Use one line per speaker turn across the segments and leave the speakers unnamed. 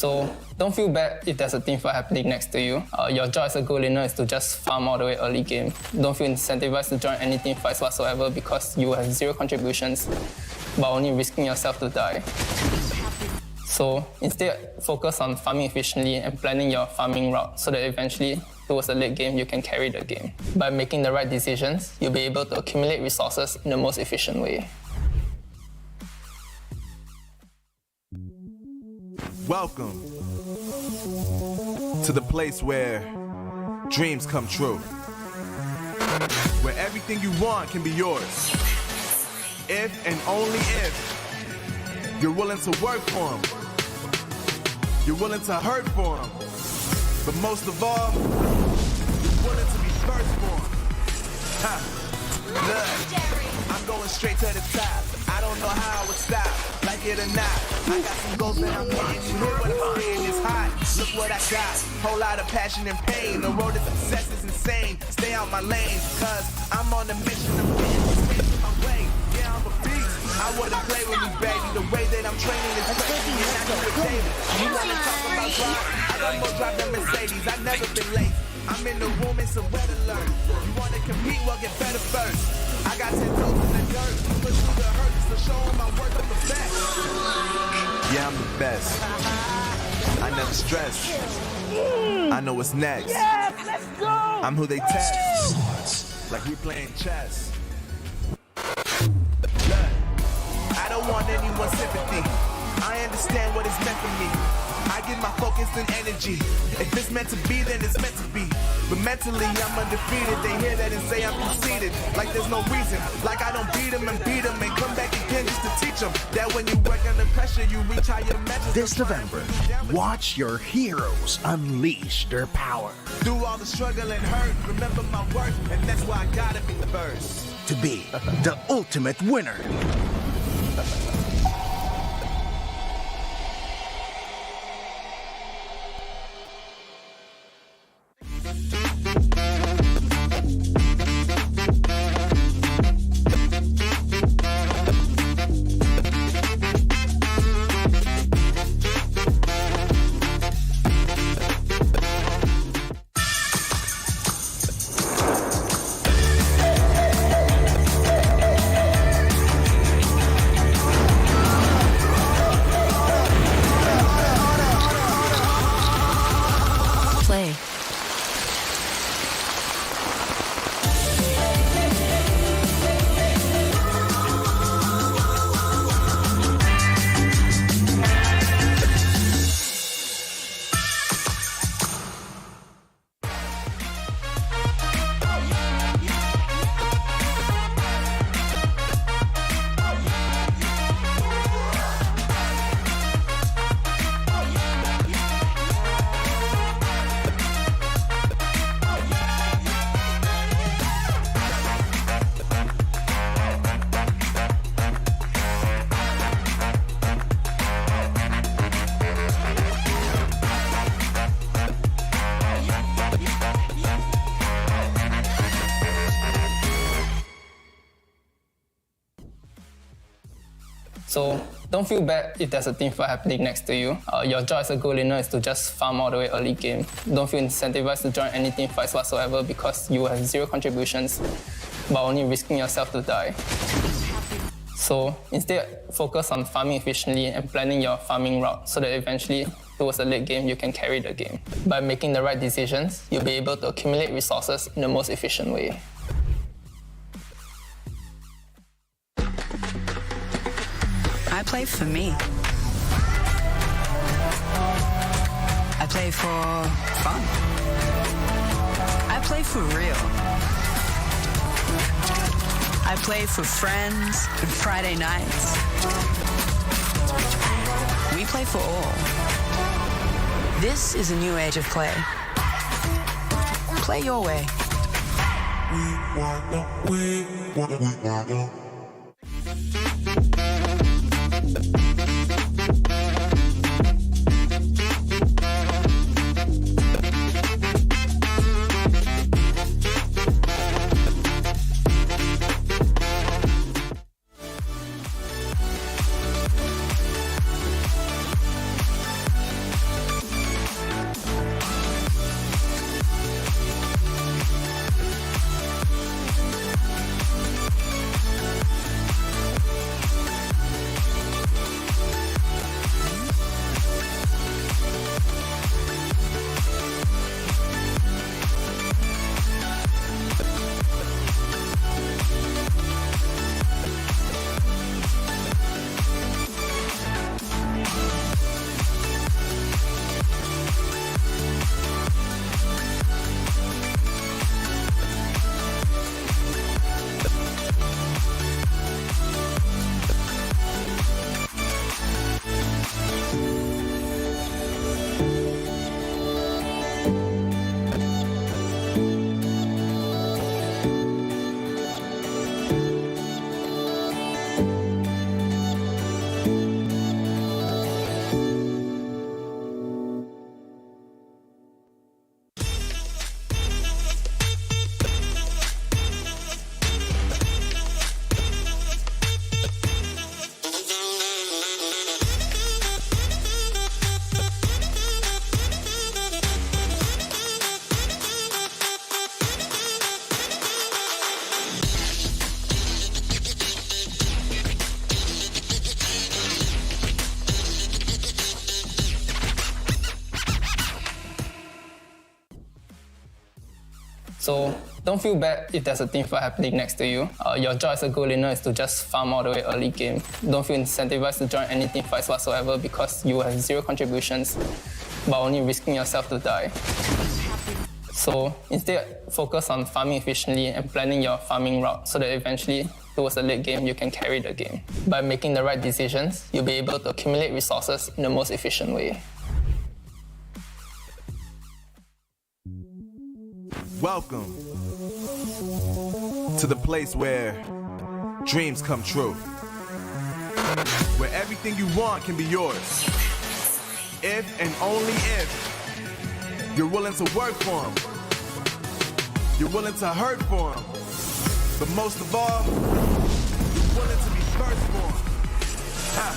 So don't feel bad if there's a team fight happening next to you. Your job as a goal laner is to just farm all the way early game. Don't feel incentivized to join any team fights whatsoever because you will have zero contributions, but only risking yourself to die. So instead, focus on farming efficiently and planning your farming route so that eventually, towards the late game, you can carry the game. By making the right decisions, you'll be able to accumulate resources in the most efficient way.
Welcome to the place where dreams come true, where everything you want can be yours, if and only if you're willing to work for them, you're willing to hurt for them, but most of all, you're willing to be first for them. Look, I'm going straight to the top. I don't know how I would stop, like it or not. I got some goals that I'm hitting. You hear what I'm saying? It's hot. Look what I got. Whole lot of passion and pain. The road to success is insane. Stay out my lane, cause I'm on a mission. I'm getting my way. Yeah, I'm a beast. I wanna play with me, baby. The way that I'm training is crazy. And I do it daily. You wanna talk about drive? I got more drive than Mercedes. I've never been late. I'm in the room, it's a red alert. You wanna compete? Well, get better first. I got 10 toes in the dirt. Push through the hurt just to show them my work. I'm the best. Yeah, I'm the best. I never stress. I know what's next.
Yes, let's go.
I'm who they test. Like we playing chess. Look, I don't want anyone's sympathy. I understand what it's meant for me. I give my focus and energy. If it's meant to be, then it's meant to be. But mentally, I'm undefeated. They hear that and say I'm conceited. Like there's no reason. Like I don't beat them and come back again just to teach them that when you work under pressure, you reach higher measures.
This November, watch your heroes unleash their power.
Through all the struggle and hurt, remember my worth, and that's why I gotta be first.
To be the ultimate winner.
So don't feel bad if there's a team fight happening next to you. Your job as a goal laner is to just farm all the way early game. Don't feel incentivized to join any team fights whatsoever because you will have zero contributions, but only risking yourself to die. So instead, focus on farming efficiently and planning your farming route so that eventually, towards the late game, you can carry the game. By making the right decisions, you'll be able to accumulate resources in the most efficient way.
I play for me. I play for fun. I play for real. I play for friends and Friday nights. We play for all. This is a new age of play. Play your way.
So don't feel bad if there's a team fight happening next to you. Your job as a goal winner is to just farm all the way early game. Don't feel incentivized to join any team fights whatsoever because you have zero contributions, but only risking yourself to die. So instead, focus on farming efficiently and planning your farming route so that eventually, towards the late game, you can carry the game. By making the right decisions, you'll be able to accumulate resources in the most efficient way.
Welcome to the place where dreams come true. Where everything you want can be yours. If and only if you're willing to work for them. You're willing to hurt for them. But most of all, you're willing to be first for them.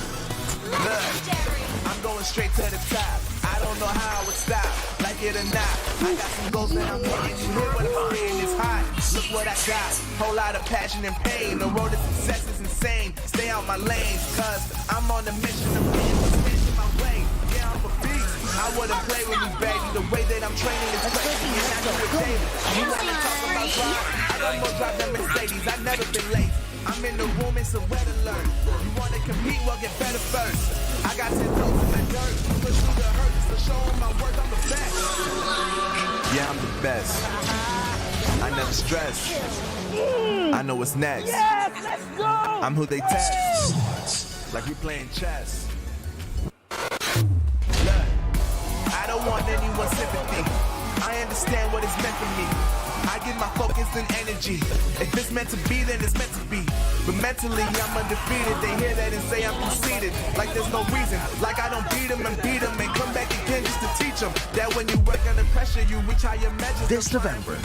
Look, I'm going straight to the top. I don't know how I would stop, like it or not. I got some goals that I'm hitting. You hear what I'm saying? It's hot. Look what I got. Whole lot of passion and pain. The road to success is insane. Stay out my lane, cause I'm on a mission. I'm getting my way. Yeah, I'm a beast. I wouldn't play with me, baby. The way that I'm training is crazy, and I know it's daily. You wanna talk about drive? I don't more drive than Mercedes. I've never been late. I'm in the room, it's a red alert. You wanna compete, well get better first. I got 10 toes in the dirt. Push through the hurt just to show them my work. I'm the best. Yeah, I'm the best. I never stress. I know what's next.
Yes, let's go!
I'm who they test. Like we playing chess. Look, I don't want anyone's sympathy. I understand what it's meant for me. I give my focus and energy. If it's meant to be, then it's meant to be. But mentally, I'm undefeated. They hear that and say I'm conceited. Like there's no reason. Like I don't beat them and come back again just to teach them that when you work under pressure, you reach higher measures.
This November,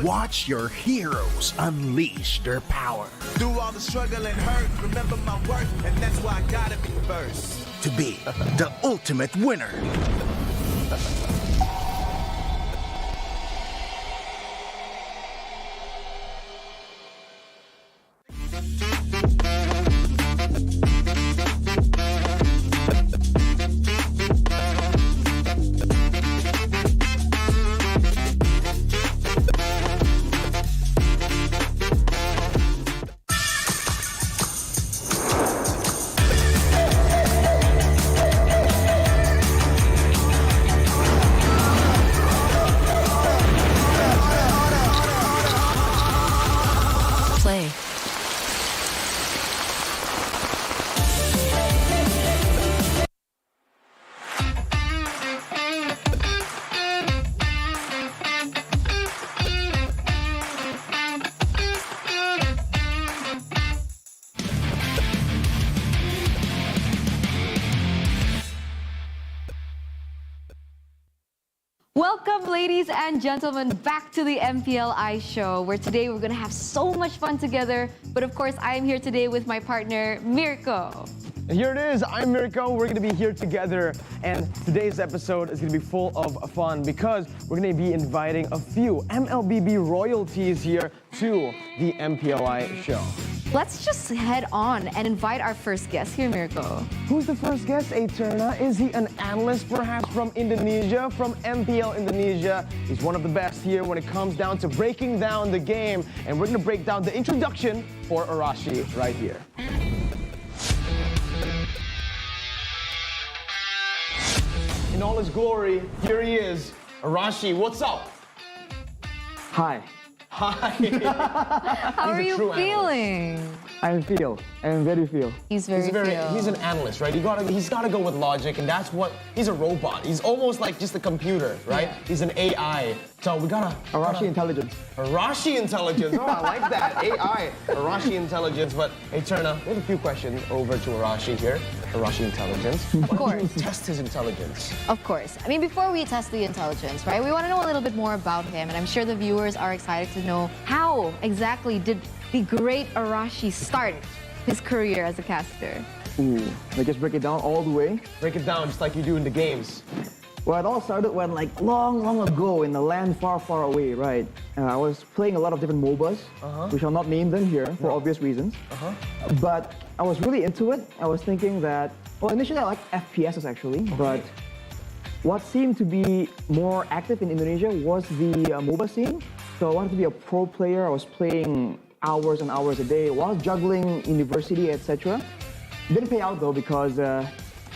watch your heroes unleash their power.
Through all the struggle and hurt, remember my worth, and that's why I gotta be first.
To be the ultimate winner.
Play.
Welcome, ladies and gentlemen, back to the MPL Ice Show, where today we're going to have so much fun together. But of course, I am here today with my partner, Mirko.
And here it is, I'm Mirko. We're going to be here together, and today's episode is going to be full of fun because we're going to be inviting a few MLBB royalties here to the MPLI show.
Let's just head on and invite our first guest here, Mirko.
Who's the first guest, Eterna? Is he an analyst perhaps from Indonesia, from MPL Indonesia? He's one of the best here when it comes down to breaking down the game, and we're going to break down the introduction for Arashi right here. In all his glory, here he is. Arashi, what's up?
Hi,
Hi.
How are you feeling?
I'm very feel.
He's very
He's an analyst, right? He's gotta go with logic, and that's what, he's a robot. He's almost like just a computer, right?
Yeah.
He's an AI. So we gotta...
Arashi intelligence.
Arashi intelligence, oh, I like that, AI. Arashi intelligence, but hey, Turna, we have a few questions over to Arashi here. Arashi intelligence.
Of course.
Test his intelligence.
Of course. I mean, before we test the intelligence, right, we want to know a little bit more about him, and I'm sure the viewers are excited to know how exactly did the great Arashi start his career as a caster?
Ooh, let's just break it down all the way.
Break it down just like you do in the games.
Well, it all started when, like, long ago in a land far away, right? I was playing a lot of different MOBAs. We shall not name them here for obvious reasons. But I was really into it. I was thinking that, well, initially I liked FPSs actually, but what seemed to be more active in Indonesia was the MOBA scene. So I wanted to be a pro player. I was playing hours and hours a day while juggling university, etc. Didn't pay out though because,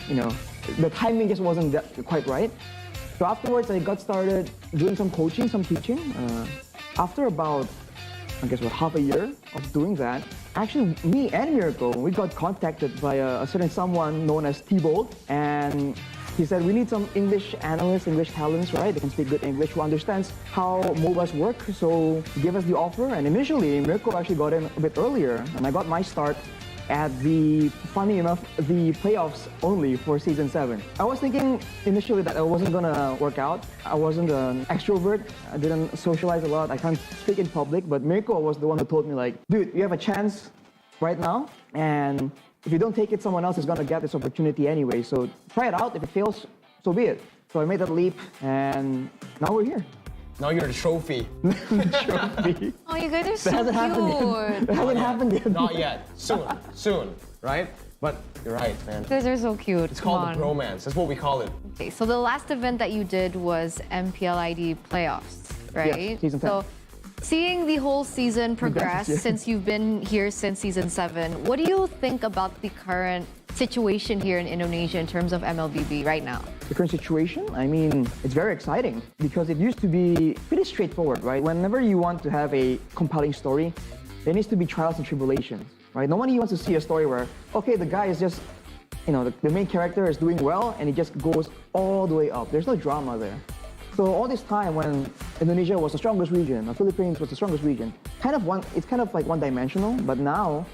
you know, the timing just wasn't quite right. So afterwards, I got started doing some coaching, some teaching. After about, I guess, half a year of doing that, actually, me and Miracle, we got contacted by a certain someone known as T-Bolt, and he said, we need some English analysts, English talents, right? They can speak good English, who understands how MOBAs work. So give us the offer. And initially, Miracle actually got in a bit earlier, and I got my start at the, funny enough, the playoffs only for Season 7. I was thinking initially that it wasn't gonna work out. I wasn't an extrovert. I didn't socialize a lot. I can't speak in public, but Miracle was the one who told me like, dude, you have a chance right now, and if you don't take it, someone else is gonna get this opportunity anyway. So try it out. If it fails, so be it. So I made that leap, and now we're here.
Now you're the trophy.
Trophy.
Oh, you guys are so
That hasn't happened yet.
cute.
That hasn't happened yet.
Not yet. Soon, right? But you're right, man.
You guys are so cute.
It's called the bromance. That's what we call it.
Okay, so the last event that you did was MPL ID playoffs, right?
Yes, season 10.
So seeing the whole season progress
Yes.
since you've been here since Season 7, what do you think about the current situation here in Indonesia in terms of MLBB right now?
The current situation, I mean, it's very exciting because it used to be pretty straightforward, right? Whenever you want to have a compelling story, there needs to be trials and tribulations, right? Nobody wants to see a story where, okay, the guy is just, you know, the main character is doing well and he just goes all the way up. There's no drama there. So all this time when Indonesia was the strongest region, the Philippines was the strongest region, it's kind of like one-dimensional, but now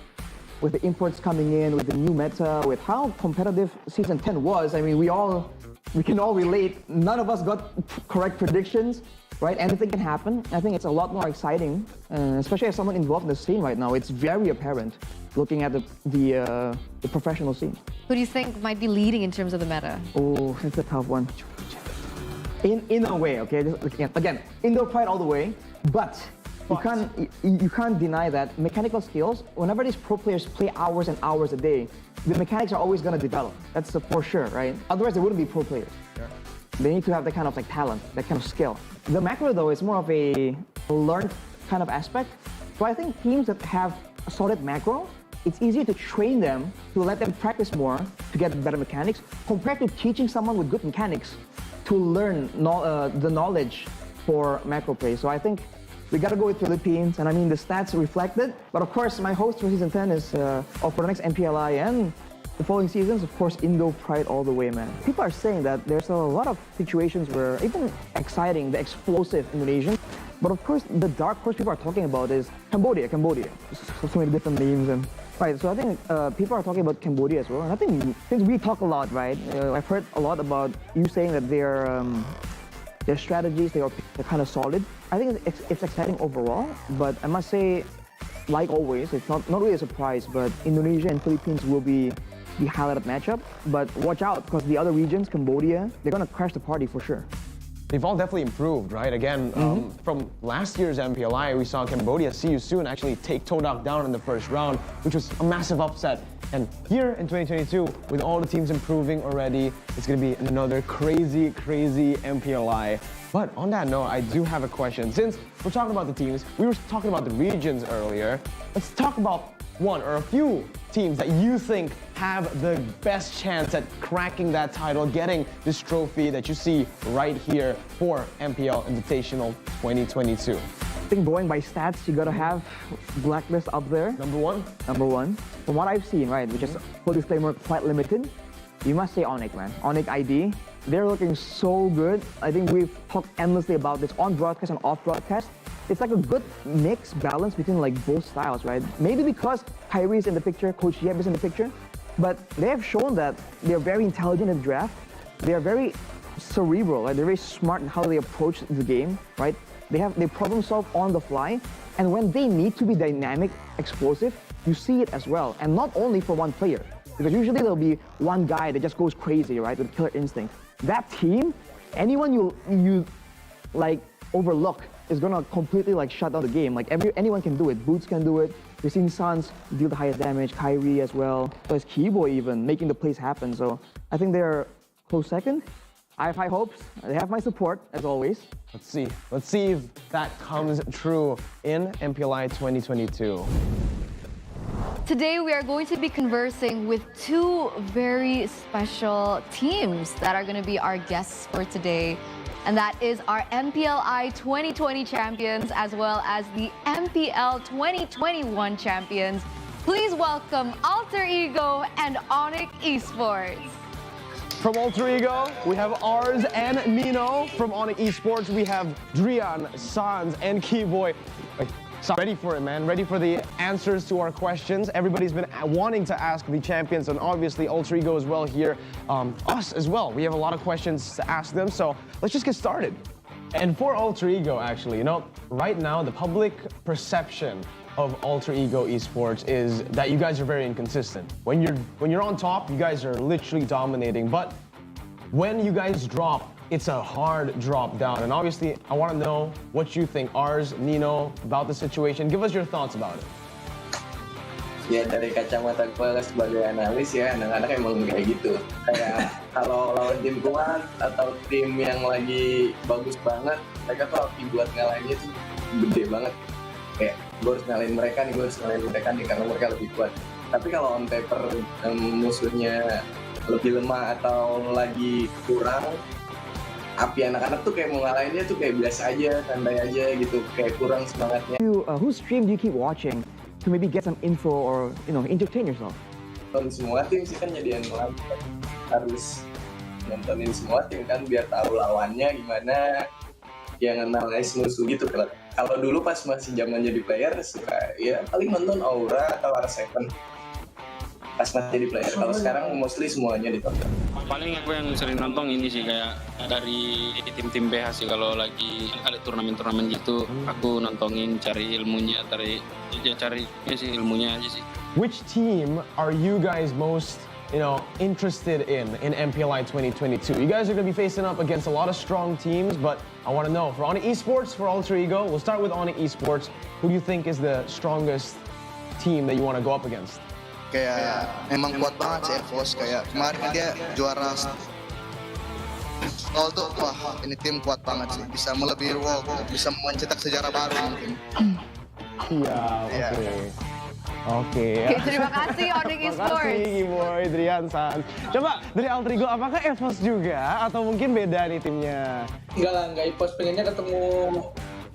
with the imports coming in, with the new meta, with how competitive Season 10 was, I mean, we can all relate. None of us got correct predictions, right? Anything can happen. I think it's a lot more exciting, especially as someone involved in the scene right now. It's very apparent looking at the professional scene.
Who do you think might be leading in terms of the meta?
Oh, that's a tough one. In a way, okay? Again, indoor pride all the way, but you can't deny that mechanical skills, whenever these pro players play hours and hours a day, the mechanics are always going to develop. That's for sure, right? Otherwise, they wouldn't be pro players. Yeah. They need to have that kind of like talent, that kind of skill. The macro, though, is more of a learned kind of aspect. So I think teams that have a solid macro, it's easier to train them, to let them practice more, to get better mechanics, compared to teaching someone with good mechanics to learn the knowledge for macro play. So I think we got to go with Philippines, and I mean the stats reflect it. But of course, my host for Season 10 is, for the next MPLI and the following seasons, of course, Indo pride all the way, man. People are saying that there's a lot of situations where even exciting, the explosive Indonesian, but of course, the dark horse people are talking about is Cambodia. So many different names and. Right, so I think people are talking about Cambodia as well, and I think since we talk a lot, right? I've heard a lot about you saying that their strategies, they're kind of solid. I think it's exciting overall, but I must say, like always, it's not really a surprise, but Indonesia and Philippines will be the highlighted matchup. But watch out, because the other regions, Cambodia, they're gonna crash the party for sure.
They've all definitely improved, right? Again, from last year's MPLI, we saw Cambodia, see you soon, actually take Todak down in the first round, which was a massive upset. And here in 2022, with all the teams improving already, it's going to be another crazy MPLI. But on that note, I do have a question. Since we're talking about the teams, we were talking about the regions earlier, let's talk about one or a few teams that you think have the best chance at cracking that title, getting this trophy that you see right here for MPL Invitational 2022.
I think going by stats, you gotta have Blacklist up there.
Number one?
Number one. From what I've seen, right, which is, full disclaimer, quite limited, you must say ONIC, man. ONIC ID. They're looking so good. I think we've talked endlessly about this on broadcast and off broadcast. It's like a good mix, balance between like both styles, right? Maybe because Kyrie's in the picture, Coach Yep is in the picture, but they have shown that they're very intelligent in the draft. They're very cerebral, right? They're very smart in how they approach the game, right? They problem solve on the fly, and when they need to be dynamic, explosive, you see it as well. And not only for one player, because usually there'll be one guy that just goes crazy, right, with killer instinct. That team, anyone you like overlook is gonna completely like shut down the game. Like anyone can do it. Boots can do it. We've seen Suns deal the highest damage. Kyrie as well. So as Keyboy even making the plays happen. So I think they're close second. I have high hopes. They have my support, as always.
Let's see. Let's see if that comes true in MPLI 2022.
Today we are going to be conversing with two very special teams that are going to be our guests for today. And that is our MPLI 2020 champions as well as the MPL 2021 champions. Please welcome Alter Ego and ONIC Esports.
From Alter Ego, we have Ars and Nino. From ONIC Esports, we have Drian, Sans, and Keyboy. Ready for it, man. Ready for the answers to our questions. Everybody's been wanting to ask the champions, and obviously Alter Ego as well here. Us as well. We have a lot of questions to ask them, so let's just get started. And for Alter Ego, actually, right now the public perception of Alter Ego Esports is that you guys are very inconsistent. When you're on top, you guys are literally dominating, but when you guys drop, it's a hard drop down. And obviously, I want to know what you think, Ars, Nino, about the situation. Give us your thoughts about it.
Ya dari kacamata gue sebagai analis ya, anak-anak emang kayak gitu. Kayak kalau lawan tim kuat atau tim yang lagi bagus banget, mereka tuh api buat ngalahinnya tuh gede banget. Kayak gue harus ngalahin mereka nih karena mereka lebih kuat. Tapi kalau on paper musuhnya lebih lemah atau lagi kurang, api anak-anak tuh kayak mau ngalahinnya tuh kayak biasa aja, santai aja gitu, kayak kurang semangatnya.
Whose stream do you keep watching to maybe get some info or entertain yourself?
Nonton semua tim sih kan jadi harus nontonin semua tim kan biar tahu lawannya gimana, yang analis musuh gitu. Kalau dulu pas masih zaman jadi player suka ya paling nonton Aura atau R7 pas masih jadi player. Kalau sekarang mostly semuanya ditonton.
Paling aku yang sering nonton ini sih kayak dari tim-tim BH sih, kalau lagi ada turnamen-turnamen gitu aku nontonin, cari ilmunya, cari sih ilmunya aja sih.
Which team are you guys most interested in MPLI 2022? You guys are going to be facing up against a lot of strong teams, but I want to know, for ONIC Esports, for Alter Ego, we'll start with ONIC Esports. Who do you think is the strongest team that you want to go up against?
Kayak memang kuat banget sih Evos, kayak kemarin dia juara Stol tuh, wah ini tim kuat banget sih, bisa melebihi WoW, bisa mencetak sejarah baru mungkin.
Iya, oke.
Terima kasih ONIC Esports.
Terima kasih Keyboy, Drian, Sans. Coba dari Alter Ego, apakah Evos juga atau mungkin beda nih timnya?
Enggak Evos, pengennya ketemu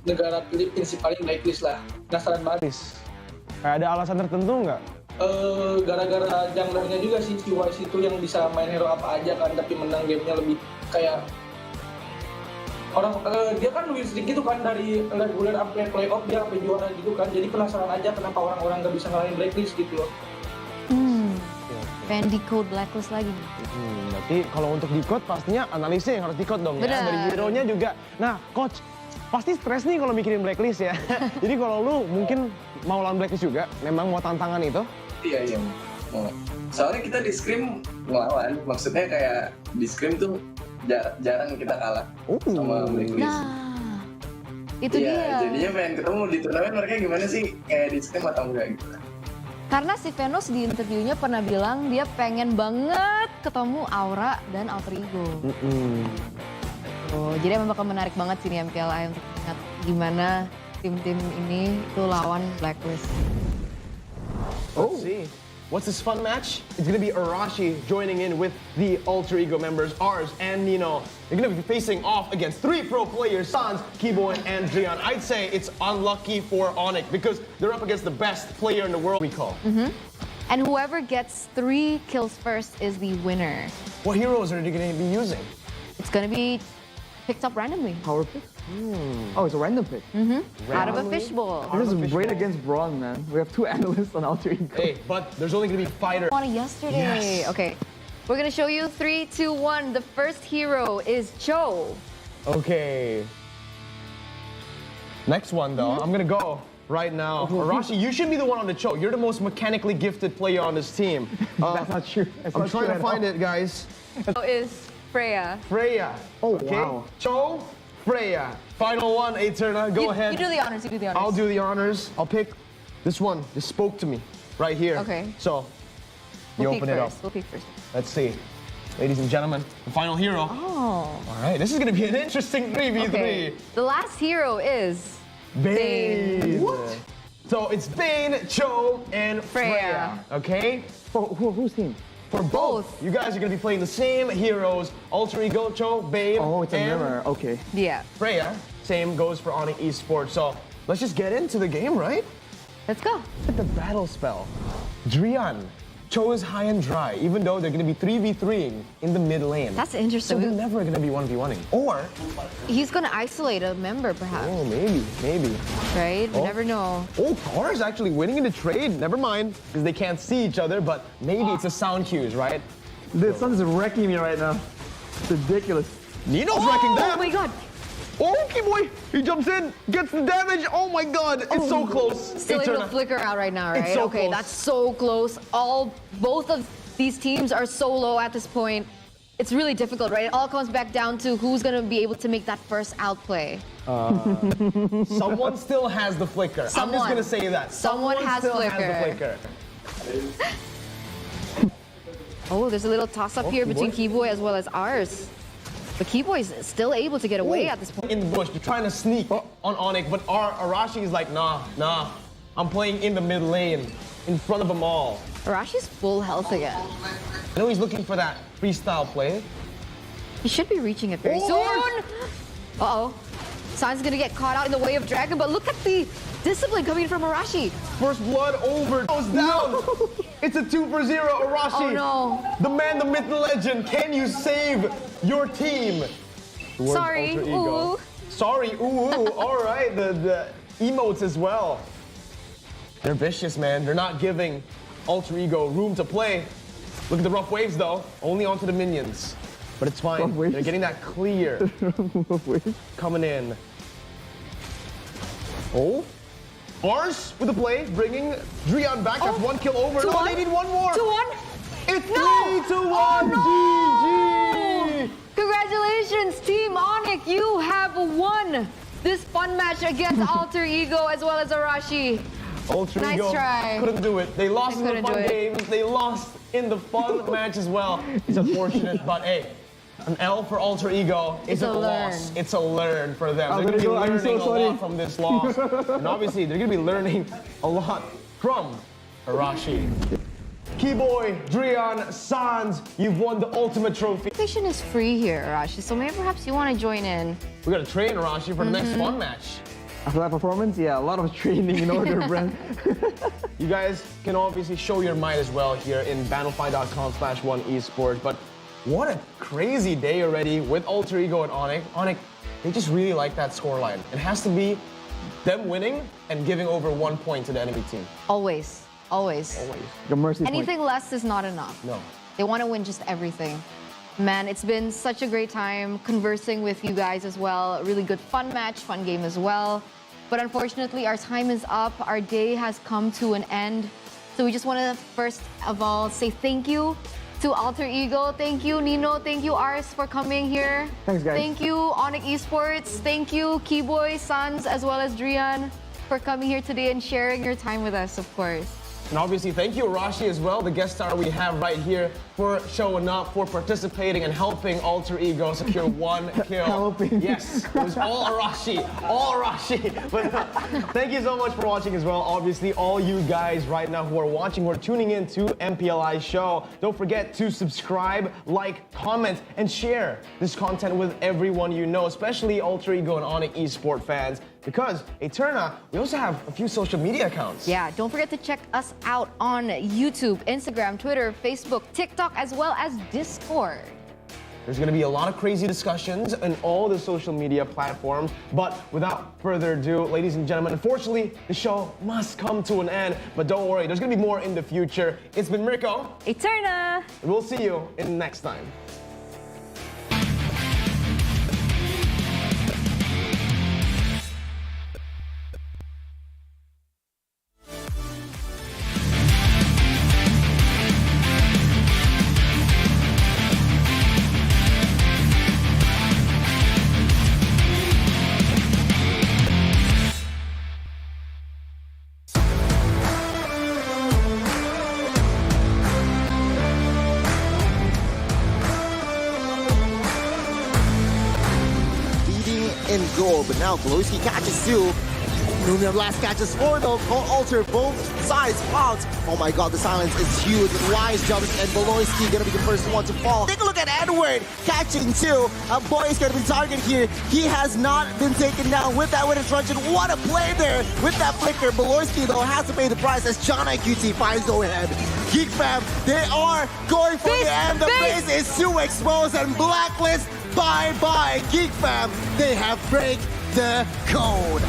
negara Filipina sih, paling blacklist lah. Penasaran banget.
Kayak ada alasan tertentu nggak?
Gara-gara junglernya juga sih, Wise itu yang bisa main hero apa aja kan, tapi menang gamenya lebih kayak orang dia kan win streak gitu kan, dari regular sampai playoff dia sampai juara gitu kan, jadi penasaran aja kenapa orang-orang nggak bisa ngalahin blacklist gitu loh.
Pengen decode blacklist lagi.
Berarti kalau untuk decode pastinya analisnya yang harus decode dong. Ya. Dari hero-nya juga. Nah, coach, pasti stres nih kalau mikirin blacklist ya. Jadi kalau lu mungkin mau lawan blacklist juga, memang mau tantangan itu?
Iya. Soalnya kita di scrim ngelawan, maksudnya kayak di scrim tuh jarang kita kalah sama blacklist.
Nah, itu
dia.
Jadinya
pengen ketemu di turnamen mereka gimana sih, kayak di scrim atau enggak gitu.
Karena si Venus di interviewnya pernah bilang dia pengen banget ketemu Aura dan Alter Ego. Jadi emang bakal menarik banget sih nih MPLI untuk lihat gimana tim-tim ini itu lawan blacklist.
Let's see. What's this fun match? It's gonna be Arashi joining in with the Alter Ego members, Ars and Nino. They're gonna be facing off against 3 pro players, Sans, Keyboy, and Drian. I'd say it's unlucky for ONIC because they're up against the best player in the world, we call.
And whoever gets 3 kills first is the winner.
What heroes are they gonna be using?
It's gonna be picked up randomly.
Power pick? Oh, it's a random pick.
Out of a fishbowl.
This is great against Braun, man. We have 2 analysts on Alter Ego.
Hey, but there's only gonna be fighter.
On yesterday.
Yes.
Okay, we're gonna show you 3, 2, 1. The first hero is Cho.
Okay. Next one though, I'm gonna go right now. Arashi, you should be the one on the Cho. You're the most mechanically gifted player on this team.
That's not true.
I'm trying to find it, guys.
Cho is Freya.
Freya.
Oh,
okay.
wow.
Cho, Freya. Final one, Eterna, go ahead.
You do the honors, you do the honors.
I'll do the honors. I'll pick this one. This spoke to me right here.
Okay.
So, you
We'll
open
peek
it
first.
up.
We'll peek first.
Let's see. Ladies and gentlemen, the final hero.
Oh.
All right, this is going to be an interesting 3v3.
Okay. The last hero is
Bane.
What?
So it's Bane, Cho, and Freya. Okay?
For whose team?
For both. You guys are going to be playing the same heroes. Alter Ego, Cho, Bane,
Oh, it's a
and
mirror. Okay.
Yeah.
Freya. Same goes for ONIC Esports. So let's just get into the game, right?
Let's go.
Look at the battle spell. Drian. Cho is high and dry, even though they're going to be 3v3ing in the mid lane.
That's interesting.
So they're never going to be 1v1ing. Or
he's going to isolate a member, perhaps.
Oh, maybe.
Right? We never know.
Oh, Tar is actually winning in the trade. Never mind, because they can't see each other, but maybe it's a sound cues, right?
The sun is wrecking me right now. It's ridiculous.
Nino's wrecking them.
Oh my god.
Oh, boy, he jumps in, gets the damage. Oh my god, it's so close.
Still able to flicker out right now, right?
It's so
okay,
close.
that's so close. Both of these teams are so low at this point. It's really difficult, right? It all comes back down to who's gonna be able to make that first outplay.
Someone still has the flicker. I'm
Someone.
just gonna say that.
Someone has
still
flicker.
has the flicker.
Oh, there's a little toss-up here between Keyboy as well as ours. But Keyboy is still able to get away at this point.
In the bush, they're trying to sneak on ONIC, but Arashi is like, nah. I'm playing in the mid lane, in front of them all.
Arashi's full health again.
I know he's looking for that freestyle play.
He should be reaching it very soon. Uh-oh. San's gonna get caught out in the way of Dragon, but look at the discipline coming from Arashi.
First blood over, goes down. No. It's a 2-for-0, Arashi.
Oh no.
The man, the myth, the legend. Can you save your team?
Sorry, ooh.
Sorry, ooh. All right, the emotes as well. They're vicious, man. They're not giving Alter Ego room to play. Look at the rough waves, though. Only onto the minions. But it's fine. They're getting that clear. Coming in. Oh. Ars with the play, bringing Drian back. That's 1 kill over. No, they need one more.
2-1.
It's 3-1.
Oh, no.
GG.
Congratulations, Team ONIC. You have won this fun match against Alter Ego as well as Arashi.
Alter
Nice
Ego
try.
couldn't do it. They lost in the
couldn't do
fun
it.
games. They lost in the fun match as well. It's unfortunate, but hey, an L for Alter Ego isn't a loss. It's a learn for them. They're going to be learning a lot from this loss. And obviously, they're going to be learning a lot from Arashi. Keyboy, Drian, Sans, you've won the ultimate trophy.
Station is free here, Arashi, so maybe perhaps you want to join in.
We got to train Arashi for the next fun match.
After that performance, yeah, a lot of training in order, Brent.
You guys can obviously show your might as well here in battlefy.com/OneEsports. But what a crazy day already with Alter Ego and ONIC. ONIC, they just really like that scoreline. It has to be them winning and giving over 1 point to the enemy team.
Always.
The mercy
Anything
point.
less is not enough.
No.
They want to win just everything. Man, it's been such a great time conversing with you guys as well. A really good fun match, fun game as well. But unfortunately, our time is up. Our day has come to an end. So we just want to first of all say thank you to Alter Ego. Thank you, Nino. Thank you, Ars, for coming here.
Thanks, guys.
Thank you, ONIC Esports. Thank you, Keyboy, Sans, as well as Drian, for coming here today and sharing your time with us, of course.
And obviously, thank you, Arashi, as well, the guest star we have right here, for showing up, for participating and helping Alter Ego secure 1 kill.
Helping.
Yes, it was all Arashi. But thank you so much for watching as well. Obviously, all you guys right now who are watching, who are tuning in to MPLI's show, don't forget to subscribe, like, comment, and share this content with everyone you know, especially Alter Ego and ONIC Esports fans. Because Eterna, we also have a few social media accounts.
Yeah, don't forget to check us out on YouTube, Instagram, Twitter, Facebook, TikTok, as well as Discord.
There's going to be a lot of crazy discussions on all the social media platforms. But without further ado, ladies and gentlemen, unfortunately, the show must come to an end. But don't worry, there's going to be more in the future. It's been Mirko.
Eterna.
And we'll see you in next time.
in goal, but now Beloski catches two. Lumion last catches four though, call alter both sides out. Oh my god, the silence is huge. Wise jumps and Beloski gonna be the first one to fall. Take a look at Edward catching two. Boy is gonna be target here. He has not been taken down with that winner's truncheon. What a play there with that flicker. Beloski though has to pay the price as John IQT finds the head. Geek fam, they are going for the end. The base is too exposed and blacklist. Bye-bye, Geek fam. They have break the code.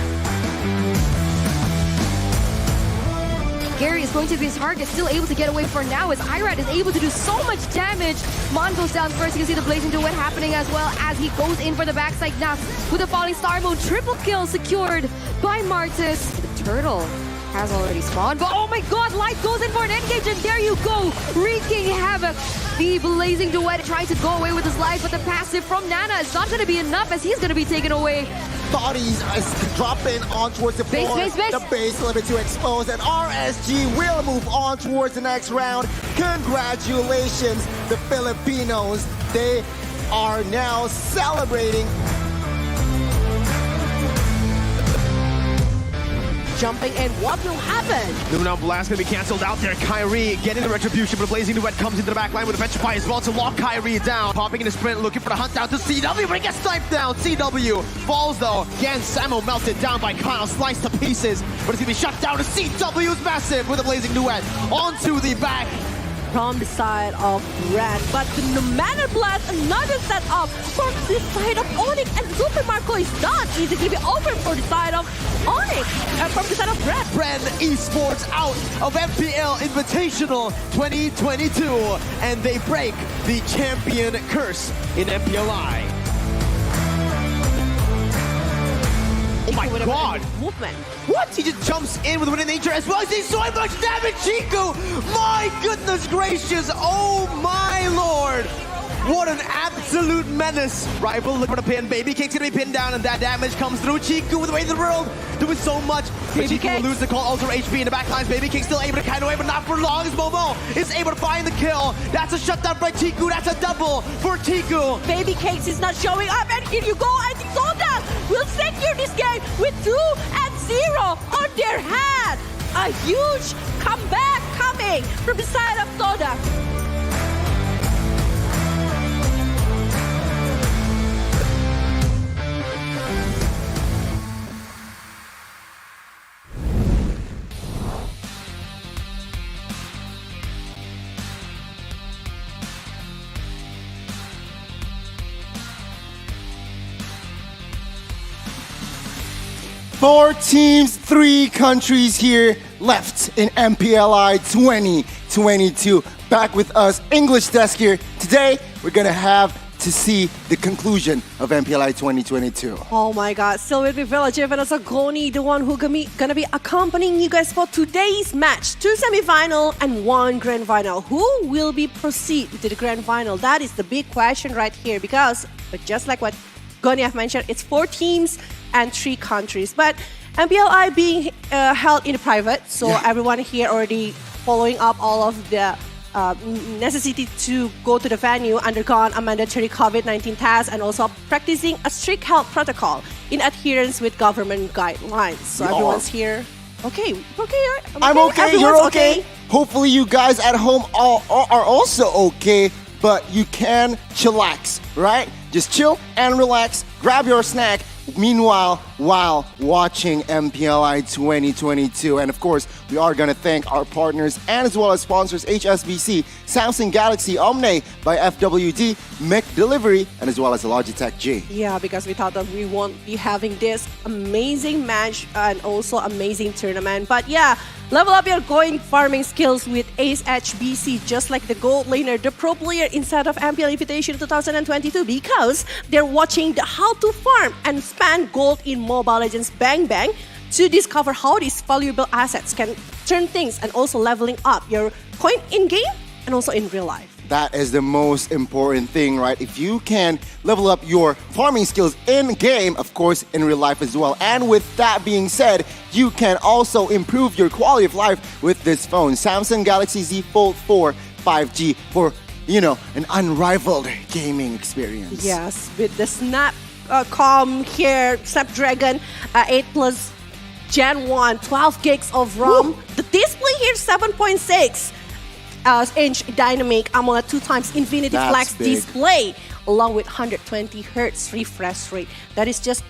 Gary is going to be his target, still able to get away for now as Irad is able to do so much damage. Mon goes down first. You can see the Blazing Duet happening as well as he goes in for the backside Naps with a falling star mode. Triple kill secured by Martis. The turtle has already spawned, but oh my god, Light goes in for an engage and there you go, wreaking havoc. The Blazing Duet trying to go away with his life, but the passive from Nana is not going to be enough as he's going to be taken away.
Bodies is dropping on towards the floor.
Base.
The base limit to expose, and RSG will move on towards the next round. Congratulations, the Filipinos. They are now celebrating.
Jumping in, what will happen?
Luminon Blast gonna be cancelled out there. Kyrie getting the retribution, but the Blazing Duet comes into the back line with a Petrify as well to lock Kyrie down. Popping in a sprint, looking for the hunt down to CW, but he gets sniped down. CW falls though. Again, Samo melted down by Kyle, sliced to pieces, but it's gonna be shut down to CW's massive with a Blazing Duet onto the back.
From the side of Red, but the Nomadic Blast, another setup from the side of Onyx, and Super Marco is not easily be open for the side of Onyx, from the side of Red.
Red Esports out of MPL Invitational 2022, and they break the champion curse in MPLI. Oh my god!
Movement.
What? He just jumps in with winning nature as well as he's so much damage, Chico! My goodness gracious! Oh my lord! What an absolute menace! Rival looking for the pin. Baby Cake's gonna be pinned down, and that damage comes through. Chico with the way of the world, doing so much. But Chico will lose the call. Ultra HP in the back lines. Baby Cake still able to kite away, but not for long as Momo is able to find the kill. That's a shutdown by Chico. That's a double for Chico.
Baby Cakes is not showing up, and here you go. I think Todak will secure this game with 2-0 on their hand. A huge comeback coming from the side of Todak.
Four teams, 3 countries here left in MPLI 2022. Back with us, English desk here. Today, we're gonna have to see the conclusion of MPLI 2022.
Oh my god, still with me, Village, and also Goni, the one who gonna be accompanying you guys for today's match. 2 semi-final and 1 grand final. Who will be proceed to the grand final? That is the big question right here, because but just like what Goni have mentioned, it's 4 teams and 3 countries. But MPLI being held in private, so everyone here already following up all of the necessity to go to the venue, undergone a mandatory COVID-19 test, and also practicing a strict health protocol in adherence with government guidelines. So everyone's here. Okay,
I'm okay,
everyone's
you're okay. Hopefully you guys at home are also okay, but you can chillax, right? Just chill and relax, grab your snack. Meanwhile, while watching MPLI 2022, and of course, we are going to thank our partners and as well as sponsors HSBC, Samsung Galaxy Omni by FWD, McDelivery, and as well as Logitech G.
Yeah, because we thought that we won't be having this amazing match and also amazing tournament. But yeah, level up your going farming skills with Ace HBC, just like the gold laner, the pro player inside of MPL Invitation 2022, because they're watching the how to farm and spend gold in Mobile Legends Bang Bang to discover how these valuable assets can turn things and also leveling up your coin in-game and also in real life.
That is the most important thing, right? If you can level up your farming skills in-game, of course, in real life as well. And with that being said, you can also improve your quality of life with this phone. Samsung Galaxy Z Fold 4 5G for, you know, an unrivaled gaming experience.
Yes, with the Snap Com here, Snapdragon 8 Plus Gen 1, 12 gigs of RAM. Woo. The display here is 7.6 inch dynamic AMOLED 2x Infinity Flex display, along with 120 Hz refresh rate. That is just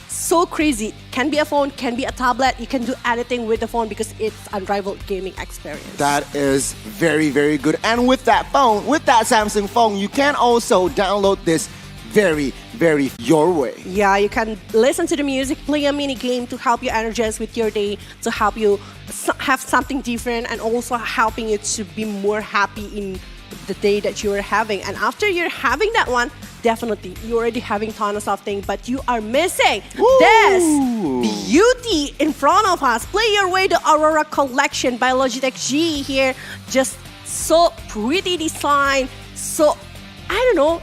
so crazy. Can be a phone, can be a tablet. You can do anything with the phone because it's unrivaled gaming experience.
That is very, very good. And with that phone, with that Samsung phone, you can also download this very your way.
Yeah, you can listen to the music, play a mini game to help you energize with your day, to help you have something different, and also helping you to be more happy in the day that you are having. And after you're having that one, definitely you're already having tons of things, but you are missing this beauty in front of us. Play your way the Aurora collection by Logitech G here. Just so pretty design. So I don't know,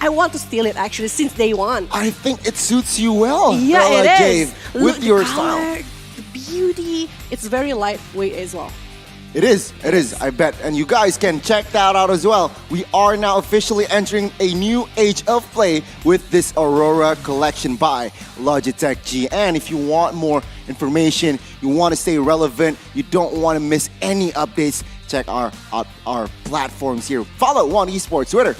I want to steal it actually since day one.
I think it suits you well.
Yeah,
Bella
it
Jade,
is.
with
Look,
your
the color,
style.
the beauty. It's very lightweight as well.
It is, I bet. And you guys can check that out as well. We are now officially entering a new age of play with this Aurora collection by Logitech G. And if you want more information, you want to stay relevant, you don't want to miss any updates, check our platforms here. Follow One Esports, Twitter,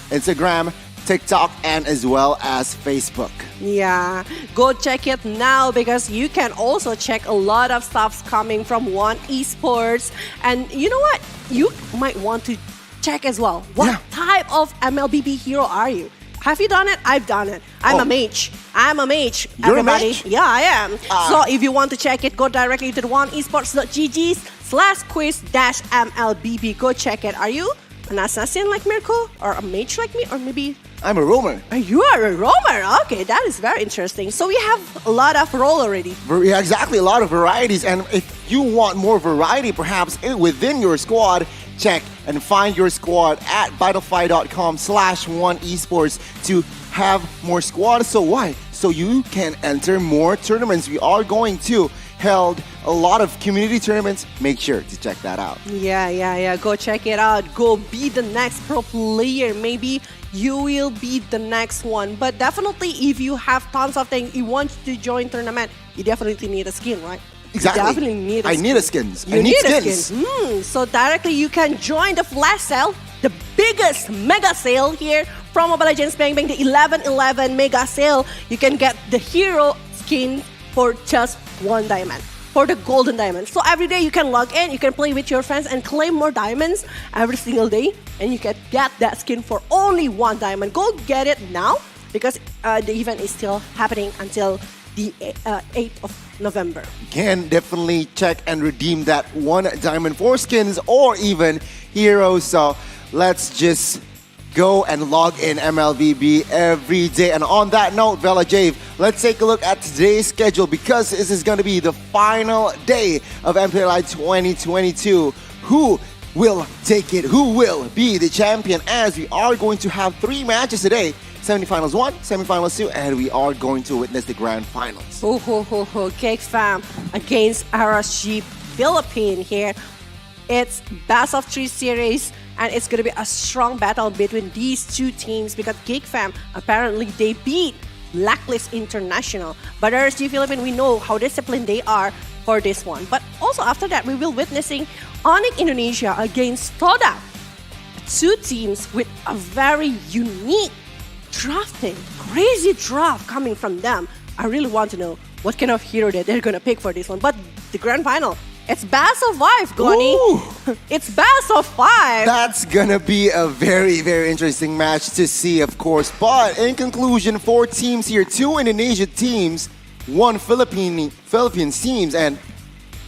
Instagram, TikTok, and as well as Facebook.
Yeah, go check it now because you can also check a lot of stuff coming from One Esports. And you know what? You might want to check as well. What type of MLBB hero are you? Have you done it? I've done it. I'm a mage. I'm a mage.
You're
everybody.
a mage?
Yeah, I am. So if you want to check it, go directly to the oneesports.gg/quiz-MLBB. Go check it. Are you an assassin like Mirko? Or a mage like me? Or maybe...
I'm a roamer.
You are a roamer. Okay, that is very interesting. So we have a lot of role already.
Yeah, exactly. A lot of varieties. And if you want more variety, perhaps within your squad, check and find your squad at vitalfy.com/oneesports to have more squads. So why? So you can enter more tournaments. We are going to held a lot of community tournaments. Make sure to check that out.
Yeah. Go check it out. Go be the next pro player. Maybe you will be the next one. But definitely, if you have tons of things, you want to join tournament, you definitely need a skin, right?
Exactly.
You definitely need a
I
skin.
need a skins.
You
I need
need
skins.
a skin. So directly, you can join the flash sale, the biggest mega sale here from Mobile Legends Bang Bang, the 11/11 mega sale. You can get the hero skin for just 1 diamond, for the golden diamond. So every day you can log in, you can play with your friends and claim more diamonds every single day, and you can get that skin for only 1 diamond. Go get it now because the event is still happening until the 8th of November.
You can definitely check and redeem that 1 diamond for skins or even heroes. So let's just go and log in MLBB every day. And on that note, Bella Jave, let's take a look at today's schedule because this is going to be the final day of MPL 2022. Who will take it? Who will be the champion? As we are going to have 3 matches today. Semifinals 1, Semifinals 2, and we are going to witness the Grand Finals.
Geek fam against RSG Philippines here. It's best of 3 series, and it's going to be a strong battle between these 2 teams because Geek fam, apparently they beat Blacklist International. But RSG Philippines, we know how disciplined they are for this one. But also after that, we will witnessing ONIC Indonesia against Todak. 2 teams with a very unique drafting, crazy draft coming from them. I really want to know what kind of hero that they're gonna pick for this one. But the grand final, it's best of 5, Goni. It's best of 5.
That's gonna be a very, very interesting match to see, of course. But in conclusion, 4 teams here, 2 Indonesian teams, 1 Philippines teams, and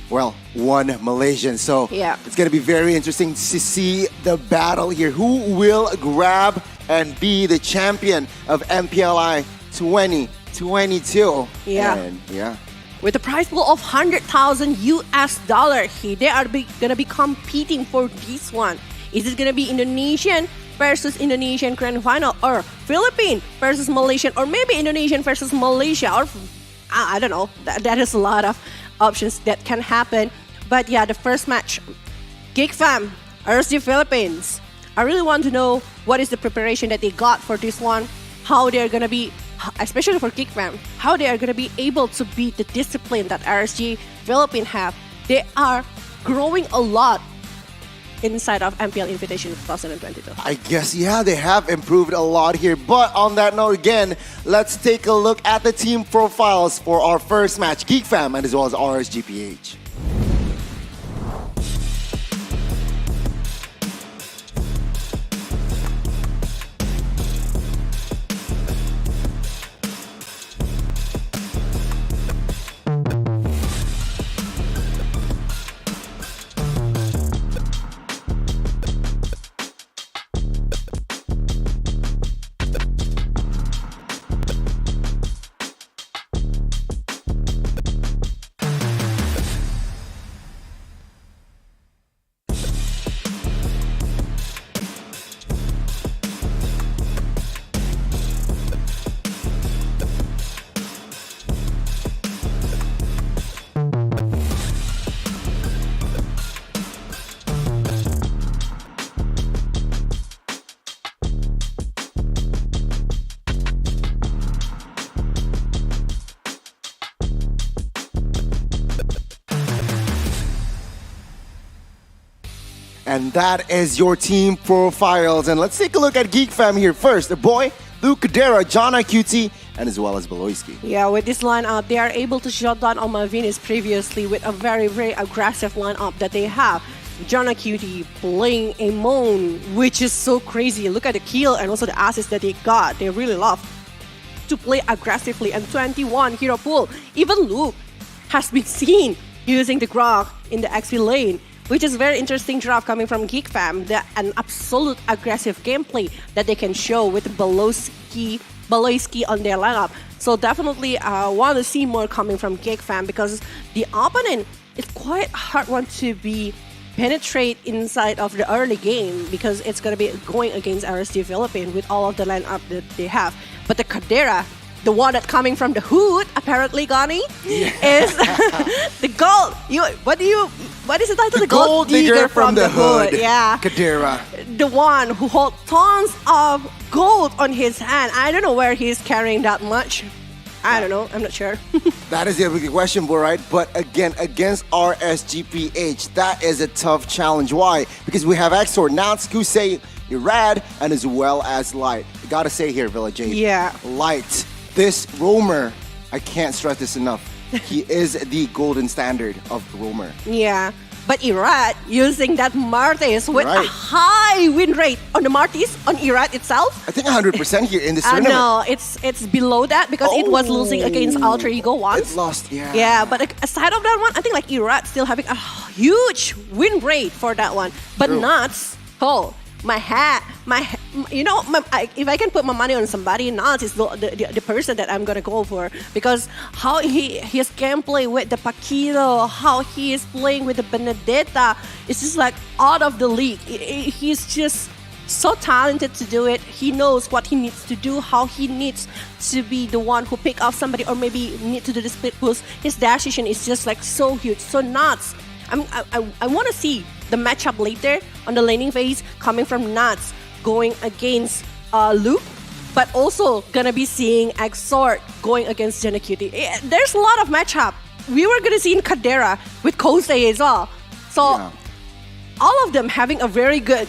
well, 1 Malaysian. So it's gonna be very interesting to see the battle here. Who will grab and be the champion of MPLI 2022? And
with a prize pool of $100,000 US, they are gonna be competing for this one. Is it gonna be Indonesian versus Indonesian grand final, or Philippines versus Malaysian, or maybe Indonesian versus Malaysia, or I don't know. That is a lot of options that can happen. But yeah, the first match, Geek fam, RSG Philippines. I really want to know what is the preparation that they got for this one, how they're gonna be especially for Geek Fam, how they are going to be able to beat the discipline that RSG Philippines have. They are growing a lot inside of MPL Invitational 2022.
I guess, yeah, they have improved a lot here. But on that note, again, let's take a look at the team profiles for our first match, Geek Fam, and as well as RSGPH. And that is your team profiles. And let's take a look at Geek Fam here first. The boy, Luke Cadera, John QT, and as well as Beloyski.
Yeah, with this lineup, they are able to shut down on Malvinis previously with a very, very aggressive lineup that they have. John QT playing Amon, which is so crazy. Look at the kill and also the assist that they got. They really love to play aggressively. And 21 hero pool. Even Luke has been seen using the Grok in the XP lane, which is very interesting draft coming from Geek Fam. An absolute aggressive gameplay that they can show with Beloyski on their lineup. So definitely want to see more coming from Geek Fam because the opponent is quite hard one to be penetrate inside of the early game because it's going to be going against RSG Philippines with all of the lineup that they have. But the Cadera, the one that's coming from the hood, apparently, Gani, is the gold. What is the title? The gold digger from the hood. Yeah.
Cadera.
The one who holds tons of gold on his hand. I don't know where he's carrying that much. I don't know. I'm not sure.
That is a big question, bro, right? But again, against RSGPH, that is a tough challenge. Why? Because we have Exor, Nats, Kusei, Irad, and as well as Light. You gotta say here, Village 8.
Yeah.
Light. This roamer, I can't stress this enough. He is the golden standard of roamer.
Yeah. But Irad using that Martis with a high win rate on the Martis, on Irad itself.
I think 100% here in this tournament.
No, it's below that because it was losing against Alter Ego once.
It lost, yeah.
Yeah, but aside of that one, I think like Irad still having a huge win rate for that one. But Nuts, if I can put my money on somebody, Nuts is the person that I'm gonna go for because how his gameplay with the Paquito, how he is playing with the Benedetta, it's just like out of the league. He's just so talented to do it. He knows what he needs to do, how he needs to be the one who pick up somebody or maybe need to do the split push. His dash vision is just like so huge, so Nuts. I want to see the matchup later on the laning phase coming from Nuts going against Luke, but also gonna be seeing Exort going against Jenna Cutie. There's a lot of matchup. We were gonna see in Cadera with Kosei as well. So all of them having a very good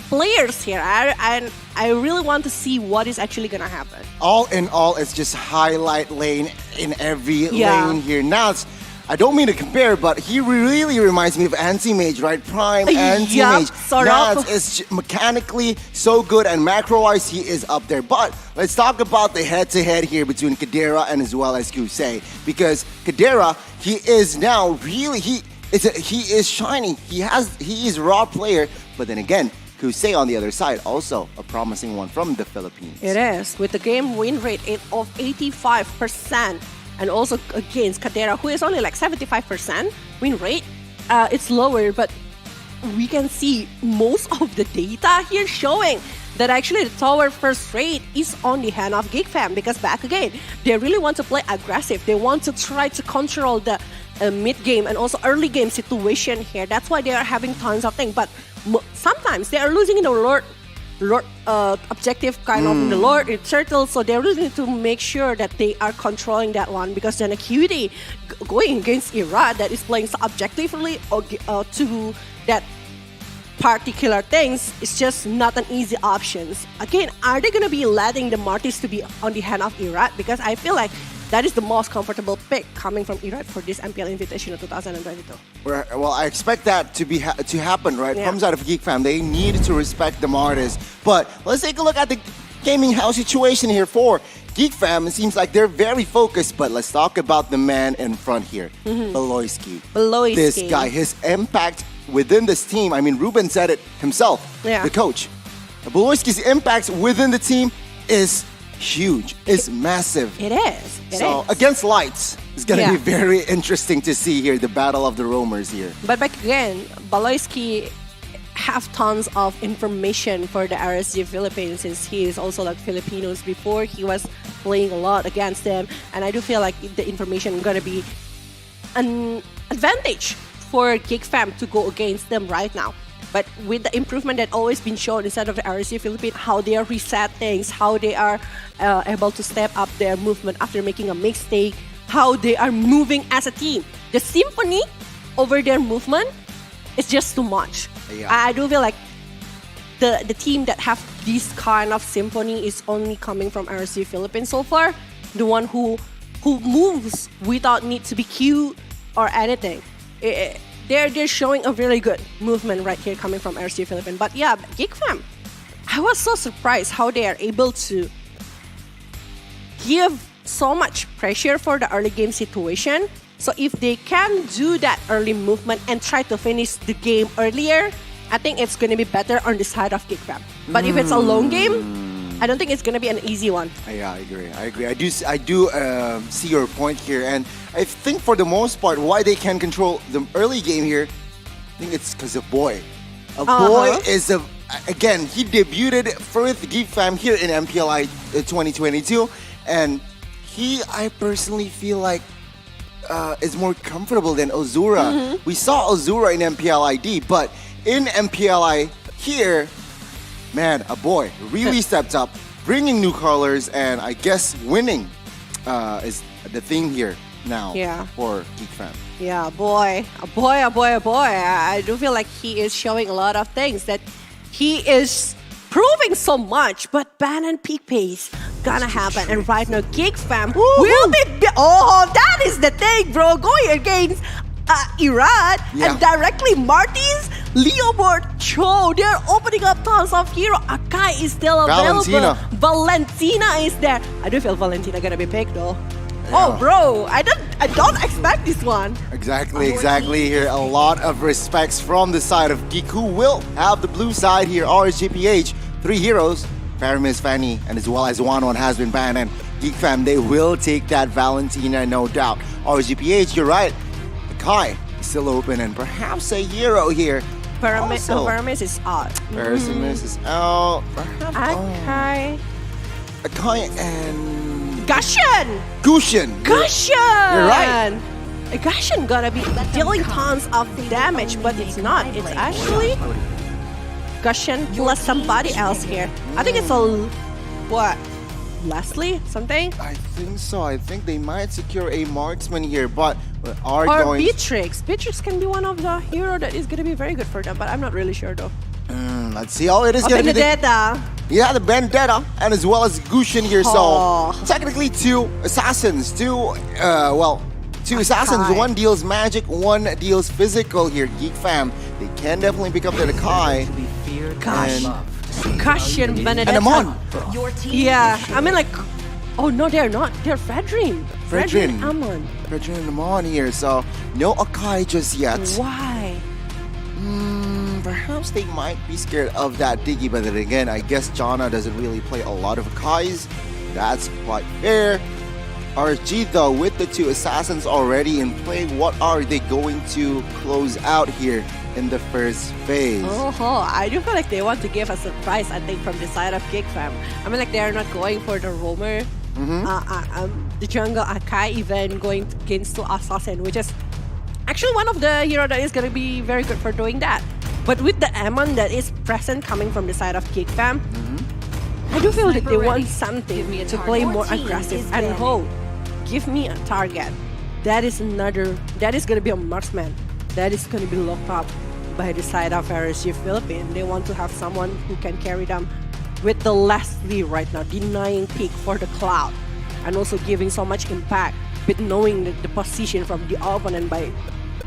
players here, and I really want to see what is actually gonna happen.
All in all, it's just highlight lane in every lane here. Nuts. I don't mean to compare, but he really reminds me of Anti-Mage, right? Prime Anti-Mage. Nats is mechanically so good, and macro-wise, he is up there. But let's talk about the head-to-head here between Cadera and as well as Kusei. Because Cadera, he is now really, he is shining. He is a raw player, but then again, Kusei on the other side, also a promising one from the Philippines.
It is, with the game win rate of 85%. And also against Cadera, who is only like 75% win rate. It's lower, but we can see most of the data here showing that actually the tower first rate is on the hand of Geek Fam because back again, they really want to play aggressive. They want to try to control the mid-game and also early game situation here. That's why they are having tons of things. But sometimes they are losing in the Lord, objective kind of in the Lord, in Turtle, so they really need to make sure that they are controlling that one, because then Acuity going against Irad that is playing so objectively to that particular things is just not an easy option. Again, are they going to be letting the Martis to be on the hand of Irad? Because I feel like that is the most comfortable pick coming from Irad for this MPL Invitational 2022.
Well, I expect that to happen, right?
Yeah.
Comes out of Geek Fam. They need to respect the artists. But let's take a look at the gaming house situation here for Geek Fam. It seems like they're very focused, but let's talk about the man in front here, Beloyski. This guy, his impact within this team. I mean, Ruben said it himself, the coach. Beloyski's impact within the team is huge. It's massive.
It is.
So against Lights, it's going to be very interesting to see here, the battle of the roamers here.
But back again, Beloyski have tons of information for the RSG Philippines, since he is also like Filipinos before. He was playing a lot against them, and I do feel like the information is going to be an advantage for Geek Fam to go against them right now. But with the improvement that always been shown inside of the RSG Philippines, how they are reset things, how they are able to step up their movement after making a mistake, how they are moving as a team. The symphony over their movement is just too much.
Yeah.
I do feel like the team that have this kind of symphony is only coming from RSG Philippines so far. The one who moves without need to be cued or anything. They're showing a really good movement right here coming from RSG Philippines. But yeah, Geek Fam, I was so surprised how they are able to give so much pressure for the early game situation. So if they can do that early movement and try to finish the game earlier, I think it's going to be better on the side of Geek Fam. But if it's a long game, I don't think it's going to be an easy one.
Yeah, I agree. I do see your point here, and I think for the most part, why they can control the early game here, I think it's because of Boy. Boy is again, he debuted with Geek Fam here in MPLI 2022, and I personally feel like is more comfortable than Ozura. We saw Ozura in MPLID, but in MPLI here, man, a Boy really stepped up, bringing new colors, and I guess winning is the thing here now for Geek Fam.
Yeah, boy. I do feel like he is showing a lot of things, that he is proving so much, but ban and peak pace gonna happen. And right now, Geek Fam will be... Oh, that is the thing, bro. Going against Irad and directly Martins, Leobord, Cho. They're opening up tons of hero. Akai is still available. Valentina is there. I do feel Valentina gonna be picked though. Yeah. Oh, bro, I don't expect this one.
Exactly here. A lot of respects from the side of Geek, who will have the blue side here. RSGPH, 3 heroes, Paramis, Fanny, and as well as One has been banned. And Geek Fam, they will take that Valentina, no doubt. RSGPH, you're right. Kai is still open, and perhaps a hero here.
Paramis is out.
Paramis is out. Akai and... Gushin!
You're
right.
Gushin gonna be dealing tons of damage, but it's not. It's actually Gushin plus somebody else here. I think it's what? Leslie? Something?
I think so. I think they might secure a marksman here, but
Beatrix. Beatrix can be one of the hero that is gonna be very good for them, but I'm not really sure though.
Let's see how it is going to be. The Vendetta, and as well as Gushin here. So technically 2 assassins, 2 assassins. One deals magic, one deals physical here. Geek Fam, they can definitely pick up the Kai.
Gushin, Benedetta.
And Amon.
Yeah, I mean like, oh no, they're not. They're Fredrin.
Fredrin,
Amon.
Fredrin and Amon here. So no Akai just yet.
Why?
Perhaps they might be scared of that Diggy, but then again, I guess Jana doesn't really play a lot of Akais. That's quite fair. RSG though, with the 2 assassins already in play, what are they going to close out here in the first phase?
I do feel like they want to give a surprise, I think, from the side of Geek Fam. I mean, like, they're not going for the roamer, the jungle Akai, even going against 2 assassin, which is actually one of the hero that is going to be very good for doing that. But with the Amon that is present coming from the side of Geek Fam, I do feel that they want something to play more aggressive and give me a target. That is gonna be a marksman. That is gonna be locked up by the side of RSG Philippines. They want to have someone who can carry them with the Leslie right now, denying pick for the Cloud, and also giving so much impact with knowing the position from the opponent by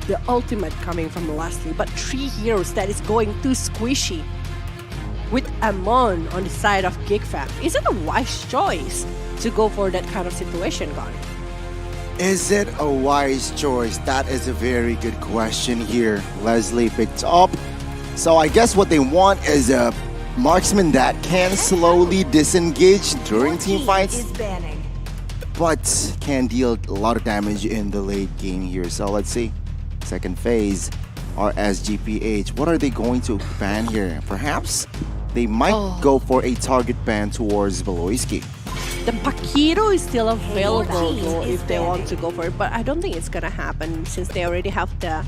the ultimate coming from Leslie. But 3 heroes that is going too squishy with Amon on the side of Geek Fam. Is it a wise choice to go for that kind of situation, Gon?
Is it a wise choice? That is a very good question here. Leslie picked up. So I guess what they want is a marksman that can slowly disengage during team fights, but can deal a lot of damage in the late game here. So let's see. Second phase, RSGPH. What are they going to ban here? Perhaps they might go for a target ban towards Beloyski.
The Paquito is still available though if they want to go for it, but I don't think it's gonna happen since they already have the...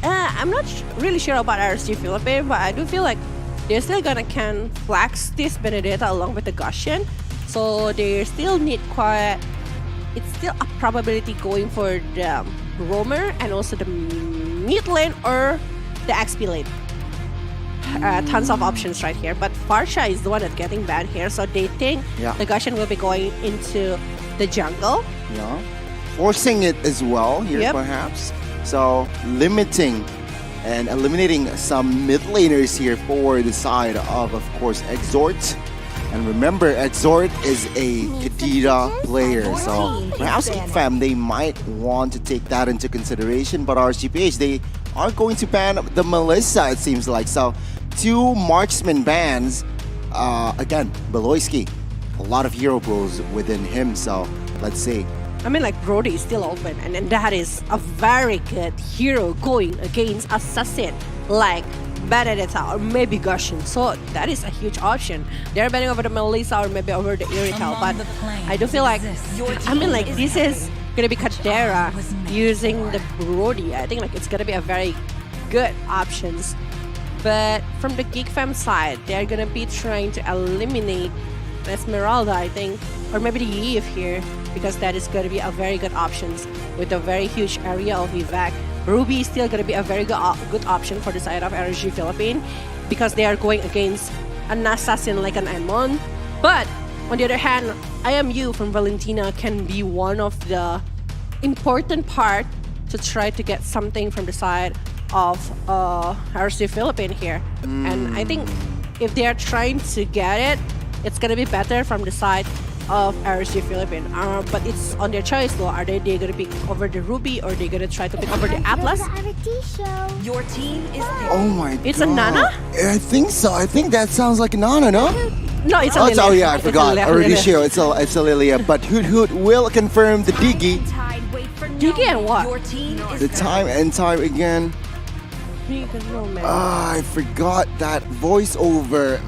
I'm not really sure about RSG Philippines, but I do feel like they're still gonna can flax this Benedetta along with the Gushian, so they still need quite... It's still a probability going for the roamer and also the mid lane or the XP lane. Tons of options right here, but Farsha is the one that's getting banned here, so they think the Gushian will be going into the jungle.
Yeah, forcing it as well here perhaps. So limiting and eliminating some mid laners here for the side of course, Exort. And remember, Exort is a Kadira player, so perhaps Fam they might want to take that into consideration. But RSGPH, they are going to ban the Melissa, it seems like. So 2 marksman bans. Again, Beloyski, a lot of hero pools within him. So let's see.
I mean, like Brody is still open, and then that is a very good hero going against assassin like Benedetta or maybe Gushian. So that is a huge option. They're betting over the Melissa or maybe over the Irrital, but I do feel like, I mean, like this is gonna be Kadera using the Brody. I think like it's gonna be a very good options. But from the Geek Fam side, they're gonna be trying to eliminate Esmeralda, I think, or maybe the Eve here, because that is gonna be a very good options with a very huge area of evac. Ruby is still gonna be a very good option for the side of RSG Philippines because they are going against an assassin like an Amon. But on the other hand, IMU from Valentina can be one of the important part to try to get something from the side of RSG Philippines here. And I think if they are trying to get it, it's gonna be better from the side of RSG Philippines. But it's on their choice though. Are they gonna pick over the Ruby or they gonna try to pick over the Atlas?
Your team is
Oh my god.
It's a Nana?
I think so. I think that sounds like a Nana, no?
No, it's a Lilia.
Oh yeah, I forgot.
It's a
Already
Lilia.
sure it's a Lilia. But Hoot will confirm the Diggy.
Diggy and what?
The time and time again. I forgot that voiceover.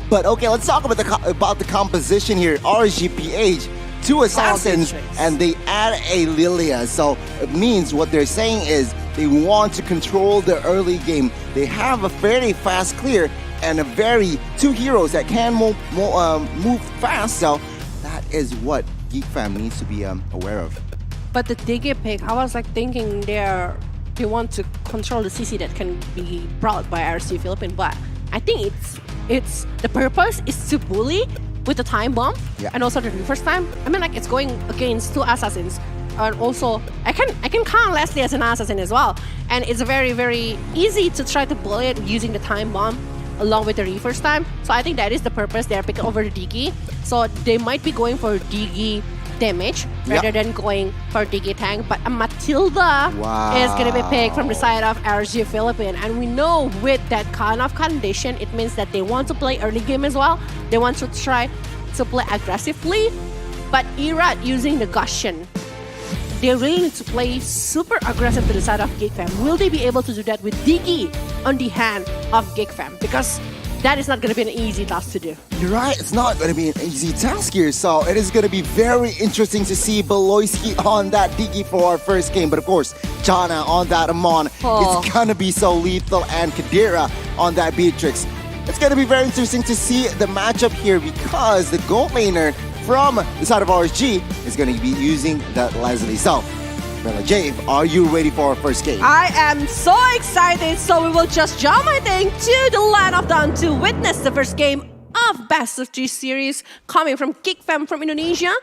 But okay, let's talk about the composition here. RSGPH, 2 assassins, and they add a Lilia. So it means what they're saying is they want to control the early game. They have a very fast clear and a very 2 heroes that can move fast. So that is what Geek Fam needs to be aware of.
But the Diggy pick, I was like thinking they want to control the CC that can be brought by RSG Philippines, but I think it's the purpose is to bully with the time bomb and also the first time. I mean, like it's going against 2 assassins, and also I can count Leslie as an assassin as well, and it's very very easy to try to bully it using the time bomb along with the first time. So I think that is the purpose. They are picking over the Diggy, so they might be going for Diggy damage rather than going for Diggy tank. But a Matilda is going to be picked from the side of RSG Philippines, and we know with that kind of condition it means that they want to play early game as well. They want to try to play aggressively, but Irat using the Gushian, they really need to play super aggressive to the side of Geek Fam. Will they be able to do that with Diggy on the hand of Geek Fam? Because that is not going to be an easy task to do.
You're right, it's not going to be an easy task here, so it is going to be very interesting to see Beloyski on that Digi for our first game. But of course, Jana on that Amon is going to be so lethal, and Kadira on that Beatrix. It's going to be very interesting to see the matchup here because the gold laner from the side of RSG is going to be using that Leslie. So, Bella Jave, are you ready for our first game?
I am so excited, so we will just jump, I think, to the land of Dawn to witness the first game of Best of 3 series coming from Geek from Indonesia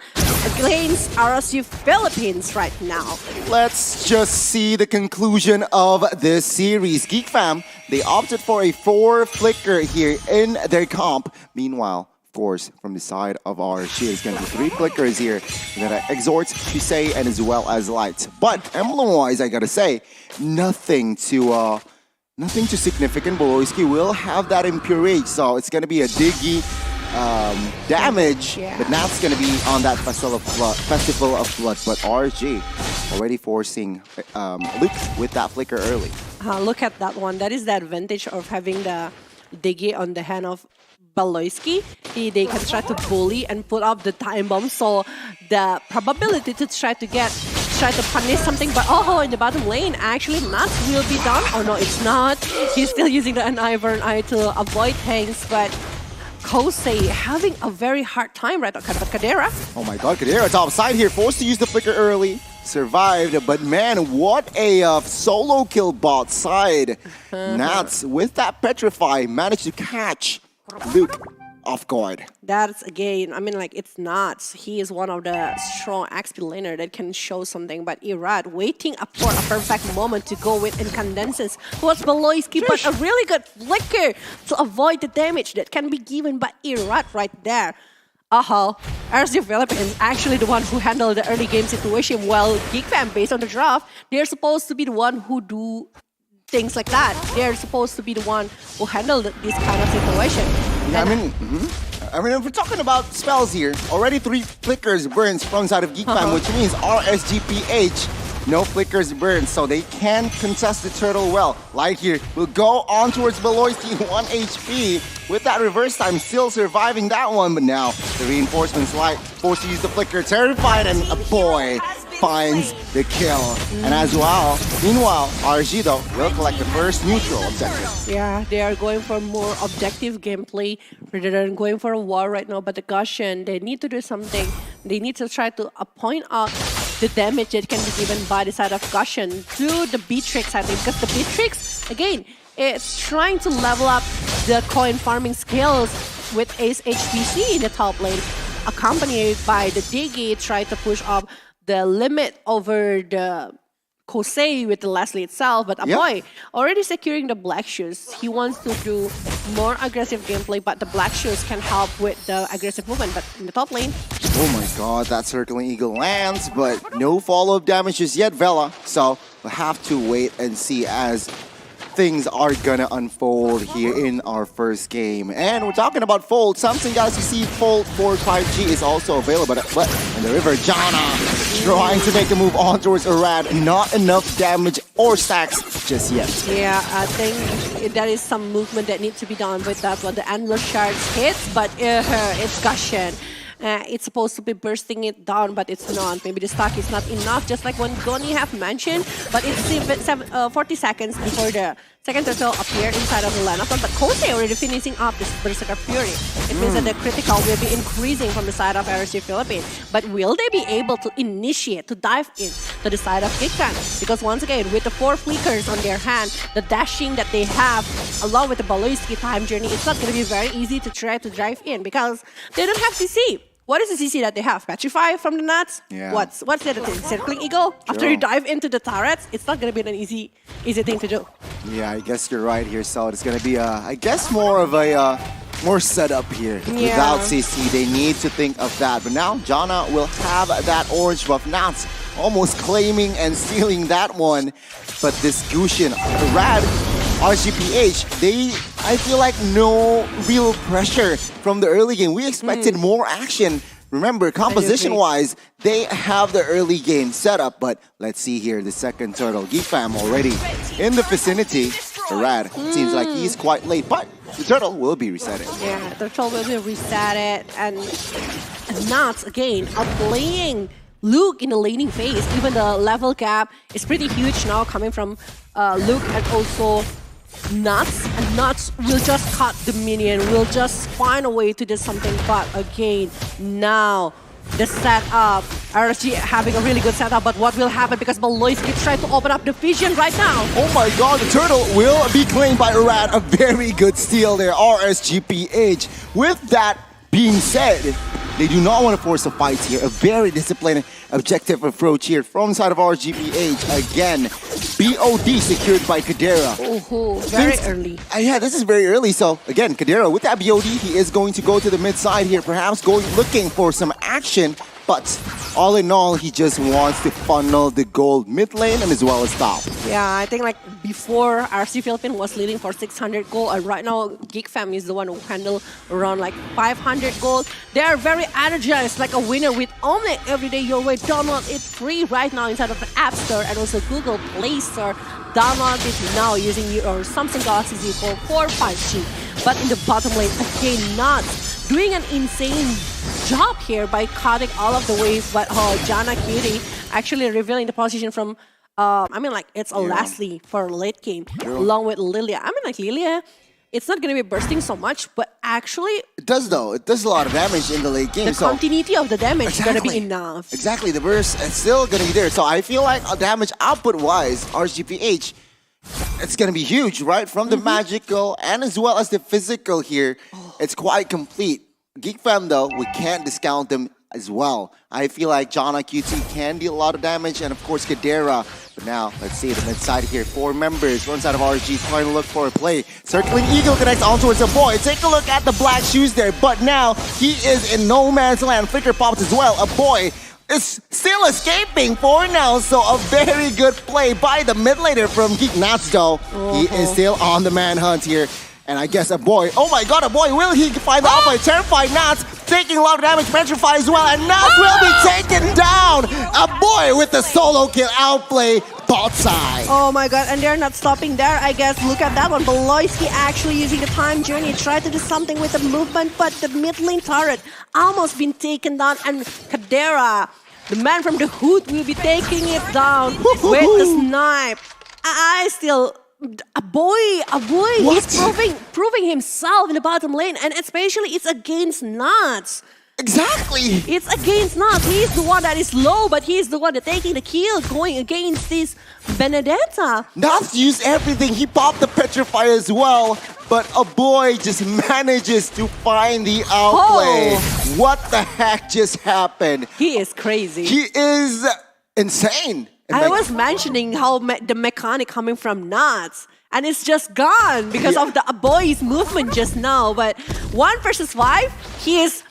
against RSU Philippines right now.
Let's just see the conclusion of this series. Geek Fam, they opted for a 4 flicker here in their comp. Meanwhile, of course, from the side of RSG, it's going to be 3 flickers here. We're going to Exhort, Shusei, and as well as Light. But emblem-wise, I got to say, nothing too significant. Beloyski will have that Impure Rage, so it's going to be a Diggy damage, but now it's going to be on that Festival of Blood. But RSG already forcing Luke with that flicker early.
Look at that one. That is the advantage of having the Diggy on the hand of Beloyski. They can try to bully and put up the time bomb, so the probability to try to punish something, but in the bottom lane, actually Nuts will be done. Oh no, it's not. He's still using the Burn Eye to avoid things, but Kosei having a very hard time right now. But Kadira.
Oh my god, Kadira top side here, forced to use the flicker early. Survived, but man, what a solo kill bot side. Nats with that Petrify managed to catch Luke off guard.
That's again, I mean, like, it's nuts. He is one of the strong XP laner that can show something, but Irad waiting for a perfect moment to go with incandescence towards Beloyski, but a really good flicker to avoid the damage that can be given by Irad right there. RSG Philippines actually the one who handled the early game situation, while Geek Fam, based on the draft, they're supposed to be the one who do things like that. They're supposed to be the one who handle this kind of situation.
Yeah, I mean, if we're talking about spells here, already 3 flickers burns from side of Geek Fam, which means RSGPH, no flickers burns, so they can contest the turtle well. Light here will go on towards Beloyski, 1 HP. With that reverse time, still surviving that one, but now the reinforcements Light forced to use the flicker, terrified, and a boy finds the kill. And as well, meanwhile, RSG though will collect the first neutral objective.
Yeah, they are going for more objective gameplay rather than going for a war right now. But the Gushian, they need to do something. They need to try to point out the damage that can be given by the side of Gushian to the Beatrix, I think, because the Beatrix, again, it's trying to level up the coin farming skills with Ace HPC in the top lane, accompanied by the Diggy try to push up the limit over the Kosei with the Leslie itself, but Amoy already securing the Black Shoes. He wants to do more aggressive gameplay, but the Black Shoes can help with the aggressive movement. But in the top lane...
Oh my god, that Circling Eagle lands, but no follow-up damages yet, Vela. So we'll have to wait and see as things are gonna unfold here in our first game. And we're talking about Fold. Samsung Galaxy C Fold 4 5G is also available. But in the river, Jana trying to make a move on towards Arad. Not enough damage or stacks just yet.
Yeah, I think that is some movement that needs to be done with that one. The Endless Shards hits, but it's Gushian. It's supposed to be bursting it down, but it's not. Maybe the stack is not enough, just like when Goni have mentioned. But it's 40 seconds before the second turtle appear inside of the lineup. But Kosei already finishing up this Berserker Fury. It means that the critical will be increasing from the side of RSG Philippines. But will they be able to initiate, to dive in to the side of Geek Fam? Because once again, with the 4 flickers on their hand, the dashing that they have, along with the Beloyski time journey, it's not going to be very easy to try to drive in because they don't have CC. What is the CC that they have? Petrify from the Nuts?
Yeah.
What's the other thing? Circling Eagle? After you dive into the turrets, it's not going to be an easy thing to do.
Yeah, I guess you're right here, so it's going to be, I guess, more of a more setup here. Without CC, they need to think of that. But now, Jana will have that orange buff. Nuts almost claiming and stealing that one. But this Gushian, Rad, RGPH, I feel like no real pressure from the early game. We expected more action. Remember, composition-wise, they have the early game set up, but let's see here, the second turtle. Geek Fam already in the vicinity. Rad seems like he's quite late, but the turtle will be resetted.
Yeah, the turtle will be resetted, and Nuts again are playing Luke in the laning phase. Even the level gap is pretty huge now coming from Luke and also Nuts. And Nuts will just cut the minion, will just find a way to do something. But again, now the setup, RSG having a really good setup, but what will happen because Baloyski trying to open up the vision right now.
Oh my god, the turtle will be claimed by Rad. A very good steal there, RSGPH. With that being said, they do not want to force a fight here. A very disciplined, objective approach here from the side of RSGPH. Again, BOD secured by Kadera.
Oh, very early.
Yeah, this is very early. So again, Kadera with that BOD, he is going to go to the mid side here, perhaps looking for some action. But all in all, he just wants to funnel the gold mid lane and as well as top.
Yeah, I think like before RC Philippines was leading for 600 gold, and right now Geek Fam is the one who handle around like 500 gold. They are very energized, like a winner with ONIC every day your way. Download it free right now inside of the App Store and also Google Play Store. Download it now using your Samsung Galaxy Z4 for 5G. But in the bottom lane, again, not doing an insane job here by cutting all of the waves, but Jana Cutie actually revealing the position from it's a Leslie for late game along with Lilia. Lilia, it's not going to be bursting so much, but actually
it does though. It does a lot of damage in the late game.
The continuity of the damage is going to be enough.
Exactly, the burst is still going to be there. So I feel like damage output wise, RSGPH, it's going to be huge, right? From the magical and as well as the physical here, it's quite complete. Geek Fam though, we can't discount them as well. I feel like Jana QT can deal a lot of damage, and of course Kadera. But now, let's see the mid side here. 4 members, one side of RG trying to look for a play. Circling Eagle connects on towards a boy. Take a look at the black shoes there, but now he is in no man's land. Flicker pops as well. A boy is still escaping for now, so a very good play by the mid laner from Geek Nats though. He is still on the manhunt here. And I guess a boy, oh my god, a boy, will he find the alpha? Terrified Nats, taking a lot of damage, petrified as well, and Nats will be taken down! A boy with the solo kill outplay, bot side.
Oh my god, and they're not stopping there, I guess. Look at that one, Baloyski actually using the time journey, tried to do something with the movement, but the mid lane turret almost been taken down, and Kadera, the man from the hood, will be taking it down with the snipe. A boy, he's proving himself in the bottom lane, and especially it's against Nuts.
Exactly.
It's against Nuts. He's the one that is low, but he's the one that taking the kill, going against this Benedetta.
Nuts used everything. He popped the petrify as well, but a boy just manages to find the outplay. What the heck just happened?
He is crazy.
He is insane.
I was mentioning how the mechanic coming from Nuts, and it's just gone because of the boy's movement just now. But 1 versus 5, he is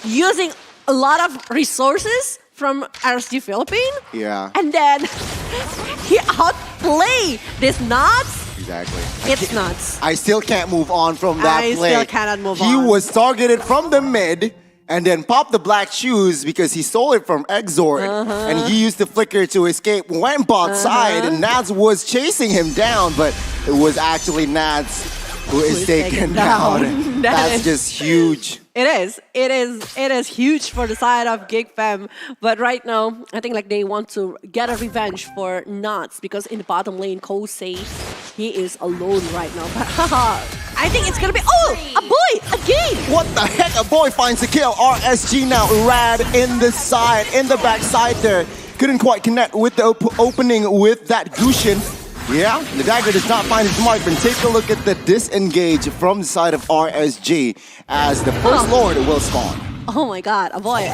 using a lot of resources from RSG Philippines.
Yeah.
And then he outplay this Nuts.
Exactly.
It's Nuts.
I still can't move on from that play.
I still cannot move on.
He was targeted from the mid, and then popped the black shoes because he stole it from Exort. And he used the flicker to escape, went bot side, and Nads was chasing him down, but it was actually Nads who is taken down. That's just huge.
It is huge for the side of Geek Fam. But right now, I think like they want to get a revenge for Nuts because in the bottom lane, Kosei, he is alone right now. But I think it's gonna be a boy again.
What the heck? A boy finds the kill. RSG now Rad in the side, in the back side there. Couldn't quite connect with the opening with that Gushin. Yeah, the dagger does not find its mark, but take a look at the disengage from the side of RSG as the first Lord will spawn.
Oh my god, a boy.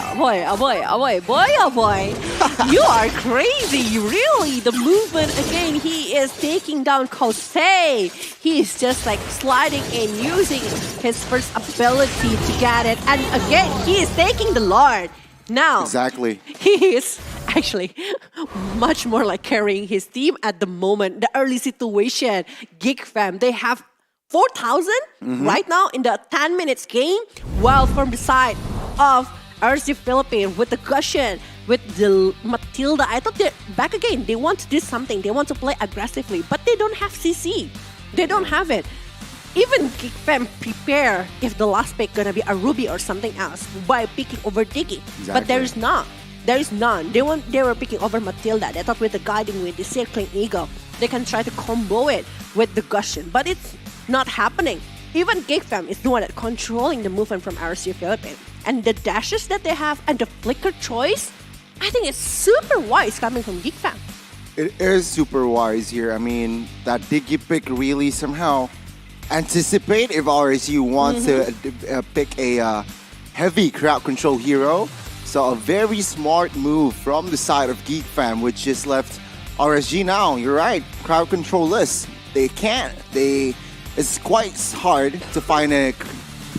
You are crazy, really. The movement again, he is taking down Kosei. He is just like sliding in, using his first ability to get it. And again, he is taking the Lord. Now,
exactly.
He is actually much more like carrying his team at the moment. The early situation, Geek Fam, they have 4,000 right now in the 10 minutes game. While from the side of RC Philippines with the Gushin, with the Matilda, I thought they're back again. They want to do something. They want to play aggressively, but they don't have CC. They don't have it. even Geek Fam prepare if the last pick gonna be a Ruby or something else by picking over Diggy. But there is not. There is none. They were picking over Matilda. They thought with the guiding wind, the circling eagle, they can try to combo it with the Gushion. But it's not happening. Even Geek Fam is the one that controlling the movement from RSG Philippines. And the dashes that they have and the flicker choice, I think it's super wise coming from Geek Fam.
It is super wise here. I mean, that Diggy pick really somehow anticipate if RSU wants to pick a heavy crowd control hero. So a very smart move from the side of Geek Fam, which just left RSG now. You're right, crowd control-less. They can't. It's quite hard to find a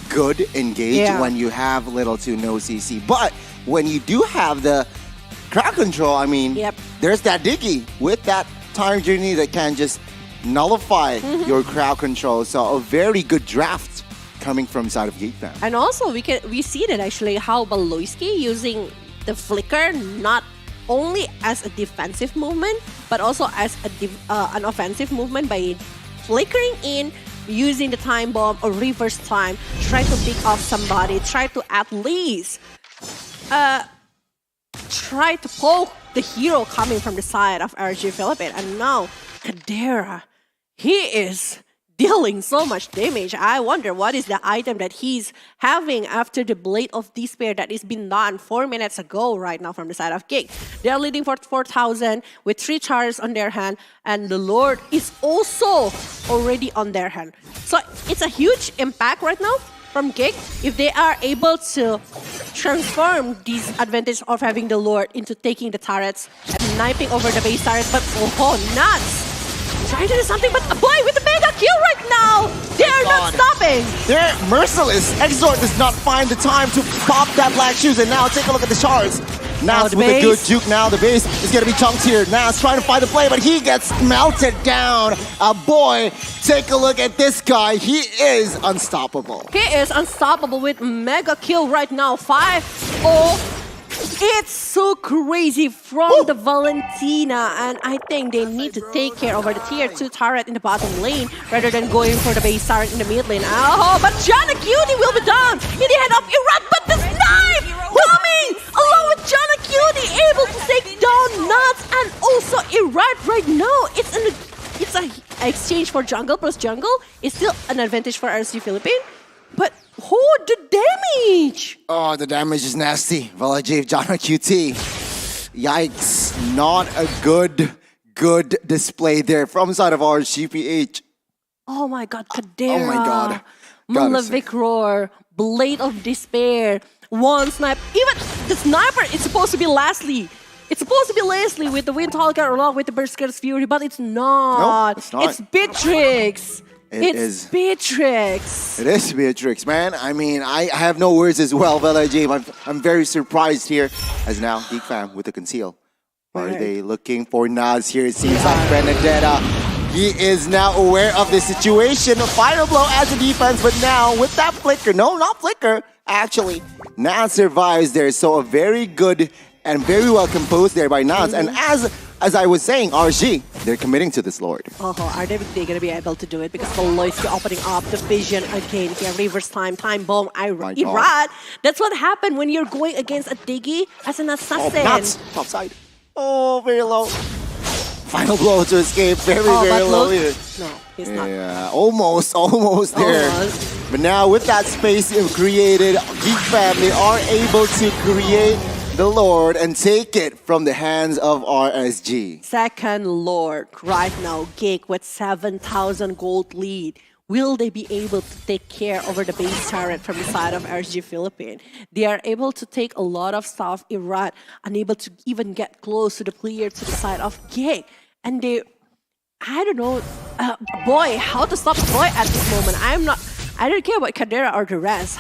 good engage when you have little to no CC. But when you do have the crowd control, I mean, there's that Diggy with that time journey that can just nullify your crowd control. So a very good draft coming from side of Geek Fam.
And also we see that actually how Baloyski using the flicker not only as a defensive movement but also as an offensive movement by flickering in, using the time bomb or reverse time, try to pick off somebody, try to at least try to poke the hero coming from the side of RG Philippines. And now Kadera, he is dealing so much damage. I wonder what is the item that he's having after the Blade of Despair that is been done 4 minutes ago right now from the side of Geek. They are leading for 4,000 with 3 charges on their hand, and the Lord is also already on their hand. So it's a huge impact right now from Geek if they are able to transform this advantage of having the Lord into taking the turrets and sniping over the base turrets. But nuts! Trying to do something, but a boy with the mega kill right now! They're not stopping!
They're merciless! Exort does not find the time to pop that black shoes, and now take a look at the shards. Nas with a good juke now. The base is going to be chunked here. Nas trying to find the play, but he gets melted down. Boy, take a look at this guy. He is unstoppable.
He is unstoppable with mega kill right now. 5-0. It's so crazy from the Valentina, and I think they need to take care over the tier 2 turret in the bottom lane rather than going for the base turret in the mid lane. Oh, but Jana Cutie will be down in the hand of Irat, but the snipe coming along with Jana Cutie able to take down Nuts and also Irat right now. It's an exchange for jungle plus jungle. It's still an advantage for RSG Philippines, but the damage!
Oh, the damage is nasty. Valajave, Jana QT. Yikes. Not a good display there from side of RGPH.
Oh my god, Kadera.
Oh my god.
Malavik Roar, Blade of Despair, one snipe. Even the sniper is supposed to be Leslie. It's supposed to be Leslie with the Windtalker along with the Berserker's Fury, but it's not.
Nope, it's not.
It's Beatrix. It's Beatrix.
It is Beatrix, man. I mean, I have no words as well, Vela James. I'm very surprised here as now Geek Fam with the conceal. Are they looking for Nas here? It seems like Benedetta. He is now aware of the situation. Final blow as a defense, but now with that flicker, no, not flicker, actually, Nas survives there. So a very good and very well composed there by Nas. And as I was saying, RG, they're committing to this Lord.
Are they going to be able to do it? Because Baloyski opening up the vision again here. Reverse time bomb, Irat. That's what happened when you're going against a Diggy as an assassin.
Oh, nuts. Top side. Oh, very low. Final blow to escape. Very low here.
No, he's not.
Yeah, almost there. But now with that space created, Geek Fam, they are able to create the Lord and take it from the hands of RSG.
Second Lord right now, Geek with 7,000 gold lead. Will they be able to take care over the base turret from the side of RSG Philippines? They are able to take a lot of stuff. Irat unable to even get close to the player to the side of Geek. And they, I don't know, boy, how to stop boy at this moment. I don't care about Kadera or the rest.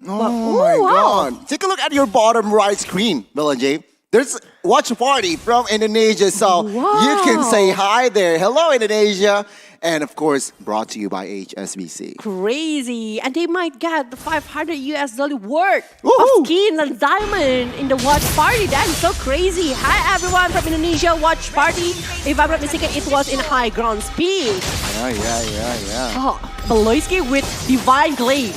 Oh my god. Take a look at your bottom right screen, Bella J. There's watch party from Indonesia, so you can say hi there. Hello, Indonesia. and of course, brought to you by HSBC.
Crazy. And they might get the 500 US dollar worth of skin and diamond in the watch party. That is so crazy. Hi everyone from Indonesia watch party. If I'm not mistaken, it was in high ground speed.
Yeah.
Oh, Beloyski with Divine Glaive.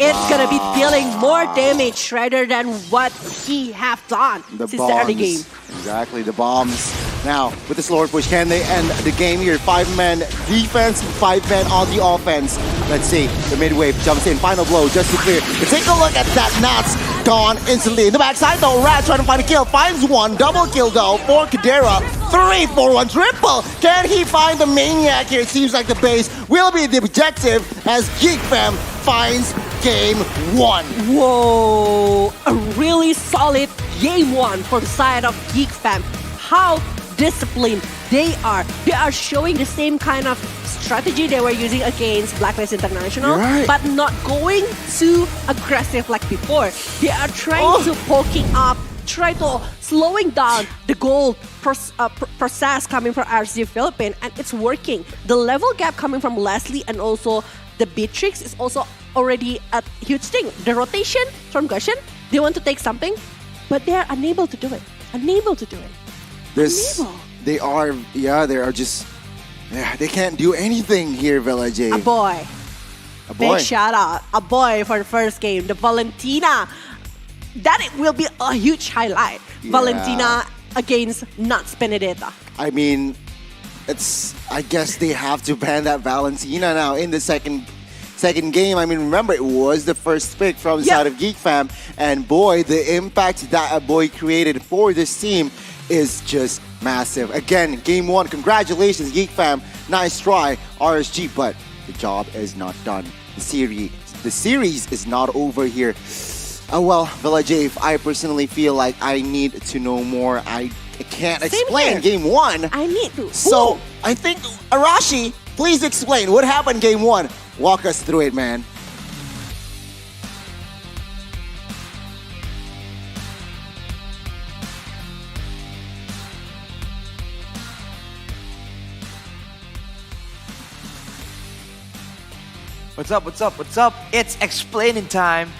It's gonna be dealing more damage rather than what he have done since the early game.
Exactly, the bombs. Now, with the slower push, can they end the game here? 5-man defense, 5-man on the offense. Let's see, the mid-wave jumps in, final blow just to clear. But take a look at that, Nats gone instantly. In the backside though, Rat trying to find a kill, finds one, double kill though for Kadera. 3-4-1 triple. Can he find the Maniac here? It seems like the base will be the objective as Geek Fam finds game 1.
Whoa, a really solid game 1 for the side of Geek Fam. How disciplined they are. They are showing the same kind of strategy they were using against Blacklist International, but not going too aggressive like before. They are trying to poking up, try to slowing down the goal process coming from RSG Philippines, and it's working. The level gap coming from Leslie and also the Beatrix is also already a huge thing. The rotation from Gushin, they want to take something, but they are unable to do it.
They are just, they can't do anything here, Vela J.
A boy. Big shout out. A boy for the first game. The Valentina. That it will be a huge highlight.
Yeah.
Valentina against Nuts Benedetta.
I mean, I guess they have to ban that Valentina now in the second game. I mean, remember, it was the first pick from the side of Geek Fam. And boy, the impact that a boy created for this team is just massive. Again, game 1, congratulations, Geek Fam. Nice try, RSG, but the job is not done. The series is not over here. Well, Vela J, if I personally feel like I need to know more, I can't explain game 1.
I need to.
So, I think, Arashi, please explain what happened game 1. Walk us through it, man.
What's up? It's explaining time.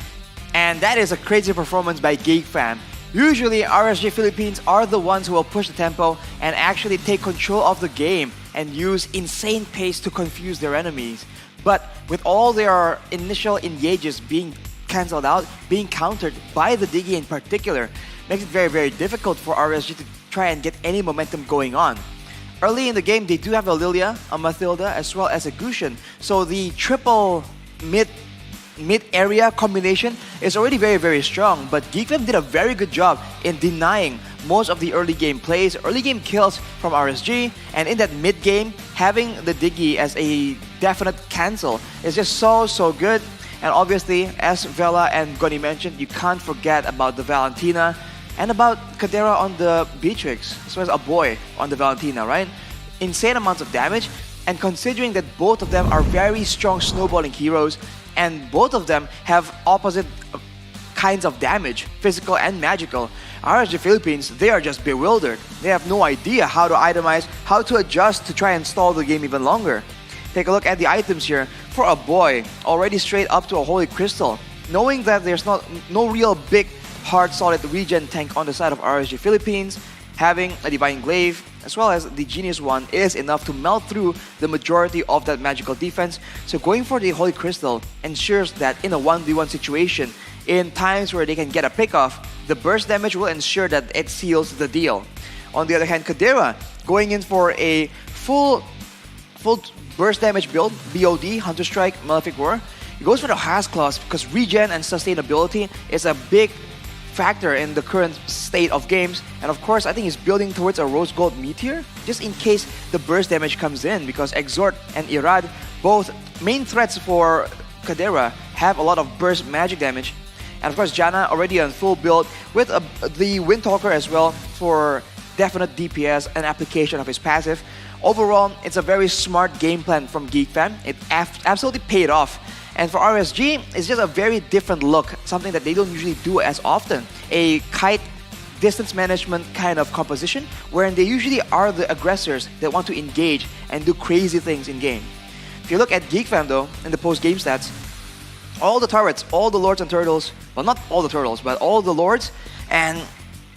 And that is a crazy performance by Geek Fam. Usually, RSG Philippines are the ones who will push the tempo and actually take control of the game and use insane pace to confuse their enemies. But with all their initial engages being cancelled out, being countered by the Diggy in particular, makes it very, very difficult for RSG to try and get any momentum going on. Early in the game, they do have a Lilia, a Mathilda, as well as a Gushin. So the triple mid-area combination is already very, very strong, but Geek Fam did a very good job in denying most of the early game plays, early game kills from RSG, and in that mid-game, having the Diggy as a definite cancel is just so good. And obviously, as Vela and Goni mentioned, you can't forget about the Valentina and about Kadera on the Beatrix, as well as a boy on the Valentina, right? Insane amounts of damage, and considering that both of them are very strong snowballing heroes, and both of them have opposite kinds of damage, physical and magical, RSG Philippines, they are just bewildered. They have no idea how to itemize, how to adjust to try and stall the game even longer. Take a look at the items here. For a boy, already straight up to a Holy Crystal, knowing that there's no real big, hard, solid regen tank on the side of RSG Philippines, having a Divine Glaive, as well as the Genius one, is enough to melt through the majority of that magical defense. So going for the Holy Crystal ensures that in a 1v1 situation, in times where they can get a pick-off, the burst damage will ensure that it seals the deal. On the other hand, Kadera, going in for a full burst damage build, BOD, Hunter Strike, Malefic Roar. He goes for the Has Claws because regen and sustainability is a big factor in the current state of games. And of course, I think he's building towards a Rose Gold Meteor just in case the burst damage comes in, because Exhort and Irad, both main threats for Kadera, have a lot of burst magic damage. And of course, Janna already on full build with the Windtalker as well for definite DPS and application of his passive. Overall, it's a very smart game plan from Geek Fam. It absolutely paid off. And for RSG, it's just a very different look, something that they don't usually do as often. A kite distance management kind of composition, wherein they usually are the aggressors that want to engage and do crazy things in game. If you look at Geek Fam though, in the post-game stats, all the turrets, all the lords and turtles, well not all the turtles, but all the lords, and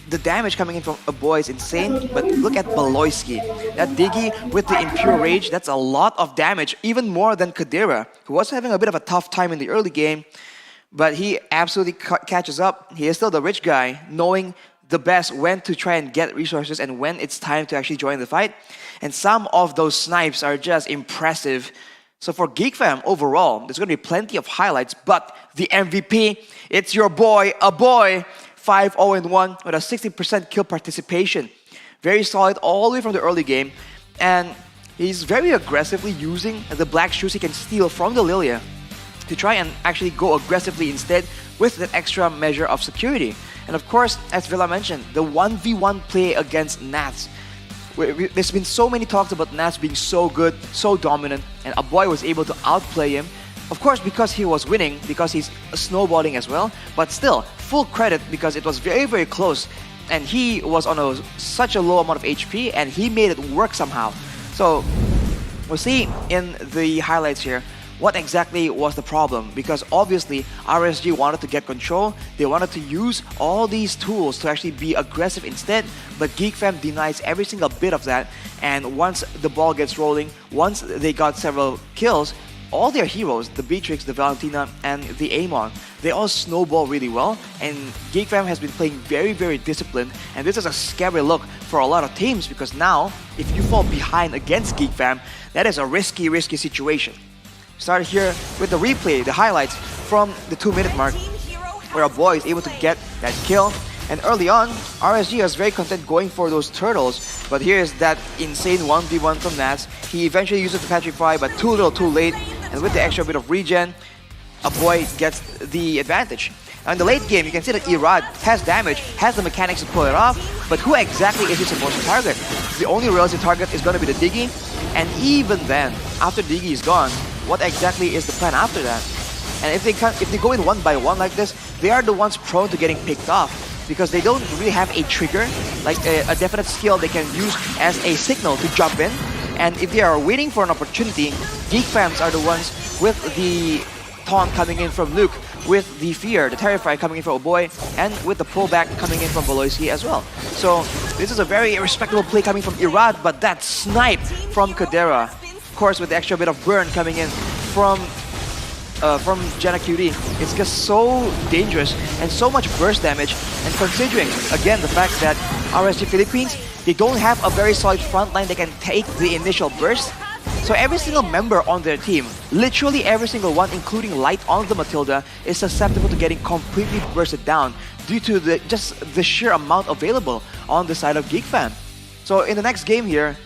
the damage coming in from a boy is insane. But look at Baloyski. That Diggy with the Impure Rage, that's a lot of damage, even more than Kadira, who was having a bit of a tough time in the early game. But he absolutely catches up. He is still the rich guy, knowing the best when to try and get resources and when it's time to actually join the fight. And some of those snipes are just impressive. So for Geek Fam overall, there's going to be plenty of highlights, but the MVP, it's your boy, a boy, 5-0-1 with a 60% kill participation. Very solid all the way from the early game. And he's very aggressively using the black shoes he can steal from the Lilia to try and actually go aggressively instead with that extra measure of security. And of course, as Villa mentioned, the 1v1 play against Nats. There's been so many talks about Nats being so good, so dominant, and Aboy was able to outplay him. Of course, because he was winning, because he's snowballing as well, but still, full credit because it was very, very close. And he was on such a low amount of HP, and he made it work somehow. So, we'll see in the highlights here what exactly was the problem, because obviously RSG wanted to get control, they wanted to use all these tools to actually be aggressive instead, but Geek Fam denies every single bit of that, and once the ball gets rolling, once they got several kills, all their heroes, the Beatrix, the Valentina, and the Amon, they all snowball really well, and Geek Fam has been playing very, very disciplined, and this is a scary look for a lot of teams, because now, if you fall behind against Geek Fam, that is a risky, risky situation. Started here with the replay, the highlights from the 2-minute mark, where a boy is able to get that kill. And early on, RSG was very content going for those turtles, but here's that insane 1v1 from Nats. He eventually uses the Petrify, but too little too late, and with the extra bit of regen, a boy gets the advantage. Now in the late game, you can see that Irad has damage, has the mechanics to pull it off, but who exactly is he supposed to target? The only realistic target is going to be the Diggy, and even then, after Diggy is gone, what exactly is the plan after that? And if they go in one by one like this, they are the ones prone to getting picked off because they don't really have a trigger, like a definite skill they can use as a signal to jump in. And if they are waiting for an opportunity, Geek Fams are the ones with the taunt coming in from Luke, with the fear, the Terrify coming in from Oboy, and with the pullback coming in from Baloyski as well. So this is a very respectable play coming from Irad, but that snipe from Kadera, of course with the extra bit of burn coming in from Jenna QD, it's just so dangerous and so much burst damage. And considering, again, the fact that RSG Philippines, they don't have a very solid front line that can take the initial burst. So every single member on their team, literally every single one, including Light on the Matilda, is susceptible to getting completely bursted down due to just the sheer amount available on the side of Geek Fam. So in the next game here,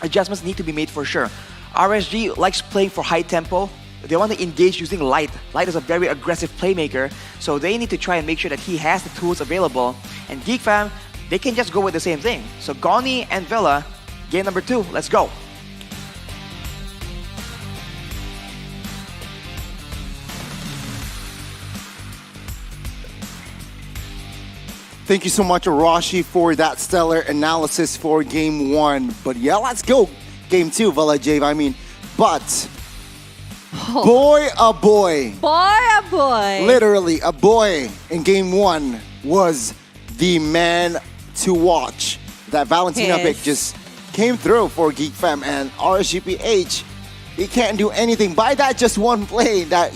adjustments need to be made for sure. RSG likes playing for high tempo. They want to engage using Light. Light is a very aggressive playmaker, so they need to try and make sure that he has the tools available. And Geek Fam, they can just go with the same thing. So Goni and Villa, game number 2, let's go.
Thank you so much, Arashi, for that stellar analysis for Game 1. But yeah, let's go Game 2, Villa Jave. I mean, but boy, a boy.
Boy, a boy.
Literally, a boy in Game 1 was the man to watch. That Valentina pick just came through for Geek Fam, and RSGPH, he can't do anything by that just one play that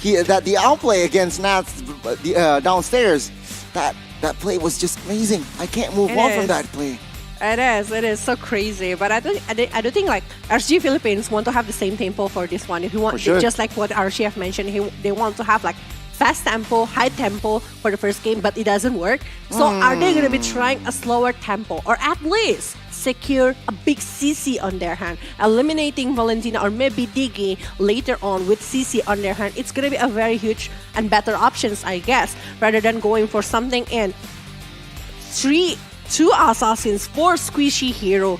the outplay against Nats downstairs. That play was just amazing. I can't move on from that play.
It is so crazy. But I do think like RSG Philippines want to have the same tempo for this one. If you want, just like what RSG mentioned, they want to have like fast tempo, high tempo for the first game, but it doesn't work. So are they going to be trying a slower tempo, or at least secure a big CC on their hand, eliminating Valentina or maybe Diggy later on with CC on their hand? It's going to be a very huge and better options, I guess, rather than going for something in 2 assassins, 4 squishy hero.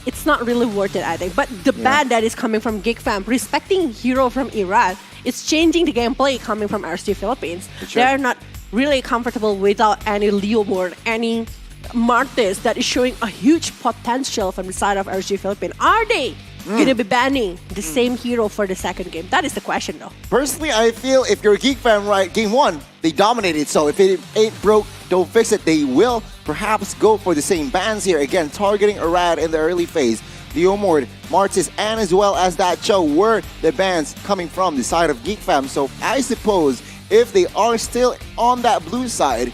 It's not really worth it, I think. But the ban that is coming from Geek Fam, respecting hero from Irad, it's changing the gameplay coming from RSG Philippines. They are not really comfortable without any Leomord, any Martes that is showing a huge potential from the side of RG Philippines. Are they going to be banning the same hero for the second game? That is the question, though.
Personally, I feel if you're a Geek fan, right, game one, they dominated. So if it ain't broke, don't fix it. They will perhaps go for the same bans here. Again, targeting Arad in the early phase. Leomord, Martis, and as well as that Cho were the bans coming from the side of Geek fam. So I suppose if they are still on that blue side,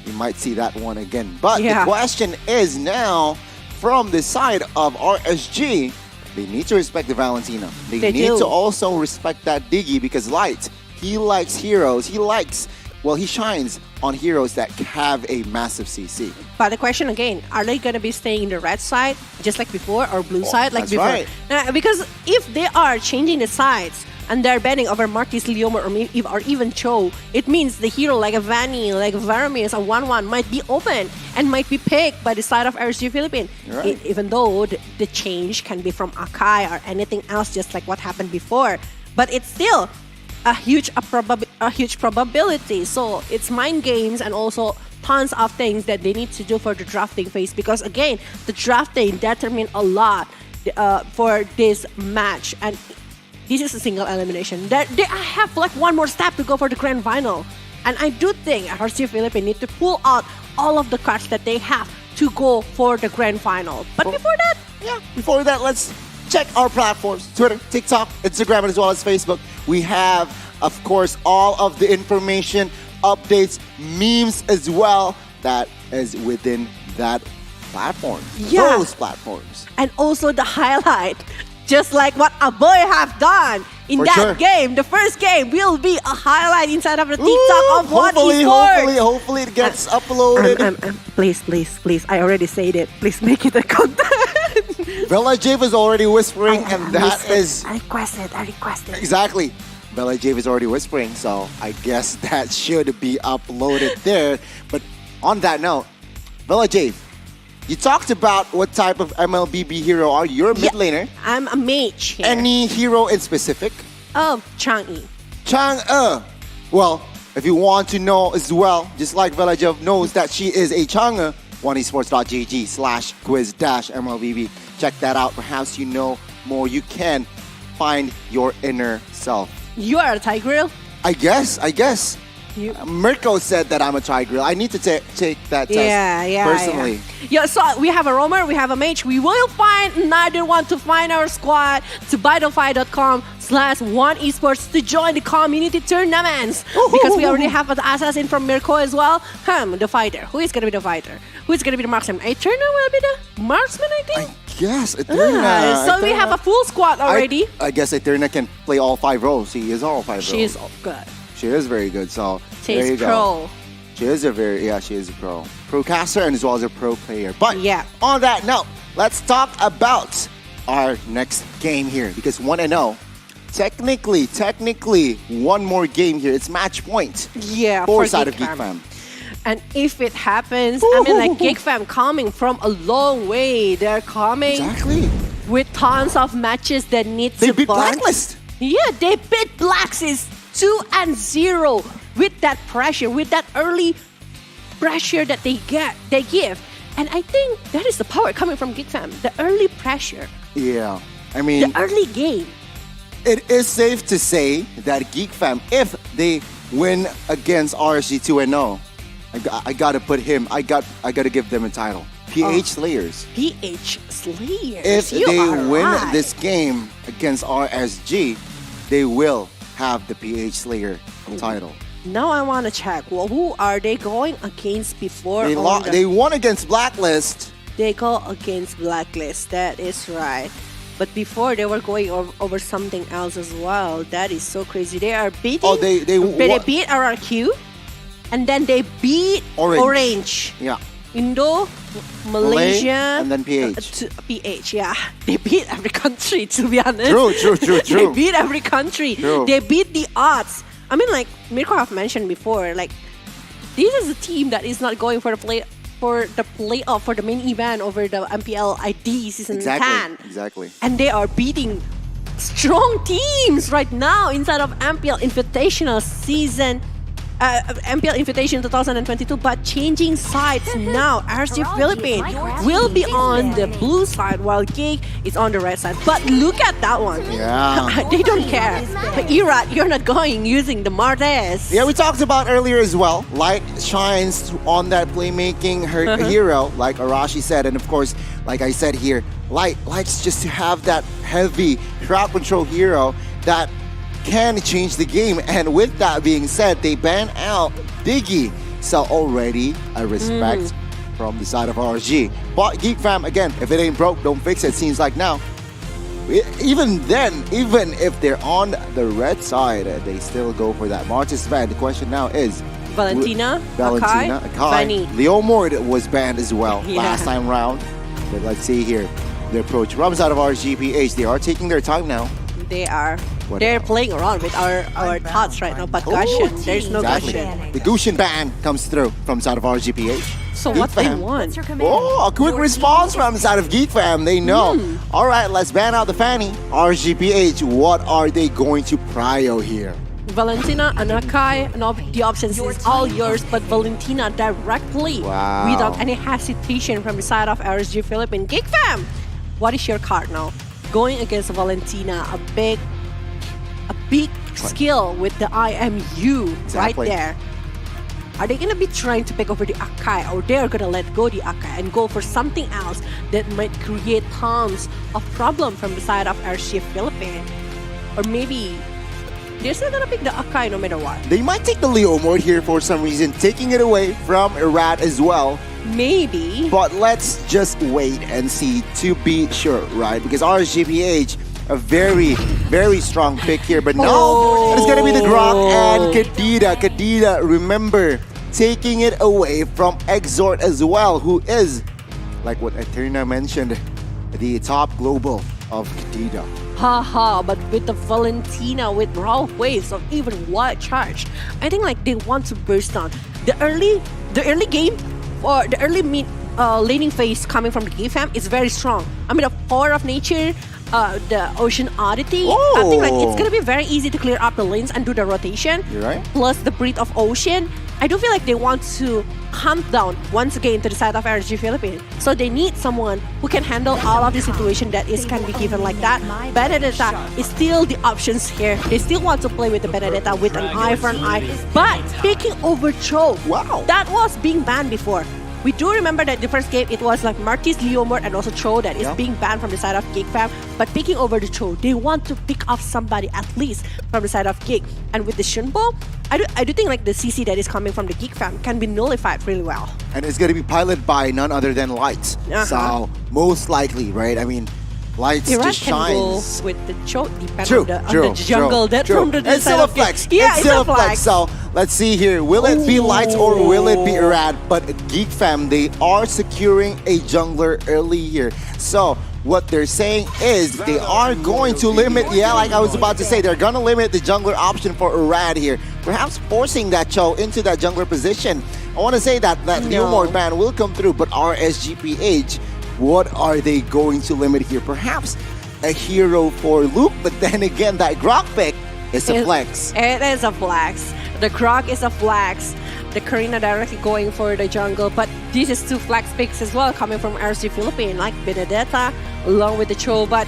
you might see that one again. But the question is now, from the side of RSG, they need to respect the Valentina. They need to also respect that Diggy because Light, he likes heroes. He shines on heroes that have a massive CC.
But the question again, are they going to be staying in the red side just like before or blue side like before?
Right.
Because if they are changing the sides and they're banning over Martis, Leomord, or even Cho, it means the hero like a Vanny, like Varamis, or 1-1 might be open and might be picked by the side of RSG Philippines.
Right.
Even though the change can be from Akai or anything else, just like what happened before. But it's still a huge probability. So it's mind games and also tons of things that they need to do for the drafting phase. Because again, the drafting determines a lot for this match. And this is a single elimination. They have like one more step to go for the grand final. And I do think RC Philippines need to pull out all of the cards that they have to go for the grand final. But
Before that, let's check our platforms. Twitter, TikTok, Instagram, as well as Facebook. We have, of course, all of the information, updates, memes as well that is within that platform.
Yeah.
Those platforms.
And also the highlight. Just like what Aboy have done in that game. The first game will be a highlight inside of the TikTok of One Esports.
Hopefully it gets uploaded.
Please. I already said it. Please make it a content.
Bella Jave is already whispering, and that is...
I requested.
Exactly. Bella Jave is already whispering, so I guess that should be uploaded there. But on that note, Bella Jave, you talked about what type of MLBB hero are you? You're a mid laner.
I'm a mage here.
Any hero in specific?
Oh, Chang'e.
Chang'e. Well, if you want to know as well, just like Velajev knows that she is a Chang'e, oneesports.gg/quiz-MLBB. Check that out. Perhaps you know more. You can find your inner self.
You are a Tigreal?
I guess. Mirko said that I'm a Tigreal. I need to take that test personally.
Yeah, so we have a roamer, we have a mage. We will find another one to find our squad to Battlefy.com/OneEsports to join the community tournaments. Because we already have an assassin from Mirko as well. The fighter. Who is going to be the fighter? Who is going to be the marksman? Eterna will be the marksman, I think?
Yes, Eterna.
So we have a full squad already.
I guess Eterna can play all 5 roles. She is all 5 roles.
She is good.
She is very good, so
She's
there you
pro.
go. She is a pro. Pro caster and as well as a pro player. But on that note, let's talk about our next game here. Because 1-0, technically, one more game here. It's match point.
Yeah,
for side of Geek Fam.
And if it happens, Geek Fam coming from a long way. They're coming with tons of matches that need to
beat Blacklist.
Yeah, they beat Blacklist 2-0 with that pressure, with that early pressure that they give. And I think that is the power coming from Geek Fam, the early pressure.
Yeah, I mean...
the early game.
It is safe to say that Geek Fam, if they win against RSG 2-0, I gotta put him, I gotta give them a title. PH Slayers.
PH Slayers.
If they win this game against RSG, they will have the PH Slayer title.
Now I want to check. Well, who are they going against before?
They won against Blacklist.
They go against Blacklist. That is right. But before they were going over something else as well. That is so crazy. They are beating.
They
beat RRQ, and then they beat Orange.
Yeah.
Indo, Malaysia,
and then PH.
PH, yeah. They beat every country, to be honest.
True.
They beat every country.
True.
They beat the odds. I mean, like Mirko have mentioned before, like this is a team that is not going for the playoff for the main event over the MPL ID season 10.
Exactly.
And they are beating strong teams right now inside of MPL Invitational season MPL Invitation 2022, but changing sides now. RSG Philippines will be on the blue side while Geek is on the red side. But look at that one.
Yeah.
They don't care. But Irad, you're not going using the Martes.
Yeah, we talked about earlier as well. Light shines on that playmaking hero, like Arashi said. And of course, like I said here, Light likes just to have that heavy crowd control hero that can change the game. And with that being said, they ban out Diggy. So already a respect from the side of RSG. But Geek fam, again, if it ain't broke, don't fix it. Seems like now. Even then, even if they're on the red side, they still go for that Martis ban. The question now is
Valentina,
Akai,
Fanny.
Leomord was banned as well
Yeah.
last time round. But let's see here. The approach comes out of RGPH. They are taking their time now.
They are.
What
They're playing around with our thoughts right now, but Gushin, there's no Gushin.
The Gushin ban comes through from side of RGPH.
So
Geek
what they
fam.
want?
Oh, a quick response from the side of Geek fam. They know. All right, let's ban out the Fanny. RGPH, what are they going to prio here?
Valentina and Akai, and the options is all yours, but Valentina directly
Wow.
without any hesitation from the side of RSG Philippines. Geek fam, what is your card now? Going against Valentina, a big skill with the IMU right
Exactly.
there. Are they gonna be trying to pick over the Akai, or they're gonna let go the Akai and go for something else that might create tons of problem from the side of RSG Philippines? Or maybe they're still gonna pick the Akai no matter what.
They might take the Leomord here for some reason, taking it away from Irad as well.
Maybe.
But let's just wait and see to be sure, right? Because RSGPH, a very, very strong pick here. But no, it's going to be the Grok and Kadida. Kadida, remember, taking it away from Exort as well, who is, like what Eterna mentioned, the top global of Kadida.
Haha, but with the Valentina with raw waves of even wild charge, I think like they want to burst on the early game or the early mid laning phase coming from the Geek fam is very strong. I mean the power of nature, the ocean oddity. I think like it's gonna be very easy to clear up the lanes and do the rotation.
You're right.
Plus the breath of ocean. I do feel like they want to hunt down once again to the side of RSG Philippines. So they need someone who can handle all of the situation that is can be given like that. Benedetta is still the options here. They still want to play with the Benedetta with an eye for an eye. But picking over Cho, wow, that was being banned before. We do remember that the first game it was like Martis, Leomord, and also Cho that is being banned from the side of Geek fam. But picking over the Cho, they want to pick off somebody at least from the side of Geek. And with the Shunbo, I do think like the CC that is coming from the Geek fam can be nullified really well.
And it's going to be piloted by none other than Lights. So most likely, right? I mean, Lights
Irad
just
can go
shines.
with the Cho, depend
True,
on the jungle that from the
It's
side
still a
of Geek.
flex.
Yeah,
it's still a flex. So let's see here. Will it be Lights or will it be Irad? But Geek fam, they are securing a jungler early here. So what they're saying is they are going to limit, like I was about to say, they're going to limit the jungler option for Irad here. Perhaps forcing that Cho into that jungler position. I want to say that Leomord ban will come through, but RSGPH, what are they going to limit here? Perhaps a hero for Luke, but then again, that Grok pick is a flex.
It is a flex. The Grok is a flex. The Karina directly going for the jungle, but this is two flex picks as well coming from RSG Philippines, like Benedetta along with the Cho, but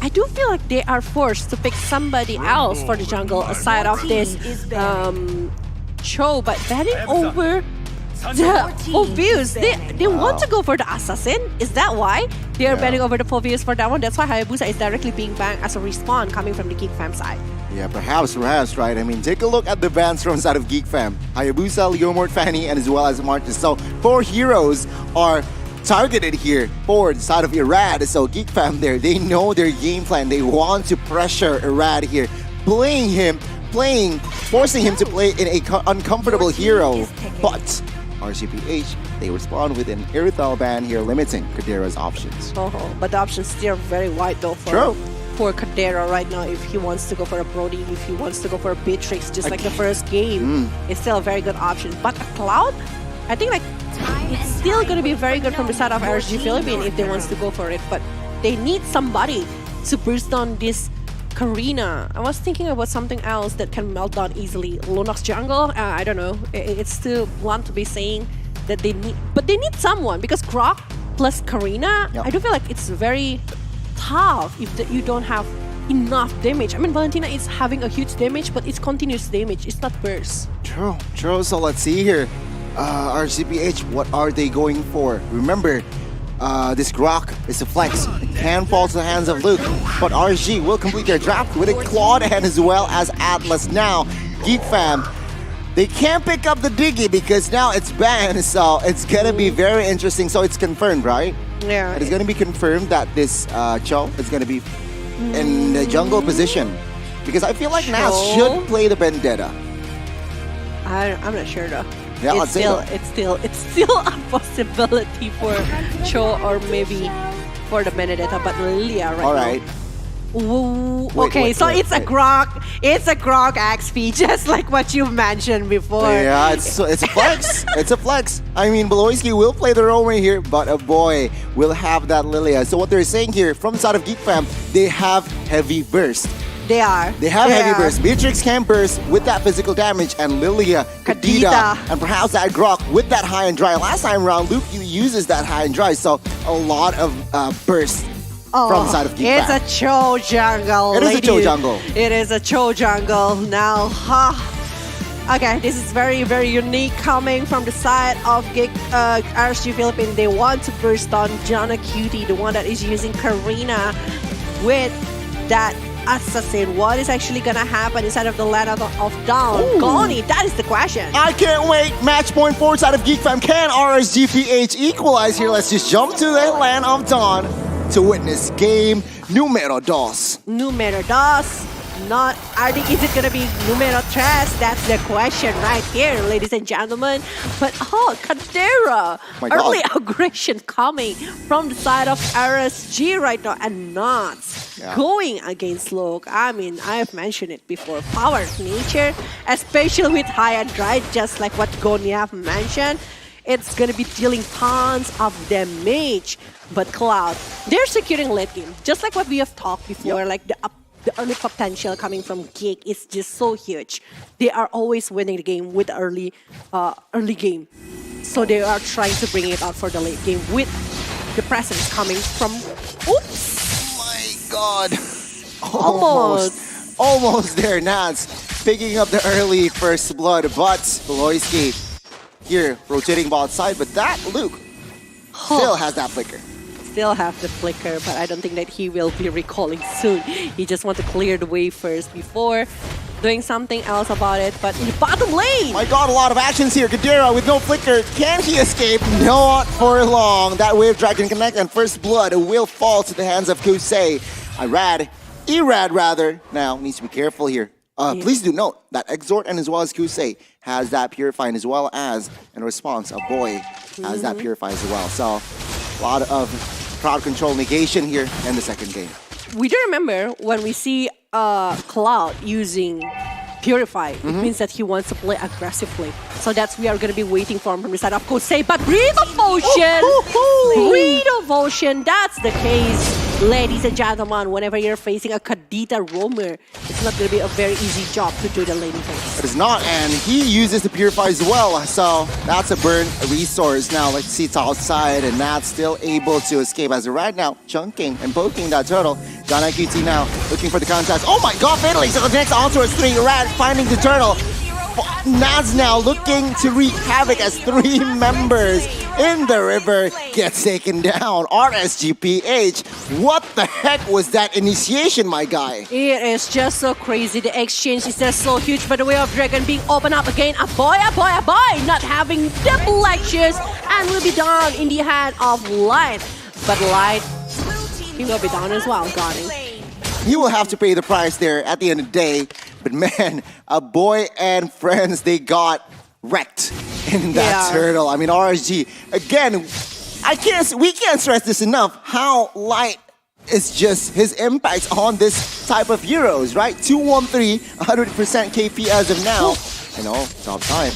I do feel like they are forced to pick somebody else for the jungle aside of this Cho, but banning over the Phoveus. They want to go for the assassin. Is that why they are banning over the Phoveus for that one? That's why Hayabusa is directly being banned as a respawn coming from the Geek fam side.
Yeah, perhaps, right? I mean, take a look at the bans from side of Geek fam. Hayabusa, Leomord, Fanny, and as well as Martis. So 4 heroes are targeted here for the side of Irad. So Geek fam there, they know their game plan. They want to pressure Irad here, forcing him to play in a uncomfortable hero. But RCPH, they respond with an Irithal ban here, limiting Kadera's options.
But the options still very wide though for Kadera right now. If he wants to go for a Brody, if he wants to go for a Beatrix, just like the first game, it's still a very good option. But a Cloud, I think like it's still going to be very good from the side of RSG Philippines if they wants to go for it. But they need somebody to burst on this Karina. I was thinking about something else that can melt down easily. Lunox jungle. I don't know. It's still blunt to be saying that they need, but they need someone because Grok plus Karina.
Yep.
I do feel like it's very tough if you don't have enough damage. I mean, Valentina is having a huge damage, but it's continuous damage. It's not burst.
True, true. So let's see here. RCPH, what are they going for? Remember, this Grok is a flex. It can fall to the hands of Luke, but RSG will complete their draft with a Claude and as well as Atlas. Now, Geek fam, they can't pick up the Diggy because now it's banned, so it's gonna be very interesting. So it's confirmed, right?
Yeah.
It is gonna be confirmed that this Cho is gonna be in the jungle position because I feel like Naz should play the Vendetta.
I'm not sure though.
Yeah,
it's still a possibility for Cho or maybe for the Benedetta, but Lilia right now.
All right.
Ooh, okay, so it's a Grok. It's a Grok XP, just like what you mentioned before.
Yeah, it's a flex. It's a flex. I mean, Beloyski will play the role right here, but a boy will have that Lilia. So what they're saying here, from the side of Geek Fam, they have heavy burst.
They are.
They have heavy burst. Beatrix can burst with that physical damage, and Lilia, Kadita, and perhaps that Grok with that high and dry. Last time around, Luke uses that high and dry, so a lot of burst from the side of Geek
It's
Fam.
a Cho jungle.
It is a Cho jungle.
It is a Cho jungle now. Okay, this is very, very unique coming from the side of Geek RSG Philippines. They want to burst on Jana Cutie, the one that is using Karina with that assassin. What is actually gonna happen inside of the land of Dawn? Goni, that is the question.
I can't wait. Match point 4 side of Geek Fam. Can RSGPH equalize here? Let's just jump to the land of Dawn to witness game numero dos.
Numero dos. Not, is it gonna be numero tres? That's the question right here, ladies and gentlemen. But Kadera, early aggression coming from the side of RSG right now, and not going against Luke. I mean, I have mentioned it before. Power of nature, especially with high and dry, just like what Goniav mentioned. It's gonna be dealing tons of damage. But Cloud, they're securing late game, just like what we have talked before. Like the early potential coming from Geek is just so huge. They are always winning the game with early game. So they are trying to bring it out for the late game with the presence coming from... Oops!
My God! Almost there, Naz. Picking up the early first blood, but Beloyski here rotating ball side, but that Luke still has that flicker.
Still have the flicker, but I don't think that he will be recalling soon. He just want to clear the way first before doing something else about it. But in the bottom lane,
my God, a lot of actions here. Kadira with no flicker. Can he escape? Not for long. That wave dragon connect and first blood will fall to the hands of Kusei. Erad rather. Now needs to be careful here. Please do note that Exhort and as well as Kusei has that Purifying as well as, in response, a boy has that Purify as well. So a lot of crowd control negation here in the second game.
We do remember when we see Cloud using Purify, it means that he wants to play aggressively. So that's we are going to be waiting for him from the side of Kusei. But Breath of Ocean! Breath of Ocean, that's the case. Ladies and gentlemen, whenever you're facing a Kadita roamer, it's not going to be a very easy job to do the laning phase.
It is not, and he uses the Purify as well, so that's a burn resource. Now let's see it's outside, and that's still able to escape as of right now, chunking and poking that turtle. Ghana QT now looking for the contact. Oh my God, fatally! So the next onto is 3, Rad finding the turtle. Naz now looking to wreak havoc as 3 members in the river gets taken down. RSGPH, what the heck was that initiation, my guy?
It is just so crazy. The exchange is just so huge. By the way of Dragon being opened up again. A boy, not having the lectures and will be down in the hand of Light. But Light, he will be down as well, got it.
He will have to pay the price there at the end of the day. But man, a boy and friends, they got wrecked in that turtle. I mean, RSG, again, we can't stress this enough, how Light is just his impact on this type of heroes, right? 213, 100% KP as of now. You know, top time.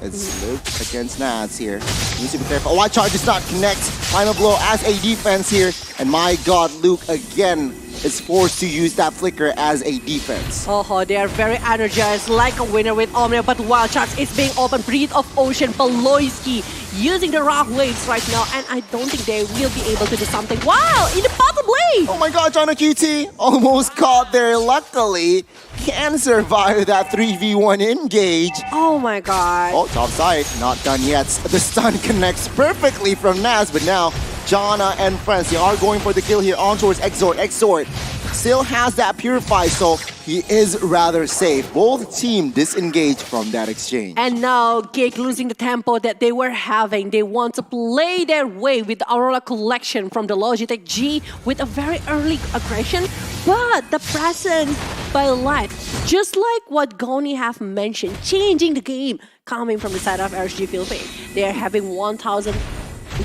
It's Luke against Naz here. Needs to be careful. Why charge does not connect. Final blow as a defense here. And my God, Luke again is forced to use that flicker as a defense.
Oh, they are very energized, like a winner with Omnia, but Wild Charge is being open. Breath of Ocean, Beloyski using the rock waves right now, and I don't think they will be able to do something. Wow, in the bottom lane!
Oh my god, John QT almost caught there. Luckily, can survive that 3v1 engage.
Oh my god.
Oh, top side, not done yet. The stun connects perfectly from Naz, but now Jana and friends, they are going for the kill here on towards Exort. Exort still has that Purify, so he is rather safe. Both team disengaged from that exchange.
And now Geek losing the tempo that they were having. They want to play their way with the Aurora collection from the Logitech G with a very early aggression, but the presence by Light, just like what Goni have mentioned, changing the game coming from the side of RSG Philippines. They are having 1,000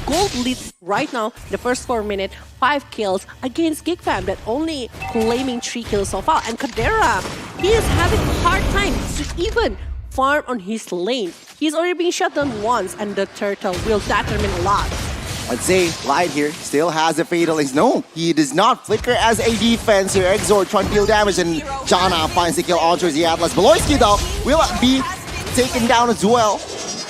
gold lead right now, the first 4 minutes, 5 kills against Geek Fam that only claiming 3 kills so far. And Kadera, he is having a hard time to even farm on his lane. He's already been shot down once, and the turtle will determine a lot.
I'd say Light here still has a Fatal Ace. No, he does not flicker as a defense here. Exort trying to deal damage, and Jana finds the kill on towards the Atlas. Beloyski though will be taken down as well.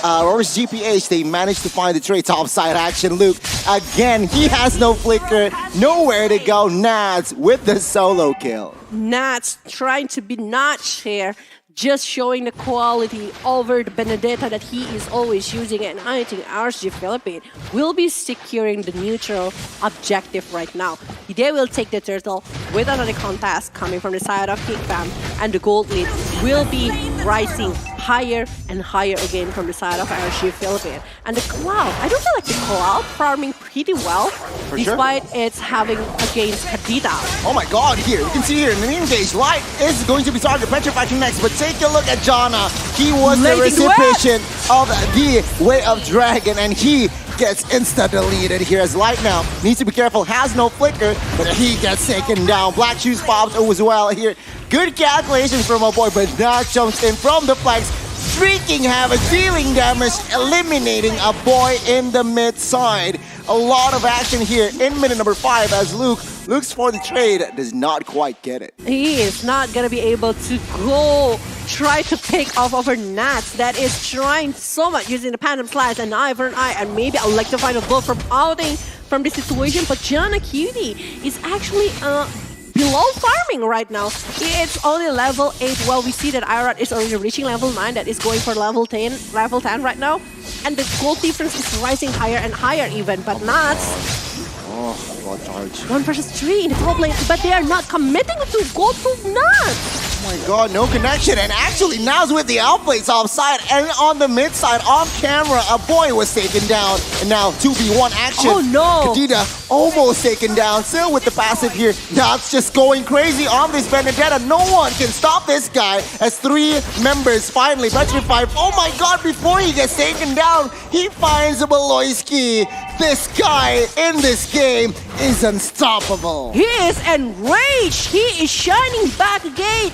Roars GPH, they managed to find the trade topside action. Luke, again, he has no flicker, nowhere to go. Nats with the solo kill.
Nats trying to be notch here, just showing the quality over the Benedetta that he is always using, and I think RSG Philippines will be securing the neutral objective right now. They will take the turtle with another contest coming from the side of Geek Fam, and the gold lead will be rising higher and higher again from the side of RSG Philippines. And the Cloud, I don't feel like the Cloud farming pretty well, despite it's having against Kadita.
Oh my god, here, you can see here in the engage, Light is going to be target petrified next, but take a look at Jana. He was the recipient of the Way of Dragon, and he gets insta-deleted here as Light now needs to be careful, has no flicker, but he gets taken down. Black Shoes pops as well here. Good calculations from a boy, but that jumps in from the flanks, wreaking havoc, dealing damage, eliminating a boy in the mid side. A lot of action here in minute number 5 as Luke looks for the trade, does not quite get it.
He is not gonna be able to go try to pick off over Nats that is trying so much using the Phantom Slash and eye for an eye, and maybe I'd like to find a blow from outing from this situation, but Jana Cutie is actually below farming right now. It's only level 8. Well, we see that Irat is already reaching level 9, that is going for level 10 right now. And the gold difference is rising higher and higher even, but Nats,
oh, god charge.
1 versus 3 in the top lane, but they are not committing to go to Nats.
Oh my god, no connection, and actually now's with the outplays offside, and on the mid side, off camera, a boy was taken down, and now 2v1 action.
Oh no!
Kadita almost taken down, still with the passive here. That's just going crazy on this Benedetta. No one can stop this guy as 3 members finally petrified. Oh my god, before he gets taken down, he finds Beloyski. This guy in this game is unstoppable.
He is enraged. He is shining back again.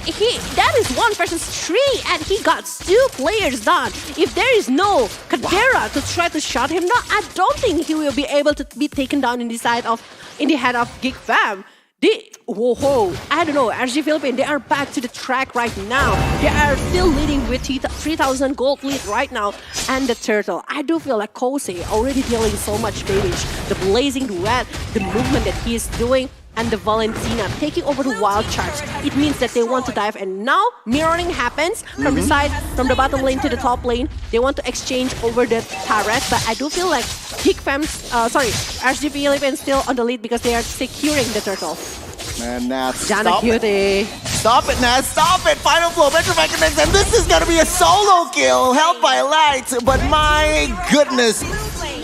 That is 1 versus 3, and he got 2 players done. If there is no Kadera to try to shut him down, I don't think he will be able to be taken down in the head of Geek Fam. I don't know, RSG Philippines, they are back to the track right now. They are still leading with 3,000 gold lead right now. And the turtle, I do feel like Kosei already dealing so much damage. The blazing duet, the movement that he is doing, and the Valentina taking over the wild charge. It means that they want to dive, and now mirroring happens from the side, from the bottom lane to the top lane. They want to exchange over the turret, but I do feel like Geek Fam, RSG Philippines still on the lead because they are securing the turtle.
Man, Nats,
Jana Cutie.
Stop it, Nats, stop it! Final blow, Petrify connects, and this is gonna be a solo kill held by Light, but my goodness,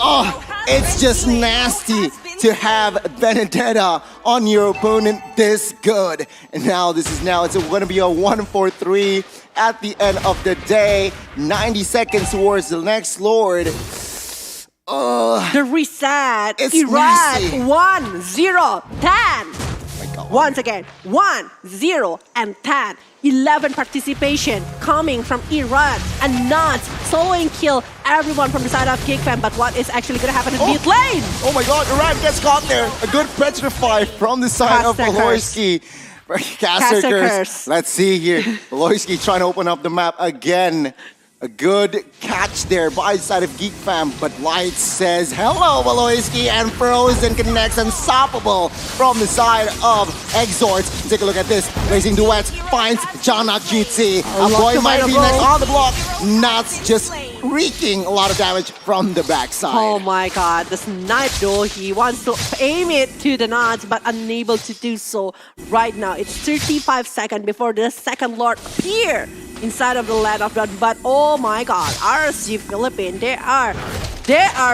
oh, it's just nasty to have Benedetta on your opponent this good. And now it's going to be a 1-4-3 at the end of the day. 90 seconds towards the next Lord.
The reset.
It's
Irad,
messy.
1-0-10.
My god.
Once again, 1, 0, and 10. 11 participation coming from Iran and not soloing kill everyone from the side of Geek Fam. But what is actually going to happen in mid lane?
Oh my god, Iran gets caught there. A good petrify from the side of Beloyski. Caster curse. Let's see here. Beloyski trying to open up the map again. A good catch there by the side of Geek Fam, but Light says hello, Beloyski, and Frozen connects unstoppable from the side of Exort. Take a look at this. Racing Duets finds Jana QT. A boy might be next on the block. Nuts just wreaking a lot of damage from the backside.
Oh my god, the snipe though, he wants to aim it to the nuts but unable to do so right now. It's 35 seconds before the second Lord appear inside of the land of blood. But oh my god, RSG Philippines, they are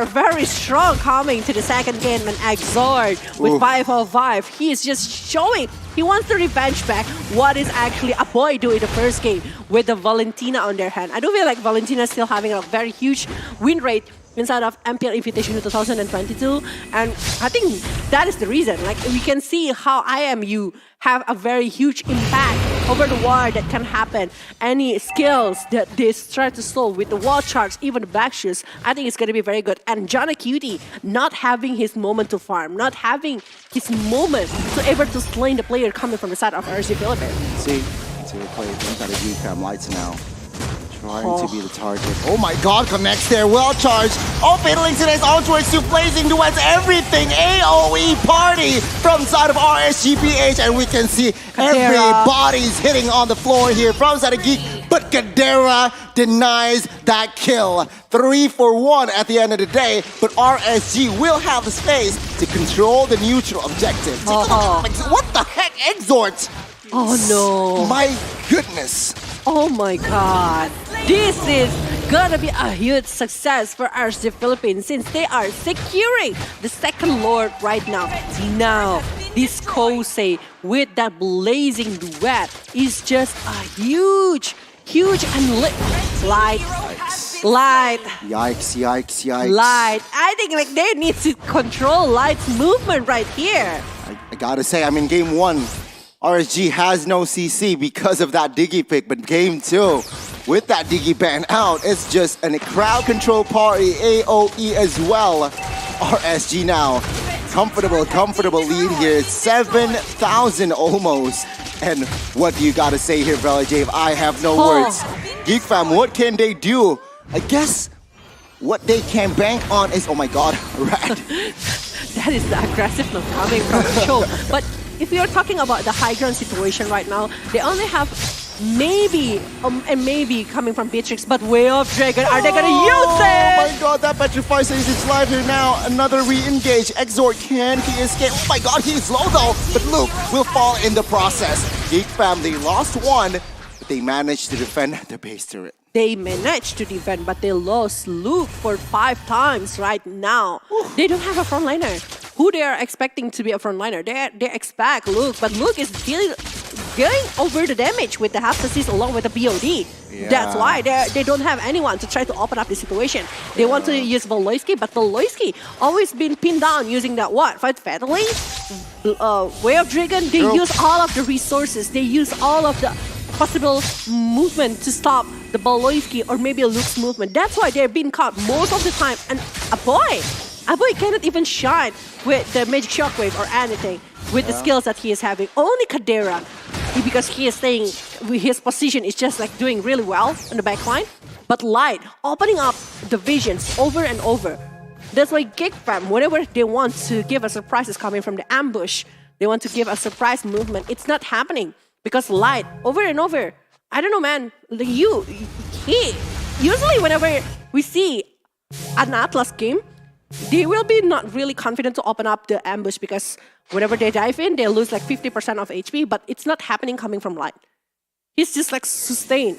very strong coming to the second game, and Exord with 505. He is just showing he wants to revenge back what is actually a boy do in the first game with the Valentina on their hand. I do feel like Valentina is still having a very huge win rate inside of MPL Invitational 2022, and I think that is the reason. Like, we can see how IMU have a very huge impact over the war that can happen. Any skills that they try to solve with the wall charts, even the back shoes, I think it's going to be very good. And Jana Cutie not having his moment to farm, not having his moment to able to slay the player coming from the side of RSG Philippines.
See the play inside of Geek Fam. Lights now trying to be the target. Oh my god, connects there, well charged. Oh, Fatalink's in his own choice to Blazing Duets, everything. AOE party from side of RSGPH, and we can see everybody's hitting on the floor here from side of Geek, but Kadera denies that kill. 3 for 1 at the end of the day, but RSG will have the space to control the neutral objective. Take a look. What the heck, Exort?
Oh no.
My goodness.
Oh my god. This is gonna be a huge success for RSG Philippines since they are securing the second Lord right now. Now, this Kosei with that Blazing Duet is just a huge and light.
Yikes.
Light. I think like they need to control Light's movement right here.
I gotta say, I mean, game 1, RSG has no CC because of that Diggy pick, but game 2, with that Diggy ban out, it's just a crowd control party, AOE as well. RSG now, comfortable lead here, 7,000 almost. And what do you gotta say here, Bella Jave? I have no words. Geek Fam, what can they do? I guess what they can bank on is, oh my god, Rat.
That is the aggressiveness coming from the show. But if we are talking about the high ground situation right now, they only have maybe coming from Beatrix, but Way of Dragon, are they gonna use it?
Oh my god, that Petrify says it's live here now. Another re-engage. Exort, can he escape? Oh my god, he's low though, but Luke will fall in the process. Geek family lost one, but they managed to defend the base turret.
They managed to defend, but they lost Luke for 5 times right now. They don't have a frontliner. Who they are expecting to be a frontliner? They expect Luke, but Luke is going over the damage with the half assist along with the BOD. Yeah. That's why they don't have anyone to try to open up the situation. They want to use Voloisky, but Voloisky always been pinned down using that Fight Fatally? Way of Dragon, they use all of the resources. They use all of the possible movement to stop the Voloisky or maybe a Luke's movement. That's why they're being caught most of the time. And a boy cannot even shine with the Magic Shockwave or anything with the skills that he is having. Only Kadera, because he is staying, his position is just like doing really well on the back line. But Light, opening up the visions over and over. That's why Geek Fam, whenever they want to give a surprise is coming from the ambush, they want to give a surprise movement, it's not happening. Because Light, over and over, I don't know, man, usually whenever we see an Atlas game, they will be not really confident to open up the ambush because whenever they dive in, they lose like 50% of HP, but it's not happening coming from Light. He's just like sustained.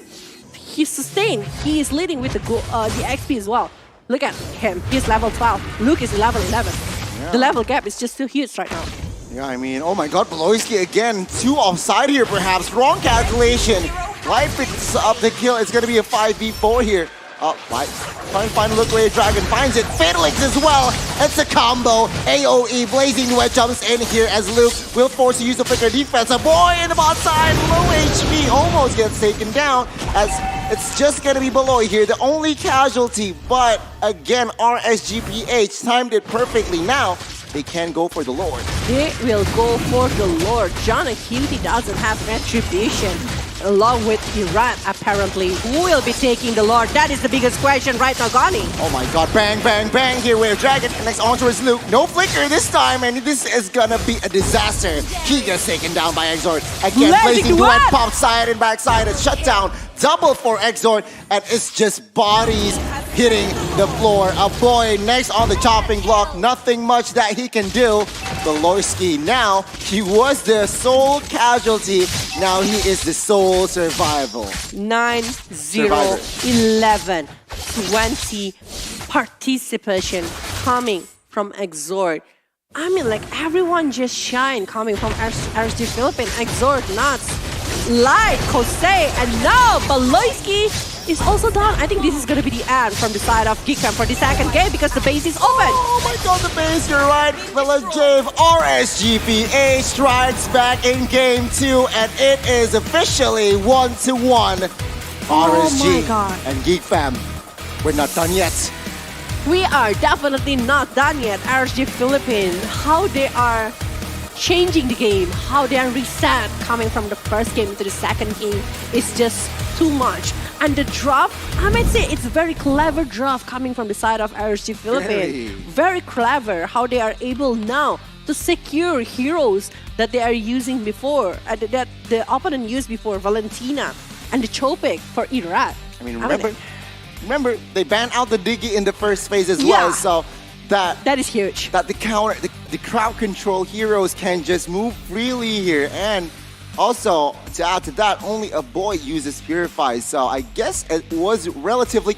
He's sustained. He is leading with the XP as well. Look at him. He's level 12. Luke is level 11. Yeah. The level gap is just too huge right now.
Yeah, I mean, oh my god, Beloyski again. 2 offside here perhaps. Wrong calculation. Light picks up the kill. It's going to be a 5v4 here.
Oh, right. Trying to find a look away. Dragon finds it. Fatalix as well. It's a combo. AoE Blazing Wedge jumps in here as Luke will force to use the flicker defense. A boy in the bot side. Low HP almost gets taken down as it's just going to be Beloy here. The only casualty. But again, RSGPH timed it perfectly. Now, they can go for the Lord.
They will go for the Lord. John Acuity doesn't have retribution. Along with Iran, apparently. Who will be taking the Lord? That is the biggest question right now, Gani.
Oh my god, bang, bang, bang here with Dragon. Next onto is Luke. No flicker this time, and this is gonna be a disaster. He gets taken down by Exort. Again, placing duet, pop side and backside, a shutdown. Double for Exort, and it's just bodies hitting the floor. A boy next on the chopping block. Nothing much that he can do. Beloyski now, he was the sole casualty. Now he is the sole survival.
9-0, 11, 20 participation coming from Exort. I mean, like, everyone just shine coming from RSG Philippines. Exort, Nuts, Light, Kosei, and now Beloyski is also down. I think this is going to be the end from the side of Geek for the second game because the base is open.
Oh my god, the base, you're right. Villa Jave, RSGPA strikes back in game 2, and it is officially 1-1. RSG and Geek Fam, we're not done yet.
We are definitely not done yet. RSG Philippines, how they are changing the game, how they are reset coming from the first game to the second game is just too much. And the draft, I might say it's a very clever draft coming from the side of RSG Philippines. Very clever how they are able now to secure heroes that they are using before, that the opponent used before, Valentina and the Chopik for Irat.
I mean, remember they banned out the Diggy in the first phase as well, so that
is huge.
That the counter, the crowd control heroes can just move freely here, and also to add to that, only a boy uses Purify, so I guess it was relatively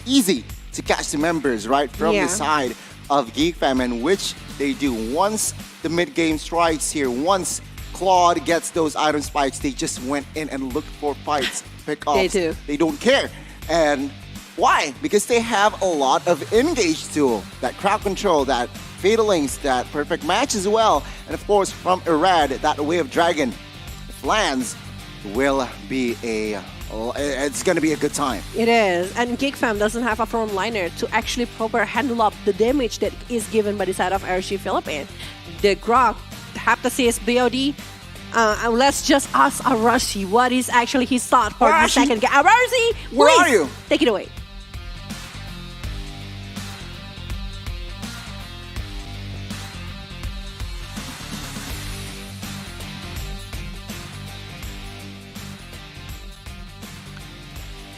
easy to catch the members right from the side of Geek Fam, and which they do once the mid game strikes here. Once Claude gets those item spikes, they just went in and looked for fights, pickups.
They do.
They don't care, and why? Because they have a lot of engage tool, that crowd control, that fatal links, that perfect match as well, and of course from Irad, that Wave Dragon, if lands, will be it's gonna be a good time.
It is, and Geek Fam doesn't have a front liner to actually proper handle up the damage that is given by the side of RSG Philippines. The Grok have to say is BOD. And let's just ask Arashi what is actually his thought for the second game. Arashi,
where are you?
Take it away.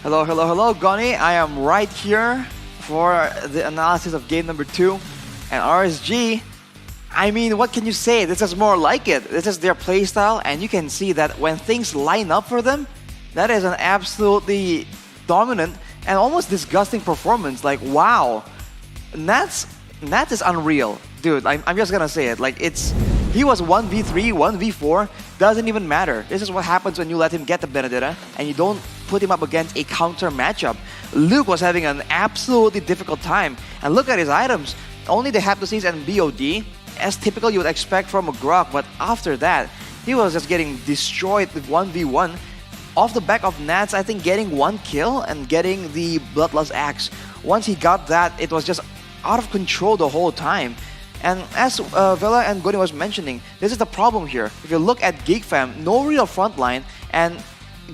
Hello, hello, hello, Goni. I am right here for the analysis of game number 2. And RSG, I mean, what can you say? This is more like it. This is their playstyle, and you can see that when things line up for them, that is an absolutely dominant and almost disgusting performance. Like, wow. Nats is unreal. Dude, I'm just gonna say it. Like, he was 1v3, 1v4, doesn't even matter. This is what happens when you let him get the Benedetta and you don't put him up against a counter matchup. Luke was having an absolutely difficult time. And look at his items. Only the Haptoses and BOD, as typical you would expect from a Grok, but after that, he was just getting destroyed with 1v1. Off the back of Nats, I think getting 1 kill and getting the Bloodlust Axe. Once he got that, it was just out of control the whole time. And as Vela and Goni was mentioning, this is the problem here. If you look at Geek Fam, no real frontline, and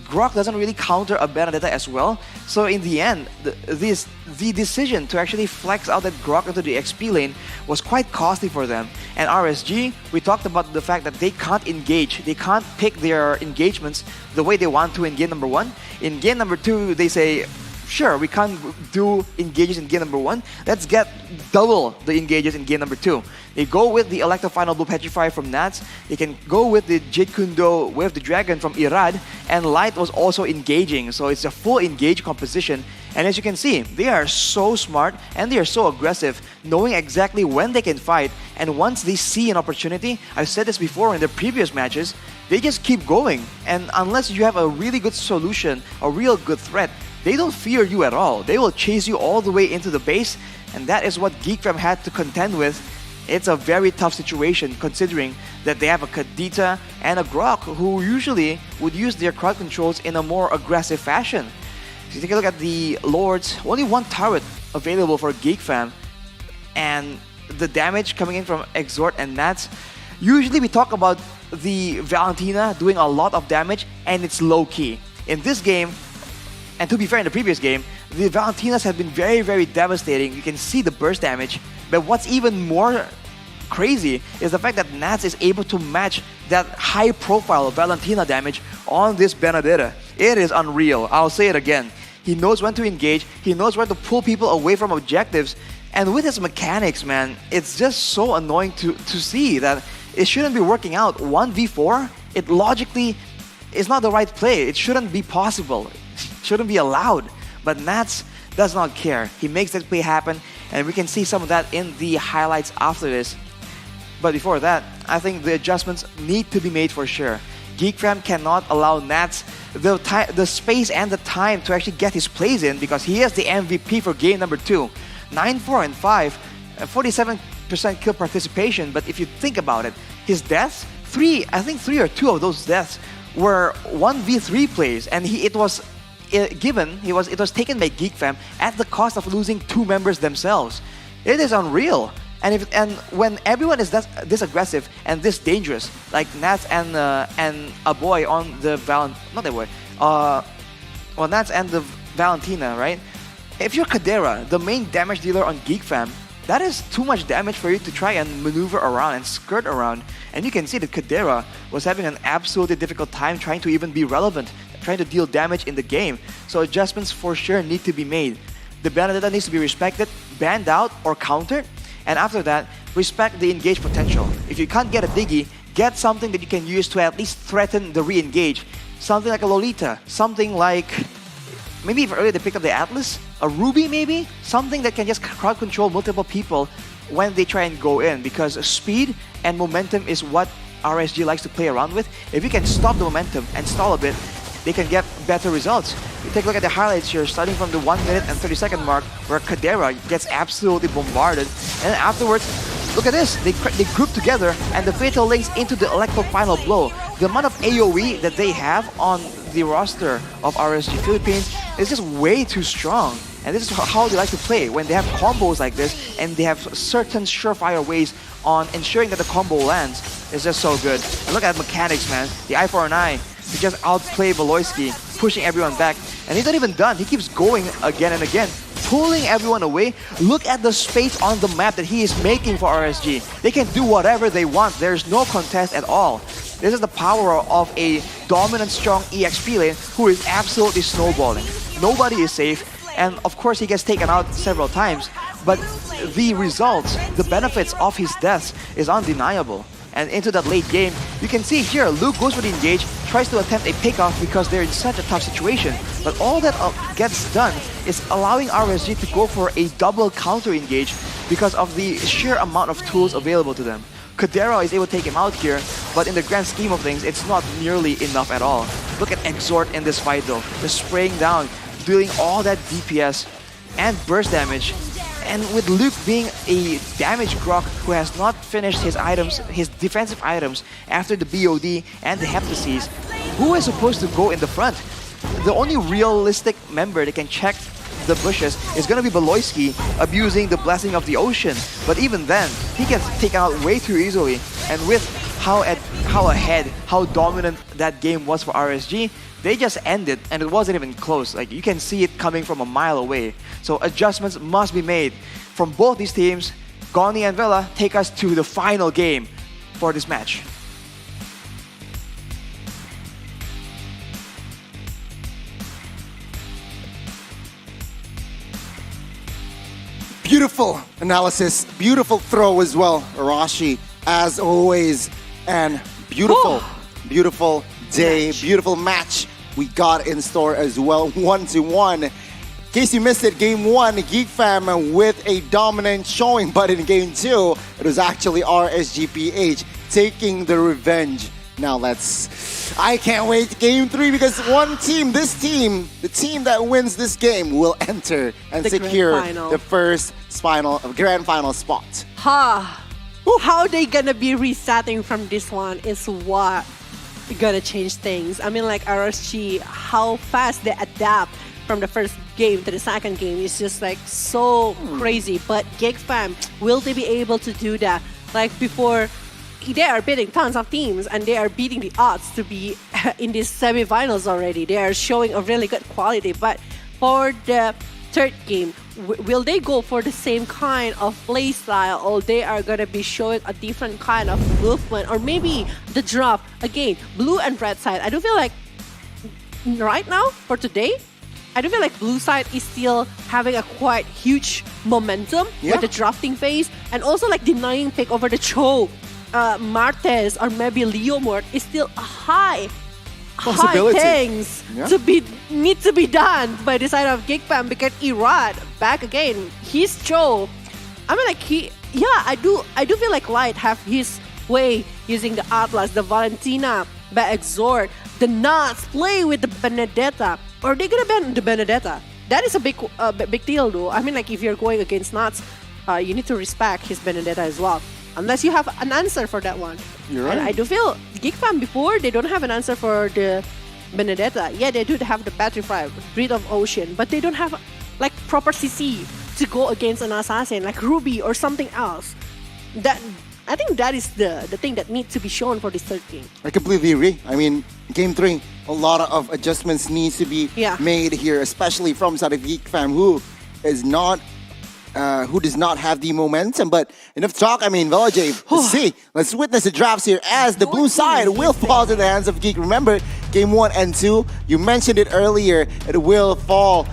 Grok doesn't really counter a Benedetta as well. So in the end, the decision to actually flex out that Grok into the XP lane was quite costly for them. And RSG, we talked about the fact that they can't engage. They can't pick their engagements the way they want to in game number 1. In game number 2, they say, sure, we can't do engages in game number 1. Let's get double the engages in game number 2. They go with the Electro Final Blue Petrify from Nats. They can go with the Jade Kundo with the Dragon from Irad. And Light was also engaging. So it's a full engage composition. And as you can see, they are so smart and they are so aggressive, knowing exactly when they can fight. And once they see an opportunity, I've said this before in the previous matches, they just keep going. And unless you have a really good solution, a real good threat, they don't fear you at all. They will chase you all the way into the base, and that is what Geek had to contend with. It's a very tough situation considering that they have a Kadita and a Grok who usually would use their crowd controls in a more aggressive fashion. If you take a look at the Lords, only one turret available for Geek and the damage coming in from Exhort and Nats. Usually we talk about the Valentina doing a lot of damage and it's low-key. In this game, and to be fair, in the previous game, the Valentinas have been very, very devastating. You can see the burst damage, but what's even more crazy is the fact that Nats is able to match that high-profile Valentina damage on this Benedetta. It is unreal. I'll say it again. He knows when to engage, he knows when to pull people away from objectives, and with his mechanics, man, it's just so annoying to see that it shouldn't be working out. 1v4, it logically is not the right play. It shouldn't be possible. It shouldn't be allowed. But Nats does not care. He makes that play happen, and we can see some of that in the highlights after this. But before that, I think the adjustments need to be made for sure. Geekfam cannot allow Nats the space and the time to actually get his plays in because he is the MVP for game number 2. 9-4 and 5, 47% kill participation, but if you think about it, his deaths, I think 3 or 2 of those deaths were 1v3 plays, and it was taken by Geekfam at the cost of losing 2 members themselves. It is unreal. And when everyone is this aggressive and this dangerous, like Nats and a boy on the Nats and the Valentina, right? If you're Kadera, the main damage dealer on Geekfam, that is too much damage for you to try and maneuver around and skirt around. And you can see that Kadera was having an absolutely difficult time trying to even be relevant, trying to deal damage in the game. So adjustments for sure need to be made. The Benedetta needs to be respected, banned out, or countered. And after that, respect the engage potential. If you can't get a Diggy, get something that you can use to at least threaten the re-engage. Something like a Lolita, something like, maybe if earlier they picked up the Atlas, a Ruby maybe? Something that can just crowd control multiple people when they try and go in, because speed and momentum is what RSG likes to play around with. If you can stop the momentum and stall a bit, they can get better results. You take a look at the highlights here, starting from the 1 minute and 30-second mark, where Kadera gets absolutely bombarded. And then afterwards, look at this, they group together and the Fatal links into the Electro Final Blow. The amount of AoE that they have on the roster of RSG Philippines is just way too strong. And this is how they like to play, when they have combos like this and they have certain surefire ways on ensuring that the combo lands. It's just so good. And look at mechanics, man. The I4-9 to just outplay Voloisky, pushing everyone back. And he's not even done. He keeps going again and again, pulling everyone away. Look at the space on the map that he is making for RSG. They can do whatever they want. There's no contest at all. This is the power of a dominant, strong EXP lane who is absolutely snowballing. Nobody is safe. And of course, he gets taken out several times. But the results, the benefits of his deaths is undeniable. And into that late game, you can see here, Luke goes for the engage, tries to attempt a pickoff because they're in such a tough situation. But all that gets done is allowing RSG to go for a double counter engage because of the sheer amount of tools available to them. Kadera is able to take him out here, but in the grand scheme of things, it's not nearly enough at all. Look at Exhort in this fight though, just spraying down, dealing all that DPS and burst damage. And with Luke being a damage Grok who has not finished his items, his defensive items after the BOD and the Heptases, who is supposed to go in the front? The only realistic member that can check the bushes is going to be Voloisky, abusing the Blessing of the Ocean. But even then, he gets taken out way too easily. And with how dominant that game was for RSG, they just ended and it wasn't even close. Like, you can see it coming from a mile away. So adjustments must be made from both these teams. Goni and Vela take us to the final game for this match.
Beautiful analysis, beautiful throw as well, Arashi, as always, and beautiful day, beautiful match we got in store as well, 1-1. In case you missed it, game 1, Geek Fam with a dominant showing, but in game 2, it was actually RSGPH taking the revenge. Now let's I can't wait game 3 because one team, this team, the team that wins this game will enter and
The
secure
grand final.
the first grand final spot.
How they gonna be resetting from this one is what gonna change things. I mean, like RSG, how fast they adapt from the first game to the second game is just like so crazy. But Geek fam, will they be able to do that? Like before, they are beating tons of teams and they are beating the odds to be in these semifinals already. They are showing a really good quality. But for the third game, will they go for the same kind of play style, or they are gonna be showing a different kind of movement, or maybe the drop again, blue and red side? I do feel like right now for today, I do feel like blue side is still having a quite huge momentum with the drafting phase, and also like denying pick over the Cho, Martes, or maybe Leo Mort is still a high things need to be done by the side of Geek fam, because Irad back again. He's Cho. I mean, like I do feel like Light have his way using the Atlas, the Valentina, the Exhort, the Nuts play with the Benedetta. Are they gonna ban the Benedetta? That is a big deal though. I mean, like if you're going against Nuts, you need to respect his Benedetta as well. Unless you have an answer for that one.
You're right.
And I do feel Geek fam before, they don't have an answer for the Benedetta. Yeah, they do have the Petrify, Breed of Ocean, but they don't have like proper CC to go against an assassin like Ruby or something else. I think that is the thing that needs to be shown for this third game.
I completely agree. I mean, game 3, a lot of adjustments needs to be made here, especially from side of Geek fam, who does not have the momentum. But enough talk. I mean, Velajay, let's witness the drafts here as the blue side will fall to the hands of Geek. Remember, game 1 and 2, you mentioned it earlier, it will fall.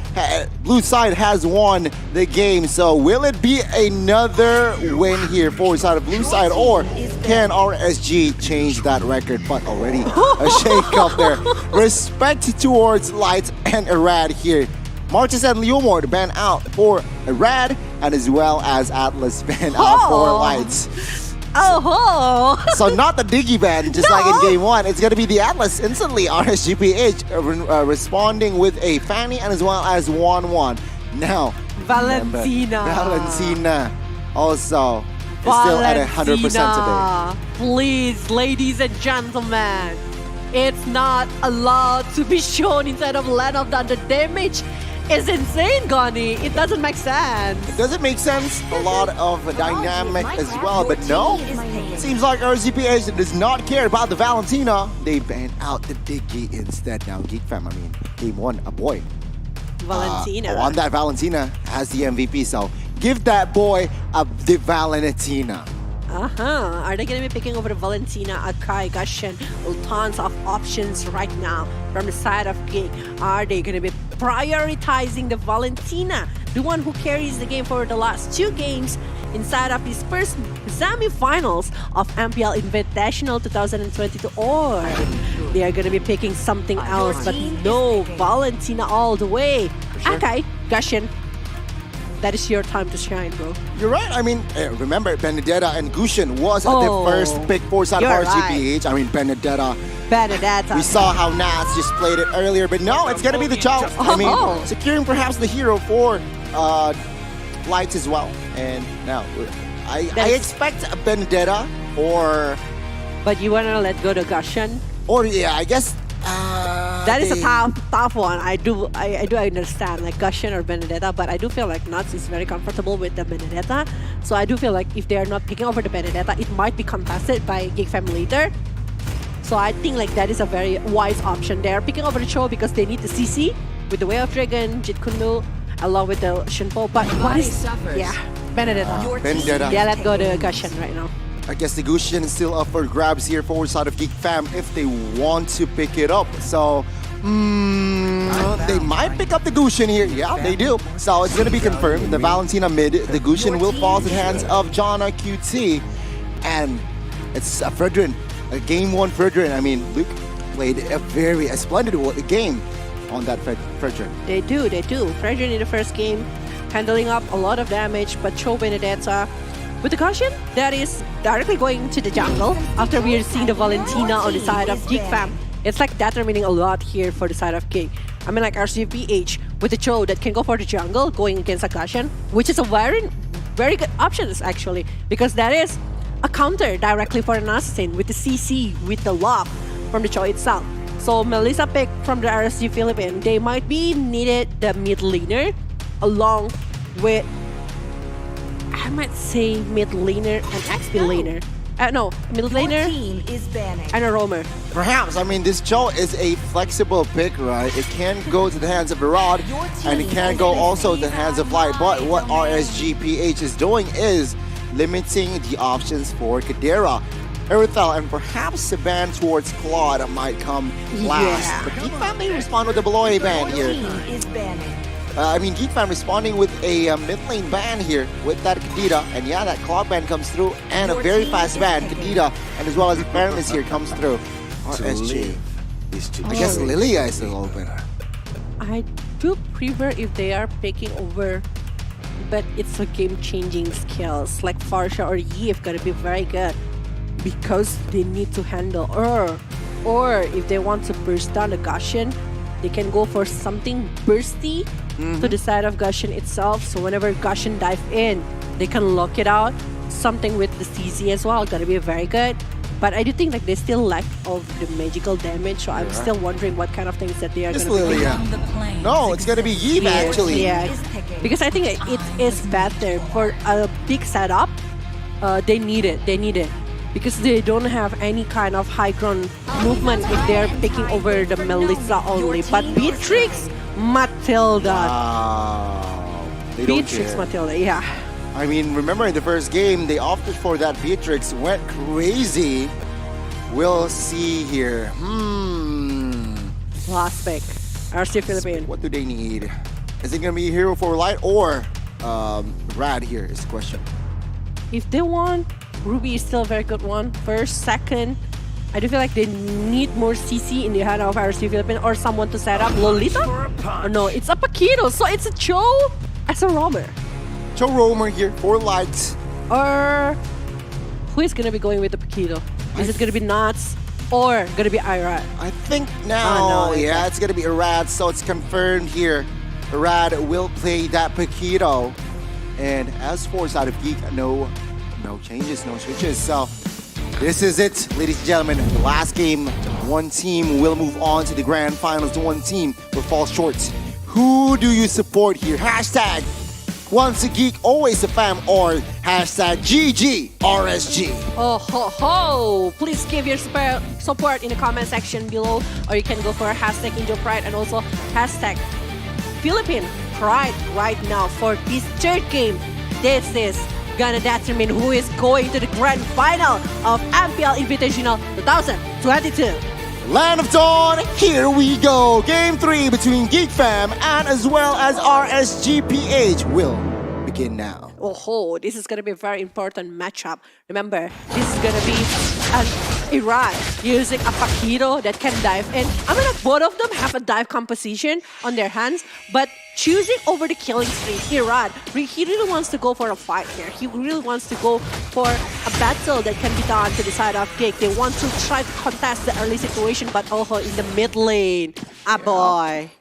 Blue side has won the game. So will it be another win here for side of blue side, or can RSG change that record? But already a shake up there. Respect towards Light and Irad here. Martis and Leomord ban out for Rad, and as well as Atlas ban out for Lights. So not the Diggy ban, just like in game 1. It's going to be the Atlas instantly. RSGPH responding with a Fanny and as well as 1-1. Now, Valentina also is still at 100% today.
Please, ladies and gentlemen, it's not allowed to be shown inside of Land of the Damage. It's insane, Goni. It doesn't make sense.
It doesn't make sense. A lot of dynamic as well, but no. Seems like RZPH does not care about the Valentina. They ban out the Diggy instead. Now, Geek fam, I mean, game 1, a boy.
Valentina.
On that Valentina has the MVP, so give that boy the Valentina.
Are they going to be picking over the Valentina, Akai, Gashen? Tons of options right now from the side of Geek. Are they going to be prioritizing the Valentina, the one who carries the game for the last 2 games inside of his first semifinals of MPL Invitational 2022, or they are going to be picking something else, but no, Valentina all the way. Akai, Gashen, that is your time to shine, bro.
You're right. I mean, remember, Benedetta and Gushin was the first pick for side of RGPH. I mean, Benedetta. We saw how Nats just played it earlier, but no, it's going to be the Chow. I mean, securing perhaps the hero for Lights as well. And now, I expect a Benedetta or...
But you want to let go to Gushin?
Or, yeah, I guess...
that is a tough one. I do understand, like Gushin or Benedetta, but I do feel like Nuts is very comfortable with the Benedetta. So I do feel like if they are not picking over the Benedetta, it might be contested by Geek Fam later. So I think like that is a very wise option. They are picking over the Cho because they need the CC with the Way of Dragon, Jit Kundu, along with the Shinpo. But what is... Yeah, Benedetta.
Benedetta.
Yeah, let go to Gushin right now.
I guess the Gushin is still up for grabs here for side of Geek Fam if they want to pick it up. So, they might pick up the Gushin here. Yeah, they do. So it's going to be confirmed. The Valentina mid, the Gushin will fall to the hands of Jana QT. And it's Fredrin, a game 1 Fredrin. I mean, Luke played a splendid game on that Fredrin.
They do. Fredrin in the first game, handling up a lot of damage, but Cho Benedetta with the Gushin, that is directly going to the jungle after we are seeing the Valentina on the side of Geek Fam. It's like determining a lot here for the side of Geek. I mean, like RCPH with the Cho that can go for the jungle going against Agashan, which is a very good option actually, because that is a counter directly for an assassin with the CC, with the lock from the Cho itself. So Melissa pick from the RSG Philippines, they might be needed the mid laner along with, I might say mid laner and XP laner. No, mid laner and a roamer.
Perhaps, I mean, this Cho is a flexible pick, right? It can go to the hands of Rod, and it can go also to the hands of Light. But what RSGPH is doing is limiting the options for Kadera, Erythel, and perhaps the ban towards Claude might come last.
Yeah.
But Geek Fam may respond with the Beloy ban here. Geek Fam responding with a mid lane ban here with that Kadira. And yeah, that Claude ban comes through. And a very fast ban, Kadira, and as well as Fairness here comes through. RSG. I guess Lilia is still open.
I do prefer if they are taking over, but it's a game-changing skills. Like Farsha or Yves gotta be very good because they need to handle or if they want to burst down the Guardian, they can go for something bursty to the side of Guardian itself. So whenever Guardian dive in, they can lock it out. Something with the CZ as well, gotta be very good. But I do think like they still lack of the magical damage, so I'm still wondering what kind of things that they are going to be doing.
No, it's going to be Yves actually.
Yeah, because I think it is better for a big setup. They need it because they don't have any kind of high ground movement if they're taking over the Melissa only. But Beatrix, Matilda.
They don't
Beatrix,
care.
Matilda, yeah.
I mean, remember in the first game, they opted for that Beatrix, went crazy. We'll see here.
Last pick, RC Philippines.
What do they need? Is it going to be Hero for Light or Rad here is the question.
If they want, Ruby is still a very good one. First, second, I do feel like they need more CC in the hand of RC Philippines or someone to set up Lolita? Or no, it's a Paquito, so it's a Cho as a roamer.
Cho roamer here for Light.
Or who is gonna be going with the Paquito? Is it gonna be Nuts or gonna be Irad?
I think now, yeah, it's gonna be Irad, so it's confirmed here. Irad will play that Paquito. And as for side of Geek, no changes, no switches. So this is it, ladies and gentlemen. The last game, one team will move on to the grand finals. One team will fall short. Who do you support here? Hashtag once a geek, always a fam, or hashtag GGRSG.
Oh ho ho! Please give your support in the comment section below, or you can go for hashtag Indo Pride and also hashtag Philippine Pride right now for this third game. This is gonna determine who is going to the grand final of MPL Invitational 2022.
Land of Dawn, here we go. Game 3 between Geek Fam and as well as RSGPH will begin now.
Oh, this is gonna be a very important matchup. Remember, this is gonna be an Irad using a Paquito that can dive in. I mean, like both of them have a dive composition on their hands, but choosing over the killing spree, Irad, he really wants to go for a fight here. He really wants to go for a battle that can be done to the side of Geek. They want to try to contest the early situation, but also in the mid lane. Boy.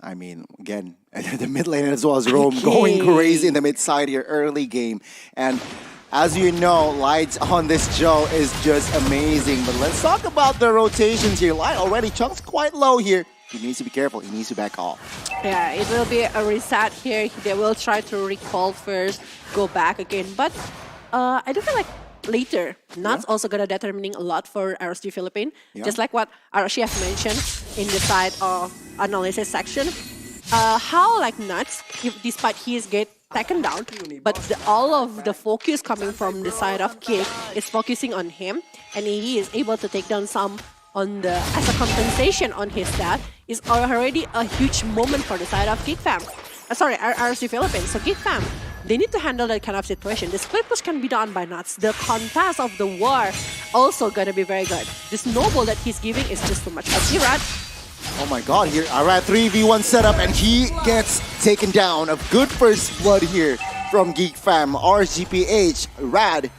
I mean, again, the mid lane as well as Rome going crazy in the mid side here, early game. And as you know, Lights on this Joe is just amazing. But let's talk about the rotations here. Light already chunks quite low here. He needs to be careful. He needs to back off.
Yeah, it will be a reset here. They will try to recall first, go back again. But I do feel like later, Nuts also gonna determining a lot for RSG Philippines. Just like what Arashi has mentioned in the side of analysis section. How like Nuts, despite he is get taken down, but all of the focus coming from the side of Geek is focusing on him, and he is able to take down some on the as a compensation on his death is already a huge moment for the side of Geek Fam. RSG Philippines. So Geek Fam, they need to handle that kind of situation. The split push can be done by Nuts. The contest of the war also gonna be very good. The snowball that he's giving is just too much. Irad.
Oh my god, here Irad 3v1 setup and he gets taken down. A good first blood here from Geek Fam. RSGPH, Rad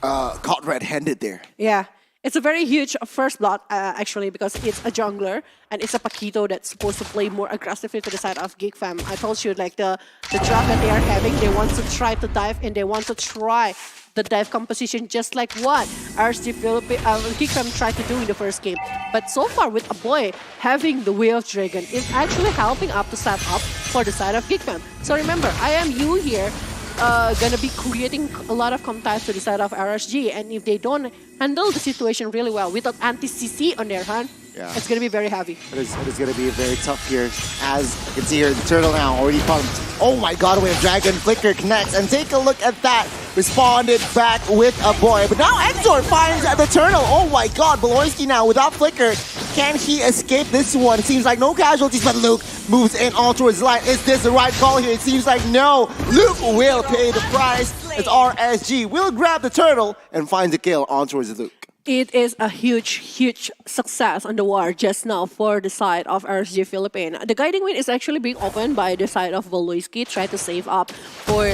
caught red-handed there.
Yeah. It's a very huge first blood, actually, because it's a jungler and it's a Paquito that's supposed to play more aggressively to the side of Geek Fam. I told you, like, the draft that they are having, they want to try to dive and they want to try the dive composition just like what RSG Geek Fam tried to do in the first game. But so far, with Aboy having the Way of Dragon, is actually helping up to set up for the side of Geek Fam. So remember, I am you here. Gonna be creating a lot of contacts to the side of RSG, and if they don't handle the situation really well without anti-CC on their hand, it's gonna be very heavy.
It is gonna be very tough here. As you can see here, the turtle now already pumped. Oh my god, Way of Dragon, Flicker connects, and take a look at that. Responded back with a boy, but now Exor finds the turtle. Oh my god, Beloyski now without Flicker. Can he escape this one? Seems like no casualties, but Luke moves in all towards light. Is this the right call here? It seems like no. Luke will pay the price as RSG will grab the turtle and finds the kill on towards Luke.
It is a huge success on the war just now for the side of RSG Philippines. The guiding wing is actually being opened by the side of Voloisky, try to save up for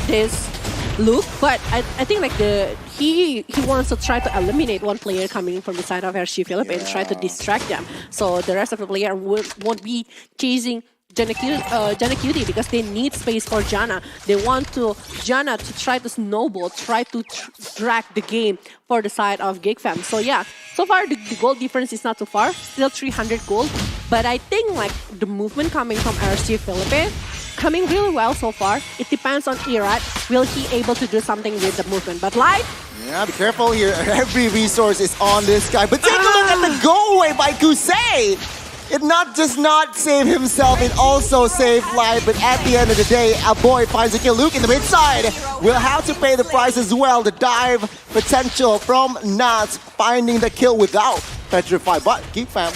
this Luke, but I think like he wants to try to eliminate one player coming from the side of RSG Philippines, try to distract them, so the rest of the player won't be chasing Jana Cutie because they need space for Jana. They want Jana to try to snowball, try to drag the game for the side of Geek Fam. So yeah, so far the gold difference is not too far, still 300 gold. But I think like the movement coming from RSG Philippines coming really well so far. It depends on Irat. Will he able to do something with the movement? But Light,
yeah, be careful here. Every resource is on this guy. But take a look at the go away by Kusei. It does not save himself, it also saved life, but at the end of the day, a boy finds a kill. Luke in the mid side will have to pay the price as well. The dive potential from Nats finding the kill without Petrify, but Geek Fam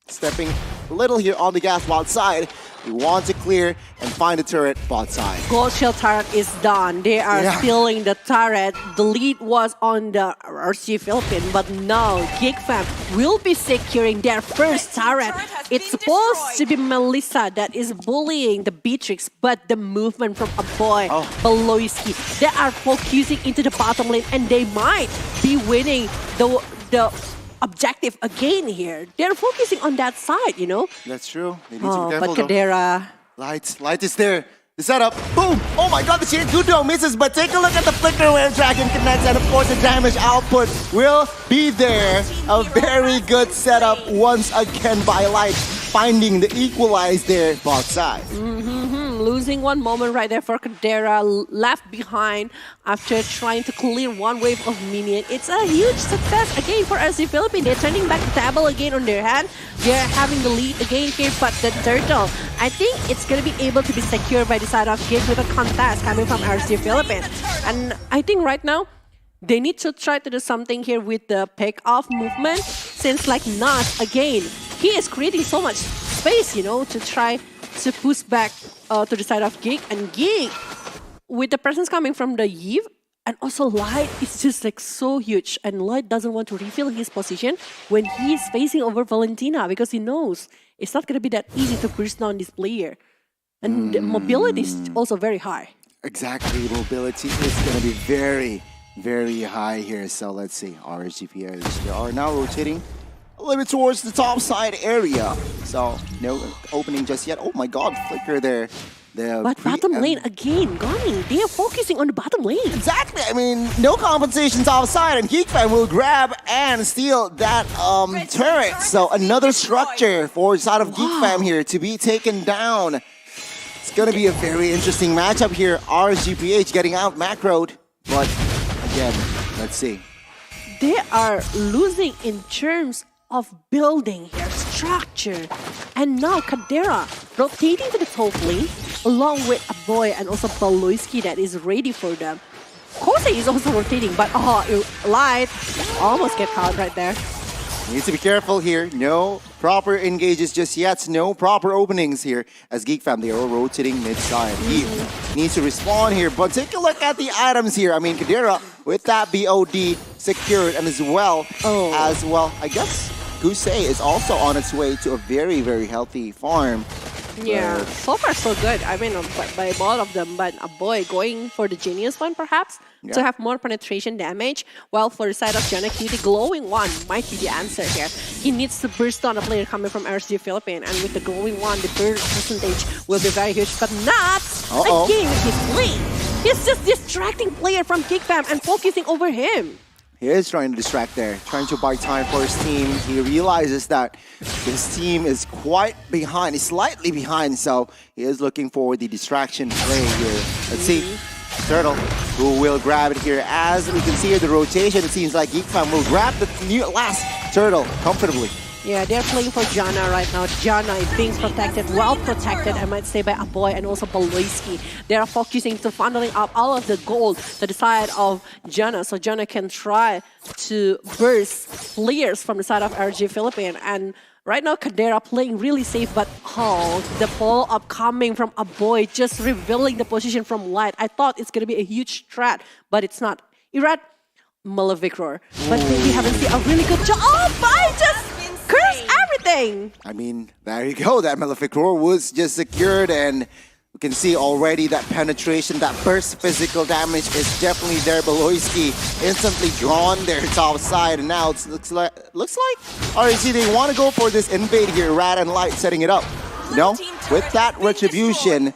stepping a little here on the gas bot side. We want to clear and find the turret bot side.
Gold Shield turret is done. They are stealing the turret. The lead was on the RC Philippines, but now Geek Fam will be securing their first turret. It's supposed to be Melissa that is bullying the Beatrix, but the movement from a boy, Beloyski, they are focusing into the bottom lane and they might be winning the objective again here. They're focusing on that side, you know?
That's true. They need to be careful,
but Kadera...
Light is there. The setup, boom! Oh my god, the chain Kudo misses, but take a look at the flicker where Dragon connects, and of course the damage output will be there. A very good setup once again by Light, finding the equalize there bot side.
Losing one moment right there for Kadera, left behind after trying to clear one wave of minion. It's a huge success again for SC Philippines. They're turning back the table again on their hand. They're having the lead again here, but the turtle, I think it's going to be able to be secured by the side of Geek with a contest coming from RC Philippines. And I think right now, they need to try to do something here with the pick-off movement, since like Nas, again, he is creating so much space, you know, to try to push back to the side of Geek. And Geek, with the presence coming from the Eve, and also Light is just like so huge. And Light doesn't want to refill his position when he is facing over Valentina because he knows it's not going to be that easy to burst down this player. And the mobility is also very high.
Exactly, mobility is going to be very high here. So let's see, RSGPH, they are now rotating a little bit towards the top side area. So no opening just yet. Oh my god, flicker there.
But bottom lane again, Goni. They are focusing on the bottom lane.
Exactly. I mean, no compensations offside, and Geek Fam will grab and steal that turret. So another structure for the side of Geek Fam here to be taken down. It's gonna be a very interesting matchup here. RSGPH getting out macroed, but again, let's see.
They are losing in terms of building here, structure. And now Kadera rotating to the top lane along with a boy and also Beloyski that is ready for them. Kosei is also rotating, but Light almost get caught right there.
Needs to be careful here. No proper engages just yet. No proper openings here as Geek Fam, they are rotating mid-side. He needs to respond here, but take a look at the items here. I mean, Kadera with that BOD secured, and as well, I guess Gusei is also on its way to a very healthy farm.
Yeah, so far so good. I mean, by both of them, but a boy going for the genius one perhaps to have more penetration damage. While for the side of Janaki, the glowing one might be the answer here. He needs to burst on a player coming from RSG Philippines, and with the glowing one, the burst percentage will be very huge. But not again with his play. He's just distracting player from Geek Fam and focusing over him.
He is trying to distract there, trying to buy time for his team. He realizes that his team is quite behind, he's slightly behind, so he is looking for the distraction play here. Let's see, Turtle, who will grab it here. As we can see here, the rotation, it seems like Geek Fam will grab the last Turtle comfortably.
Yeah, they're playing for Jana right now. Jana is being protected, well protected, I might say, by Aboy and also Baloyski. They are focusing to funneling up all of the gold to the side of Jana, so Jana can try to burst players from the side of RG Philippines. And right now, Kadera playing really safe, but the follow-up coming from Aboy, just revealing the position from Light. I thought it's going to be a huge threat, but it's not. Irad, Malavik Roar. But we haven't seen a really good job. Oh, Bai just curse everything!
I mean, there you go. That Malefic Roar was just secured, and we can see already that penetration, that burst physical damage is definitely there. Beloyski instantly drawn their top side, and now it looks like RSG, they want to go for this invade here. Rad and Light setting it up. No, with that retribution,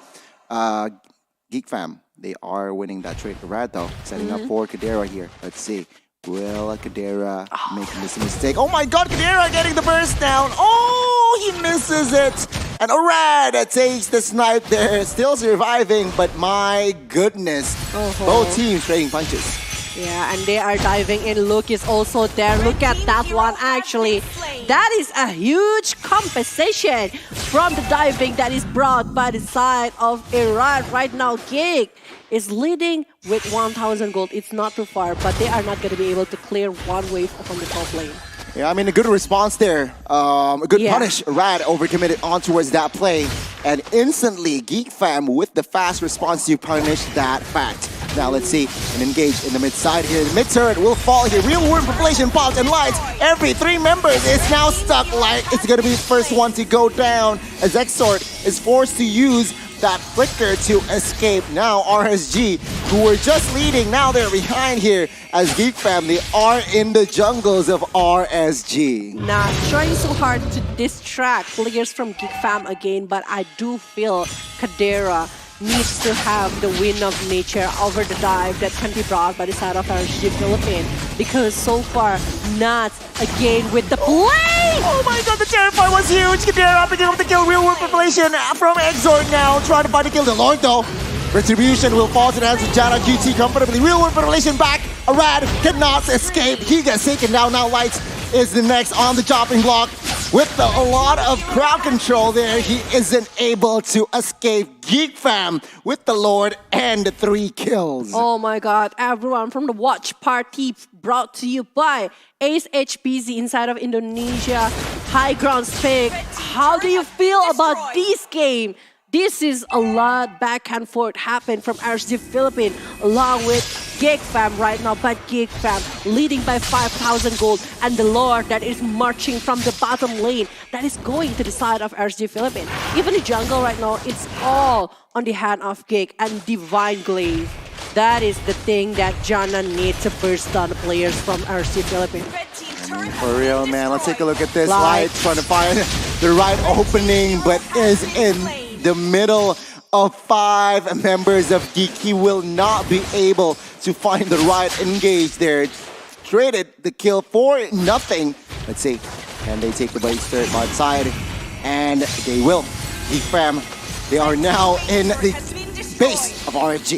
Geek Fam, they are winning that trade for Rad though, setting up for Kadera here. Let's see. Will Kadera making this mistake? Oh my god, Kadera getting the burst down. Oh, he misses it. And Rad takes the snipe there. Still surviving, but my goodness. Both teams trading punches.
Yeah, and they are diving in. Luke is also there. Look at that one, actually. That is a huge compensation from the diving that is brought by the side of Irad right now. Geek is leading with 1,000 gold. It's not too far, but they are not going to be able to clear one wave from the top lane.
Yeah, I mean, a good response there. A good punish. Rad overcommitted on towards that play. And instantly, Geek Fam with the fast response to punish that fact. Now let's see, and engage in the mid side here. The mid turret will fall here. Real world population pops and Lights. Every 3 members is now stuck. Light it's going to be the first one to go down as Exort is forced to use that flicker to escape. Now RSG, who were just leading, now they're behind here as Geek Fam, they are in the jungles of RSG.
Now, trying so hard to distract players from Geek Fam again, but I do feel Kadera needs to have the win of nature over the dive that can be brought by the side of RSG Philippines, because so far, not again with the play!
Oh my god, the Terrify was huge! Kadera picking up the kill, real world population from Exort now, trying to find the kill. The Lord though, retribution will fall to the hands of Jana QT comfortably. Real world population back, Arad cannot escape. He gets taken down. Now Lights is the next on the chopping block. With a lot of crowd control there, he isn't able to escape. Geek Fam with the Lord and the 3 kills.
Oh my god, everyone from the watch party brought to you by Ace HPZ inside of Indonesia. High ground pick. How do you feel about this game? This is a lot back and forth happened from RSG Philippines along with Geek Fam right now, but Geek Fam leading by 5,000 gold, and the Lord that is marching from the bottom lane that is going to the side of RSG Philippines. Even the jungle right now, it's all on the hand of Geek and Divine Glaive. That is the thing that Jana needs to burst down the players from RSG Philippines.
For real, man. Let's take a look at this. Light trying to find the right opening, but is in the middle of 5 members of Geek. He will not be able to find the right engage there. Traded the kill for nothing. Let's see. Can they take the base third bot side? And they will. Geek Fam, they are now in the base of RSG.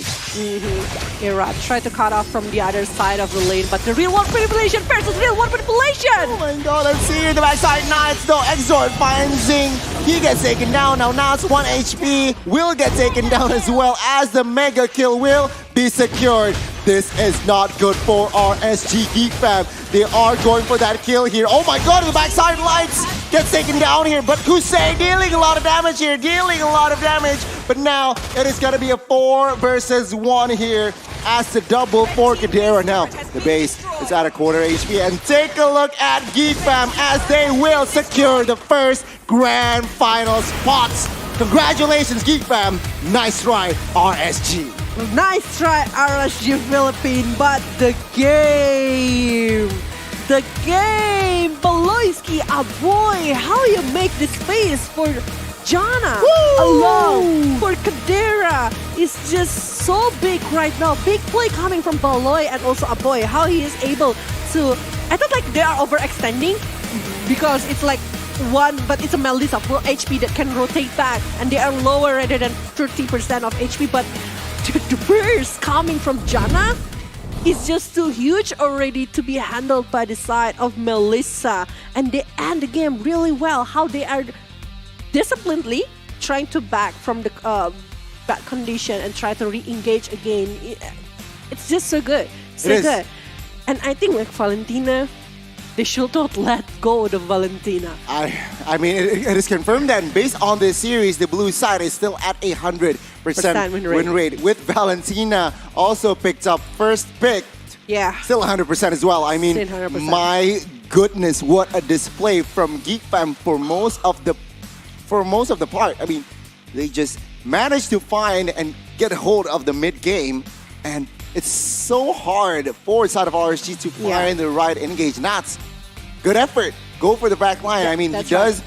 Irad tried to cut off from the other side of the lane, but the real world manipulation versus real world manipulation!
Oh my god, let's see the backside Knights though. Exort finds Zing. He gets taken down. Now it's 1 HP. Will get taken down as well as the mega kill will be secured. This is not good for RSG Geek Fam. They are going for that kill here. Oh my god, the backside Lights gets taken down here, but Kusei dealing a lot of damage here, But now it is going to be a 4 versus 1 here as the double for Kadera. Now the base is at a quarter HP, and take a look at Geek Fam as they will secure the first grand final spots
Congratulations, Geek Fam. Nice try, RSG.
Nice try, RSG Philippines, but the game, Beloyski, boy, how you make the space for Jana alone for Kadira is just so big right now. Big play coming from Baloy and also Aboy. How he is able to, I thought like they are overextending because it's like one, but it's a Melissa full HP that can rotate back and they are lower rather than 30% of HP, but the burst coming from Jana is just too huge already to be handled by the side of Melissa, and they end the game really well. How they are disciplinedly trying to back from the bad condition and try to re-engage again. It's just so good, so good. And I think like Valentina, they should not let go of the Valentina.
I mean, it is confirmed that based on this series, the blue side is still at 100% win rate. With Valentina also picked up first pick.
Yeah.
Still 100% as well. I mean,
100%.
my goodness, what a display from Geek Fam for most of the part. I mean, they just managed to find and get a hold of the mid game, and it's so hard for side of RSG to find the right engage. Nats, good effort. Go for the back line. I mean, he does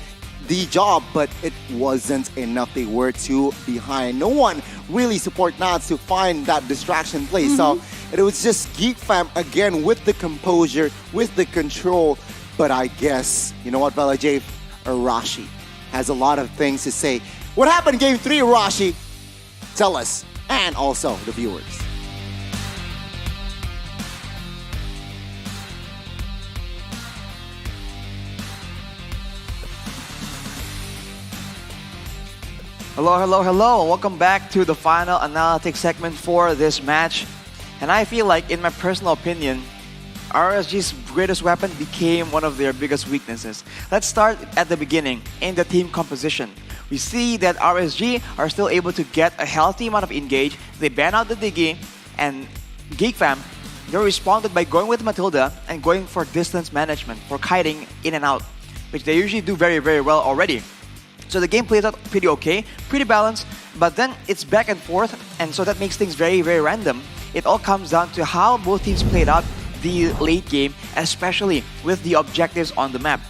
the job, but it wasn't enough. They were too behind. No one really support Nats to find that distraction play. So it was just Geek Fam again with the composure, with the control. But I guess, you know what, Bella J, Arashi has a lot of things to say. What happened in Game 3, Arashi? Tell us, and also the viewers.
Hello, hello, hello. Welcome back to the final analytics segment for this match. And I feel like, in my personal opinion, RSG's greatest weapon became one of their biggest weaknesses. Let's start at the beginning, in the team composition. We see that RSG are still able to get a healthy amount of engage. They ban out the Diggy, and Geek Fam, they responded by going with Matilda and going for distance management, for kiting in and out, which they usually do very, very well already. So the game plays out pretty okay, pretty balanced, but then it's back and forth, and so that makes things very, very random. It all comes down to how both teams played out the late game, especially with the objectives on the map.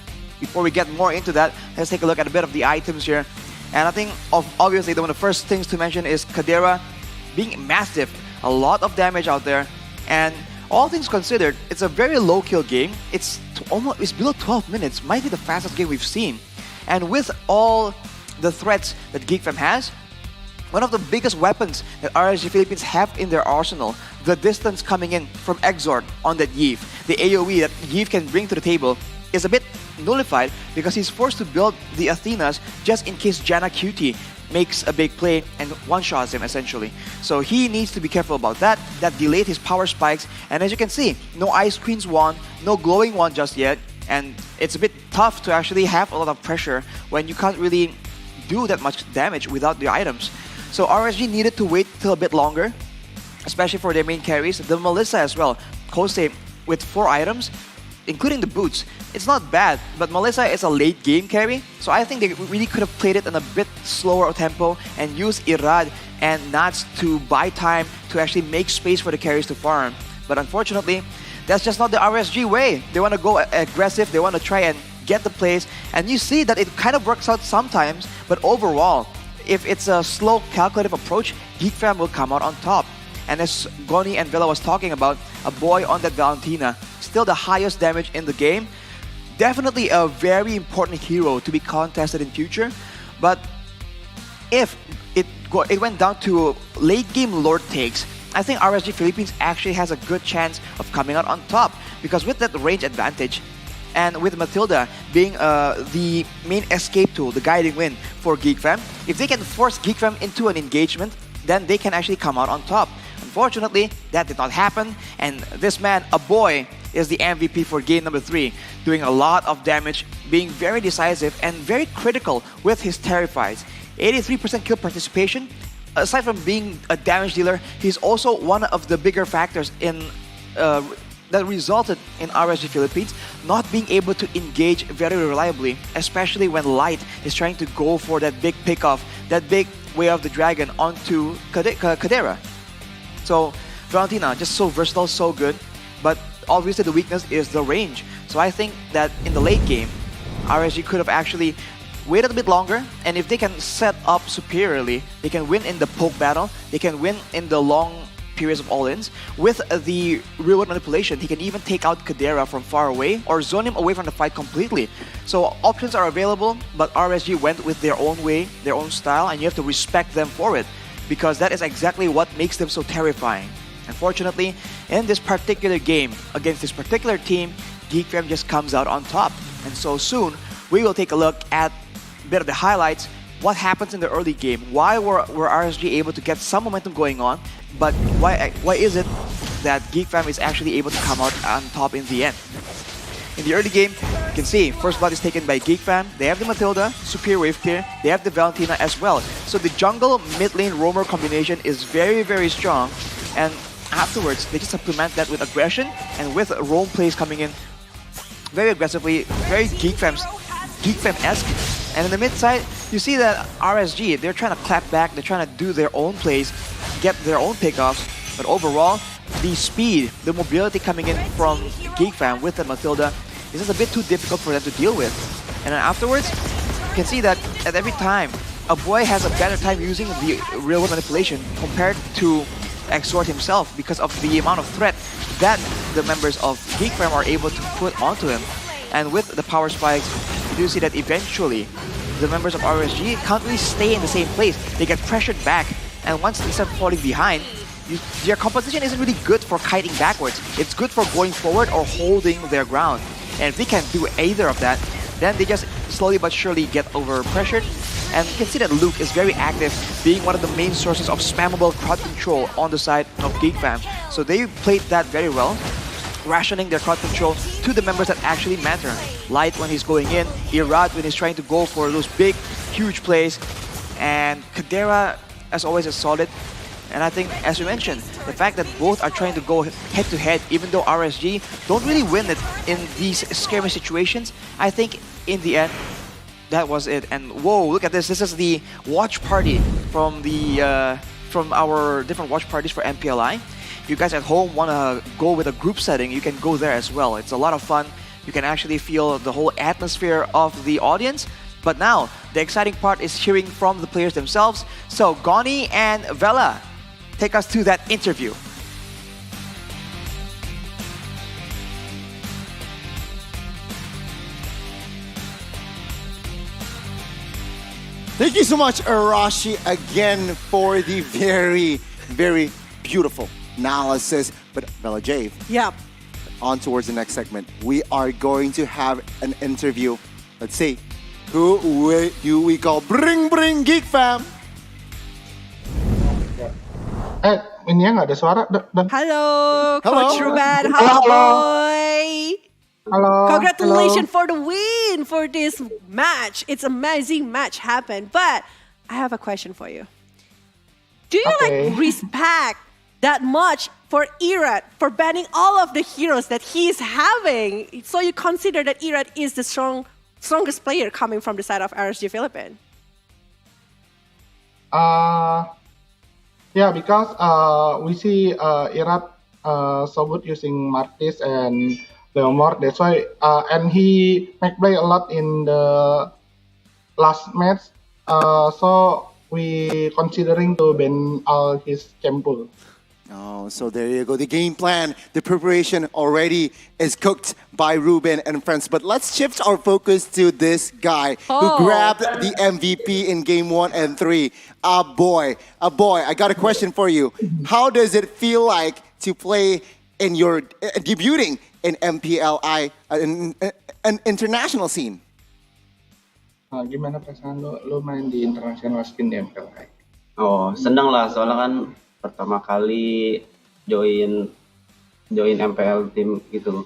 Before we get more into that, let's take a look at a bit of the items here. And I think obviously one of the first things to mention is Kadira being massive, a lot of damage out there, and all things considered, it's a very low kill game. It's below 12 minutes, might be the fastest game we've seen. And with all the threats that Geek Fam has, one of the biggest weapons that RSG Philippines have in their arsenal, the distance coming in from Exort on that Yves, the AoE that Yves can bring to the table, is a bit nullified because he's forced to build the Athenas just in case Janna QT makes a big play and one-shots him essentially. So he needs to be careful about that. That delayed his power spikes, and as you can see, no Ice Queen's wand, no glowing wand just yet, and it's a bit tough to actually have a lot of pressure when you can't really do that much damage without the items. So RSG needed to wait till a bit longer, especially for their main carries. The Melissa as well, Kosei with 4 items, including the boots. It's not bad, but Melissa is a late game carry, so I think they really could have played it in a bit slower tempo and used Irad and Nats to buy time to actually make space for the carries to farm. But unfortunately, that's just not the RSG way. They want to go aggressive, they want to try and get the plays, and you see that it kind of works out sometimes, but overall, if it's a slow, calculative approach, Geek Fam will come out on top. And as Goni and Villa was talking about, a boy on that Valentina, still the highest damage in the game. Definitely a very important hero to be contested in future. But if it went down to late game Lord takes, I think RSG Philippines actually has a good chance of coming out on top. Because with that range advantage, and with Matilda being the main escape tool, the guiding wind for Geek Fam, if they can force Geek Fam into an engagement, then they can actually come out on top. Unfortunately, that did not happen, and this man, a boy, is the MVP for game number 3, doing a lot of damage, being very decisive and very critical with his Terrifies. 83% kill participation. Aside from being a damage dealer, he's also one of the bigger factors in that resulted in RSG Philippines not being able to engage very reliably, especially when Light is trying to go for that big pickoff, that big Way of the Dragon onto Kadera. So Valentina, just so versatile, so good, but obviously the weakness is the range. So I think that in the late game, RSG could have actually waited a bit longer, and if they can set up superiorly, they can win in the poke battle, they can win in the long periods of all-ins. With the real-world manipulation, he can even take out Kadera from far away or zone him away from the fight completely. So options are available, but RSG went with their own way, their own style, and you have to respect them for it, because that is exactly what makes them so terrifying. Unfortunately, in this particular game, against this particular team, Geek Fam just comes out on top. And so soon, we will take a look at a bit of the highlights, what happens in the early game, why were RSG able to get some momentum going on, but why is it that Geek Fam is actually able to come out on top in the end? In the early game, you can see first blood is taken by Geek Fam. They have the Matilda, superior wave clear. They have the Valentina as well. So the jungle mid lane roamer combination is very, very strong. And afterwards, they just supplement that with aggression and with role plays coming in very aggressively, very Geek Fam-esque. And in the mid side, you see that RSG, they're trying to clap back, they're trying to do their own plays, get their own pickoffs. But overall, the speed, the mobility coming in from Geek Fam with the Matilda is just a bit too difficult for them to deal with. And then afterwards, you can see that at every time, a boy has a better time using the real-world manipulation compared to Exort himself because of the amount of threat that the members of Geek Fam are able to put onto him. And with the power spikes, you do see that eventually the members of RSG can't really stay in the same place. They get pressured back, and once they start falling behind, their composition isn't really good for kiting backwards. It's good for going forward or holding their ground. And if they can't do either of that, then they just slowly but surely get over pressured. And you can see that Luke is very active, being one of the main sources of spammable crowd control on the side of Geek Fam. So they played that very well, rationing their crowd control to the members that actually matter. Light when he's going in, Irad when he's trying to go for those big, huge plays, and Kadera, as always, is solid. And I think, as you mentioned, the fact that both are trying to go head-to-head, even though RSG don't really win it in these scary situations, I think in the end, that was it. And whoa, look at this. This is the watch party from the from our different watch parties for MPLI. If you guys at home want to go with a group setting, you can go there as well. It's a lot of fun. You can actually feel the whole atmosphere of the audience. But now, the exciting part is hearing from the players themselves. So, Goni and Vela, take us to that interview.
Thank you so much, Arashi, again for the very, very beautiful analysis. But Bella Jave,
yeah,
on towards the next segment. We are going to have an interview. Let's see, who do we call Bring Geek Fam?
Ini ya nggak ada suara.
Hello,
Hello.
Coach Ruben.
Hello.
Boy.
Hello.
Congratulations for the win for this match. It's amazing match happened. But I have a question for you. Do you like respect that much for Irad for banning all of the heroes that he's having? So you consider that Irad is the strongest player coming from the side of RSG Philippines?
Yeah, because we see Irad so good using Martis and Leomord. That's why, and he make play a lot in the last match. So we considering to ban all his camp pool.
Oh, so there you go. The game plan, the preparation already is cooked by Ruben and friends. But let's shift our focus to this guy who grabbed the MVP in game 1 and 3. A boy. I got a question for you. How does it feel like to play in your debuting in MPLI, an international scene?
Gimana perasaan lo main di international scene di MPLI?
Oh, seneng lah, soalnya kan pertama kali join MPL tim gitu.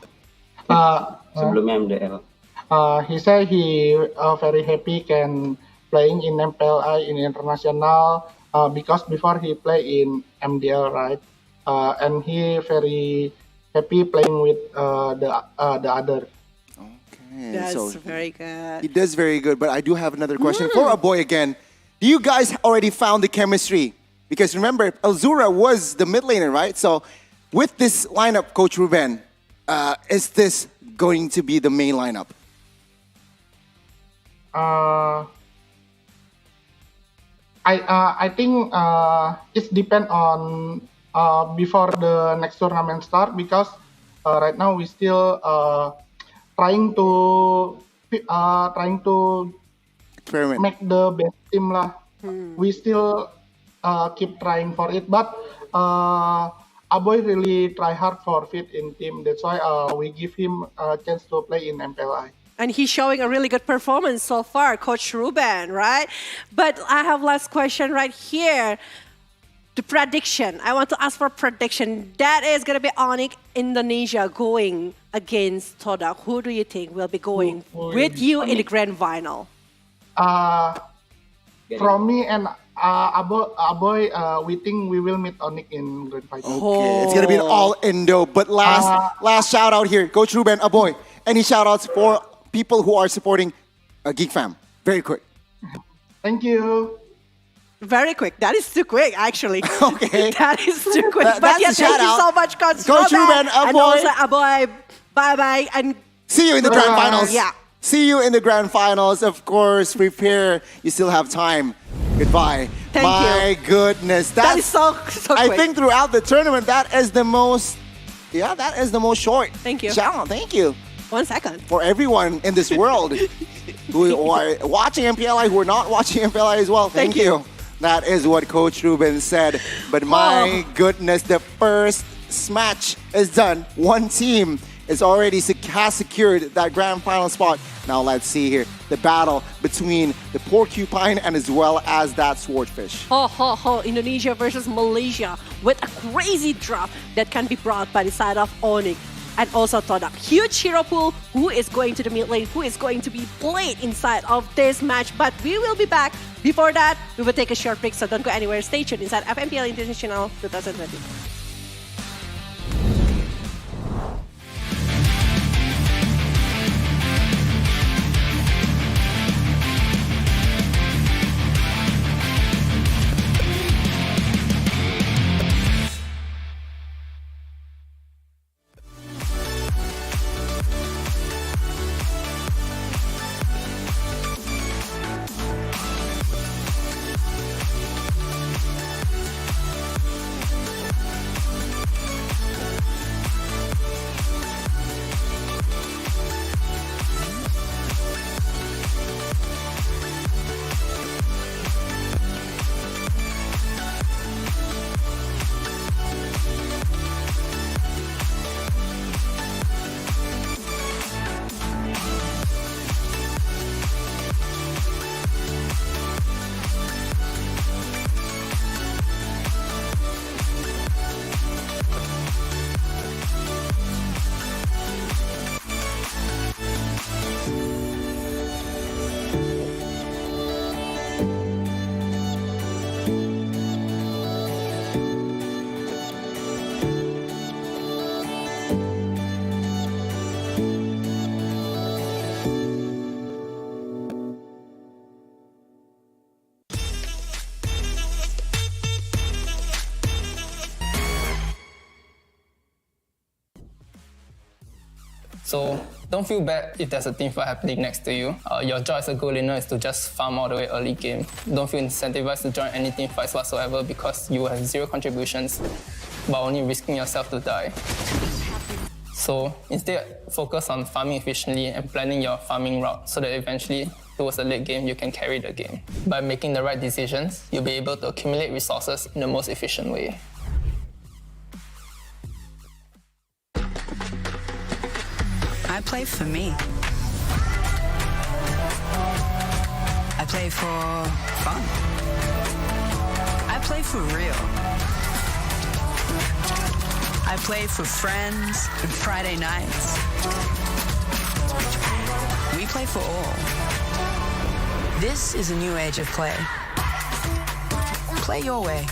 Sebelumnya MDL.
He said he very happy can playing in MPLI in international because before he play in MDL, right? And he very happy playing with the other.
Okay,
That's
so
very good.
he does very good, but I do have another question for Aboy again. Do you guys already found the chemistry? Because remember, Elzura was the mid laner, right? So with this lineup, Coach Ruben, is this going to be the main lineup?
I think it depends on before the next tournament start, because right now we still trying to
experiment,
make the best team lah. We still keep trying for it, but Aboy really try hard for fit in team. That's why we give him a chance to play in MPLI.
And he's showing a really good performance so far, Coach Ruben, right? But I have last question right here. The prediction. I want to ask for prediction. That is going to be ONIC Indonesia going against Todak. Who do you think will be going with you in the grand final?
From me and Aboy, we think we will meet ONIC in grand final.
Okay, it's going to be an all-Indo. But last shout out here, Coach Ruben, Aboy. Any shout outs for people who are supporting Geek Fam? Very quick.
Thank you.
Very quick. That is too quick, actually.
Okay.
That is too quick.
That's
But yeah,
the
thank
shout
you
out.
so much, Coach
Ruben,
And also, Aboy, bye-bye. And
see you in the grand finals.
Yeah.
See you in the grand finals. Of course, prepare. You still have time. Goodbye.
Thank
My goodness.
That is so
I
quick.
think throughout the tournament, that is the most short.
Thank you.
Shout out. Thank you.
1 second.
For everyone in this world who are watching MPLI, who are not watching MPLI as well, thank you. That is what Coach Ruben said. But my goodness, the first match is done. One team is already has secured that grand final spot. Now let's see here the battle between the Porcupine and as well as that Swordfish.
Indonesia versus Malaysia with a crazy draft that can be brought by the side of ONIC and also Todak. Huge hero pool. Who is going to the mid lane? Who is going to be played inside of this match? But we will be back. Before that, we will take a short break, so don't go anywhere. Stay tuned inside MPL Invitational 2020.
So don't feel bad if there's a team fight happening next to you. Your job as a goal laner is to just farm all the way early game. Don't feel incentivized to join any team fights whatsoever because you have zero contributions, but only risking yourself to die. So instead, focus on farming efficiently and planning your farming route so that eventually, towards the late game, you can carry the game. By making the right decisions, you'll be able to accumulate resources in the most efficient way.
I play for me. I play for fun. I play for real. I play for friends and Friday nights. We play for all. This is a new age of play. Play your way.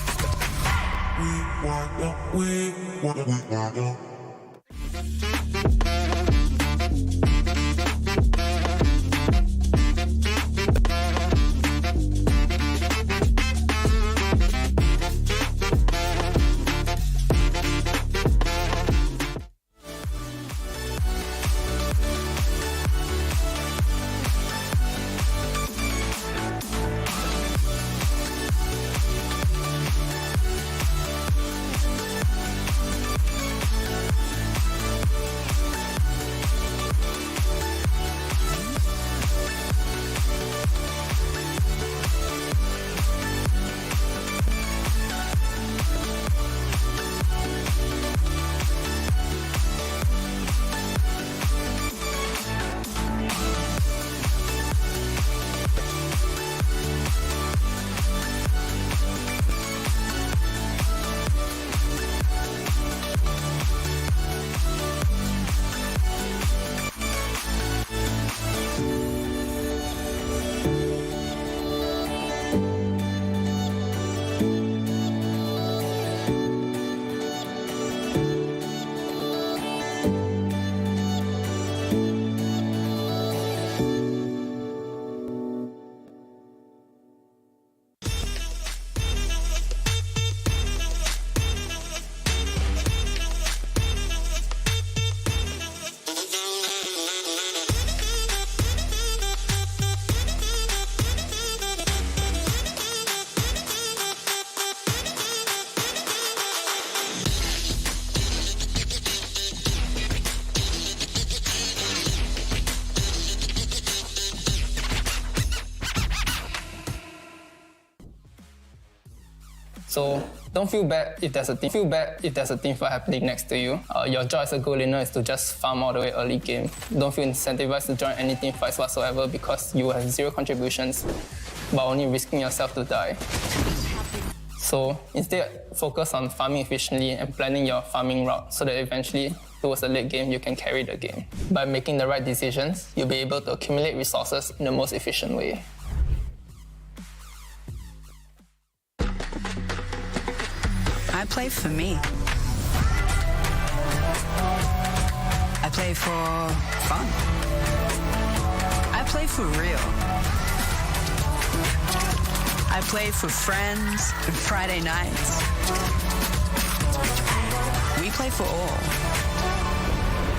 So don't feel bad if there's a team fight happening next to you. Your job as a goal winner is to just farm all the way early game. Don't feel incentivized to join any team fights whatsoever because you have zero contributions, but only risking yourself to die. So instead, focus on farming efficiently and planning your farming route so that eventually, towards the late game, you can carry the game. By making the right decisions, you'll be able to accumulate resources in the most efficient way.
I play for me. I play for fun. I play for real. I play for friends and Friday nights. We play for all.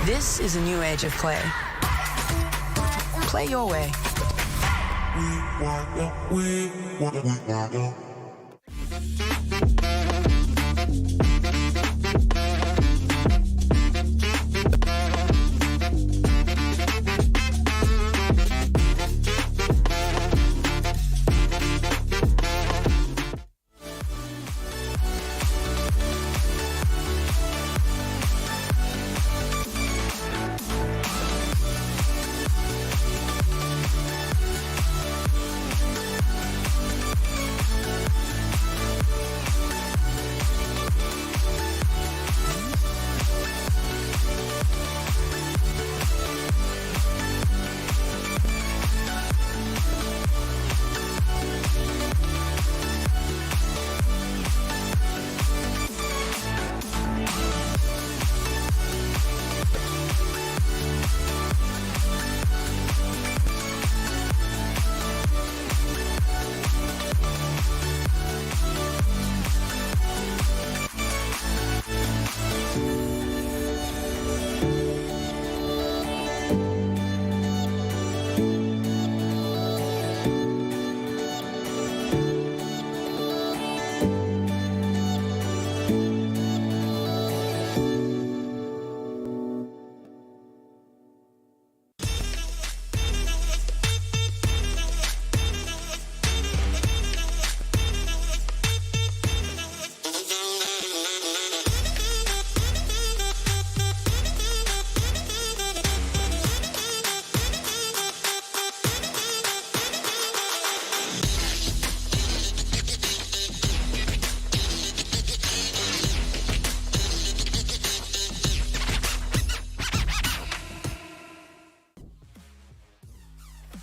This is a new age of play. Play your way.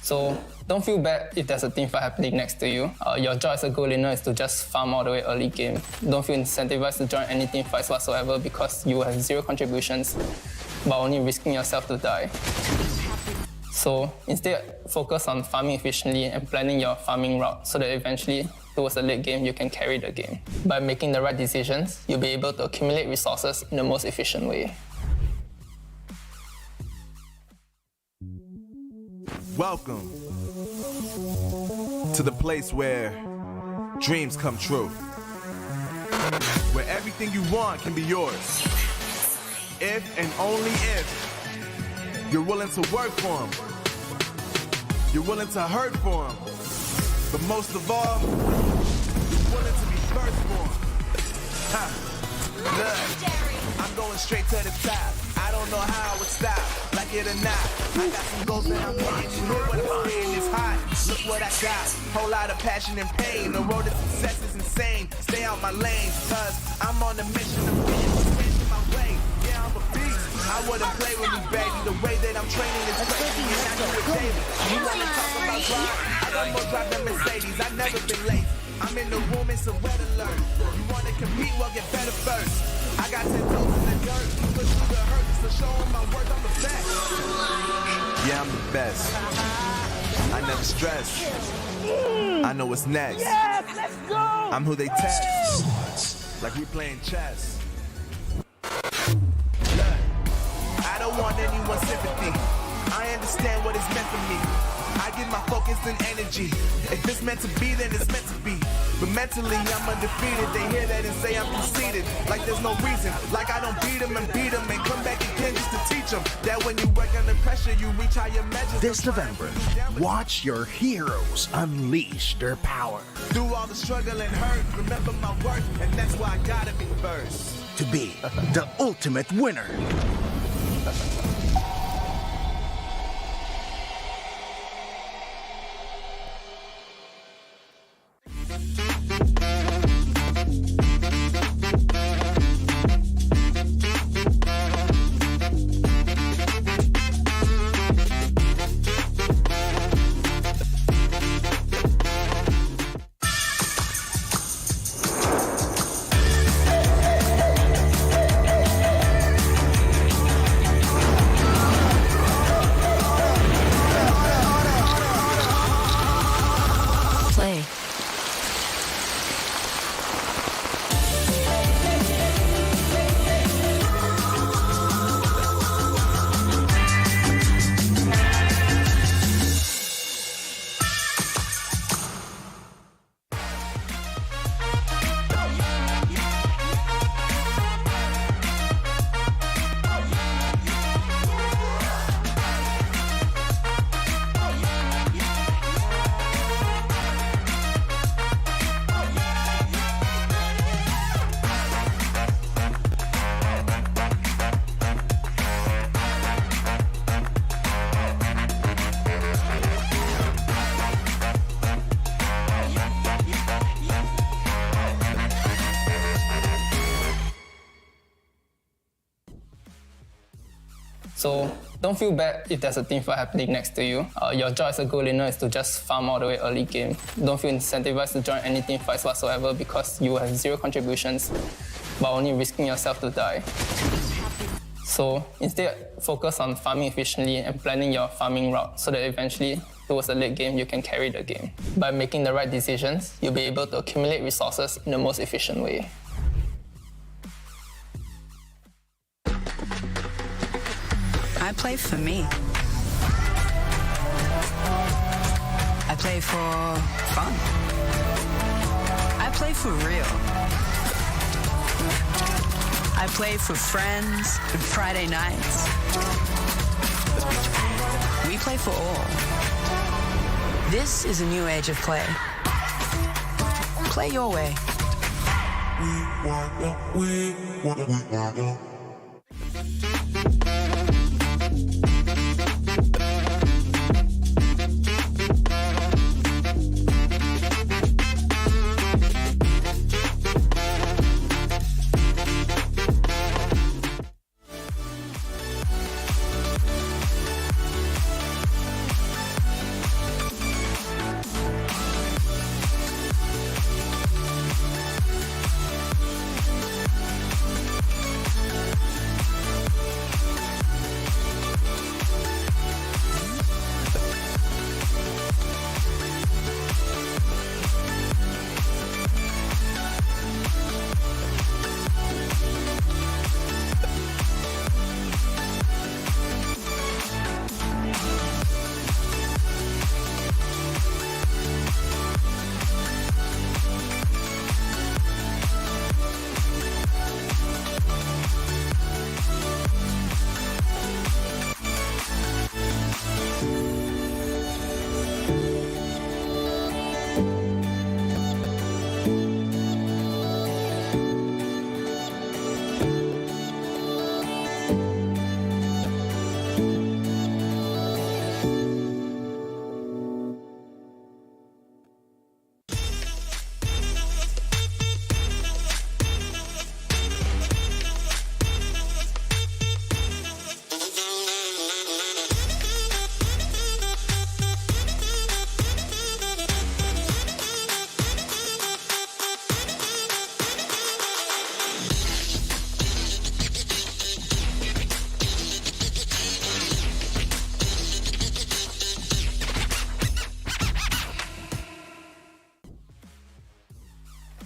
So don't feel bad if there's a team fight happening next to you. Your job as a goal winner is to just farm all the way early game. Don't feel incentivized to join any team fights whatsoever because you have zero contributions, but only risking yourself to die. So instead, focus on farming efficiently and planning your farming route so that eventually, towards the late game, you can carry the game. By making the right decisions, you'll be able to accumulate resources in the most efficient way.
Welcome to the place where dreams come true, where everything you want can be yours, if and only if you're willing to work for them, you're willing to hurt for them, but most of all, you're willing to be first for them. Look, I'm going straight to the top. I don't know how I would stop, like it or not. I got some goals that I'm hitting. You hear what I'm saying? It's hot. Look what I got. Whole lot of passion and pain. The road to success is insane. Stay out my lane, cause I'm on a mission of pushing my way. Yeah, I'm a beast. I wouldn't play with me, baby. The way that I'm training is crazy, and I do it daily. You wanna talk about drive? I got more drive than Mercedes. I've never been late. I'm in the room, it's a red alert. You wanna compete, well get better first. I got 10 toes in the dirt, push through the hurt, so show them my worth, I'm the best. Yeah, I'm the best. I never stress. I know what's next.
Yes, let's go!
I'm who they test, like we playing chess. Look, I don't want anyone's sympathy. I understand what it's meant for me. I give my focus and energy. If it's meant to be, then it's meant to be. But mentally, I'm undefeated. They hear that and say I'm conceited. Like there's no reason. Like I don't beat them and come back again just to teach teach them that when you work under pressure, you reach higher measures.
This November, watch your heroes unleash their power.
Through all the struggle and hurt, remember my worth, and that's why I gotta be first.
To be the ultimate winner.
Play.
So don't feel bad if there's a team fight happening next to you. Your job as a goal winner is to just farm all the way early game. Don't feel incentivized to join any team fights whatsoever because you have zero contributions, but only risking yourself to die. So instead, focus on farming efficiently and planning your farming route so that eventually, towards the late game, you can carry the game. By making the right decisions, you'll be able to accumulate resources in the most efficient way.
I play for me. I play for fun. I play for real. I play for friends and Friday nights. We play for all. This is a new age of play. Play your way.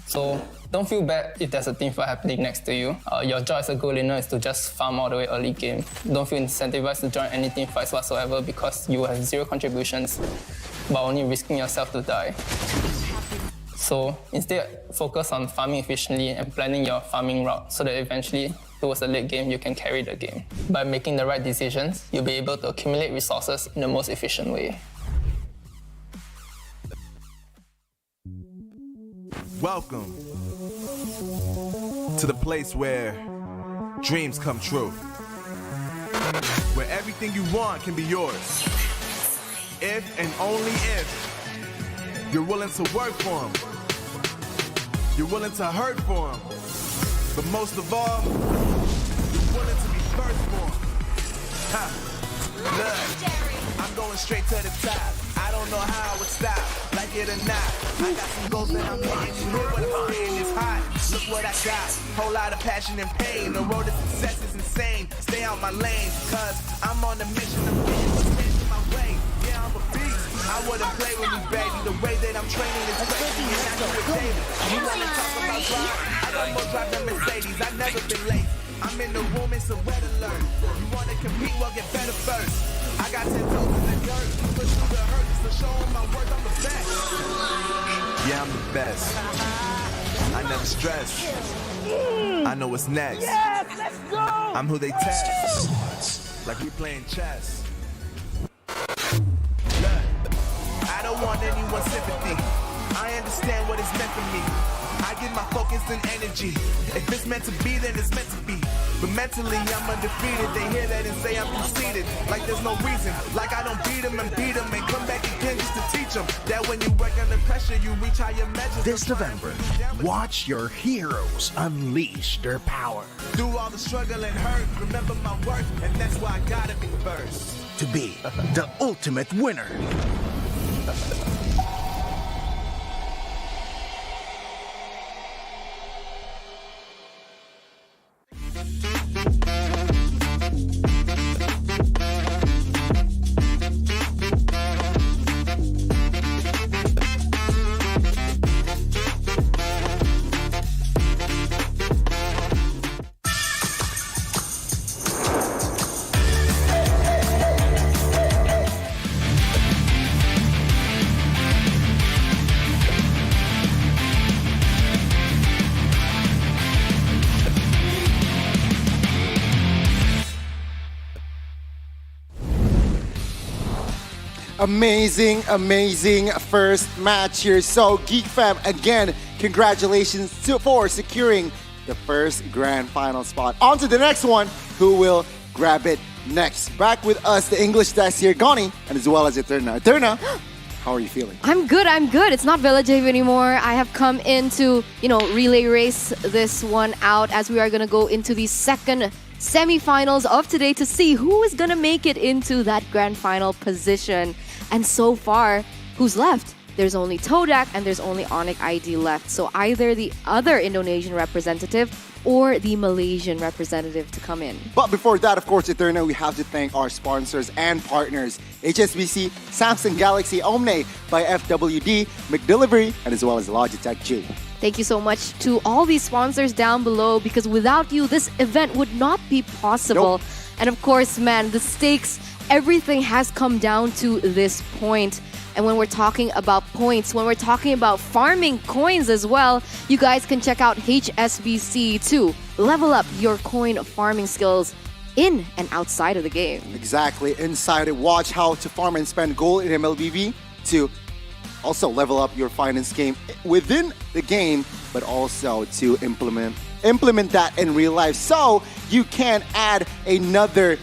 So don't feel bad if there's a team fight happening next to you. Your job as a goal winner is to just farm all the way early game. Don't feel incentivized to join any team fights whatsoever because you have zero contributions, but only risking yourself to die. So instead, focus on farming efficiently and planning your farming route so that eventually, towards the late game, you can carry the game. By making the right decisions, you'll be able to accumulate resources in the most efficient way.
Welcome to the place where dreams come true. Where everything you want can be yours. If and only if you're willing to work for them. You're willing to hurt for them. But most of all, you're willing to be first for them. Ha! Look, I'm going straight to the top. I don't know how I would stop, like it or not. I got some goals that I'm hitting. You hear what I'm saying? It's hot. Look what I got. Whole lot of passion and pain. The road to success is insane. Stay out my lane, cause I'm on a mission of getting what's in my way. Yeah, I'm a beast. I wouldn't play with me, baby. The way that I'm training is crazy, and I do it daily. You wanna talk about drive? I got more drive than Mercedes. I've never been late. I'm in the room, it's a red alert. You wanna compete, well get better first. I got 10 toes in the dirt, push through the hurt, so show them my work, I'm the best. Yeah, I'm the best. I never stress. I know what's next.
Yes, let's go!
I'm who they test. Like we playing chess. Look, I don't want anyone's sympathy. I understand what it's meant for me. I give my focus and energy. If it's meant to be, then it's meant to be. But mentally, I'm undefeated. They hear that and say I'm conceited. Like there's no reason. Like I don't beat them and come back again just to teach them that when you work under pressure, you reach higher measures.
This November, watch your heroes unleash their power.
Through all the struggle and hurt, remember my worth, and that's why I gotta be first.
To be the ultimate winner.
Amazing first match here. So Geek Fam, again, congratulations for securing the first grand final spot. On to the next one. Who will grab it next? Back with us, the English desk here, Goni, and as well as Eterna. Eterna, how are you feeling?
I'm good. It's not Village Ave anymore. I have come in to, relay race this one out as we are going to go into the second semifinals of today to see who is going to make it into that grand final position. And so far, who's left? There's only Todak and there's only ONIC ID left. So either the other Indonesian representative or the Malaysian representative to come in.
But before that, of course, Eterna, we have to thank our sponsors and partners. HSBC, Samsung Galaxy Omni by FWD, McDelivery, and as well as Logitech G.
Thank you so much to all these sponsors down below, because without you, this event would not be possible.
Nope.
And of course, man, the stakes, everything has come down to this point. And when we're talking about points, when we're talking about farming coins as well, you guys can check out HSBC to level up your coin farming skills in and outside of the game.
Exactly. Inside it, watch how to farm and spend gold in MLBB to also level up your finance game within the game, but also to implement that in real life. So you can add another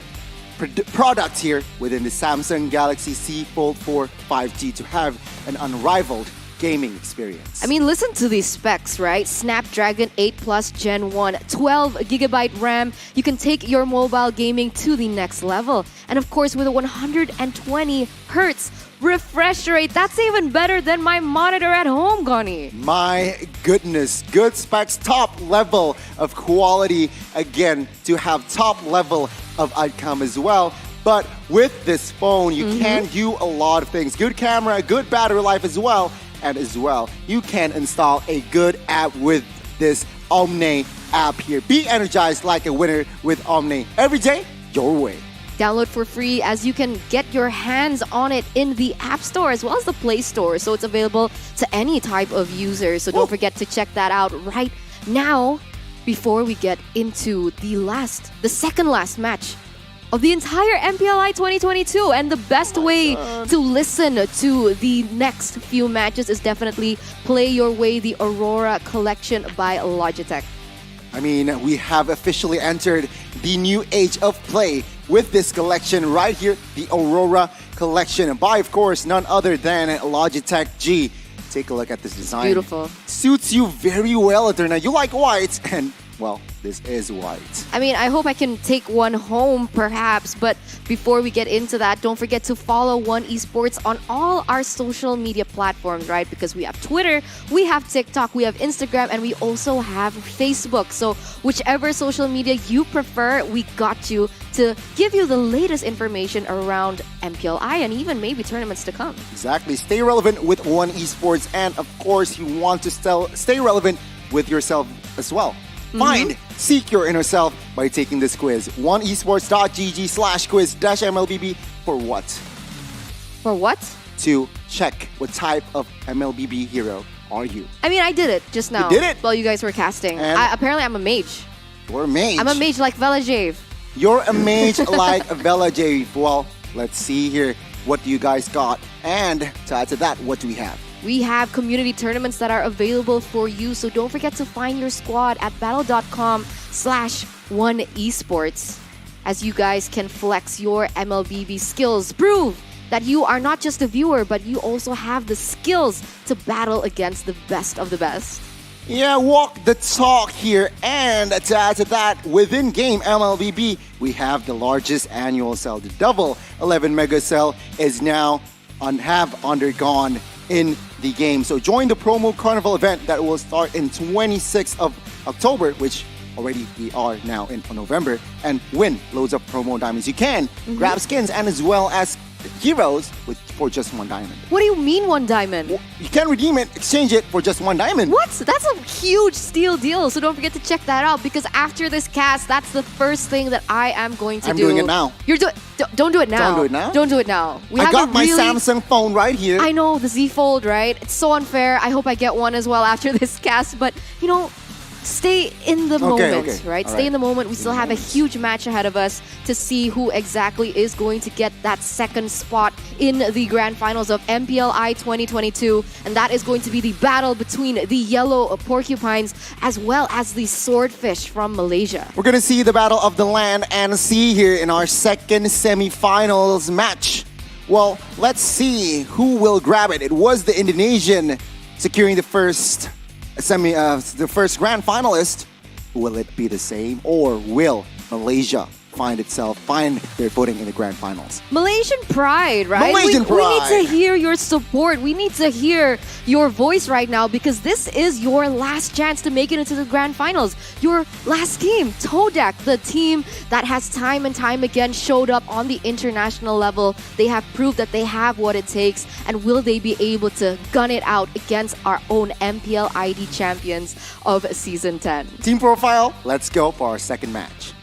product here within the Samsung Galaxy Z Fold 4 5G to have an unrivaled gaming experience.
I mean, listen to these specs, right? Snapdragon 8 Plus Gen 1, 12GB RAM. You can take your mobile gaming to the next level. And of course, with a 120 Hertz refresh rate, that's even better than my monitor at home, Goni.
My goodness, good specs, top level of quality, again, to have top level of outcome as well. But with this phone, you can do a lot of things. Good camera, good battery life as well. And as well, you can install a good app with this Omni app here. Be energized like a winner with Omni. Every day, your way.
Download for free as you can get your hands on it in the App Store as well as the Play Store. So it's available to any type of user. So don't forget to check that out right now before we get into the second last match of the entire MPLI 2022. And the best way to listen to the next few matches is definitely play your way the Aurora Collection by Logitech.
I mean, we have officially entered the new age of play with this collection right here, the Aurora Collection, by, of course, none other than Logitech G. Take a look at this design.
Beautiful.
Suits you very well, Eterna. You like white, and, well, this is white.
I mean, I hope I can take one home, perhaps. But before we get into that, don't forget to follow One Esports on all our social media platforms, right? Because we have Twitter, we have TikTok, we have Instagram, and we also have Facebook. So whichever social media you prefer, we got you to give you the latest information around MPLI and even maybe tournaments to come.
Exactly. Stay relevant with One Esports. And, of course, you want to stay relevant with yourself as well. Find, seek your inner self by taking this quiz. oneesports.gg/quiz-MLBB for what?
For what?
To check what type of MLBB hero are you.
I mean, I did it just now.
You did it?
While you guys were casting. Apparently, I'm a mage.
You're a mage.
I'm a mage like Velajave.
You're a mage like Velajave. Well, let's see here. What do you guys got? And to add to that, what do we have?
We have community tournaments that are available for you, so don't forget to find your squad at battle.com/oneesports as you guys can flex your MLBB skills. Prove that you are not just a viewer, but you also have the skills to battle against the best of the best.
Yeah, walk the talk here. And to add to that, within game MLBB, we have the largest annual sale. The double 11 mega sale is now have undergone in the game. So join the promo carnival event that will start in 26th of October, which already we are now in November, and win loads of promo diamonds. You can grab skins and as well as heroes for just 1 diamond.
What do you mean 1 diamond?
Well, you can redeem it, exchange it for just 1 diamond.
What? That's a huge steal deal. So don't forget to check that out because after this cast, that's the first thing that I am going to do.
I'm doing it now.
Don't do it now.
Don't do it now?
Don't do it now.
I got my Samsung phone right here.
I know, the Z Fold, right? It's so unfair. I hope I get one as well after this cast. But, you know, stay in the moment, right? Stay in the moment. We still have a huge match ahead of us to see who exactly is going to get that second spot in the grand finals of MPLI 2022. And that is going to be the battle between the yellow porcupines as well as the swordfish from Malaysia.
We're going to see the battle of the land and sea here in our second semifinals match. Well, let's see who will grab it. It was the Indonesian securing the first the first grand finalist. Will it be the same, or will Malaysia find their footing in the grand finals?
Malaysian pride, right?
Malaysian pride.
We need to hear your support. We need to hear your voice right now because this is your last chance to make it into the grand finals. Your last team, Todak, the team that has time and time again showed up on the international level. They have proved that they have what it takes. And will they be able to gun it out against our own MPL ID champions of Season 10?
Team profile, let's go for our second match.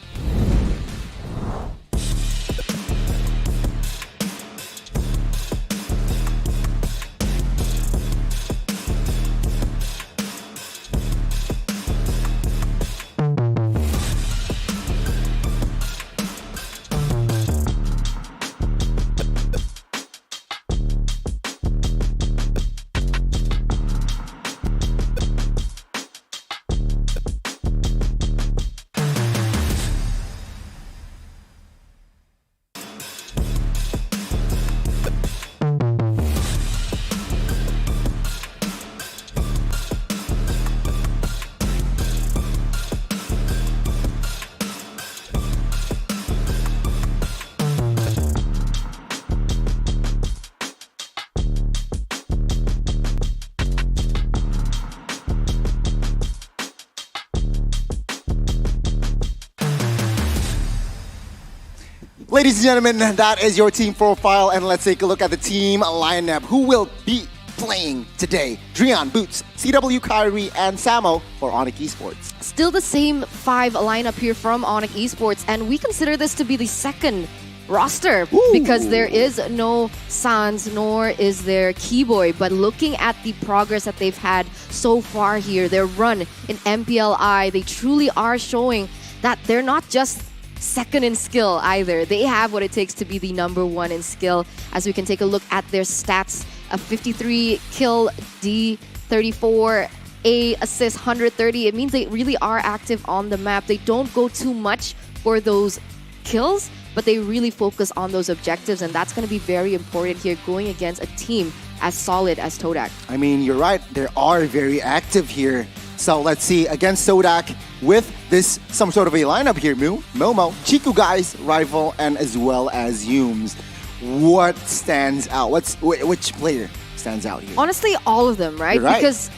Ladies and gentlemen, that is your team profile, and let's take a look at the team lineup. Who will be playing today? Drian, Boots, CW, Kyrie, and Samo for ONIC Esports.
Still the same 5 lineup here from ONIC Esports, and we consider this to be the second roster because there is no Sans nor is there Keyboy. But looking at the progress that they've had so far here, their run in MPLI, they truly are showing that they're not just second in skill either. They have what it takes to be the number one in skill. As we can take a look at their stats, a 53 kill D, 34 A assist, 130. It means they really are active on the map. They don't go too much for those kills, but they really focus on those objectives, and that's going to be very important here going against a team as solid as Todak.
I mean, you're right. They are very active here. So let's see, against Todak with this some sort of a lineup here, Momo, Chiku guys, Rival, and as well as Yumes. What stands out? Which player stands out here?
Honestly, all of them, right?
You're right.
Because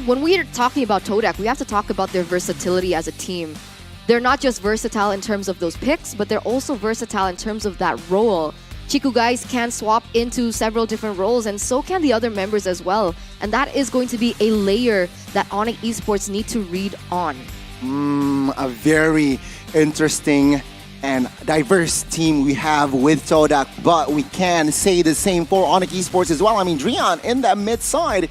when we are talking about Todak, we have to talk about their versatility as a team. They're not just versatile in terms of those picks, but they're also versatile in terms of that role. Chiku guys can swap into several different roles, and so can the other members as well. And that is going to be a layer that ONIC Esports need to read on.
A very interesting and diverse team we have with Todak, but we can say the same for ONIC Esports as well. I mean, Drian in that mid side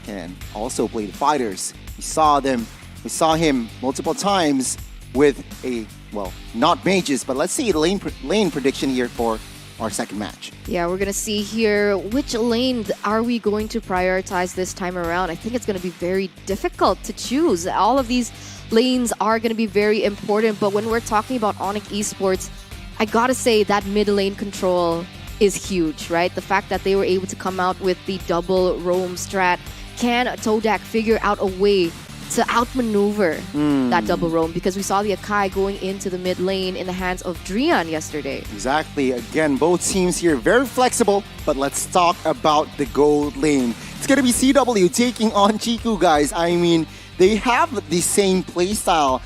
can also play the fighters. We saw him multiple times with not mages, but let's see the lane prediction here for our second match.
Yeah, we're going to see here which lane are we going to prioritize this time around. I think it's going to be very difficult to choose. All of these lanes are going to be very important, but when we're talking about ONIC Esports, I gotta say that mid lane control is huge, right? The fact that they were able to come out with the double roam strat. Can Todak figure out a way to outmaneuver that double roam? Because we saw the Akai going into the mid lane in the hands of Drian yesterday.
Exactly. Again, both teams here very flexible, but let's talk about the gold lane. It's going to be CW taking on Chiku guys. I mean, they have the same playstyle.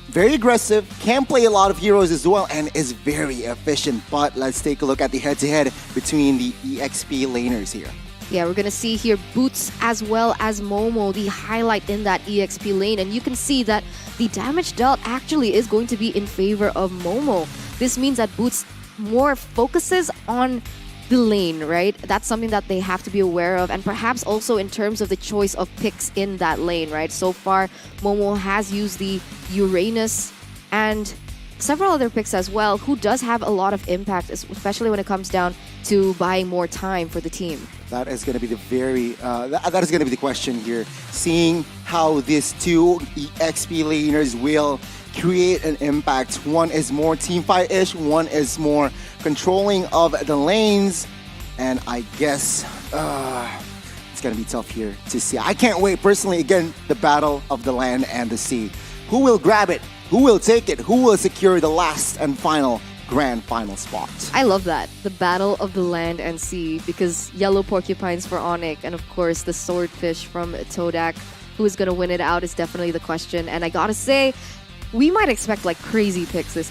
Very aggressive, can play a lot of heroes as well, and is very efficient. But let's take a look at the head-to-head between the EXP laners here.
Yeah, we're going to see here Boots as well as Momo, the highlight in that EXP lane. And you can see that the damage dealt actually is going to be in favor of Momo. This means that Boots more focuses on the lane, right? That's something that they have to be aware of. And perhaps also in terms of the choice of picks in that lane, right? So far, Momo has used the Uranus and several other picks as well, who does have a lot of impact, especially when it comes down to buying more time for the team.
That is going to be that is going to be the question here. Seeing how these two EXP laners will create an impact. One is more teamfight-ish, one is more controlling of the lanes, and I guess it's going to be tough here to see. I can't wait personally. Again, the battle of the land and the sea. Who will grab it? Who will take it? Who will secure the last and final grand final spot?
I love that. The battle of the land and sea, because yellow porcupines for ONIC and of course the swordfish from Todak. Who is going to win it out is definitely the question. And I gotta say, we might expect like crazy picks this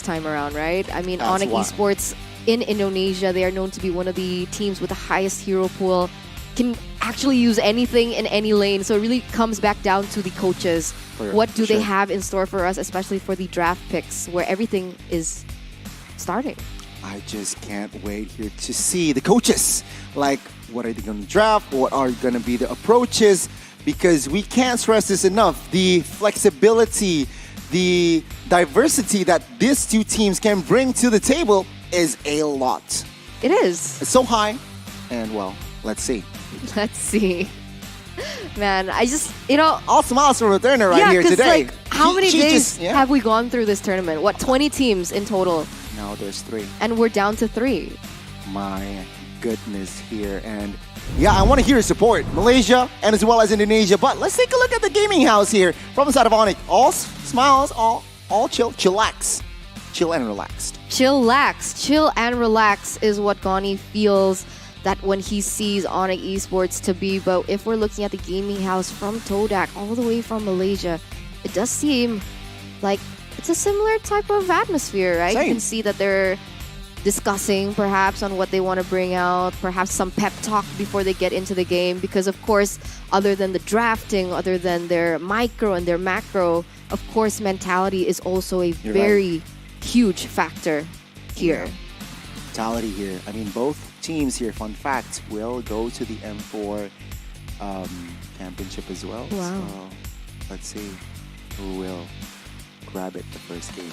time around, right? I mean, ONIC Esports in Indonesia, they are known to be one of the teams with the highest hero pool. Can actually use anything in any lane. So it really comes back down to the coaches. What do they have in store for us, especially for the draft picks where everything is starting?
I just can't wait here to see the coaches. Like, what are they going to draft? What are going to be the approaches? Because we can't stress this enough. The flexibility, the diversity that these two teams can bring to the table is a lot.
It is.
It's so high. And well, let's see.
Let's see. Man, I just,
all smiles from Returner right here today.
Like, how many days have we gone through this tournament? What, 20 teams in total?
Now there's 3.
And we're down to 3.
My goodness here. And yeah, I want to hear your support. Malaysia and as well as Indonesia. But let's take a look at the gaming house here from the side of ONIC. All smiles, all chillax. Chill and relaxed.
Chill and relax is what Goni feels that when he sees ONIC Esports to be. But if we're looking at the gaming house from Todak all the way from Malaysia, it does seem like it's a similar type of atmosphere, right?
Same.
You can see that they're discussing perhaps on what they want to bring out, perhaps some pep talk before they get into the game. Because of course, other than the drafting, other than their micro and their macro, of course, mentality is also a very huge factor.
here.
Totality here. I mean, both teams here, fun fact, will go to the M4 championship as well.
Wow.
So let's see who will grab it the first game.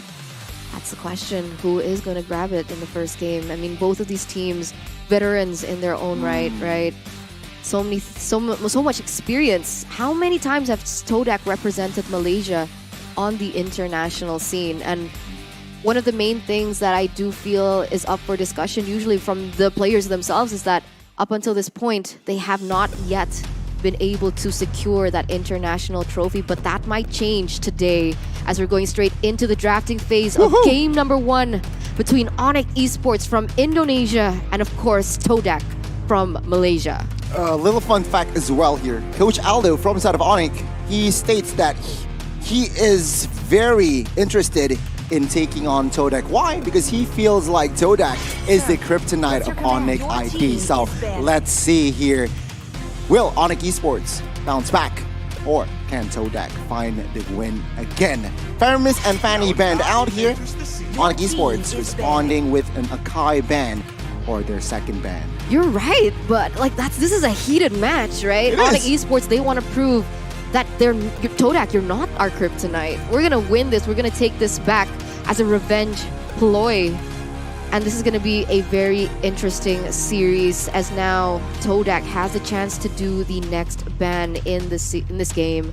That's the question. Who is going to grab it in the first game? I mean, both of these teams, veterans in their own right? So much experience. How many times have Todak represented Malaysia on the international scene? And one of the main things that I do feel is up for discussion, usually from the players themselves, is that up until this point, they have not yet been able to secure that international trophy, but that might change today as we're going straight into the drafting phase of game number 1 between ONIC Esports from Indonesia and, of course, Todak from Malaysia.
A little fun fact as well here. Coach Aldo from the side of ONIC, he states that he is very interested in taking on Todak. Why? Because he feels like Todak is the kryptonite of ONIC ID. So let's see here. Will ONIC Esports bounce back? Or can Todak find the win again? Faramis and Fanny banned out here. ONIC Esports responding with an Akai ban or their second ban.
You're right, but like this is a heated match, right? ONIC Esports, they want to prove that Todak, you're not our kryptonite. We're gonna win this. We're gonna take this back as a revenge ploy. And this is going to be a very interesting series, as now Todak has a chance to do the next ban in this game.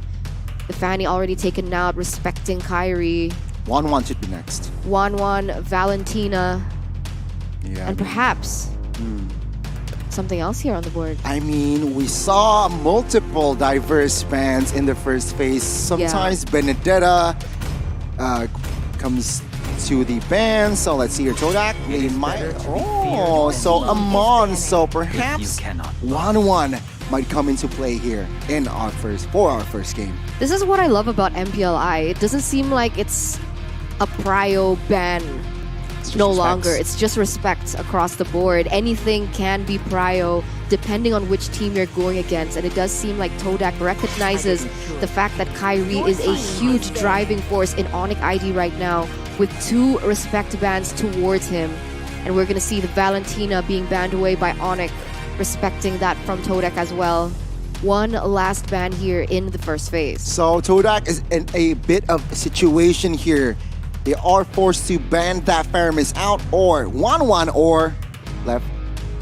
The Fanny already taken out, respecting Kyrie.
1-1 should be next.
1-1, Valentina.
Yeah.
And perhaps something else here on the board.
I mean, we saw multiple diverse bans in the first phase. Sometimes Benedetta comes to the ban. So let's see here, Todak. They might. Oh, so Amon. So perhaps 1-1 might come into play here in our first game.
This is what I love about MPLI. It doesn't seem like it's a prio ban no longer. It's just respect across the board. Anything can be prio depending on which team you're going against. And it does seem like Todak recognizes the fact that Kyrie is a huge driving force in ONIC ID right now, with 2 respect bans towards him. And we're going to see the Valentina being banned away by ONIC, respecting that from Todak as well. One last ban here in the first phase.
So Todak is in a bit of a situation here. They are forced to ban that Faramis out, or 1-1, or left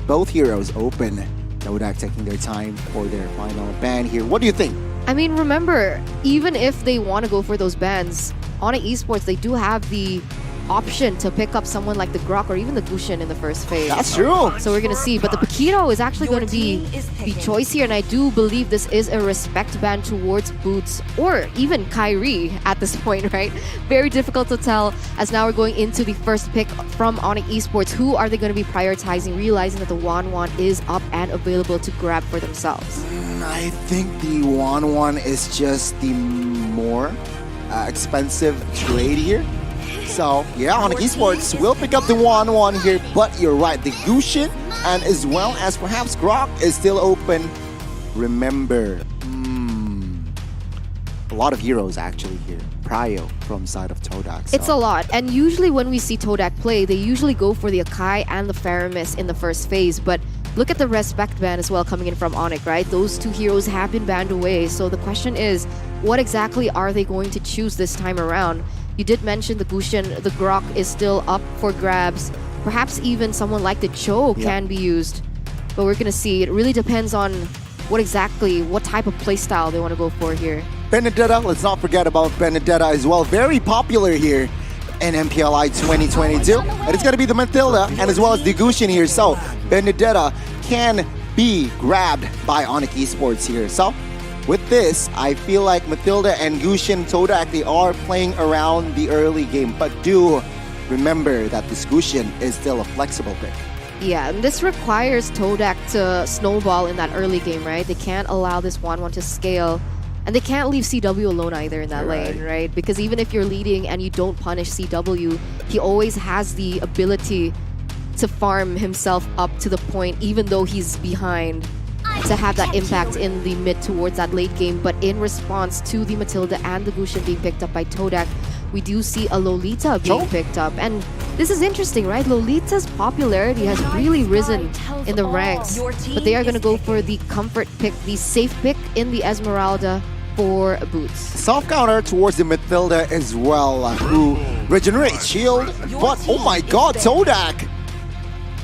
both heroes open. Todak taking their time for their final ban here. What do you think?
I mean, remember, even if they want to go for those bans, ONIC Esports, they do have the option to pick up someone like the Grok or even the Gushin in the first phase.
That's true.
So we're going to see. But the Pakito is actually going to be the choice here. And I do believe this is a respect ban towards Boots or even Kyrie at this point, right? Very difficult to tell, as now we're going into the first pick from ONIC Esports. Who are they going to be prioritizing, realizing that the 1-1 is up and available to grab for themselves?
I think the 1-1 is just the more expensive trade here. So, yeah, ONIC Esports will pick up the 1-1 here, but you're right, the Gushin and as well as perhaps Grok is still open. Remember, a lot of heroes actually here. Prio from side of Todak. So.
It's a lot, and usually when we see Todak play, they usually go for the Akai and the Faramis in the first phase, but look at the respect ban as well coming in from ONIC, right? Those 2 heroes have been banned away, so the question is, what exactly are they going to choose this time around? You did mention the Gushin, the Grok is still up for grabs. Perhaps even someone like the Cho can be used. But we're going to see. It really depends on what type of playstyle they want to go for here.
Benedetta, let's not forget about Benedetta as well. Very popular here in MPLI 2022. And it's going to be the Matilda and as well as the Gushin here. So Benedetta can be grabbed by ONIC Esports here. So with this, I feel like Matilda and Gushin Todak, they are playing around the early game. But do remember that this Gushin is still a flexible pick.
Yeah, and this requires Todak to snowball in that early game, right? They can't allow this 1-1 to scale. And they can't leave CW alone either in that lane, right? Because even if you're leading and you don't punish CW, he always has the ability to farm himself up to the point, even though he's behind, to have that impact in the mid towards that late game. But in response to the Matilda and the Gushin being picked up by Todak, we do see a Lolita being picked up. And this is interesting, right? Lolita's popularity has really risen in the ranks, but they are going to go for the comfort pick, the safe pick in the Esmeralda for Boots.
Soft counter towards the midfielder as well, who regenerates shield. But oh my god, Todak!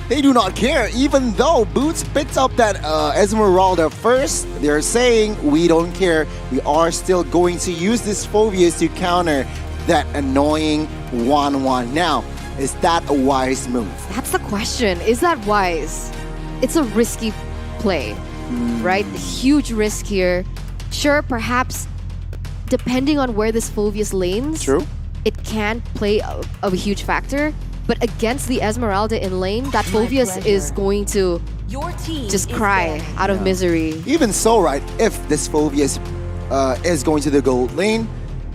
They do not care, even though Boots picked up that Esmeralda first. They're saying, we don't care. We are still going to use this Phobius to counter that annoying 1-1. Now, is that a wise move?
That's the question. Is that wise? It's a risky play, right? Huge risk here. Sure, perhaps, depending on where this Phobius lanes, it can play a huge factor. But against the Esmeralda in lane, that Phobius is going to just cry out of misery.
Even so, right, if this Phobius is going to the gold lane,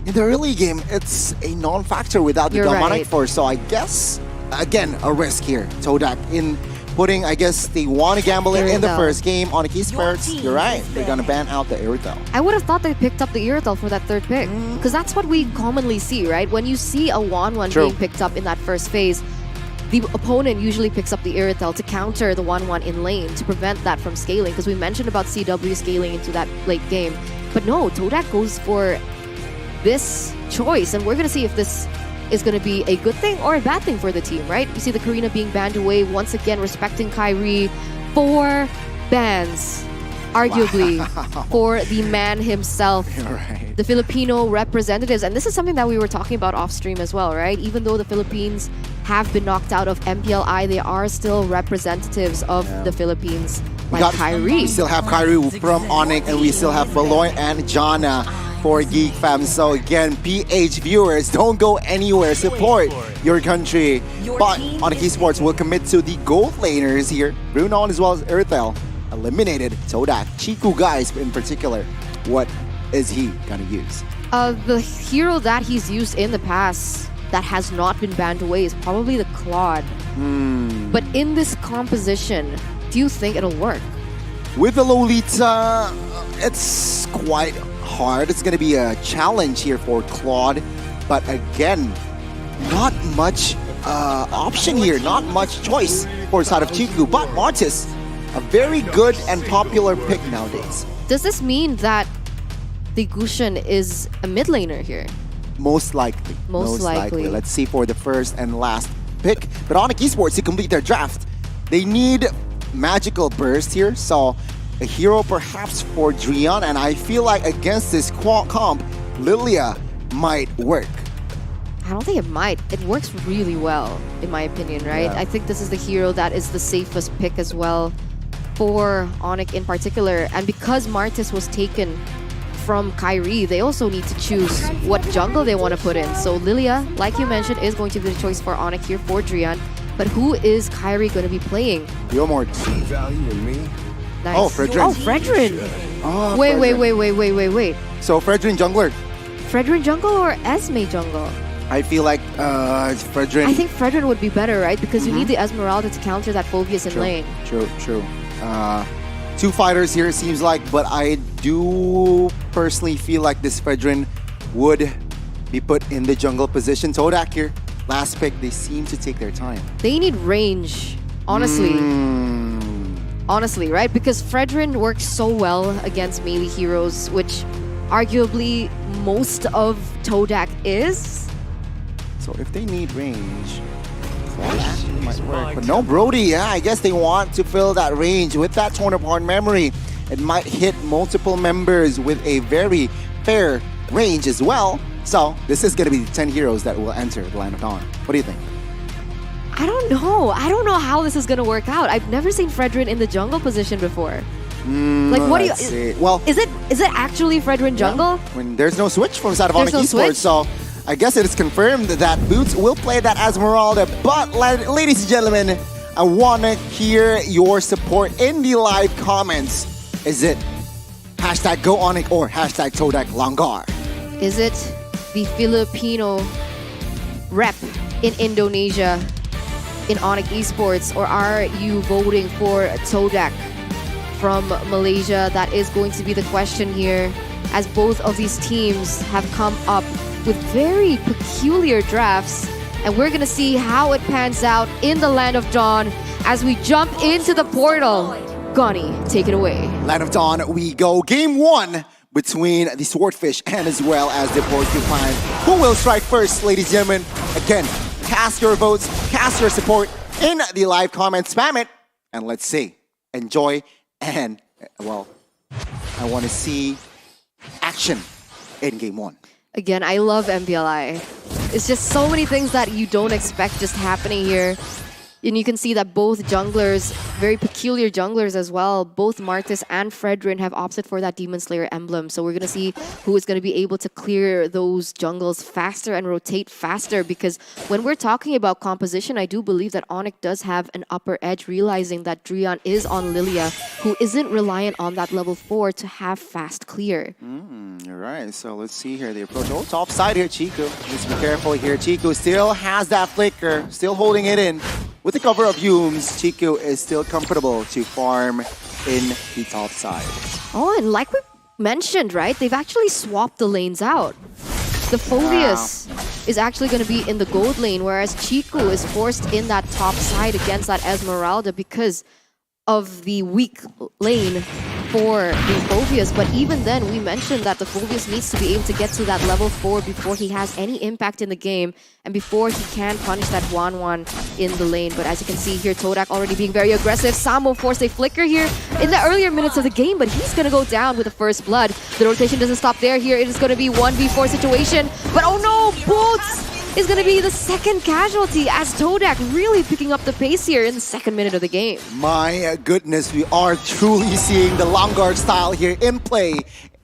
in the early game, it's a non-factor without the demonic force. So I guess, again, a risk here. Todak in putting, I guess, they want to gamble it in the first game on Esports. You're right, they're going to ban out the Irithel.
I would have thought they picked up the Irithel for that third pick. Because that's what we commonly see, right? When you see a 1-1 being picked up in that first phase, the opponent usually picks up the Irithel to counter the 1-1 in lane to prevent that from scaling. Because we mentioned about CW scaling into that late game. But no, Todak goes for this choice. And we're going to see if this is going to be a good thing or a bad thing for the team, right? You see the Karina being banned away, once again respecting Kyrie. 4 bans, arguably, for the man himself. The Filipino representatives. And this is something that we were talking about off stream as well, right? Even though the Philippines have been knocked out of MPLI, they are still representatives of the Philippines, like Kyrie.
We still have Kyrie from ONIC, and we still have Valoy and Jana for Geek fam. So again, PH viewers, don't go anywhere. Support your country. But ONIC Esports will commit to the gold laners here. Bruno as well as Irithel eliminated Todak. Chiku guys in particular, what is he gonna use?
The hero that he's used in the past that has not been banned away is probably the Claude. But in this composition, do you think it'll work?
With the Lolita, it's quite hard. It's going to be a challenge here for Claude. But again, not much option here. Not much choice for side of Chiku. But Martis, a very good and popular pick nowadays.
Does this mean that the Gushan is a mid laner here?
Most likely.
Most likely.
Let's see for the first and last pick. But ONIC Esports to complete their draft, they need magical burst here. So a hero perhaps for Drian, and I feel like against this comp, Lilia might work.
I don't think it might. It works really well, in my opinion, right? I think this is the hero that is the safest pick as well for ONIC in particular. And because Martis was taken from Kyrie, they also need to choose what jungle they want to put in. So Lilia, like you mentioned, is going to be the choice for ONIC here for Drian. But who is Kyrie going to be playing?
Yomort.
Value in me.
Nice.
Oh, Fredrin.
Oh, Fredrin.
Oh,
wait.
So Fredrin jungler.
Fredrin jungle or Esme jungle?
I feel like Fredrin.
I think Fredrin would be better, right? Because you need the Esmeralda to counter that Phobius in lane.
True. 2 fighters here, it seems like, but I do personally feel like this Fredrin would be put in the jungle position. Todak here, last pick, they seem to take their time.
They need range, honestly. Honestly, right? Because Fredrin works so well against melee heroes, which arguably most of Todak is.
So if they need range, that might work. But no Brody, I guess they want to fill that range with that torn apart memory. It might hit multiple members with a very fair range as well. So this is going to be 10 heroes that will enter the Land of Dawn. What do you think?
I don't know. I don't know how this is going to work out. I've never seen Fredrin in the jungle position before. Like, what do you...
Well,
is it actually Fredrin jungle?
When there's no switch from the side of ONIC Esports, so I guess it is confirmed that Boots will play that Esmeralda. But ladies and gentlemen, I want to hear your support in the live comments. Is it hashtag Go ONIC or hashtag Todak Langgar?
Is it the Filipino rep in Indonesia in ONIC Esports, or are you voting for Todak from Malaysia? That is going to be the question here, as both of these teams have come up with very peculiar drafts. And we're gonna see how it pans out in the Land of Dawn as we jump into the portal. Goni, take it away.
Land of Dawn, we go. Game 1 between the Swordfish and as well as the Porcupine. Who will strike first, ladies and gentlemen? Again, cast your votes, cast your support in the live comments, spam it, and let's see. Enjoy, and, well, I want to see action in Game 1.
Again, I love MPLI. It's just so many things that you don't expect just happening here. And you can see that both junglers, very peculiar junglers as well, both Martis and Fredrin have opted for that Demon Slayer emblem. So we're going to see who is going to be able to clear those jungles faster and rotate faster, because when we're talking about composition, I do believe that ONIC does have an upper edge, realizing that Drian is on Lilia, who isn't reliant on that level 4 to have fast clear.
All right, so let's see here the approach. Oh, top side here, Chico. Just be careful here. Chico still has that flicker, still holding it in. With the cover of Humes, Chico is still comfortable to farm in the top side.
Oh, and like we mentioned, right? They've actually swapped the lanes out. The Phoveus is actually going to be in the gold lane, whereas Chico is forced in that top side against that Esmeralda because of the weak lane for the Phoveus. But even then, we mentioned that the Phoveus needs to be able to get to that level 4 before he has any impact in the game and before he can punish that 1-1 in the lane. But as you can see here, Todak already being very aggressive. Samo forced a flicker here in the earlier minutes of the game, but he's going to go down with the first blood. The rotation doesn't stop there. Here it is going to be 1v4 situation. But oh no, Boots is going to be the second casualty as Todak really picking up the pace here in the second minute of the game.
My goodness, we are truly seeing the Longguard style here in play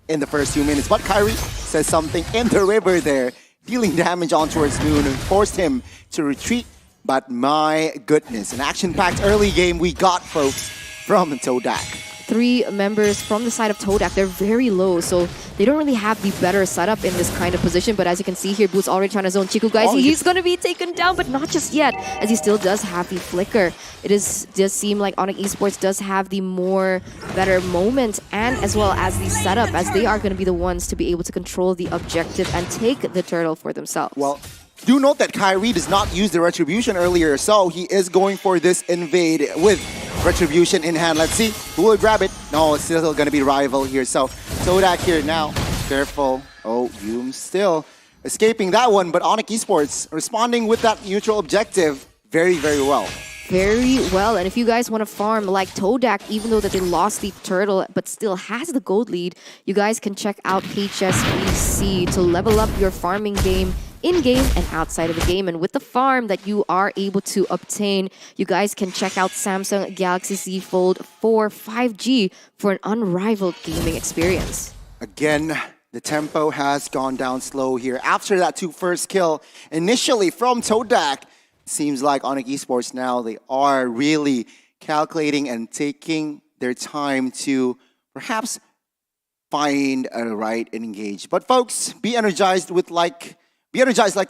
in the first few minutes. But Kyrie says something in the river there, dealing damage on towards Moon and forced him to retreat. But my goodness, an action-packed early game we got, folks, from Todak.
3 members from the side of Todak. They're very low, so they don't really have the better setup in this kind of position. But as you can see here, Boots already trying to zone Chico, guys. He's going to be taken down, but not just yet, as he still does have the flicker. It does seem like ONIC Esports does have the more better moment and as well as the setup, as they are going to be the ones to be able to control the objective and take the turtle for themselves.
Well, do note that Kyrie does not use the Retribution earlier, so he is going for this invade with Retribution in hand. Let's see who will grab it. No, it's still going to be Rival here. So Todak here now. Careful. Oh, Hume still escaping that one, but ONIC Esports responding with that neutral objective very, very well.
Very well, and if you guys want to farm like Todak, even though that they lost the turtle but still has the gold lead, you guys can check out HSBC to level up your farming game in-game and outside of the game. And with the farm that you are able to obtain, you guys can check out Samsung Galaxy Z Fold 4 5G for an unrivaled gaming experience.
Again, the tempo has gone down slow here. After that first kill initially from Todak, seems like ONIC Esports now, they are really calculating and taking their time to perhaps find a right and engage. But folks, be energized like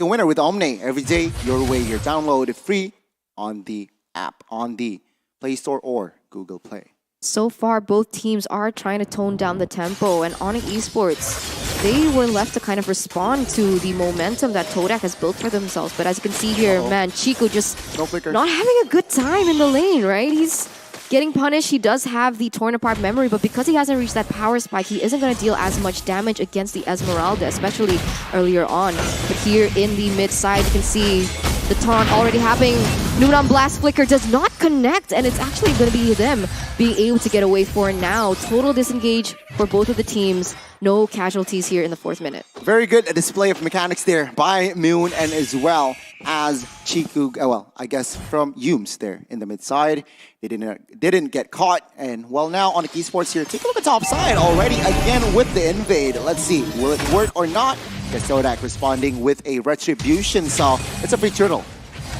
a winner with Omni. Every day, your way. Your download free on the app, on the Play Store or Google Play.
So far, both teams are trying to tone down the tempo, and ONIC Esports, they were left to kind of respond to the momentum that Todak has built for themselves. But as you can see here, man, Chico just not having a good time in the lane, right? He's getting punished. He does have the torn apart memory, but because he hasn't reached that power spike, he isn't going to deal as much damage against the Esmeralda, especially earlier on. But here in the mid side, you can see the taunt already happening. Noonan Blast Flicker does not connect, and it's actually going to be them being able to get away for now. Total disengage for both of the teams. No casualties here in the 4th minute.
Very good display of mechanics there by Moon and as well as Chiku, well, I guess from Humes there in the mid side. They didn't get caught, and well, now ONIC Esports here. Take a look at top side already again with the invade. Let's see, will it work or not? Todak responding with a Retribution, so it's a free turtle.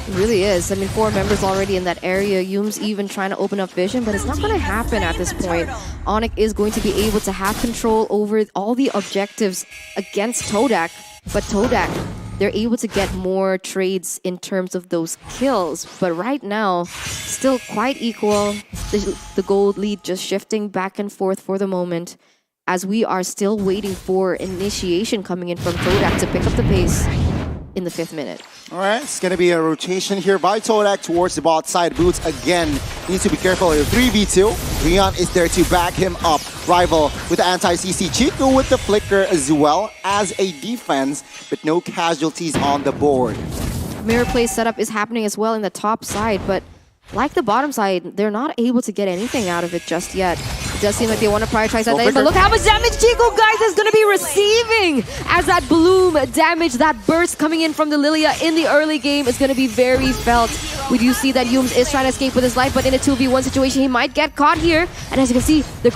It really is. I mean, 4 members already in that area. Yume's even trying to open up vision, but it's not going to happen at this point. ONIC is going to be able to have control over all the objectives against Todak, but Todak, they're able to get more trades in terms of those kills. But right now, still quite equal. The gold lead just shifting back and forth for the moment. as we are still waiting for initiation coming in from Todak to pick up the pace in the 5th minute.
All right, it's going to be a rotation here by Todak towards the bot side. Boots again needs to be careful here. 3v2. Rian is there to back him up. Rival with the anti-CC. Chico with the flicker as well as a defense, but no casualties on the board.
Mirror play setup is happening as well in the top side, but like the bottom side, they're not able to get anything out of it just yet. It does seem like they want to prioritize that lane, but look how much damage Chico, guys, is going to be receiving as that bloom damage, that burst coming in from the Lilia in the early game is going to be very felt. We do see that Yums is trying to escape with his life, but in a 2v1 situation, he might get caught here. And as you can see, they're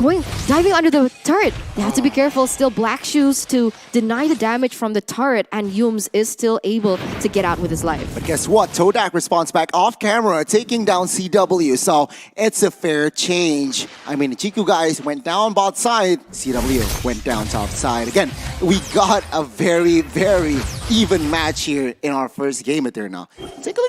diving under the turret. They have to be careful. Still Black Shoes to deny the damage from the turret, and Yums is still able to get out with his life.
But guess what? Todak responds back off camera, taking down CW. So it's a fair change. I mean, the Chiku guys went down bot side, CW went down top side. Again, we got a very, very even match here in our first game at Eterna. Let's take a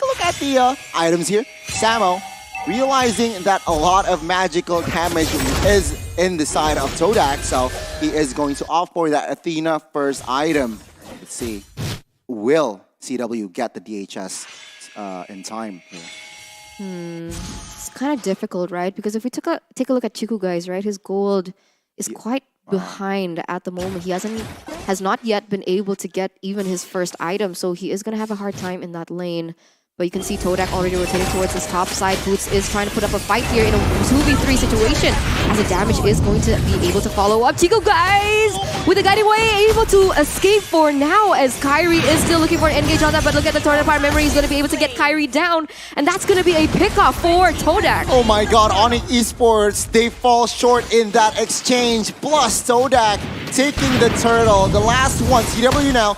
look at the items here. Samo, realizing that a lot of magical damage is in the side of Todak, so he is going to opt for that Athena first item. Let's see. Will CW get the DHS in time here?
It's kind of difficult, right? Because if we take a look at Chiku, guys, right, his gold is quite behind at the moment. He has not yet been able to get even his first item, so he is going to have a hard time in that lane. But you can see Todak already rotating towards his top side. Boots is trying to put up a fight here in a 2v3 situation, as the damage is going to be able to follow up. Chico, guys, with the guiding way, able to escape for now, as Kyrie is still looking for an engage on that. But look at the tornado power memory. He's going to be able to get Kyrie down, and that's going to be a pickoff for Todak.
Oh my god, ONIC Esports, they fall short in that exchange. Plus, Todak taking the turtle. The last one, CW now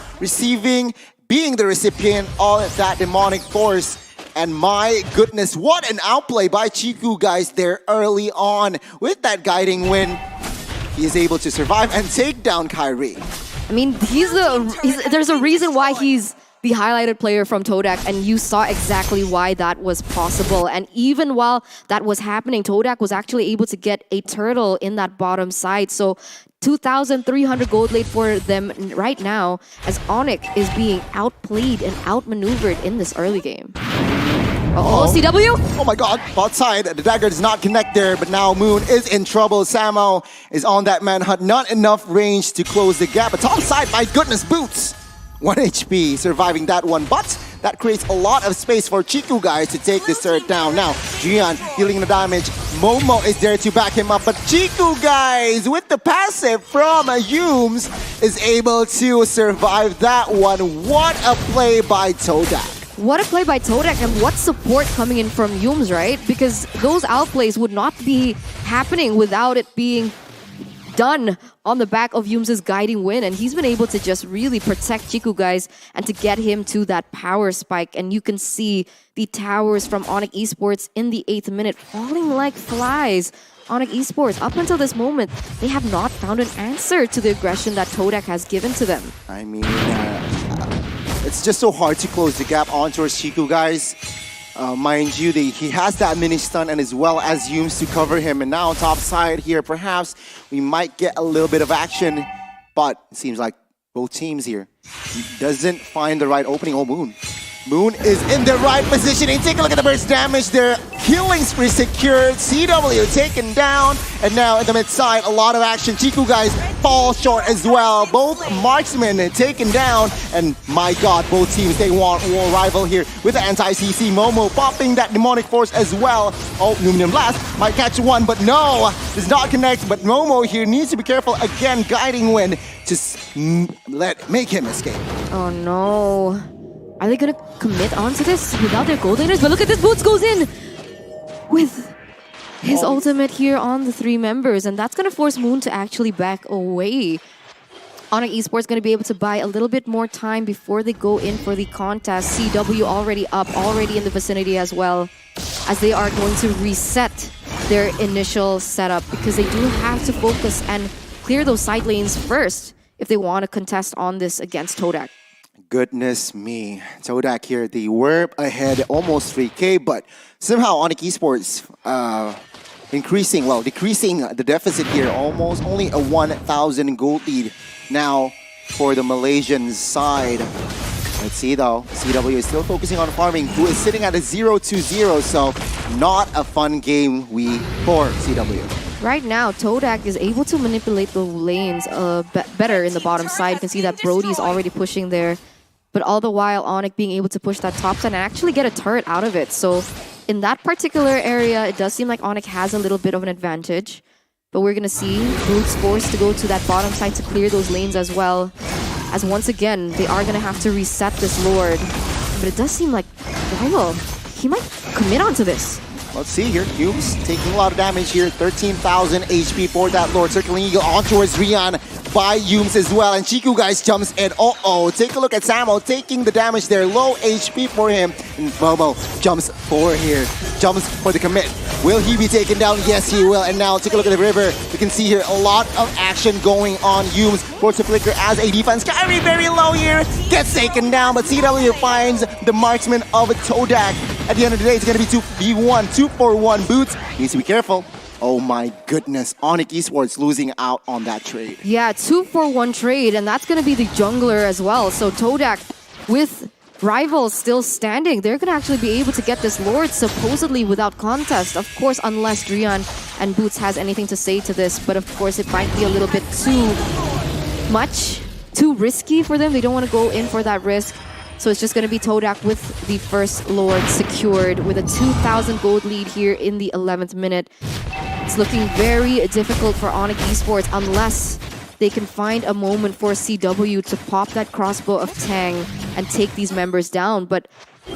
being the recipient of that demonic force. And my goodness, what an outplay by Chiku, guys, there early on. With that guiding win, he is able to survive and take down Kyrie.
I mean, there's a reason why he's the highlighted player from Todak, and you saw exactly why that was possible. And even while that was happening, Todak was actually able to get a turtle in that bottom side. So 2,300 gold late for them right now, as Onyx is being outplayed and outmaneuvered in this early game. CW?
Oh my god, bot side, the dagger does not connect there, but now Moon is in trouble. Samo is on that manhunt, not enough range to close the gap. But top side, my goodness, Boots! 1 HP, surviving that one, but that creates a lot of space for Chiku, guys, to take this third down. Now, Jian dealing the damage. Momo is there to back him up, but Chiku, guys, with the passive from Yums, is able to survive that one. What a play by Todak.
What a play by Todak, and what support coming in from Yums, right? Because those outplays would not be happening without it being done on the back of Yums' guiding win, and he's been able to just really protect Chiku, guys, and to get him to that power spike. And you can see the towers from ONIC Esports in the 8th minute falling like flies. ONIC Esports, up until this moment, they have not found an answer to the aggression that Todak has given to them.
I mean, it's just so hard to close the gap on towards Chiku, guys. Mind you, he has that mini stun and as well as Yums to cover him. And now top side here, perhaps we might get a little bit of action. But it seems like both teams here doesn't find the right opening. Oh, Moon. Moon is in the right position. And take a look at the burst damage there. Healing spree secured. CW taken down. And now in the mid side, a lot of action. Chiku, guys, fall short as well. Both marksmen taken down. And my god, both teams, they want war rival here with the anti-CC. Momo popping that demonic force as well. Oh, Numinum Blast might catch one, but no, does not connect. But Momo here needs to be careful. Again, guiding win. Just make him escape.
Oh no. Are they going to commit onto this without their gold laners? But look at this, Boots goes in with his ultimate here on the 3 members. And that's going to force Moon to actually back away. ONIC Esports going to be able to buy a little bit more time before they go in for the contest. CW already up, already in the vicinity as well, as they are going to reset their initial setup, because they do have to focus and clear those side lanes first if they want to contest on this against Todak.
Goodness me. Todak here, they were ahead almost 3K, but somehow ONIC Esports decreasing the deficit here. Almost only a 1,000 gold lead now for the Malaysian side. Let's see though, CW is still focusing on farming, who is sitting at a 0-2-0, so not a fun game for CW.
Right now, Todak is able to manipulate the lanes better in the bottom side. You can see that Brody is already pushing there. But all the while, ONIC being able to push that top side and actually get a turret out of it. So in that particular area, it does seem like ONIC has a little bit of an advantage. But we're going to see Boots forced to go to that bottom side to clear those lanes as well. As once again, they are going to have to reset this Lord. But it does seem like Rilo, he might commit onto this.
Let's see here. Humes taking a lot of damage here. 13,000 HP for that Lord. Circling Eagle on towards Rian by Humes as well. And Chiku guys jumps in. Take a look at Samo taking the damage there. Low HP for him. And Momo jumps forward here. Jumps for the commit. Will he be taken down? Yes, he will. And now take a look at the river. You can see here a lot of action going on. Humes forced to flicker as a defense. Kyrie very low here. Gets taken down. But CW finds the marksman of Todak. At the end of the day, it's going to be 2v1. 2-for-1 Boots. Needs to be careful. Oh my goodness. ONIC Esports losing out on that trade.
Yeah, 2-for-1 trade. And that's going to be the jungler as well. So Todak with rivals still standing, they're going to actually be able to get this Lord supposedly without contest. Of course, unless Rian and Boots has anything to say to this. But of course, it might be a little bit too much, too risky for them. They don't want to go in for that risk. So it's just going to be Todak with the first Lord secured with a 2,000 gold lead here in the 11th minute. It's looking very difficult for ONIC Esports unless they can find a moment for CW to pop that crossbow of Tang and take these members down. But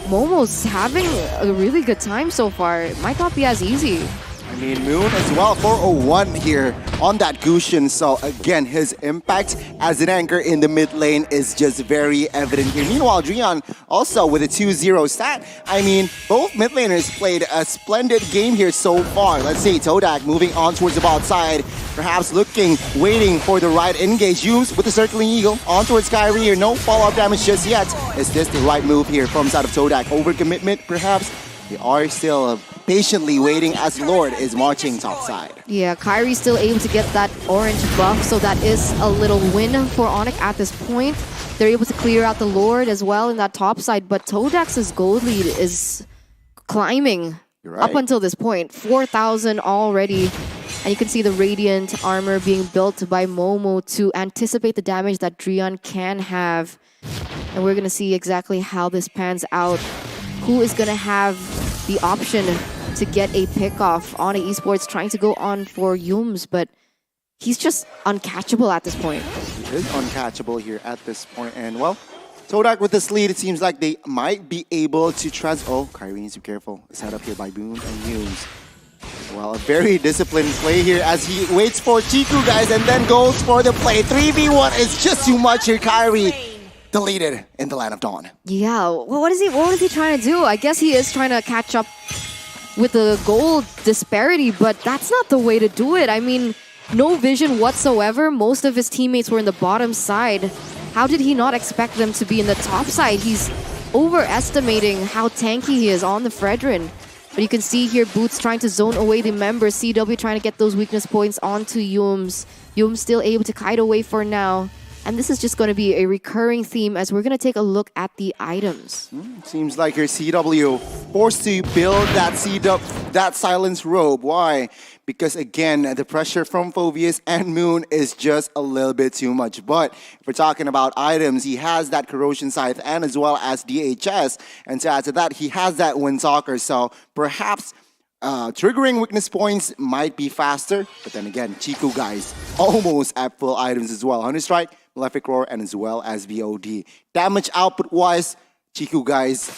Momo's having a really good time so far. It might not be as easy.
I mean, Moon as well, 401 here on that Gusion. So again, his impact as an anchor in the mid lane is just very evident here. Meanwhile, Drian also with a 2-0 stat. I mean, both mid laners played a splendid game here so far. Let's see, Todak moving on towards the bot side. Perhaps looking, waiting for the right engage. Humes with the circling eagle on towards Kyrie here. No follow-up damage just yet. Is this the right move here from side of Todak? Overcommitment, perhaps? They are still patiently waiting as Lord is marching topside.
Yeah, Kyrie's still able to get that orange buff, so that is a little win for ONIC at this point. They're able to clear out the Lord as well in that top side, but Todak's gold lead is climbing up until this point. 4,000 already. And you can see the Radiant armor being built by Momo to anticipate the damage that Drian can have. And we're going to see exactly how this pans out. Who is going to have the option to get a pick-off? ONIC Esports trying to go on for Yums, but he's just uncatchable at this point.
He is uncatchable here at this point. And, well, Todak with this lead, it seems like they might be able to Oh, Kyrie needs to be careful. Set up here by Boone and Yums. Well, a very disciplined play here as he waits for Chiku, guys, and then goes for the play. 3v1 is just too much here, Kyrie. Deleted in the Land of Dawn.
Yeah, well, what is he trying to do? I guess he is trying to catch up with the gold disparity, but that's not the way to do it. I mean, no vision whatsoever. Most of his teammates were in the bottom side. How did he not expect them to be in the top side? He's overestimating how tanky he is on the Fredrin. But you can see here Boots trying to zone away the members. CW trying to get those weakness points onto Yums. Yums still able to kite away for now. And this is just going to be a recurring theme as we're going to take a look at the items.
Seems like your CW forced to build that silence robe. Why? Because again, the pressure from Phoveus and Moon is just a little bit too much. But if we're talking about items, he has that Corrosion Scythe and as well as DHS. And to add to that, he has that Windtalker. So perhaps triggering weakness points might be faster. But then again, Chiku guys almost at full items as well. Hunter Strike, Malefic Roar, and as well as VOD. Damage output-wise, Chiku guys,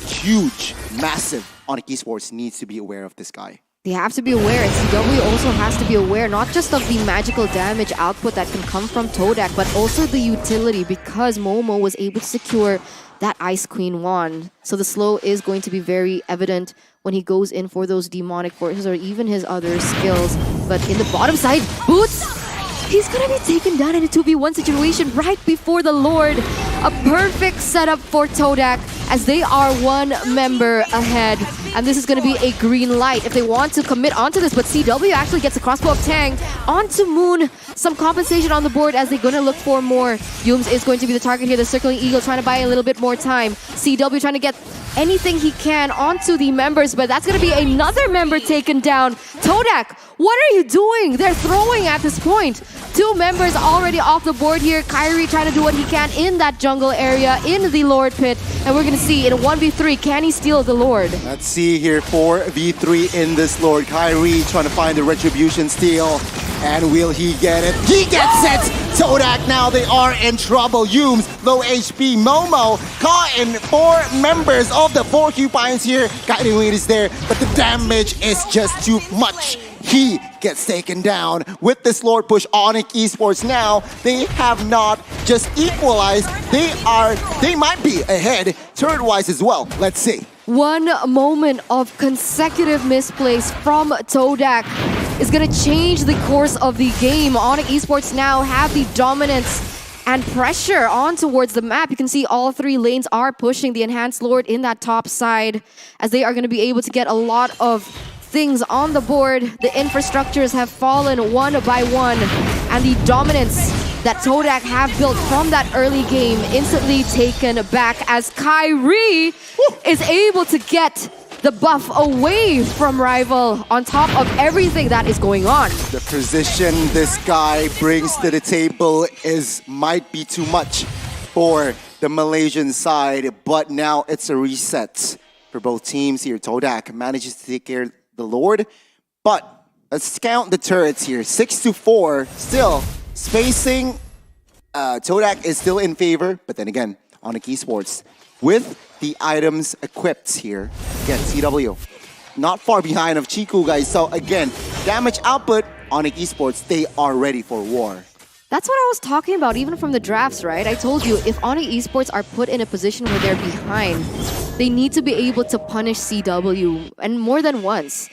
huge, massive. ONIC Esports needs to be aware of this guy.
They have to be aware, and CW also has to be aware not just of the magical damage output that can come from Todak, but also the utility because Momo was able to secure that Ice Queen wand. So the slow is going to be very evident when he goes in for those demonic forces or even his other skills. But in the bottom side, Boots! He's gonna be taken down in a 2v1 situation right before the Lord. A perfect setup for Todak as they are one member ahead. And this is going to be a green light if they want to commit onto this. But CW actually gets a crossbow of Tang onto Moon. Some compensation on the board as they're going to look for more. Yums is going to be the target here. The Circling Eagle trying to buy a little bit more time. CW trying to get anything he can onto the members, but that's going to be another member taken down. Todak, what are you doing? They're throwing at this point. 2 members already off the board here. Kyrie trying to do what he can in that jungle area, in the Lord pit. And we're going to see in a 1v3, can he steal the Lord?
Let's see here, 4v3 in this Lord. Kyrie trying to find the retribution steal. And will he get it? He gets it! Todak now, they are in trouble. Yums, low HP. Momo caught in 4 members of the 4 Cupines here. Guiding Lead is there, but the damage is just too much. He gets taken down with this Lord push. ONIC Esports now, they have not just equalized, they might be ahead turret-wise as well. Let's see.
One moment of consecutive misplays from Todak is going to change the course of the game. ONIC Esports now have the dominance and pressure on towards the map. You can see all 3 lanes are pushing the Enhanced Lord in that top side as they are going to be able to get a lot of things on the board. The infrastructures have fallen one by one, and the dominance that Todak have built from that early game instantly taken back as Kyrie is able to get the buff away from Rival on top of everything that is going on.
The position this guy brings to the table might be too much for the Malaysian side, but now it's a reset for both teams here. Todak manages to take care of the Lord, but let's count the turrets here. 6-4, still spacing. Todak is still in favor, but then again, ONIC Esports with the items equipped here. Again, CW not far behind of Chiku, guys. So again, damage output, ONIC Esports, they are ready for war.
That's what I was talking about, even from the drafts, right? I told you, if ONIC Esports are put in a position where they're behind, they need to be able to punish CW, and more than once.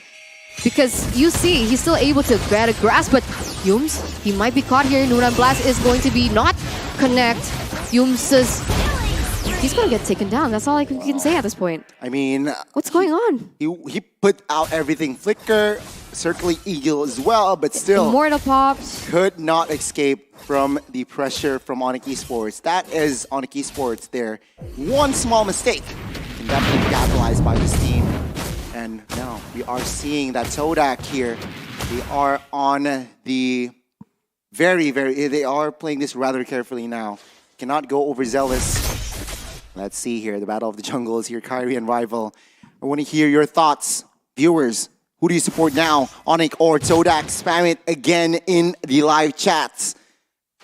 Because you see, he's still able to get a grasp, but Yums, he might be caught here. Nuran Blast is going to be not connect. Yums says he's going to get taken down. That's all I can say at this point.
I mean,
what's going on?
He put out everything. Flicker, Circling Eagle as well, but still
Immortal pops.
Could not escape from the pressure from ONIC Esports. That is ONIC Esports there. One small mistake can definitely be capitalized by this team. And now we are seeing that Todak here, they are on the they are playing this rather carefully now. Cannot go overzealous. Let's see here, the battle of the jungle is here, Kyrie and Rival. I want to hear your thoughts, viewers. Who do you support now, ONIC or Todak? Spam it again in the live chats.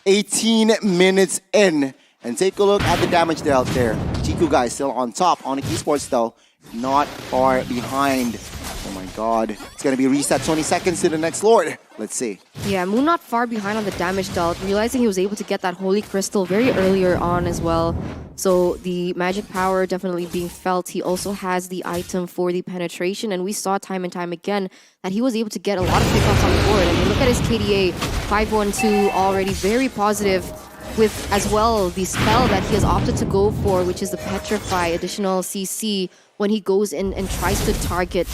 18 minutes in, and take a look at the damage dealt there. Chiku guys still on top. ONIC Esports though, not far behind. Oh my god. It's gonna be reset 20 seconds to the next Lord. Let's see.
Yeah, Moon not far behind on the damage dealt, realizing he was able to get that Holy Crystal very earlier on as well. So the magic power definitely being felt. He also has the item for the penetration, and we saw time and time again that he was able to get a lot of pickups on the board. I mean, look at his KDA, 512 already, very positive. With as well the spell that he has opted to go for, which is the Petrify, additional CC when he goes in and tries to target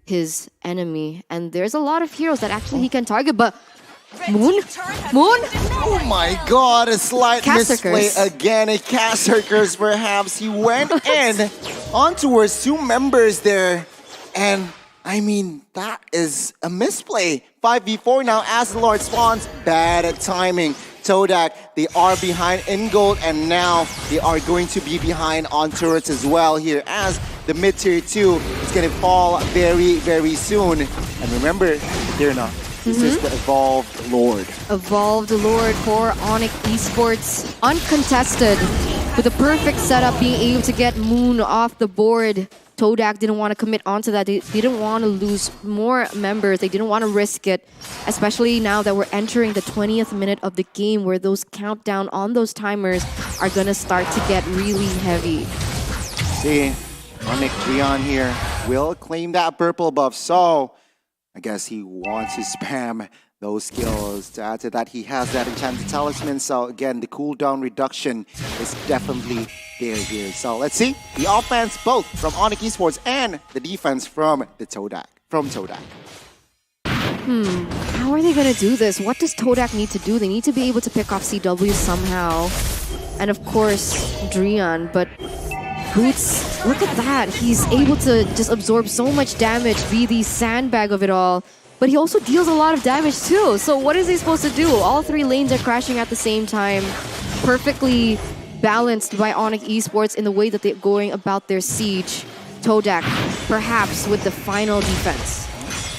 his enemy. And there's a lot of heroes that actually he can target, but Moon?
Oh my god, a slight misplay again. A cast circus perhaps. He went in on towards 2 members there. And I mean, that is a misplay. 5v4 now as the Lord spawns. Bad timing. Todak, they are behind in gold, and now they are going to be behind on turrets as well here as the mid tier 2 is going to fall very, very soon. And remember, they're not. This is the Evolved Lord.
Evolved Lord for ONIC Esports, uncontested, with a perfect setup, being able to get Moon off the board. Todak didn't want to commit onto that. They didn't want to lose more members. They didn't want to risk it, especially now that we're entering the 20th minute of the game where those countdown on those timers are going to start to get really heavy.
See, ONIC Rion here will claim that purple buff. So I guess he wants to spam those skills. To add to that, he has that enchanted talisman. So again, the cooldown reduction is definitely there here. So let's see the offense both from ONIC Esports and the defense from the Todak.
How are they gonna do this? What does Todak need to do? They need to be able to pick off CW somehow. And of course, Drian, but Boots, look at that. He's able to just absorb so much damage, be the sandbag of it all. But he also deals a lot of damage too. So what is he supposed to do? All three lanes are crashing at the same time. Perfectly balanced by ONIC Esports in the way that they're going about their siege. Todak, perhaps with the final defense.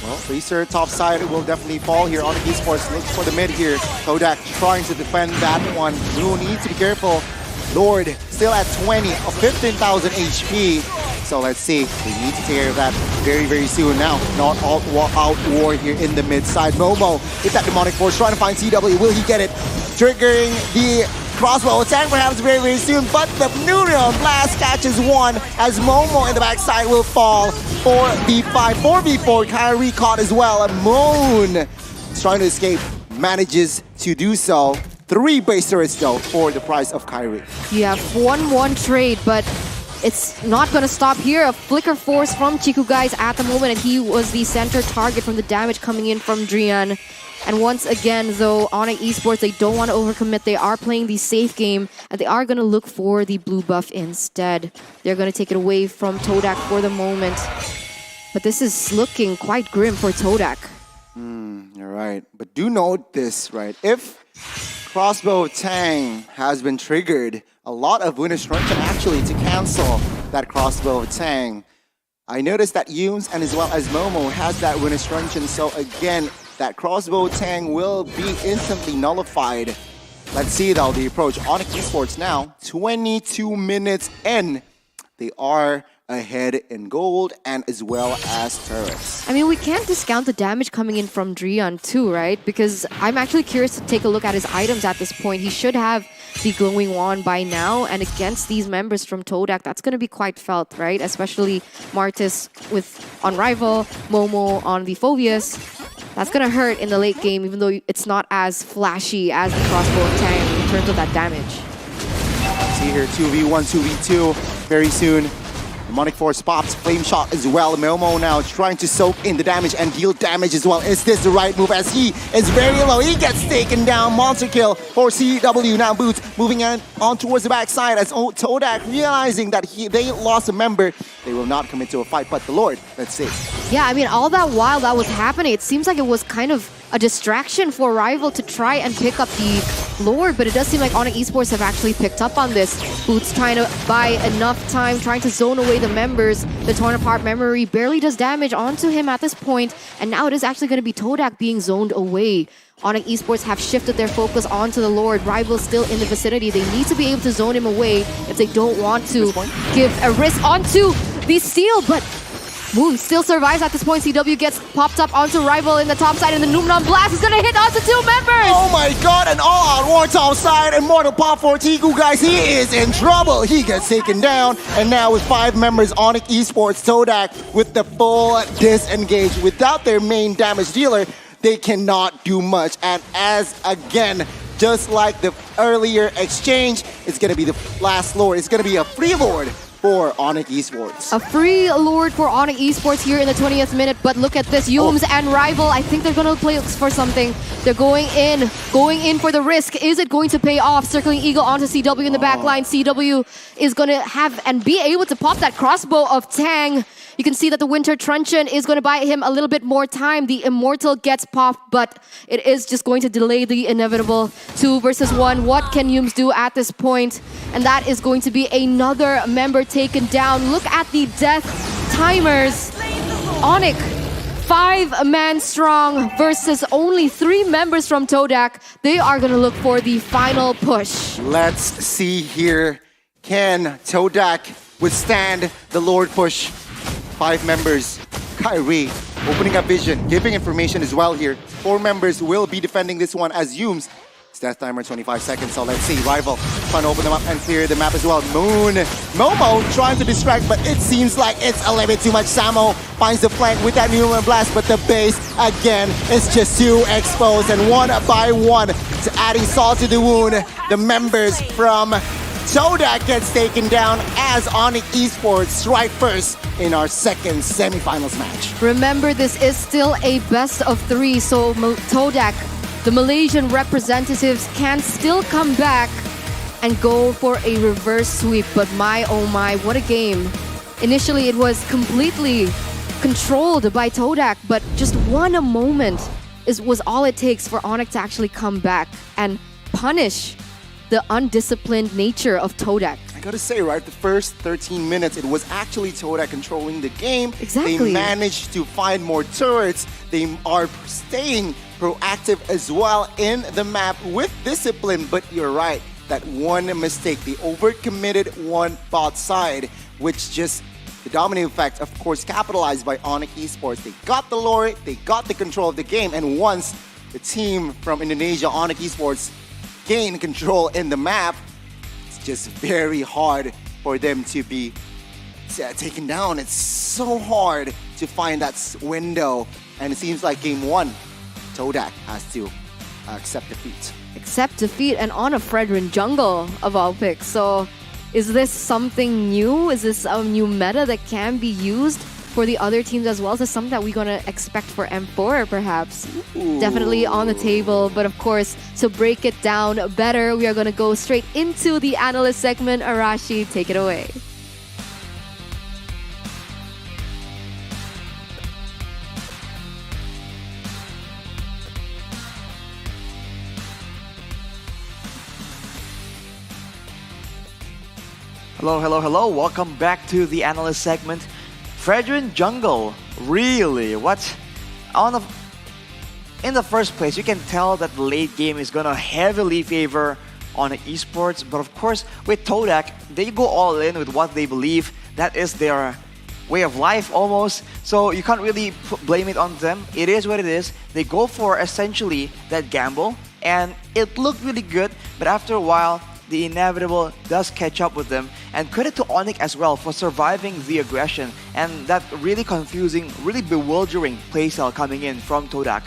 Well, Freezer top side will definitely fall here. ONIC Esports looks for the mid here. Todak trying to defend that one. You need to be careful. Lord still at 20 of 15,000 HP. So let's see. We need to take care of that very, very soon now. Not out war here in the mid side. Momo hit that demonic force, trying to find CW. Will he get it? Triggering the crossbow attack perhaps very, very soon. But the Neutron Blast catches one as Momo in the backside will fall. 4v5, 4v4. Kyrie caught as well. And Moon is trying to escape. Manages to do so. 3 base turrets though for the price of Kyrie.
You have 1-1 trade, but it's not going to stop here. A flicker force from Chiku guys at the moment, and he was the center target from the damage coming in from Drian. And once again, though, ONIC Esports, they don't want to overcommit. They are playing the safe game, and they are going to look for the blue buff instead. They're going to take it away from Todak for the moment. But this is looking quite grim for Todak.
You're right. But do note this, right? If Crossbow Tang has been triggered, a lot of Winner's Truncheon actually to cancel that Crossbow Tang. I noticed that Yumes and as well as Momo has that Winner's Truncheon, so again, that Crossbow Tang will be instantly nullified. Let's see though the approach. ONIC Esports now, 22 minutes in. They are ahead in gold and as well as turrets.
I mean, we can't discount the damage coming in from Drian too, right? Because I'm actually curious to take a look at his items at this point. He should have the glowing wand by now, and against these members from Todak, that's going to be quite felt, right? Especially Martis on Rival, Momo on the Phobius. That's going to hurt in the late game, even though it's not as flashy as the Crossbow of Tang in terms of that damage.
See here, 2v1, 2v2 very soon. Demonic Force pops, Flame Shot as well. Momo now trying to soak in the damage and deal damage as well. Is this the right move as he is very low? He gets taken down. Monster kill for CW. Now Boots moving on towards the backside as Todak realizing that they lost a member. They will not commit to a fight, but the Lord, let's see.
Yeah, I mean, all that while that was happening, it seems like it was kind of a distraction for Rival to try and pick up the Lord, but it does seem like ONIC Esports have actually picked up on this. Boots trying to buy enough time, trying to zone away the members. The torn apart memory barely does damage onto him at this point, and now it is actually going to be Todak being zoned away. ONIC Esports have shifted their focus onto the Lord. Rival still in the vicinity. They need to be able to zone him away if they don't want to give a risk onto the steal, but Moon still survives at this point. CW gets popped up onto Rival in the top side, and the Numnon Blast is gonna hit onto 2 members!
Oh my god, an all-out war top side, and Mortal Pop for Tiku, guys, he is in trouble. He gets taken down, and now with 5 members, ONIC Esports, Todak with the full disengage. Without their main damage dealer, they cannot do much. And as again, just like the earlier exchange, it's gonna be the last Lord. It's gonna be a free Lord for ONIC Esports.
A free Lord for ONIC Esports here in the 20th minute, but look at this. Yumes and Rival, I think they're gonna play for something. They're going in for the risk. Is it going to pay off? Circling Eagle onto CW in the back line. CW is gonna have and be able to pop that crossbow of Tang. You can see that the Winter Truncheon is going to buy him a little bit more time. The Immortal gets popped, but it is just going to delay the inevitable 2 versus 1. What can Yumes do at this point? And that is going to be another member taken down. Look at the death timers. ONIC, 5-man strong versus only 3 members from Todak. They are going to look for the final push.
Let's see here. Can Todak withstand the Lord push? 5 members. Kyrie opening up vision, giving information as well here. 4 members will be defending this one as Yumes It's death timer, 25 seconds, so let's see. Rival trying to open them up and clear the map as well. Momo trying to distract, but it seems like it's a little bit too much. Samo finds the flank with that Newland Blast, but the base, again, is just too exposed. And one by one, it's adding salt to the wound. The members from Todak gets taken down as ONIC Esports strike first in our second semifinals match.
Remember, this is still a best of 3, so Todak, the Malaysian representatives, can still come back and go for a reverse sweep. But my, oh my, what a game. Initially, it was completely controlled by Todak, but just one moment was all it takes for ONIC to actually come back and punish the undisciplined nature of Todak.
I gotta say, right, the first 13 minutes, it was actually Todak controlling the game.
Exactly.
They managed to find more turrets. They are staying proactive as well in the map with discipline. But you're right, that one mistake, the overcommitted one bot side, which just the dominating effect, of course, capitalized by ONIC Esports. They got the lore, they got the control of the game, and once the team from Indonesia, ONIC Esports, gain control in the map, it's just very hard for them to be taken down. It's so hard to find that window, and it seems like game 1, Todak has to accept defeat.
Accept defeat and on a Fredrin jungle of all picks. So is this something new? Is this a new meta that can be used for the other teams as well? Is this something that we're going to expect for M4 perhaps?
Ooh.
Definitely on the table. But of course, to break it down better, we are going to go straight into the analyst segment. Arashi, take it away.
Hello, hello, hello. Welcome back to the analyst segment. Fredrin Jungle, really? What? In the first place, you can tell that the late game is gonna heavily favor ONIC Esports, but of course, with Todak, they go all in with what they believe. That is their way of life almost. So you can't really blame it on them. It is what it is. They go for essentially that gamble, and it looked really good, but after a while, the inevitable does catch up with them. And credit to ONIC as well for surviving the aggression and that really confusing, really bewildering playstyle coming in from Todak.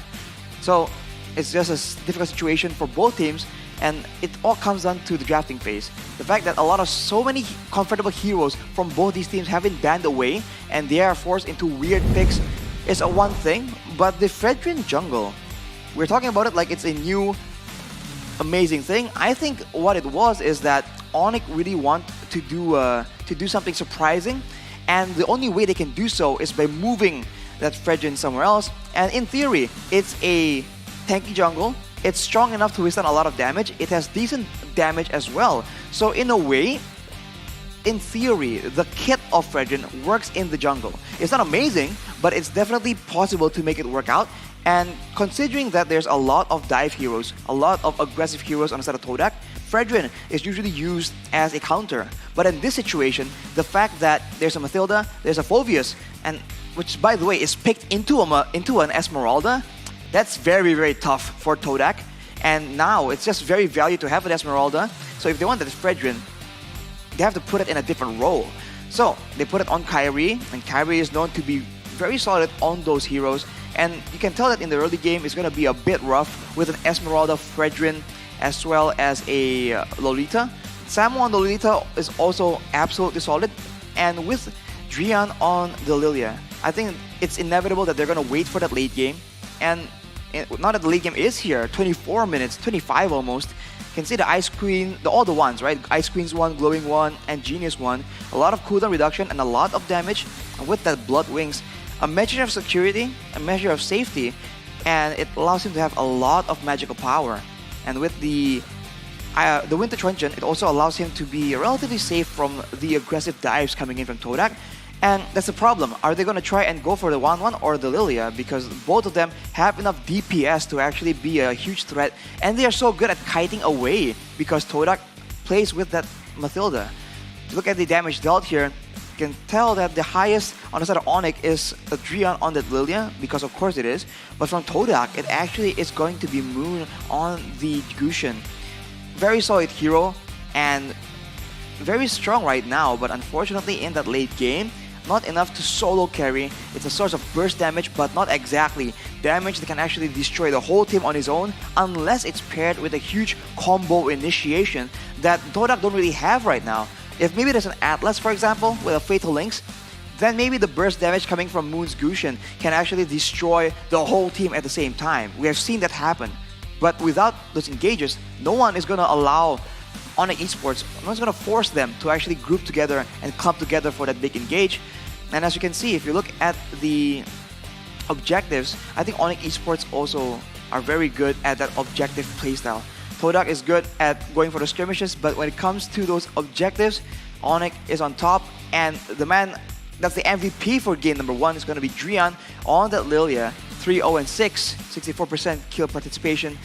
So it's just a difficult situation for both teams, and it all comes down to the drafting phase. The fact that so many comfortable heroes from both these teams have been banned away and they are forced into weird picks is a one thing, but the Fredrin Jungle, we're talking about it like it's a new amazing thing. I think what it was is that ONIC really want to do something surprising, and the only way they can do so is by moving that Fredrin somewhere else. And in theory, it's a tanky jungle. It's strong enough to withstand a lot of damage. It has decent damage as well. So in a way, in theory, the kit of Fredrin works in the jungle. It's not amazing, but it's definitely possible to make it work out. And considering that there's a lot of dive heroes, a lot of aggressive heroes on the side of Todak, Fredrin is usually used as a counter. But in this situation, the fact that there's a Mathilda, there's a Phoveus, and which, by the way, is picked into an Esmeralda, that's very, very tough for Todak. And now it's just very valuable to have an Esmeralda. So if they want that Fredrin, they have to put it in a different role. So they put it on Kyrie, and Kyrie is known to be very solid on those heroes. And you can tell that in the early game it's going to be a bit rough with an Esmeralda, Fredrin, as well as a Lolita. Samo on the Lolita is also absolutely solid. And with Drian on the Lilia, I think it's inevitable that they're going to wait for that late game. And now that the late game is here, 24 minutes, 25 almost, you can see the Ice Queen, all the ones, right? Ice Queen's one, Glowing one, and Genius one. A lot of cooldown reduction and a lot of damage. And with that Blood Wings, a measure of security, a measure of safety, and it allows him to have a lot of magical power. And with the Winter Truncheon, it also allows him to be relatively safe from the aggressive dives coming in from Todak. And that's the problem. Are they going to try and go for the 1-1 or the Lilia? Because both of them have enough DPS to actually be a huge threat. And they are so good at kiting away because Todak plays with that Mathilda. Look at the damage dealt here. can tell that the highest on the side of ONIC is a Drian on that Lilia, because of course it is. But from Todak, it actually is going to be Moon on the Gusion. Very solid hero and very strong right now, but unfortunately in that late game, not enough to solo carry. It's a source of burst damage, but not exactly damage that can actually destroy the whole team on his own, unless it's paired with a huge combo initiation that Todak don't really have right now. If maybe there's an Atlas, for example, with a Fatal Links, then maybe the burst damage coming from Moon's Gusion can actually destroy the whole team at the same time. We have seen that happen. But without those engages, no one is going to allow ONIC Esports, no one's going to force them to actually group together and clump together for that big engage. And as you can see, if you look at the objectives, I think ONIC Esports also are very good at that objective playstyle. Todak is good at going for the skirmishes, but when it comes to those objectives, ONIC is on top, and the man that's the MVP for game number 1 is going to be Drian on that Lilia. 3-0-6, 64% kill participation.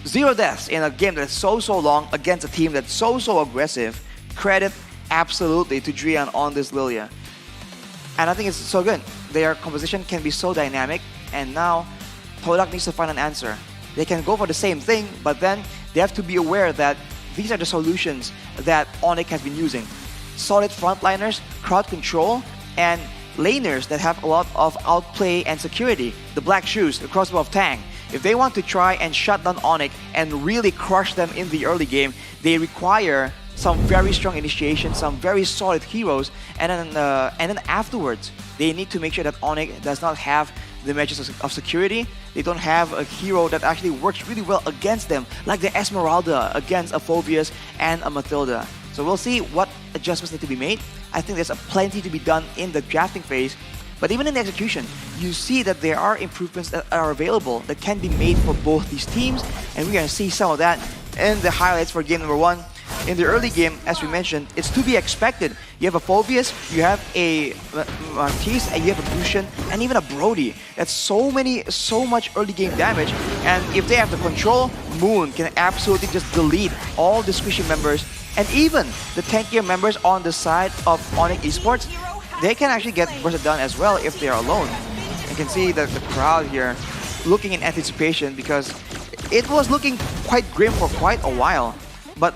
0 deaths in a game that's so long against a team that's so aggressive. Credit absolutely to Drian on this Lilia. And I think it's so good. Their composition can be so dynamic, and now Todak needs to find an answer. They can go for the same thing, but then they have to be aware that these are the solutions that ONIC has been using. Solid frontliners, crowd control, and laners that have a lot of outplay and security. The Black Shoes, the Crossbow of Tang. If they want to try and shut down ONIC and really crush them in the early game, they require some very strong initiation, some very solid heroes, and then afterwards, they need to make sure that ONIC does not have the measures of security. They don't have a hero that actually works really well against them, like the Esmeralda against a Phobius and a Matilda. So we'll see what adjustments need to be made. I think there's plenty to be done in the drafting phase. But even in the execution, you see that there are improvements that are available that can be made for both these teams. And we're going to see some of that in the highlights for game number 1. In the early game, as we mentioned, it's to be expected. You have a Phobius, you have a Matisse, and you have a Bushin, and even a Brody. That's so much early game damage. And if they have the control, Moon can absolutely just delete all the squishy members. And even the tankier members on the side of ONIC Esports, they can actually get bursted down as well if they are alone. You can see that the crowd here looking in anticipation, because it was looking quite grim for quite a while.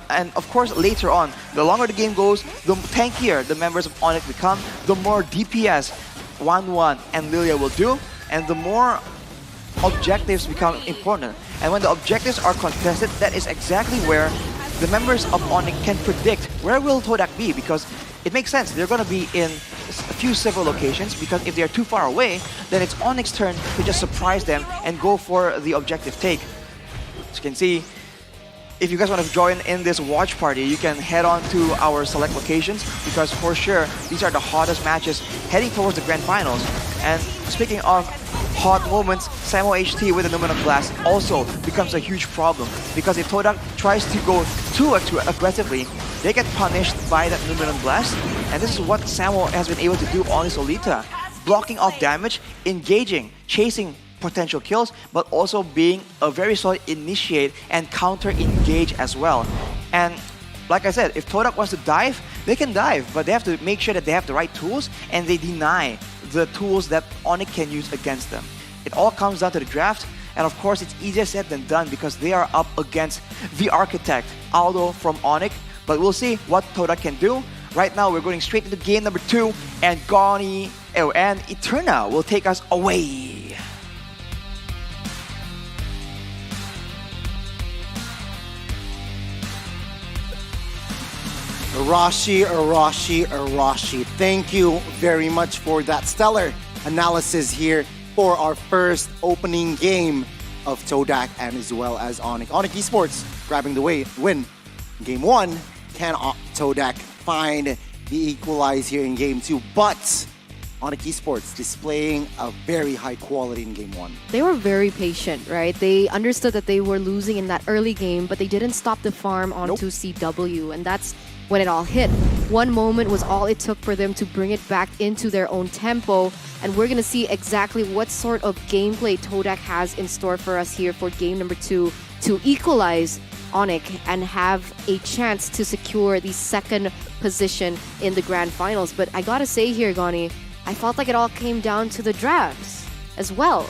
And of course, later on, the longer the game goes, the tankier the members of ONIC become, the more DPS 1-1 and Lilia will do, and the more objectives become important. And when the objectives are contested, that is exactly where the members of ONIC can predict where will Todak be, because it makes sense. They're going to be in several locations, because if they're too far away, then it's ONIC's turn to just surprise them and go for the objective take. As you can see, if you guys want to join in this watch party, you can head on to our select locations, because for sure, these are the hottest matches heading towards the grand finals. And speaking of hot moments, Samo HT with the Numenor Blast also becomes a huge problem, because if Todak tries to go too aggressively, they get punished by that Numenor Blast. And this is what Samo has been able to do on his Olita. Blocking off damage, engaging, chasing potential kills, but also being a very solid initiate and counter engage as well. And like I said, if Todak wants to dive, they can dive, but they have to make sure that they have the right tools, and they deny the tools that ONIC can use against them. It all comes down to the draft, and of course it's easier said than done, because they are up against the Architect, Aldo from ONIC, but we'll see what Todak can do. Right now we're going straight into game number 2, and and Eterna will take us away.
Arashi. Thank you very much for that stellar analysis here for our first opening game of Todak and as well as ONIC. ONIC Esports grabbing the win. Game 1, can Todak find the equalize here in game 2? But ONIC Esports displaying a very high quality in game 1.
They were very patient, right? They understood that they were losing in that early game, but they didn't stop the farm onto CW, and that's when it all hit. One moment was all it took for them to bring it back into their own tempo, and we're gonna see exactly what sort of gameplay Todak has in store for us here for game number 2 to equalize ONIC and have a chance to secure the second position in the grand finals. But I gotta say here, Goni, I felt like it all came down to the drafts as well.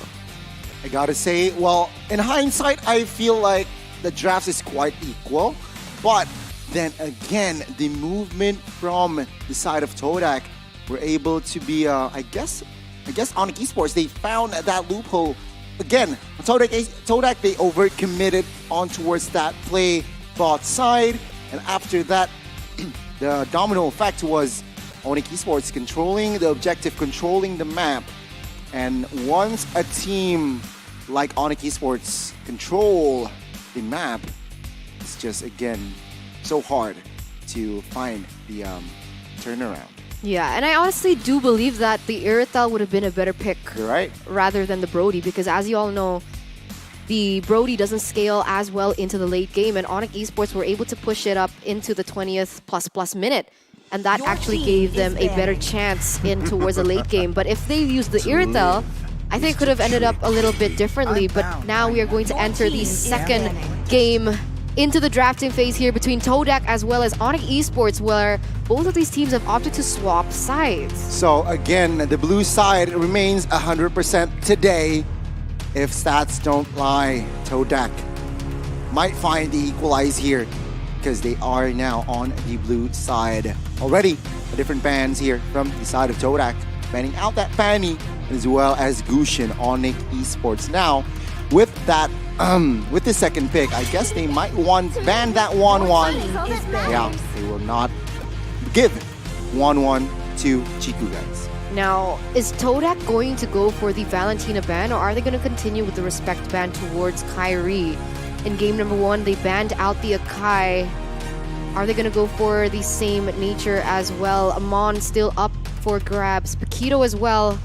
I gotta say, well, in hindsight, I feel like the drafts is quite equal. But then again, the movement from the side of Todak were able to be, I guess ONIC Esports, they found that loophole. Again, Todak, they overcommitted on towards that play bot side. And after that, the domino effect was ONIC Esports controlling the objective, controlling the map. And once a team like ONIC Esports control the map, it's just, again, so hard to find the turnaround.
Yeah, and I honestly do believe that the Irithel would have been a better pick.
You're right.
Rather than the Brody, because as you all know, the Brody doesn't scale as well into the late game, and ONIC Esports were able to push it up into the 20th plus minute, and that actually gave them a better chance in towards the late game. But if they used the Irithel, I think it could have ended up a little bit differently. But now we are going to enter the second game into the drafting phase here between Todak as well as ONIC Esports, where both of these teams have opted to swap sides.
So again, the blue side remains 100% today. If stats don't lie, Todak might find the equalize here because they are now on the blue side. Already, different bans here from the side of Todak, banning out that Fanny as well as Gushin, ONIC Esports. Now, with that, with the second pick, I guess they might ban that 1-1. Yeah, they will not give 1-1 to Chiku, guys.
Now, is Todak going to go for the Valentina ban, or are they going to continue with the respect ban towards Kyrie? In game number 1, they banned out the Akai. Are they going to go for the same nature as well? Amon still up for grabs. Paquito as well.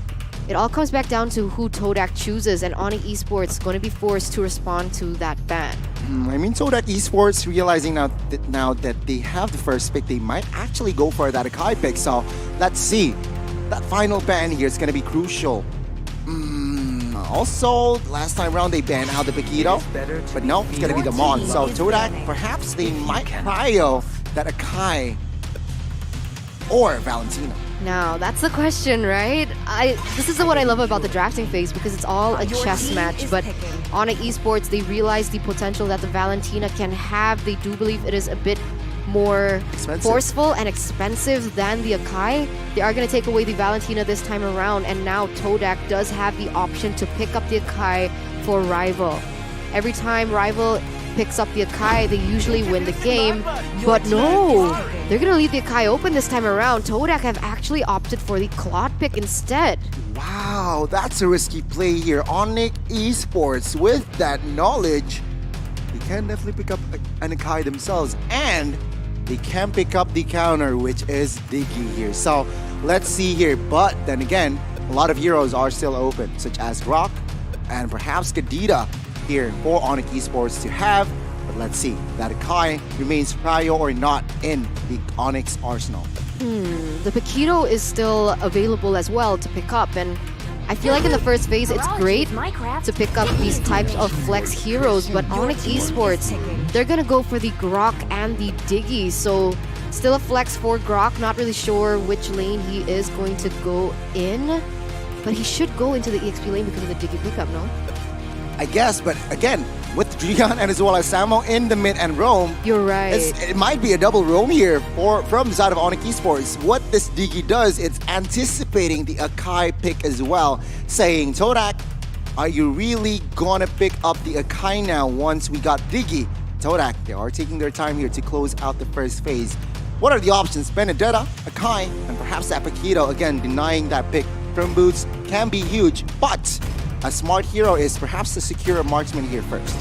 It all comes back down to who Todak chooses, and ONIC Esports going to be forced to respond to that ban.
I mean, Todak Esports realizing now that they have the first pick, they might actually go for that Akai pick. So let's see. That final ban here is going to be crucial. Also, last time around they banned out the Paquito, but no, it's going to be the Mon. So Todak, perhaps they might prio that Akai or Valentina.
Now, that's the question, right? This is what I love about the drafting phase, because it's all a chess match. But ONIC Esports, they realize the potential that the Valentina can have. They do believe it is a bit more forceful and expensive than the Akai. They are going to take away the Valentina this time around, and now Todak does have the option to pick up the Akai for Rival. Every time Rival picks up the Akai, they usually win the game. But no, they're going to leave the Akai open this time around. Todak have actually opted for the Claude pick instead.
Wow, that's a risky play here. ONIC Esports, with that knowledge, they can definitely pick up an Akai themselves, and they can pick up the counter, which is Diggy here. So let's see here. But then again, a lot of heroes are still open, such as Rock and perhaps Kadita here for ONIC Esports to have. But let's see, that Akai remains prio or not in the Onyx arsenal.
The Paquito is still available as well to pick up, and I feel like in the first phase it's great to pick up these types of flex heroes, but ONIC Esports, they're gonna go for the Grok and the Diggy. So still a flex for Grok, not really sure which lane he is going to go in, but he should go into the EXP lane because of the Diggy pickup, no?
I guess, but again, with Drian and as well as Samo in the mid and roam,
you're right.
It might be a double roam here from the side of ONIC Esports. What this Diggy does, it's anticipating the Akai pick as well, saying, Todak, are you really gonna pick up the Akai now once we got Diggy? Todak, they are taking their time here to close out the first phase. What are the options? Benedetta, Akai, and perhaps that Paquito. Again, denying that pick from Boots can be huge, but a smart hero is perhaps to secure a marksman here first.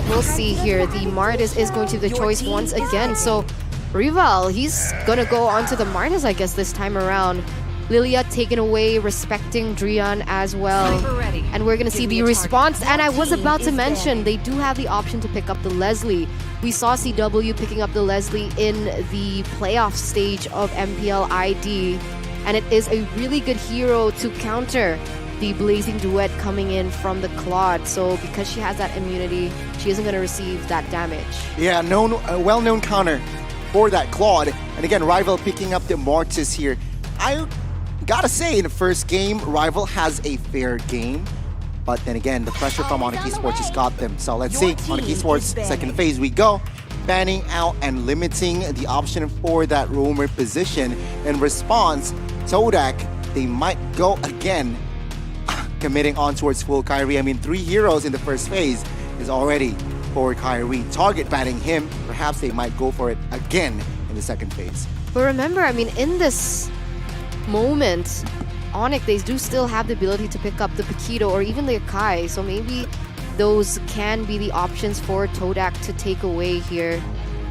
We'll see here. The Martis is going to be the choice once again. So Rival, he's gonna go onto the Martis, I guess, this time around. Lilia taken away, respecting Drian as well. And we're gonna see the response. And I was about to mention, they do have the option to pick up the Leslie. We saw CW picking up the Leslie in the playoff stage of MPL ID. And it is a really good hero to counter the Blazing Duet coming in from the Claude. So because she has that immunity, she isn't going to receive that damage.
Yeah, well-known counter for that Claude. And again, Rival picking up the Mortis here. I gotta say, in the first game, Rival has a fair game. But then again, the pressure from ONIC Esports just got them. So let's see, ONIC Esports, second phase we go. Banning out and limiting the option for that roamer position. In response, Todak, they might go again, committing on towards full Kyrie. I mean, 3 heroes in the first phase is already for Kyrie. Target banning him, perhaps they might go for it again in the second phase.
But remember, I mean, in this moment, ONIC, they do still have the ability to pick up the Paquito or even the Akai, so maybe those can be the options for Todak to take away here,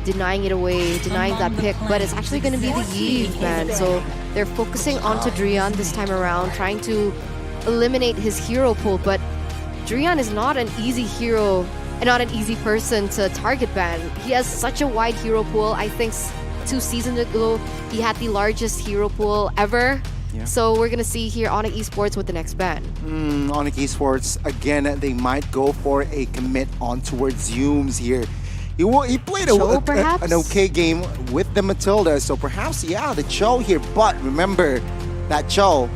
denying it away, denying that pick, but it's actually going to be the Eve, man. So they're focusing onto Drian this time around, trying to eliminate his hero pool, but Drian is not an easy hero and not an easy person to target ban. He has such a wide hero pool. I think 2 seasons ago, he had the largest hero pool ever.
Yeah.
So we're gonna see here ONIC Esports with the next ban.
ONIC Esports, again, they might go for a commit on towards Zooms here. He played an okay game with the Matilda, so perhaps, yeah, the Cho here. But remember, that Cho,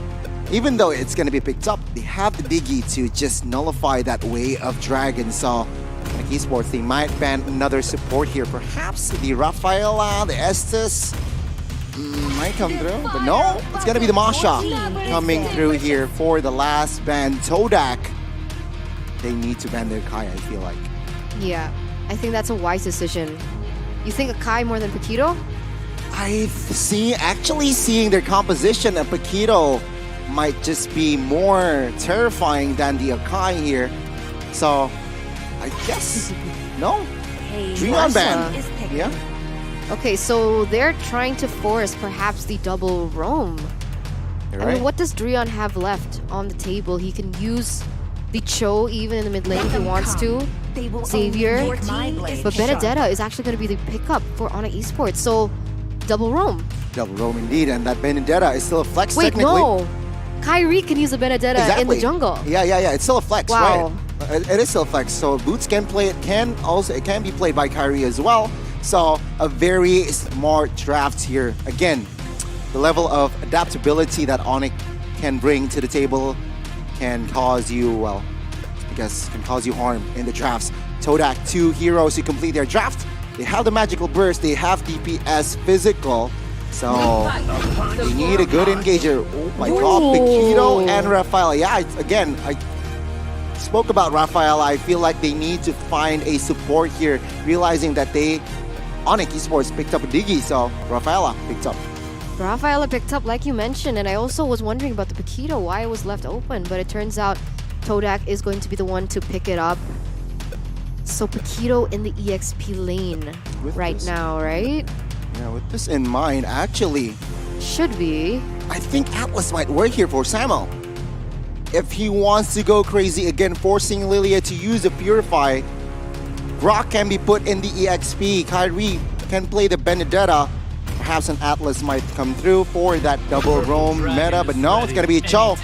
even though it's going to be picked up, they have the Diggy to just nullify that way of Dragon. So, ONIC Esports, they might ban another support here. Perhaps the Rafaela, the Estes, might come through, but no, it's going to be the Masha coming through here for the last ban. Todak, they need to ban their Kai, I feel like.
Yeah, I think that's a wise decision. You think Akai more than Paquito?
Actually seeing their composition, a Paquito might just be more terrifying than the Akai here. So, I guess, no. Drian ban. Yeah.
Okay, so they're trying to force perhaps the double roam.
You're
I
right.
mean, what does Drian have left on the table? He can use the Cho even in the mid lane if he wants to. Xavier. But Benedetta is actually going to be the pickup for ONIC Esports. So, double roam.
Double roam indeed, and that Benedetta is still a flex
Wait,
technically.
no. Kyrie can use a Benedetta in the jungle.
Yeah, it's still a flex,
Wow.
right? It is still a flex. So Boots can play it. It can be played by Kyrie as well. So a very smart draft here. Again, the level of adaptability that ONIC can bring to the table can cause you, well, I guess can cause you harm in the drafts. Todak, 2 heroes to complete their draft. They have the magical burst. They have DPS physical. So they need a good engager. Oh my god, Paquito and Rafaela. Yeah, again, I spoke about Rafaela. I feel like they need to find a support here, realizing that ONIC Esports picked up a Diggy, so Rafaela picked up.
Rafaela picked up, like you mentioned, and I also was wondering about the Paquito, why it was left open, but it turns out Todak is going to be the one to pick it up. So Paquito in the EXP lane now, right?
Yeah, with this in mind, actually,
should be.
I think Atlas might work here for Samo. If he wants to go crazy again, forcing Lilia to use the Purify, Rock can be put in the EXP. Kyrie can play the Benedetta. Perhaps an Atlas might come through for that double roam meta, but no, it's gonna be a Cho.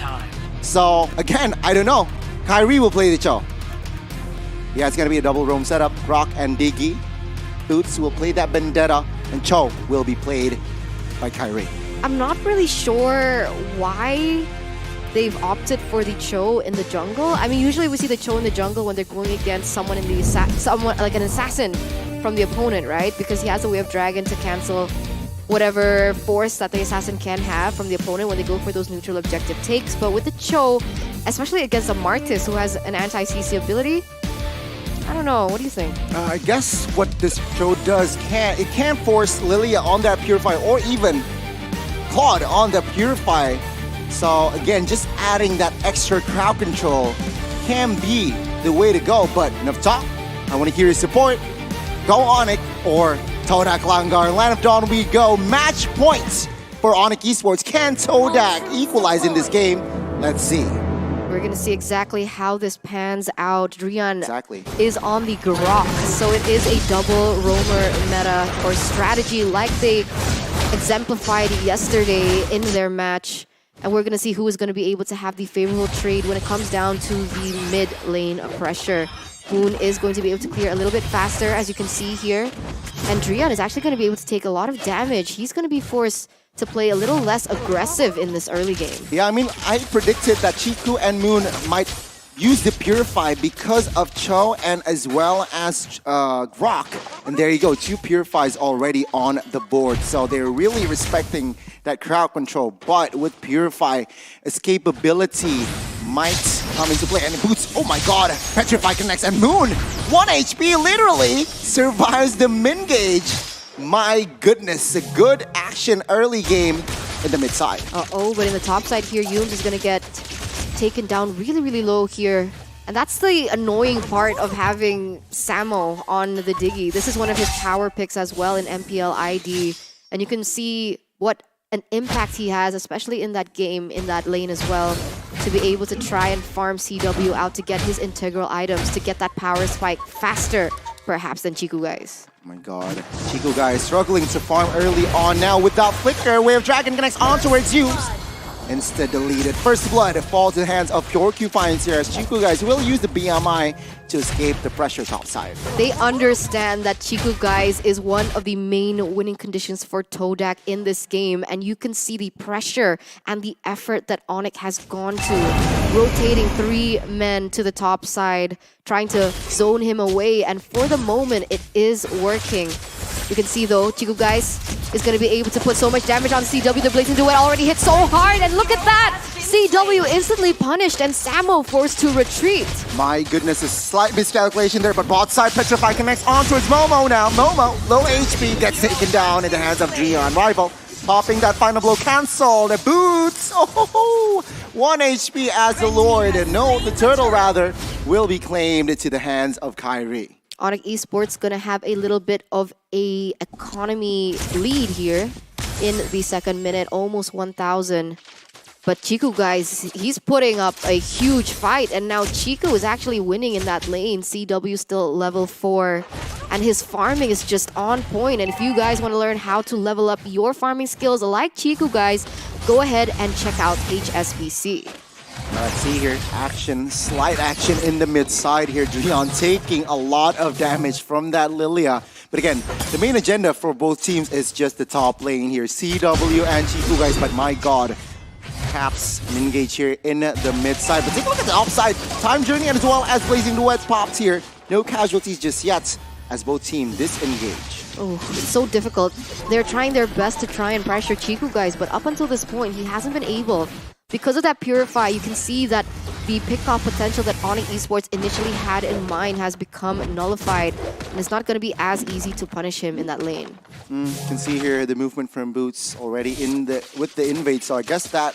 So again, I don't know. Kyrie will play the Cho. Yeah, it's gonna be a double roam setup. Rock and Diggy. Boots will play that Benedetta, and Cho will be played by Kyrie.
I'm not really sure why they've opted for the Cho in the jungle. I mean, usually we see the Cho in the jungle when they're going against someone in the someone like an assassin from the opponent, right? Because he has a way of dragon to cancel whatever force that the assassin can have from the opponent when they go for those neutral objective takes. But with the Cho, especially against a Martis who has an anti-CC ability, I don't know. What do you think?
I guess what this Cho does it can force Lilia on that Purify, or even Claude on the Purify. So again, just adding that extra crowd control can be the way to go. But enough talk. I want to hear your support. Go ONIC or Todak Langar. Land of Dawn we go. Match points for ONIC Esports. Can Todak equalize in this game? Let's see.
We're going to see exactly how this pans out. Drian is on the Grok, so it is a double roamer meta or strategy like they exemplified yesterday in their match. And we're going to see who is going to be able to have the favorable trade when it comes down to the mid lane pressure. Moon is going to be able to clear a little bit faster, as you can see here. And Drian is actually going to be able to take a lot of damage. He's going to be forced to play a little less aggressive in this early game.
Yeah, I mean, I predicted that Chiku and Moon might use the Purify because of Cho and as well as Rock. And there you go, 2 Purifies already on the board. So they're really respecting that crowd control. But with Purify, escapability might come into play. And Boots, oh my god, Petrify connects. And Moon, 1 HP literally survives the min gauge. My goodness, a good action early game in the mid side.
Uh-oh, but in the top side here, Yums is going to get taken down really, really low here. And that's the annoying part of having Samo on the Diggy. This is one of his power picks as well in MPL ID. And you can see what an impact he has, especially in that game, in that lane as well, to be able to try and farm CW out to get his integral items, to get that power spike faster, perhaps, than Chiku guys.
Oh my god, Chiku guys struggling to farm early on now without Flicker. Wave Dragon connects on towards Yums. Instead deleted. First blood falls in the hands of Pure Q Finds here as Chiku guys will use the BMI to escape the pressure topside.
They understand that Chiku guys is one of the main winning conditions for Todak in this game, and you can see the pressure and the effort that ONIC has gone to, rotating 3 men to the top side, trying to zone him away, and for the moment it is working. You can see though, Chiku guys is going to be able to put so much damage on CW. The Blazing Duet already hit so hard, and look at that! CW instantly punished and Samo forced to retreat.
My goodness, a slight miscalculation there, but bot side Petrify connects on towards Momo now. Momo, low HP, gets taken down in the hands of Drian. Rival popping that final blow, cancel the Boots. Oh, 1 HP as the Lord, and no, the turtle rather, will be claimed to the hands of Kyrie.
ONIC Esports gonna have a little bit of a economy lead here in the second minute, almost 1,000. But Chiku guys, he's putting up a huge fight, and now Chiku is actually winning in that lane. CW still level 4, and his farming is just on point. And if you guys want to learn how to level up your farming skills like Chiku guys, go ahead and check out HSBC.
Let's see here, action, slight action in the mid side here. Drian taking a lot of damage from that Lilia. But again, the main agenda for both teams is just the top lane here. CW and Chiku guys, but my god. Caps engage here in the mid side. But take a look at the upside. Time Journey as well as Blazing Duets popped here. No casualties just yet as both teams disengage.
Oh, it's so difficult. They're trying their best to try and pressure Chiku guys, but up until this point, he hasn't been able. Because of that Purify, you can see that the pick-off potential that ONIC Esports initially had in mind has become nullified, and it's not going to be as easy to punish him in that lane.
You can see here the movement from Boots already with the invade, so I guess that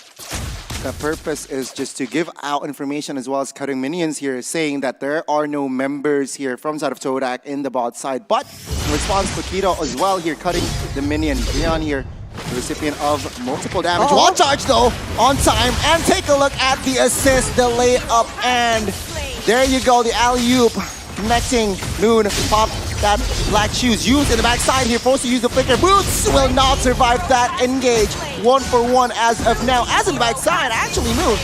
the purpose is just to give out information as well as cutting minions here, saying that there are no members here from side of Todak in the bot side. But in response, Paquito as well here, cutting the minion. Leon here, the recipient of multiple damage. One charge though, on time, and take a look at the assist, the layup, and there you go, the alley-oop connecting. Moon pop that black shoes used in the backside here, forced to use the flicker. Boots will not survive that engage. 1-for-1 as of now. As in the backside, actually Moon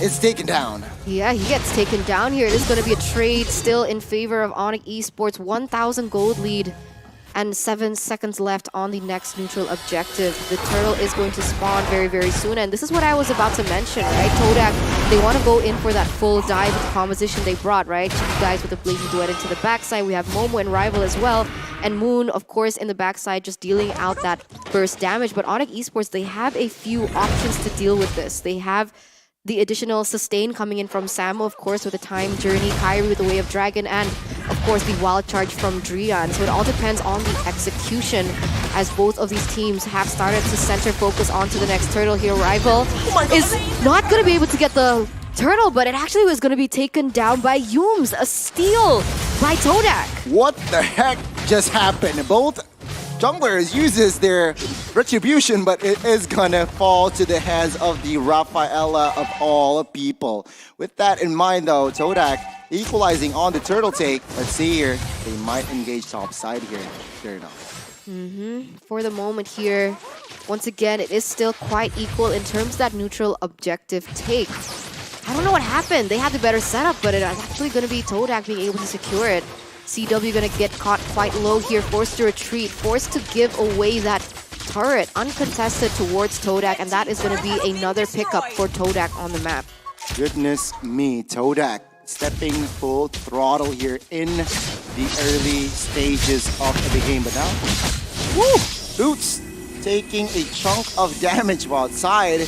is taken down.
Yeah, he gets taken down here. It is going to be a trade still in favor of ONIC Esports. 1,000 gold lead. And 7 seconds left on the next neutral objective. The turtle is going to spawn very, very soon. And this is what I was about to mention, right? Todak, they want to go in for that full dive with the composition they brought, right? Chiku guys with the Blazing Duet into the backside. We have Momo and Rival as well. And Moon, of course, in the backside, just dealing out that burst damage. But ONIC Esports, they have a few options to deal with this. They have the additional sustain coming in from Samo, of course, with the Time Journey, Kyrie with the Way of Dragon, and of course the Wild Charge from Drian. So it all depends on the execution, as both of these teams have started to center focus onto the next turtle here. Rival is not going to be able to get the turtle, but it actually was going to be taken down by Yums. A steal by Todak.
What the heck just happened? Both junglers uses their retribution, but it is gonna fall to the hands of the Rafaela of all people. With that in mind though, Todak equalizing on the turtle take. Let's see here, they might engage top side here. Fair enough.
For the moment here, once again, it is still quite equal in terms of that neutral objective take. I don't know what happened. They had the better setup, but it's actually going to be Todak being able to secure it. CW going to get caught quite low here, forced to retreat, forced to give away that turret uncontested towards Todak, and that is going to be another pickup for Todak on the map.
Goodness me, Todak stepping full throttle here in the early stages of the game. But now, woo, Boots taking a chunk of damage outside.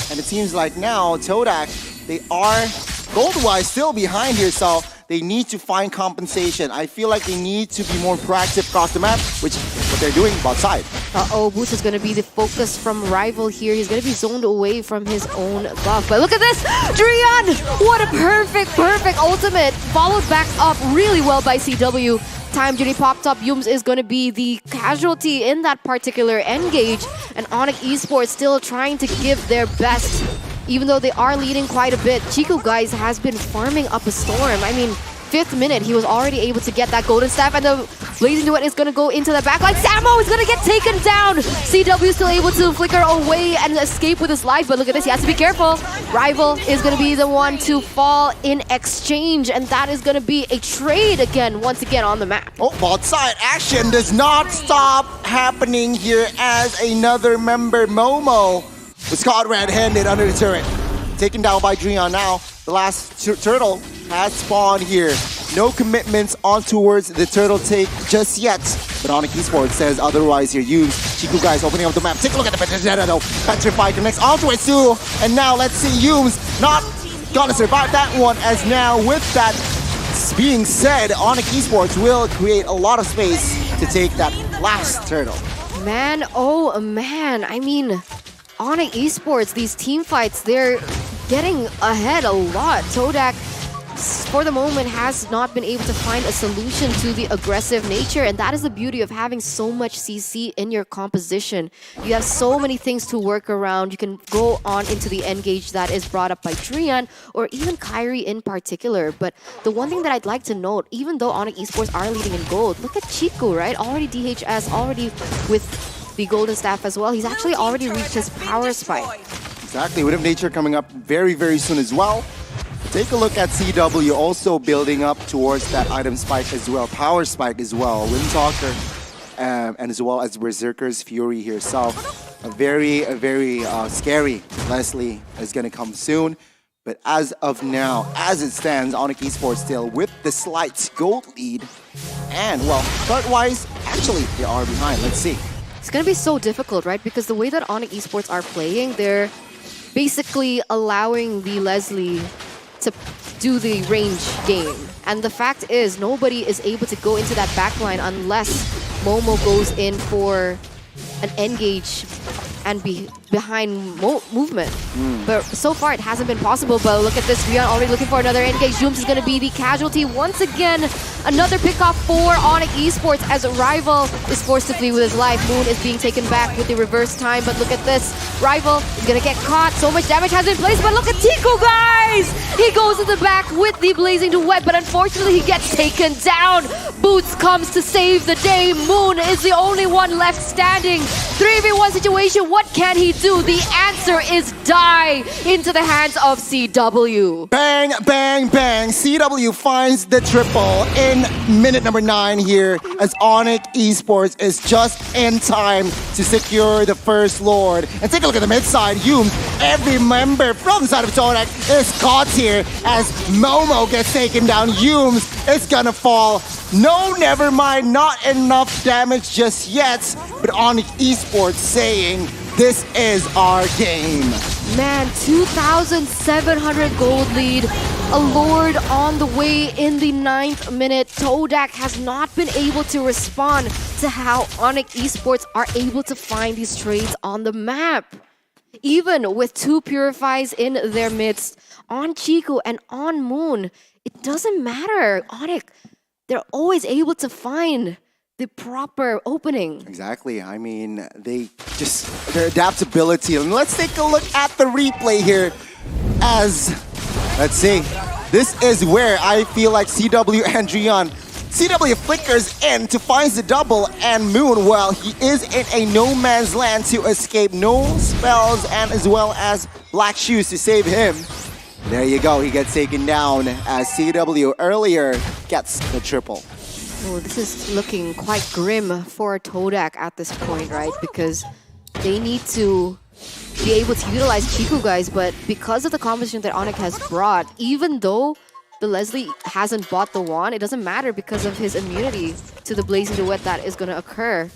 And it seems like now, Todak, they are gold-wise still behind here, so they need to find compensation. I feel like they need to be more proactive across the map, which is what they're doing outside.
Uh-oh, Boots is going to be the focus from Rival here. He's going to be zoned away from his own buff. But look at this! Drian! What a perfect ultimate! Followed back up really well by CW. Time Judy popped up. Yums is going to be the casualty in that particular engage. And ONIC Esports still trying to give their best. Even though they are leading quite a bit, Chico, guys, has been farming up a storm. I mean, 5th minute, he was already able to get that golden staff, and the Blazing Duet is going to go into the backline. Samo is going to get taken down. CW still able to flicker away and escape with his life, but look at this, he has to be careful. Rival is going to be the one to fall in exchange, and that is going to be a trade again, once again on the map.
Oh, bot side action does not stop happening here as another member, Momo, was caught red-handed under the turret. Taken down by Drian now. The last turtle has spawned here. No commitments on towards the turtle take just yet. But ONIC Esports says otherwise here. Yumes, Chico, guys, opening up the map. Take a look at the Petrify connects onto it too. And now let's see Yumes not gonna survive that one, as now with that being said, ONIC Esports will create a lot of space to take that last turtle.
Man, oh man, I mean, ONIC Esports, these team fights, they're getting ahead a lot. Todak, for the moment, has not been able to find a solution to the aggressive nature, and that is the beauty of having so much CC in your composition. You have so many things to work around. You can go on into the engage that is brought up by Drian, or even Kyrie in particular. But the one thing that I'd like to note, even though ONIC Esports are leading in gold, look at Chico, right? Already DHS, already with the golden staff as well. He's actually already reached his power spike.
Exactly, Wind of Nature coming up very, very soon as well. Take a look at CW also building up towards that item spike as well, power spike as well, Windtalker, and as well as Berserker's Fury here. So a very scary Leslie is going to come soon. But as of now, as it stands, ONIC Esports still with the slight gold lead. And well, start-wise, actually they are behind. Let's see.
It's going to be so difficult, right? Because the way that ONIC Esports are playing, they're basically allowing the Leslie to do the range game. And the fact is, nobody is able to go into that backline unless Momo goes in for an engage and be behind movement. But so far it hasn't been possible. But look at this, Rian already looking for another engage. Jooms is going to be the casualty once again. Another pickup for ONIC Esports as Rival is forced to flee with his life. Moon is being taken back with the reverse time, but look at this. Rival is going to get caught. So much damage has been placed, but look at Tico, guys! He goes to the back with the Blazing Duet, but unfortunately he gets taken down. Boots comes to save the day. Moon is the only one left standing. 3v1 situation, what can he do? The answer is die into the hands of CW.
Bang, bang, bang. CW finds the triple in minute number 9 here, as ONIC Esports is just in time to secure the first Lord. And take a look at the mid side. Yume, every member from the side of Todak is caught here as Momo gets taken down. Yume is gonna fall. No, never mind, not enough damage just yet. But ONIC Esports saying, this is our game.
Man, 2,700 gold lead. A Lord on the way in the 9th minute. Todak has not been able to respond to how ONIC Esports are able to find these trades on the map. Even with 2 Purifies in their midst, on Chico and on Moon, it doesn't matter. ONIC, they're always able to find the proper opening.
Exactly. I mean, their adaptability. And let's take a look at the replay here as, let's see, this is where I feel like CW and Drian CW flickers in to find the double, and Moon, well, he is in a no man's land to escape. No spells and as well as Black Shoes to save him. There you go, he gets taken down as CW earlier gets the triple.
Oh, this is looking quite grim for Todak at this point, right? Because they need to be able to utilize Chiku, guys, but because of the composition that Onyx has brought, even though the Leslie hasn't bought the wand, it doesn't matter because of his immunity to the Blazing Duet that is going to occur.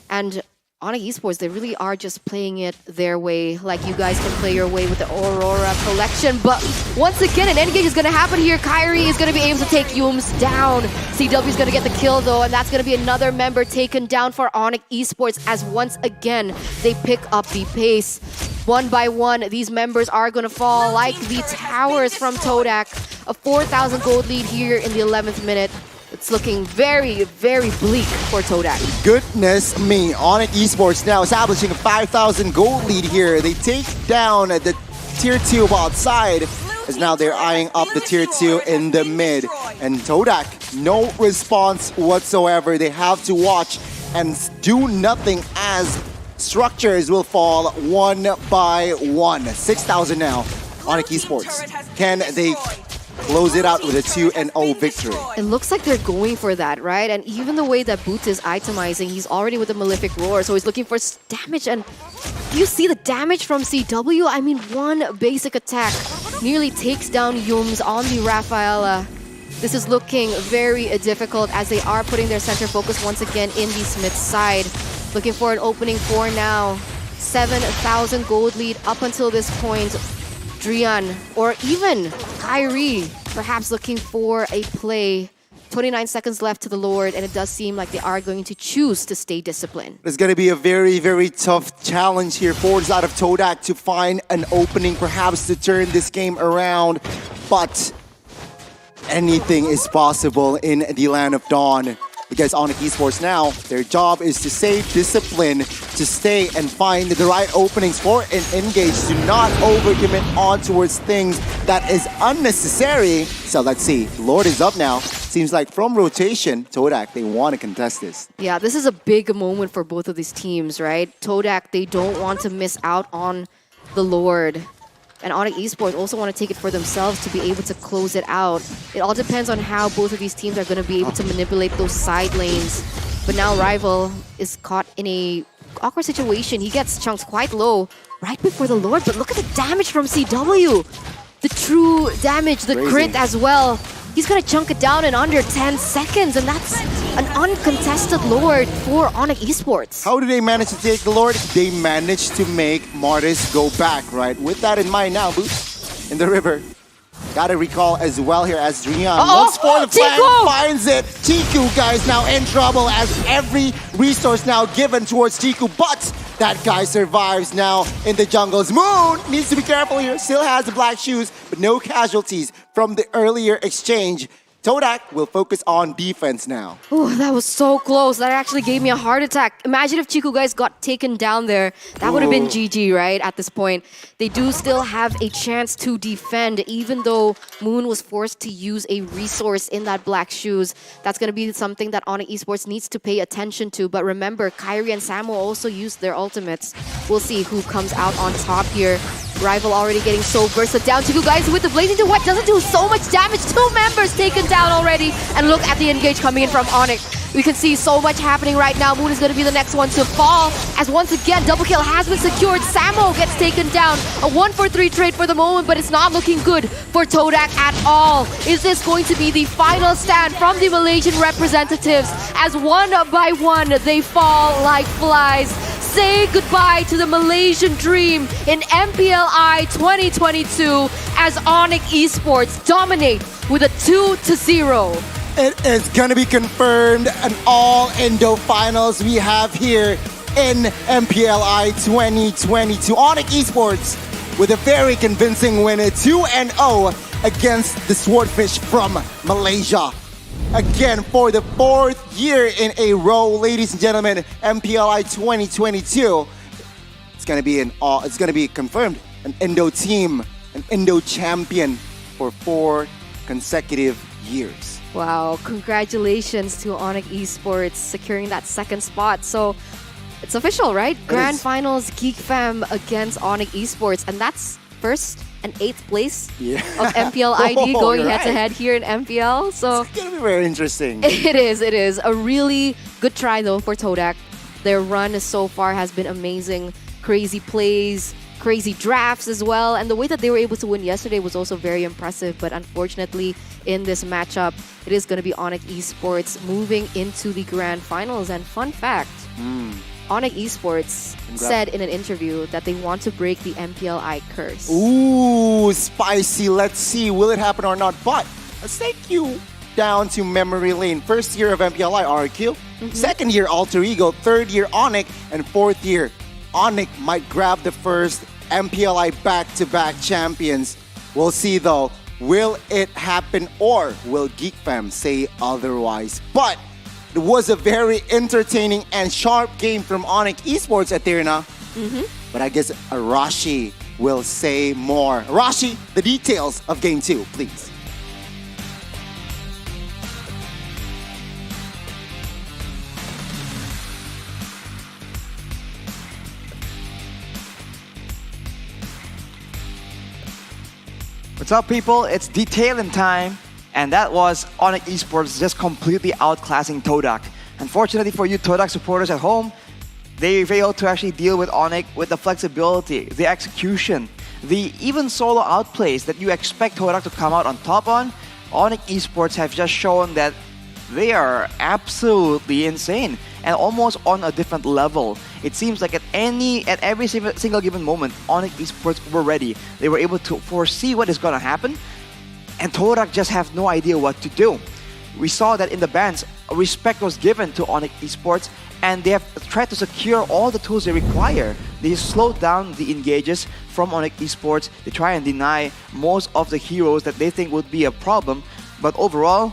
And ONIC Esports, they really are just playing it their way, like you guys can play your way with the Aurora collection. But once again, an engage is going to happen here. Kairi is going to be able to take Yums down. CW is going to get the kill though, and that's going to be another member taken down for ONIC Esports as once again, they pick up the pace. One by one, these members are going to fall like the towers from Todak. A 4,000 gold lead here in the 11th minute. It's looking very, very bleak for Todak.
Goodness me, ONIC Esports now establishing a 5,000 gold lead here. They take down the tier 2 outside as now they're eyeing up the tier 2 in the mid. And Todak, no response whatsoever. They have to watch and do nothing as structures will fall one by one. 6,000 now, ONIC Esports. Can they close it out with a 2-0 victory?
It looks like they're going for that, right? And even the way that Boot is itemizing, he's already with the Malefic Roar, so he's looking for damage. And you see the damage from CW? I mean, one basic attack nearly takes down Yums on the Rafaela. This is looking very difficult as they are putting their center focus once again in the Smith side. Looking for an opening for now. 7,000 gold lead up until this point. Drian or even Kairi perhaps looking for a play. 29 seconds left to the Lord, and it does seem like they are going to choose to stay disciplined.
It's going to be a very, very tough challenge here for the side of Todak to find an opening, perhaps to turn this game around. But anything is possible in the Land of Dawn. Because ONIC Esports now, their job is to stay disciplined, to stay and find the right openings for an engage, to not overcommit on towards things that is unnecessary. So let's see, Lord is up now. Seems like from rotation, Todak, they want to contest this.
Yeah, this is a big moment for both of these teams, right? Todak, they don't want to miss out on the Lord. And ONIC Esports also want to take it for themselves to be able to close it out. It all depends on how both of these teams are going to be able to manipulate those side lanes. But now Rival is caught in a awkward situation. He gets chunks quite low right before the Lord. But look at the damage from CW. The true damage, the crit as well. He's going to chunk it down in under 10 seconds. And that's an uncontested Lord for ONIC Esports.
How do they manage to take the Lord? They managed to make Martis go back, right? With that in mind now, Boots in the river. Gotta recall as well here as Drian looks for the flag, finds it. Chiku, guys, now in trouble as every resource now given towards Chiku, but that guy survives now in the jungles. Moon needs to be careful here, still has the Black Shoes, but no casualties from the earlier exchange. Todak will focus on defense now.
Oh, that was so close. That actually gave me a heart attack. Imagine if Chiku guys got taken down there. That would have been GG, right, at this point. They do still have a chance to defend, even though Moon was forced to use a resource in that Black Shoes. That's going to be something that ONIC Esports needs to pay attention to. But remember, Kairi and Samo also used their ultimates. We'll see who comes out on top here. Rival already getting so bursted down. Chiku guys with the Blazing Duet doesn't do so much damage. 2 members taken down already. And look at the engage coming in from ONIC. We can see so much happening right now. Moon is going to be the next one to fall. As once again, double kill has been secured. Samo gets taken down. A 1-for-3 trade for the moment, but it's not looking good for Todak at all. Is this going to be the final stand from the Malaysian representatives? As one by one, they fall like flies. Say goodbye to the Malaysian dream in MPLI 2022 as ONIC Esports dominate with a 2-0.
It is going to be confirmed an all-Indo finals we have here in MPLI 2022. ONIC Esports with a very convincing win, 2-0 against the Swordfish from Malaysia. Again, for the 4th year in a row, ladies and gentlemen, MPLI 2022. It's going to be confirmed an Indo team, an Indo champion for 4 consecutive years.
Wow, congratulations to ONIC Esports securing that second spot. So it's official, right? Grand Finals Geek Fam against ONIC Esports, and that's first and 8th place of MPL ID going head-to-head here in MPL. So
it's gonna be very interesting.
It is. A really good try though for Todak. Their run so far has been amazing. Crazy plays, crazy drafts as well. And the way that they were able to win yesterday was also very impressive. But unfortunately, in this matchup, it is going to be ONIC Esports moving into the Grand Finals. And fun fact, ONIC Esports said in an interview that they want to break the MPLI curse.
Ooh, spicy. Let's see, will it happen or not? But let's take you down to memory lane. First year of MPLI, RQ. Second year, Alter Ego. Third year, ONIC. And fourth year, ONIC might grab the first MPLI back-to-back champions. We'll see though, will it happen or will Geek Fam say otherwise? But it was a very entertaining and sharp game from ONIC Esports at Tirna. But I guess Arashi will say more. Arashi, the details of game 2, please.
What's up, people? It's detailing time. And that was ONIC Esports just completely outclassing Todak. Unfortunately for you Todak supporters at home, they failed to actually deal with ONIC with the flexibility, the execution, the even solo outplays that you expect Todak to come out on top on. ONIC Esports have just shown that they are absolutely insane and almost on a different level. It seems like at every single given moment, ONIC Esports were ready. They were able to foresee what is going to happen, and Todak just have no idea what to do. We saw that in the bans, respect was given to ONIC Esports, and they have tried to secure all the tools they require. They slowed down the engages from ONIC Esports. They try and deny most of the heroes that they think would be a problem, but overall,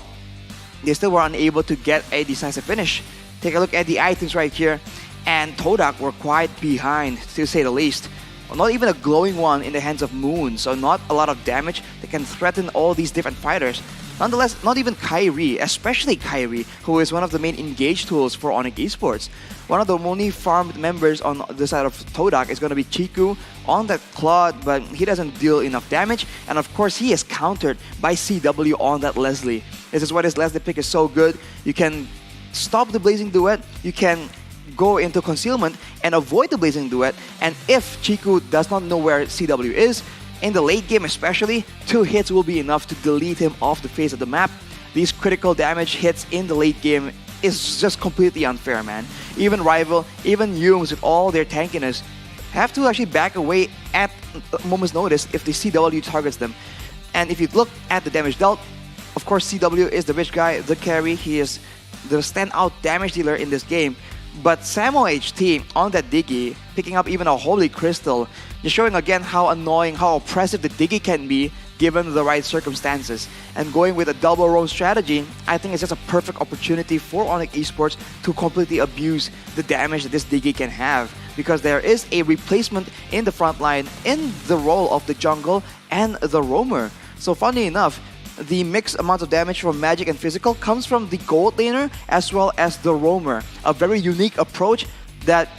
they still were unable to get a decisive finish. Take a look at the items right here, and Todak were quite behind, to say the least. Not even a glowing one in the hands of Moon, so not a lot of damage that can threaten all these different fighters. Nonetheless, not even Kyrie, especially Kyrie, who is one of the main engage tools for ONIC Esports. One of the only farmed members on the side of Todak is going to be Chiku on that Claude, but he doesn't deal enough damage, and of course he is countered by CW on that Leslie. This is why this Leslie pick is so good. You can stop the Blazing Duet, you can go into concealment and avoid the Blazing Duet, and if Chiku does not know where CW is, in the late game especially, 2 hits will be enough to delete him off the face of the map. These critical damage hits in the late game is just completely unfair, man. Even Rival, even Yumes with all their tankiness have to actually back away at a moment's notice if the CW targets them. And if you look at the damage dealt, of course CW is the rich guy, the carry, he is the standout damage dealer in this game. But Samo HT on that Diggy, picking up even a Holy Crystal, just showing again how annoying, how oppressive the Diggy can be given the right circumstances. And going with a double roam strategy, I think it's just a perfect opportunity for ONIC Esports to completely abuse the damage that this Diggy can have. Because there is a replacement in the front line in the role of the jungle and the roamer. So funny enough, the mixed amount of damage from magic and physical comes from the gold laner as well as the roamer. A very unique approach that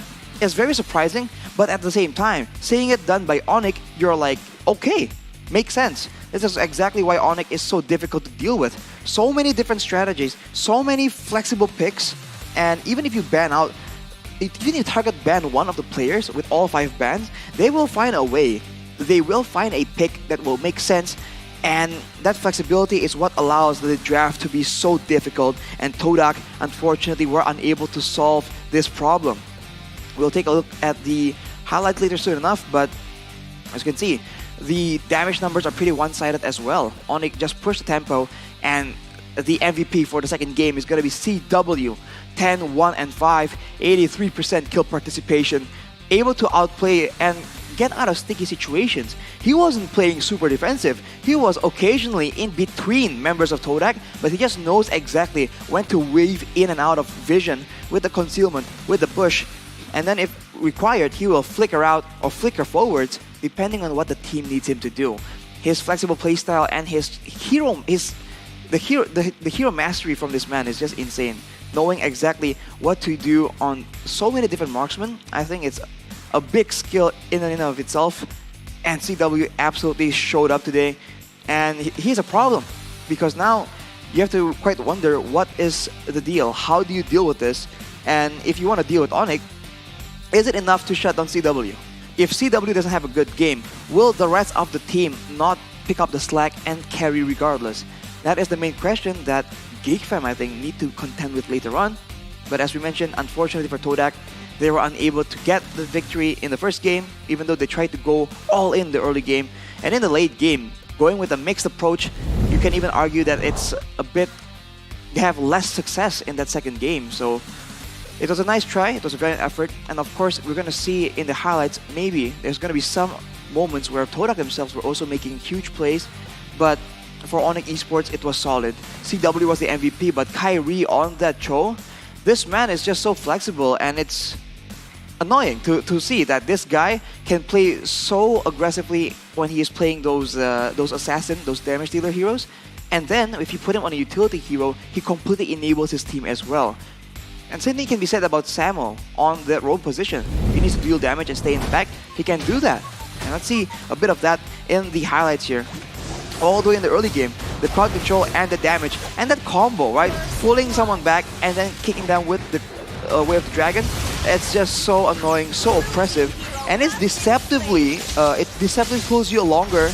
is very surprising, but at the same time, seeing it done by ONIC, you're like, okay, makes sense. This is exactly why ONIC is so difficult to deal with. So many different strategies, so many flexible picks, and even if you ban out, even if you target ban one of the players with all 5 bans, they will find a way. They will find a pick that will make sense. And that flexibility is what allows the draft to be so difficult, and Todak, unfortunately, were unable to solve this problem. We'll take a look at the highlights later soon enough, but as you can see, the damage numbers are pretty one-sided as well. ONIC just pushed the tempo, and the MVP for the second game is going to be CW. 10, 1, and 5, 83% kill participation, able to outplay and get out of sticky situations. He wasn't playing super defensive. He was occasionally in between members of Todak, but he just knows exactly when to weave in and out of vision with the concealment, with the push. And then if required, he will flicker out or flicker forwards depending on what the team needs him to do. His flexible playstyle and his the hero mastery from this man is just insane. Knowing exactly what to do on so many different marksmen, I think it's a big skill in and of itself. And CW absolutely showed up today, and he's a problem because now you have to quite wonder what is the deal. How do you deal with this? And if you want to deal with ONIC, is it enough to shut down CW? If CW doesn't have a good game, will the rest of the team not pick up the slack and carry regardless? That is the main question that Geek Fam, I think, need to contend with later on. But as we mentioned, unfortunately for Todak, they were unable to get the victory in the first game, even though they tried to go all in the early game. And in the late game, going with a mixed approach, you can even argue that it's a bit... They have less success in that second game. So it was a nice try, it was a valiant effort. And of course, we're going to see in the highlights, maybe there's going to be some moments where Todak themselves were also making huge plays. But for ONIC Esports, it was solid. CW was the MVP, but Kyrie on that Cho, this man is just so flexible, and it's annoying to see that this guy can play so aggressively when he is playing those assassin, those damage dealer heroes. And then, if you put him on a utility hero, he completely enables his team as well. And same thing can be said about Samuel on that roam position. He needs to deal damage and stay in the back. He can do that. And let's see a bit of that in the highlights here. All the way in the early game, the crowd control and the damage and that combo, right? Pulling someone back and then kicking down with the Way of the Dragon. It's just so annoying, so oppressive, and it deceptively pulls you a longer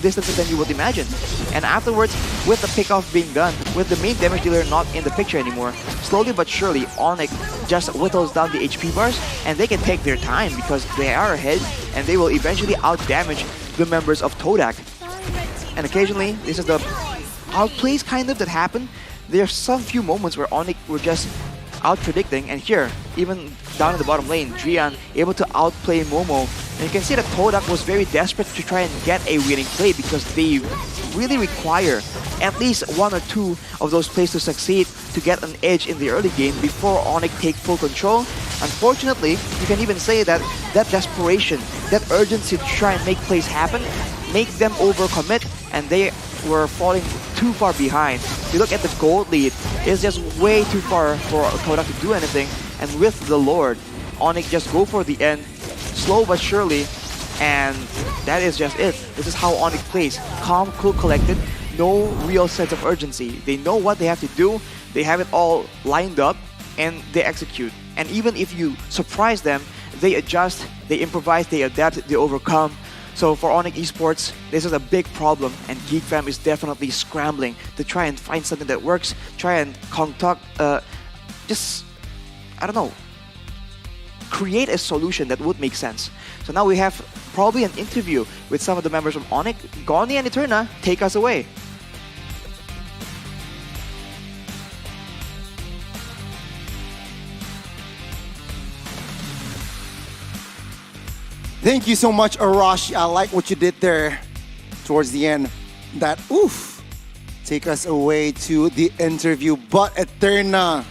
distance than you would imagine. And afterwards, with the pickoff being done, with the main damage dealer not in the picture anymore, slowly but surely, ONIC just whittles down the HP bars, and they can take their time because they are ahead, and they will eventually out-damage the members of Todak. And occasionally, this is the outplays kind of that happen. There's some few moments where ONIC were just out-predicting, and here, even down in the bottom lane, Drian able to outplay Momo. And you can see that Todak was very desperate to try and get a winning play because they really require at least one or two of those plays to succeed to get an edge in the early game before ONIC take full control. Unfortunately, you can even say that that desperation, that urgency to try and make plays happen, make them overcommit, and they were falling too far behind. If you look at the gold lead, it's just way too far for Todak to do anything. And with the Lord, ONIC just go for the end, slow but surely, and that is just it. This is how ONIC plays. Calm, cool, collected, no real sense of urgency. They know what they have to do, they have it all lined up, and they execute. And even if you surprise them, they adjust, they improvise, they adapt, they overcome. So for ONIC Esports, this is a big problem, and Geek Fam is definitely scrambling to try and find something that works, try and conduct, I don't know, create a solution that would make sense. So now we have probably an interview with some of the members from ONIC. Goni and Eterna, take us away.
Thank you so much, Arashi. I like what you did there towards the end. That oof. Take us away to the interview. But Eterna,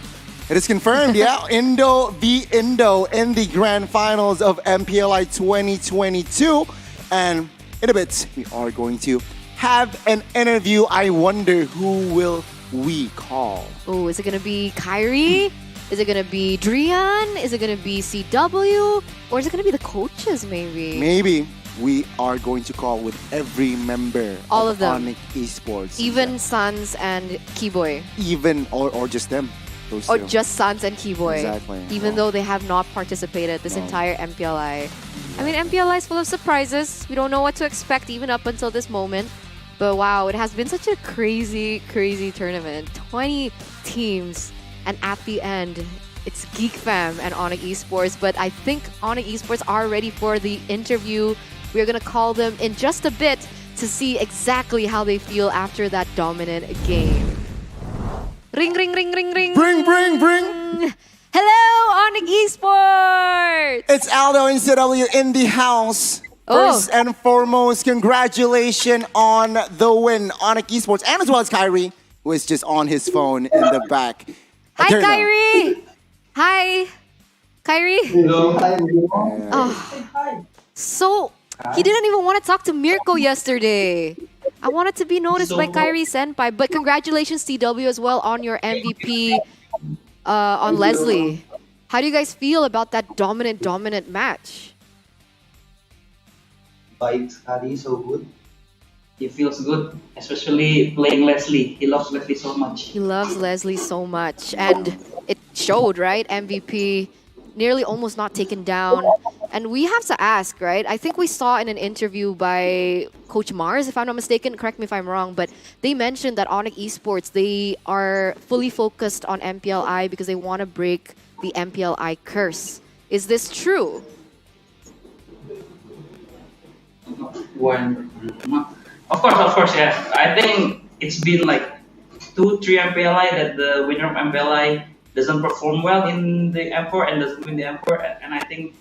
it is confirmed, yeah? Indo v Indo in the grand finals of MPLI 2022. And in a bit, we are going to have an interview. I wonder who will we call?
Oh, is it going to be Kyrie? Is it going to be Drian? Is it going to be CW? Or is it going to be the coaches, maybe?
Maybe we are going to call with every member
All of them.
ONIC Esports.
Even Sans and Keyboy.
Even, or just them. Those
Or
two.
just Sans and Keyboy.
Exactly.
Even though they have not participated this entire MPLI. I mean, MPLI is full of surprises. We don't know what to expect even up until this moment. But wow, it has been such a crazy, crazy tournament. 20 teams. And at the end, it's Geek Fam and ONIC Esports. But I think ONIC Esports are ready for the interview. We're going to call them in just a bit to see exactly how they feel after that dominant game. Ring, ring, ring, ring, ring.
Bring, bring, bring.
Hello, ONIC Esports.
It's Aldo and CW in the house. First and foremost, congratulations on the win, ONIC Esports, and as well as Kyrie, who is just on his phone in the back.
Hi,
Eterna.
Kyrie. Hi, Kyrie.
Hello.
Oh, so he didn't even want to talk to Mirko yesterday. I wanted to be noticed
So
by
good.
Kyrie Senpai, but congratulations TW as well on your MVP on Leslie. How do you guys feel about that dominant match?
Baik sekali, so good.
He feels good, especially playing Leslie. He loves Leslie so much.
He loves Leslie so much, and it showed, right? MVP nearly almost not taken down. And we have to ask, right? I think we saw in an interview by Coach Mars, if I'm not mistaken, correct me if I'm wrong, but they mentioned that ONIC Esports, they are fully focused on MPLI because they want to break the MPLI curse. Is this true?
Of course, yeah. I think it's been like 2-3 MPLI that the winner of MPLI doesn't perform well in the M4 and doesn't win the M4, and I think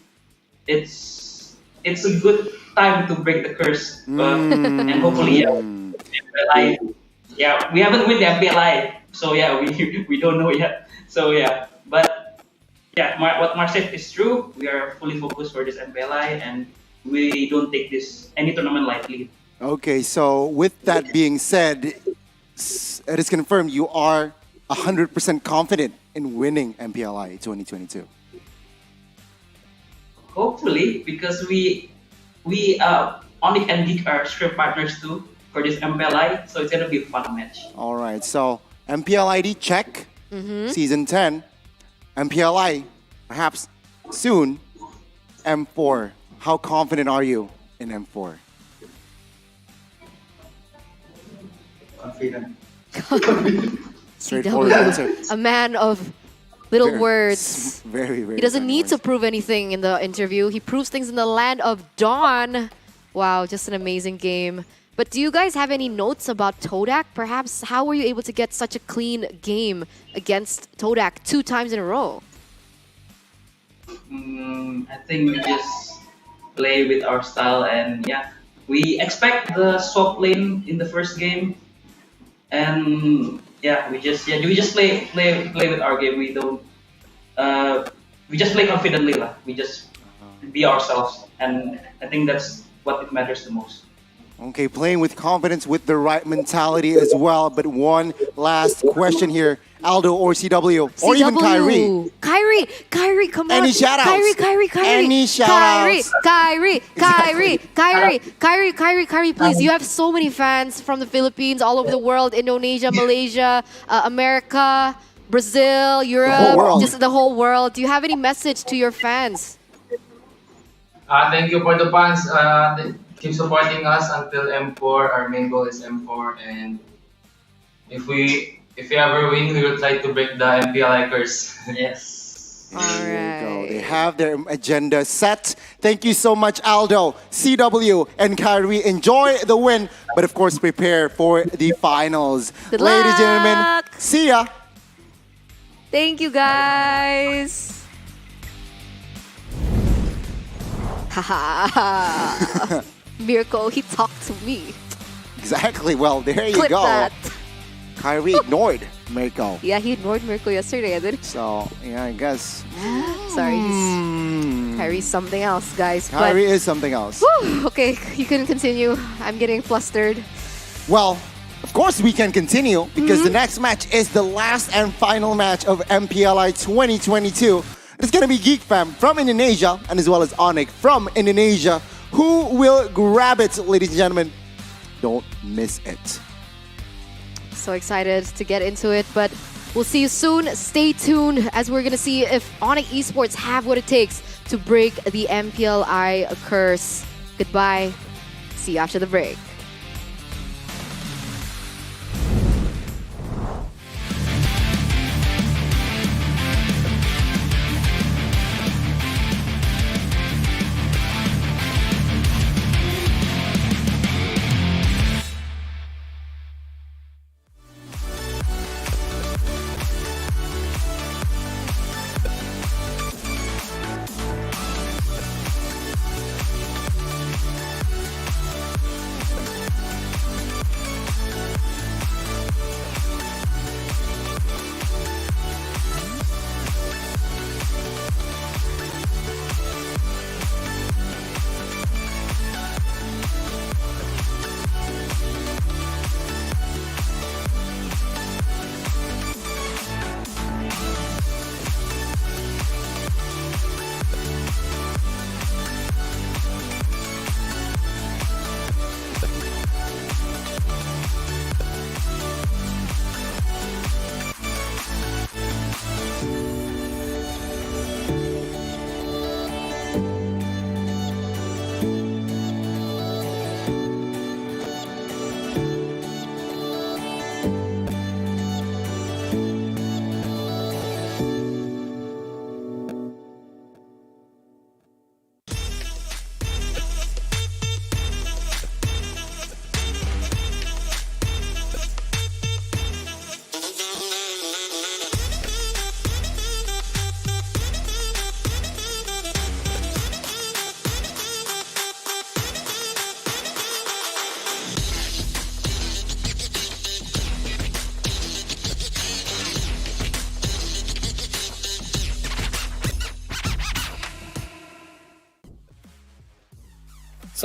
it's a good time to break the curse. And hopefully, yeah, MPLI, yeah, we haven't win the MPLI, so yeah, we don't know yet. So yeah, but yeah, what Mar said is true. We are fully focused for this MPLI, and we don't take any tournament lightly.
Okay, so with that being said, it is confirmed you are 100% confident in winning MPLI 2022.
Hopefully, because we ONIC and Geek are script partners too for this MPLI, so it's gonna be a fun match.
All right, so MPLID check, Season 10. MPLI, perhaps soon, M4. How confident are you in M4?
Confident.
Straightforward answer.
A man of little words.
Very.
He doesn't need to prove anything in the interview. He proves things in the land of Dawn. Wow, just an amazing game. But do you guys have any notes about Todak? Perhaps how were you able to get such a clean game against Todak 2 times in a row?
I think we just play with our style, and yeah, we expect the swap lane in the first game, and yeah, we just play with our game. We don't we just play confidently lah. We just be ourselves, and I think that's what it matters the most.
Okay, playing with confidence, with the right mentality as well. But one last question here. Aldo or CW, or even Kyrie.
Kyrie, come on.
Any shout-outs?
Kyrie.
Any shout-outs?
Kyrie, please. You have so many fans from the Philippines, all over the world, Indonesia, Malaysia, America, Brazil, Europe, just the whole world. Do you have any message to your fans?
Thank you for the fans. Keep supporting us until M4. Our main goal is M4, and if we ever win, we will try to break the MPLI curse.
Yes.
There you go. They have their agenda set. Thank you so much, Aldo, CW, and Kyrie. Enjoy the win, but of course, prepare for the finals.
Good
Ladies and gentlemen,
luck.
see ya.
Thank you, guys. Haha. Mirko, he talked to me.
Exactly. Well, there you
Clip
go.
that.
Kyrie ignored Mirko.
Yeah, he ignored Mirko yesterday, I did.
So, yeah, I guess.
Sorry, Kyrie's something else, guys.
Kyrie is something else.
Whew, okay, you can continue. I'm getting flustered.
Well, of course we can continue because the next match is the last and final match of MPLI 2022. It's going to be Geek Fam from Indonesia and as well as ONIC from Indonesia. Who will grab it, ladies and gentlemen? Don't miss it.
So excited to get into it, but we'll see you soon. Stay tuned as we're going to see if ONIC Esports have what it takes to break the MPLI curse. Goodbye. See you after the break.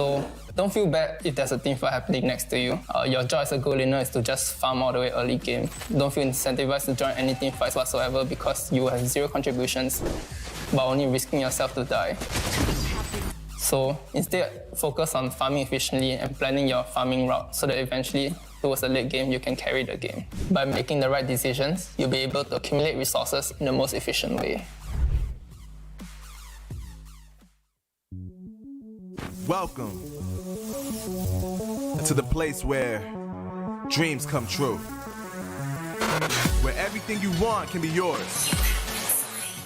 So don't feel bad if there's a team fight happening next to you. Your job as a goal winner is to just farm all the way early game. Don't feel incentivized to join any team fights whatsoever because you have zero contributions, but only risking yourself to die. So instead, focus on farming efficiently and planning your farming route so that eventually, towards the late game, you can carry the game. By making the right decisions, you'll be able to accumulate resources in the most efficient way.
Welcome to the place where dreams come true. Where everything you want can be yours.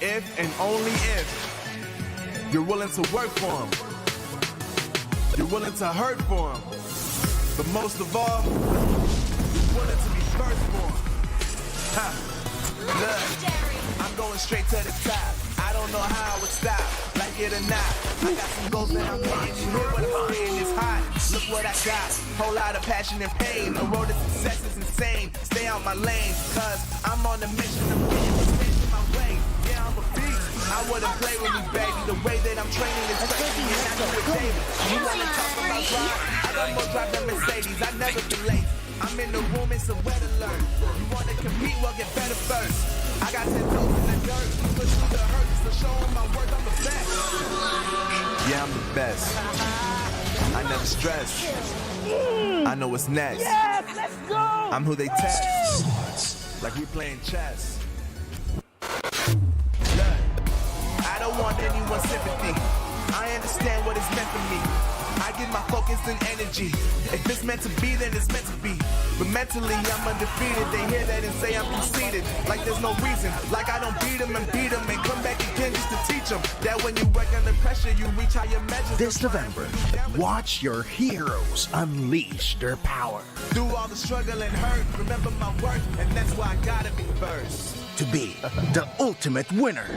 If and only if you're willing to work for them. You're willing to hurt for them. But most of all, you're willing to be first for them. Ha! Look, I'm going straight to the top. I don't know how I would stop, like it or not. I got some goals that I'm hitting. You hear what I'm saying? It's hot. Look what I got. Whole lot of passion and pain. The road to success is insane. Stay out my lane, cause I'm on a mission. I'm changing my way. Yeah, I'm a beast. I wouldn't play with me, baby. The way that I'm training is crazy, and I do it daily. You wanna talk about drive? I got more drive than Mercedes. I never been late. I'm in the room, it's a wet alert. You wanna compete, well get better first. I got 10 toes in the dirt. Push through the hurt, so show them my work, I'm the best. Yeah, I'm the best. I never stress. I know what's next.
Yes, let's go!
I'm who they test. Like we playing chess. Look, I don't want anyone's sympathy. I understand what it's meant for me. I give my focus and energy. If it's meant to be, then it's meant to be. But mentally, I'm undefeated. They hear that and say I'm conceited. Like there's no reason. Like I don't beat them and come back again just to teach them that when you work under pressure, you reach higher measures.
This November, watch your heroes unleash their power.
Through all the struggle and hurt, remember my work, and that's why I gotta be first.
To be the ultimate winner.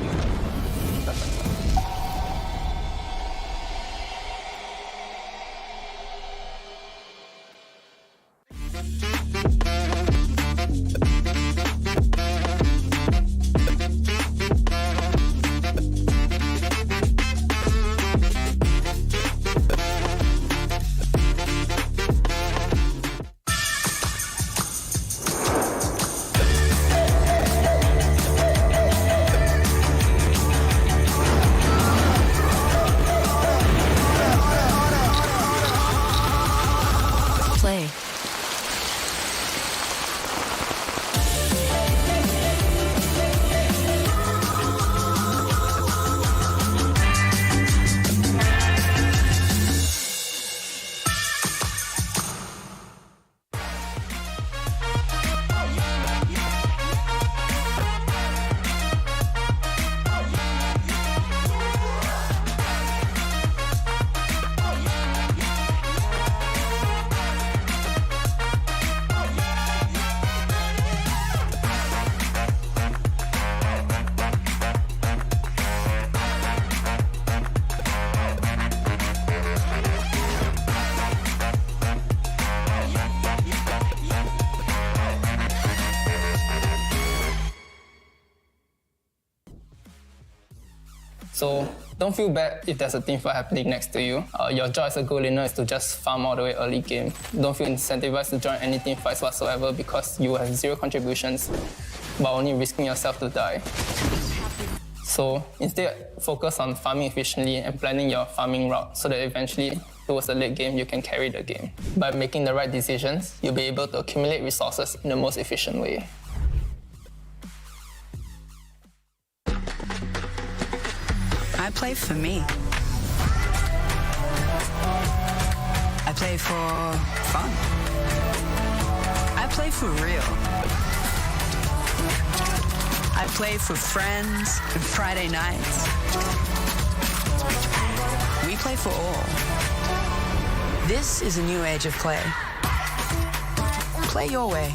So don't feel bad if there's a team fight happening next to you. Your job as a goal winner is to just farm all the way early game. Don't feel incentivized to join any team fights whatsoever because you have zero contributions, but only risking yourself to die. So instead, focus on farming efficiently and planning your farming route so that eventually, towards the late game, you can carry the game. By making the right decisions, you'll be able to accumulate resources in the most efficient way.
I play for me. I play for fun. I play for real. I play for friends and Friday nights. We play for all. This is a new age of play. Play your way.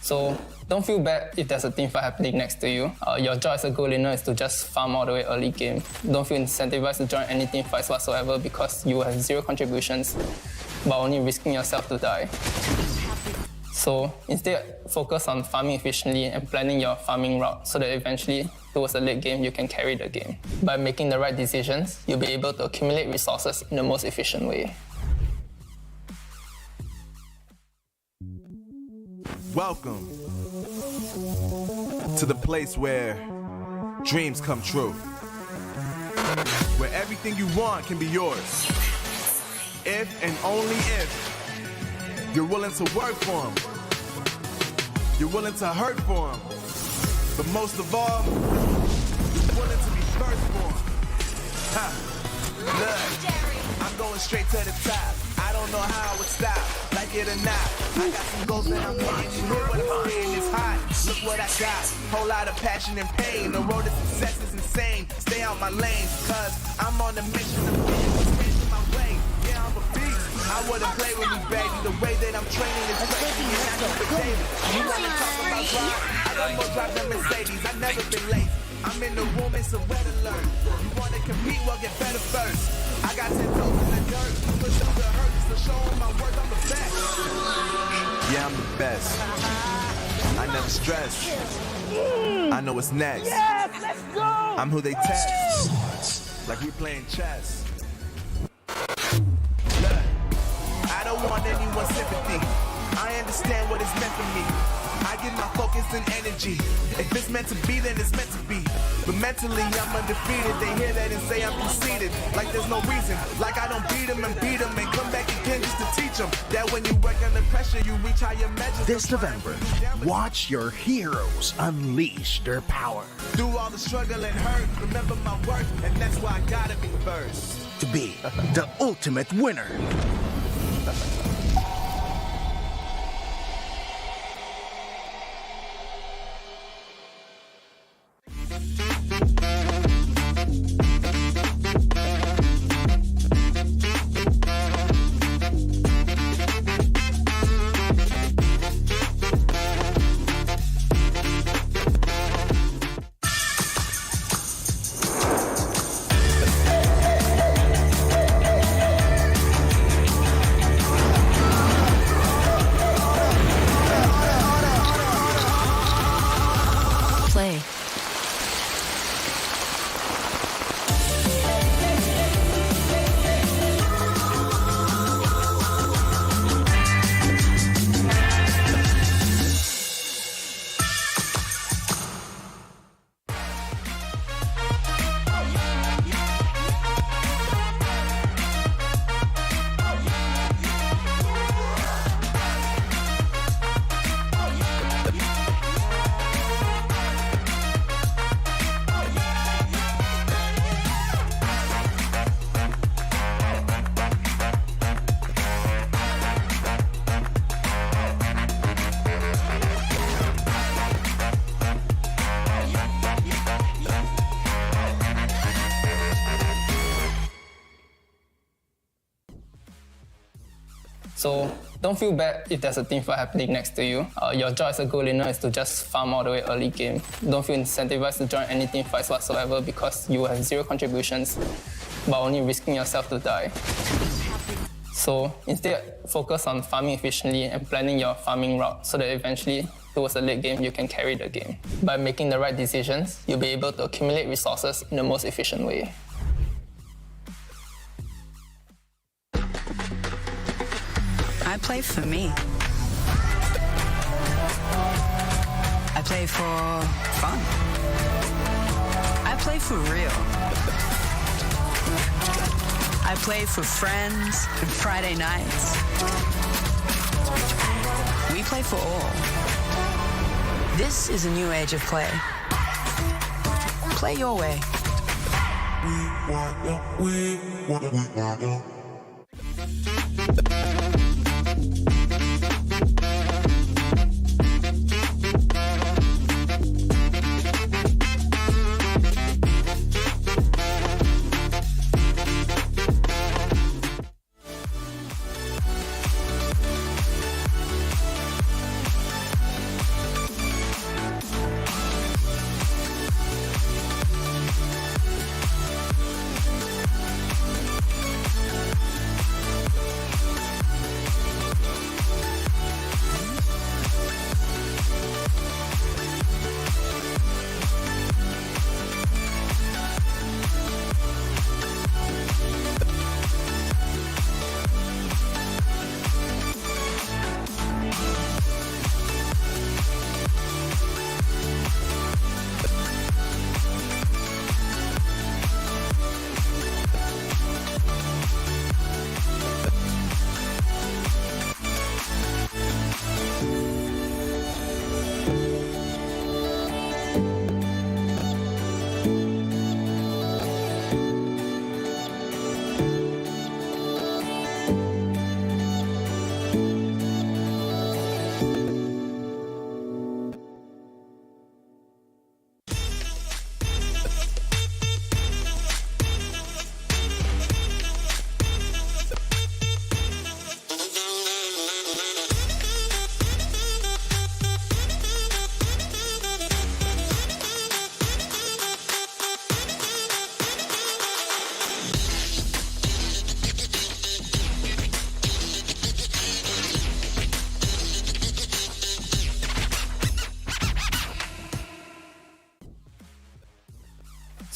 So don't feel bad if there's a team fight happening next to you. Your job as a goal winner is to just farm all the way early game. Don't feel incentivized to join any team fights whatsoever because you have zero contributions, but only risking yourself to die. So instead, focus on farming efficiently and planning your farming route so that eventually, towards the late game, you can carry the game. By making the right decisions, you'll be able to accumulate resources in the most efficient way.
Welcome to the place where dreams come true. Where everything you want can be yours. If and only if you're willing to work for them. You're willing to hurt for them. But most of all, you're willing to be first for them. Ha! Look, I'm going straight to the top. I don't know how I would stop, like it or not. I got some goals that I'm hitting. You hear what I'm saying? It's hot. Look what I got. Whole lot of passion and pain. The road to success is insane. Stay out my lane, cause I'm on a mission of getting what's in my way. Yeah, I'm a beast. I wouldn't play with me, baby. The way that I'm training is crazy. And I keep it daily. You wanna talk about drive? I got more drive than Mercedes. I've never been late. I'm in the room, it's a red alert. You wanna compete, well get better first. I got 10 toes in the dirt. Push up the hurt, so show them my work, I'm the best. Yeah, I'm the best. I never stress. I know what's next.
Yes, let's go!
I'm who they test. Like we playing chess. Look, I don't want anyone's sympathy. I understand what it's meant for me. I give my focus and energy. If it's meant to be, then it's meant to be. But mentally, I'm undefeated. They hear that and say I'm conceited. Like there's no reason. Like I don't beat them and come back again just to teach them that when you work under pressure, you reach higher measures.
This November, watch your heroes unleash their power.
Through all the struggle and hurt, remember my work, and that's why I gotta be first.
To be the ultimate winner.
So don't feel bad if there's a team fight happening next to you. Your job as a goal winner is to just farm all the way early game. Don't feel incentivized to join any team fights whatsoever because you have zero contributions, but only risking yourself to die. So instead, focus on farming efficiently and planning your farming route so that eventually, towards the late game, you can carry the game. By making the right decisions, you'll be able to accumulate resources in the most efficient way.
I play for me. I play for fun. I play for real. I play for friends and Friday nights. We play for all. This is a new age of play. Play your way.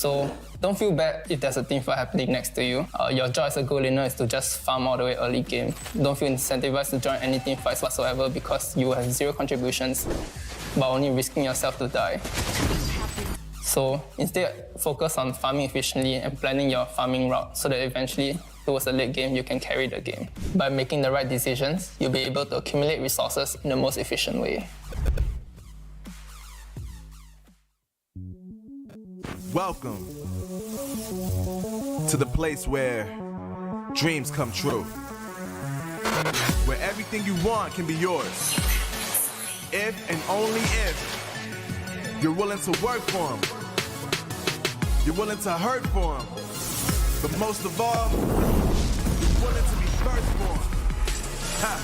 So don't feel bad if there's a team fight happening next to you. Your job as a goal laner is to just farm all the way early game. Don't feel incentivized to join any team fights whatsoever because you have zero contributions, but only risking yourself to die. So instead, focus on farming efficiently and planning your farming route so that eventually, towards the late game, you can carry the game. By making the right decisions, you'll be able to accumulate resources in the most efficient way.
Welcome to the place where dreams come true. Where everything you want can be yours. If and only if you're willing to work for them. You're willing to hurt for them. But most of all, you're willing to be first for them.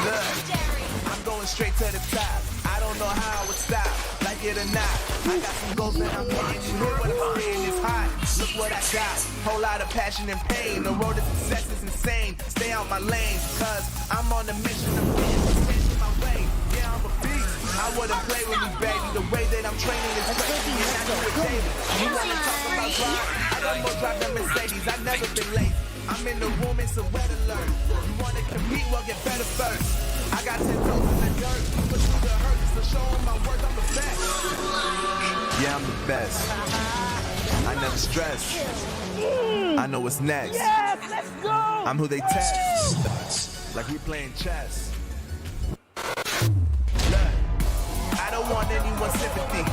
Look, I'm going straight to the top. I don't know how I would stop, like it or not. I got some goals that I'm hitting. You hear what I'm saying? It's hot. Look what I got. Whole lot of passion and pain. The road to success is insane. Stay out my lane, cause I'm on a mission of changing my way. Yeah, I'm a beast. I wouldn't play with me, baby. The way that I'm training is crazy, and I do it daily. You wanna talk about drive? I got more drive than Mercedes. I've never been late. I'm in the room, it's a red alert. You wanna compete? Well, get better first. I got 10 toes in the dirt. Push through the hurt just to show them my work. I'm the best. Yeah, I'm the best. I never stress. I know what's next.
Yes, let's go!
I'm who they test. Like we playing chess. Look, I don't want anyone's sympathy.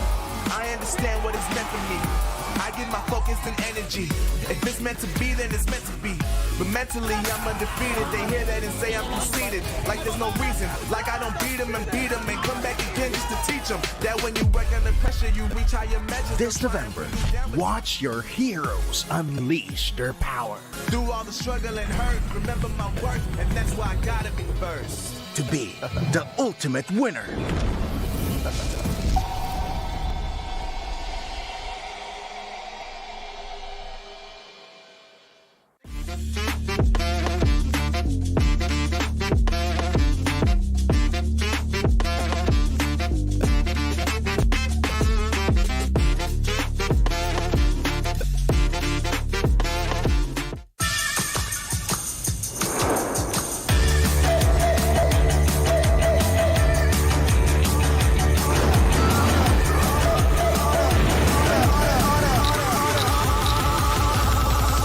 I understand what it's meant for me. I give my focus and energy. If it's meant to be, then it's meant to be. But mentally, I'm undefeated. They hear that and say I'm conceited. Like there's no reason. Like I don't beat them and come back again just to teach them that when you work under pressure, you reach higher measures.
This November, watch your heroes unleash their power.
Through all the struggle and hurt, remember my worth, and that's why I gotta be first.
To be the ultimate winner.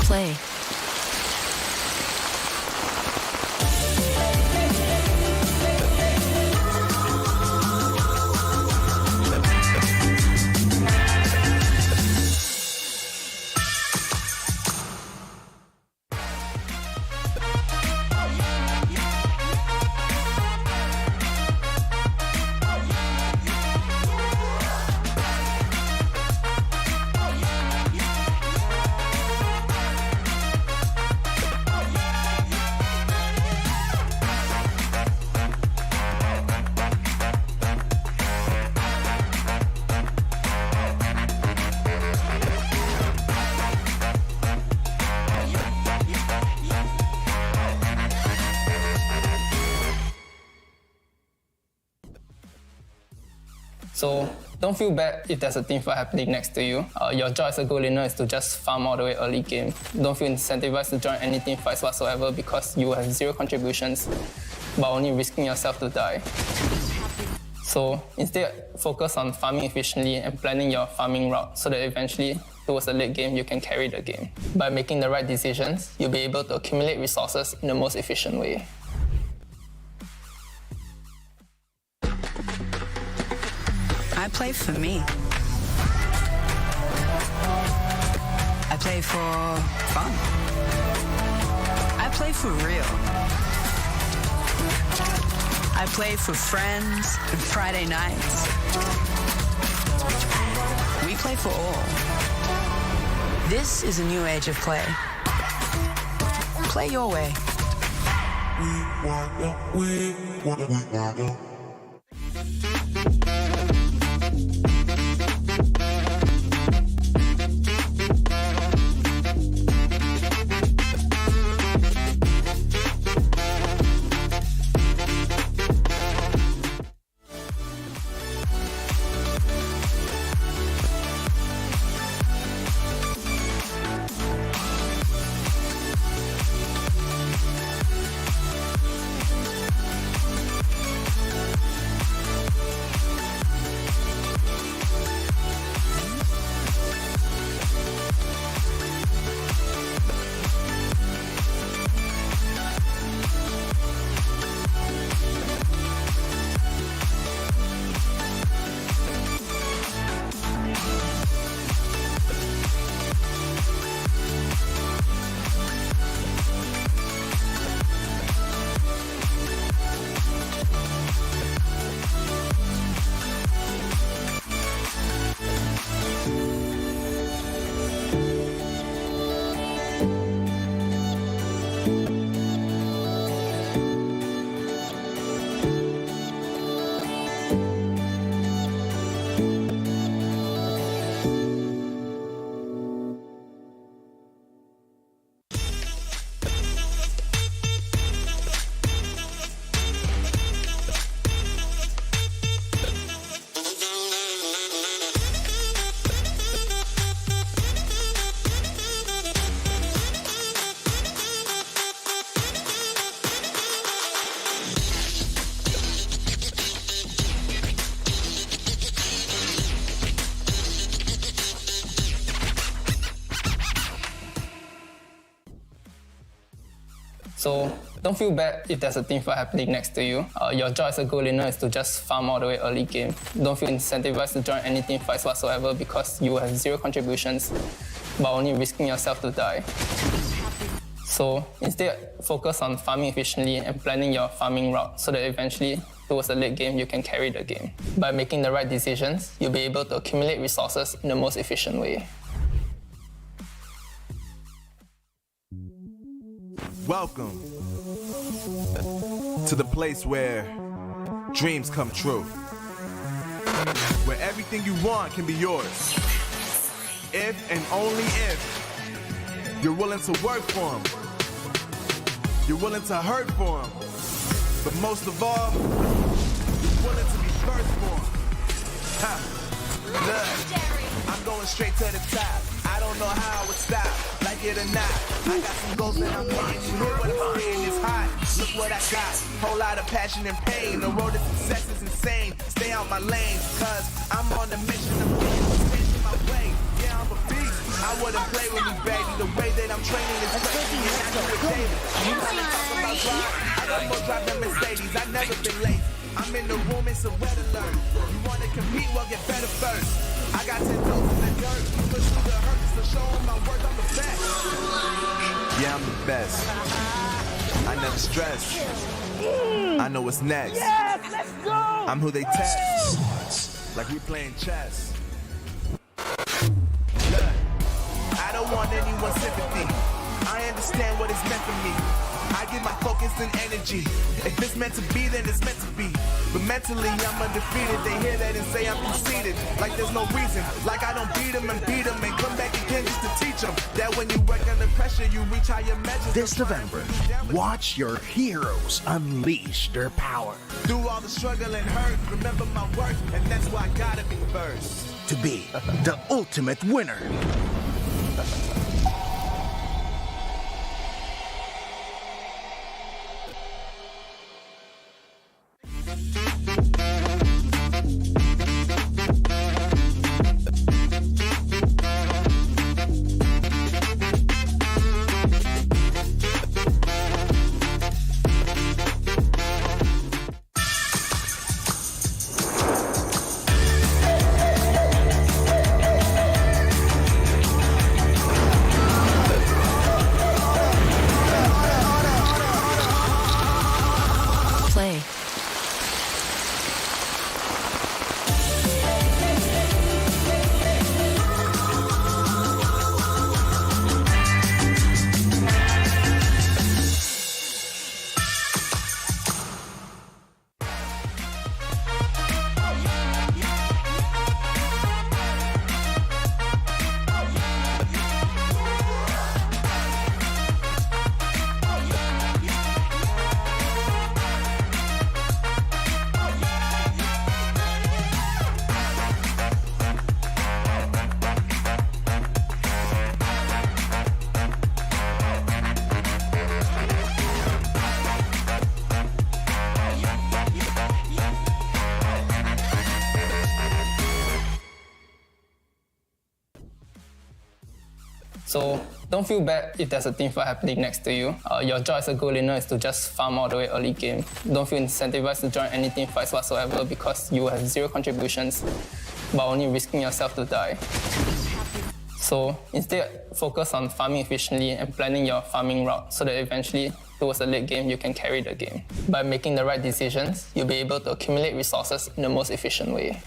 Play.
So don't feel bad if there's a team fight happening next to you. Your job as a goal laner is to just farm all the way early game. Don't feel incentivized to join any team fights whatsoever because you have zero contributions, but only risking yourself to die. So instead, focus on farming efficiently and planning your farming route so that eventually, towards the late game, you can carry the game. By making the right decisions, you'll be able to accumulate resources in the most efficient way.
I play for me. I play for fun. I play for real. I play for friends and Friday nights. We play for all. This is a new age of play. Play your way.
So don't feel bad if there's a team fight happening next to you. Your job as a goal winner is to just farm all the way early game. Don't feel incentivized to join any team fights whatsoever because you will have zero contributions, but only risking yourself to die. So instead, focus on farming efficiently and planning your farming route so that eventually, towards the late game, you can carry the game. By making the right decisions, you'll be able to accumulate resources in the most efficient way.
Welcome to the place where dreams come true. Where everything you want can be yours. If and only if you're willing to work for them. You're willing to hurt for them. But most of all, you're willing to be first for them. Look, I'm going straight to the top. I don't know how I would stop, like it or not. I got some goals that I'm hitting. You hear what I'm saying? It's hot. Look what I got. Whole lot of passion and pain. The road to success is insane. Stay out my lane, cause I'm on the mission. I'm getting what's in my way. Yeah, I'm a beast. I wouldn't play with me, baby. The way that I'm training is crazy. And I do it daily. You wanna talk about drive? I got more drive than Mercedes. I've never been late. I'm in the room, it's a red alert. You wanna compete? Well, get better first. I got 10 toes in the dirt. Push through the hurt just to show them my work. I'm the best. Yeah, I'm the best. I never stress. I know what's next.
Yes, let's go!
I'm who they test. Like we playing chess. Look, I don't want anyone's sympathy. I understand what it's meant for me. I give my focus and energy. If it's meant to be, then it's meant to be. But mentally, I'm undefeated. They hear that and say I'm conceited. Like there's no reason. Like I don't beat them and come back again just to teach them that when you work under pressure, you reach higher measures.
This November, watch your heroes unleash their power.
Through all the struggle and hurt, remember my worth, and that's why I gotta be first.
To be the ultimate winner.
So don't feel bad if there's a team fight happening next to you. Your job as a goal winner is to just farm all the way early game. Don't feel incentivized to join any team fights whatsoever because you will have zero contributions, but only risking yourself to die. So instead, focus on farming efficiently and planning your farming route so that eventually, towards the late game, you can carry the game. By making the right decisions, you'll be able to accumulate resources in the most efficient way.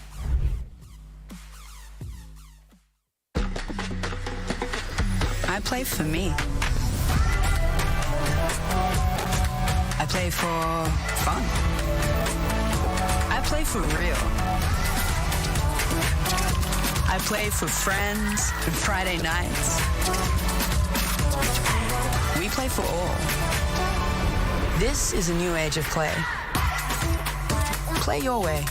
I play for me. I play for fun. I play for real. I play for friends and Friday nights. We play for all. This is a new age of play. Play your way.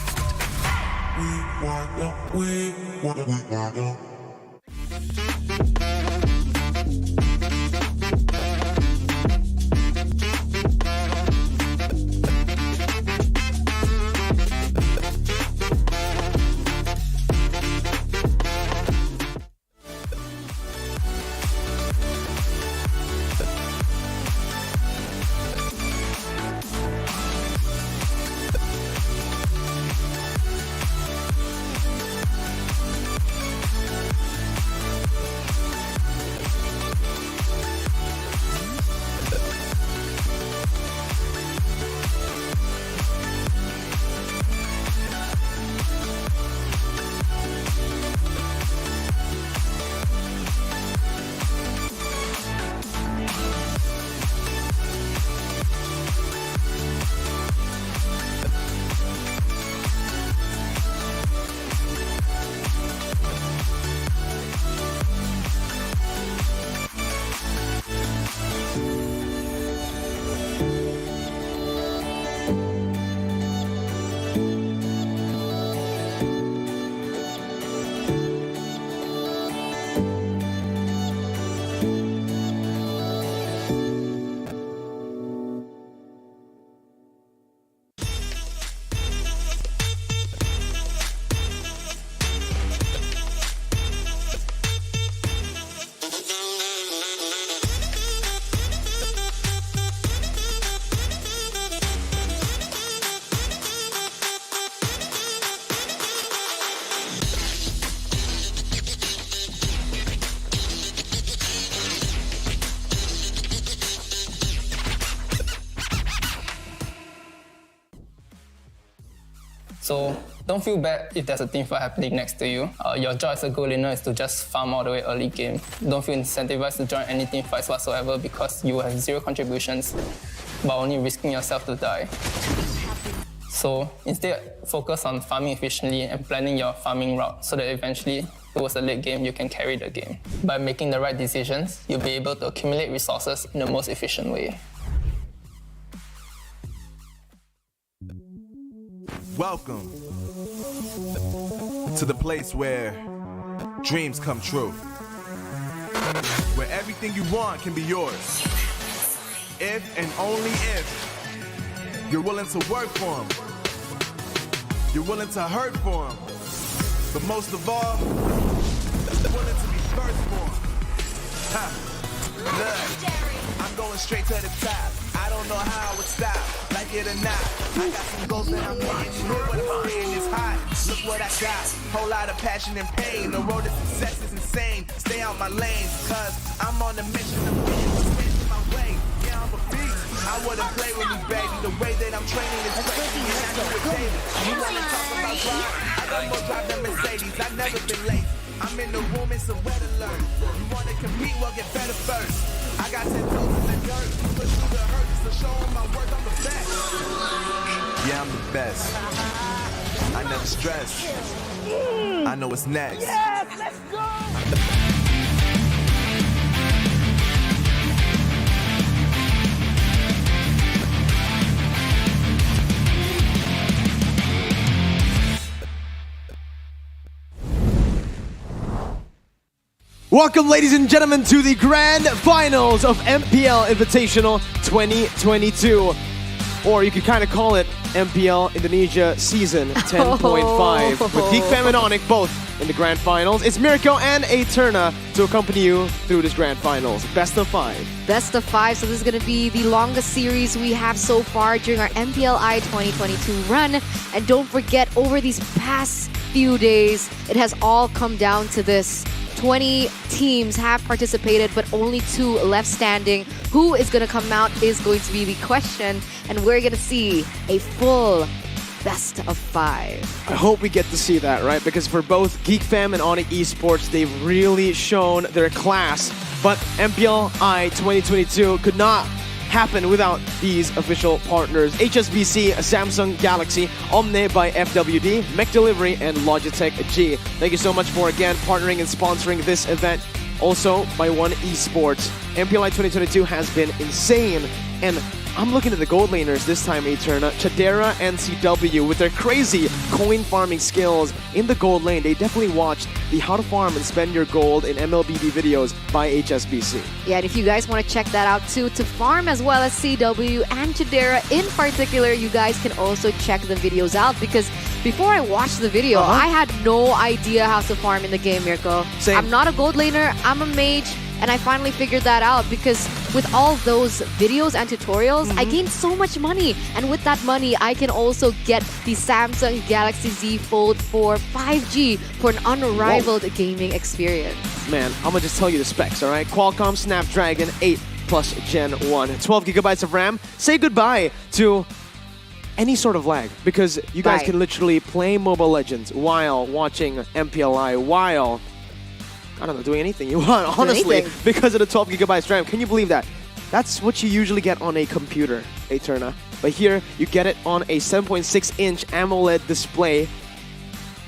So don't feel bad if there's a team fight happening next to you. Your job as a goal laner is to just farm all the way early game. Don't feel incentivized to join any team fights whatsoever because you will have zero contributions, but only risking yourself to die. So instead, focus on farming efficiently and planning your farming route so that eventually, towards the late game, you can carry the game. By making the right decisions, you'll be able to accumulate resources in the most efficient way.
Welcome to the place where dreams come true. Where everything you want can be yours. If and only if you're willing to work for them. You're willing to hurt for them. But most of all, you're willing to be first for them. Look, I'm going straight to the top. I don't know how I would stop, like it or not. I got some goals that I'm hitting. You know what I'm saying is hot. Look what I got. Whole lot of passion and pain. The road to success is insane. Stay out my lane, cause I'm on a mission. I'm getting my way. Yeah, I'm a beast. I wouldn't play with me, baby. The way that I'm training is crazy. And I do it daily. You wanna talk about drive? I got more drive than Mercedes. I've never been late. I'm in the room, it's a red alert. You wanna compete, well get better first. I got 10 toes in the dirt, push through the hurt, just to show them my work, I'm the best. Yeah, I'm the best. I never stress. I know what's next.
Yes, let's go! Welcome, ladies and gentlemen, to the grand finals of MPL Invitational 2022. Or you could kind of call it MPL Indonesia Season 10.5. With Geek and Onyx both in the grand finals. It's Mirko and Eterna to accompany you through this grand finals. Best of 5.
Best of 5, so this is going to be the longest series we have so far during our MPLI 2022 run. And don't forget, over these past few days, it has all come down to this. 20 teams have participated, but only 2 left standing. Who is going to come out is going to be the question, and we're going to see a full best of 5.
I hope we get to see that, right? Because for both Geek Fam and ONIC Esports, they've really shown their class. But MPLI 2022 could not happen without these official partners: HSBC, Samsung Galaxy, Omne by FWD, McDelivery, and Logitech G. Thank you so much for again partnering and sponsoring this event. Also by One Esports. MPLI 2022 has been insane, and I'm looking at the gold laners this time, Eterna. Chadera and CW with their crazy coin farming skills in the gold lane. They definitely watched the How to Farm and Spend Your Gold in MLBB videos by HSBC.
Yeah, and if you guys want to check that out too, to farm as well as CW and Chadera in particular, you guys can also check the videos out, because before I watched the video, I had no idea how to farm in the game, Mirko.
Same.
I'm not a gold laner, I'm a mage, and I finally figured that out because with all those videos and tutorials, I gained so much money. And with that money, I can also get the Samsung Galaxy Z Fold 4 5G for an unrivaled gaming experience.
Man, I'm gonna just tell you the specs, alright? Qualcomm Snapdragon 8 Plus Gen 1. 12 gigabytes of RAM. Say goodbye to any sort of lag, because you guys can literally play Mobile Legends while watching MPLI, while I don't know, doing anything you want, honestly, because of the 12 gigabytes RAM. Can you believe that? That's what you usually get on a computer, Eterna. But here, you get it on a 7.6-inch AMOLED display,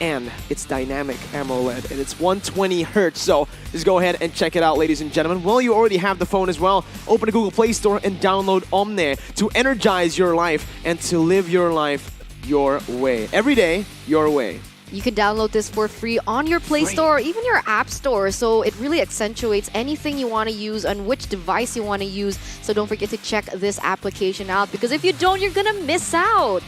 and it's dynamic AMOLED, and it's 120 Hertz. So just go ahead and check it out, ladies and gentlemen. Well, you already have the phone as well. Open the Google Play Store and download Omne to energize your life and to live your life your way. Every day, your way.
You can download this for free on your Play Store or even your App Store. So it really accentuates anything you want to use on which device you want to use. So don't forget to check this application out, because if you don't, you're going to miss out.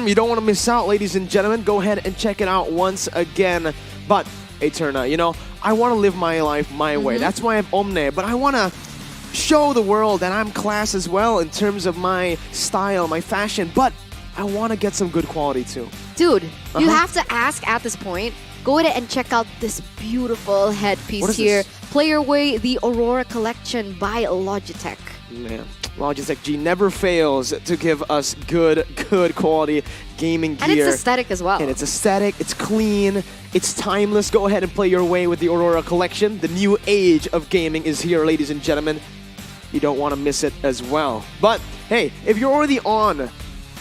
You don't want to miss out, ladies and gentlemen. Go ahead and check it out once again. But, Eterna, you know, I want to live my life my way. That's why I'm Omne. But I want to show the world that I'm class as well in terms of my style, my fashion. But I want to get some good quality too.
Dude, you have to ask at this point. Go ahead and check out this beautiful headpiece here. Play your way, the Aurora Collection by Logitech.
Man, Logitech G never fails to give us good quality gaming gear.
And it's aesthetic as well.
And it's aesthetic, it's clean, it's timeless. Go ahead and play your way with the Aurora collection. The new age of gaming is here, ladies and gentlemen. You don't want to miss it as well. But hey, if you're already on,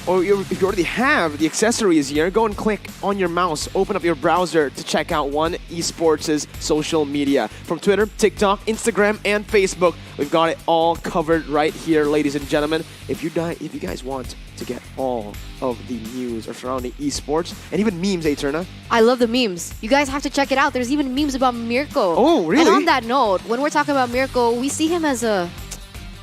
or if you already have the accessories here, go and click on your mouse, open up your browser to check out One Esports' social media. From Twitter, TikTok, Instagram, and Facebook, we've got it all covered right here, ladies and gentlemen. If you guys want to get all of the news surrounding esports and even memes, Eterna.
I love the memes. You guys have to check it out. There's even memes about Mirko.
Oh, really?
And on that note, when we're talking about Mirko, we see him as a...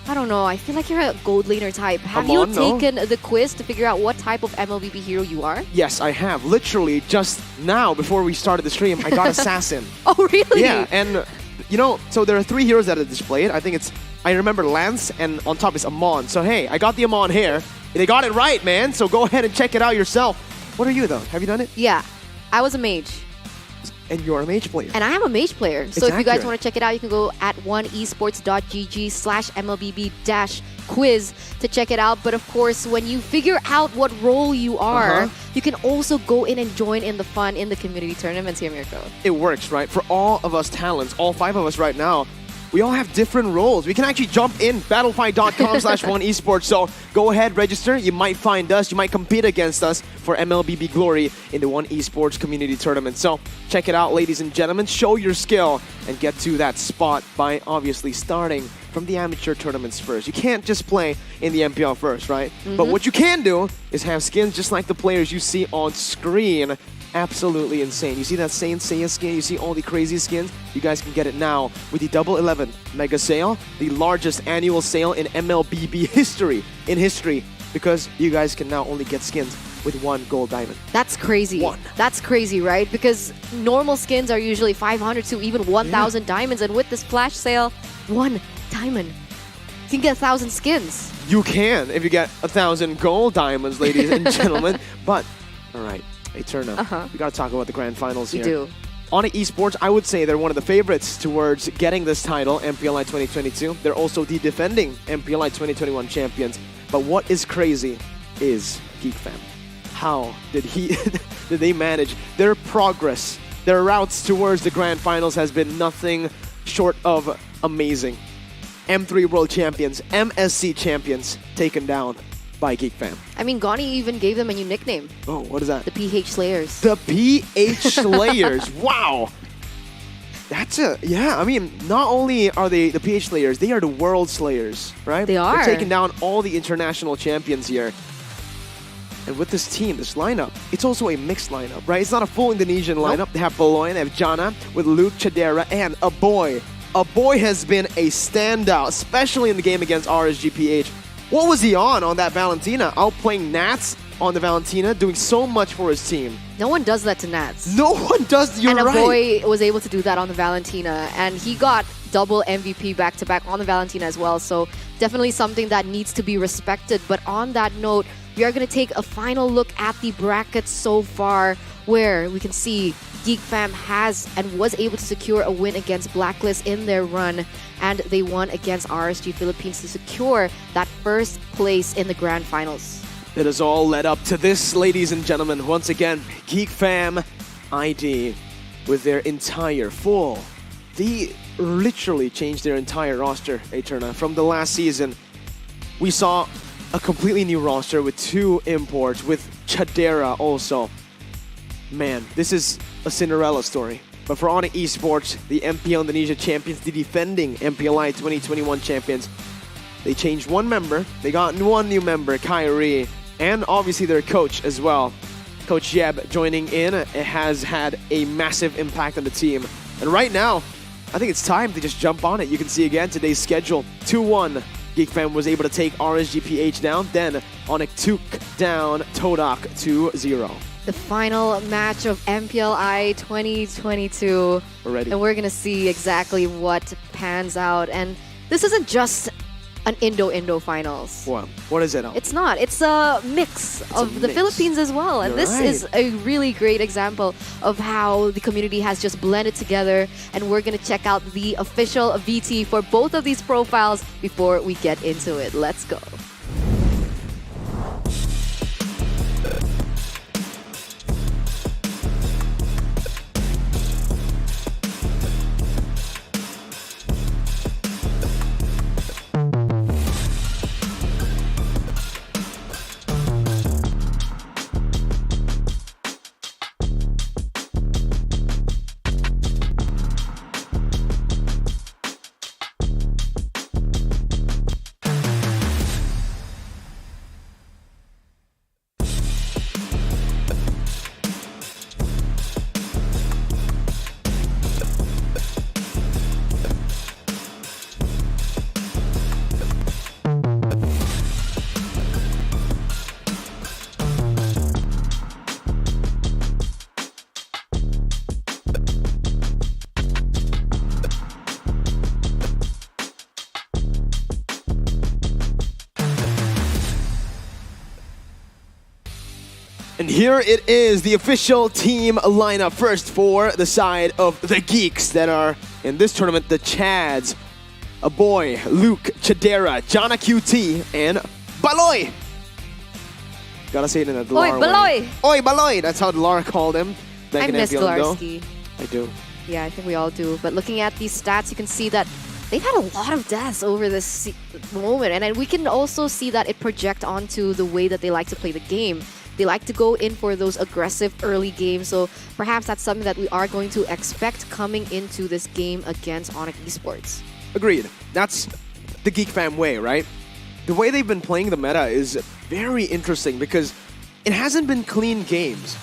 I don't know, I feel like you're a gold laner type. Have you taken the quiz to figure out what type of MLBB hero you are?
Yes, I have. Literally, just now, before we started the stream, I got Assassin.
Oh, really?
Yeah, and, you know, so there are 3 heroes that are displayed. I think it's, I remember Lance, and on top is Amon. So, hey, I got the Amon here. They got it right, man. So go ahead and check it out yourself. What are you, though? Have you done it?
Yeah, I was a mage.
And you're a mage player.
And I am a mage player. So if you guys
accurate.
want to check it out, you can go at oneesports.gg/MLBB-quiz to check it out. But of course, when you figure out what role you are, you can also go in and join in the fun in the community tournaments here, Mirko.
It works, right? For all of us talents, all 5 of us right now, we all have different roles. We can actually jump in battlefight.com/oneesports. So go ahead, register. You might find us. You might compete against us for MLBB glory in the One Esports community tournament. So check it out, ladies and gentlemen. Show your skill and get to that spot by obviously starting from the amateur tournaments first. You can't just play in the MPL first, right? But what you can do is have skins just like the players you see on screen. Absolutely insane. You see that Saint Seiya skin? You see all the crazy skins? You guys can get it now with the Double 11 Mega Sale, the largest annual sale in MLBB history, because you guys can now only get skins with 1 gold diamond.
That's crazy. That's crazy, right? Because normal skins are usually 500 to even 1,000 diamonds, and with this flash sale, 1 diamond. You can get 1,000 skins.
You can if you get 1,000 gold diamonds, ladies and gentlemen. But, all right. Eterna, we gotta talk about the grand finals here.
We do.
ONIC Esports, I would say they're one of the favorites towards getting this title, MPLI 2022. They're also the defending MPLI 2021 champions. But what is crazy is Geek Fam. How did they manage their progress? Their routes towards the grand finals has been nothing short of amazing. M3 World Champions, MSC Champions, taken down by Geek Fam.
I mean, Goni even gave them a new nickname.
Oh, what is that?
The PH Slayers.
The PH Slayers. Wow. That's yeah, I mean, not only are they the PH Slayers, they are the World Slayers, right?
They are.
They're taking down all the international champions here. And with this team, this lineup, it's also a mixed lineup, right? It's not a full Indonesian lineup. They have Baloy, they have Jana with Luke, Chadera, and Aboy. Aboy has been a standout, especially in the game against RSGPH. What was he on that Valentina? Outplaying Nats on the Valentina, doing so much for his team.
No one does that to Nats.
No one does, you're right.
And Aboy was able to do that on the Valentina, and he got double MVP back-to-back on the Valentina as well, so definitely something that needs to be respected. But on that note, we are going to take a final look at the brackets so far, where we can see Geek Fam has and was able to secure a win against Blacklist in their run, and they won against RSG Philippines to secure that first place in the grand finals.
It has all led up to this, ladies and gentlemen. Once again, Geek Fam ID with their entire full. They literally changed their entire roster, Eterna. From the last season, we saw a completely new roster with 2 imports, with Chadera also. Man, this is a Cinderella story. But for ONIC Esports, the MPL Indonesia champions, the defending MPLI 2021 champions, they changed 1 member. They got 1 new member, Kyrie, and obviously their coach as well. Coach Jeb joining in. It has had a massive impact on the team. And right now, I think it's time to just jump on it. You can see again today's schedule. 2-1. Geek Fam was able to take RSGPH down. Then ONIC took down Todak 2-0.
The final match of MPLI 2022.
We're ready.
And we're going to see exactly what pans out. And this isn't just an Indo-Indo finals.
What is it?
It's not. It's a mix of the Philippines as well. And this is a really great example of how the community has just blended together. And we're going to check out the official VT for both of these profiles before we get into it. Let's go.
And here it is, the official team lineup. First for the side of the Geeks that are in this tournament, the Chads. A boy, Luke, Chadera, Jana QT, and Baloy. Gotta say it in a Lar
Oi, Baloy!
way. Oi, Baloy! That's how Lar called him.
I miss Glarsky.
I do.
Yeah, I think we all do. But looking at these stats, you can see that they've had a lot of deaths over this moment. And then we can also see that it projects onto the way that they like to play the game. They like to go in for those aggressive early games, so perhaps that's something that we are going to expect coming into this game against ONIC Esports.
Agreed. That's the Geek Fam way, right? The way they've been playing the meta is very interesting because it hasn't been clean games.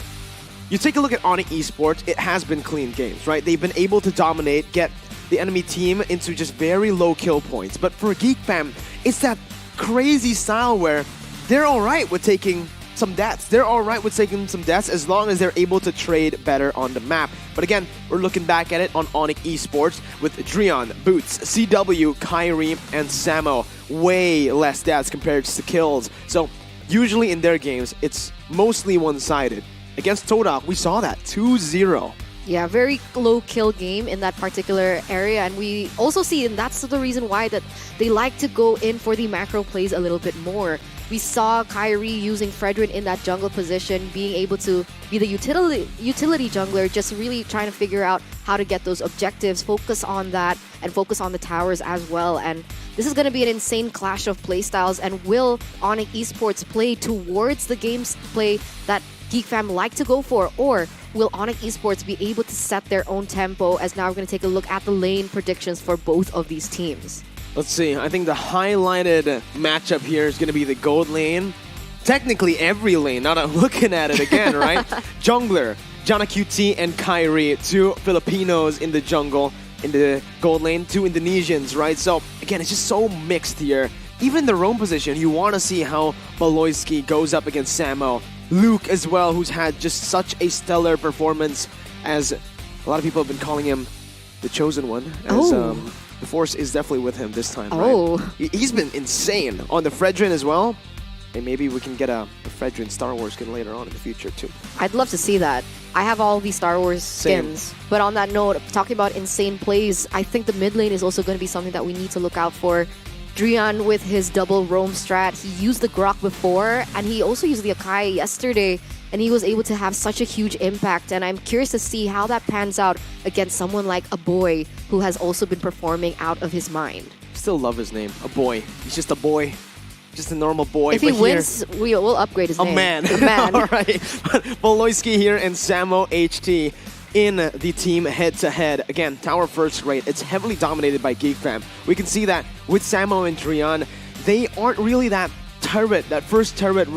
You take a look at ONIC Esports, it has been clean games, right? They've been able to dominate, get the enemy team into just very low kill points. But for Geek Fam, it's that crazy style where they're alright with taking some deaths. They're alright with taking some deaths as long as they're able to trade better on the map. But again, we're looking back at it on ONIC Esports with Dreon, Boots, CW, Kyrie, and Samo. Way less deaths compared to kills. So usually in their games, it's mostly one-sided. Against Todak, we saw that, 2-0.
Yeah, very low kill game in that particular area, and we also see, and that's the reason why that they like to go in for the macro plays a little bit more. We saw Kyrie using Fredrin in that jungle position, being able to be the utility jungler, just really trying to figure out how to get those objectives, focus on that, and focus on the towers as well. And this is going to be an insane clash of playstyles, and will ONIC Esports play towards the game's play that Geek Fam like to go for, or will ONIC Esports be able to set their own tempo? As now we're going to take a look at the lane predictions for both of these teams.
Let's see, I think the highlighted matchup here is going to be the gold lane. Technically every lane, now that I'm looking at it again, right? Jungler, Jana QT and Kyrie, two Filipinos in the jungle, in the gold lane, two Indonesians, right? So again, it's just so mixed here. Even in the roam position, you want to see how Baloyski goes up against Samo. Luke as well, who's had just such a stellar performance, as a lot of people have been calling him the chosen one, as the Force is definitely with him this time, right? He's been insane on the Fredrin as well, and maybe we can get a Fredrin Star Wars skin later on in the future too.
I'd love to see that. I have all these Star Wars skins, but on that note, talking about insane plays, I think the mid lane is also going to be something that we need to look out for. Dreon with his double roam strat, he used the Grok before, and he also used the Akai yesterday, and he was able to have such a huge impact, and I'm curious to see how that pans out against someone like a boy who has also been performing out of his mind.
Still love his name, a boy. He's just a boy. Just a normal boy.
If he wins, we'll upgrade his name.
A man.
A man.
All right. Baloyski here and Samo HT in the team head-to-head. Again, tower first rate. It's heavily dominated by Geek Fam. We can see that with Samo and Dreon, they aren't really that turret, that first turret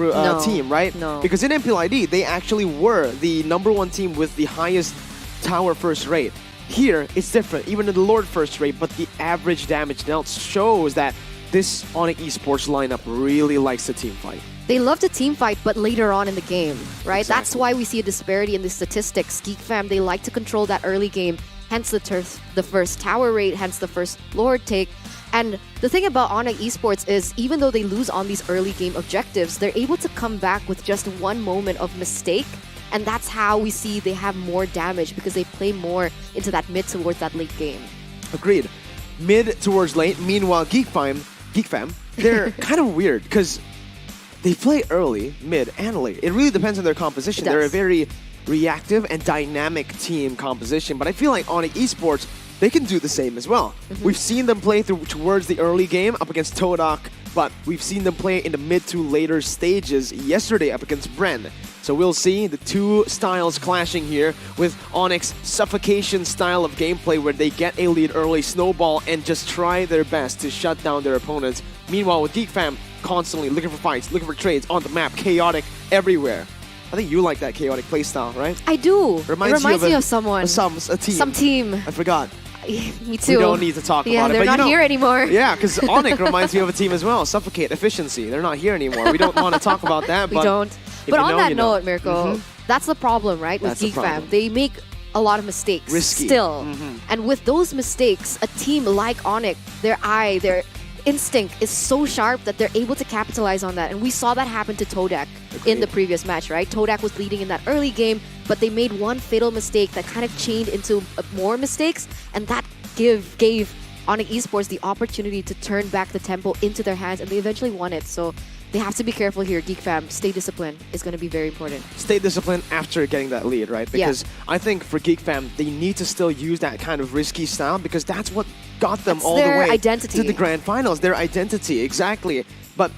team, right?
No.
Because in MPLID, they actually were the #1 team with the highest tower first rate. Here, it's different, even in the Lord first rate, but the average damage dealt shows that this ONIC Esports lineup really likes the team fight.
They love to team fight, but later on in the game, right?
Exactly.
That's why we see a disparity in the statistics. Geek Fam, they like to control that early game, hence the first tower rate, hence the first Lord take. And the thing about ONIC Esports is even though they lose on these early game objectives, they're able to come back with just one moment of mistake. And that's how we see they have more damage because they play more into that mid towards that late game.
Agreed. Mid towards late. Meanwhile, Geek Fam, they're kind of weird because they play early, mid, and late. It really depends on their composition. They're a very reactive and dynamic team composition, but I feel like ONIC Esports, they can do the same as well. We've seen them play towards the early game up against Todak, but we've seen them play in the mid to later stages yesterday up against Bren. So we'll see the two styles clashing here with Onyx suffocation style of gameplay where they get a lead early, snowball, and just try their best to shut down their opponents. Meanwhile, with Geek Fam constantly looking for fights, looking for trades on the map, chaotic everywhere. I think you like that chaotic playstyle, right?
I do.
Reminds
me of someone.
A team.
Some team.
I forgot.
Me too.
We don't need to talk about it.
They're
but
not here anymore.
Yeah, because ONIC reminds me of a team as well. Suffocate, efficiency. They're not here anymore. We don't want to talk about that.
We
but
don't. But on that note, Mirko,
Mhm.
that's the problem, right? With
That's the
Geek Fam.
problem.
They make a lot of mistakes.
Risky.
Still.
Mhm.
And with those mistakes, a team like ONIC, their instinct is so sharp that they're able to capitalize on that. And we saw that happen to Todak in the previous match, right? Todak was leading in that early game, but they made one fatal mistake that kind of chained into more mistakes, and that gave ONIC Esports the opportunity to turn back the tempo into their hands, and they eventually won it. So they have to be careful here. Geek Fam, stay disciplined is going to be very important.
Stay disciplined after getting that lead, right? Because I think for Geek Fam, they need to still use that kind of risky style because that's what got them all the way
identity.
to the grand finals. Their identity, exactly. But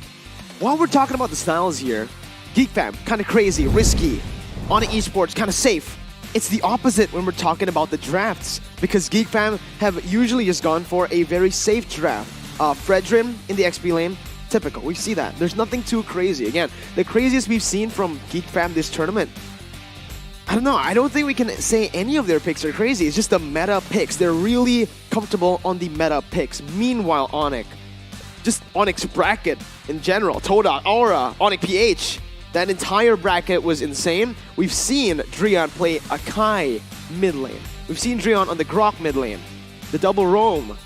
while we're talking about the styles here, Geek Fam, kind of crazy, risky. ONIC Esports, kind of safe. It's the opposite when we're talking about the drafts because Geek Fam have usually just gone for a very safe draft. Fredrin in the XP lane, typical. We see that. There's nothing too crazy. Again, the craziest we've seen from Geek Fam this tournament, I don't know. I don't think we can say any of their picks are crazy. It's just the meta picks. They're really comfortable on the meta picks. Meanwhile, ONIC, just ONIC's bracket in general, Todak, Aura, ONIC PH, that entire bracket was insane. We've seen Drian play Akai mid lane. We've seen Drian on the Grok mid lane. The double roam.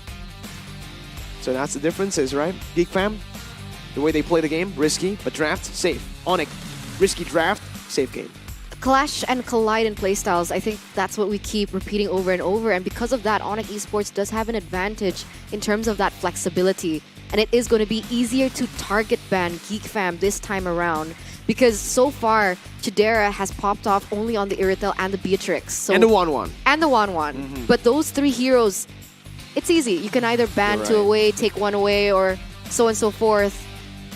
So that's the differences, right? Geek Fam, the way they play the game, risky, but draft, safe. ONIC, risky draft, safe game.
Clash and collide in playstyles. I think that's what we keep repeating over and over. And because of that, ONIC Esports does have an advantage in terms of that flexibility. And it is going to be easier to target ban Geek Fam this time around. Because so far, Chidera has popped off only on the Iritel and the Beatrix. So,
and the 1-1.
And the 1-1. But those three heroes, it's easy. You can either ban two away, take one away, or so on and so forth.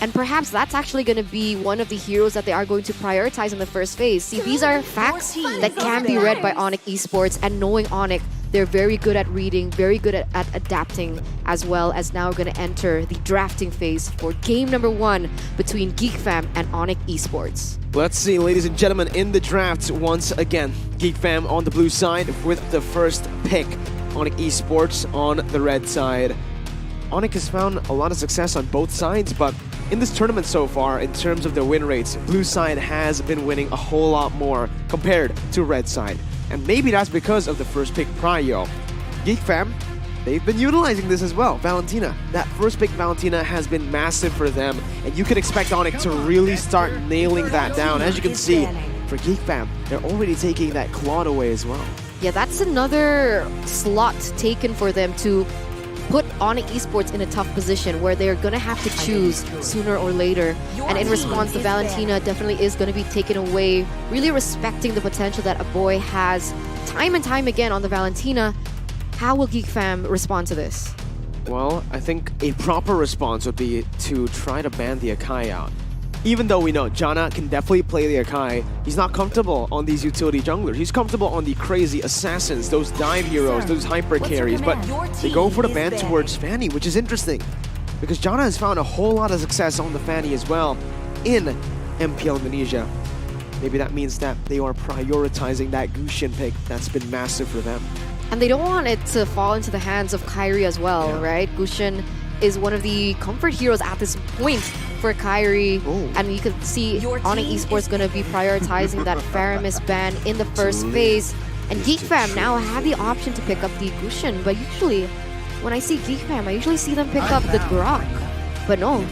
And perhaps that's actually going to be one of the heroes that they are going to prioritize in the first phase. See, these are facts that can be read by ONIC Esports, and knowing ONIC, they're very good at reading, very good at adapting, as well as now going to enter the drafting phase for game number 1 between Geek Fam and ONIC Esports.
Let's see, ladies and gentlemen, in the draft once again. Geek Fam on the blue side with the first pick. ONIC Esports on the red side. ONIC has found a lot of success on both sides, but in this tournament so far, in terms of their win rates, blue side has been winning a whole lot more compared to red side. And maybe that's because of the first pick prio. Geek Fam, they've been utilizing this as well. Valentina, that first pick Valentina has been massive for them, and you could expect ONIC to really start nailing that down. As you can see, for Geek Fam, they're already taking that Claude away as well.
Yeah, that's another slot taken for them to put ONIC Esports in a tough position where they're going to have to choose sooner or later. And in response, the Valentina definitely is going to be taken away, really respecting the potential that a boy has time and time again on the Valentina. How will Geek Fam respond to this?
Well, I think a proper response would be to try to ban the Akai out. Even though we know Janna can definitely play the Akai, he's not comfortable on these utility junglers. He's comfortable on the crazy assassins, those dive heroes, those hyper carries, but they go for the ban towards Fanny, which is interesting because Janna has found a whole lot of success on the Fanny as well in MPL Indonesia. Maybe that means that they are prioritizing that Gusion pick. That's been massive for them.
And they don't want it to fall into the hands of Kyrie as well, right? Gusion is one of the comfort heroes at this point for Kyrie. And you can see ONIC Esports going to be prioritizing that Faramis ban in the first phase. And Geek Fam now have the option to pick up the Gusion, but usually when I see Geek Fam, I usually see them pick up the Grok. But no,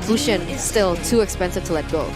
Lucian still too expensive to let go.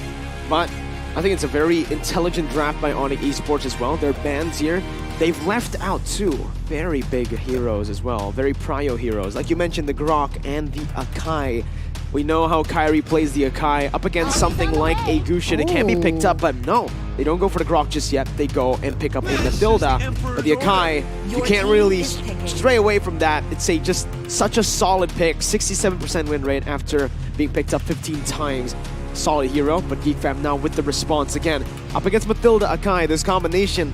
But I think it's a very intelligent draft by ONIC Esports as well. Their bans here, they've left out two very big heroes as well, very prio heroes. Like you mentioned, the Grok and the Akai. We know how Kairi plays the Akai up against something like a Gusion. It can be picked up, but no, they don't go for the Grok just yet. They go and pick up a Mathilda. But the Akai, you can't really stray away from that. It's just such a solid pick. 67% win rate after being picked up 15 times. Solid hero, but Geek Fam now with the response again. Up against Mathilda, Akai, this combination.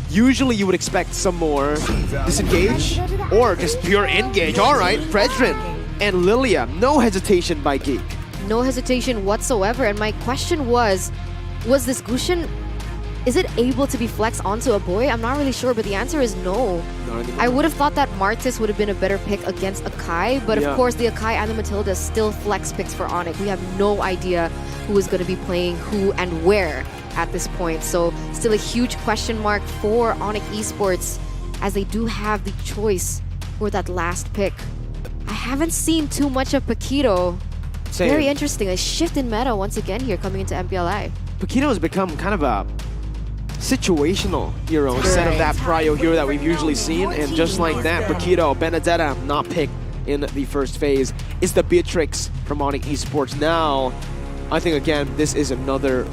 Usually you would expect some more disengage or just pure engage. All right, Fredrin and Lilia, no hesitation by Geek.
No hesitation whatsoever. And my question was this Gusion, is it able to be flexed onto a boy? I'm not really sure, but the answer is no. I would have thought that Martis would have been a better pick against Akai, but of course the Akai and the Matilda still flex picks for ONIC. We have no idea who is going to be playing who and where at this point. So still a huge question mark for ONIC Esports as they do have the choice for that last pick. I haven't seen too much of Paquito.
Same.
Very interesting. A shift in meta once again here coming into MPLI.
Paquito has become kind of a situational hero instead of that prio hero that we've usually seen. And just like that, Paquito, Benedetta, not picked in the first phase, is the Beatrix from ONIC Esports. Now, I think again, this is another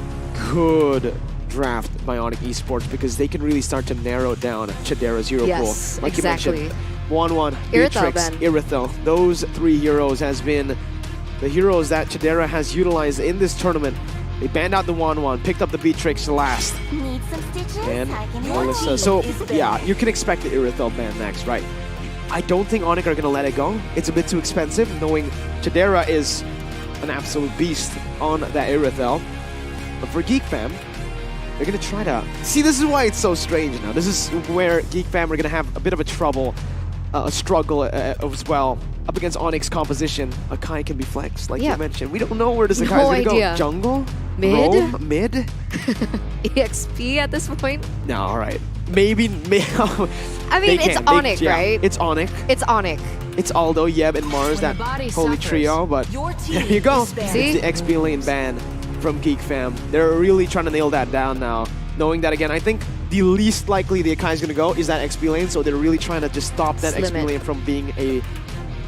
good draft by ONIC Esports because they can really start to narrow down Chidera's hero pool. Like
exactly.
you mentioned, 1-1, Beatrix, Irithel. Those three heroes has been the heroes that Chidera has utilized in this tournament. They banned out the 1-1, picked up the Beatrix last.
Need some stitches?
And Melissa. So yeah, you can expect the Irithel ban next, right? I don't think ONIC are going to let it go. It's a bit too expensive, knowing Chidera is an absolute beast on that Irithel. But for Geek Fam, they're going to try to... See, this is why it's so strange now. This is where Geek Fam are going to have a bit of a struggle as well. Up against ONIC's composition, Akai can be flexed, like you mentioned. We don't know where this Akai is going to go. Jungle?
Mid?
Roam? Mid?
EXP at this point?
No, all right. Maybe
I mean, it's ONIC, right?
It's ONIC.
It's ONIC.
It's Aldo, Yeb, and Mars, that holy trio, but there you go.
See?
It's the XP lane ban from Geek Fam. They're really trying to nail that down now. Knowing that, again, I think the least likely the Akai is going to go is that XP lane, so they're really trying to just stop that XP lane from being a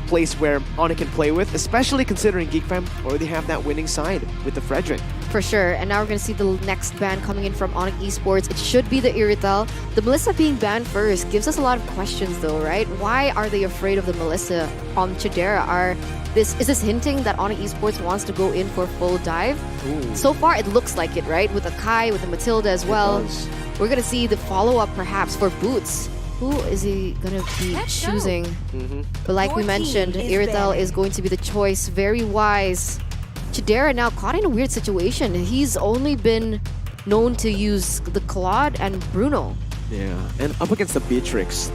place where ONIC can play with, especially considering Geek Fam already have that winning side with the Frederick.
For sure, and now we're going to see the next ban coming in from ONIC Esports. It should be the Irithel. The Melissa being banned first gives us a lot of questions though, right? Why are they afraid of the Melissa on Chidera? Is this hinting that ONIC Esports wants to go in for full dive?
Ooh.
So far it looks like it, right? With Akai, with the Matilda as well. We're going to see the follow-up perhaps for Boots. Who is he going to be choosing? But like we mentioned, Irithel is going to be the choice. Very wise. Chidera now caught in a weird situation. He's only been known to use the Claude and Bruno.
Yeah, and up against the Beatrix,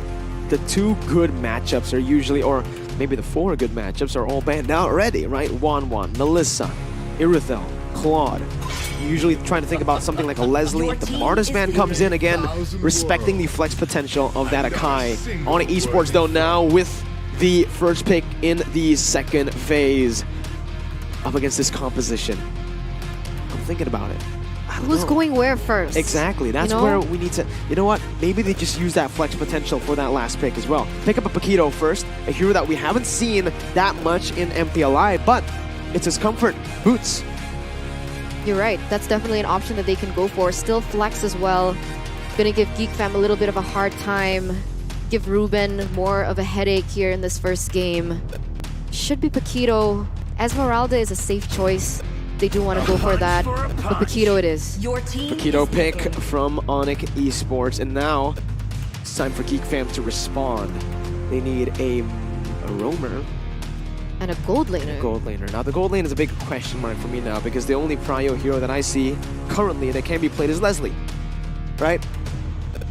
the two good matchups are usually, or maybe the four good matchups are all banned out already, right? 1-1, Melissa, Irithel, Claude. Usually trying to think about something like a Leslie. The Martis man comes in again, respecting the flex potential of that Akai. ONIC Esports though now with the first pick in the second phase. Up against this composition. I'm thinking about it.
Who's going where first?
Exactly. That's where we need to... You know what? Maybe they just use that flex potential for that last pick as well. Pick up a Paquito first, a hero that we haven't seen that much in MPLI, but it's his comfort. Boots.
You're right. That's definitely an option that they can go for. Still flex as well. Gonna give Geek Fam a little bit of a hard time. Give Ruben more of a headache here in this first game. Should be Paquito. Esmeralda is a safe choice. They do want to go for that, but Paquito it is.
Paquito pick from ONIC Esports, and now it's time for Geek Fam to respond. They need a roamer
and a gold laner.
Now the gold lane is a big question mark for me now because the only prio hero that I see currently that can be played is Leslie, right?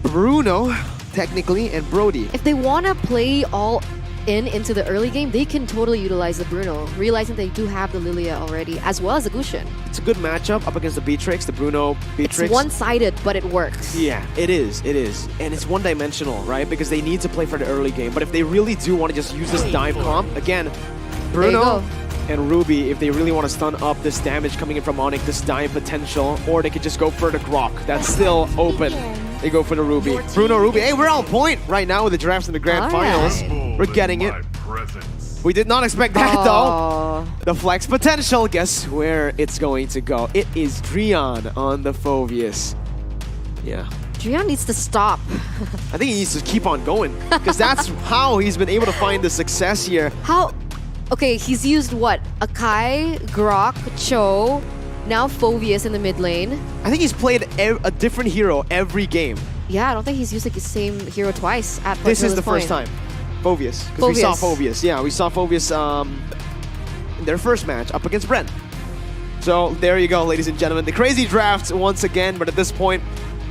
Bruno, technically, and Brody.
If they want to play all into the early game, they can totally utilize the Bruno, realizing they do have the Lilia already, as well as the Gusion.
It's a good matchup up against the Beatrix, the Bruno Beatrix.
It's one-sided, but it works.
Yeah, it is. It is. And it's one-dimensional, right? Because they need to play for the early game. But if they really do want to just use this dive comp, again, Bruno and Ruby, if they really want to stun up this damage coming in from Onyx, this dive potential, or they could just go for the Grok. That's still open. They go for the Ruby. Bruno, Ruby. Hey, we're on point right now with the drafts in the grand finals. We're getting it. We did not expect that, though. The flex potential. Guess where it's going to go? It is Drian on the Phoveus. Yeah.
Drian needs to stop.
I think he needs to keep on going, because that's how he's been able to find the success here.
How? Okay, he's used what? Akai, Grok, Cho, now Phoveus in the mid lane.
I think he's played a different hero every game.
Yeah, I don't think he's used like the same hero twice at
This is the first time. Phoveus. Because we saw Phoveus. Yeah, we saw Phoveus in their first match up against Brent. So there you go, ladies and gentlemen. The crazy draft once again, but at this point,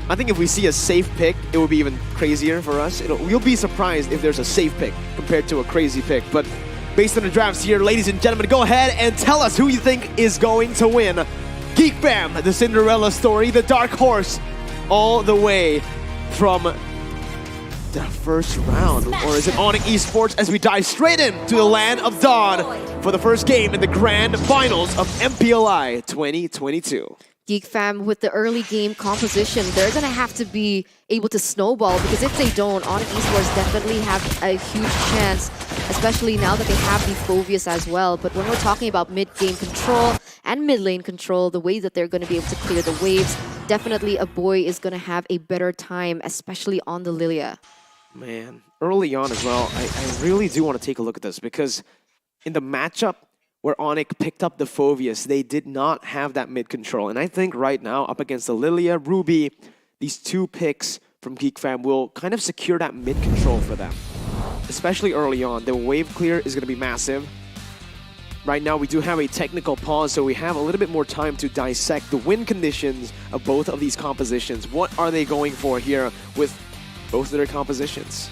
I think if we see a safe pick, it will be even crazier for us. You'll be surprised if there's a safe pick compared to a crazy pick. But based on the drafts here, ladies and gentlemen, go ahead and tell us who you think is going to win. Geek Fam, the Cinderella story, the dark horse, all the way from the first round. Or is it ONIC Esports as we dive straight into the land of Dawn for the first game in the grand finals of MPLI 2022.
Geek Fam, with the early game composition, they're going to have to be able to snowball, because if they don't, ONIC Esports definitely have a huge chance, especially now that they have the Phoveus as well. But when we're talking about mid-game control and mid-lane control, the way that they're going to be able to clear the waves, definitely a boy is going to have a better time, especially on the Lilia.
Man, early on as well, I really do want to take a look at this, because in the matchup where ONIC picked up the Phoveus, they did not have that mid control. And I think right now, up against the Lilia, Ruby, these two picks from Geek Fam will kind of secure that mid control for them. Especially early on. The wave clear is going to be massive. Right now, we do have a technical pause, so we have a little bit more time to dissect the win conditions of both of these compositions. What are they going for here with both of their compositions?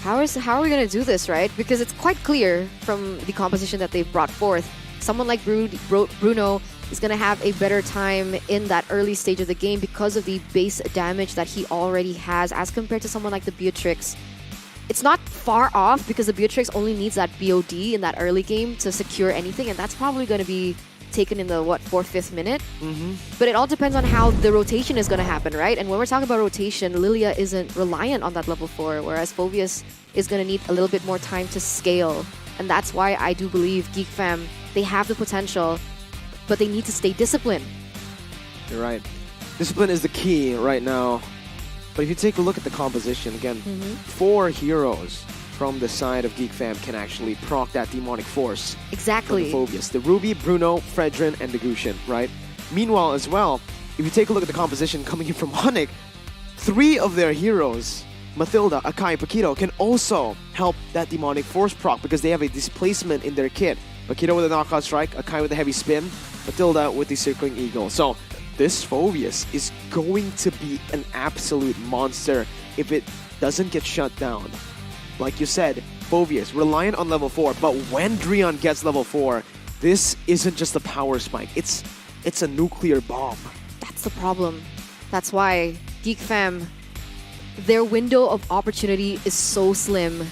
How are we going to do this, right? Because it's quite clear from the composition that they've brought forth. Someone like Bruno is going to have a better time in that early stage of the game because of the base damage that he already has as compared to someone like the Beatrix. It's not far off, because the Beatrix only needs that BOD in that early game to secure anything, and that's probably going to be taken in the, 4th, 5th minute? But it all depends on how the rotation is going to happen, right? And when we're talking about rotation, Lilia isn't reliant on that level 4, whereas Phoveus is going to need a little bit more time to scale. And that's why I do believe Geek Fam, they have the potential, but they need to stay disciplined.
You're right. Discipline is the key right now. But if you take a look at the composition, again, 4 heroes from the side of Geek Fam can actually proc that demonic force.
Exactly.
From the Phoveus. The Ruby, Bruno, Fredrin, and the Gusion, right? Meanwhile, as well, if you take a look at the composition coming in from ONIC, 3 of their heroes, Mathilda, Akai, Paquito, can also help that demonic force proc because they have a displacement in their kit. Paquito with a knockout strike, Akai with a heavy spin, Mathilda with the circling eagle. So this Phoveus is going to be an absolute monster if it doesn't get shut down. Like you said, Phoveus, reliant on level 4, but when Drian gets level 4, this isn't just a power spike, it's a nuclear bomb.
That's the problem. That's why Geek Fam, their window of opportunity is so slim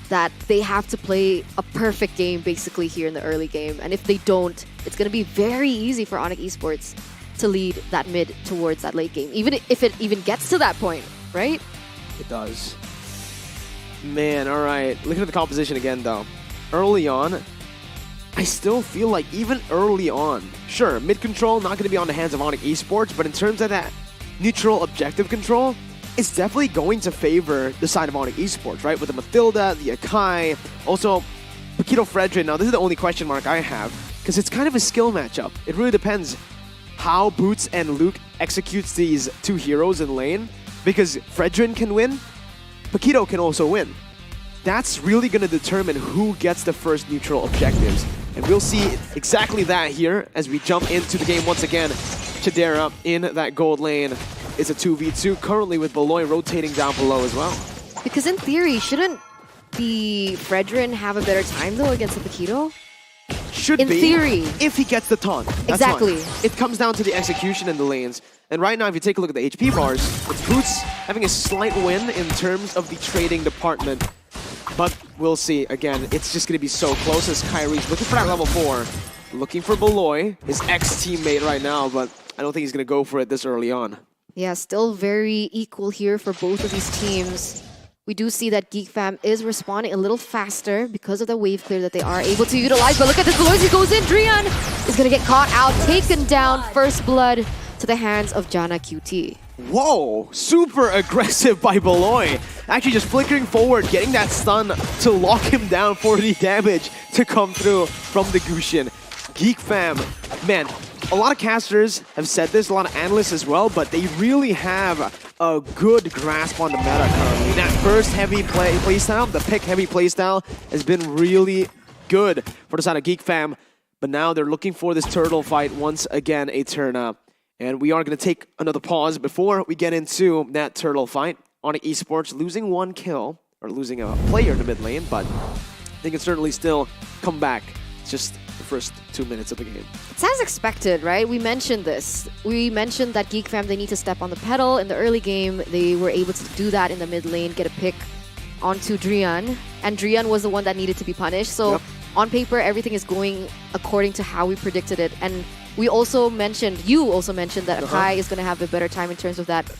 that they have to play a perfect game basically here in the early game. And if they don't, it's going to be very easy for ONIC Esports to lead that mid towards that late game, even if it even gets to that point, right?
It does. Man, all right. Looking at the composition again, though. Early on, I still feel like even early on, sure, mid-control not going to be on the hands of ONIC Esports, but in terms of that neutral objective control, it's definitely going to favor the side of ONIC Esports, right? With the Mathilda, the Akai, also Paquito Fredrin. Now, this is the only question mark I have, because it's kind of a skill matchup. It really depends how Boots and Luke executes these 2 heroes in lane, because Fredrin can win, Paquito can also win. That's really going to determine who gets the first neutral objectives. And we'll see exactly that here as we jump into the game once again. Chidera in that gold lane. It's a 2v2 currently with Beloy rotating down below as well.
Because in theory, shouldn't the Fredrin have a better time though against the Paquito?
Should
in
be.
theory.
If he gets the taunt. That's
Exactly.
fine. It comes down to the execution in the lanes. And right now, if you take a look at the HP bars, it's Boots having a slight win in terms of the trading department. But we'll see. Again, it's just going to be so close as Kyrie's looking for that level 4. Looking for Beloy, his ex-teammate right now, but I don't think he's going to go for it this early on.
Yeah, still very equal here for both of these teams. We do see that Geek Fam is responding a little faster because of the wave clear that they are able to utilize. But look at this, Beloy, he goes in. Drian is going to get caught out, taken down. First blood to the hands of Jana QT.
Whoa, super aggressive by Beloy. Actually just flickering forward, getting that stun to lock him down for the damage to come through from the Gusion. Geek Fam, man, a lot of casters have said this, a lot of analysts as well, but they really have a good grasp on the meta currently. That first heavy playstyle, the pick heavy playstyle, has been really good for the side of Geek Fam. But now they're looking for this turtle fight once again, Eterna. And we are going to take another pause before we get into that turtle fight. ONIC Esports losing 1 kill, or losing a player in the mid lane, but they can certainly still come back. It's just the first 2 minutes of the game.
It's as expected, right? We mentioned this. We mentioned that Geek Fam, they need to step on the pedal. In the early game, they were able to do that in the mid lane, get a pick onto Drian. And Drian was the one that needed to be punished. So on paper, everything is going according to how we predicted it. And we also mentioned, you also mentioned that Akai is going to have a better time in terms of that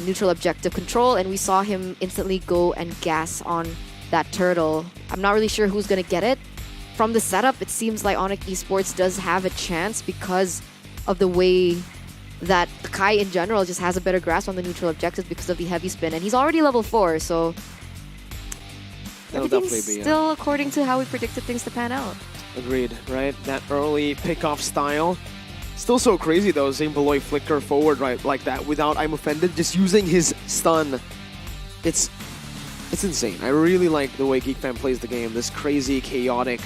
neutral objective control. And we saw him instantly go and gas on that turtle. I'm not really sure who's going to get it. From the setup, it seems like ONIC Esports does have a chance because of the way that Kai in general just has a better grasp on the neutral objectives because of the heavy spin. And he's already level 4, so everything's still according to how we predicted things to pan out.
Agreed, right? That early pickoff style. Still so crazy though, seeing Beloy flicker forward right like that without I'm offended, just using his stun. It's insane. I really like the way Geek Fam plays the game. This crazy, chaotic,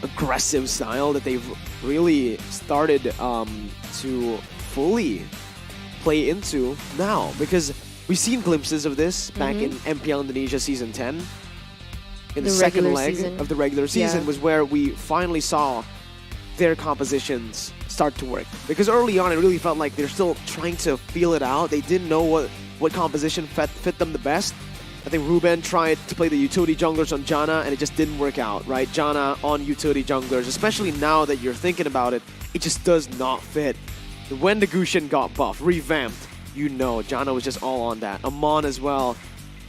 aggressive style that they've really started to fully play into now. Because we've seen glimpses of this back in MPL Indonesia Season 10. In the second leg of the regular season was where we finally saw their compositions start to work. Because early on, it really felt like they're still trying to feel it out. They didn't know what composition fit them the best. I think Ruben tried to play the utility junglers on Jana, and it just didn't work out, right? Jana on utility junglers, especially now that you're thinking about it, it just does not fit. When the Gusion got buffed, revamped, you know, Jana was just all on that. Amon as well.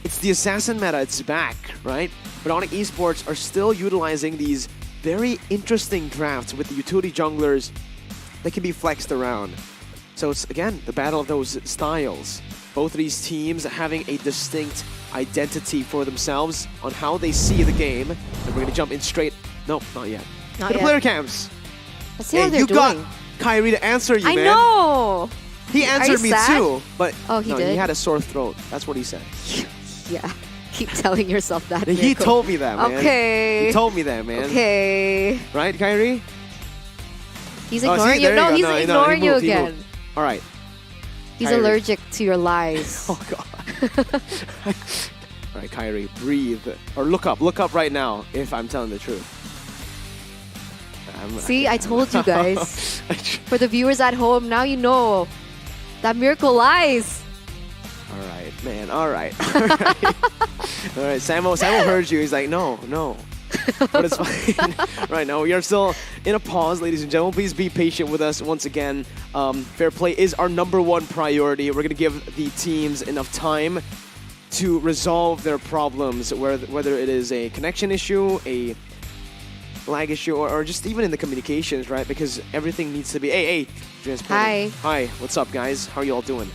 It's the assassin meta, it's back, right? But ONIC Esports are still utilizing these very interesting drafts with the utility junglers that can be flexed around. So it's, again, the battle of those styles. Both of these teams having a distinct identity for themselves on how they see the game. And we're going to jump in straight. No, not yet.
Not
to the
yet.
player cams.
Let's see how they're
you
doing.
got Kyrie to answer you,
I
man.
know!
He answered me
sad?
too, but
he
no,
did?
he had a sore throat. That's what he said.
Yeah, keep telling yourself that.
He
Mirko.
told me that, man.
Okay.
He told me that, man.
Okay.
Right, Kyrie?
He's
Oh,
ignoring
see,
you.
there
No,
you
he's
go. No,
ignoring
he
you
moved, he
again.
moved. All right.
He's
Kyrie.
allergic to your lies.
Oh, God. All right, Kyrie, breathe. Or look up right now if I'm telling the truth.
See, I told you guys. For the viewers at home, now you know that Mirko lies.
All right, man. All right. All right. All right. Samuel heard you. He's like, no. But it's fine. Right now, we are still in a pause, ladies and gentlemen. Please be patient with us once again. Fair play is our #1 priority. We're going to give the teams enough time to resolve their problems, whether it is a connection issue, a lag issue, or just even in the communications, right? Because everything needs to be... Hey,
Hi.
Hi, what's up, guys? How are you all doing?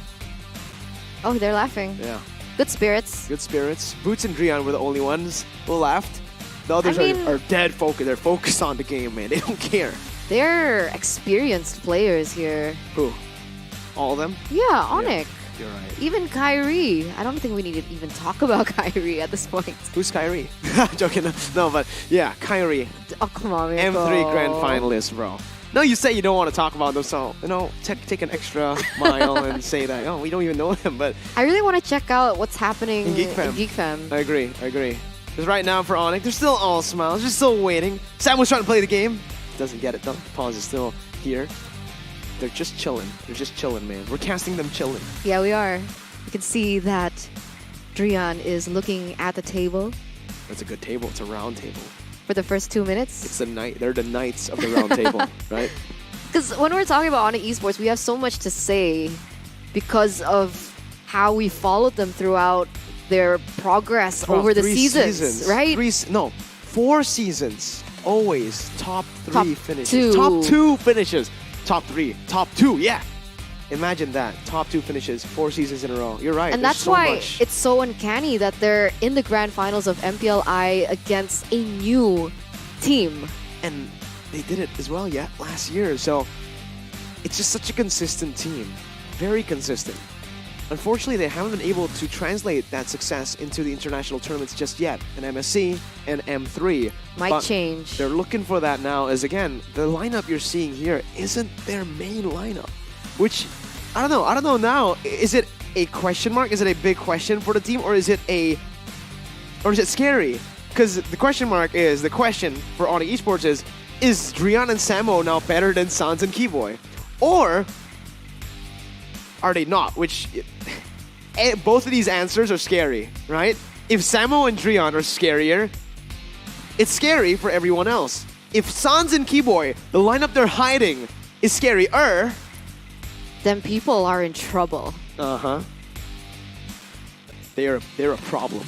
Oh, they're laughing.
Yeah.
Good spirits.
Good spirits. Boots and Drian were the only ones who laughed. The others are dead focused. They're focused on the game, man. They don't care.
They're experienced players here.
Who? All of them?
Yeah, ONIC.
You're right.
Even Kyrie. I don't think we need to even talk about Kyrie at this point.
Who's Kyrie? Joking. No, but yeah, Kyrie.
Oh, come on, Mirko.
M3 grand finalist, bro. No, you say you don't want to talk about them, so, take an extra mile and say that, we don't even know them, but...
I really want to check out what's happening
in Geek Fam.
In Geek Fam.
I agree.
Because right now for ONIC, they're still all smiles. They're still waiting. Sam was trying to play the game. Doesn't get it though. Pause is still here. They're just chilling. They're just chilling, man. We're casting them chilling.
Yeah, we are. You can see that Drian is looking at the table.
That's a good table. It's a round table.
For the first 2 minutes.
It's the knight. They're the knights of the round table, right?
Because when we're talking about ONIC Esports, we have so much to say because of how we followed them throughout their progress over the seasons, right?
4 seasons. Always top 3 finishes.
Two.
Top 2 finishes. Top 3. Top 2, yeah. Imagine that. Top 2 finishes, 4 seasons in a row. You're right.
And that's why it's so uncanny that they're in the grand finals of MPLI against a new team.
And they did it as well, last year. So it's just such a consistent team. Very consistent. Unfortunately, they haven't been able to translate that success into the international tournaments just yet. An MSC and M3.
Might change.
They're looking for that now as, again, the lineup you're seeing here isn't their main lineup. Which, I don't know now. Is it a question mark? Is it a big question for the team? Or is it scary? Because the question for ONIC Esports is Drian and Samo now better than Sans and Keyboy? Or are they not? Which, both of these answers are scary, right? If Samo and Drian are scarier, it's scary for everyone else. If Sans and Keyboy, the lineup they're hiding, is scarier,
then people are in trouble.
Uh-huh. They're a problem.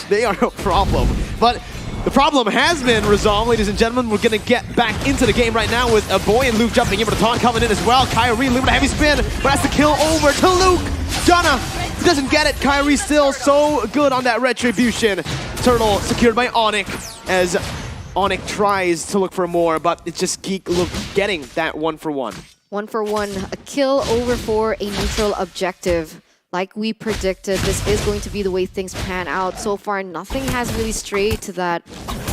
They are a problem. But the problem has been resolved, ladies and gentlemen. We're going to get back into the game right now with a boy and Luke jumping in for the taunt coming in as well. Kyrie, Luke with a heavy spin, but has to kill over to Luke. Jana doesn't get it. Kyrie still so good on that retribution. Turtle secured by ONIC as ONIC tries to look for more, but it's just Geek getting that 1-for-1.
1-for-1, a kill over for a neutral objective. Like we predicted, this is going to be the way things pan out. So far, nothing has really strayed to that.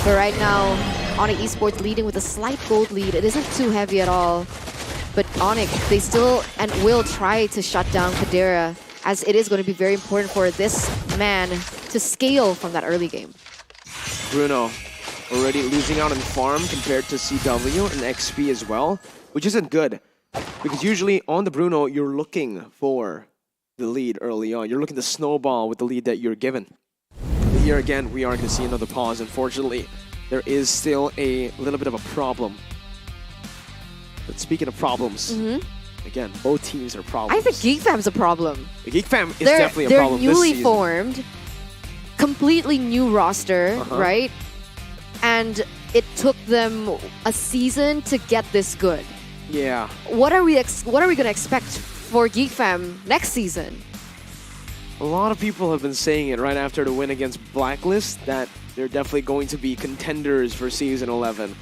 But right now, ONIC Esports leading with a slight gold lead. It isn't too heavy at all. But ONIC, they still and will try to shut down Kadera, as it is going to be very important for this man to scale from that early game.
Bruno already losing out on farm compared to CW and XP as well, which isn't good. Because usually on the Bruno, you're looking for the lead early on. You're looking to snowball with the lead that you're given. But here again, we are going to see another pause. Unfortunately, there is still a little bit of a problem. But speaking of problems, again, both teams are problems.
I think Geek Fam's a problem.
The Geek Fam is definitely a problem
They're newly
this season.
formed, completely new roster, right? And it took them a season to get this good.
Yeah.
What are we going to expect for Geek Fam next season?
A lot of people have been saying it right after the win against Blacklist that they're definitely going to be contenders for Season 11.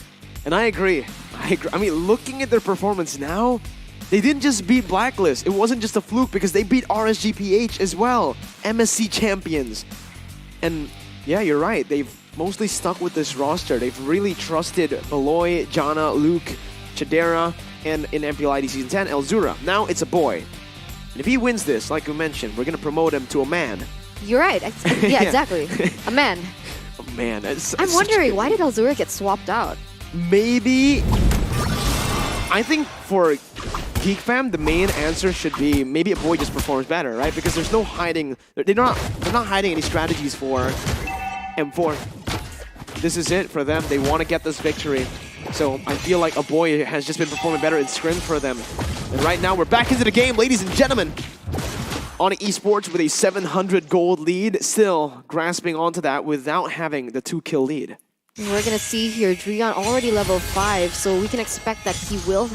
And I agree. I mean, looking at their performance now, they didn't just beat Blacklist. It wasn't just a fluke because they beat RSGPH as well. MSC champions. And yeah, you're right. They've mostly stuck with this roster. They've really trusted Beloy, Jana, Luke, Chadera, and in MPL ID Season 10, Elzura. Now it's a boy. And if he wins this, like we mentioned, we're going to promote him to a man.
You're right. Yeah, exactly. A man.
A man.
I'm wondering, why did Elzura get swapped out?
Maybe... I think for Geek Fam, the main answer should be maybe a boy just performs better, right? Because there's no hiding... They're not hiding any strategies for M4. This is it for them. They want to get this victory. So I feel like a boy has just been performing better in scrim for them. And right now we're back into the game, ladies and gentlemen. ONIC Esports with a 700 gold lead, still grasping onto that without having the 2-kill lead.
And we're going to see here, Drian already level 5, so we can expect that he will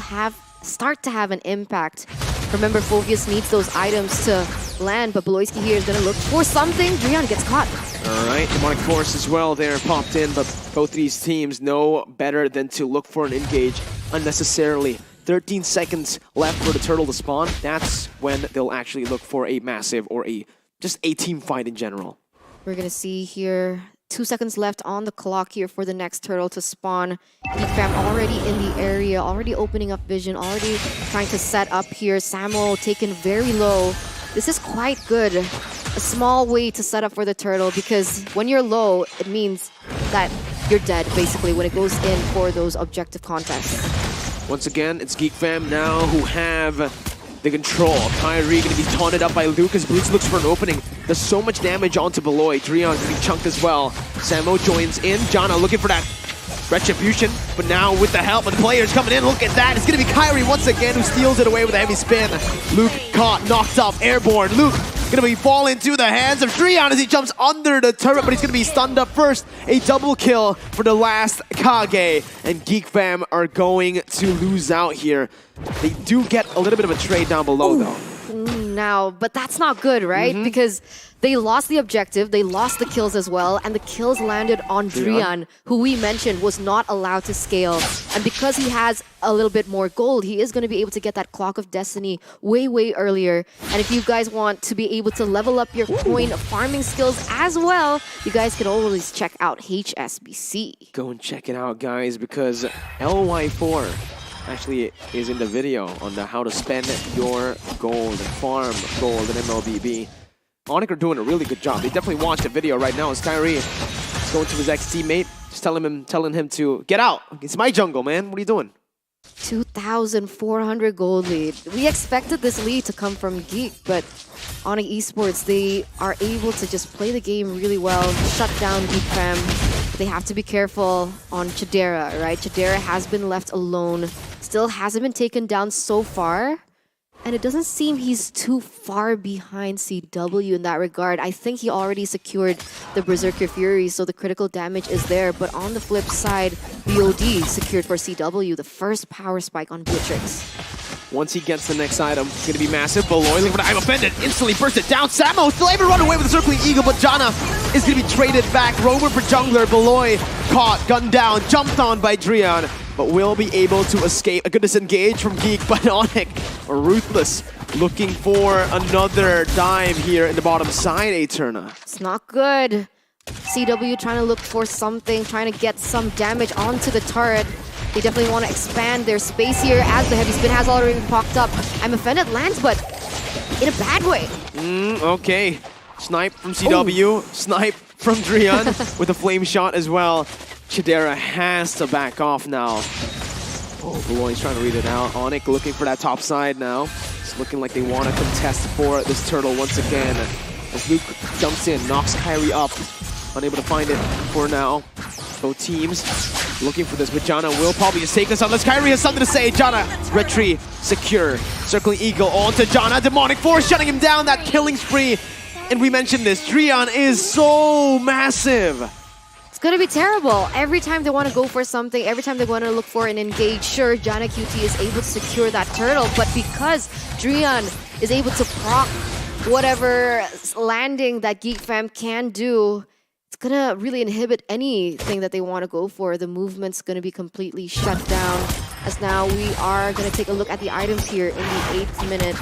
start to have an impact. Remember, Phoveus needs those items to land, but Beloyski here is going to look for something. Drian gets caught.
All right, Demonic Force as well there popped in, but both these teams know better than to look for an engage unnecessarily. 13 seconds left for the turtle to spawn. That's when they'll actually look for a massive or just a team fight in general.
We're going to see here 2 seconds left on the clock here for the next turtle to spawn. Geek Fam already in the area, already opening up vision, already trying to set up here. Samo taken very low. This is quite good a small way to set up for the turtle, because when you're low, it means that you're dead, basically, when it goes in for those objective contests.
Once again, it's Geek Fam now who have the control. Kyrie going to be taunted up by Lucas. Blitz looks for an opening. Does so much damage onto Beloy. Dreon getting chunked as well. Samo joins in. Jana looking for that retribution, but now with the help of the players coming in, look at that. It's going to be Kyrie once again who steals it away with a heavy spin. Luke caught, knocked up, airborne. Luke going to be falling into the hands of Dreon as he jumps under the turret, but he's going to be stunned up first. A double kill for the last Kage, and Geek Fam are going to lose out here. They do get a little bit of a trade down below though.
Now, but that's not good, right? Because they lost the objective, they lost the kills as well, and the kills landed on Dreon, who we mentioned was not allowed to scale. And because he has a little bit more gold, he is going to be able to get that Clock of Destiny way, way earlier. And if you guys want to be able to level up your coin farming skills as well, you guys can always check out HSBC.
Go and check it out, guys, because LY4 actually is in the video on the how to spend your gold and farm gold in MLBB. ONIC are doing a really good job. They definitely watched the video right now as Kyrie is going to his ex-teammate, just telling him to get out. It's my jungle, man. What are you doing?
2,400 gold lead. We expected this lead to come from Geek, but ONIC Esports, they are able to just play the game really well, shut down Geek Fam. They have to be careful on Chidera, right? Chidera has been left alone, still hasn't been taken down so far. And it doesn't seem he's too far behind CW in that regard. I think he already secured the Berserker Fury, so the critical damage is there. But on the flip side, BOD secured for CW the first power spike on Beatrix.
Once he gets the next item, it's going to be massive. Beloy looking for the I'm offended. Instantly burst it down. Samo still able to run away with the Circling Eagle, but Jana is going to be traded back. Rover for jungler. Beloy caught, gunned down, jumped on by Dreon, but will be able to escape. A good disengage from Geek, but ONIC ruthless, looking for another dive here in the bottom side, Eterna.
It's not good. CW trying to look for something, trying to get some damage onto the turret. They definitely want to expand their space here as the heavy spin has already been popped up. I'm offended lands, but in a bad way.
Okay. Snipe from CW, snipe from Dreon with a flame shot as well. Chidera has to back off now. Oh, Beloy's trying to read it out. ONIC looking for that top side now. It's looking like they want to contest for this turtle once again. As Luke jumps in, knocks Kyrie up. Unable to find it for now. Both teams looking for this, but Jana will probably just take this unless Kyrie has something to say. Jana, retreat, secure. Circling Eagle onto Jana. Demonic Force shutting him down, that killing spree. And we mentioned this, Dreon is so massive.
It's going to be terrible. Every time they want to go for something, every time they want to look for an engage, sure, Jana QT is able to secure that turtle, but because Dreon is able to proc whatever landing that Geek Fam can do, it's going to really inhibit anything that they want to go for. The movement's going to be completely shut down, as now we are going to take a look at the items here in the 8th minute.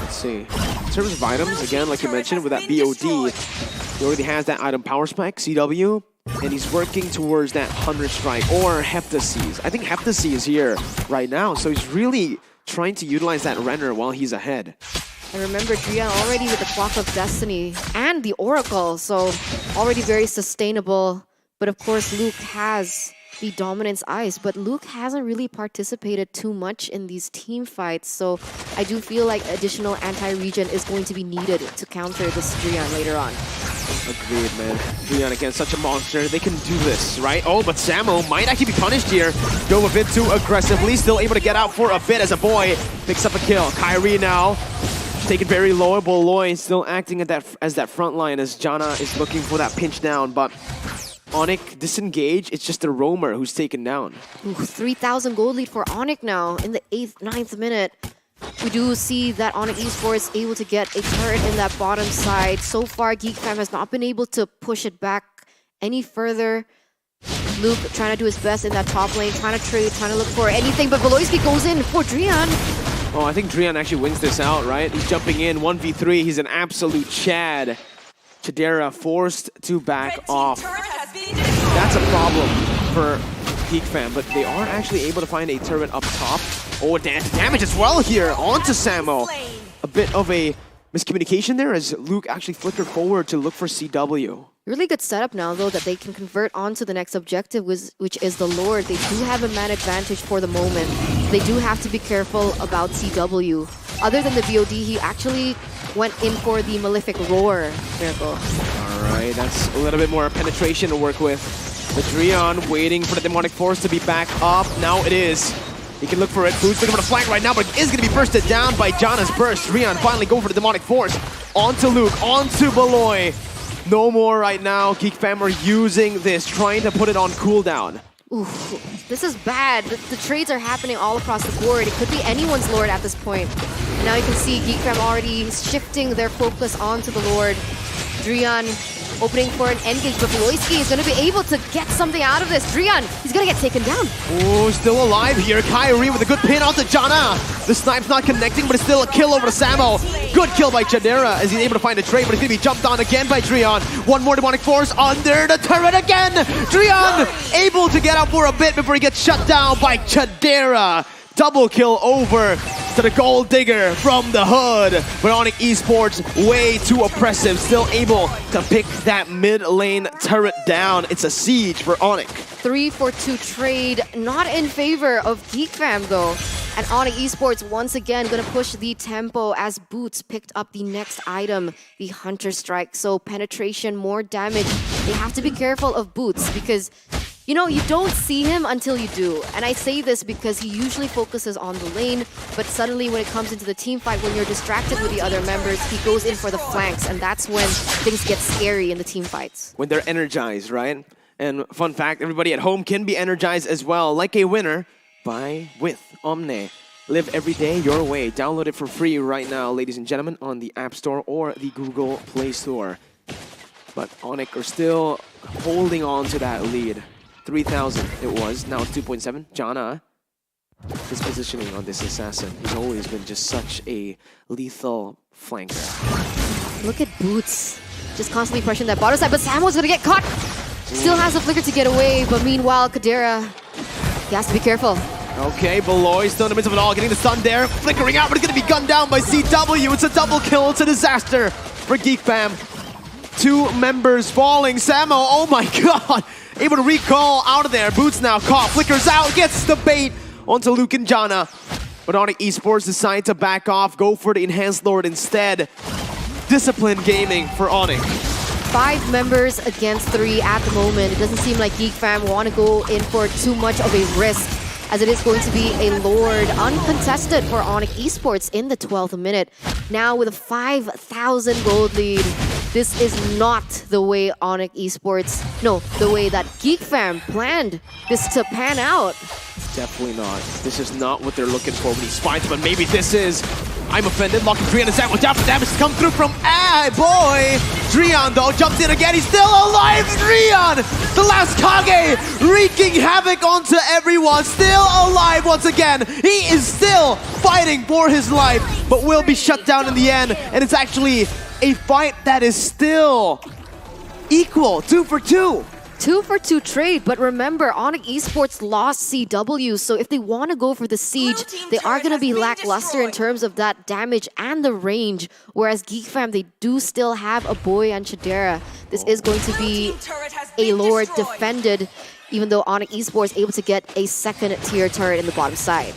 Let's see. In terms of items, again, like you mentioned, with that BOD, he already has that item power spike, CW, and he's working towards that 100 strike or Heptaseas. I think Heptaseas is here right now, so he's really trying to utilize that Renner while he's ahead.
And remember, Dreon already with the Clock of Destiny and the Oracle, so already very sustainable. But of course, Luke has the Dominance Ice, but Luke hasn't really participated too much in these team fights, so I do feel like additional anti-regen is going to be needed to counter this Dreon later on.
Agreed, man. Dreon against such a monster, they can do this, right? Oh, but Samo might actually be punished here. Dove a bit too aggressively, still able to get out for a bit as a boy picks up a kill. Kyrie now taken very low. Beloy still acting as that front line as Jana is looking for that pinch down, but ONIC disengage. It's just the roamer who's taken down.
Ooh, 3,000 gold lead for ONIC now in the 8th, 9th minute. We do see that ONIC Esports able to get a turret in that bottom side. So far, Geek Fam has not been able to push it back any further. Luke trying to do his best in that top lane, trying to trade, trying to look for anything, but Beloyski goes in for Dreon.
Oh, I think Dreon actually wins this out, right? He's jumping in, 1v3. He's an absolute Chad. Chidera forced to back off. That's a problem for Geek Fam, but they are actually able to find a turret up top. Oh, damage as well here onto Samo. A bit of a
miscommunication there as Luke actually flickered forward to look for CW.
Really good setup now, though, that they can convert on to the next objective, which is the Lord. They do have a man advantage for the moment. They do have to be careful about CW. Other than the VOD, he actually went in for the Malefic Roar, Miracle.
All right, that's a little bit more penetration to work with. But Drian waiting for the Demonic Force to be back up. Now it is. He can look for it. Boots looking for the flank right now, but it is going to be bursted down by Jana's burst. Drian finally going for the Demonic Force. Onto Luke, onto Beloy. No more right now. Geek Fam are using this, trying to put it on cooldown.
Ooh, this is bad. The trades are happening all across the board. It could be anyone's Lord at this point. And now you can see Geek Fam already shifting their focus onto the Lord. Drian opening for an engage, but Beloyski is going to be able to get something out of this. Drian, he's going to get taken down.
Oh, still alive here. Kyrie with a good pin onto Jana. The snipe's not connecting, but it's still a kill over to Samo. Good kill by Chadera as he's able to find a trade, but he's going to be jumped on again by Drian. One more Demonic Force under the turret again. Drian able to get out for a bit before he gets shut down by Chadera. Double kill over to the Gold Digger from the hood. But ONIC Esports, way too oppressive. Still able to pick that mid lane turret down. It's a siege for ONIC.
3-for-2 trade, not in favor of Geek Fam though. And ONIC Esports once again gonna push the tempo as Boots picked up the next item, the Hunter Strike. So penetration, more damage. They have to be careful of Boots because you know, you don't see him until you do. And I say this because he usually focuses on the lane, but suddenly when it comes into the team fight, when you're distracted with the other members, he goes in for the flanks, and that's when things get scary in the team fights.
When they're energized, right? And fun fact, everybody at home can be energized as well, like a winner, with Omne. Live every day your way. Download it for free right now, ladies and gentlemen, on the App Store or the Google Play Store. But ONIC are still holding on to that lead. 3,000 it was, now it's 2.7. Jana, his positioning on this assassin, he's always been just such a lethal flanker.
Look at Boots, just constantly pressuring that bottom side, but Samo's gonna get caught! Still has a flicker to get away, but meanwhile, Kadera, he has to be careful.
Okay, Beloy still in the midst of it all, getting the stun there, flickering out, but it's gonna be gunned down by CW. It's a double kill, it's a disaster for Geek Fam. 2 members falling, Samo, oh my god! Able to recall out of there. Boots now caught. Flickers out. Gets the bait onto Luke and Jana. But ONIC Esports decide to back off. Go for the Enhanced Lord instead. Disciplined gaming for ONIC.
5 members against 3 at the moment. It doesn't seem like Geek Fam want to go in for too much of a risk, as it is going to be a Lord uncontested for ONIC Esports in the 12th minute. Now with a 5,000 gold lead. This is not the way ONIC Esports, no, the way that Geek Fam planned this to pan out.
Definitely not. This is not what they're looking for with these fights, but maybe this is. I'm offended. Locking Drian is out with damage to come through from boy. Drian though jumps in again. He's still alive. Drian, the last Kage, wreaking havoc onto everyone. Still alive once again. He is still fighting for his life, but will be shut down in the end. And it's actually a fight that is still equal. 2-for-2.
2-for-2 trade, but remember, ONIC Esports lost CW, so if they want to go for the siege, they are going to be lackluster in terms of that damage and the range, whereas Geek Fam, they do still have a Boy and Chadera. This is going to be a Lord defended, even though ONIC Esports able to get a 2nd tier turret in the bottom side.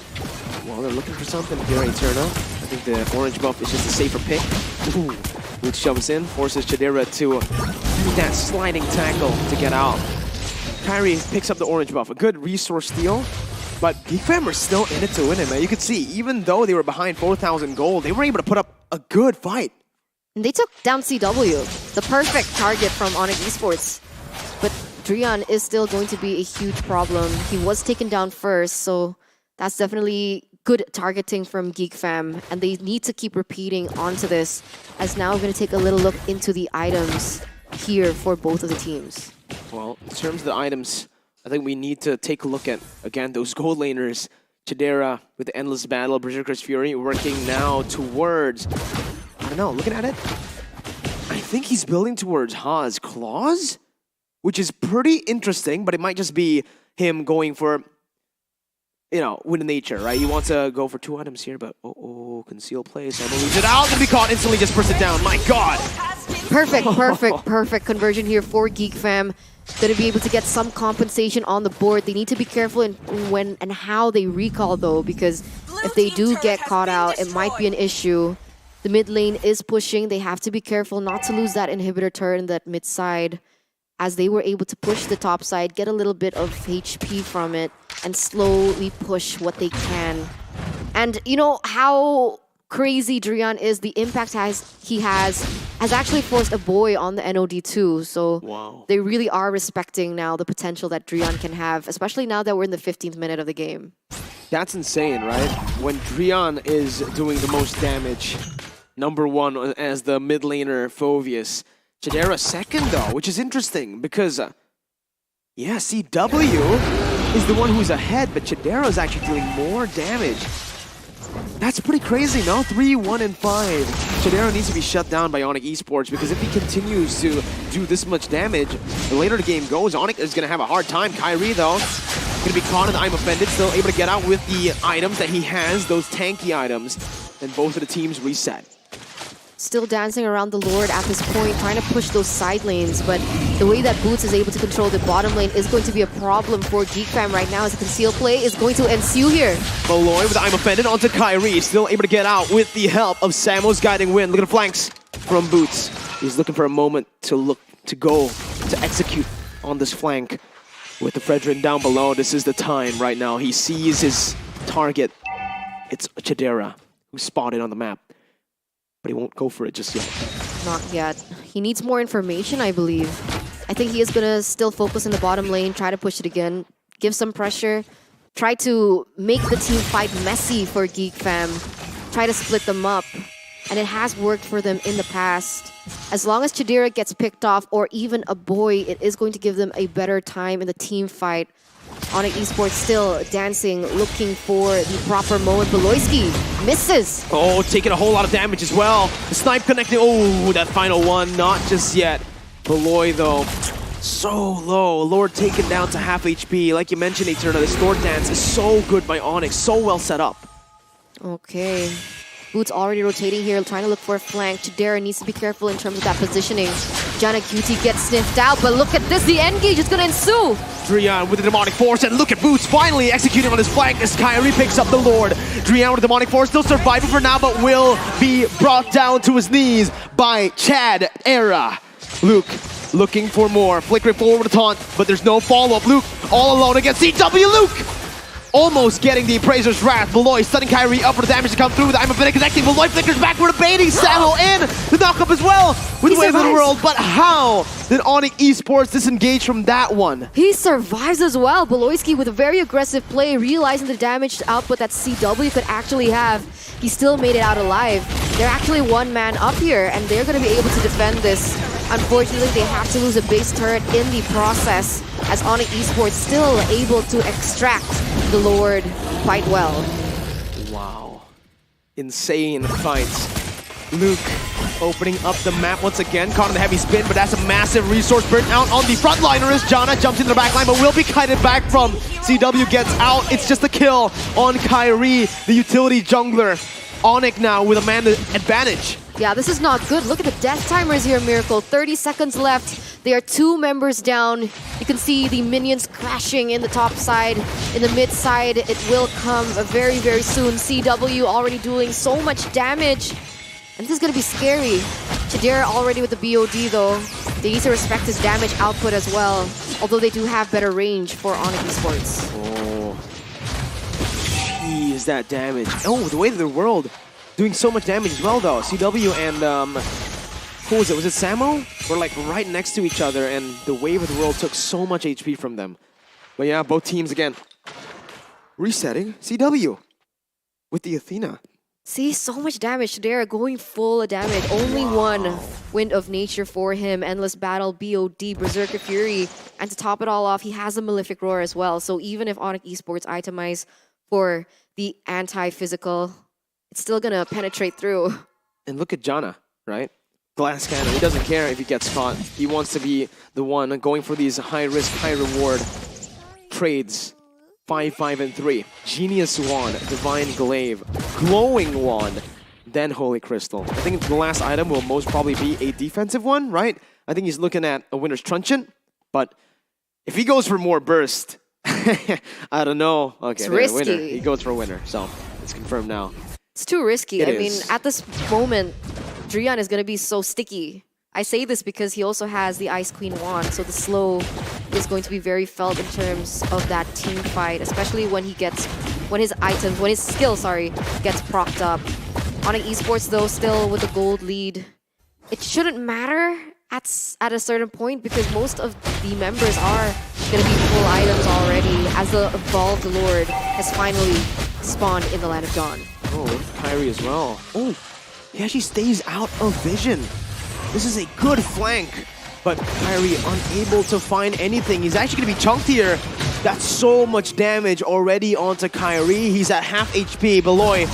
Well, they're looking for something here, Eterna. I think the orange buff is just a safer pick. Ooh. Luke shoves in, forces Chadera to do that sliding tackle to get out. Kyrie picks up the orange buff, a good resource steal, but Geek Fam are still in it to win it, man. You could see, even though they were behind 4,000 gold, they were able to put up a good fight.
And they took down CW, the perfect target from ONIC Esports. But Drian is still going to be a huge problem. He was taken down first, so that's definitely good targeting from Geek Fam, and they need to keep repeating onto this, as now we're going to take a little look into the items here for both of the teams.
Well, in terms of the items, I think we need to take a look at, again, those gold laners. Chadera with the Endless Battle, Berserker's Fury working now towards, I don't know, looking at it, I think he's building towards Ha's Claws, which is pretty interesting, but it might just be him going for with nature, right? You want to go for 2 items here, but conceal plays. Emma loses it out, gonna be caught instantly, just burst it down. My God!
Perfect conversion here for Geek Fam. Gonna be able to get some compensation on the board. They need to be careful in when and how they recall though, because if they do get caught out, it might be an issue. The mid lane is pushing. They have to be careful not to lose that inhibitor turret in that mid side, as they were able to push the top side, get a little bit of HP from it, and slowly push what they can. And you know how crazy Drian is, the impact he has actually forced a boy on the NOD too. So they really are respecting now the potential that Drian can have, especially now that we're in the 15th minute of the game.
That's insane, right? When Drian is doing the most damage, #1 as the mid laner Phoveus. Chidera second though, which is interesting because, CW is the one who's ahead, but Chidera is actually doing more damage. That's pretty crazy, no? 3, 1, and 5. Chidera needs to be shut down by ONIC Esports because if he continues to do this much damage, the later the game goes, ONIC is going to have a hard time. Kyrie, though, going to be caught in the I'm Offended, still able to get out with the items that he has, those tanky items, and both of the teams reset.
Still dancing around the Lord at this point, trying to push those side lanes, but the way that Boots is able to control the bottom lane is going to be a problem for Geek Fam right now, as a conceal play is going to ensue here.
Malloy with the I'm Offended onto Kyrie, still able to get out with the help of Samo's Guiding Wind. Look at the flanks from Boots. He's looking for a moment to execute on this flank. With the Fredrin down below, this is the time right now. He sees his target. It's Chidera, who's spotted on the map. But he won't go for it just yet.
Not yet. He needs more information, I believe. I think he is going to still focus in the bottom lane, try to push it again, give some pressure, try to make the team fight messy for Geek Fam, try to split them up. And it has worked for them in the past. As long as Chidera gets picked off, or even a boy, it is going to give them a better time in the team fight. ONIC Esports still dancing, looking for the proper moment. Beloyski misses.
Oh, taking a whole lot of damage as well. The snipe connecting. Oh, that final one, not just yet. Beloy, though, so low. Lord taken down to half HP. Like you mentioned, Eterna, this Lord dance is so good by ONIC, so well set up.
Okay. Boots already rotating here, trying to look for a flank. Chidera needs to be careful in terms of that positioning. Janna QT gets sniffed out, but look at this, the engage is going to ensue.
Drian with the Demonic Force, and look at Boots finally executing on his flank as Kyrie picks up the Lord. Drian with the Demonic Force, still surviving for now, but will be brought down to his knees by Chad Era. Luke looking for more, flickering forward with a taunt, but there's no follow-up. Luke all alone against CW. Luke almost getting the Appraiser's Wrath. Beloy stunning Kyrie up for the damage to come through. I'm a bit connecting. Beloy flickers backward, baiting Samo in. The knock-up as well with Wave of the World. But how did ONIC Esports disengage from that one?
He survives as well. Beloyski with a very aggressive play, realizing the damage output that CW could actually have. He still made it out alive. They're actually one man up here, and they're going to be able to defend this. Unfortunately, they have to lose a base turret in the process, as ONIC Esports still able to extract the Lord quite well.
Wow. Insane fights. Luke opening up the map once again, caught in the heavy spin, but that's a massive resource burnt out on the frontliner as Janna jumps into the back line, but will be kited back from CW gets out. It's just a kill on Kyrie, the utility jungler. ONIC now with a man advantage.
Yeah, this is not good. Look at the death timers here, Miracle. 30 seconds left. They are 2 members down. You can see the minions crashing in the top side. In the mid side, it will come very, very soon. CW already doing so much damage. And this is going to be scary. Chidera already with the BOD, though. They need to respect his damage output as well. Although they do have better range for ONIC Esports.
Oh. Jeez, that damage. Oh, the Wave of the World. Doing so much damage as well, though. CW and, who was it? Was it Samo? Were like right next to each other, and the Wave of the World took so much HP from them. But yeah, both teams again. Resetting CW with the Athena.
See, so much damage. They're going full damage. Only one Wind of Nature for him. Endless Battle, BOD, Berserker Fury. And to top it all off, he has a Malefic Roar as well. So even if ONIC Esports itemize for the anti-physical, it's still gonna penetrate through.
And look at Janna, right? Glass cannon. He doesn't care if he gets caught. He wants to be the one going for these high-risk, high-reward trades. 5-5-3. Genius won, Divine Glaive, Glowing won, then Holy Crystal. I think the last item will most probably be a defensive one, right? I think he's looking at a Winner's Truncheon, but if he goes for more burst, I don't know. Okay,
It's
there,
risky.
winner. He goes for a winner, so it's confirmed now.
It's too risky.
It
I mean,
is.
at this moment, Drian is going to be so sticky. I say this because he also has the Ice Queen wand, so the slow is going to be very felt in terms of that team fight, especially when his skill, gets propped up. ONIC Esports, though, still with the gold lead. It shouldn't matter at a certain point because most of the members are going to be full items already as the Evolved Lord has finally spawned in the Land of Dawn.
Oh, Kyrie as well. Oh, he actually stays out of vision. This is a good flank, but Kyrie unable to find anything. He's actually going to be chunked here. That's so much damage already onto Kyrie. He's at half HP. Beloy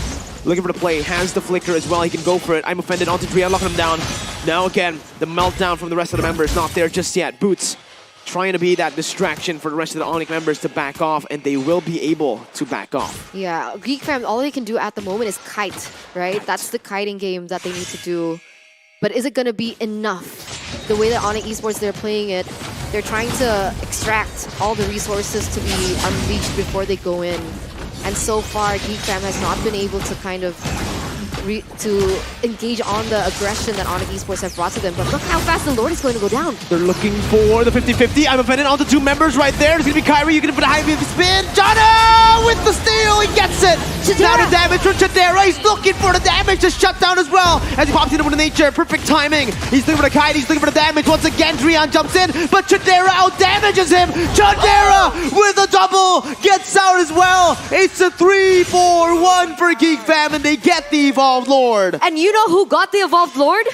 looking for the play, has the flicker as well. He can go for it. I'm offended onto Drian, locking him down. Now again, the meltdown from the rest of the members not there just yet. Boots trying to be that distraction for the rest of the ONIC members to back off, and they will be able to back off.
Yeah, Geek fam, all they can do at the moment is kite, right? That's the kiting game that they need to do. But is it going to be enough? The way that ONIC Esports, they're playing it, they're trying to extract all the resources to be unleashed before they go in. And so far, Geek fam has not been able to kind of to engage on the aggression that ONIC Esports have brought to them. But look how fast the Lord is going to go down.
They're looking for the 50-50. I'm offended onto two members right there. It's going to be Kyrie. You can put a high spin. Jana with the steal. He gets it. Now the damage from Chidera. He's looking for the damage to shut down as well. As he pops into the nature. Perfect timing. He's looking for the kite. He's looking for the damage. Once again, Drian jumps in. But Chidera out damages him. Chidera with a double. Gets out as well. It's a 3-4-1 for Geek Fam. And they get the Evolved Lord.
And you know who got the Evolved Lord?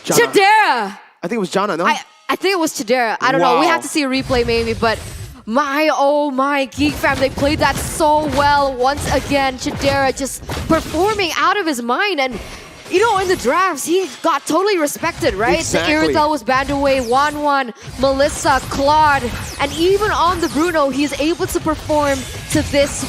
Jana.
Chidera.
I think it was Jana, no?
I think it was Chidera. I don't know. We
Wow.
have to see a replay maybe, but oh my, Geek fam, they played that so well. Once again, Chidera just performing out of his mind. And, you know, in the drafts, he got totally respected, right?
Exactly.
The Iritel was banned away, 1-1, Melissa, Claude, and even on the Bruno, he's able to perform to this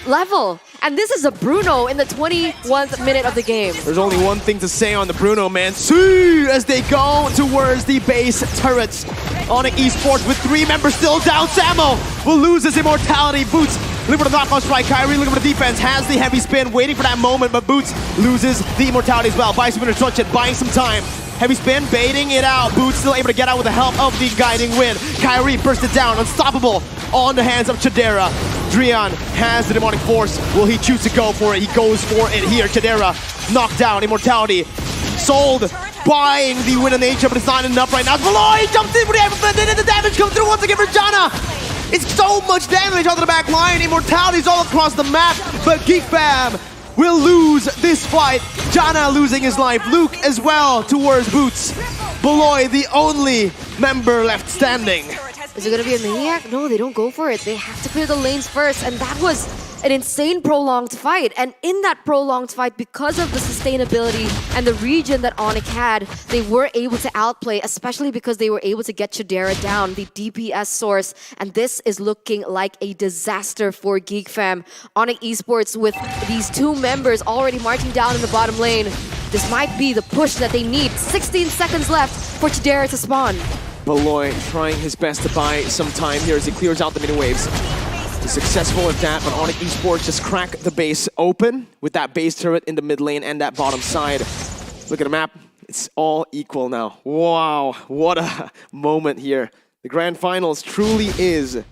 level. And this is a Bruno in the 21st minute of the game.
There's only one thing to say on the Bruno, man. See, as they go towards the base turrets. ONIC Esports with 3 members still down. Samo will lose his immortality. Boots looking for the knockout strike. Kyrie looking for the defense. Has the heavy spin, waiting for that moment, but Boots loses the immortality as well. Buys some Winner's Truncheon, buying some time. Heavy spin, baiting it out. Boots still able to get out with the help of the guiding wind. Kyrie bursted down, unstoppable on the hands of Chidera. Drian has the demonic force. Will he choose to go for it? He goes for it here. Chidera knocked down, immortality. Sold, buying the win of nature, but it's not enough right now. Beloy jumps in for the damage comes through once again for Jana. It's so much damage onto the back line. Immortality's all across the map, but Geek Fam will lose this fight. Jana losing his life. Luke as well towards Boots. Beloy, the only member left standing.
Is it going to be a Maniac? No, they don't go for it. They have to clear the lanes first, and that was an insane prolonged fight. And in that prolonged fight, because of the sustainability and the region that ONIC had, they were able to outplay, especially because they were able to get Chidera down, the DPS source. And this is looking like a disaster for Geek Fam. ONIC Esports with these 2 members already marching down in the bottom lane. This might be the push that they need. 16 seconds left for Chidera to spawn.
Beloy trying his best to buy some time here as he clears out the mini waves. He's successful at that, but ONIC Esports just crack the base open with that base turret in the mid lane and that bottom side. Look at the map. It's all equal now. Wow, what a moment here. The grand finals truly is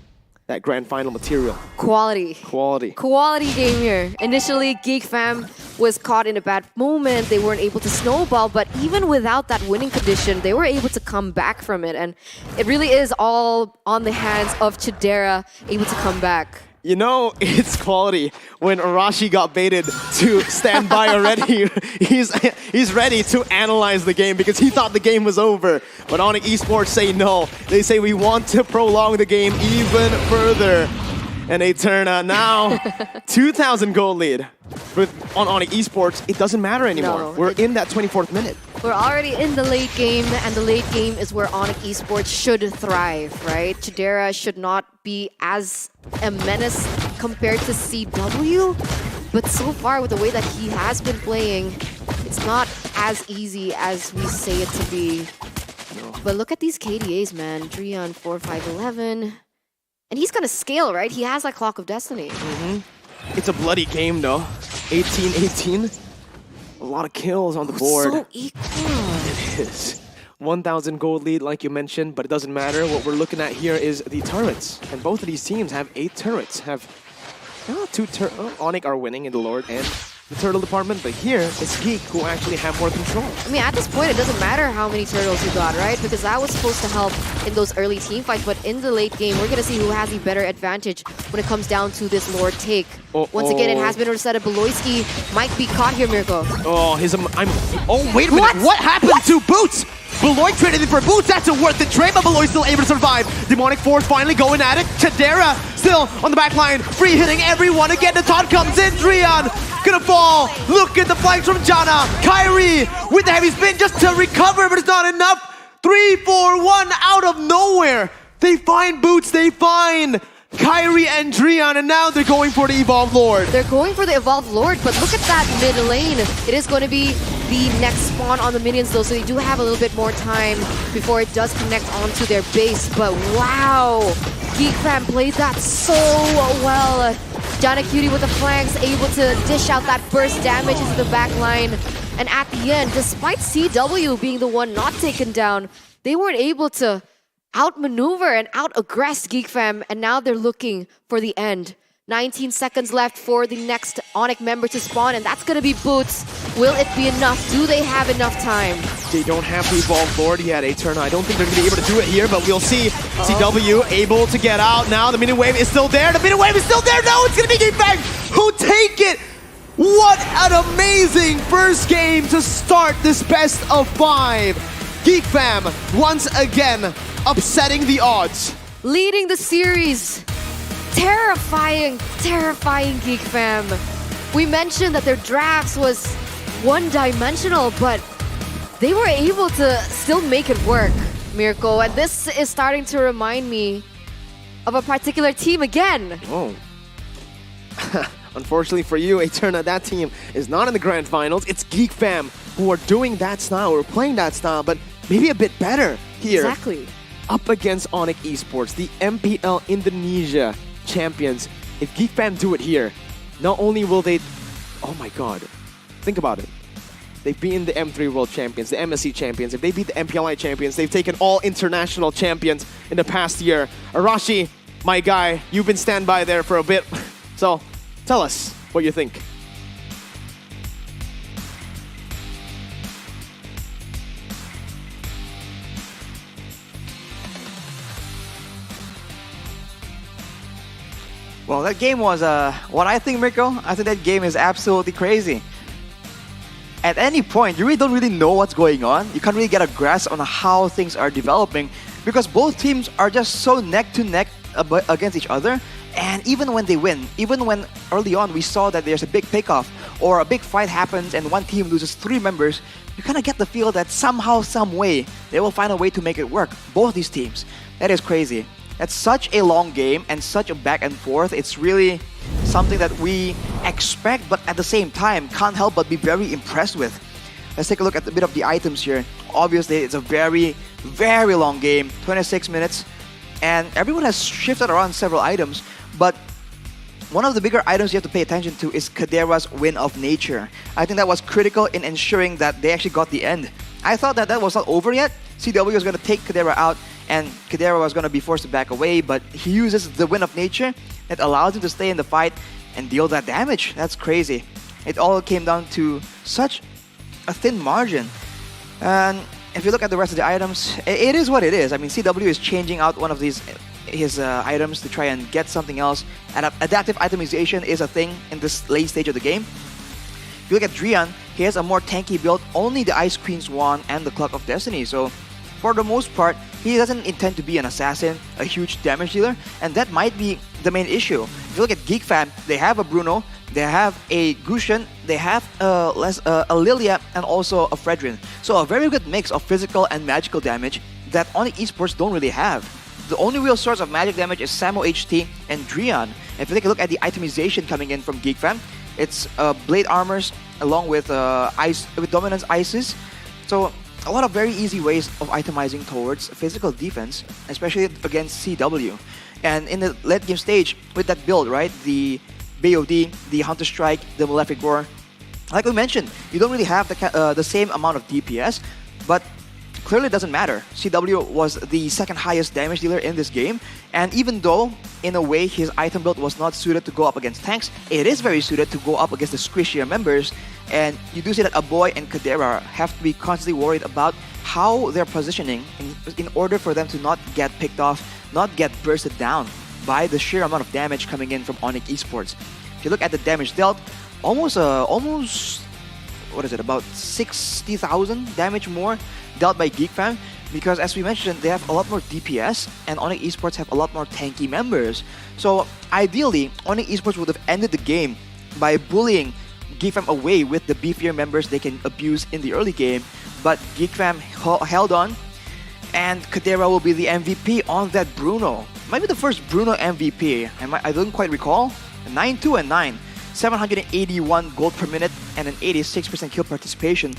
that grand final material.
Quality.
Quality.
Quality game here. Initially, Geek Fam was caught in a bad moment. They weren't able to snowball, but even without that winning condition, they were able to come back from it. And it really is all on the hands of Chidera able to come back.
You know, it's quality when Arashi got baited to stand by already. He's ready to analyze the game because he thought the game was over. But ONIC Esports say no. They say we want to prolong the game even further. And they turn now 2,000 gold lead. But on ONIC Esports, it doesn't matter anymore.
No.
We're in that 24th minute.
We're already in the late game, and the late game is where ONIC Esports should thrive, right? Chidera should not be as a menace compared to CW, but so far with the way that he has been playing, it's not as easy as we say it to be. But look at these KDAs, man. Drian 4-5-11. And he's gonna scale, right? He has that Clock of Destiny.
It's a bloody game, though. 18-18. A lot of kills on the board.
So equal.
It is. 1,000 gold lead, like you mentioned, but it doesn't matter. What we're looking at here is the turrets. And both of these teams have 8 turrets. ONIC are winning in the Lord and the turtle department, but here it's Geek who actually have more control.
I mean, at this point, it doesn't matter how many turtles you got, right? Because that was supposed to help in those early team fights, but in the late game, we're going to see who has the better advantage when it comes down to this Lord take. Once again, it has been said that Beloyski might be caught here, Mirko.
Oh, wait a minute. What happened to Boots? Beloy traded in for Boots. That's a worth it trade, but Beloy's still able to survive. Demonic Force finally going at it. Chidera still on the back line, free hitting everyone. Again, the taunt comes in. Drian gonna fall. Look at the flanks from Jana. Kyrie with the heavy spin just to recover, but it's not enough. 3-4-1 out of nowhere. They find Boots, they find Kyrie and Drian, and now they're going for the Evolved Lord.
They're going for the Evolved Lord, but look at that mid lane. It is going to be the next spawn on the minions, though, so they do have a little bit more time before it does connect onto their base. But wow, Geek Fam played that so well. Jana Cutie with the flanks, able to dish out that burst damage into the back line. And at the end, despite CW being the one not taken down, they weren't able to outmaneuver and out-aggress Geek Fam, and now they're looking for the end. 19 seconds left for the next ONIC member to spawn, and that's gonna be Boots. Will it be enough? Do they have enough time?
They don't have the Evolved Lord yet, Eterna. I don't think they're gonna be able to do it here, but we'll see. CW able to get out now. The mini wave is still there. The mini wave is still there. No, it's gonna be Geek Fam who take it. What an amazing first game to start this best of 5. Geek Fam once again upsetting the odds.
Leading the series. Terrifying, terrifying Geek Fam. We mentioned that their drafts was one-dimensional, but they were able to still make it work, Mirko. And this is starting to remind me of a particular team again.
Oh. Unfortunately for you, Eterna, that team is not in the grand finals. It's Geek Fam who are doing that style, or playing that style, but maybe a bit better here.
Exactly.
Up against ONIC Esports, the MPL Indonesia champions. If Geek Fam do it here, not only will they... Oh my god. Think about it. They've beaten the M3 World Champions, the MSC Champions. If they beat the MPLI Champions, they've taken all international champions in the past year. Arashi, my guy, you've been standby there for a bit. So, tell us what you think.
Well, that game was, what I think, Mirko, I think that game is absolutely crazy. At any point, you really don't really know what's going on. You can't really get a grasp on how things are developing because both teams are just so neck to neck against each other. And even when they win, even when early on we saw that there's a big takeoff or a big fight happens and one team loses 3 members, you kind of get the feel that somehow, some way, they will find a way to make it work. Both these teams. That is crazy. That's such a long game and such a back and forth. It's really something that we expect, but at the same time, can't help but be very impressed with. Let's take a look at a bit of the items here. Obviously, it's a very, very long game, 26 minutes, and everyone has shifted around several items, but one of the bigger items you have to pay attention to is Kadera's Win of Nature. I think that was critical in ensuring that they actually got the end. I thought that that was not over yet. CW was going to take Kadera out, and Kadera was going to be forced to back away, but he uses the Win of Nature that allows him to stay in the fight and deal that damage. That's crazy. It all came down to such a thin margin. And if you look at the rest of the items, it is what it is. I mean, CW is changing out one of his items to try and get something else. And adaptive itemization is a thing in this late stage of the game. If you look at Drian, he has a more tanky build, only the Ice Queen's Wand and the Clock of Destiny. So for the most part, he doesn't intend to be an assassin, a huge damage dealer, and that might be the main issue. If you look at Geek Fam, they have a Bruno, They have a Gusion, they have a Lilia, and also a Fredrin. So a very good mix of physical and magical damage that ONIC Esports don't really have. The only real source of magic damage is Samo HT and Drian. If you take a look at the itemization coming in from Geek Fam, it's Blade Armors along with Dominance Ices. So a lot of very easy ways of itemizing towards physical defense, especially against CW. And in the late game stage, with that build, right, the BOD, the Hunter Strike, the Malefic Roar, like we mentioned, you don't really have the same amount of DPS, but clearly doesn't matter. CW was the second highest damage dealer in this game, and even though, in a way, his item build was not suited to go up against tanks, it is very suited to go up against the squishier members, and you do see that Aboy and Kadera have to be constantly worried about how they're positioning in order for them to not get picked off, not get bursted down by the sheer amount of damage coming in from ONIC Esports. If you look at the damage dealt, almost what is it, about 60,000 damage more dealt by Geek Fam, because as we mentioned, they have a lot more DPS and ONIC Esports have a lot more tanky members. So ideally, ONIC Esports would have ended the game by bullying Geek Fam away with the beefier members they can abuse in the early game, but Geek Fam held on, and Kadera will be the MVP on that Bruno. Might be the first Bruno MVP, I don't quite recall. 9-2 and 9, 781 gold per minute and an 86% kill participation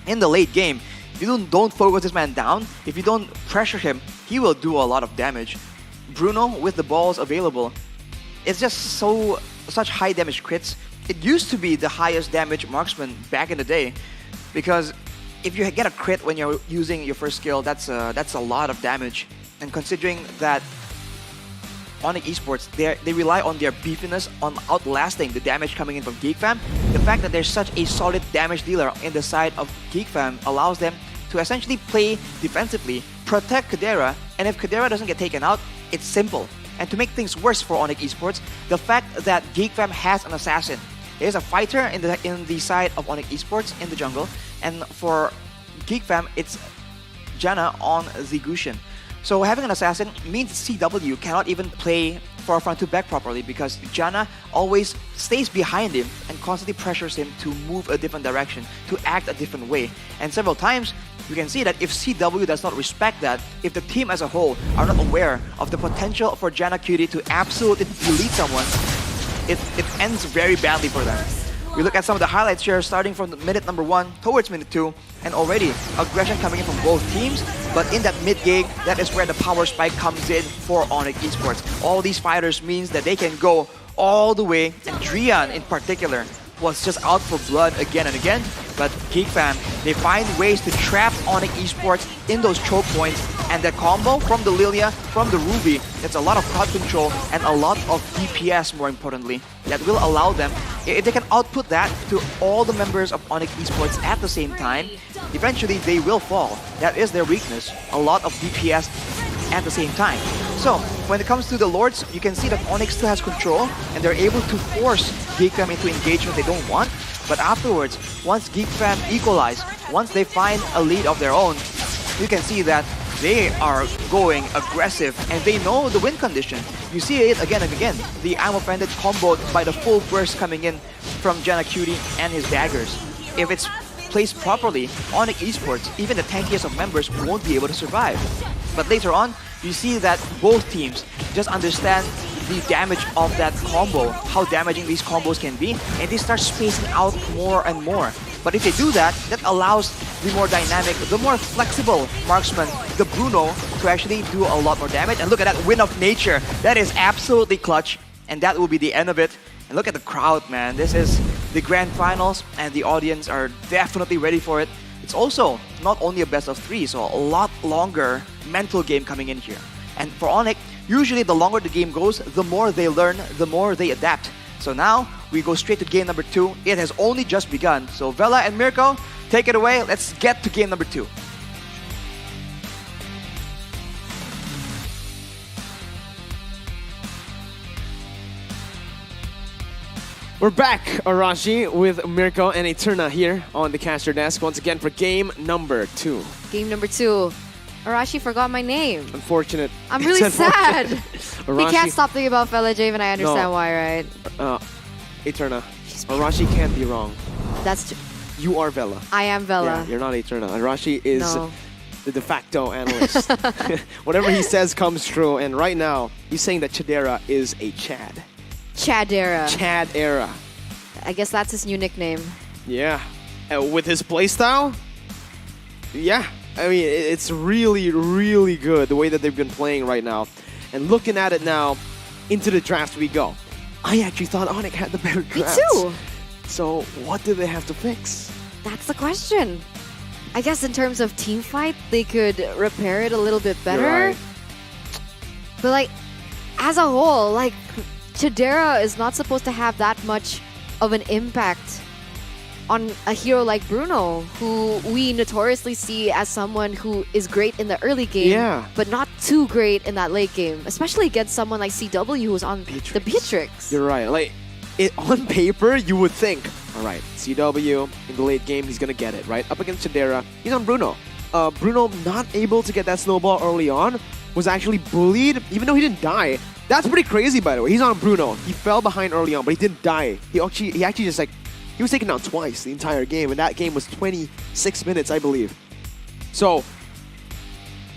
in the late game. If you don't focus this man down, if you don't pressure him, he will do a lot of damage. Bruno, with the balls available, it's just such high damage crits. It used to be the highest damage marksman back in the day, because if you get a crit when you're using your first skill, that's a lot of damage. And considering that ONIC Esports, they rely on their beefiness on outlasting the damage coming in from Geek Fam, the fact that there's such a solid damage dealer in the side of Geek Fam allows them to essentially play defensively, protect Kadera, and if Kadera doesn't get taken out, it's simple. And to make things worse for ONIC Esports, the fact that Geek Fam has an assassin. There's a fighter in the side of ONIC Esports in the jungle, and for Geek Fam, it's Janna on the Gusion. So having an assassin means CW cannot even play for front to back properly, because Janna always stays behind him and constantly pressures him to move a different direction, to act a different way. And several times, you can see that if CW does not respect that, if the team as a whole are not aware of the potential for Janna Cutie to absolutely delete someone, it ends very badly for them. We look at some of the highlights here, starting from minute number 1 towards minute 2, and already aggression coming in from both teams, but in that mid game, that is where the power spike comes in for ONIC Esports. All these fighters means that they can go all the way, and Drian in particular was just out for blood again and again, but Geek Fam, they find ways to trap ONIC Esports in those choke points, and the combo from the Lilia, from the Ruby, that's a lot of crowd control and a lot of DPS more importantly, that will allow them, if they can output that to all the members of ONIC Esports at the same time, eventually they will fall. That is their weakness, a lot of DPS at the same time. So, when it comes to the Lords, you can see that Onyx still has control, and they're able to force Geek Fam into engagement they don't want, but afterwards, once Geek Fam equalize, once they find a lead of their own, you can see that they are going aggressive, and they know the win condition. You see it again and again. The Ammo Bandit comboed by the full burst coming in from Janna Cutie and his daggers. If it's placed properly, ONIC Esports, even the tankiest of members won't be able to survive. But later on, you see that both teams just understand the damage of that combo, how damaging these combos can be, and they start spacing out more and more. But if they do that, that allows the more dynamic, the more flexible marksman, the Bruno, to actually do a lot more damage. And look at that Win of Nature. That is absolutely clutch, and that will be the end of it. And look at the crowd, man. This is the grand finals, and the audience are definitely ready for it. It's also not only a best of 3, so a lot longer mental game coming in here. And for ONIC, usually the longer the game goes, the more they learn, the more they adapt. So now, we go straight to game number 2. It has only just begun. So Vela and Mirko, take it away. Let's get to game number 2.
We're back, Arashi, with Mirko and Eterna here on the caster desk once again for game number 2.
Game number 2. Arashi forgot my name.
Unfortunate.
I'm really sad. He
Arashi,
can't stop thinking about Fela Jave, and I understand why, right?
Eterna. Arashi can't be wrong.
That's true.
You are Vela.
I am Vela.
Yeah, you're not Eterna. Arashi is
No.
the de facto analyst. Whatever he says comes true, and right now, he's saying that Chadera is a Chad.
Chadera.
Chadera.
I guess that's his new nickname.
Yeah. With his playstyle, yeah. I mean, it's really, really good the way that they've been playing right now. And looking at it now, into the draft we go. I actually thought ONIC had the better draft.
Me too.
So what do they have to fix?
That's the question. I guess in terms of team fight, they could repair it a little bit better.
You're right.
But like, as a whole, like, Chadera is not supposed to have that much of an impact on a hero like Bruno, who we notoriously see as someone who is great in the early game,
Yeah.
but not too great in that late game, especially against someone like CW who's on the Beatrix.
You're right. Like, on paper, you would think, all right, CW in the late game, he's gonna get it, right? Up against Chadera, he's on Bruno. Bruno not able to get that snowball early on, was actually bullied, even though he didn't die. That's pretty crazy, by the way. He's on Bruno. He fell behind early on, but he didn't die. He actually just like, he was taken down twice the entire game, and that game was 26 minutes, I believe. So,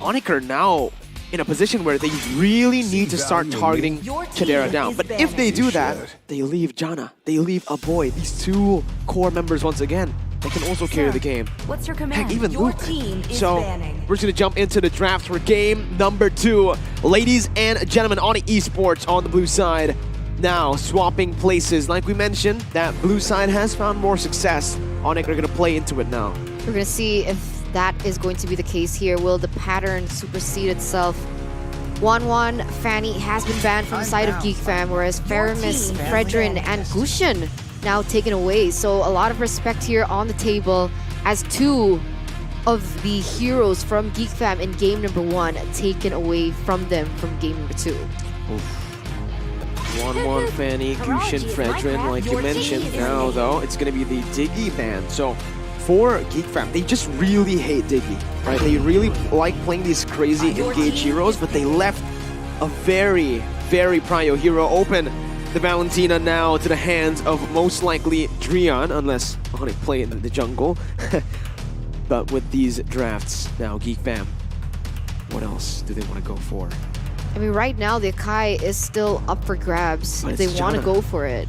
ONIC are now in a position where they really need to start targeting Chadera down. But if they do that, they leave Jana, they leave Aboy, these two core members once again. They can also carry the game.
What's your command?
Heck, even
Your
Luke.
team is
So,
banning.
we're just gonna jump into the draft for game number 2. Ladies and gentlemen, ONIC Esports on the blue side. Now, swapping places. Like we mentioned, that blue side has found more success. ONIC are gonna play into it now.
We're gonna see if that is going to be the case here. Will the pattern supersede itself? 1-1, Fanny has been banned from the side of Geek Fam, whereas Faramis, Fredrin, and Gushin now taken away. So a lot of respect here on the table as two of the heroes from Geek Fam in game number 1 taken away from them from game number 2.
1-1 Fanny, Gushin, Fredrin, like you mentioned. Now, though, it's going to be the Diggy ban. So, for Geek Fam, they just really hate Diggy, right? They really like playing these crazy engaged heroes, but they left a very, very prio hero open. The Valentina now to the hands of most likely Drian, unless ONIC play in the jungle. But with these drafts, now Geek Fam, what else do they want to go for?
I mean, right now, the Akai is still up for grabs
But
if they
it's
want to
Jana.
go for it.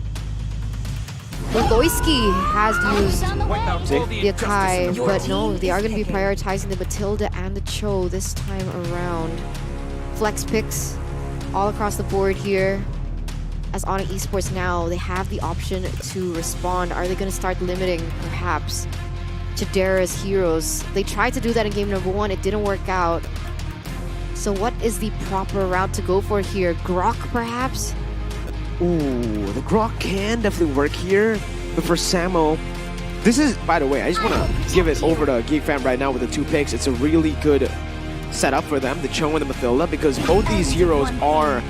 Loiski has used the Akai, but no, they are going to be prioritizing the Matilda and the Cho this time around. Flex picks all across the board here. As ONIC Esports now, they have the option to respond. Are they going to start limiting, perhaps, Chadera's heroes? They tried to do that in game number 1. It didn't work out. So what is the proper route to go for here? Grok, perhaps?
Ooh, the Grok can definitely work here. But for Samo, this is, by the way, I just want to give it over to Geek Fam right now with the 2 picks. It's a really good setup for them, the Cho and the Mathilda, because both these heroes are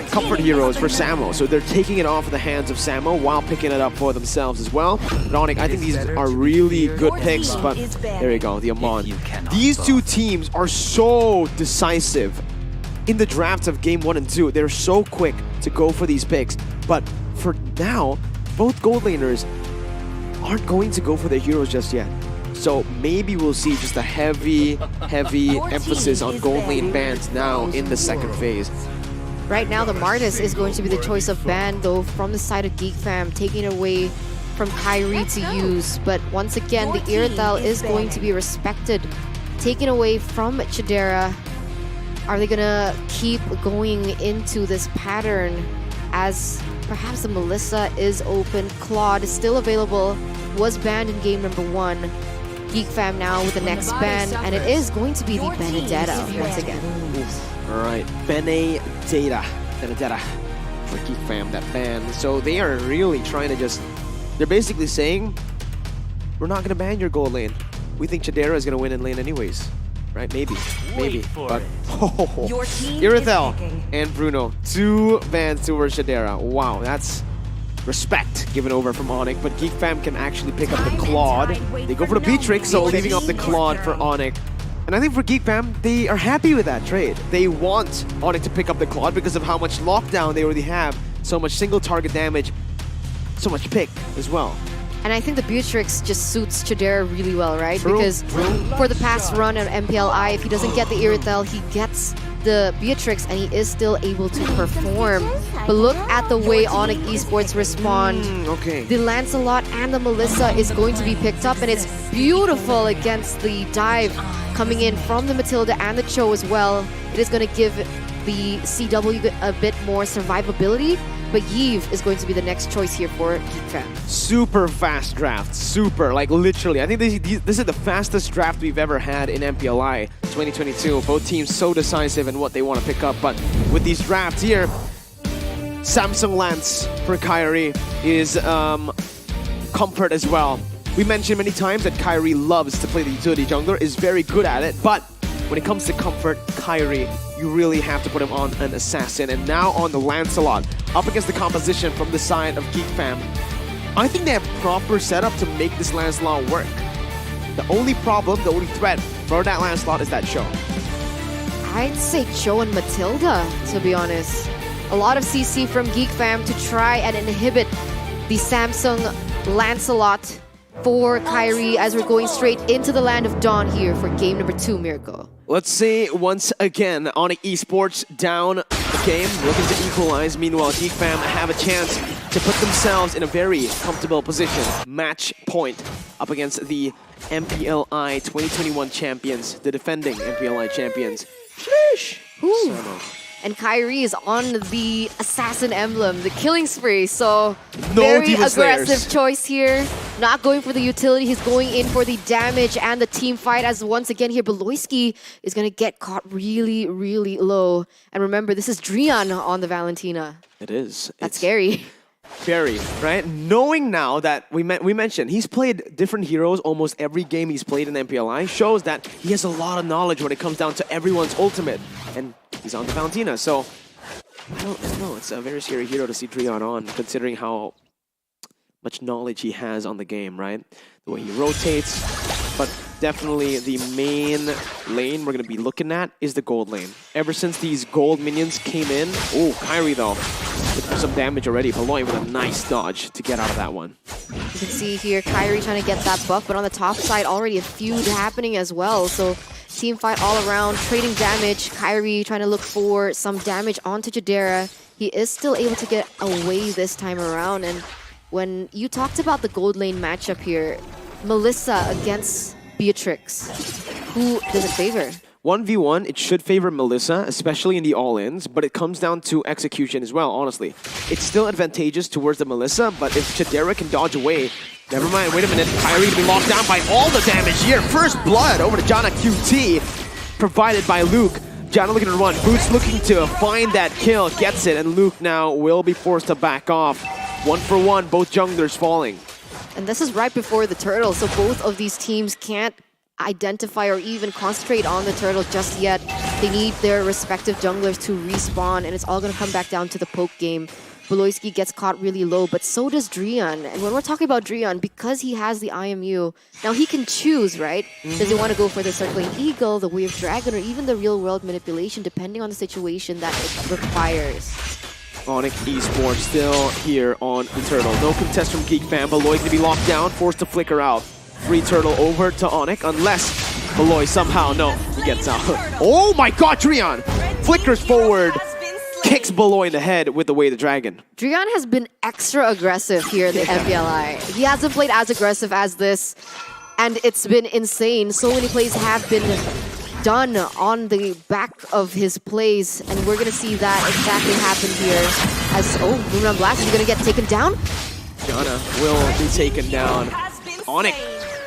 comfort heroes for Samo. So they're taking it off the hands of Samo while picking it up for themselves as well. But ONIC, I think these are really good picks, but there you go, the Amon. These two teams are so decisive in the drafts of game 1 and 2. They're so quick to go for these picks. But for now, both gold laners aren't going to go for their heroes just yet. So maybe we'll see just a heavy emphasis on gold lane bans now in the second phase.
Right now, the Martis is going to be the choice of ban, though, from the side of Geek Fam, taking it away from Kyrie to use. But once again, the Irithel is going to be respected. Taken away from Chadera. Are they gonna keep going into this pattern as perhaps the Melissa is open? Claude is still available, was banned in game number 1. Geek Fam now with the next ban, and it is going to be the Benedetta once again.
Alright, Benedetta for Geek Fam, that ban. So they are really trying to just, they're basically saying, we're not gonna ban your gold lane. We think Chadera is gonna win in lane anyways. Right, maybe. But Irithel and Bruno, 2 bans towards Chadera. Wow, that's respect given over from ONIC, but Geek Fam can actually pick up the Claude. They go for the Beatrix, so leaving up the Claude for ONIC. And I think for Geek Fam, they are happy with that trade. They want ONIC to pick up the Claude because of how much lockdown they already have, so much single target damage.
so much pick as well.
And I think the Beatrix just suits Chidera really well, right?
True.
Because for the past run at MPLI, if he doesn't get the Irithel, he gets the Beatrix and he is still able to perform. But look at the way ONIC Esports respond.
Okay.
The Lancelot and the Melissa is going to be picked up, and it's beautiful against the dive coming in from the Matilda and the Cho as well. It is going to give the CW a bit more survivability. But Yves is going to be the next choice here for Geek Fam.
Super fast draft, super, like literally. I think this is the fastest draft we've ever had in MPLI 2022. Both teams so decisive in what they want to pick up, but with these drafts here, Samsung Lance for Kyrie is comfort as well. We mentioned many times that Kyrie loves to play the utility jungler, is very good at it, but when it comes to comfort, Kyrie, you really have to put him on an assassin. And now on the Lancelot, up against the composition from the side of Geek Fam. I think they have proper setup to make this Lancelot work. The only problem, the only threat for that Lancelot is that Cho.
I'd say Cho and Matilda, to be honest. A lot of CC from Geek Fam to try and inhibit the Samsung Lancelot for Kyrie as we're going straight into the land of Dawn here for game number 2, Miracle.
Let's see once again, ONIC Esports down the game, looking to equalize. Meanwhile, Geek Fam have a chance to put themselves in a very comfortable position. Match point up against the MPLI 2021 champions, the defending MPLI champions. Sheesh!
And Kyrie is on the assassin emblem, the killing spree, so
No
very
Demon
aggressive
Slayers.
choice here. Not going for the utility, he's going in for the damage and the team fight, as once again here, Beloyski is going to get caught really, really low. And remember, this is Drian on the Valentina.
It is.
That's scary.
Very, right? Knowing now that we mentioned he's played different heroes almost every game he's played in MPLI shows that he has a lot of knowledge when it comes down to everyone's ultimate. And he's on the Valentina, so I don't know. It's a very scary hero to see Drian on, considering how much knowledge he has on the game, right? The way he rotates, but definitely the main lane we're going to be looking at is the gold lane. Ever since these gold minions came in, oh, Kyrie though, looking for some damage already. Paloy with a nice dodge to get out of that one.
You can see here Kyrie trying to get that buff, but on the top side already a feud happening as well. So team fight all around, trading damage. Kyrie trying to look for some damage onto Jadera. He is still able to get away this time around. And when you talked about the gold lane matchup here, Melissa against Beatrix, who does it favor?
1v1, it should favor Melissa, especially in the all-ins, but it comes down to execution as well, honestly. It's still advantageous towards the Melissa, but if Chidera can dodge away, never mind, wait a minute, Kyrie to be locked down by all the damage here. First blood over to Jana QT, provided by Luke. Jana looking to run, Boots looking to find that kill, gets it, and Luke now will be forced to back off. 1 for 1, both junglers falling.
And this is right before the turtle, so both of these teams can't identify or even concentrate on the turtle just yet. They need their respective junglers to respawn, and it's all going to come back down to the poke game. Beloyski gets caught really low, but so does Drian. And when we're talking about Drian, because he has the IMU, now he can choose, right? Does he want to go for the Circling Eagle, the Wave Dragon, or even the real-world manipulation, depending on the situation that it requires?
ONIC Esports still here on the turtle. No contest from Geek Fam. Beloy going to be locked down, forced to flicker out. Free turtle over to ONIC, unless Beloy somehow, no, he gets out. Oh my god, Drian! Flickers forward, kicks Beloy in the head with the Way the Dragon.
Drian has been extra aggressive here in the MPLI. He hasn't played as aggressive as this, and it's been insane. So many plays have been done on the back of his plays, and we're gonna see that exactly happen here. As Boomerang Blast is gonna get taken down.
Jana will be taken down. ONIC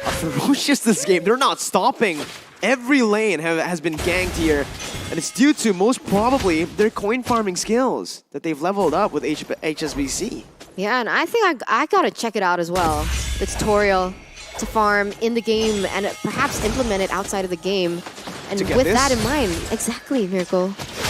are ferocious this game. They're not stopping. Every lane has been ganked here, and it's due to most probably their coin farming skills that they've leveled up with HSBC.
Yeah, and I think I gotta check it out as well. The tutorial to farm in the game and perhaps implement it outside of the game. And with that in mind, exactly, Miracle.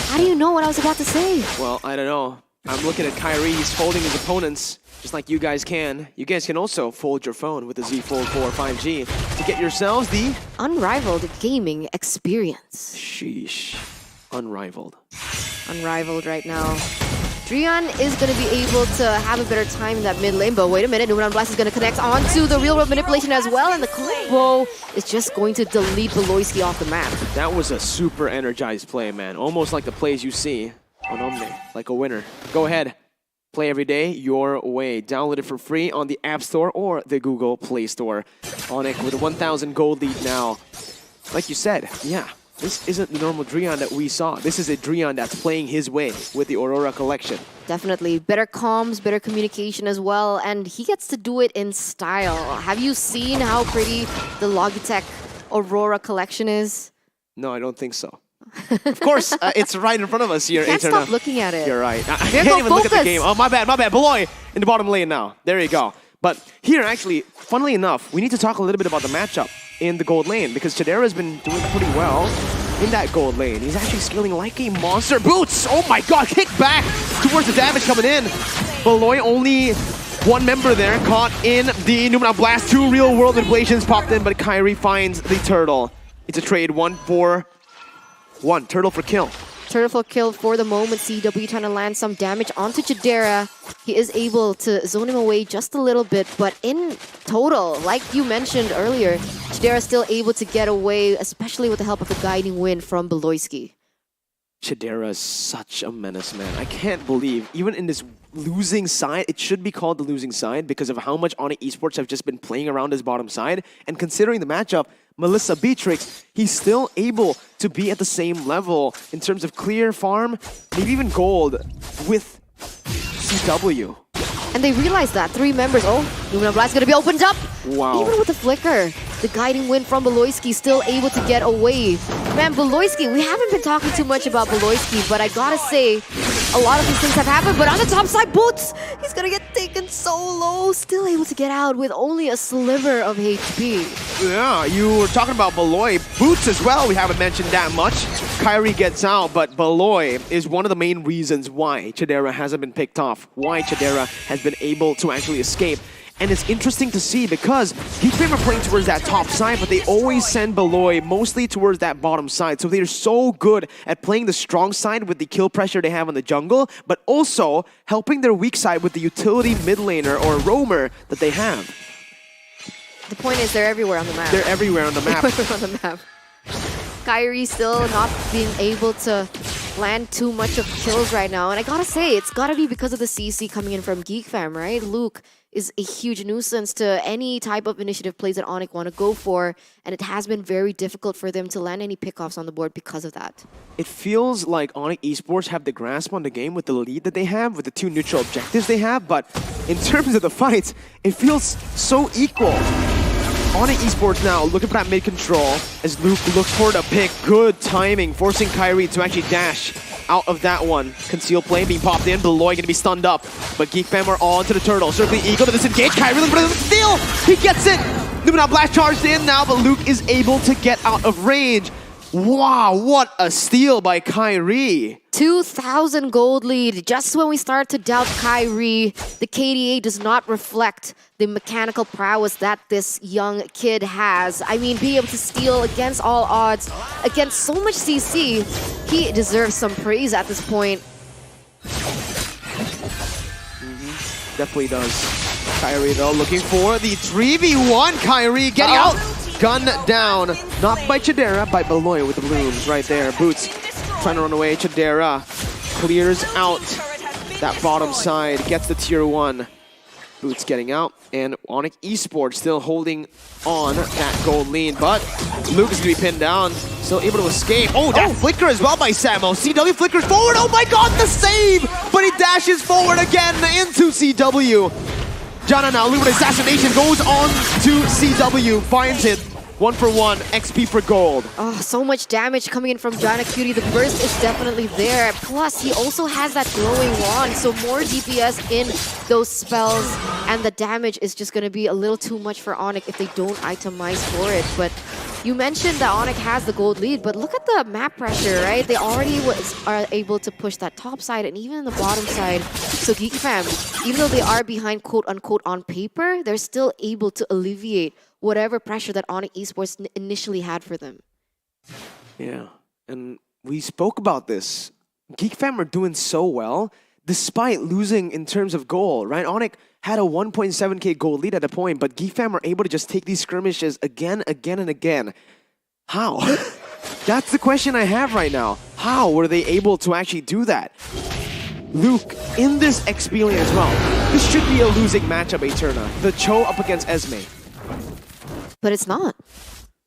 How do you know what I was about to say?
Well, I don't know. I'm looking at Kyrie. He's folding his opponents just like you guys can. You guys can also fold your phone with the Z Fold 4 5G to get yourselves the
unrivaled gaming experience.
Sheesh. Unrivaled.
Unrivaled right now. Drian is going to be able to have a better time in that mid lane, but wait a minute, Numeron Blast is going to connect onto the real world manipulation as well, and the combo is just going to delete Beloyski off the map.
That was a super energized play, man. Almost like the plays you see on Omni, like a winner. Go ahead, play every day your way. Download it for free on the App Store or the Google Play Store. ONIC with a 1,000 gold lead now. Like you said, yeah. This isn't the normal Drian that we saw. This is a Drian that's playing his way with the Aurora collection.
Definitely. Better comms, better communication as well, and he gets to do it in style. Have you seen how pretty the Logitech Aurora collection is?
No, I don't think so. Of course, it's right in front of us here.
Can't stop looking at it.
You're right. I can't even look at the game. Oh, my bad. Beloy in the bottom lane now. There you go. But here, actually, funnily enough, we need to talk a little bit about the matchup in the gold lane, because Chidera has been doing pretty well in that gold lane. He's actually scaling like a monster. Boots! Oh my god, kick back towards the damage coming in. Beloy only one member there, caught in the Numeron Blast. 2 real world manipulations popped in, but Kyrie finds the turtle. It's a trade, 1 for 1. Turtle for kill.
Turtle for kill for the moment. CW trying to land some damage onto Chidera. He is able to zone him away just a little bit, but in total, like you mentioned earlier, Chidera still able to get away, especially with the help of the guiding wind from Beloyski.
Chidera is such a menace, man. I can't believe, even in this losing side, it should be called the losing side because of how much ONIC Esports have just been playing around his bottom side. And considering the matchup, Melissa Beatrix, he's still able to be at the same level in terms of clear farm, maybe even gold with CW.
And they realize that. 3 members. Oh, Numeron Blast is going to be opened up.
Wow.
Even with the flicker, the guiding wind from Beloyski still able to get away. Man, Beloyski, we haven't been talking too much about Beloyski, but I gotta say, a lot of these things have happened. But on the top side, Boots, he's gonna get taken so low. Still able to get out with only a sliver of HP.
Yeah, you were talking about Beloy. Boots as well, we haven't mentioned that much. Kyrie gets out, but Beloy is one of the main reasons why Chidera hasn't been picked off, why Chidera has been able to actually escape. And it's interesting to see because Geek are playing towards that top side, but they always send Beloy mostly towards that bottom side. So they're so good at playing the strong side with the kill pressure they have on the jungle, but also helping their weak side with the utility mid laner or roamer that they have.
The point is they're everywhere on the map.
They're everywhere on the map.
on the map. Kyrie still not being able to land too much of kills right now. And I gotta say, it's gotta be because of the CC coming in from Geek Fam, right? Luke is a huge nuisance to any type of initiative plays that ONIC want to go for, and it has been very difficult for them to land any pickoffs on the board because of that.
It feels like ONIC Esports have the grasp on the game with the lead that they have, with the 2 neutral objectives they have, but in terms of the fights, it feels so equal. ONIC Esports now looking for that mid control as Luke looks for the pick. Good timing, forcing Kyrie to actually dash out of that one. Conceal play being popped in. Beloy gonna be stunned up. But Geek Fam are on to the turtle. Circling Eagle to disengage. Kyrie looking for the steal. He gets it. Numeron Blast charged in now, but Luke is able to get out of range. Wow, what a steal by Kyrie.
2,000 gold lead. Just when we start to doubt Kyrie, the KDA does not reflect the mechanical prowess that this young kid has. I mean, being able to steal against all odds, against so much CC, he deserves some praise at this point.
Definitely does. Kyrie, though, looking for the 3v1. Kyrie getting out. Gun down. Not by Chidera, by Beloy with the blooms right there. Boots trying to run away. Chidera clears out that bottom side. Gets the tier 1. Boots getting out. And ONIC Esports still holding on that gold lead. But Luke is going to be pinned down. Still able to escape. Oh, that flicker as well by Samo. CW flickers forward. Oh my god, the save! But he dashes forward again into CW. Jana now, Lumen Assassination goes on to CW, finds it. 1 for 1, XP for gold.
Oh, so much damage coming in from Jana Cutie. The burst is definitely there. Plus, he also has that glowing wand, so more DPS in those spells. And the damage is just going to be a little too much for ONIC if they don't itemize for it. But you mentioned that ONIC has the gold lead, but look at the map pressure, right? They already are able to push that top side and even the bottom side. So Geek Fam, even though they are behind quote-unquote on paper, they're still able to alleviate whatever pressure that ONIC Esports initially had for them.
Yeah, and we spoke about this. Geek Fam are doing so well
despite losing in terms of goal, right? ONIC had a 1.7k goal lead at a point, but Geek Fam are able to just take these skirmishes again, and again. How? That's the question I have right now. How were they able to actually do that? Luke, in this XP lane as well, this should be a losing matchup, Eterna. The Cho up against Esme.
But it's not.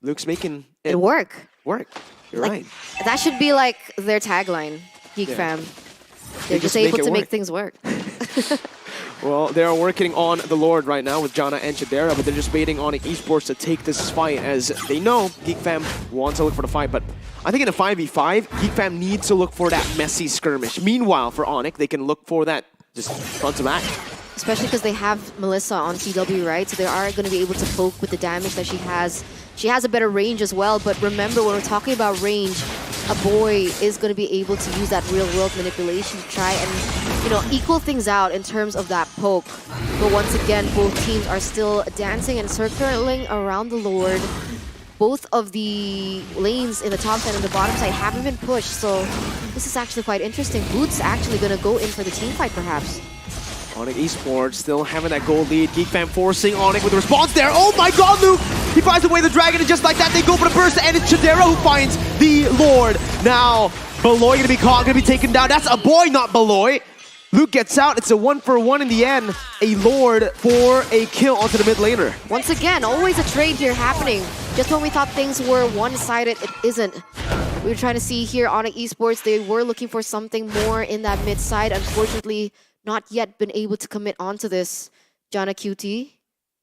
Luke's making
it work.
You're right.
That should be like their tagline, Geek Fam. They're just able to make things work.
Well, they are working on the Lord right now with Jana and Chidera, but they're just waiting on Esports to take this fight as they know Geek Fam wants to look for the fight. But I think in a 5v5, Geek Fam needs to look for that messy skirmish. Meanwhile, for ONIC, they can look for that just front to back.
Especially because they have Melissa on CW, right? So they are going to be able to poke with the damage that she has. She has a better range as well, but remember when we're talking about range, a boy is going to be able to use that real-world manipulation to try and, you know, equal things out in terms of that poke. But once again, both teams are still dancing and circling around the Lord. Both of the lanes in the top side and the bottom side haven't been pushed, so this is actually quite interesting. Boots actually going to go in for the team fight, perhaps.
ONIC Esports still having that goal lead. Geek Fam forcing ONIC with the response there. Oh my god, Luke! He finds away the dragon, and just like that, they go for the burst, and it's Chidera who finds the Lord. Now, Beloy gonna be caught, gonna be taken down. That's a boy, not Beloy. Luke gets out. It's a 1-for-1 in the end. A Lord for a kill onto the mid laner.
Once again, always a trade here happening. Just when we thought things were one-sided, it isn't. We were trying to see here on Esports, they were looking for something more in that mid side. Unfortunately, not yet been able to commit onto this. Jana QT.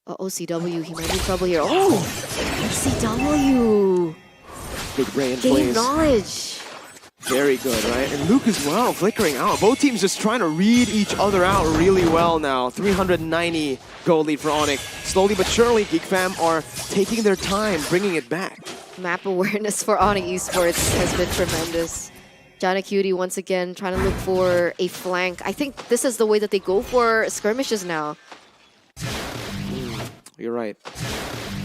OCW, he might be in trouble here. Oh! OCW!
Big range
Game
plays.
knowledge.
Very good, right? And Luke as well, flickering out. Both teams just trying to read each other out really well now. 390 goal lead for ONIC. Slowly but surely, Geek Fam are taking their time, bringing it back.
Map awareness for ONIC Esports has been tremendous. Jana Cutie once again trying to look for a flank. I think this is the way that they go for skirmishes now.
You're right.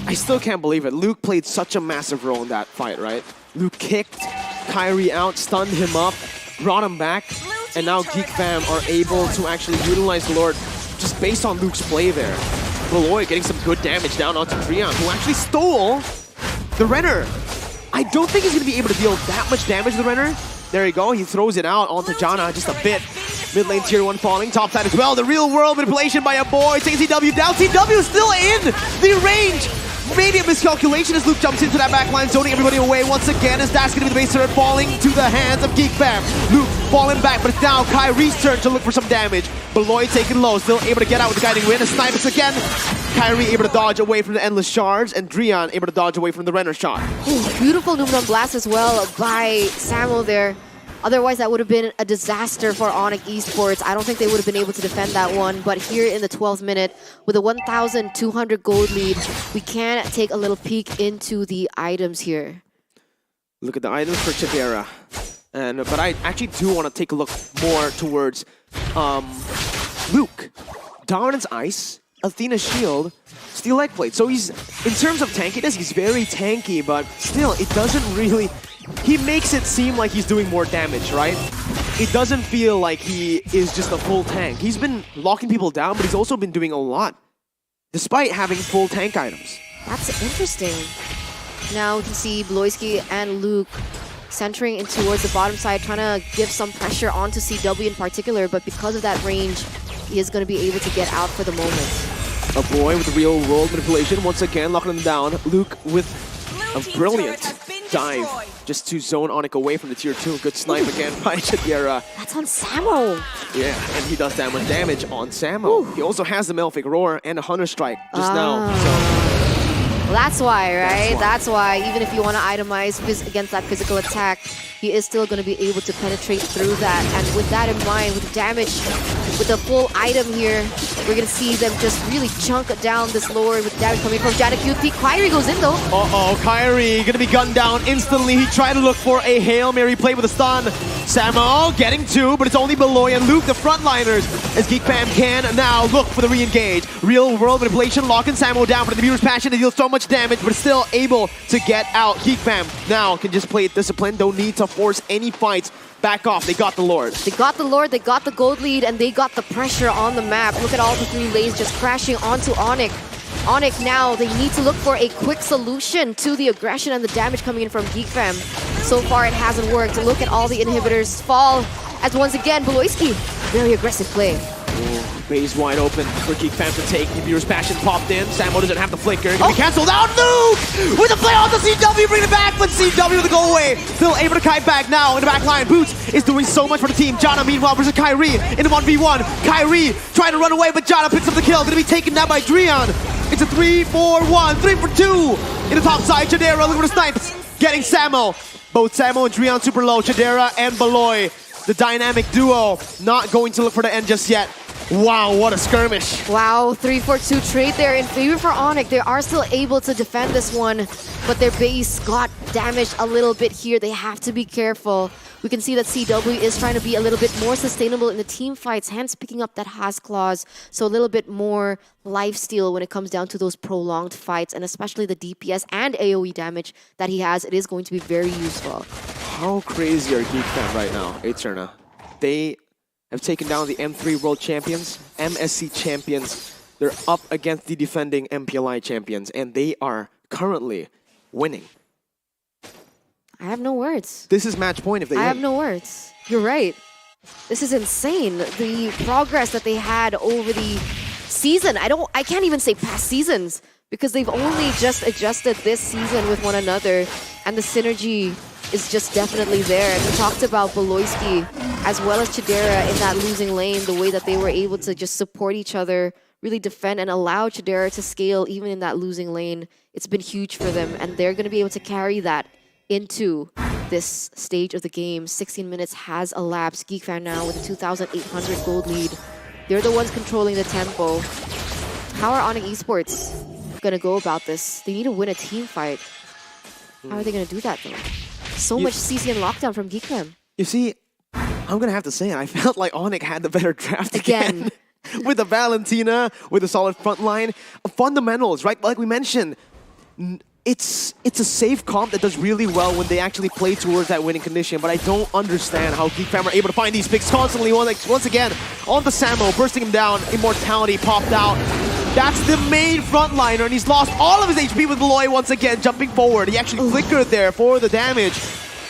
I still can't believe it. Luke played such a massive role in that fight, right? Luke kicked Kyrie out, stunned him up, brought him back, and now Geek Fam are able to actually utilize the Lord just based on Luke's play there. Beloy getting some good damage down onto Drian, who actually stole the Renner. I don't think he's going to be able to deal that much damage to the Renner. There you go, he throws it out onto Jana just a bit. Mid lane tier 1 falling, top side as well. The real world manipulation by a boy, taking CW down. CW still in the range. Maybe a miscalculation as Luke jumps into that backline, zoning everybody away once again, as that's going to be the base turret falling to the hands of Geek Fam. Luke falling back, but it's now Kyrie's turn to look for some damage. Beloy taken low, still able to get out with the guiding wind. A snipes again. Kyrie able to dodge away from the endless shards, and Drian able to dodge away from the Renner shot.
Ooh, beautiful Numenor blast as well by Samuel there. Otherwise, that would have been a disaster for ONIC Esports. I don't think they would have been able to defend that one. But here in the 12th minute, with a 1,200 gold lead, we can take a little peek into the items here.
Look at the items for Chidera. But I actually do want to take a look more towards Luke. Dominance Ice, Athena Shield, Steel Leg Plate. So he's, in terms of tankiness, he's very tanky, but still, it doesn't really... He makes it seem like he's doing more damage, right? It doesn't feel like he is just a full tank. He's been locking people down, but he's also been doing a lot, despite having full tank items.
That's interesting. Now we can see Bloisky and Luke centering in towards the bottom side, trying to give some pressure onto CW in particular, but because of that range, he is going to be able to get out for the moment.
A boy with real world manipulation, once again locking him down. Luke with a brilliant dive just to zone ONIC away from the tier 2. Good snipe again by Chidera.
That's on Samo.
Yeah, and he does that much damage on Samo. He also has the Malefic Roar and a Hunter Strike just now. So.
Well, that's why, right? That's why, even if you want to itemize against that physical attack, he is still going to be able to penetrate through that. And with that in mind, with the damage, with the full item here, we're going to see them just really chunk down this Lord with damage coming from Jana QT. Kyrie goes in though.
Uh-oh, Kyrie going to be gunned down instantly. He tried to look for a Hail Mary play with a stun. Samo getting 2, but it's only Beloy and Luke, the frontliners, as Geek Fam can now look for the re-engage. Real world manipulation, locking Samo down, but the viewer's passion to deal so much damage, but still able to get out. Geek Fam now can just play it disciplined, don't need to force any fights. Back off, they got the Lord.
They got the Lord, they got the gold lead, and they got the pressure on the map. Look at all the 3 lanes just crashing onto Onyx. Onyx now, they need to look for a quick solution to the aggression and the damage coming in from Geek Fam. So far, it hasn't worked. Look at all the inhibitors fall as once again, Beloyski, very aggressive play.
Base wide open for Geek Fam to take. Viewer's passion popped in. Samo doesn't have the flicker. Gonna be cancelled out. Luke with the play on the CW, bring it back, but CW with the go away. Still able to kite back now in the back line. Boots is doing so much for the team. Jana meanwhile versus Kyrie in the 1v1. Kyrie trying to run away, but Jana picks up the kill. Gonna be taken down by Drian. It's a 3-4-1, 3 for 2 in the top side. Chadera looking for the snipes. Getting Samo. Both Samo and Drian super low. Chadera and Beloy, the dynamic duo, not going to look for the end just yet. Wow, what a skirmish.
Wow, 3-4-2 trade there in favor for Onyx. They are still able to defend this one, but their base got damaged a little bit here. They have to be careful. We can see that CW is trying to be a little bit more sustainable in the team fights, hence picking up that Has clause. So a little bit more lifesteal when it comes down to those prolonged fights, and especially the DPS and AoE damage that he has. It is going to be very useful.
How crazy are Geek Fam right now, Eterna? They have taken down the M3 World Champions, MSC Champions. They're up against the defending MPLI Champions, and they are currently winning.
I have no words.
This is match point if they win.
I have no words. You're right. This is insane. The progress that they had over the season. I can't even say past seasons, because they've only just adjusted this season with one another, and the synergy is just definitely there. And we talked about Beloyski as well as Chidera in that losing lane, the way that they were able to just support each other, really defend and allow Chidera to scale even in that losing lane. It's been huge for them, and they're going to be able to carry that into this stage of the game. 16 minutes has elapsed. Geek Fam now with a 2,800 gold lead. They're the ones controlling the tempo. How are Onyx Esports going to go about this? They need to win a team fight. How are they going to do that though? So much CC and lockdown from Geek Fam.
You see, I'm going to have to say it. I felt like Onyx had the better draft again. With the Valentina, with a solid front line. Fundamentals, right? Like we mentioned, it's a safe comp that does really well when they actually play towards that winning condition, but I don't understand how Geek Fam are able to find these picks constantly. Once again, on the Samo, bursting him down, Immortality popped out. That's the main frontliner, and he's lost all of his HP with Beloy once again, jumping forward. He actually flickered there for the damage.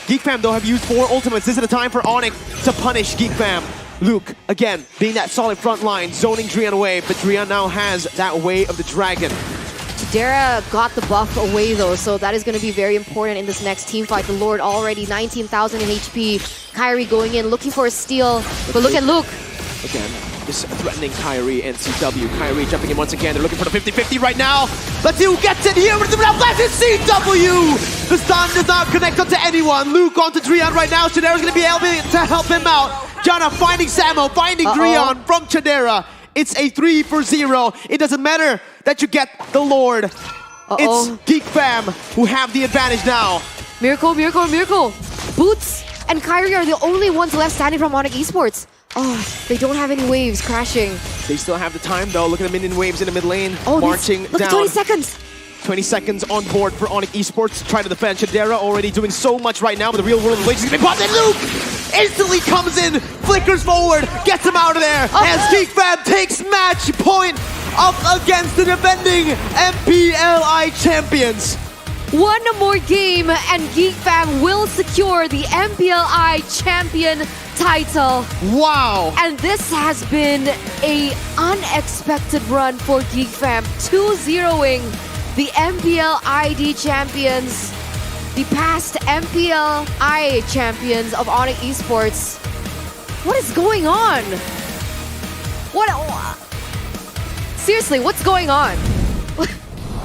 Geek Fam, though, have used 4 ultimates. This is the time for Onyx to punish Geek Fam. Luke, again, being that solid front line, zoning Drian away, but Drian now has that Way of the Dragon.
Chidera got the buff away though, so that is going to be very important in this next team fight. The Lord already 19,000 in HP. Kyrie going in, looking for a steal, but look at Luke.
Again, just threatening Kyrie and CW. Kyrie jumping in once again. They're looking for the 50-50 right now. Let's see who gets it here with the blast. It's CW! The stun does not connect onto anyone. Luke onto Drian right now. Chidera's going to be able to help him out. Jana finding Samo, finding Drian from Chidera. It's a 3-for-0. It doesn't matter that you get the Lord. It's Geek Fam who have the advantage now.
Miracle, miracle, miracle. Boots and Kyrie are the only ones left standing from Onyx Esports. Oh, they don't have any waves crashing.
They still have the time though. Look at the minion waves in the mid lane. Marching
look
down.
At 20 seconds.
20 seconds on board for Onyx Esports to try to defend. Chidera already doing so much right now, but the real world of is going to be popped. And Luke instantly comes in, flickers forward, gets him out of there. As Geek Fam takes match point up against the defending MPLI champions.
One more game and Geek Fam will secure the MPLI champion title.
Wow.
And this has been an unexpected run for Geek Fam, 2-0ing the MPL ID champions, the past MPLI champions of Onyx Esports. What is going on? Seriously, what's going on?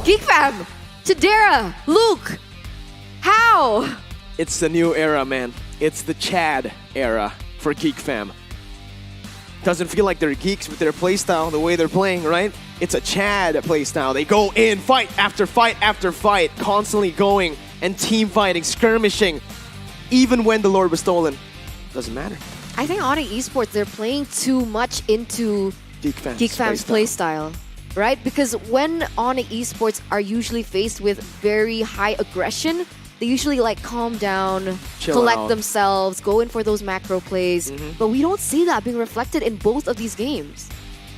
Geek Fam, Chidera, Luke, how?
It's the new era, man. It's the Chad era for Geek Fam. Doesn't feel like they're geeks with their playstyle, the way they're playing, right? It's a Chad playstyle. They go in, fight after fight after fight, constantly going and team fighting, skirmishing, even when the Lord was stolen.
doesn't matter.
I think ONIC Esports, they're playing too much into
Geek
Fam's playstyle. Right? Because when ONIC Esports are usually faced with very high aggression, they usually like calm down,
Chill
collect
out.
themselves, go in for those macro plays. But we don't see that being reflected in both of these games.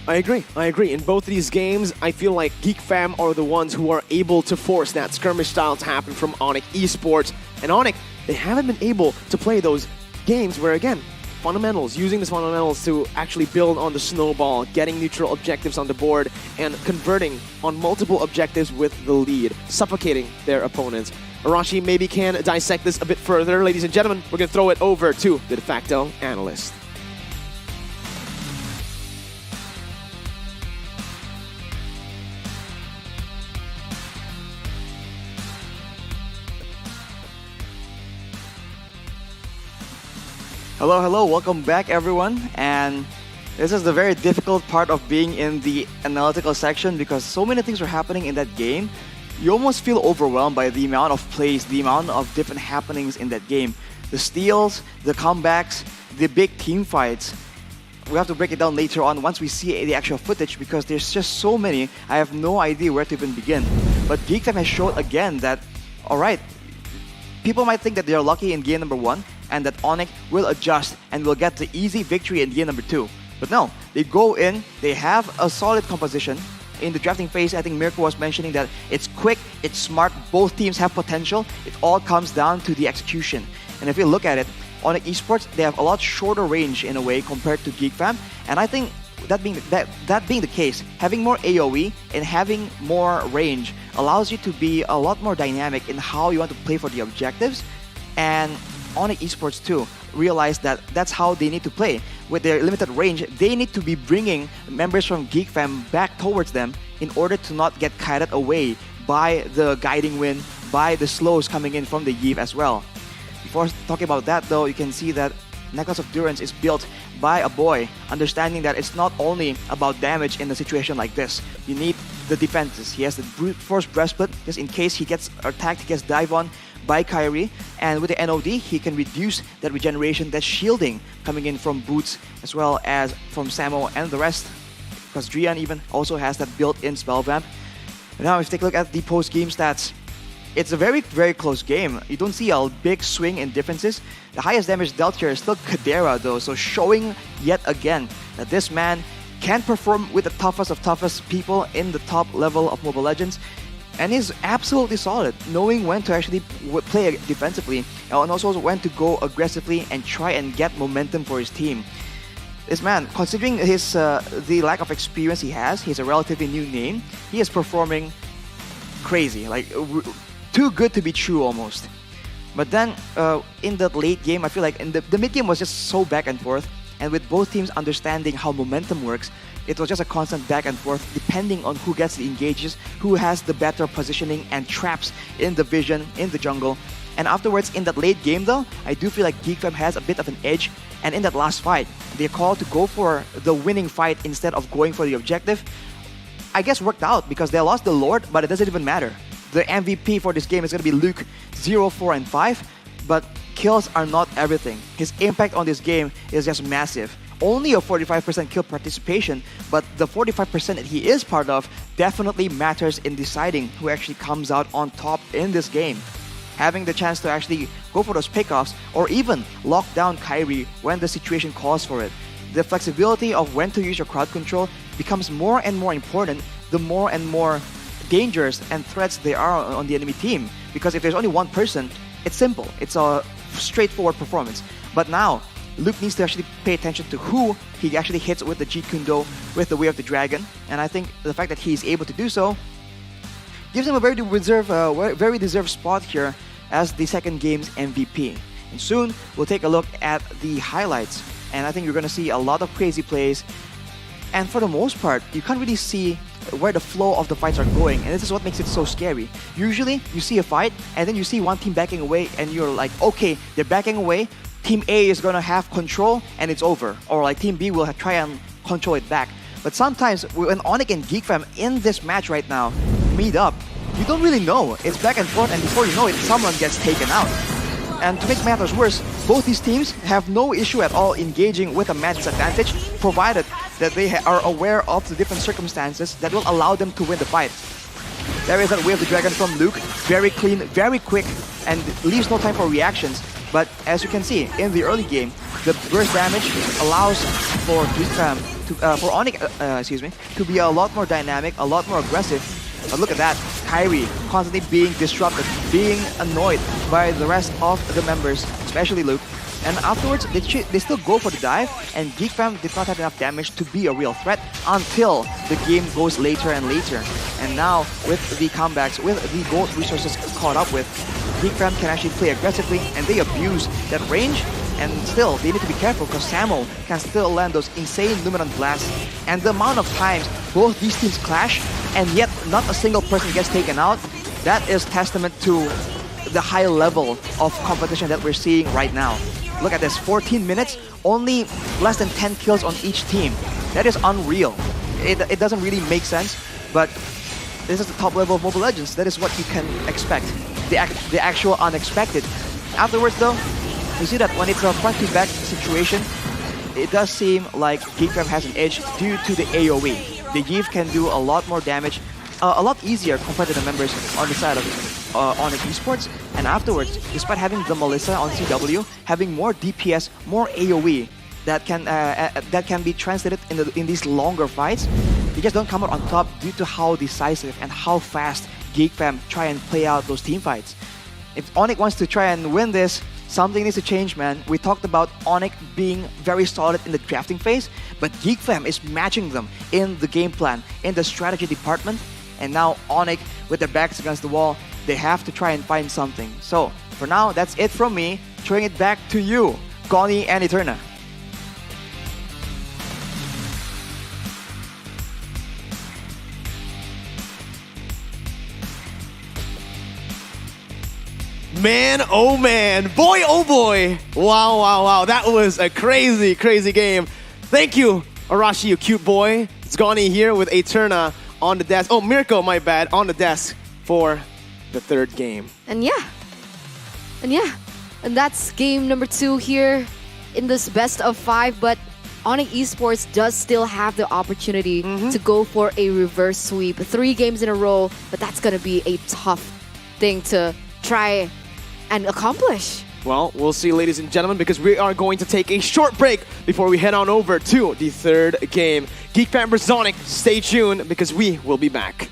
I agree. In both of these games, I feel like Geek Fam are the ones who are able to force that skirmish style to happen from ONIC Esports. And ONIC, they haven't been able to play those games where, again, fundamentals, using these fundamentals to actually build on the snowball, getting neutral objectives on the board, and converting on multiple objectives with the lead, suffocating their opponents. Arashi maybe can dissect this a bit further. Ladies and gentlemen, we're going to throw it over to the de facto analyst.
Hello, welcome back everyone. And this is the very difficult part of being in the analytical section because so many things are happening in that game. You almost feel overwhelmed by the amount of plays, the amount of different happenings in that game. The steals, the comebacks, the big team fights. We have to break it down later on once we see the actual footage because there's just so many, I have no idea where to even begin. But Geek has showed again that, alright, people might think that they're lucky in game number 1 and that ONIC will adjust and will get the easy victory in game number 2. But no, they go in, they have a solid composition. In the drafting phase, I think Mirko was mentioning that it's quick, it's smart, both teams have potential. It all comes down to the execution. And if you look at it, ONIC Esports, they have a lot shorter range in a way compared to Geek Fam. And I think that being the case, having more AoE and having more range allows you to be a lot more dynamic in how you want to play for the objectives. And ONIC Esports too realize that that's how they need to play. With their limited range, they need to be bringing members from Geek Fam back towards them in order to not get kited away by the guiding wind, by the slows coming in from the Eve as well. Before talking about that though, you can see that Necklace of Durance is built by a boy, understanding that it's not only about damage in a situation like this. You need the defenses. He has the brute force breastplate, just in case he gets attacked, he gets dive on by Kyrie, and with the NOD, he can reduce that regeneration, that shielding coming in from Boots, as well as from Samo and the rest, because Drian even also has that built-in spell vamp. And now if you take a look at the post-game stats, it's a very, very close game. You don't see a big swing in differences. The highest damage dealt here is still Kadera though, so showing yet again that this man can perform with the toughest of toughest people in the top level of Mobile Legends. And is absolutely solid, knowing when to actually play defensively and also when to go aggressively and try and get momentum for his team. This man, considering his the lack of experience he has, he's a relatively new name, he is performing crazy, like too good to be true almost. But then in the late game, I feel like in the mid game was just so back and forth, and with both teams understanding how momentum works, it was just a constant back and forth depending on who gets the engages, who has the better positioning and traps in the vision, in the jungle. And afterwards, in that late game though, I do feel like Geek Fam has a bit of an edge. And in that last fight, they called to go for the winning fight instead of going for the objective. I guess worked out because they lost the Lord, but it doesn't even matter. The MVP for this game is going to be Luke 0, 4, and 5, but kills are not everything. His impact on this game is just massive. Only a 45% kill participation, but the 45% that he is part of definitely matters in deciding who actually comes out on top in this game. Having the chance to actually go for those pickoffs or even lock down Kyrie when the situation calls for it. The flexibility of when to use your crowd control becomes more and more important the more and more dangers and threats there are on the enemy team. Because if there's only one person, it's simple. It's a straightforward performance. But now, Luke needs to actually pay attention to who he actually hits with the Jeet Kune Do, with the Way of the Dragon. And I think the fact that he's able to do so gives him a very deserved spot here as the second game's MVP. And soon, we'll take a look at the highlights. And I think you're going to see a lot of crazy plays. And for the most part, you can't really see where the flow of the fights are going, and this is what makes it so scary. Usually, you see a fight, and then you see one team backing away, and you're like, okay, they're backing away, Team A is gonna have control, and it's over. Or like Team B will try and control it back. But sometimes, when ONIC and Geek Fam in this match right now meet up, you don't really know. It's back and forth, and before you know it, someone gets taken out. And to make matters worse, both these teams have no issue at all engaging with a match advantage, provided that they are aware of the different circumstances that will allow them to win the fight. There is that Wave the Dragon from Luke, very clean, very quick, and leaves no time for reactions. But as you can see, in the early game, the burst damage allows for ONIC, to be a lot more dynamic, a lot more aggressive. But look at that, Kyrie constantly being disrupted, being annoyed by the rest of the members, especially Luke. And afterwards, they still go for the dive, and Geek Fam did not have enough damage to be a real threat until the game goes later and later. And now, with the comebacks, with the gold resources caught up with, Geek Fam can actually play aggressively, and they abuse that range. And still, they need to be careful because Samo can still land those insane Luminant blasts. And the amount of times both these teams clash, and yet not a single person gets taken out, that is testament to the high level of competition that we're seeing right now. Look at this, 14 minutes, only less than 10 kills on each team. That is unreal. It doesn't really make sense, but this is the top level of Mobile Legends. That is what you can expect, the actual unexpected. Afterwards though, you see that when it's a front-to-back situation, it does seem like Geek Fam has an edge due to the AoE. The Geef can do a lot more damage, a lot easier compared to the members on the side of ONIC Esports. And afterwards, despite having the Melissa on CW, having more DPS, more AoE that can be translated in these longer fights, they just don't come out on top due to how decisive and how fast Geek Fam try and play out those team fights. If ONIC wants to try and win this, something needs to change, man. We talked about ONIC being very solid in the drafting phase, but Geek Fam is matching them in the game plan, in the strategy department. And now ONIC, with their backs against the wall, they have to try and find something. So, for now, that's it from me. Throwing it back to you, Connie and Eterna.
Man, oh man, boy, oh boy. Wow, wow, wow. That was a crazy, crazy game. Thank you, Arashi, you cute boy. It's Goni here with Eterna on the desk. Oh, Mirko, my bad, on the desk for the third game.
And that's game number 2 here in this best of 5. But ONIC Esports does still have the opportunity to go for a reverse sweep. 3 games in a row, but that's going to be a tough thing to try and accomplish.
Well, we'll see, ladies and gentlemen, because we are going to take a short break before we head on over to the third game. Geek Fam vs ONIC, stay tuned because we will be back.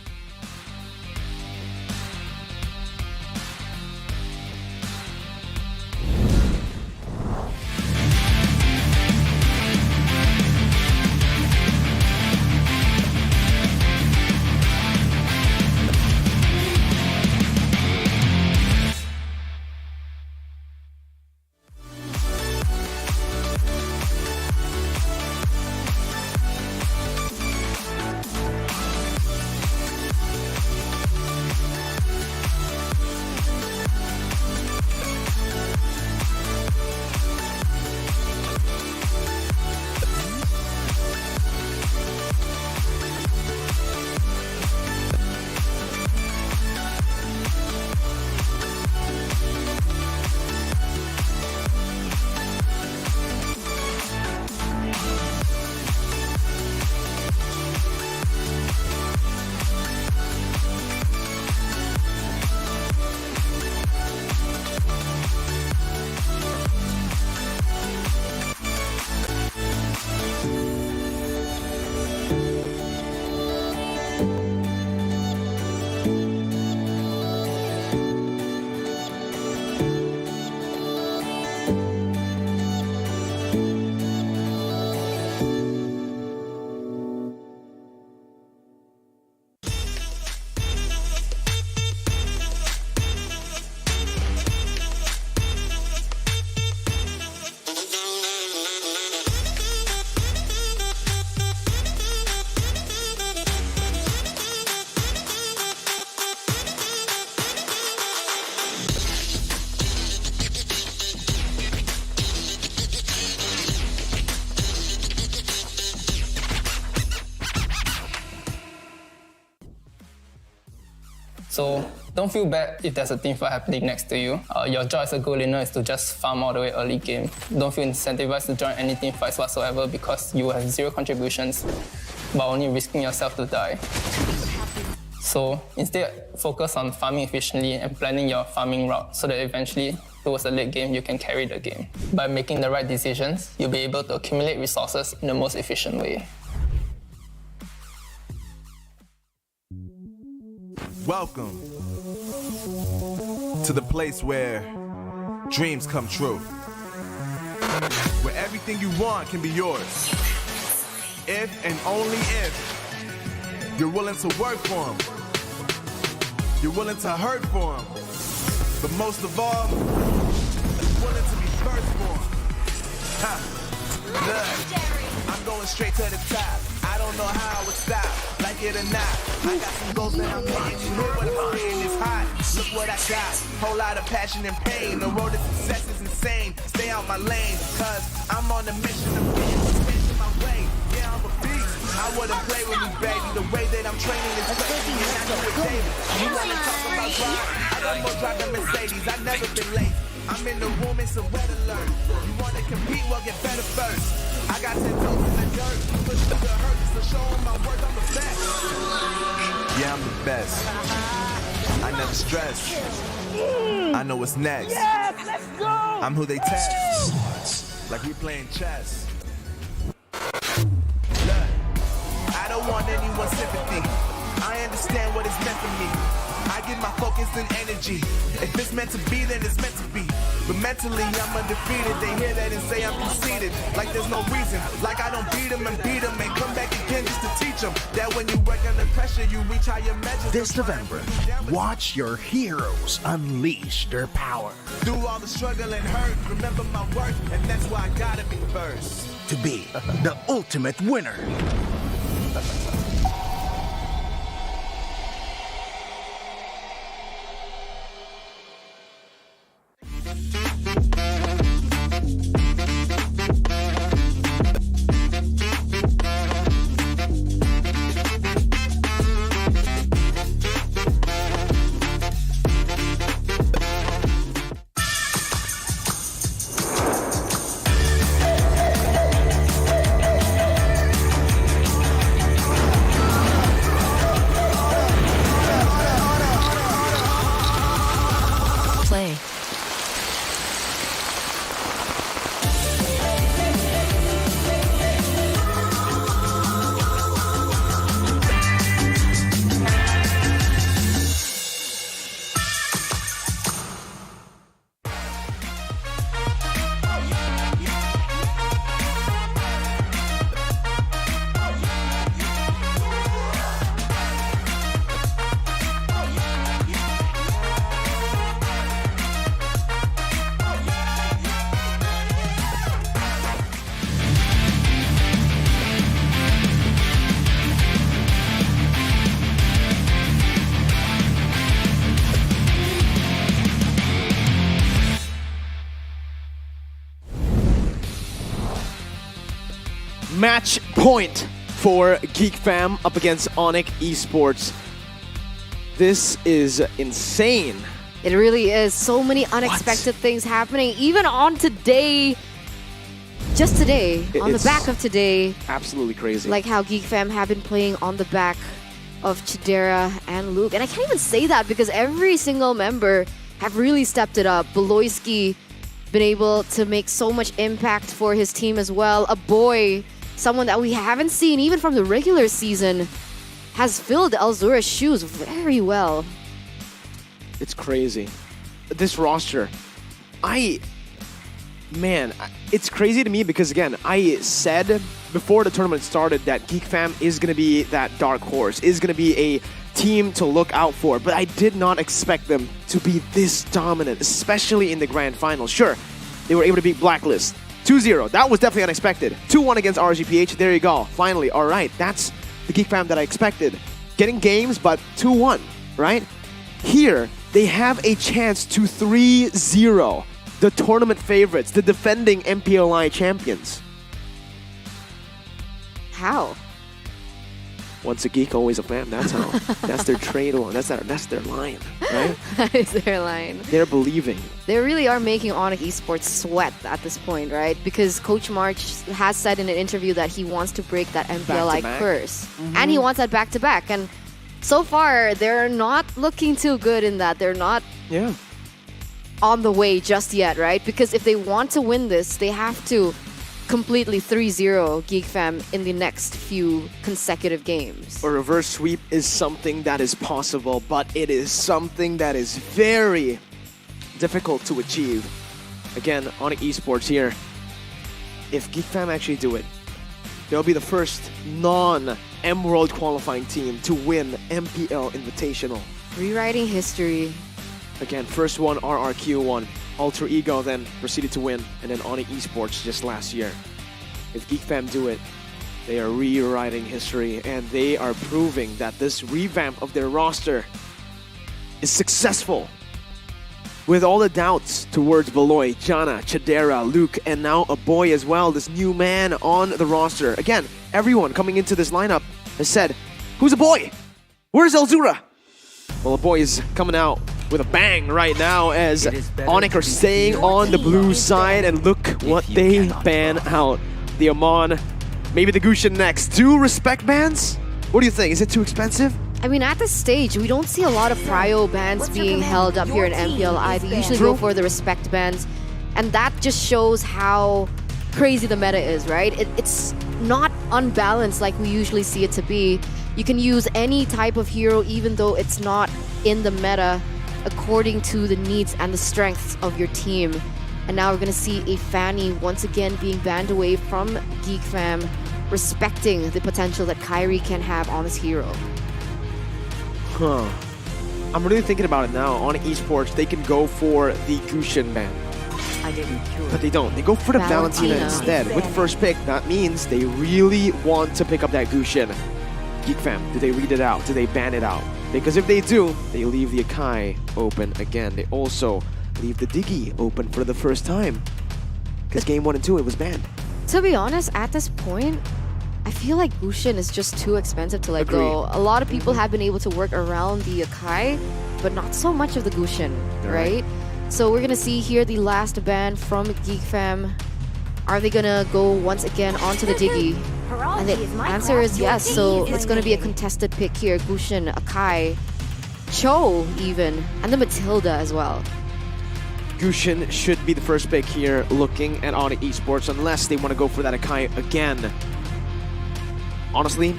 So don't feel bad if there's a team fight happening next to you. Your job as a goal winner is to just farm all the way early game. Don't feel incentivized to join any team fights whatsoever because you have zero contributions, but only risking yourself to die. So instead, focus on farming efficiently and planning your farming route so that eventually, towards the late game, you can carry the game. By making the right decisions, you'll be able to accumulate resources in the most efficient way.
Welcome to the place where dreams come true. Where everything you want can be yours. If and only if you're willing to work for them. You're willing to hurt for them. But most of all, you're willing to be first for them. Look, I'm going straight to the top. I don't know how I would stop, like it or not. I got some goals that I'm hitting. You know what I'm saying? It's hot. Look what I got. Whole lot of passion and pain. The road to success is insane. Stay out my lane, cause I'm on a mission of getting expansion my way. Yeah, I'm a beast. I wouldn't play with me, baby. The way that I'm training is crazy, and I know it daily. You wanna talk about drive? I got more drive than Mercedes. I've never been late. I'm in the room, it's a red alert. You wanna compete? Well, get better first. I got 10 toes in the dirt. Push through the hurt just to show them my worth. I'm the best. Yeah, I'm the best. I never stress. I know what's next.
Yes, let's go!
I'm who they test. Like we playing chess. Look, I don't want anyone's sympathy. I understand what it's meant for me. I give my focus and energy. If it's meant to be, then it's meant to be. But mentally, I'm undefeated. They hear that and say I'm conceited. Like there's no reason. Like I don't beat them and come back again just to teach them that when you work under pressure, you reach higher measures.
This November, watch your heroes unleash their power.
Through all the struggle and hurt, remember my worth, and that's why I gotta be first.
To be the ultimate winner.
Match point for Geek Fam up against ONIC Esports. This is insane.
It really is. So many unexpected things happening. Even on today, just today, on the back of today.
Absolutely crazy.
Like how Geek Fam have been playing on the back of Chidera and Luke. And I can't even say that because every single member have really stepped it up. Beloyski been able to make so much impact for his team as well. A boy, someone that we haven't seen even from the regular season, has filled Elzura's shoes very well.
It's crazy. This roster, it's crazy to me because, again, I said before the tournament started that Geek Fam is going to be that dark horse, is going to be a team to look out for, but I did not expect them to be this dominant, especially in the grand final. Sure, they were able to beat Blacklist 2-0. That was definitely unexpected. 2-1 against RGPH. There you go. Finally, all right. That's the Geek Fam that I expected. Getting games, but 2-1, right? Here, they have a chance to 3-0 the tournament favorites, the defending MPLI champions.
How?
Once a geek, always a fan. That's how. That's their trade line. That's their line, right?
That is their line.
They're believing.
They really are making ONIC Esports sweat at this point, right? Because Coach March has said in an interview that he wants to break that MPLI
Back-to-back.
curse.
Mhm.
And he wants that back-to-back. And so far, they're not looking too good in that. They're not
Yeah.
on the way just yet, right? Because if they want to win this, they have to completely 3-0 Geek Fam in the next few consecutive games.
A reverse sweep is something that is possible, but it is something that is very difficult to achieve. Again, ONIC Esports here. If Geek Fam actually do it, they'll be the first non-Emerald qualifying team to win MPL Invitational.
Rewriting history.
Again, first one, RRQ won. Alter Ego then proceeded to win, and then ONIC Esports just last year. If Geek Fam do it, they are rewriting history, and they are proving that this revamp of their roster is successful. With all the doubts towards Beloy, Jana, Chadera, Luke, and now a boy as well, this new man on the roster. Again, everyone coming into this lineup has said, who's a boy? Where's Elzura? Well, a boy is coming out with a bang right now as ONIC are staying on the blue side, and look what they ban out. The Amon, maybe the Gushin next. 2 respect bans? What do you think? Is it too expensive?
I mean, at this stage, we don't see a lot of prio bans being held up here in MPLI. They usually go for the respect bans, and that just shows how crazy the meta is, right? It's not unbalanced like we usually see it to be. You can use any type of hero even though it's not in the meta according to the needs and the strengths of your team. And now we're going to see a Fanny once again being banned away from Geek Fam, respecting the potential that Kyrie can have on this hero.
Huh. I'm really thinking about it now. On Esports, they can go for the Gushin ban. But they don't. They go for the Valentina instead. With first pick, that means they really want to pick up that Gushin. Geek Fam, do they read it out? Do they ban it out? Because if they do, they leave the Akai open again. They also leave the Diggy open for the first time. Because game 1 and 2, it was banned.
To be honest, at this point, I feel like Gushin is just too expensive to let go. A lot of people have been able to work around the Akai, but not so much of the Gushin, right? So we're gonna see here the last ban from Geek Fam. Are they gonna go once again onto the Diggy? And the answer is yes, so it's gonna be a contested pick here. Gushin, Akai, Cho even, and the Matilda as well.
Gushin should be the first pick here, looking at ONIC Esports, unless they want to go for that Akai again. Honestly,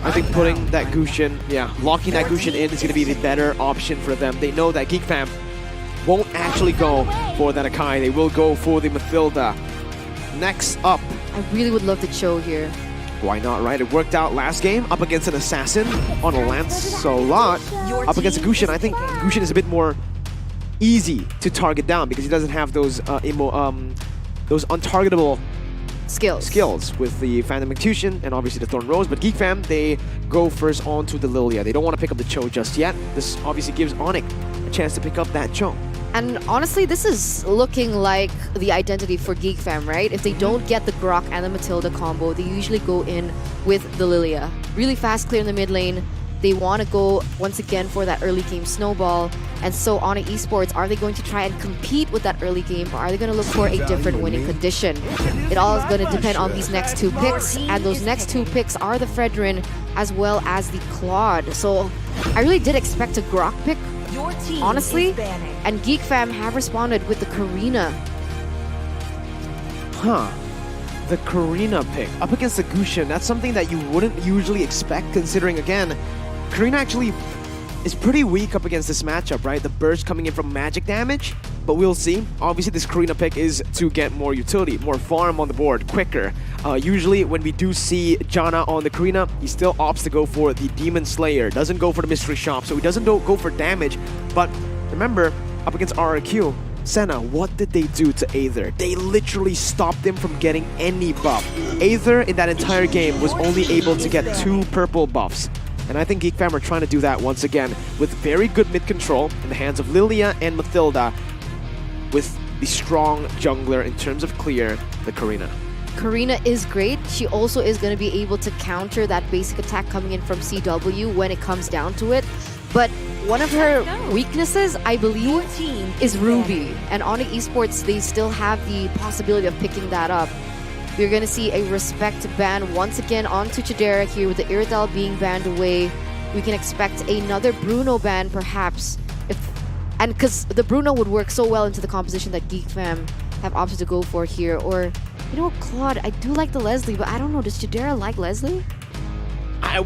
I think putting that Gushin, locking that Gushin in is going to be the better option for them. They know that Geek Fam won't actually go for that Akai. They will go for the Matilda. Next up.
I really would love the Cho here.
Why not, right? It worked out last game up against an Assassin on a Lancelot. Up against a Gushin, I think Gushin is a bit more easy to target down because he doesn't have those untargetable skills with the Phantom Mactution and obviously the Thorn Rose. But Geek Fam, they go first on to the Lilia. They don't want to pick up the Cho just yet. This obviously gives ONIC a chance to pick up that Cho.
And honestly, this is looking like the identity for Geek Fam, right? If they don't get the Grok and the Matilda combo, they usually go in with the Lilia. Really fast clear in the mid lane. They want to go once again for that early game snowball. And so ONIC Esports, are they going to try and compete with that early game, or are they going to look for a different winning condition? It all is going to depend on these next 2 picks, and those next 2 picks are the Fredrin as well as the Claude. So I really did expect a Grok pick, honestly, and Geek Fam have responded with the Karina.
Huh. The Karina pick up against the Gushin, that's something that you wouldn't usually expect, considering, again, Karina actually is pretty weak up against this matchup, right? The burst coming in from magic damage, but we'll see. Obviously, this Karina pick is to get more utility, more farm on the board, quicker. Usually, when we do see Jana on the Karina, he still opts to go for the Demon Slayer, doesn't go for the Mystery Shop, so he doesn't go for damage. But remember, up against RRQ, Senna, what did they do to Aether? They literally stopped him from getting any buff. Aether in that entire game was only able to get 2 purple buffs. And I think Geek Fam are trying to do that once again with very good mid control in the hands of Lilia and Matilda, with the strong jungler in terms of clear, the Karina.
Karina is great. She also is going to be able to counter that basic attack coming in from CW when it comes down to it. But one of her weaknesses, I believe, is Ruby. And ONIC Esports, they still have the possibility of picking that up. We're going to see a respect ban once again onto Chidera here with the Iridal being banned away. We can expect another Bruno ban perhaps. And because the Bruno would work so well into the composition that Geek Fam have opted to go for here. Or, you know, Claude, I do like the Leslie, but I don't know, does Chidera like Leslie?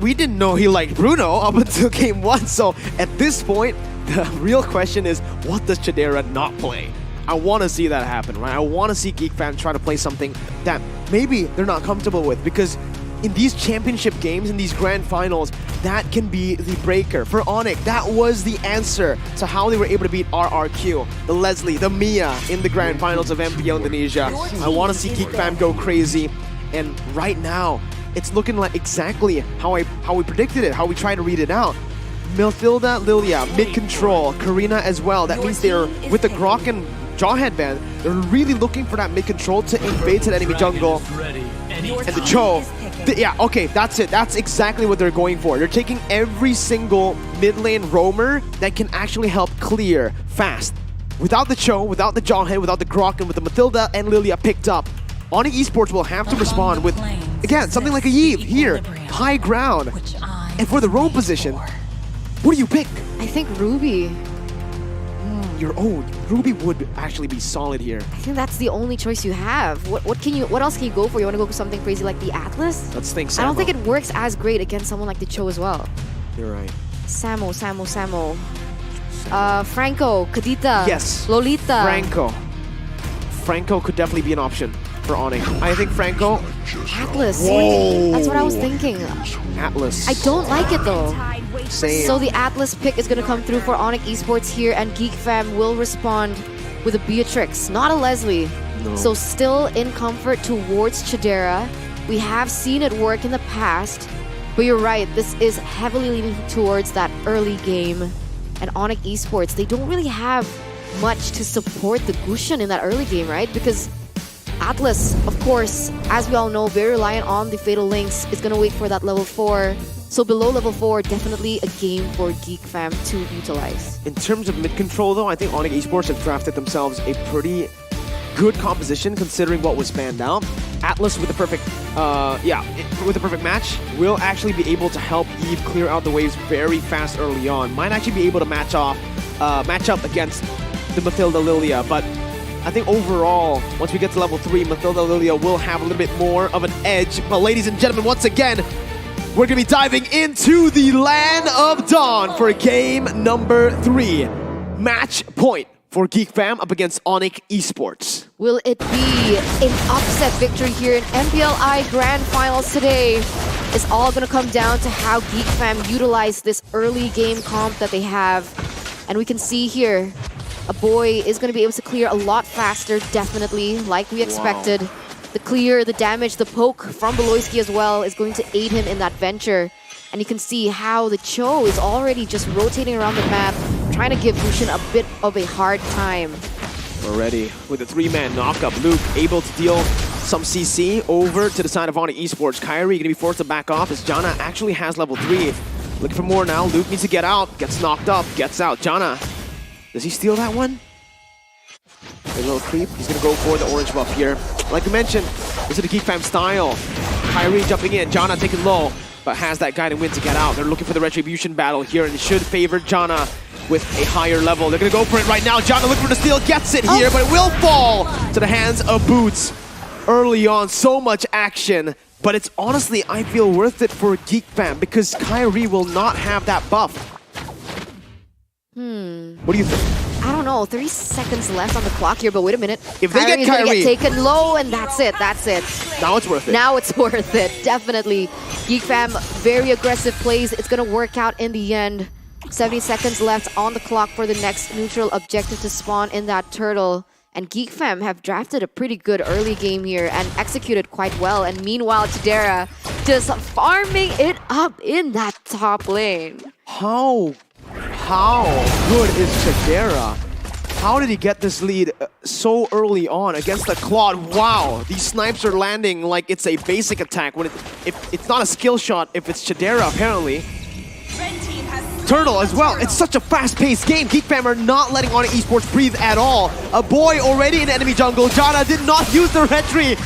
We didn't know he liked Bruno up until game 1, so at this point, the real question is, what does Chidera not play? I want to see that happen, right? I want to see Geek Fam try to play something that maybe they're not comfortable with, because in these championship games, in these grand finals, that can be the breaker. For ONIC, that was the answer to how they were able to beat RRQ, the Leslie, the Mia in the grand finals of MPL Indonesia. I want to see Geek Fam go crazy, and right now, it's looking like exactly how we predicted it, how we tried to read it out. Matilda, Lilia, mid-control, Karina as well. That means they're, with the Grok and Jaw Headband, they're really looking for that mid-control to invade to the enemy jungle. And the Cho, yeah, okay, that's it. That's exactly what they're going for. They're taking every single mid-lane roamer that can actually help clear fast. Without the Cho, without the Jaw Head, without the Grok, and with the Matilda and Lilia picked up, ONIC Esports will have to respond with, again, something like a Yves here, high ground. And for the roam position, what do you pick?
I think Ruby.
Ruby would actually be solid here.
I think that's the only choice you have. What else can you go for? You want to go for something crazy like the Atlas?
Let's think Samo.
I don't think it works as great against someone like the Cho as well.
You're right.
Samo. Franco, Kadita.
Yes.
Lolita.
Franco could definitely be an option for ONIC. I think Franco.
Atlas.
Whoa.
That's what I was thinking.
Atlas.
I don't like it though.
Same.
So the Atlas pick is going to come through for ONIC Esports here, and Geek Fam will respond with a Beatrix, not a Leslie.
No.
So still in comfort towards Chidera. We have seen it work in the past, but you're right, this is heavily leaning towards that early game. And ONIC Esports, they don't really have much to support the Gushan in that early game, right? Because Atlas, of course, as we all know, very reliant on the Fatal Links, is going to wait for that level 4. So below level 4, definitely a game for Geek Fam to utilize.
In terms of mid-control though, I think ONIC Esports have drafted themselves a pretty good composition considering what was banned out. Atlas with the perfect, with the perfect match will actually be able to help Eve clear out the waves very fast early on. Might actually be able to match up against the Matilda Lilia, but I think overall, once we get to level 3, Matilda Lilia will have a little bit more of an edge. But ladies and gentlemen, once again, we're going to be diving into the Land of Dawn for game number 3. Match point for Geek Fam up against ONIC Esports.
Will it be an upset victory here in MPLI Grand Finals today? It's all going to come down to how Geek Fam utilize this early game comp that they have. And we can see here, a boy is going to be able to clear a lot faster, definitely, like we expected. Wow. The clear, the damage, the poke from Beloyski as well is going to aid him in that venture. And you can see how the Cho is already just rotating around the map, trying to give Lucian a bit of a hard time.
Already with a 3-man knockup, Luke able to deal some CC over to the side of ONIC Esports. Kyrie going to be forced to back off as Jana actually has level 3. Looking for more now. Luke needs to get out, gets knocked up, gets out. Jana, does he steal that one? A little creep. He's going to go for the orange buff here. Like I mentioned, this is the Geek Fam style. Kyrie jumping in, Jana taking low, but has that guiding wind to get out. They're looking for the retribution battle here, and it should favor Jana with a higher level. They're going to go for it right now. Jana looking for the steal, gets it here, but it will fall to the hands of Boots. Early on, so much action, but it's honestly, I feel, worth it for Geek Fam because Kyrie will not have that buff. What do you think?
I don't know, 30 seconds left on the clock here, but wait a minute.
If they get Kyrie,
get taken low, and that's it.
Now it's worth it.
Now it's worth it, definitely. Geek Fam, very aggressive plays. It's going to work out in the end. 70 seconds left on the clock for the next neutral objective to spawn in that turtle. And Geek Fam have drafted a pretty good early game here and executed quite well. And meanwhile, Chidera just farming it up in that top lane.
How good is Chidera? How did he get this lead so early on against the Claude? Wow, these snipes are landing like it's a basic attack when if it's not a skill shot, if it's Chidera apparently. Turtle as well. It's such a fast-paced game. Geek fam are not letting ONIC Esports breathe at all. A boy already in enemy jungle. Jana did not use the retry.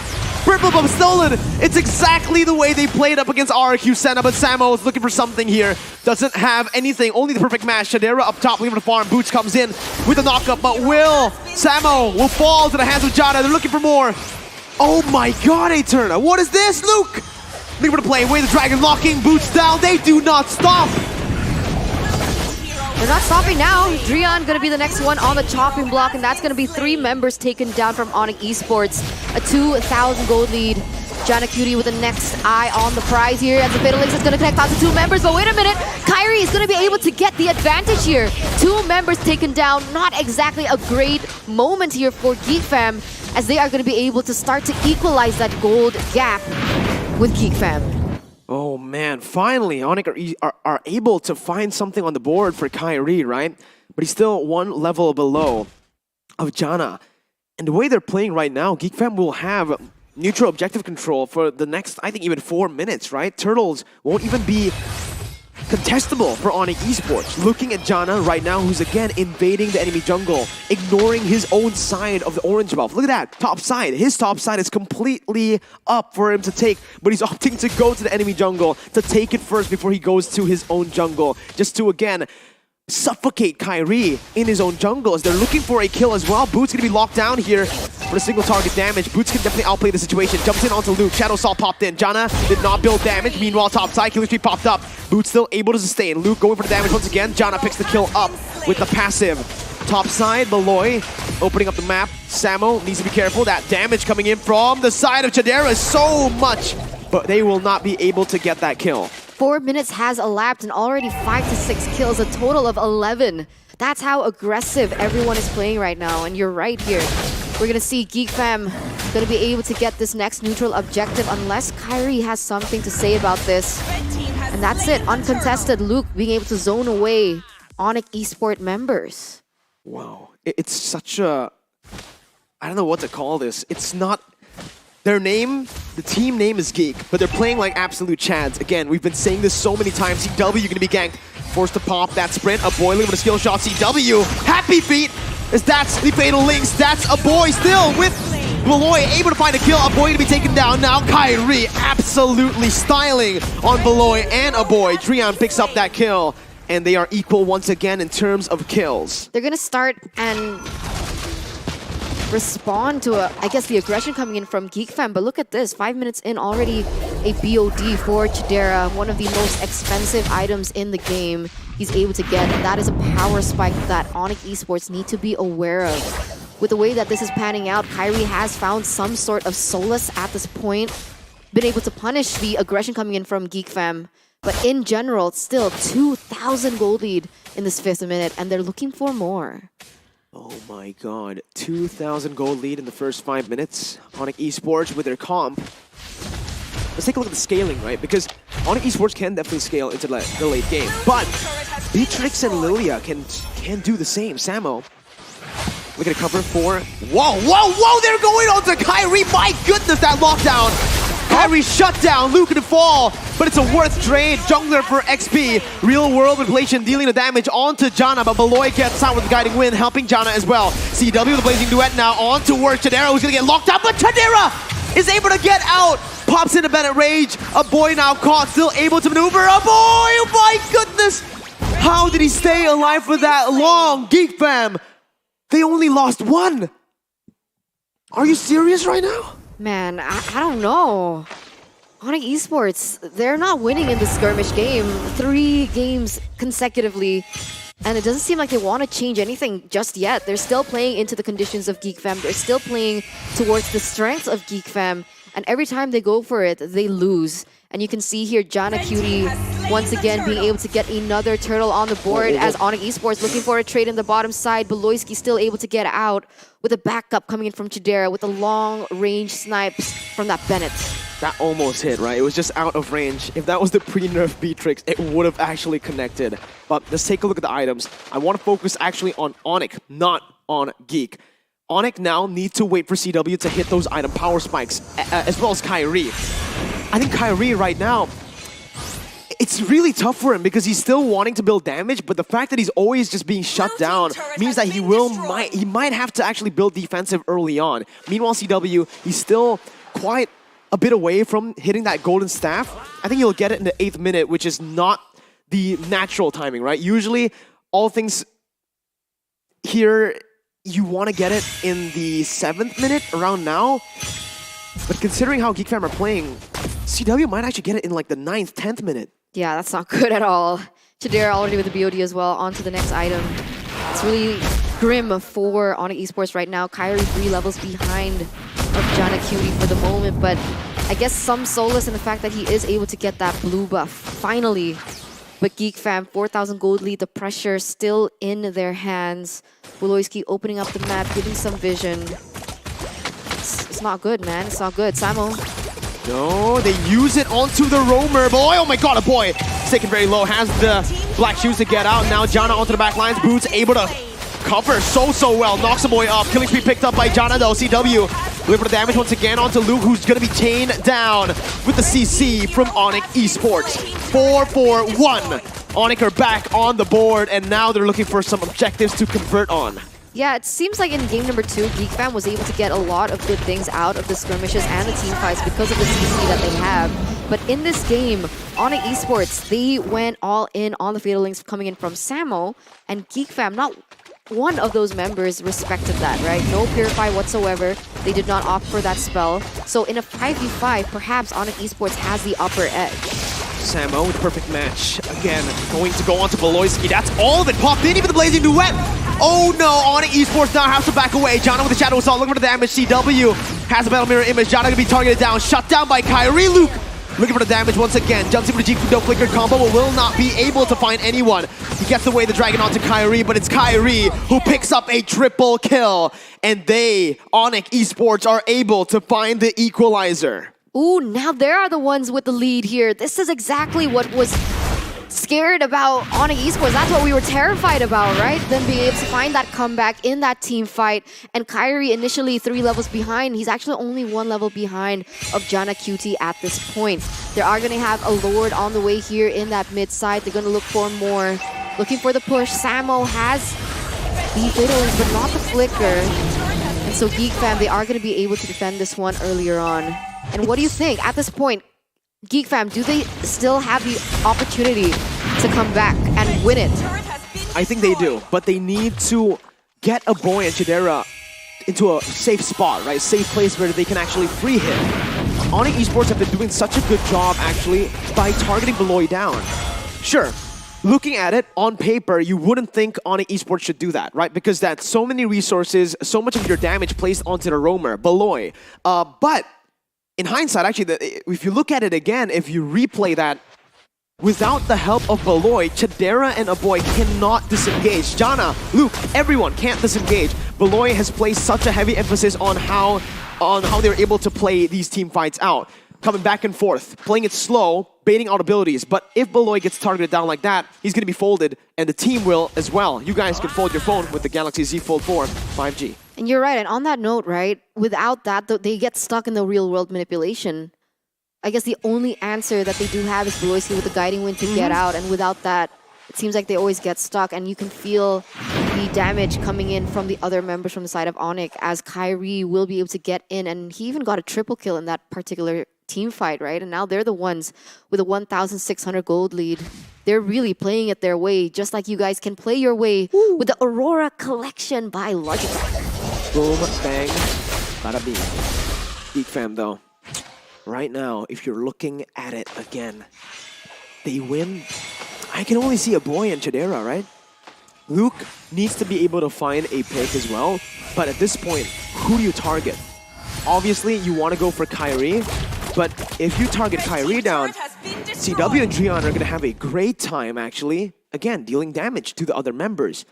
Purple Bomb stolen. It's exactly the way they played up against RQ Senna, but Samo is looking for something here. Doesn't have anything, only the perfect match. Shadera up top, leaving the farm. Boots comes in with a knockup, but Samo will fall to the hands of Jana. They're looking for more. Oh my god, Eterna. What is this, Luke? Looking for the play, away the dragon, locking Boots down. They do not stop.
They're not stopping now. Drian gonna be the next one on the chopping block, and that's gonna be 3 members taken down from ONIC Esports. A 2,000 gold lead. Jana Cutie with the next eye on the prize here, as the Fatal Links is gonna connect out to 2 members, but wait a minute, Kyrie is gonna be able to get the advantage here. 2 members taken down, not exactly a great moment here for Geek Fam, as they are gonna be able to start to equalize that gold gap with Geek Fam.
Oh man, finally ONIC are able to find something on the board for Kyrie, right? But he's still 1 level below of Jana. And the way they're playing right now, Geek Fam will have neutral objective control for the next, I think, even 4 minutes, right? Turtles won't even be contestable for ONIC Esports. Looking at Jana right now, who's again invading the enemy jungle, ignoring his own side of the orange buff. Look at that, top side. His top side is completely up for him to take, but he's opting to go to the enemy jungle to take it first before he goes to his own jungle, just to again suffocate Kyrie in his own jungle as they're looking for a kill as well. Boots gonna be locked down here for the single target damage. Boots can definitely outplay the situation. Jumps in onto Luke. Shadow Saw popped in. Jana did not build damage. Meanwhile, top side, Killer Street popped up. Boots still able to sustain. Luke going for the damage once again. Jana picks the kill up with the passive. Top side, Malloy opening up the map. Samo needs to be careful. That damage coming in from the side of Chidera is so much, but they will not be able to get that kill.
4 minutes has elapsed and already 5 to 6 kills, a total of 11. That's how aggressive everyone is playing right now, and you're right here. We're gonna see Geek Fam gonna be able to get this next neutral objective unless Kyrie has something to say about this. And that's it, uncontested. Luke being able to zone away ONIC Esport members.
Wow, it's such a, I don't know what to call this. It's not, their name, the team name is Geek, but they're playing like absolute chads. Again, we've been saying this so many times. CW gonna be ganked, forced to pop that sprint. A boy looking for a skill shot. CW, happy feet, as that's the Fatal Links. That's a boy still with Malloy able to find a kill. A boy to be taken down now. Kyrie absolutely styling on Malloy and a boy. Drian picks up that kill, and they are equal once again in terms of kills.
They're gonna start and respond to, I guess, the aggression coming in from Geek Fam. But look at this, 5 minutes in, already a BOD for Chidera, one of the most expensive items in the game he's able to get. And that is a power spike that ONIC Esports need to be aware of. With the way that this is panning out, Kyrie has found some sort of solace at this point, been able to punish the aggression coming in from Geek Fam. But in general, it's still 2,000 gold lead in this 5th minute, and they're looking for more.
Oh my god, 2,000 gold lead in the first 5 minutes. ONIC Esports with their comp. Let's take a look at the scaling, right? Because ONIC Esports can definitely scale into the late game. But Beatrix and Lilia can do the same. Samo, look at a cover for... Whoa, whoa, whoa! They're going on to Kyrie! My goodness, that lockdown! Kyrie shut down, Luke to fall, but it's a worth trade. Jungler for XP. Real world inflation dealing the damage onto Jana, but Malloy gets out with the guiding wind, helping Jana as well. CW, the blazing duet now on to work. Chidera who's gonna get locked out, but Chidera is able to get out. Pops into Bennett Rage. A boy now caught, still able to maneuver. A boy, oh my goodness! How did he stay alive for that long? Geek Fam, they only lost 1. Are you serious right now?
Man, I don't know. ONIC Esports, they're not winning in this skirmish game. 3 games consecutively. And it doesn't seem like they want to change anything just yet. They're still playing into the conditions of Geek Fam. They're still playing towards the strength of Geek Fam. And every time they go for it, they lose. And you can see here, Jana Cutie once again being able to get another turtle on the board as ONIC Esports looking for a trade in the bottom side. Beloyski still able to get out with a backup coming in from Chidera with the long-range snipes from that Bennett.
That almost hit, right? It was just out of range. If that was the pre-nerf Beatrix, it would have actually connected. But let's take a look at the items. I want to focus actually on ONIC, not on Geek. ONIC now need to wait for CW to hit those item power spikes, as well as Kyrie. I think Kyrie right now, it's really tough for him because he's still wanting to build damage, but the fact that he's always just being shut down means that he might have to actually build defensive early on. Meanwhile, CW, he's still quite a bit away from hitting that golden staff. I think he'll get it in the 8th minute, which is not the natural timing, right? Usually, all things here, you want to get it in the 7th minute, around now. But considering how Geek Fam are playing, CW might actually get it in like the 9th, 10th minute.
Yeah, that's not good at all. Chidera already with the BOD as well. On to the next item. It's really grim for ONIC Esports right now. Kyrie 3 levels behind of Jana Cutie for the moment, but I guess some solace in the fact that he is able to get that blue buff, finally. But Geek Fam, 4,000 gold lead, the pressure still in their hands. Woloiski opening up the map, giving some vision. It's not good, man. It's not good. Samo.
No, they use it onto the roamer. Boy, oh my god, a boy. It's taken very low. Has the black shoes to get out. Now Jana onto the back lines. Boots able to cover so well. Knocks a boy up. Killing spree picked up by Jana though. CW looking for the damage once again onto Luke, who's going to be chained down with the CC from ONIC Esports. 4-4-1. ONIC are back on the board, and now they're looking for some objectives to convert on.
Yeah, it seems like in game number 2, Geek Fam was able to get a lot of good things out of the skirmishes and the team fights because of the CC that they have. But in this game, ONIC Esports, they went all in on the Fatal Links coming in from Samo, and Geek Fam, not one of those members respected that, right? No Purify whatsoever. They did not opt for that spell. So in a 5v5, perhaps ONIC Esports has the upper edge.
Samo with perfect match. Again, going to go on to Beloyski. That's all of it. Popped in, even the Blazing Duet. Oh no, ONIC Esports now has to back away. Jana with the Shadow Assault looking for the damage. CW has a Battle Mirror image. Jana gonna be targeted down. Shut down by Kyrie. Luke looking for the damage once again. Jumps in for the Geek no flicker combo, but will not be able to find anyone. He gets away the Dragon onto Kyrie, but it's Kyrie who picks up a triple kill. And they, ONIC Esports, are able to find the equalizer.
Ooh, now they are the ones with the lead here. This is exactly what was scared about ONIC Esports. That's what we were terrified about, right? Then being able to find that comeback in that team fight. And Kyrie initially 3 levels behind. He's actually only 1 level behind of Jana QT at this point. They are going to have a Lord on the way here in that mid side. They're going to look for more. Looking for the push. Samo has the Fatalings, but not the flicker. And so Geek Fam, they are going to be able to defend this one earlier on. And what do you think? At this point, Geek Fam, do they still have the opportunity to come back and win it?
I think they do, but they need to get a boy and Chidera into a safe spot, right? Safe place where they can actually free hit. ONIC Esports have been doing such a good job, actually, by targeting Beloy down. Sure, looking at it, on paper, you wouldn't think ONIC Esports should do that, right? Because that's so many resources, so much of your damage placed onto the roamer, Beloy. But in hindsight, actually, if you look at it again, if you replay that, without the help of Beloy, Chidera and Aboy cannot disengage. Jana, Luke, everyone can't disengage. Beloy has placed such a heavy emphasis on how they're able to play these team fights out. Coming back and forth, playing it slow, baiting out abilities. But if Beloy gets targeted down like that, he's going to be folded, and the team will as well. You guys can fold your phone with the Galaxy Z Fold 4 5G.
And you're right, and on that note, right, without that, they get stuck in the real-world manipulation. I guess the only answer that they do have is Beloyski with the Guiding Wind to get out, and without that, it seems like they always get stuck, and you can feel the damage coming in from the other members from the side of ONIC, as Kyrie will be able to get in, and he even got a triple kill in that particular team fight, right? And now they're the ones with a 1,600 gold lead. They're really playing it their way, just like you guys can play your way with the Aurora Collection by Logitech.
Boom, bang, bada bing. Geek Fam, though, right now, if you're looking at it again, they win. I can only see a boy and Chidera, right? Luke needs to be able to find a pick as well, but at this point, who do you target? Obviously, you want to go for Kyrie, but if you target Kyrie down, CW and Drion are going to have a great time, actually, again, dealing damage to the other members.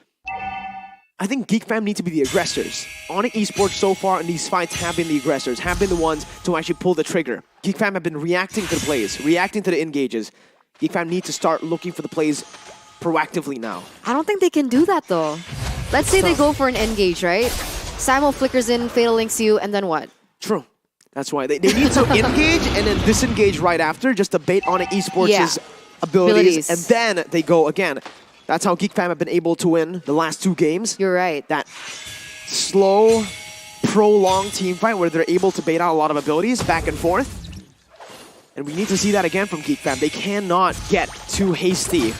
I think Geek Fam need to be the aggressors. ONIC Esports so far in these fights have been the aggressors, have been the ones to actually pull the trigger. Geek Fam have been reacting to the plays, reacting to the engages. Geek Fam need to start looking for the plays proactively now.
I don't think they can do that, though. Let's say they go for an engage, right? Samo flickers in, Fatal Links you, and then what?
True. That's why they need to engage and then disengage right after, just to bait on Esports' abilities, and then they go again. That's how Geek Fam have been able to win the last 2 games.
You're right.
That slow, prolonged team fight where they're able to bait out a lot of abilities back and forth. And we need to see that again from Geek Fam. They cannot get too hasty.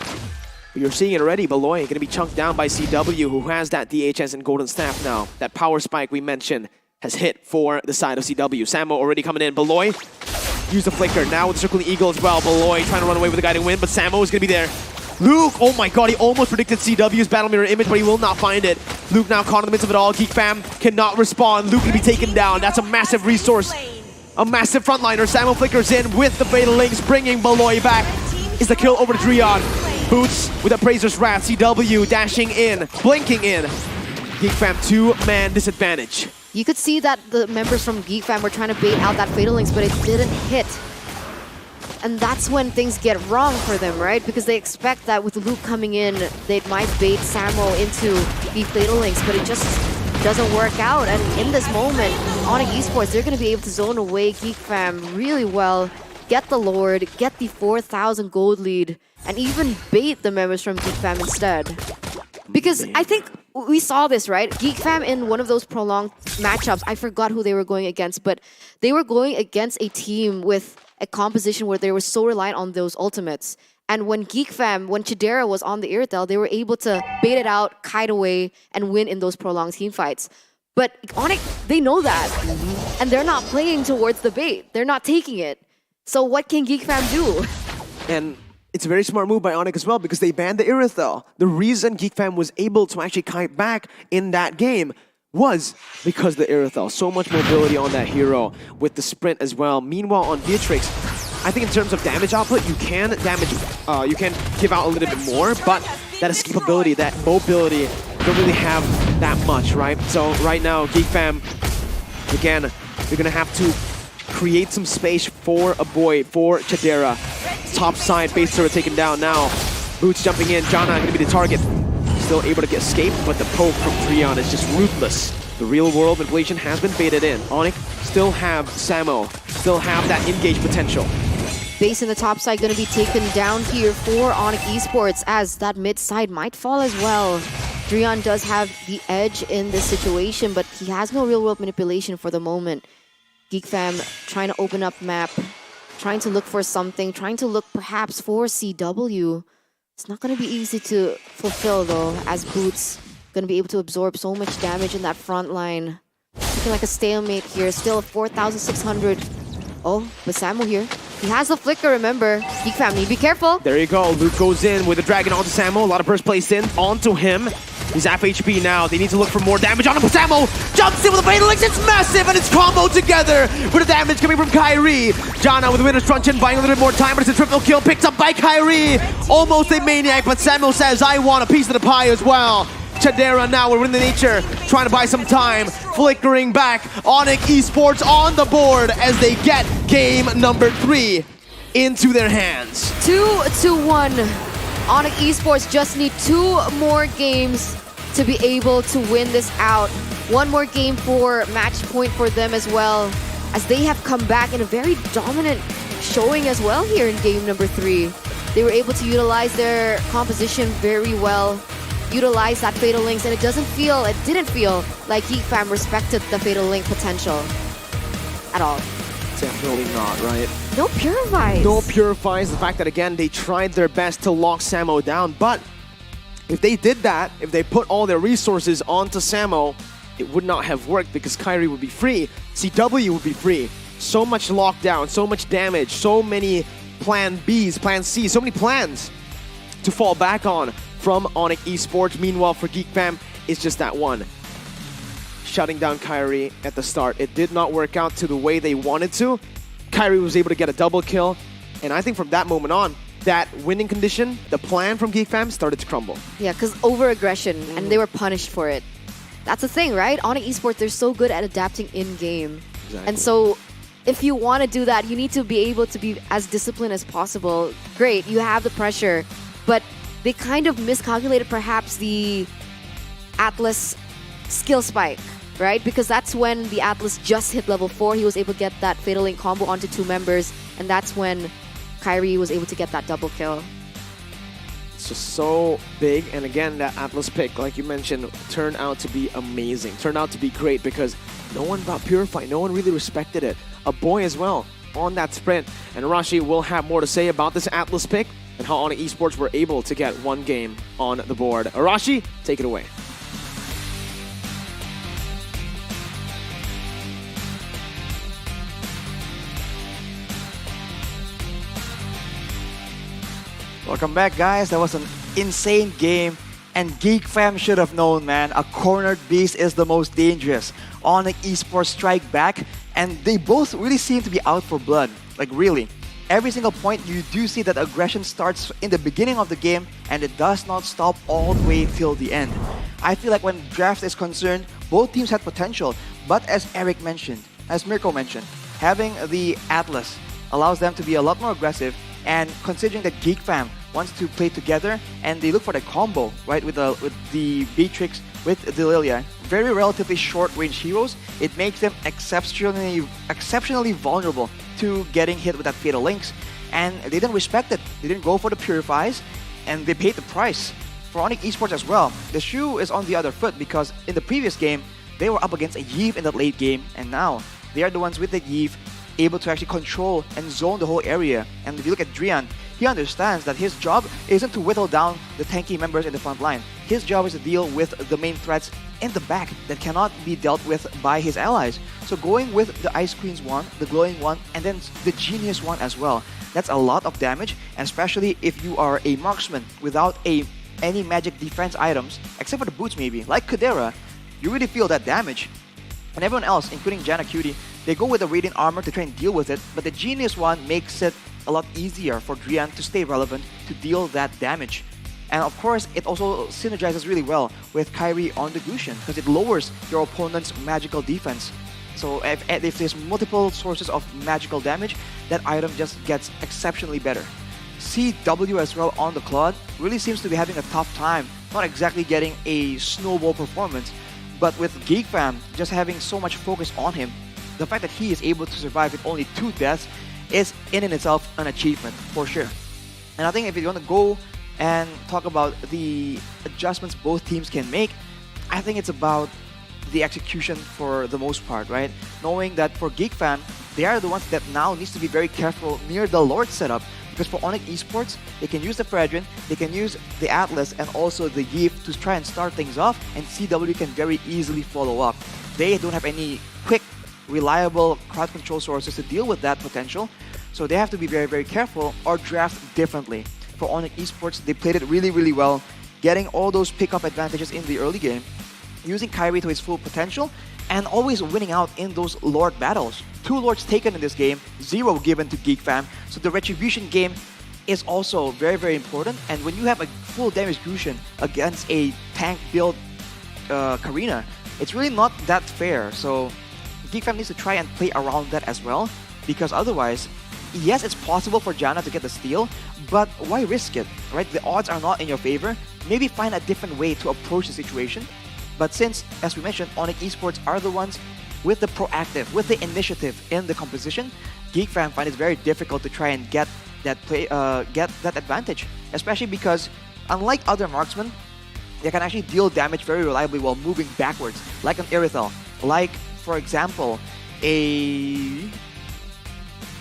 You're seeing it already. Beloy going to be chunked down by CW, who has that DHS and Golden Staff now. That power spike we mentioned has hit for the side of CW. Samo already coming in. Beloy, use the flicker. Now with the Circling Eagle as well. Beloy trying to run away with the guiding wind, but Samo is going to be there. Luke, oh my god, he almost predicted CW's Battle Mirror image, but he will not find it. Luke now caught in the midst of it all. Geek Fam cannot respond. Luke going to be taken down. That's a massive resource. A massive frontliner. Samo flickers in with the Fatal Links, bringing Beloy back. Is the kill over to Drion. Boots with Appraiser's Wrath. CW dashing in, blinking in. Geek Fam 2-man disadvantage.
You could see that the members from Geek Fam were trying to bait out that Fatal Links, but it didn't hit. And that's when things get wrong for them, right? Because they expect that with Luke coming in, they might bait Samo into the Fatal Links, but it just doesn't work out. And in this moment, ONIC Esports, they're going to be able to zone away Geek Fam really well, get the Lord, get the 4,000 gold lead, and even bait the members from Geek Fam instead. Because I think we saw this, right? Geek Fam in one of those prolonged matchups, I forgot who they were going against, but they were going against a team with a composition where they were so reliant on those ultimates. And when Geek Fam, when Chidera was on the Irithel, they were able to bait it out, kite away, and win in those prolonged team fights. But ONIC, they know that. And they're not playing towards the bait. They're not taking it. So what can Geek Fam do?
And it's a very smart move by ONIC as well, because they banned the Irithel. The reason Geek Fam was able to actually kite back in that game was because the Irithel. So much mobility on that hero with the sprint as well. Meanwhile, on Beatrix, I think in terms of damage output, you can give out a little bit more, but that escapability, that mobility, don't really have that much, right? So right now, Geek Fam, again, they're gonna have to create some space for a boy, for Chidera. Top side base turret taken down now. Boots jumping in, Jana gonna be the target. Still able to escape, but the poke from Trion is just ruthless. The real world manipulation has been baited in. ONIC still have Samo, still have that engage potential.
Base in the top side going to be taken down here for ONIC Esports, as that mid side might fall as well. Drion does have the edge in this situation, but he has no real world manipulation for the moment. Geek Fam trying to open up map, trying to look for something, trying to look perhaps for CW. It's not going to be easy to fulfill though, as Boots going to be able to absorb so much damage in that front line. Looking like a stalemate here, still 4,600. Oh, but Samo here. He has the flicker, remember. Geek Family, be careful.
There you go. Luke goes in with the dragon onto Samo. A lot of burst placed in onto him. He's half HP now. They need to look for more damage on him. Samo jumps in with a Fatal Links. It's massive, and it's combo together with the damage coming from Kyrie. Jana with the Winner's Truncheon buying a little bit more time, but it's a triple kill picked up by Kyrie. Almost a maniac, but Samo says, I want a piece of the pie as well. Chidera now, we're in the nature, trying to buy some time, flickering back. ONIC Esports on the board as they get game number 3 into their hands.
2-1. ONIC Esports just need 2 more games to be able to win this out. 1 more game for match point for them as well, as they have come back in a very dominant showing as well here in game number 3. They were able to utilize their composition very well, utilize that Fatal Links, and it didn't feel like Geek Fam respected the Fatal Link potential at all.
Definitely not, right?
No Purifies.
No Purifies. The fact that, again, they tried their best to lock Samo down, but if they did that, if they put all their resources onto Samo, it would not have worked because Kyrie would be free, CW would be free. So much lockdown, so much damage, so many plan Bs, plan Cs, so many plans to fall back on from ONIC Esports. Meanwhile, for Geek Fam, it's just that one. Shutting down Kyrie at the start. It did not work out to the way they wanted to. Kyrie was able to get a double kill. And I think from that moment on, that winning condition, the plan from Geek Fam started to crumble.
Yeah, because over-aggression, and they were punished for it. That's the thing, right? ONIC Esports, they're so good at adapting in-game.
Exactly.
And so, if you want to do that, you need to be able to be as disciplined as possible. Great, you have the pressure, but they kind of miscalculated perhaps the Atlas skill spike, right? Because that's when the Atlas just hit level 4. He was able to get that Fatal Link combo onto 2 members, and that's when Kyrie was able to get that double kill.
It's just so big, and again, that Atlas pick, like you mentioned, turned out to be amazing. Turned out to be great because no one brought Purify. No one really respected it. A boy as well on that sprint. And Arashi will have more to say about this Atlas pick and how ONIC Esports were able to get 1 game on the board. Arashi, take it away.
Welcome back, guys. That was an insane game. And Geek fam should have known, man. A cornered beast is the most dangerous. ONIC Esports strike back, and they both really seem to be out for blood. Like, really. Every single point, you do see that aggression starts in the beginning of the game, and it does not stop all the way till the end. I feel like when draft is concerned, both teams had potential. But as Eric mentioned, as Mirko mentioned, having the Atlas allows them to be a lot more aggressive. And considering that Geek fam wants to play together and they look for the combo, right, with the Beatrix, with the Lilia, very relatively short-range heroes, it makes them exceptionally vulnerable to getting hit with that Fatal Links. And they didn't respect it. They didn't go for the Purifies, and they paid the price. For ONIC Esports as well, the shoe is on the other foot because in the previous game, they were up against a Yve in that late game, and now they are the ones with the Yve able to actually control and zone the whole area. And if you look at Drian, he understands that his job isn't to whittle down the tanky members in the front line. His job is to deal with the main threats in the back that cannot be dealt with by his allies. So going with the Ice Queen's one, the Glowing one, and then the Genius one as well, that's a lot of damage, and especially if you are a marksman without any magic defense items, except for the boots maybe, like Kadera, you really feel that damage. And everyone else, including Jana Cutie, they go with the Radiant Armor to try and deal with it, but the Genius one makes it a lot easier for Drian to stay relevant to deal that damage. And of course, it also synergizes really well with Kyrie on the Gusion because it lowers your opponent's magical defense. So if there's multiple sources of magical damage, that item just gets exceptionally better. CW as well on the Claude really seems to be having a tough time, not exactly getting a snowball performance, but with Geek fam just having so much focus on him, the fact that he is able to survive with only 2 deaths is in itself an achievement for sure. And I think if you want to go and talk about the adjustments both teams can make, I think it's about the execution for the most part, right? Knowing that for Geek fam, they are the ones that now needs to be very careful near the Lord setup, because for ONIC Esports, they can use the Fredrin, they can use the Atlas and also the Yve to try and start things off, and CW can very easily follow up. They don't have any quick, reliable crowd control sources to deal with that potential, so they have to be very, very careful or draft differently. For ONIC Esports, they played it really, really well, getting all those pickup advantages in the early game, using Kyrie to his full potential, and always winning out in those Lord battles. 2 Lords taken in this game, 0 given to Geek fam, so the Retribution game is also very, very important. And when you have a full damage Gusion against a tank build Karina, it's really not that fair. So Geek fam needs to try and play around that as well, because otherwise, yes, it's possible for Jana to get the steal, but why risk it, right? The odds are not in your favor. Maybe find a different way to approach the situation. But since, as we mentioned, ONIC Esports are the ones with the proactive, with the initiative in the composition, Geek fam find it very difficult to try and get that advantage, especially because unlike other marksmen, they can actually deal damage very reliably while moving backwards, like an Irithel, like, for example, a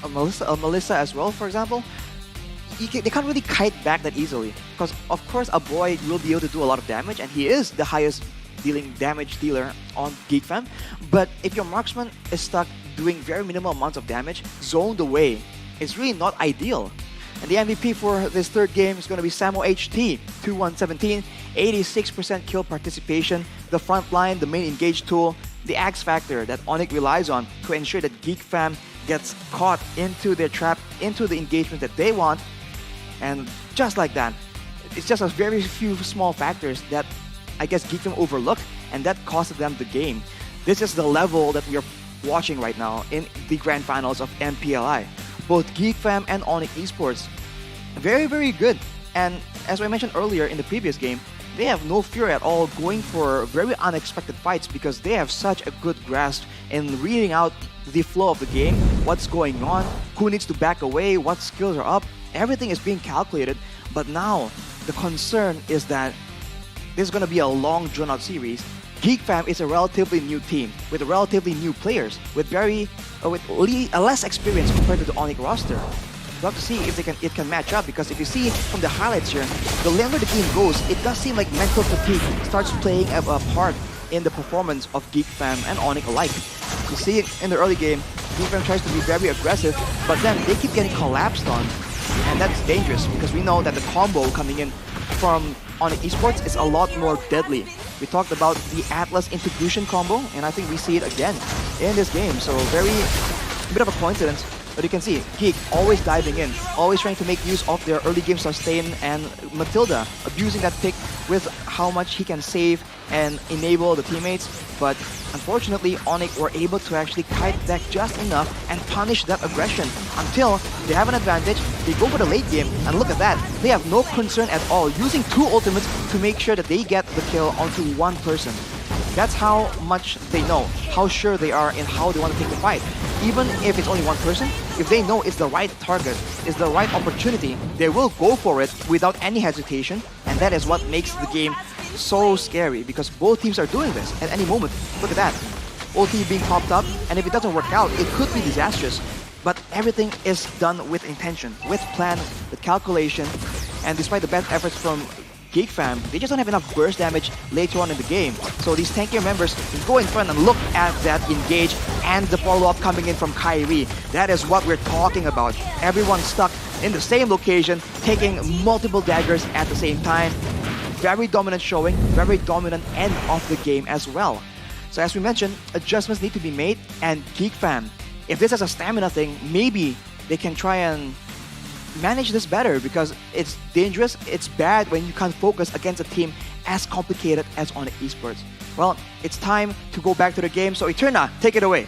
Melissa as well, for example. They can't really kite back that easily, because of course a boy will be able to do a lot of damage, and he is the highest damage dealer on Geek fam. But if your marksman is stuck doing very minimal amounts of damage, zoned away, it's really not ideal. And the MVP for this third game is going to be Samo HT, 2-1-17, 86% kill participation, the front line, the main engage tool, the X factor that ONIC relies on to ensure that Geek fam gets caught into their trap, into the engagement that they want. And just like that, it's just a very few small factors that I guess Geek fam overlooked, and that costed them the game. This is the level that we are watching right now in the grand finals of MPLI. Both Geek fam and ONIC Esports, very, very good. And as I mentioned earlier in the previous game, they have no fear at all going for very unexpected fights because they have such a good grasp in reading out the flow of the game, what's going on, who needs to back away, what skills are up. Everything is being calculated, but now the concern is that this is going to be a long drawn-out series. Geek Fam is a relatively new team with relatively new players with less experience compared to the ONIC roster. We'll have to see if it can match up, because if you see from the highlights here, the longer the game goes, it does seem like mental fatigue starts playing a part in the performance of Geek Fam and ONIC alike. You see it in the early game, Geek Fam tries to be very aggressive, but then they keep getting collapsed on, and that's dangerous because we know that the combo coming in from ONIC Esports is a lot more deadly. We talked about the Atlas into Gusion combo, and I think we see it again in this game, so a bit of a coincidence. But you can see, Geek always diving in, always trying to make use of their early game sustain, and Matilda abusing that pick with how much he can save and enable the teammates. But unfortunately, ONIC were able to actually kite deck just enough and punish that aggression until they have an advantage. They go for the late game, and look at that. They have no concern at all, using 2 ultimates to make sure that they get the kill onto one person. That's how much they know, how sure they are in how they want to take the fight. Even if it's only one person, if they know it's the right target, it's the right opportunity, they will go for it without any hesitation, and that is what makes the game so scary, because both teams are doing this at any moment. Look at that. Ulti being popped up, and if it doesn't work out, it could be disastrous. But everything is done with intention, with plan, with calculation, and despite the best efforts from Geek Fam, they just don't have enough burst damage later on in the game. So these tankier members can go in front and look at that engage and the follow-up coming in from Kyrie. That is what we're talking about. Everyone stuck in the same location, taking multiple daggers at the same time. Very dominant showing, very dominant end of the game as well. So as we mentioned, adjustments need to be made, and Geek Fam, if this is a stamina thing, maybe they can try and manage this better, because it's dangerous, it's bad when you can't focus against a team as complicated as ONIC Esports. Well, it's time to go back to the game, so Eterna, take it away.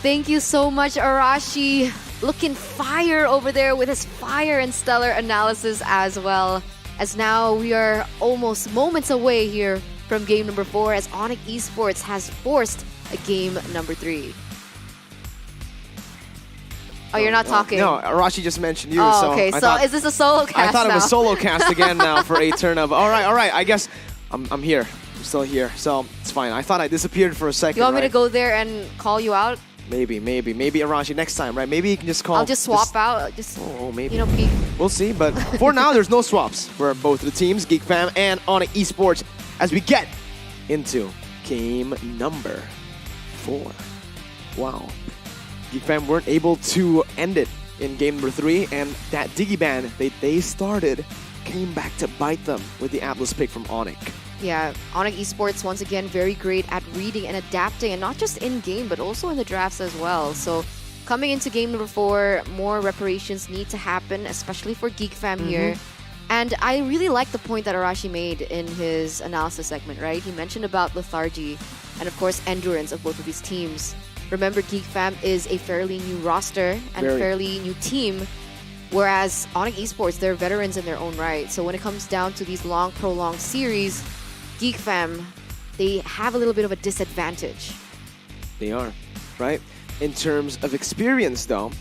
Thank you so much, Arashi. Looking fire over there with his fire and stellar analysis as well. As now we are almost moments away here from game number 4, as ONIC Esports has forced a game number 3. Oh, you're not talking?
No, Arashi just mentioned you.
Oh,
so
okay. So is this a solo cast
I thought
now?
it was solo cast again now for Eterna. But all right. I guess I'm here. I'm still here, so it's fine. I thought I disappeared for a second.
You want me to go there and call you out?
Maybe Arashi next time, right? Maybe you can just call.
I'll just swap out. Just
maybe.
You know, peek.
We'll see, but for now, there's no swaps for both the teams, Geek Fam and ONIC Esports, as we get into game number 4. Wow. Geek Fam weren't able to end it in game number 3, and that Diggy ban they started came back to bite them with the Atlas pick from ONIC.
Yeah, ONIC Esports once again very great at reading and adapting, and not just in game but also in the drafts as well. So coming into game number 4, more reparations need to happen, especially for Geek Fam here. And I really like the point that Arashi made in his analysis segment, right? He mentioned about lethargy and of course endurance of both of these teams. Remember, Geek Fam is a fairly new roster and fairly new team, whereas ONIC Esports, they're veterans in their own right. So when it comes down to these long, prolonged series, Geek Fam, they have a little bit of a disadvantage.
They are, right? In terms of experience, though,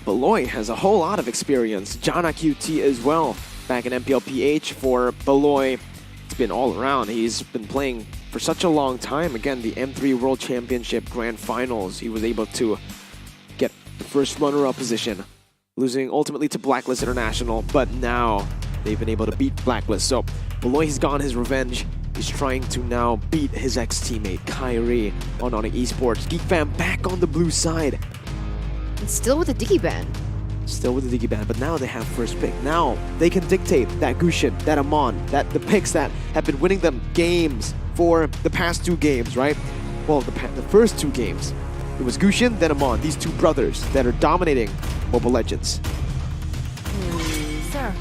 Beloy has a whole lot of experience. Jana QT as well, back in MPL PH for Beloy. It's been all around. He's been playing for such a long time. Again, the M3 World Championship Grand Finals, he was able to get the first runner-up position, losing ultimately to Blacklist International, but now they've been able to beat Blacklist. So Beloy has gotten his revenge. He's trying to now beat his ex-teammate Kyrie on ONIC Esports. Geek Fam back on the blue side.
And still with the Diggy ban.
Still with the Diggy ban, but now they have first pick. Now they can dictate that Gusion, that Amon, that the picks that have been winning them games for the past 2 games, right? Well, the first 2 games. It was Gusion, then Amon, these 2 brothers that are dominating Mobile Legends.
Sir,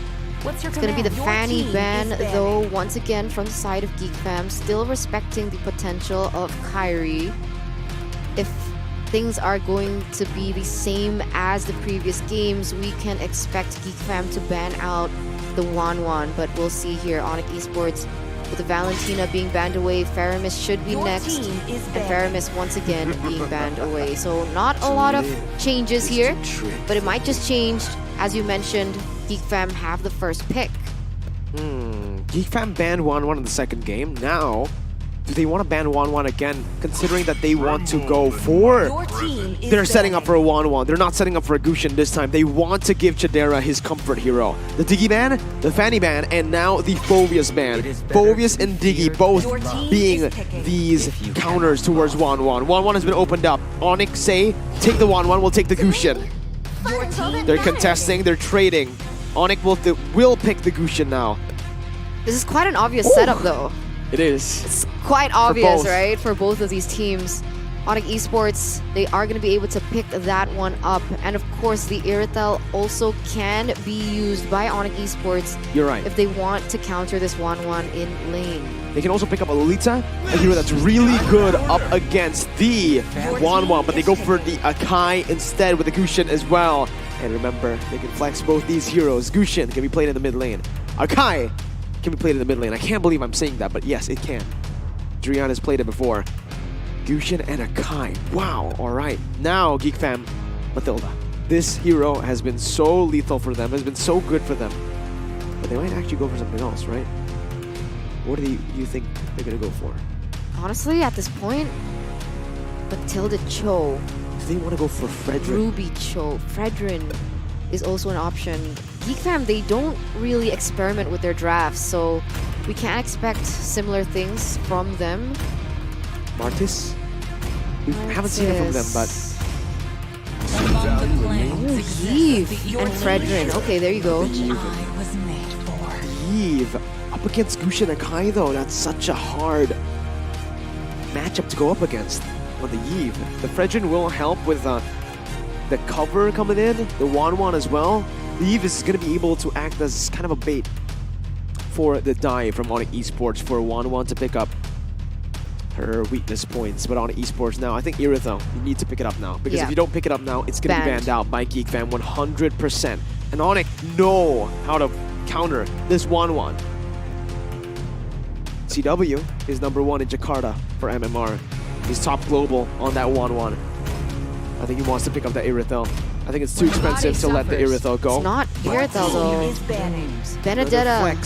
what's your It's going to be the Fanny ban, though, once again from the side of Geek Fam, still respecting the potential of Kyrie. things are going to be the same as the previous games, we can expect Geek Fam to ban out the Wanwan, but we'll see here. ONIC Esports with the Valentina being banned away, Faramis should be next, and Faramis once again being banned away. So not a lot of changes here, but it might just change. As you mentioned, Geek Fam have the first pick.
Geek Fam banned 1-1 in the second game. Now, do they want to ban 1-1 again, considering that they want to go for... They're setting up for a 1-1. They're not setting up for a Gushin this time. They want to give Chidera his comfort hero. The Diggy ban, the Fanny ban, and now the Phoveus ban. Phoveus and Diggy both being these counters towards 1-1. 1-1 has been opened up. Onyx say, take the 1-1, we'll take the Gushin. They're contesting, they're trading. Onyx will pick the Gushin now.
This is quite an obvious setup though.
It is.
It's quite obvious, right, for both of these teams. ONIC Esports, they are going to be able to pick that one up. And of course, the Irithel also can be used by ONIC Esports.
You're right.
If they want to counter this 1-1 in lane.
They can also pick up a Lolita, a hero that's really good up against the 1-1, but they go for the Akai instead with the Gushin as well. And remember, they can flex both these heroes. Gushin can be played in the mid lane. Akai can be played in the mid lane. I can't believe I'm saying that, but yes, it can. Drian has played it before. Gushin and Akai. Wow, alright. Now, Geek Fam, Matilda. This hero has been so lethal for them, has been so good for them. But they might actually go for something else, right? What do you think they're going to go for?
Honestly, at this point, Matilda Cho.
Do they want to go for Fredrin?
Ruby Cho. Fredrin is also an option. Geek Fam, they don't really experiment with their drafts, so we can't expect similar things from them.
Martis? We haven't seen it from them, but...
Oh, Eve and Fredrin. Okay, there you go.
Eve. Up against Gushin and Akai though, that's such a hard matchup to go up against on the Eve. The Fredrin will help with the cover coming in, the 1-1 as well. The Eve is going to be able to act as kind of a bait for the dive from ONIC Esports for 1-1 to pick up her weakness points. But ONIC Esports now, I think Irithel, you need to pick it up now. Because if you don't pick it up now, it's going to be banned out by Geek Fam 100%. And ONIC know how to counter this 1-1. CW is #1 in Jakarta for MMR. He's top global on that 1-1. I think he wants to pick up that Irithel. I think it's too expensive to let the Irithel go.
It's not Irithel though. Benedetta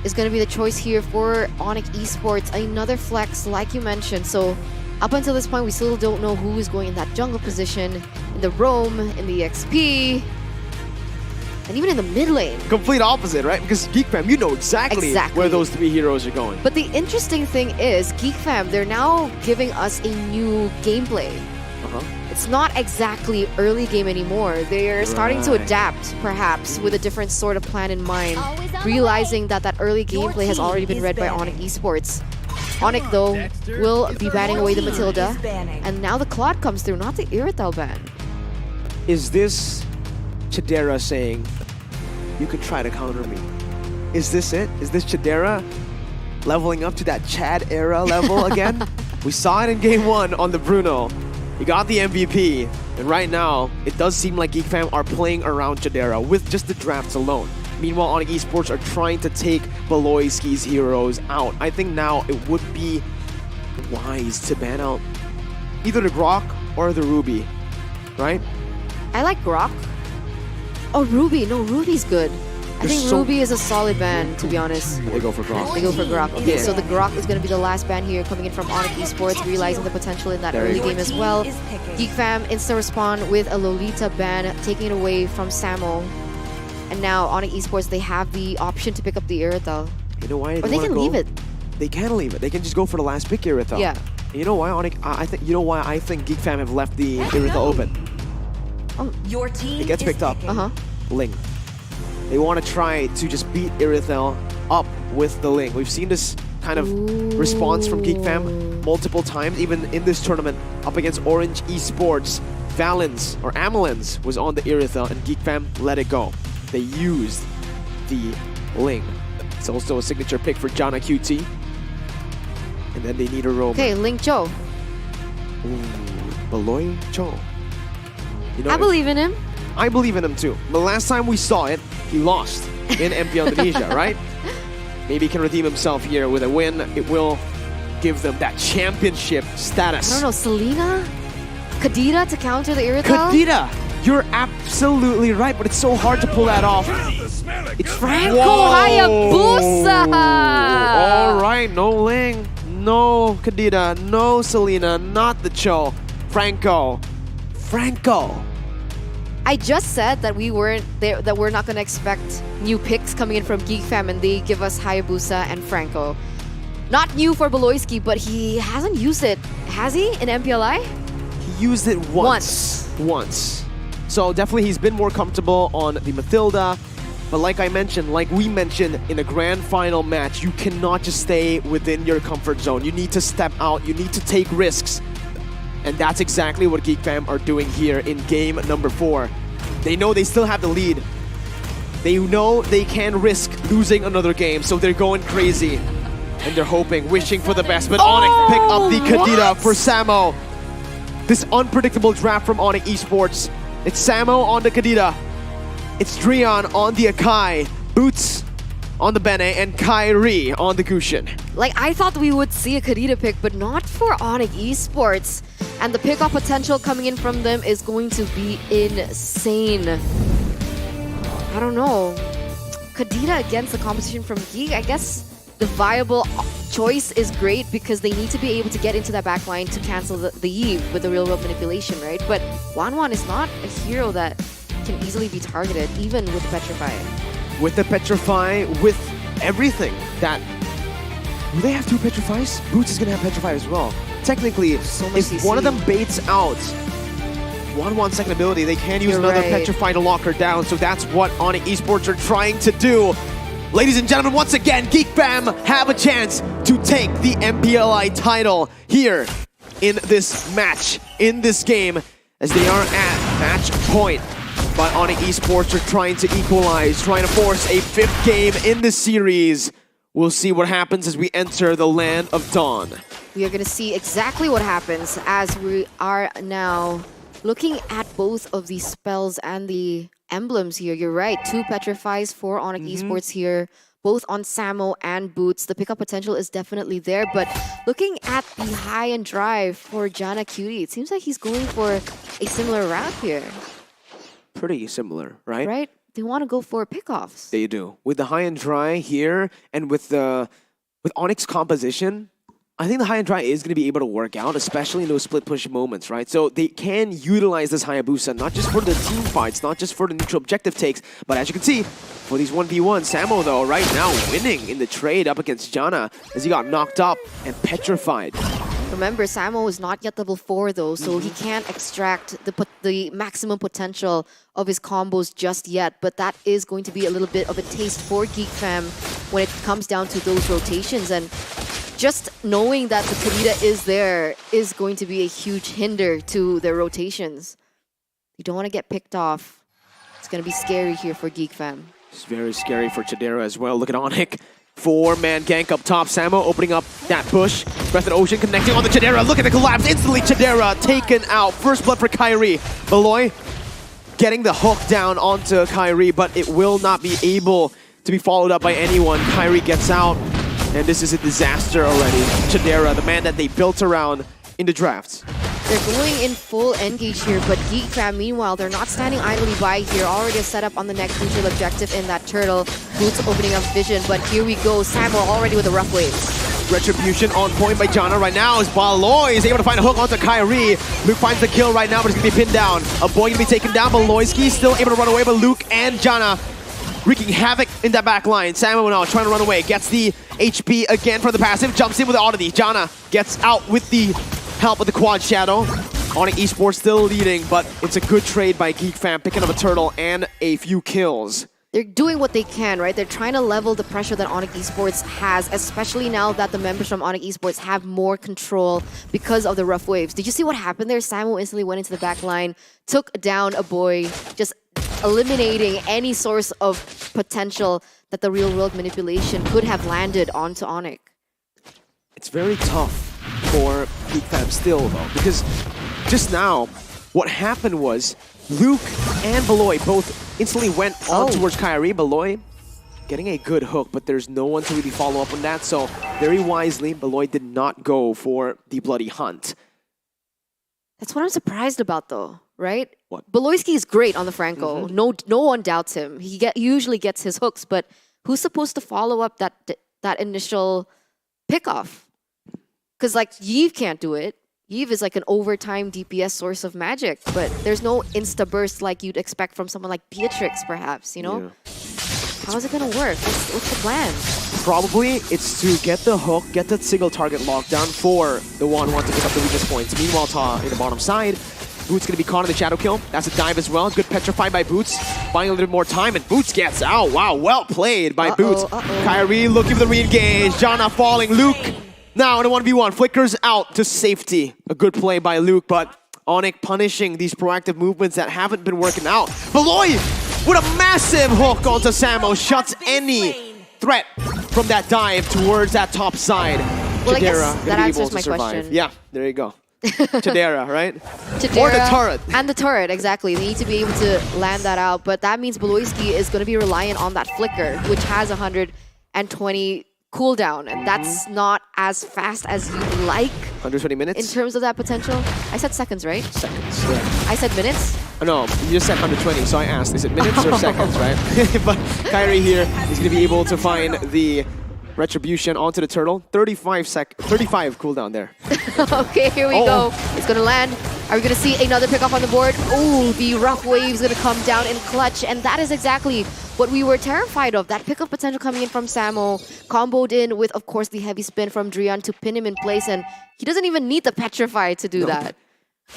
is going to be the choice here for ONIC Esports. Another flex, like you mentioned. So up until this point, we still don't know who is going in that jungle position, in the roam, in the XP, and even in the mid lane.
Complete opposite, right? Because Geek Fam, you know exactly where those three heroes are going.
But the interesting thing is, Geek Fam, they're now giving us a new gameplay. It's not exactly early game anymore. They're starting to adapt, perhaps, with a different sort of plan in mind, realizing that that early gameplay has already been read by ONIC Esports. ONIC, though, will be banning away the Matilda, and now the Claude comes through, not the Irithel ban.
Is this Chidera saying, you could try to counter me? Is this it? Is this Chidera leveling up to that Chad era level again? We saw it in game 1 on the Bruno. He got the MVP, and right now, it does seem like Geek Fam are playing around Chidera with just the drafts alone. Meanwhile, ONIC Esports are trying to take Beloyski's heroes out. I think now it would be wise to ban out either the Grok or the Ruby, right?
I like Grok. Oh, Ruby. No, Ruby's good. I think Ruby is a solid ban, to be honest.
They go for Grok.
They go for Grok. Okay, so the Grok is going to be the last ban here, coming in from ONIC Esports, realizing the potential in that early game as well. Geek Fam insta-respond with a Lolita ban, taking it away from Samo. And now ONIC Esports, they have the option to pick up the Irithel.
You know why?
Or they can leave it.
They can leave it. They can just go for the last pick Irithel.
Yeah.
And you know why, ONIC? You know why I think Geek Fam have left the Irithel open?
Oh,
your team.
It gets picked up. Ling. They want to try to just beat Irithel up with the Ling. We've seen this kind of response from Geek Fam multiple times, even in this tournament up against Orange Esports. Valens or Amelins was on the Irithel, and Geek Fam let it go. They used the Ling. It's also a signature pick for Jana QT. And then they need a roam.
Okay, Ling Cho.
Beloy Cho. You know,
I believe in him.
I believe in him too. The last time we saw it, he lost in MPL Indonesia, right? Maybe he can redeem himself here with a win. It will give them that championship status.
I don't know, Selena? Kadira to counter the Irrital?
Kadira! You're absolutely right, but it's so hard to pull that off. It's
Franco Hayabusa!
All right, no Ling, no Kadira, no Selena, not the Cho. Franco.
I just said that we weren't there, that we're not gonna expect new picks coming in from Geek Fam, and they give us Hayabusa and Franco. Not new for Beloyski, but he hasn't used it, has he, in MPLI?
He used it once. So definitely he's been more comfortable on the Mathilda. But like we mentioned in a grand final match, you cannot just stay within your comfort zone. You need to step out, you need to take risks. And that's exactly what Geek Fam are doing here in game number 4. They know they still have the lead. They know they can risk losing another game, so they're going crazy. And they're hoping, wishing for the best. But Onyx pick up the Kadira for Samo. This unpredictable draft from ONIC Esports. It's Samo on the Kadira. It's Drian on the Akai. Boots on the Bene, and Kyrie on the Gushin.
Like, I thought we would see a Kadita pick, but not for ONIC Esports. And the pickoff potential coming in from them is going to be insane. I don't know. Kadita against the competition from Geek, I guess the viable choice is great because they need to be able to get into that backline to cancel the Eve with the real-world manipulation, right? But Wanwan is not a hero that can easily be targeted, even with Petrify.
With the Petrify, with everything that... Do they have 2 Petrifies? Boots is going to have Petrify as well. Technically, if one of them baits out 1-1 second ability, they can use another Petrify to lock her down. So that's what ONIC Esports are trying to do. Ladies and gentlemen, once again, Geek Fam have a chance to take the MPLI title here in this match, in this game, as they are at match point. But ONIC Esports are trying to equalize, trying to force a 5th game in the series. We'll see what happens as we enter the Land of Dawn.
We are going to see exactly what happens as we are now looking at both of these spells and the emblems here. You're right, 2 Petrifies for ONIC Esports here, both on Samo and Boots. The pickup potential is definitely there, but looking at the high and drive for Jana Cutie, it seems like he's going for a similar route here.
Pretty similar, right?
Right? They want to go for pickoffs.
They do. With the high and dry here, and with Onyx composition, I think the high and dry is going to be able to work out, especially in those split push moments, right? So they can utilize this Hayabusa, not just for the team fights, not just for the neutral objective takes, but as you can see, for these 1v1, Samo, though, right now winning in the trade up against Jana as he got knocked up and petrified.
Remember, Samo is not yet level 4 though, so he can't extract the maximum potential of his combos just yet. But that is going to be a little bit of a taste for Geek Fam when it comes down to those rotations. And just knowing that the Kadita is there is going to be a huge hinder to their rotations. You don't want to get picked off. It's going to be scary here for Geek Fam.
It's very scary for Chidera as well. Look at ONIC. 4-man gank up top. Samo opening up that push. Breath and Ocean connecting on the Chidera. Look at the collapse. Instantly Chidera taken out. First blood for Kyrie. Beloy getting the hook down onto Kyrie, but it will not be able to be followed up by anyone. Kyrie gets out, and this is a disaster already. Chidera, the man that they built around in the drafts.
They're going in full engage here, but Geek Fam, meanwhile, they're not standing idly by here. Already set up on the next neutral objective in that turtle. Boots opening up vision, but here we go. Samo already with the rough waves.
Retribution on point by Jana right now as Beloy is able to find a hook onto Kyrie. Luke finds the kill right now, but he's going to be pinned down. A boy going to be taken down. Beloyski still able to run away, but Luke and Jana wreaking havoc in that back line. Samo now trying to run away. Gets the HP again from the passive. Jumps in with the oddity. Jana gets out with the help of the quad shadow. ONIC Esports still leading, but it's a good trade by Geek Fam, picking up a turtle and a few kills.
They're doing what they can, right? They're trying to level the pressure that ONIC Esports has, especially now that the members from ONIC Esports have more control because of the rough waves. Did you see what happened there? Samo instantly went into the back line, took down a boy, just eliminating any source of potential that the real-world manipulation could have landed onto ONIC.
It's very tough for Geek Fam still, though, because just now, what happened was Luke and Beloy both instantly went on towards Kyrie. Beloy getting a good hook, but there's no one to really follow up on that. So very wisely, Beloy did not go for the bloody hunt.
That's what I'm surprised about, though, right?
What?
Beloyski is great on the Franco. No one doubts him. He usually gets his hooks, but who's supposed to follow up that initial pickoff? Because like Yves can't do it. Yves is like an overtime DPS source of magic, but there's no insta burst like you'd expect from someone like Beatrix, perhaps. You know, how is it gonna work? What's the plan?
Probably it's to get the hook, get the single target lockdown for the one who wants to pick up the weakest points. Meanwhile, Ta in the bottom side, Boots gonna be caught in the shadow kill. That's a dive as well. Good petrify by Boots, buying a little bit more time, and Boots gets out. Wow, well played by Boots. Kyrie looking for the re-engage. Jana falling. Luke now in a 1v1. Flickers out to safety. A good play by Luke, but ONIC punishing these proactive movements that haven't been working out. Beloy with a massive hook onto Samo. Shuts any threat from that dive towards that top side.
Well, I guess
Chidera
that
gonna be
answers
able to
my
survive.
question.
Yeah, there you go. Chidera, right?
Chidera
Or the turret.
And the turret, exactly. They need to be able to land that out, but that means Beloyski is going to be reliant on that flicker, which has 120 cooldown, and that's not as fast as you'd like
120 minutes?
in terms of that potential. I said seconds, right?
Seconds, yeah.
I said minutes?
No, you just said 120, so I asked, is it minutes or seconds, right? But Kyrie here is going to be able to find the retribution onto the turtle. 35 cooldown there.
Okay, here we go. It's going to land. Are we going to see another pickoff on the board? Oh, the rough wave's going to come down in clutch, and that is exactly what we were terrified of. That pickup potential coming in from Samo, comboed in with, of course, the heavy spin from Drian to pin him in place, and he doesn't even need the petrify to do that.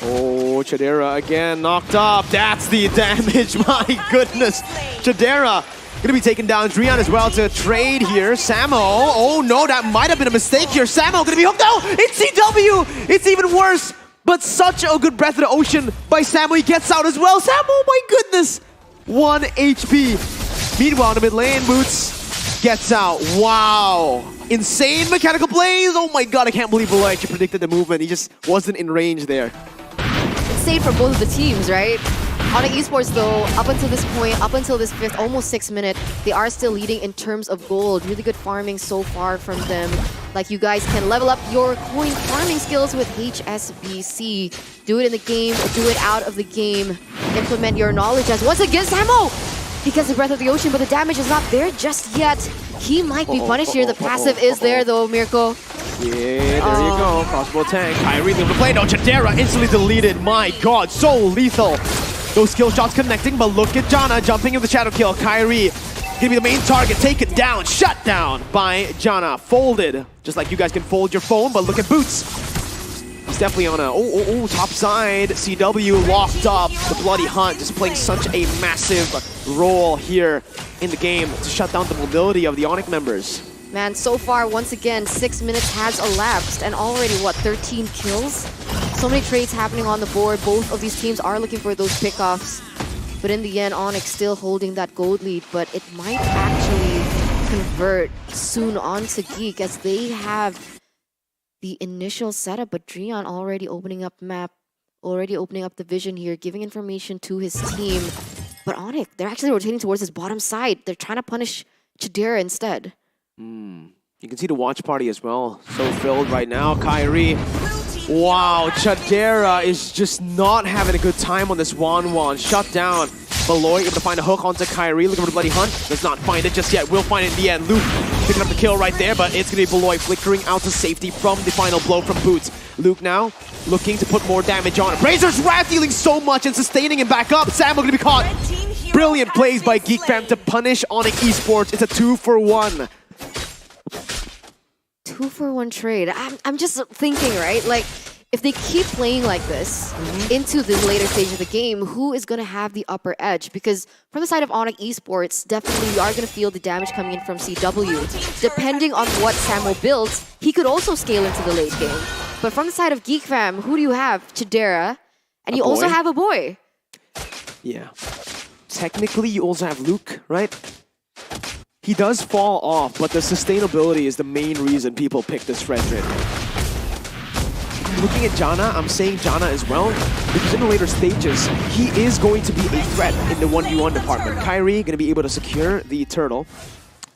Oh, Chidera again knocked up. That's the damage. My goodness. Chidera gonna be taking down Drian as well to trade here. Samo. Oh no, that might have been a mistake here. Samo gonna be hooked. No, it's CW. It's even worse. But such a good breath of the ocean by Samo. He gets out as well. Samo, my goodness. 1 HP. Meanwhile, in the mid lane, Boots gets out. Wow. Insane mechanical plays. Oh my god, I can't believe Beloy actually predicted the movement. He just wasn't in range there.
Insane for both of the teams, right? ONIC Esports, though, up until this point, up until this fifth, almost 6 minute, they are still leading in terms of gold. Really good farming so far from them. Like, you guys can level up your coin farming skills with HSBC. Do it in the game, do it out of the game. Implement your knowledge as once again, Samo! He gets the breath of the ocean, but the damage is not there just yet. He might be punished here. The passive is there, though, Mirko.
Yeah, there you go. Crossbow tank. Kyrie able to play. No, Chidera instantly deleted. My god, so lethal. Those skill shots connecting, but look at Jana jumping in the shadow kill. Kyrie gonna be the main target. Take it down. Shut down by Jana. Folded. Just like you guys can fold your phone, but look at Boots. He's definitely on a top side. CW locked up. The bloody hunt just playing such a massive role here in the game to shut down the mobility of the ONIC members.
Man, so far, once again, 6 minutes has elapsed and already, what, 13 kills? So many trades happening on the board. Both of these teams are looking for those pickoffs. But in the end, ONIC still holding that gold lead, but it might actually convert soon onto Geek as they have the initial setup, but Drian already opening up map, already opening up the vision here, giving information to his team. But ONIC, they're actually rotating towards his bottom side. They're trying to punish Chidera instead.
You can see the watch party as well. So filled right now. Kyrie. Wow, Chidera is just not having a good time on this 1-1. Shut down. Beloy able to find a hook onto Kyrie. Looking for the bloody hunt. Does not find it just yet. Will find it in the end. Luke picking up the kill right there, but it's going to be Beloy flickering out to safety from the final blow from Boots. Luke now looking to put more damage on it. Razor's Wrath dealing so much and sustaining him back up. Samuel going to be caught. Brilliant plays by Geek Fam to punish ONIC Esports. It's a 2-for-1.
2-for-1 trade. I'm just thinking, right? Like, if they keep playing like this into the later stage of the game, who is going to have the upper edge? Because from the side of ONIC Esports, definitely you are going to feel the damage coming in from CW. Depending on what Samo builds, he could also scale into the late game. But from the side of Geek Fam, who do you have? Chidera. And you also have a boy.
Yeah. Technically, you also have Luke, right? He does fall off, but the sustainability is the main reason people pick this Frederick. looking at Janna, I'm saying Janna as well, because in the later stages, he is going to be a threat in the 1v1 department. Kyrie going to be able to secure the turtle,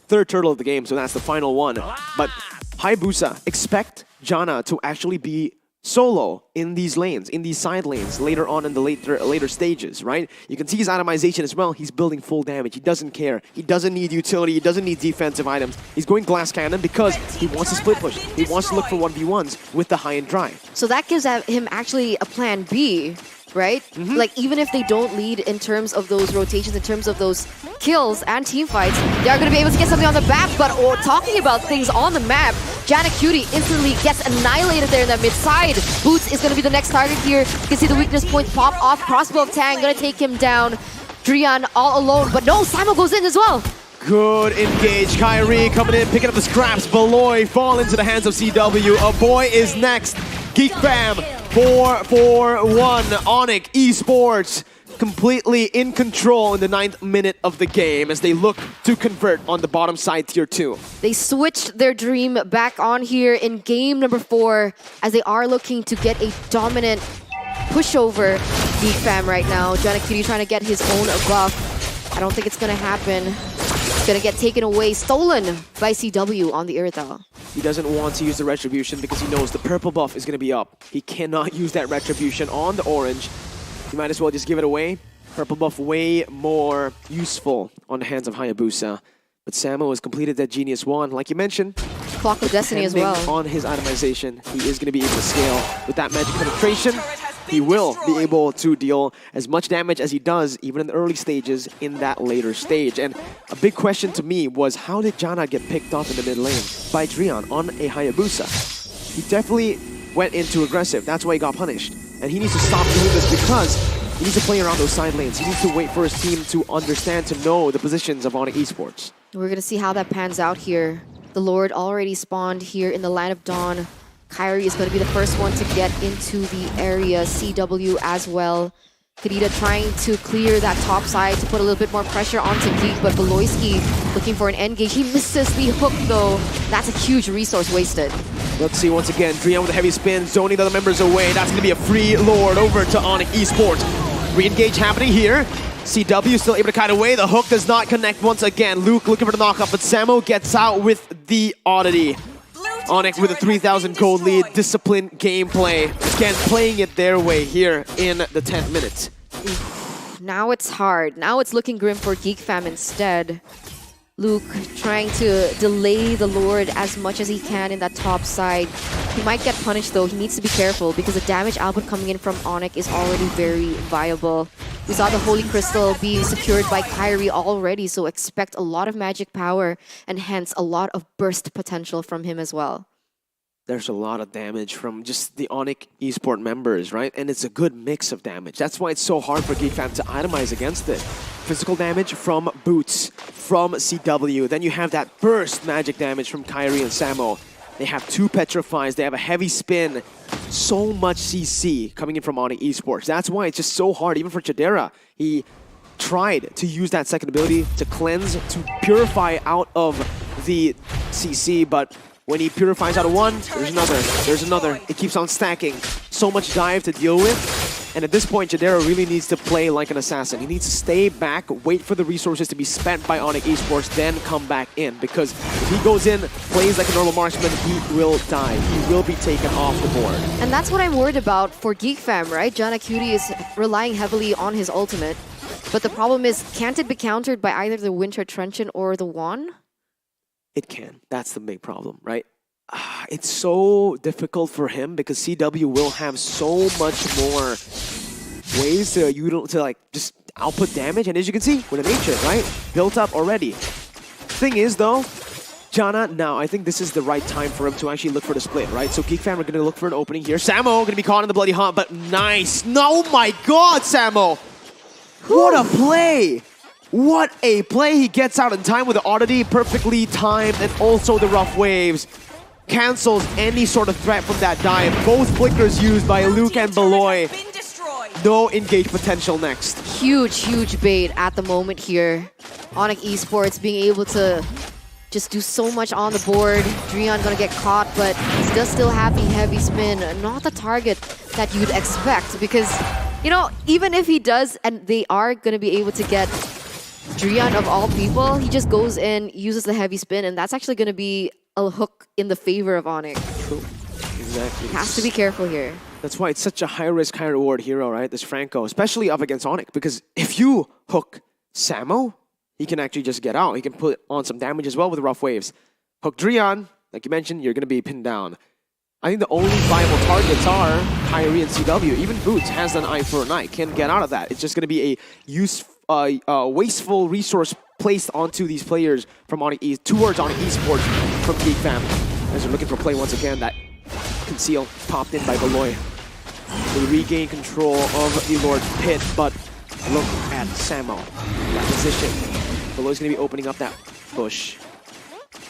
third turtle of the game, so that's the final one. But Hayabusa, expect Janna to actually be solo in these lanes, in these side lanes, later on in the later stages, right? You can see his itemization as well. He's building full damage. He doesn't care. He doesn't need utility. He doesn't need defensive items. He's going glass cannon because he wants to split push. He wants to look for 1v1s with the high-end drive.
So that gives him actually a plan B, right? Like, even if they don't lead in terms of those rotations, in terms of those kills and team fights, they are going to be able to get something on the map. But talking about things on the map, Janna Cutie instantly gets annihilated there in that mid side. Boots is going to be the next target here. You can see the weakness point pop off. Crossbow of Tang going to take him down. Drian all alone, but no, Samo goes in as well.
Good engage. Kyrie coming in, picking up the scraps. Beloy fall into the hands of CW. A boy is next. Geek Fam 4-4-1. Onyx Esports completely in control in the 9th minute of the game as they look to convert on the bottom side tier 2.
They switched their dream back on here in game number 4 as they are looking to get a dominant pushover Geek Fam right now. Janna Cutie trying to get his own buff. I don't think it's going to happen. It's going to get taken away, stolen by CW on the Irithel.
He doesn't want to use the Retribution because he knows the purple buff is going to be up. He cannot use that Retribution on the orange. You might as well just give it away. Purple buff way more useful on the hands of Hayabusa. But Samo has completed that Genius 1. Like you mentioned,
Clock of Destiny as well.
On his itemization, he is going to be able to scale with that magic penetration. He will be able to deal as much damage as he does, even in the early stages, in that later stage. And a big question to me was, how did Janna get picked off in the mid lane by Drian on a Hayabusa? He definitely went into aggressive. That's why he got punished. And he needs to stop doing this because he needs to play around those side lanes. He needs to wait for his team to understand, to know the positions of ONIC Esports.
We're going to see how that pans out here. The Lord already spawned here in the Land of Dawn. Kyrie is going to be the first one to get into the area. CW as well. Kadita trying to clear that top side to put a little bit more pressure onto Geek, but Beloyski looking for an engage. He misses the hook though. That's a huge resource wasted.
Let's see once again, Drian with a heavy spin, zoning the other members away. That's going to be a free Lord over to ONIC Esports. Re-engage happening here. CW still able to kite away. The hook does not connect once again. Luke looking for the knockoff, but Samo gets out with the oddity. ONIC with a 3,000 gold lead, disciplined gameplay. Again, playing it their way here in the 10th minute.
Now it's hard. Now it's looking grim for Geek Fam instead. Luke trying to delay the Lord as much as he can in that top side. He might get punished though. He needs to be careful because the damage output coming in from ONIC is already very viable. We saw the Holy Crystal being secured by Kyrie already, so expect a lot of magic power and hence a lot of burst potential from him as well.
There's a lot of damage from just the ONIC Esport members, right? And it's a good mix of damage. That's why it's so hard for Geek Fam to itemize against it. Physical damage from Boots, from CW. Then you have that burst magic damage from Kyrie and Samo. They have 2 Petrifies. They have a heavy spin. So much CC coming in from ONIC Esports. That's why it's just so hard, even for Chidera. He tried to use that second ability to cleanse, to purify out of the CC, but when he purifies out of one, there's another. It keeps on stacking. So much dive to deal with. And at this point, Chidera really needs to play like an assassin. He needs to stay back, wait for the resources to be spent by ONIC Esports, then come back in. Because if he goes in, plays like a normal marksman, he will die. He will be taken off the board.
And that's what I'm worried about for Geek Fam, right? Janna Cutie is relying heavily on his ultimate. But the problem is, can't it be countered by either the Winter Truncheon or the Wand?
It can. That's the big problem, right? It's so difficult for him because CW will have so much more ways to like just output damage, and as you can see with the nature, right, built up already. Thing is though, Janna, now I think this is the right time for him to actually look for the split, right? So Geek Fam are going to look for an opening here. Samo going to be caught in the bloody hunt, but nice. No, my God, Samo! What a play! What a play! He gets out in time with the oddity, perfectly timed, and also the rough waves. Cancels any sort of threat from that dive. Both flickers used by Luke and Beloy. No engage potential next.
Huge bait at the moment here. ONIC Esports being able to just do so much on the board. Drian gonna get caught, but he does still have the heavy spin. Not the target that you'd expect because, you know, even if he does and they are gonna be able to get Drian of all people, he just goes in, uses the heavy spin, and that's actually gonna be a hook in the favor of Onyx.
True. Exactly.
Has to be careful here.
That's why it's such a high-risk, high-reward hero, right? This Franco, especially up against Onyx, because if you hook Samo, he can actually just get out. He can put on some damage as well with rough waves. Hook Drian, like you mentioned, you're going to be pinned down. I think the only viable targets are Kyrie and CW. Even Boots has an eye for an eye, can get out of that. It's just going to be a wasteful resource placed onto these players from Onyx towards Onyx Esports from Geek Fam. As they're looking for play once again, that conceal popped in by Beloy. They regain control of the Lord's Pit, but look at Samo. That position. Beloy's going to be opening up that bush.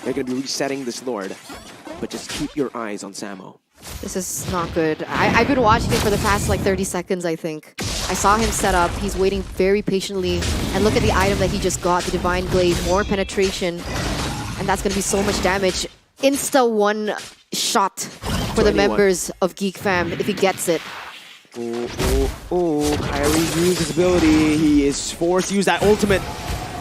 They're going to be resetting this Lord. But just keep your eyes on Samo.
This is not good. I've been watching it for the past like 30 seconds, I think. I saw him set up. He's waiting very patiently. And look at the item that he just got, the Divine Blade. More penetration. And that's going to be so much damage. Insta one shot for the members of Geek Fam if he gets it.
Kyrie used his ability. He is forced to use that ultimate.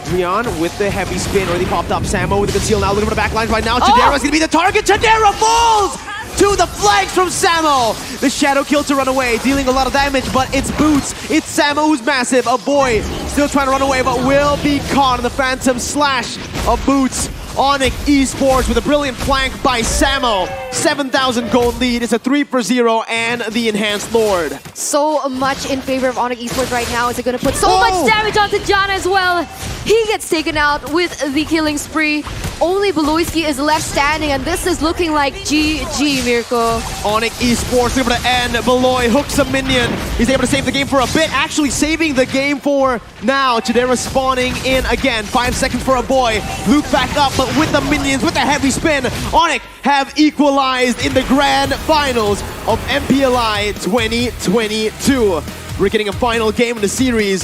Drian with the heavy spin, already popped up. Samo with the conceal now, looking for the backlines right now. Chidera's gonna be the target. Chidera falls to the flanks from Samo. The shadow kill to run away, dealing a lot of damage, but it's Boots. It's Samo who's massive. A boy still trying to run away, but will be caught in the phantom slash of Boots. Onyx Esports with a brilliant flank by Samo. 7,000 gold lead. It's a 3-0 and the Enhanced Lord.
So much in favor of Onyx Esports right now. Is it going to put so much damage onto John as well? He gets taken out with the killing spree. Only Beloyski is left standing, and this is looking like GG, Mirko.
Onyx Esports able to end. Beloy hooks a minion. He's able to save the game for a bit, actually saving the game for now. Chidera spawning in again. 5 seconds for a boy. Luke back up, but with the minions, with the heavy spin, Onyx have equalized in the grand finals of MPLI 2022. We're getting a final game in the series.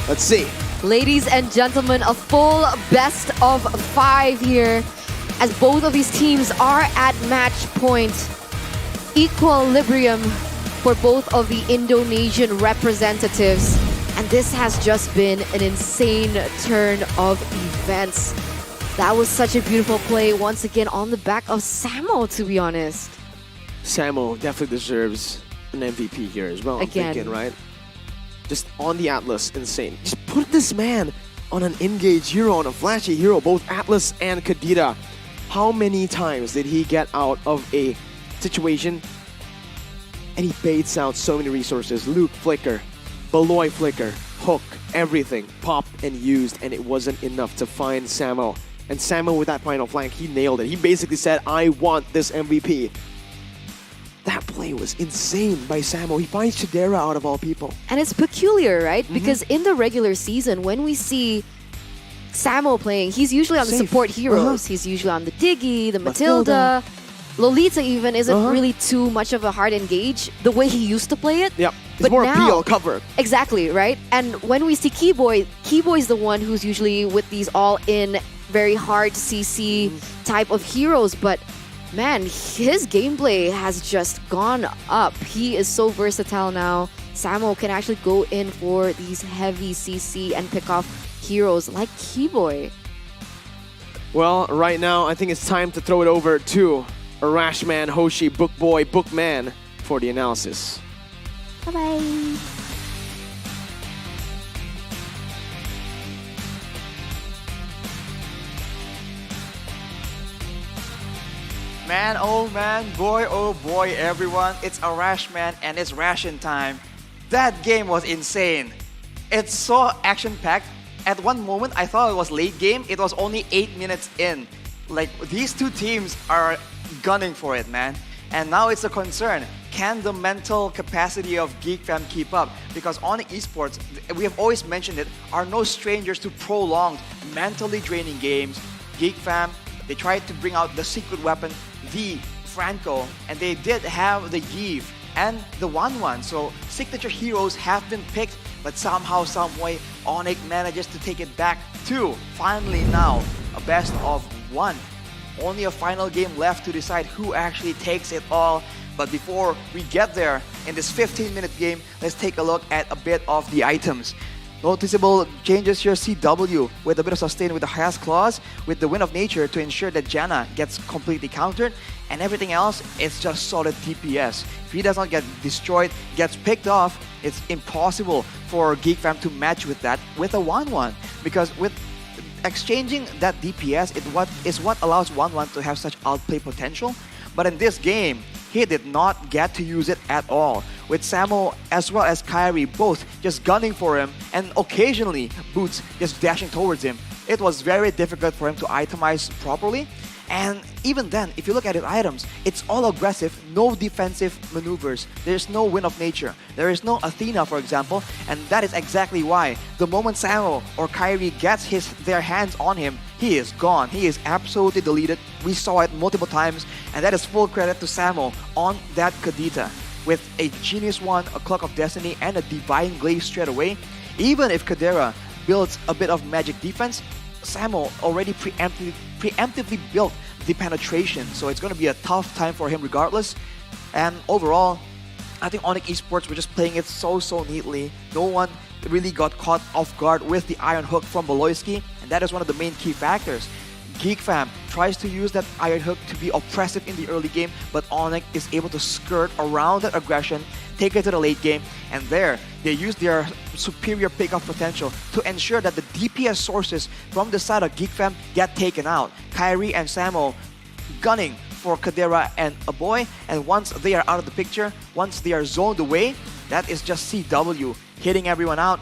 Let's see.
Ladies and gentlemen, a full best of 5 here as both of these teams are at match point. Equilibrium for both of the Indonesian representatives. And this has just been an insane turn of events. That was such a beautiful play once again on the back of Samo, to be honest.
Samo definitely deserves an MVP here as well,
Again.
I'm thinking, right? Just on the Atlas, insane. Just put this man on an engaged hero, on a flashy hero, both Atlas and Kadira. How many times did he get out of a situation and he baits out so many resources? Luke flicker, Beloy flicker, hook, everything popped and used, and it wasn't enough to find Samo. And Samo with that final flank, he nailed it. He basically said, I want this MVP. That play was insane by Samo. He finds Chidera out of all people.
And it's peculiar, right? Because in the regular season, when we see Samo playing, he's usually on the support heroes. He's usually on the Diggy, the Matilda. Lolita even isn't really too much of a hard engage the way he used to play it.
Yep. It's
But
more
now,
PL cover.
Exactly, right? And when we see Keyboy, Keyboy's the one who's usually with these all-in, very hard CC type of heroes. But man, his gameplay has just gone up. He is so versatile now. Samo can actually go in for these heavy CC and pick off heroes like Keyboy.
Well, right now, I think it's time to throw it over to Rashman, Hoshi, Bookboy, Bookman for the analysis.
Bye-bye.
Man, boy, oh boy, everyone. It's a Rash Man and it's ration time. That game was insane. It's so action-packed. At one moment, I thought it was late game. It was only 8 minutes in. Like, these two teams are gunning for it, man. And now it's a concern. Can the mental capacity of Geek Fam keep up? Because on Esports, we have always mentioned it, are no strangers to prolonged, mentally draining games. Geek Fam, they tried to bring out the secret weapon, the Franco, and they did have the Yves and the 1-1. So signature heroes have been picked but somehow, some way, ONIC manages to take it back to, finally now, a best of 1. Only a final game left to decide who actually takes it all. But before we get there, in this 15-minute game, let's take a look at a bit of the items. Noticeable changes here, CW with a bit of sustain with the highest clause, with the Wind of Nature to ensure that Janna gets completely countered, and everything else is just solid DPS. If he does not get destroyed, gets picked off, it's impossible for Geek Fam to match with that with a 1-1, because with exchanging that DPS is what allows 1-1 to have such outplay potential. But in this game, he did not get to use it at all, with Samo as well as Kyrie both just gunning for him and occasionally Boots just dashing towards him. It was very difficult for him to itemize properly. And even then, if you look at his items, it's all aggressive, no defensive maneuvers. There's no Wind of Nature. There is no Athena, for example, and that is exactly why the moment Samo or Kyrie gets their hands on him, he is gone. He is absolutely deleted. We saw it multiple times, and that is full credit to Samo on that Kadita. With a Genius One, a Clock of Destiny, and a Divine Glaive straight away, even if Kadera builds a bit of magic defense, Samo already preemptively built the penetration, so it's going to be a tough time for him regardless. And overall, I think ONIC Esports were just playing it so neatly. No one really got caught off guard with the Iron Hook from Boloyski, and that is one of the main key factors. Geek Fam tries to use that Iron Hook to be oppressive in the early game, but ONIC is able to skirt around that aggression, take it to the late game, and there, they use their superior pick-off potential to ensure that the DPS sources from the side of Geek Fam get taken out. Kyrie and Samo gunning for Kadera and Aboy, and once they are out of the picture, once they are zoned away, that is just CW hitting everyone out.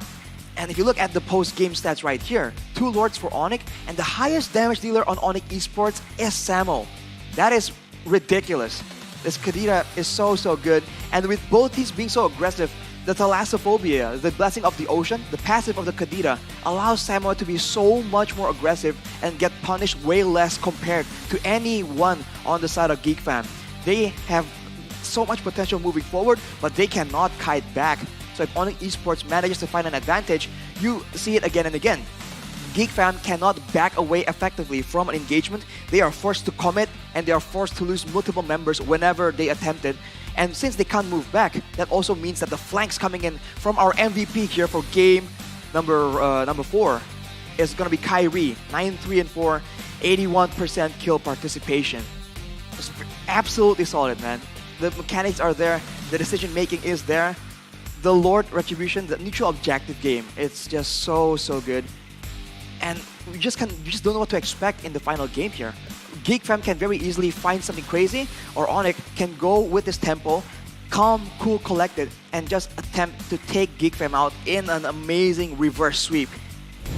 And if you look at the post-game stats right here, 2 Lords for ONIC, and the highest damage dealer on ONIC Esports is Samo. That is ridiculous. This Kadira is so good, and with both teams being so aggressive, the Thalassophobia, the Blessing of the Ocean, the passive of the Kadira, allows Samo to be so much more aggressive and get punished way less compared to anyone on the side of Geek Fam. They have so much potential moving forward, but they cannot kite back. So if ONIC Esports manages to find an advantage, you see it again and again. Geek Fam cannot back away effectively from an engagement. They are forced to commit, and they are forced to lose multiple members whenever they attempt it. And since they can't move back, that also means that the flanks coming in from our MVP here for game number 4 is going to be Kyrie. 9-3-4, 81% kill participation. It's absolutely solid, man. The mechanics are there, the decision making is there. The Lord Retribution, the neutral objective game, it's just so good. And we just don't know what to expect in the final game here. Geek Fam can very easily find something crazy, or ONIC can go with this tempo, calm, cool, collected, and just attempt to take Geek Fam out in an amazing reverse sweep.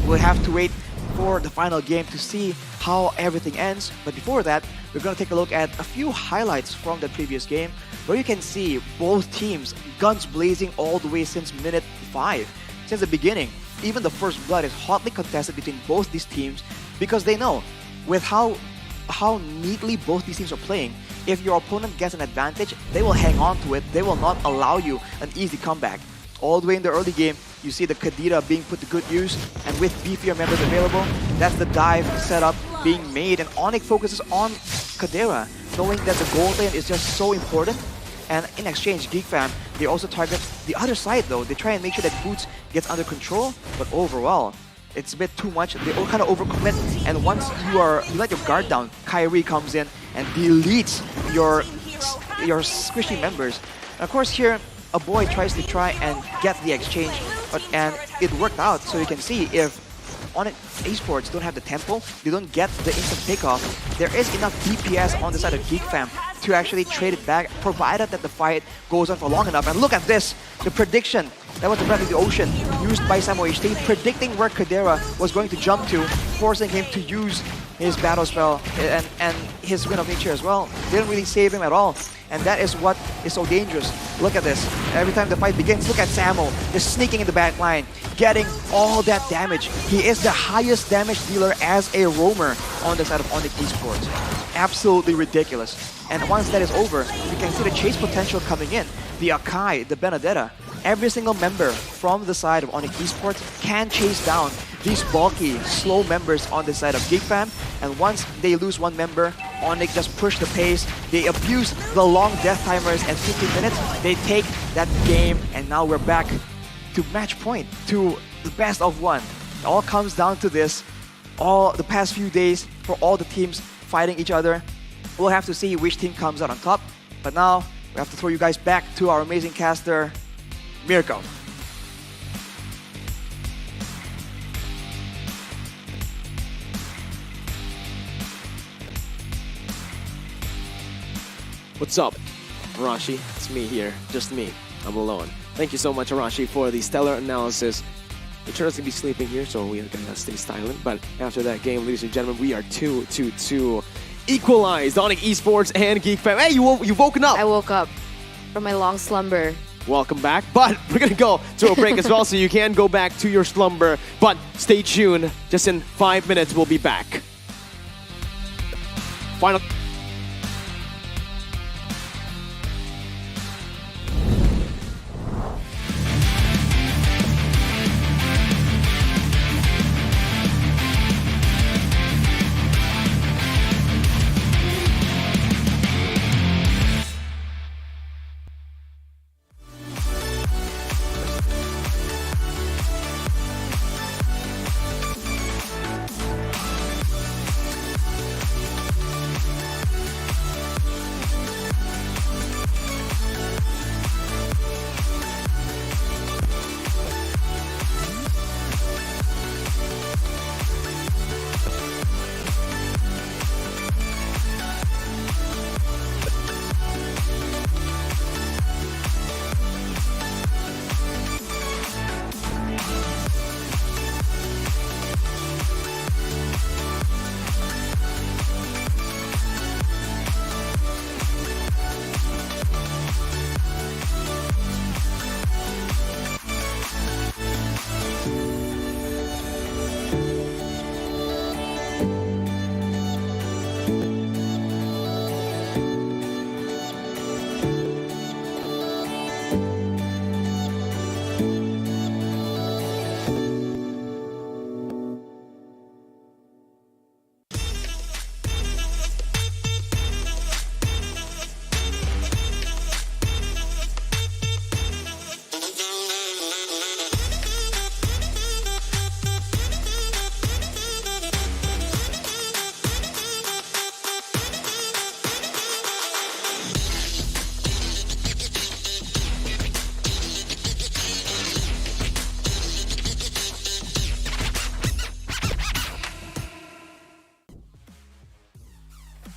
We'll have to wait for the final game to see how everything ends, but before that, we're going to take a look at a few highlights from the previous game, where you can see both teams guns blazing all the way since minute 5. Since the beginning, even the first blood is hotly contested between both these teams, because they know with how neatly both these teams are playing, if your opponent gets an advantage, they will hang on to it, they will not allow you an easy comeback. All the way in the early game, you see the Kadira being put to good use, and with beefier members available, that's the dive setup being made, and ONIC focuses on Kadira, knowing that the gold lane is just so important. And in exchange, Geek Fam, they also target the other side though. They try and make sure that Boots gets under control, but overall, it's a bit too much. They all kind of overcommit, and once you let your guard down, Kyrie comes in and deletes your squishy members. And of course here, a boy tries and get the exchange, and it worked out. So you can see if ONIC Esports don't have the tempo, they don't get the instant takeoff, there is enough DPS on the side of Geek Fam to actually trade it back, provided that the fight goes on for long enough. And look at this, the prediction. That was the Breath of the Ocean used by Samo HT, predicting where Kadera was going to jump to, forcing him to use his battle spell and his Wind of Nature as well. Didn't really save him at all. And that is what is so dangerous. Look at this. Every time the fight begins, look at Samo just sneaking in the back line, getting all that damage. He is the highest damage dealer as a roamer on the side of ONIC Esports. Absolutely ridiculous. And once that is over, you can see the chase potential coming in. The Akai, the Benedetta, every single member from the side of ONIC Esports can chase down these bulky, slow members on the side of Geek Fam. And once they lose one member, ONIC just push the pace. They abuse the long death timers at 15 minutes. They take that game, and now we're back to match point, to the best of one. It all comes down to this. All the past few days for all the teams fighting each other. We'll have to see which team comes out on top. But now we have to throw you guys back to our amazing caster, Mirko.
What's up, Arashi? It's me here, just me. I'm alone. Thank you so much, Arashi, for the stellar analysis. Eterna's gonna be sleeping here, so we are gonna stay silent. But after that game, ladies and gentlemen, we are 2-2-2. Equalized. ONIC Esports and Geek Fam. Hey, you've woken up.
I woke up from my long slumber.
Welcome back. But we're gonna go to a break as well, so you can go back to your slumber. But stay tuned. Just in 5 minutes, we'll be back. Final.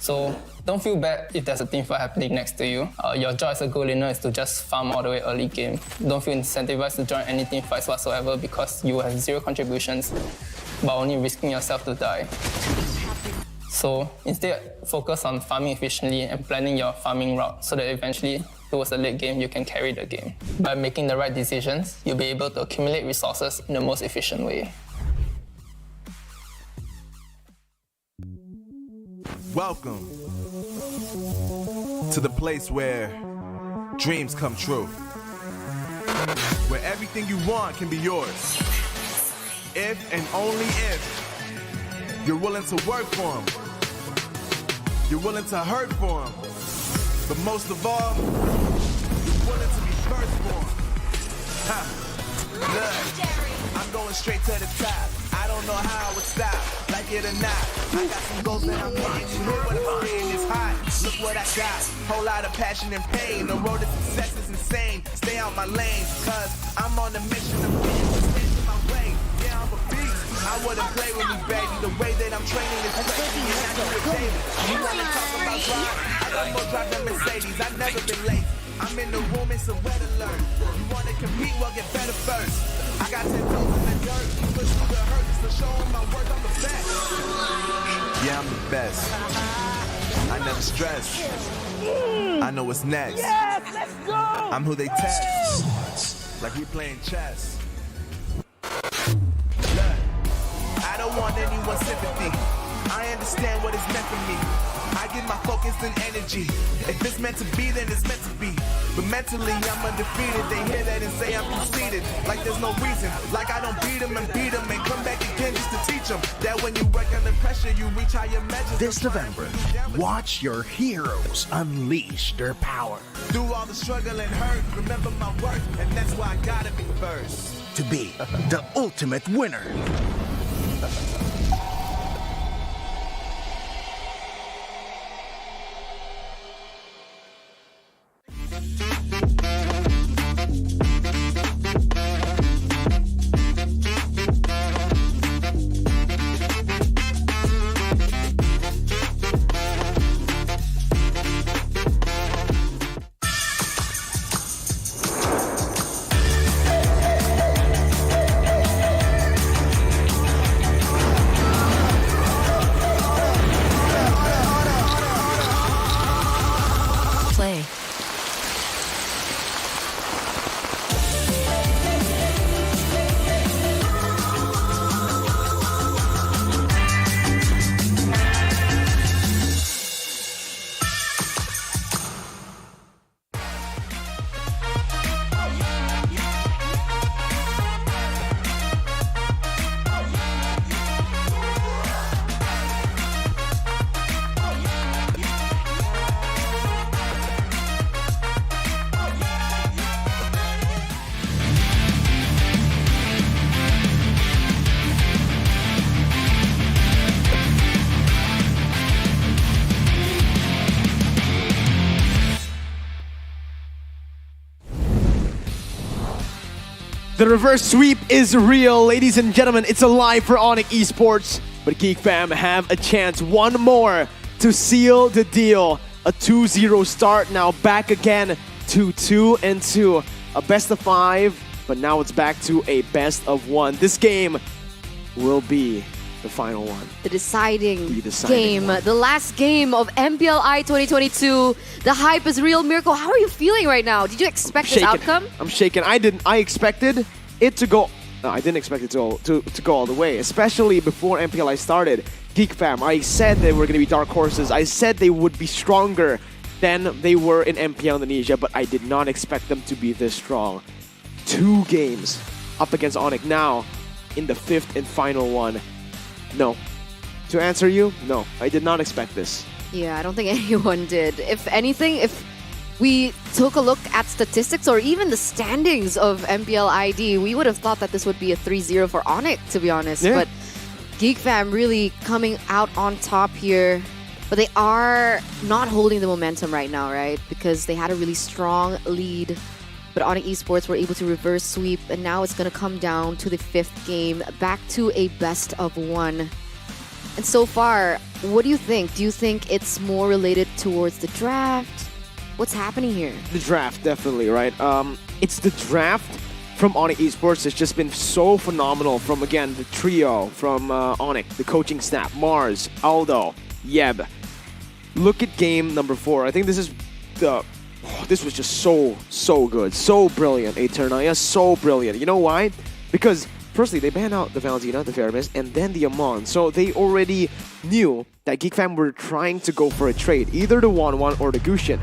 So don't feel bad if there's a team fight happening next to you. Your job as a goal winner is to just farm all the way early game. Don't feel incentivized to join any team fights whatsoever because you have zero contributions, but only risking yourself to die. So instead, focus on farming efficiently and planning your farming route so that eventually, towards the late game, you can carry the game. By making the right decisions, you'll be able to accumulate resources in the most efficient way.
Welcome to the place where dreams come true, where everything you want can be yours, if and only if you're willing to work for them, you're willing to hurt for them, but most of all, you're willing to be first for them. Look, I'm going straight to the top. I don't know how I would stop, like it or not. I got some goals that I'm hitting. You hear what I'm saying? It's hot. Look what I got. Whole lot of passion and pain. The road to success is insane. Stay out my lane, cause I'm on a mission of being in my way. Yeah, I'm a beast. I wouldn't play with me, baby. The way that I'm training is crazy. And I do it daily. You wanna talk about drive? I got more drive than Mercedes. I've never been late. I'm in the room, it's a red alert. You wanna compete, well get better first. I got 10 toes in the dirt. Push through the hurt just to show them my work. I'm the best. Yeah, I'm the best. I never stress. I know what's next.
Yes, let's go!
I'm who they test. Like we playing chess. Look, I don't want anyone's sympathy. I understand what is meant for me. I give my focus and energy. If it's meant to be, then it's meant to be. But mentally, I'm undefeated. They hear that and say I'm conceited. Like there's no reason. Like I don't beat them and come back again just to teach them that when you work under pressure, you reach higher measures.
This November, watch your heroes unleash their power.
Through all the struggle and hurt, remember my worth, and that's why I gotta be first.
To be the ultimate winner.
Play.
The reverse sweep is real, ladies and gentlemen. It's alive for ONIC Esports. But Geek Fam have a chance, one more, to seal the deal. A 2-0 start, now back again to 2-2. A best of 5, but now it's back to a best of 1. This game will be the final one.
The deciding
deciding
game. The last game of MPLI 2022. The hype is real. Miracle, how are you feeling right now? Did you expect this outcome?
I'm shaken. I expected it to go. No, I didn't expect it to go all the way, especially before MPLI started. Geek Fam, I said they were going to be dark horses. I said they would be stronger than they were in MPL Indonesia, but I did not expect them to be this strong. 2 games up against ONIC now in the 5th and final one. No. To answer you, no. I did not expect this.
Yeah, I don't think anyone did. If anything, if we took a look at statistics or even the standings of MPL ID, we would have thought that this would be a 3-0 for ONIC, to be honest.
Yeah.
But Geek Fam really coming out on top here. But they are not holding the momentum right now, right? Because they had a really strong lead. But ONIC Esports were able to reverse sweep, and now it's going to come down to the 5th game, back to a best of 1. And so far, what do you think? Do you think it's more related towards the draft? What's happening here?
The draft, definitely, right? It's the draft from ONIC Esports has just been so phenomenal from, again, the trio from ONIC, the coaching staff, Mars, Aldo, Yeb. Look at game number 4. I think this is the... Oh, this was just so good. So brilliant, Eternia. So brilliant. You know why? Because, firstly, they banned out the Valentina, the Faramis, and then the Amon. So they already knew that Geek Fam were trying to go for a trade. Either the 1-1 or the Gusion.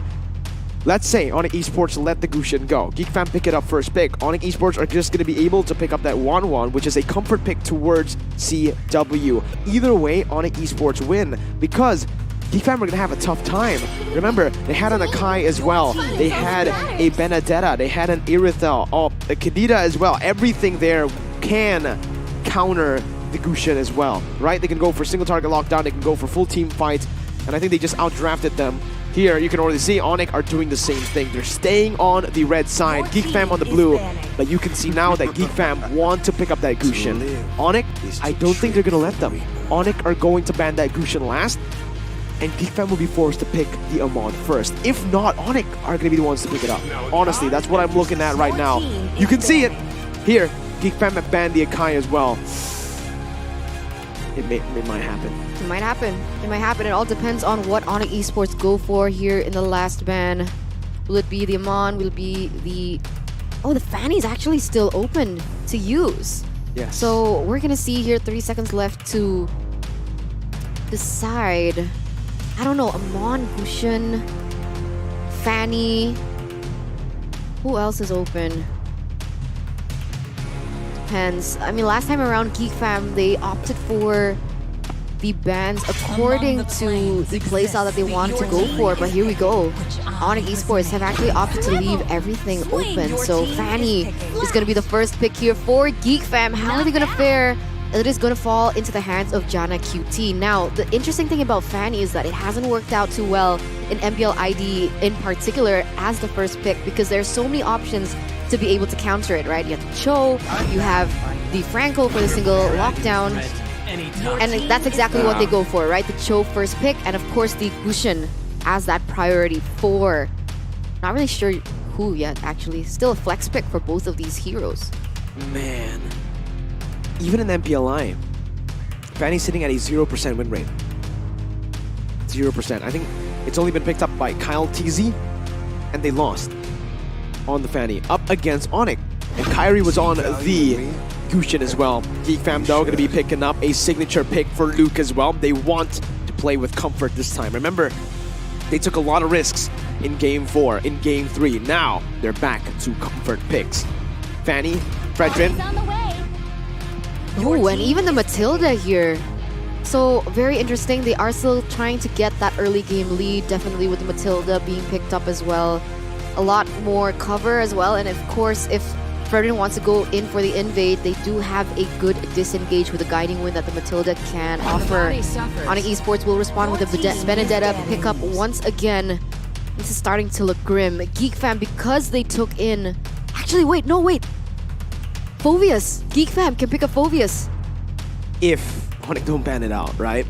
Let's say ONIC Esports let the Gusion go. Geek Fam pick it up first pick. ONIC Esports are just going to be able to pick up that 1-1, which is a comfort pick towards CW. Either way, ONIC Esports win. Because Geek Fam are going to have a tough time. Remember, they had an Akai as well. They had a Benedetta. They had an Irithel. Oh, a Kadita as well. Everything there can counter the Gusion as well, right? They can go for single target lockdown. They can go for full team fights. And I think they just outdrafted them. Here, you can already see ONIC are doing the same thing. They're staying on the red side. Geek Fam on the blue. But you can see now that Geek Fam want to pick up that Gusion. ONIC, I don't think they're going to let them. ONIC are going to ban that Gusion last. And Geek Fam will be forced to pick the Amon first. If not, ONIC are going to be the ones to pick it up. Honestly, that's what I'm looking at right now. You can see it. Here, Geek Fam have banned the Akai as well. It might happen.
It might happen. It might happen. It all depends on what ONIC Esports go for here in the last ban. Will it be the Amon? Will it be the... Oh, the Fanny's actually still open to use.
Yes.
So we're going to see here 3 seconds left to decide. I don't know, Amon, Gushin, Fanny. Who else is open? Depends. I mean, last time around, Geek Fam, they opted for the bans according to the playstyle that they wanted to go for, but here we go. ONIC Esports have actually opted to leave everything open, so Fanny is going to be the first pick here for Geek Fam. How are they going to fare? It is going to fall into the hands of Jana QT. Now, the interesting thing about Fanny is that it hasn't worked out too well in MPL ID in particular as the first pick, because there's so many options to be able to counter it, right? You have the Cho, you have the Franco for the single lockdown, and that's exactly what they go for, right? The Cho first pick, and of course the Gushin as that priority 4. Not really sure who yet, actually. Still a flex pick for both of these heroes.
Man. Even in MPLI, Fanny's sitting at a 0% win rate. 0%. I think it's only been picked up by Kyle TZ, and they lost on the Fanny up against ONIC. And Kyrie was on the Gushin as well. Geek Fam though going to be picking up a signature pick for Luke as well. They want to play with comfort this time. Remember, they took a lot of risks in Game 4, in Game 3. Now, they're back to comfort picks. Fanny, Fredrin.
Oh, and even the Matilda here. So, very interesting. They are still trying to get that early game lead, definitely with the Matilda being picked up as well. A lot more cover as well, and of course, if Fredrin wants to go in for the invade, they do have a good disengage with the guiding wind that the Matilda can offer. ONIC Esports will respond with a Benedetta pickup once again. This is starting to look grim. Geek Fam, because they took in... Actually, wait. Phoveus. Geek Fam can pick up Phoveus.
If ONIC don't ban it out, right?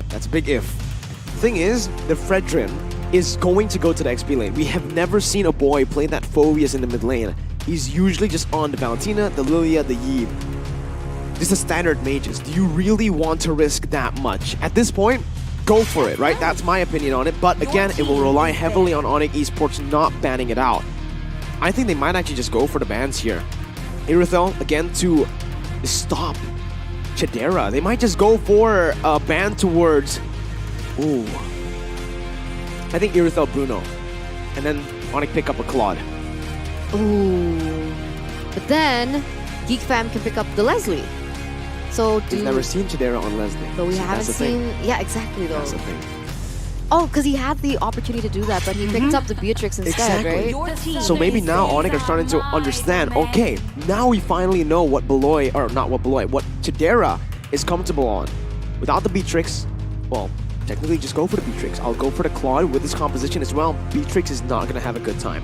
That's a big if. Thing is, the Fredrin is going to go to the XP lane. We have never seen a boy play that Phoveus in the mid lane. He's usually just on the Valentina, the Lilia, the Yi. Just the standard mages. Do you really want to risk that much? At this point, go for it, right? That's my opinion on it. But again, it will rely heavily on ONIC Esports not banning it out. I think they might actually just go for the bans here. Irithel, again, to stop Chidera. They might just go for a ban towards... Ooh. I think Irithel Bruno. And then ONIC pick up a Claude.
Ooh. But then, Geek Fam can pick up the Leslie. So
We've never seen Chidera on Leslie.
But we
So
haven't
that's the thing.
seen... Yeah, exactly, though.
That's the thing.
Oh, because he had the opportunity to do that, but he picked up the Beatrix instead, right?
So maybe now ONIC are starting to understand, okay, now we finally know what Beloy, or not what Beloy, what Chidera is comfortable on. Without the Beatrix, well, technically just go for the Beatrix. I'll go for the Claude with this composition as well. Beatrix is not going to have a good time.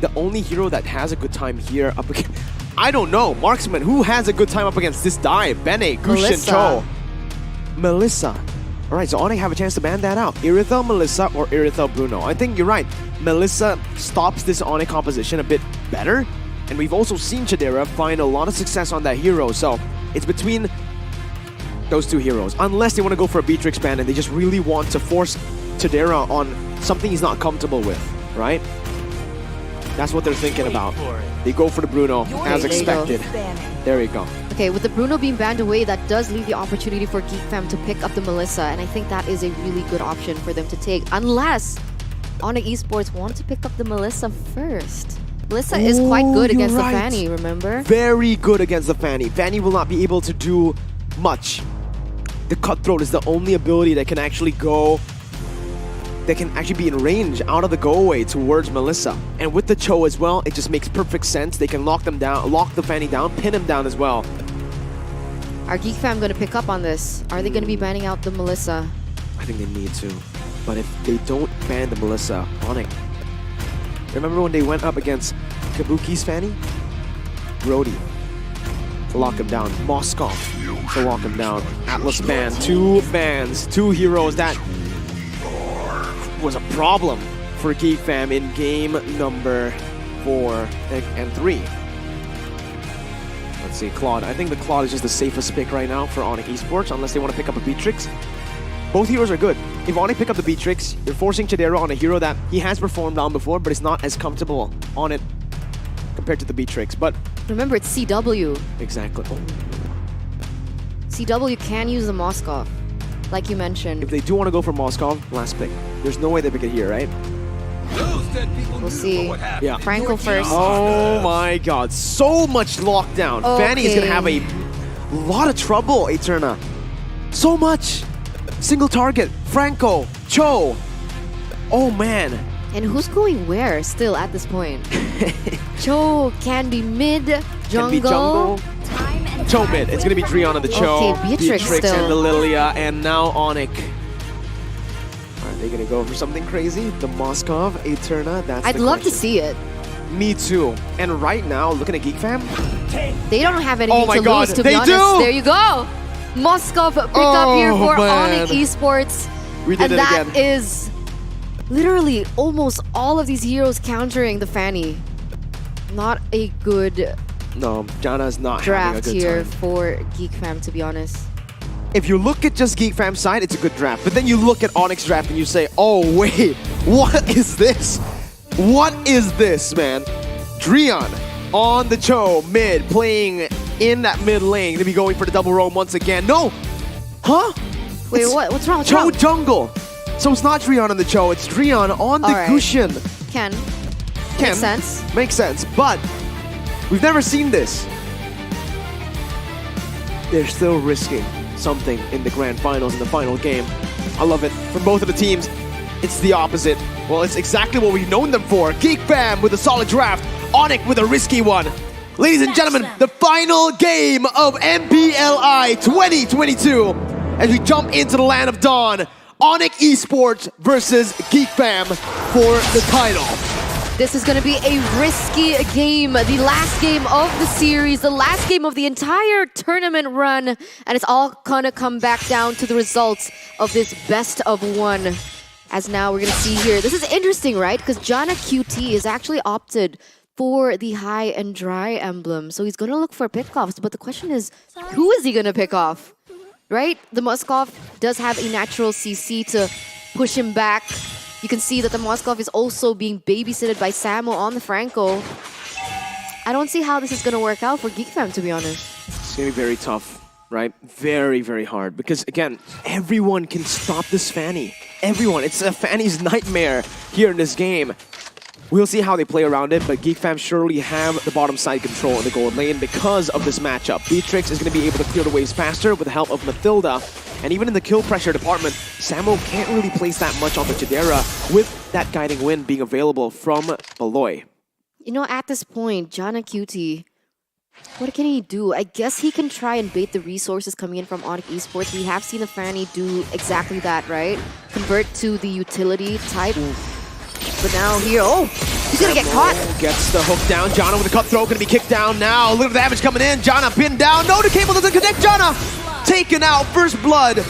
The only hero that has a good time here up against... I don't know, Marksman, who has a good time up against this dive? Bene, Gushin, Cho. Melissa. Alright, so ONIC have a chance to ban that out. Irithel, Melissa, or Irithel, Bruno. I think you're right. Melissa stops this ONIC composition a bit better. And we've also seen Chidera find a lot of success on that hero. So it's between those two heroes. Unless they want to go for a Beatrix ban and they just really want to force Chidera on something he's not comfortable with, right? That's what they're thinking about. They go for the Bruno, as expected. There you go.
Okay, with the Bruno being banned away, that does leave the opportunity for Geek Fam to pick up the Melissa, and I think that is a really good option for them to take, unless ONIC Esports want to pick up the Melissa first. Melissa is quite good against the Fanny, remember?
Very good against the Fanny. Fanny will not be able to do much. The Cutthroat is the only ability that can actually go... that can actually be in range out of the go-away towards Melissa. And with the Cho as well, it just makes perfect sense. They can lock them down, lock the Fanny down, pin him down as well.
Are Geek Fam going to pick up on this? Are they going to be banning out the Melissa?
I think they need to. But if they don't ban the Melissa, ONIC. Remember when they went up against Kabuki's Fanny? Brody to lock him down. Moskov to lock him down. Atlas ban. 2 bans. 2 heroes. That was a problem for Geek Fam in game number 4 and 3. Let's see, Claude. I think the Claude is just the safest pick right now for ONIC Esports, unless they want to pick up a Beatrix. Both heroes are good. If ONIC pick up the Beatrix, you're forcing Chidera on a hero that he has performed on before, but is not as comfortable on it compared to the Beatrix. But
remember, it's CW.
Exactly.
CW can use the Moskov. like you mentioned.
If they do want to go for Moskov, last pick. There's no way they pick it here, right?
We'll see.
Yeah.
Franco first.
Oh my god, so much lockdown. Fanny is going to have a lot of trouble, Eterna. So much. Single target. Franco, Cho. Oh man.
And who's going where still at this point? Cho can be mid, jungle.
Can be jungle. Cho mid. It's going to be Drion on the Cho.
Okay, Beatrix still.
and the Lilia, and now ONIC. Are they going to go for something crazy? The Moskov, Eterna, that's
I'd
the
love to
question.
see it.
Me too. And right now, looking at Geek Fam.
They don't have anything
Oh my
to
god,
lose, to
they
be honest.
do!
There you go. Moskov pick up here for
man.
ONIC Esports.
We did
and
it
that
again.
is literally almost all of these heroes countering the Fanny. Not a good
No, Jana's not having a
draft
good
here
time.
for Geek Fam, to be honest.
If you look at just Geek Fam's side, it's a good draft. But then you look at Onyx draft and you say, oh wait, what is this? What is this, man? Drion on the Cho, mid, playing in that mid lane. Gonna be going for the double roam once again. No! Huh?
Wait,
It's
what? What's wrong? What's
Cho
wrong?
jungle. So it's not Drion on the Cho, it's Drion on the
All right.
Gusion.
Ken.
Ken,
Makes sense.
Makes sense, but we've never seen this. They're still risking something in the grand finals, in the final game. I love it. From both of the teams, it's the opposite. Well, it's exactly what we've known them for. Geek Fam with a solid draft. ONIC with a risky one. Ladies and gentlemen, the final game of MPLI 2022. As we jump into the land of dawn, ONIC Esports versus Geek Fam for the title.
This is going to be a risky game, the last game of the series, the last game of the entire tournament run, and it's all going to come back down to the results of this best of one. As now we're going to see here, this is interesting, right? Because Jana QT is actually opted for the high and dry emblem, so he's going to look for pickoffs, but the question is, who is he going to pick off? Right? The Moskov does have a natural CC to push him back. You can see that the Moskov is also being babysitted by Samo on the Franco. I don't see how this is going to work out for Geek Fam, to be honest.
It's going to be very tough, right? Very, very hard. Because, again, everyone can stop this Fanny. Everyone. It's a Fanny's nightmare here in this game. We'll see how they play around it, but Geek Fam surely have the bottom side control in the gold lane because of this matchup. Beatrix is going to be able to clear the waves faster with the help of Mathilda. And even in the kill pressure department, Samo can't really place that much on the Chidera with that guiding wind being available from Baloy.
You know, at this point, Jana QT, what can he do? I guess he can try and bait the resources coming in from ONIC Esports. We have seen the Fanny do exactly that, right? Convert to the utility type. But now here, oh, he's gonna get caught.
Gets the hook down. Jana with a cutthroat, gonna be kicked down now. Look at the damage coming in. Jana pinned down. No, the cable doesn't connect. Jana taken out. First blood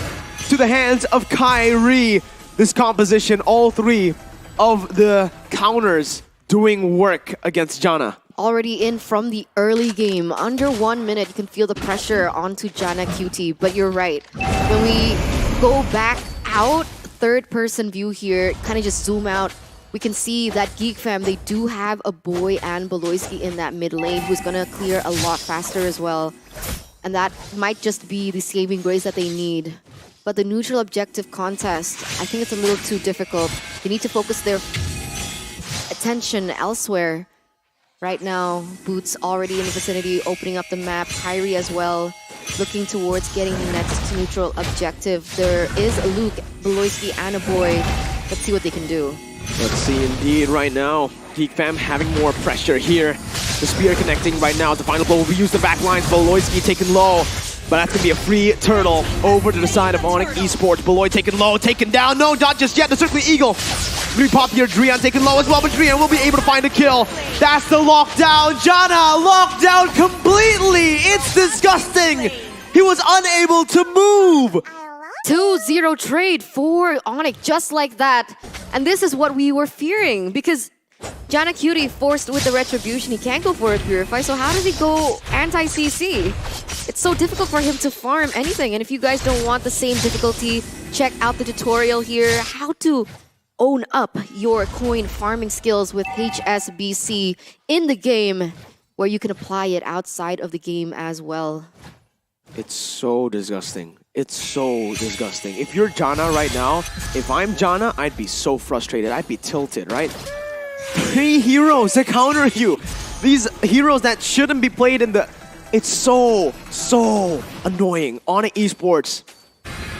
to the hands of Kyrie. This composition, all three of the counters doing work against Jana.
Already in from the early game. Under 1 minute, you can feel the pressure onto Jana QT. But you're right. When we go back out, third-person view here, kind of just zoom out, we can see that Geek Fam, they do have a boy and Beloyski in that mid lane who's gonna clear a lot faster as well. And that might just be the saving grace that they need. But the neutral objective contest, I think it's a little too difficult. They need to focus their attention elsewhere. Right now, Boots already in the vicinity, opening up the map. Kyrie as well, looking towards getting the next neutral objective. There is a Luke, Beloyski, and a boy. Let's see what they can do.
Let's see indeed right now. Geek Fam having more pressure here. The spear connecting right now. The final blow will use the back lines. Beloyski taken low. But that's going to be a free turtle over to the side of ONIC Esports. Beloy taken low, taken down. No, not just yet. The Circling Eagle. Really pop here. Drion taken low as well, but Drion will be able to find a kill. That's the lockdown. Jana locked down completely. It's disgusting. He was unable to move.
2-0 trade for ONIC, just like that. And this is what we were fearing, because Jana Cutie forced with the Retribution, he can't go for a Purify, so how does he go anti-CC? It's so difficult for him to farm anything, and if you guys don't want the same difficulty, check out the tutorial here, how to own up your coin farming skills with HSBC in the game, where you can apply it outside of the game as well.
It's so disgusting. It's so disgusting. If you're Jana right now, if I'm Jana, I'd be so frustrated. I'd be tilted, right? 3 heroes that counter you. These heroes that shouldn't be played in the... It's so annoying. ONIC Esports.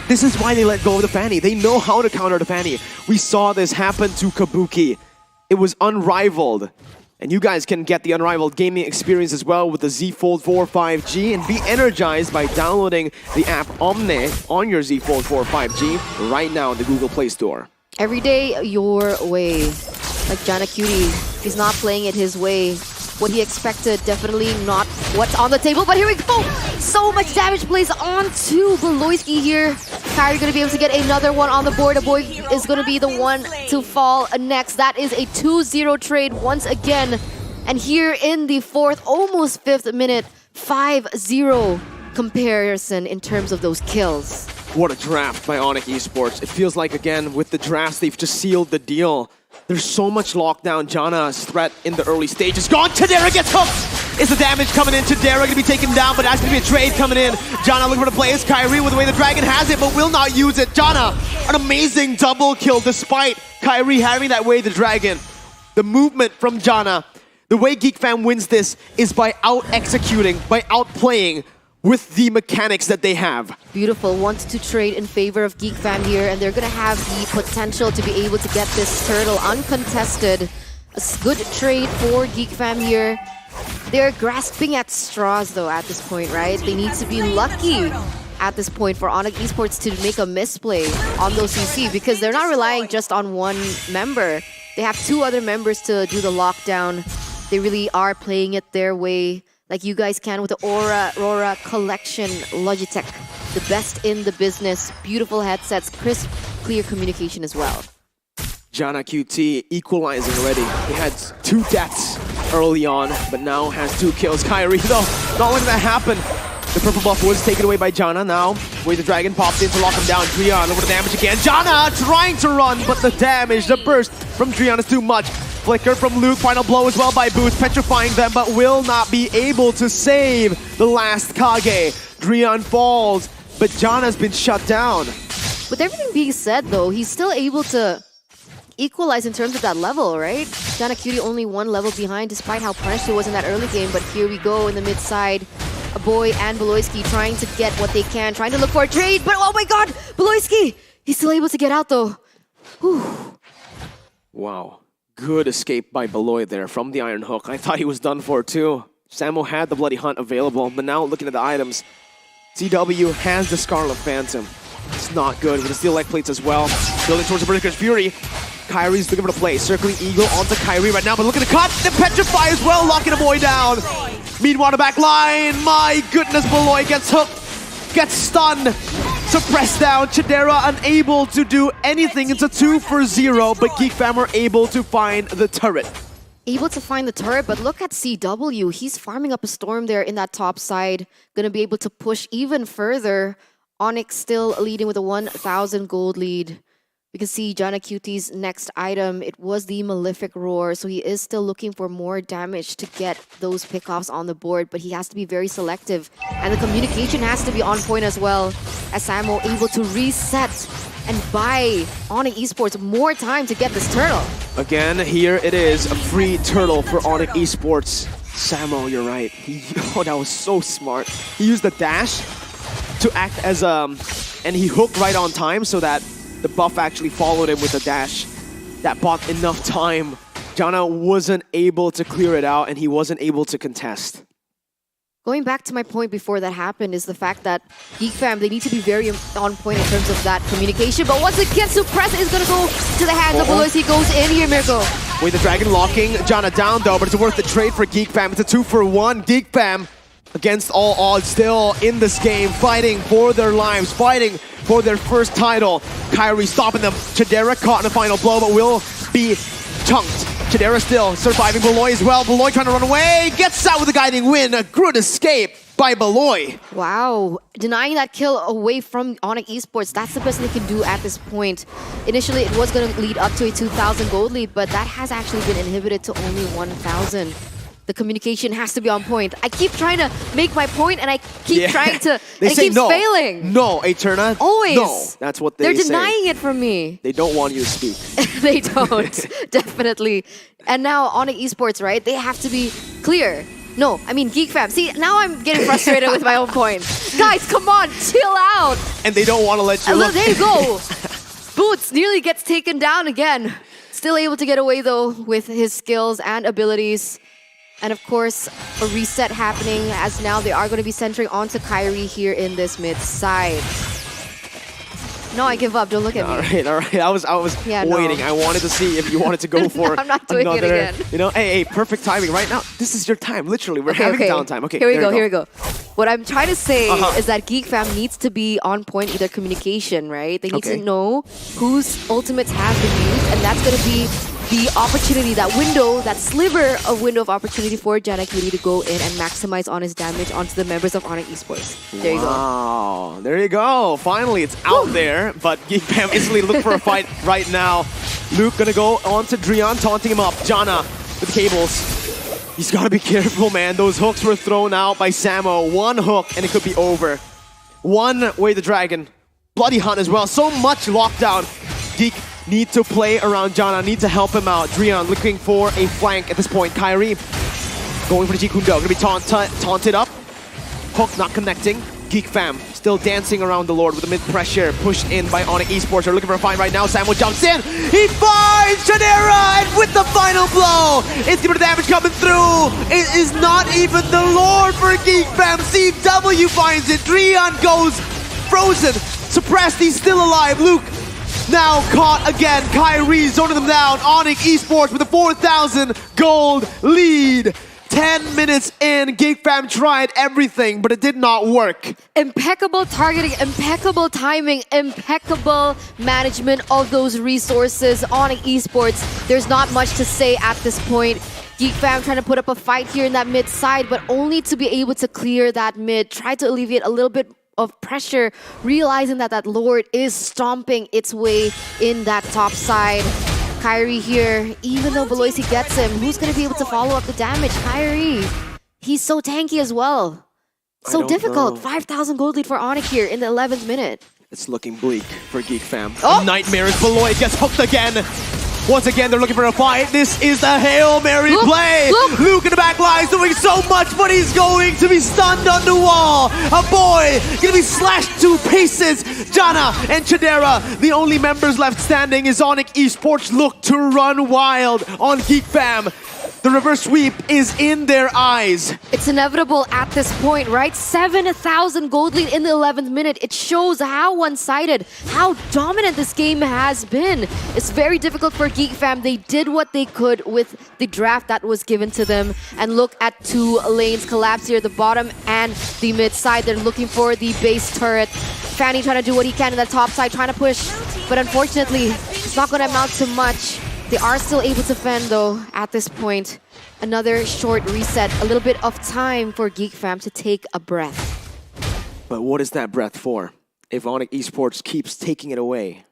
This is why they let go of the Fanny. They know how to counter the Fanny. We saw this happen to Kabuki. It was unrivaled. And you guys can get the unrivaled gaming experience as well with the Z Fold 4 5G and be energized by downloading the app Omne on your Z Fold 4 5G right now in the Google Play Store.
Every day, your way. Like Jana Cutie, he's not playing it his way. What he expected, definitely not what's on the table, but here we go! So much damage plays onto Beloyski here. Kyrie gonna be able to get another one on the board. A boy is gonna be the one to fall next. That is a 2-0 trade once again. And here in the 4th, almost 5th minute, 5-0 comparison in terms of those kills.
What a draft by ONIC Esports. It feels like, again, with the drafts, they've just sealed the deal. There's so much lockdown. Jana's threat in the early stages gone. Tadera gets hooked. Is the damage coming in? Tadera going to be taken down, but that's going to be a trade coming in. Jana looking for the plays. Kyrie with the way the Dragon has it, but will not use it. Jana, an amazing double kill despite Kyrie having that way the Dragon. The movement from Jana, the way Geek Fam wins this is by out-executing, by outplaying with the mechanics that they have.
Beautiful. Wants to trade in favor of Geek Fam here, and they're going to have the potential to be able to get this turtle uncontested. A good trade for Geek Fam here. They're grasping at straws, though, at this point, right? They need to be lucky at this point for ONIC Esports to make a misplay on those CC, because they're not relying just on one member. They have 2 other members to do the lockdown. They really are playing it their way, like you guys can with the Aurora Collection Logitech. The best in the business. Beautiful headsets, crisp, clear communication as well.
Jana QT equalizing already. He had 2 deaths early on, but now has 2 kills. Kyrie, though, not letting that happen. The purple buff was taken away by Jana now. Where the Dragon popped in to lock him down. Drian over the damage again. Jana trying to run, but the damage, the burst from Drian is too much. Flicker from Luke, final blow as well by Boost, petrifying them, but will not be able to save the last Kage. Drian falls, but Jana's been shut down.
With everything being said, though, he's still able to equalize in terms of that level, right? Jana Cutie only 1 level behind, despite how punished he was in that early game, but here we go in the mid side. A boy and Beloyski trying to get what they can, trying to look for a trade, but oh my god, Beloyski! He's still able to get out, though. Whew.
Wow. Good escape by Beloy there from the Iron Hook. I thought he was done for too. Samo had the Bloody Hunt available, but now looking at the items, CW has the Scarlet Phantom. It's not good with the Steel Leg Plates as well. Building towards the Berserker's Fury. Kyrie's looking for the play. Circling Eagle onto Kyrie right now, but look at the cut! The Petrify as well, locking a boy down. Meanwhile, the back line. My goodness, Beloy gets hooked, gets stunned. Suppressed down, Chidera unable to do anything. It's a 2-for-0, but Geek Fam were able to find the turret.
Able to find the turret, but look at CW. He's farming up a storm there in that top side. Gonna be able to push even further. Onyx still leading with a 1,000 gold lead. We can see Jana Cutie's next item. It was the Malefic Roar, so he is still looking for more damage to get those pickoffs on the board, but he has to be very selective. And the communication has to be on point as well, as Samo able to reset and buy ONIC Esports more time to get this turtle.
Again, here it is, a free turtle for ONIC Esports. Samo, you're right. Oh, that was so smart. He used the dash to act as and he hooked right on time so that the buff actually followed him with a dash. That bought enough time. Jana wasn't able to clear it out, and he wasn't able to contest.
Going back to my point before that happened is the fact that Geek Fam, they need to be very on point in terms of that communication. But once again, Suppress is going to go to the hands of Beloy. He goes in here, Mirko.
With the Dragon locking Jana down, though, but it's worth the trade for Geek Fam. It's a 2-for-1. Geek Fam, against all odds, still in this game, fighting for their lives, fighting for their first title. Kyrie stopping them. Chidera caught in a final blow, but will be chunked. Chidera still surviving Beloy as well. Beloy trying to run away, gets out with a guiding win. A good escape by Beloy.
Wow, denying that kill away from ONIC Esports, that's the best they can do at this point. Initially, it was going to lead up to a 2,000 gold lead, but that has actually been inhibited to only 1,000. The communication has to be on point. I keep trying to make my point, and I keep trying to,
They
and it
say
keeps
no.
failing.
No, Eterna.
Always.
No. That's what
They're
say.
denying it from me.
They don't want you to speak.
They don't, definitely. And now ONIC Esports, right? They have to be clear. No, I mean Geek Fam. See, now I'm getting frustrated with my own point. Guys, come on, chill out.
And they don't want to let you look.
There you go. Boots nearly gets taken down again. Still able to get away though with his skills and abilities. And of course, a reset happening as now they are going to be centering onto Kyrie here in this mid side. No, I give up. Don't look at me.
All right. I was
Yeah, no.
waiting. I wanted to see if you wanted to go for
I'm not doing it
another,
again.
You know, hey, perfect timing right now. This is your time. Literally, we're having downtime. Okay,
Here we
there
go. What I'm trying to say
Uh-huh.
is that Geek Fam needs to be on point with their communication, right? They need
Okay.
to know whose ultimates have been used, and that's going to be the opportunity, that window, that sliver of window of opportunity for Janakiri to go in and maximize on his damage onto the members of ONIC Esports. There you go.
Wow, there you go. Finally, it's out there, but Geek Fam instantly look for a fight right now. Luke gonna go on to Drian, taunting him up. Jana with cables. He's gotta be careful, man. Those hooks were thrown out by Samo. One hook, and it could be over. One way the dragon. Bloody Hunt as well. So much lockdown. Geek need to play around Jana, need to help him out. Drian looking for a flank at this point. Kyrie going for the Jikundo. Gonna be taunted up. Hook not connecting. Geek Fam still dancing around the Lord with the mid-pressure pushed in by ONIC Esports. They're looking for a find right now. Samo jumps in. He finds Chadera, and with the final blow, it's gonna be damage coming through. It is not even the Lord for Geek Fam. CW finds it. Drian goes frozen. Suppressed. He's still alive. Luke now caught again. Kyrie zoning them down. ONIC Esports with a 4,000 gold lead. 10 minutes in, Geek Fam tried everything, but it did not work.
Impeccable targeting, impeccable timing, impeccable management of those resources. ONIC Esports, there's not much to say at this point. Geek Fam trying to put up a fight here in that mid side, but only to be able to clear that mid, try to alleviate a little bit of pressure, realizing that that Lord is stomping its way in that top side. Kyrie here, even though Beloisi gets him, who's going to be able to follow up the damage? Kyrie, he's so tanky as well. So difficult. 5,000 gold lead for ONIC here in the 11th minute.
It's looking bleak for Geek Fam.
Oh!
Nightmares, Beloit gets hooked again. Once again, they're looking for a fight. This is the Hail Mary play. Luke in the back line is doing so much, but he's going to be stunned on the wall. A boy going to be slashed to pieces. Jana and Chadera, the only members left standing, is ONIC Esports look to run wild on Geek Fam. The reverse sweep is in their eyes.
It's inevitable at this point, right? 7,000 gold lead in the 11th minute. It shows how one-sided, how dominant this game has been. It's very difficult for Geek Fam. They did what they could with the draft that was given to them. And look at two lanes collapse here, the bottom and the mid side. They're looking for the base turret. Fanny trying to do what he can in the top side, trying to push. But unfortunately, it's not going to amount to much. They are still able to fend though at this point. Another short reset, a little bit of time for Geek Fam to take a breath.
But what is that breath for? If ONIC Esports keeps taking it away.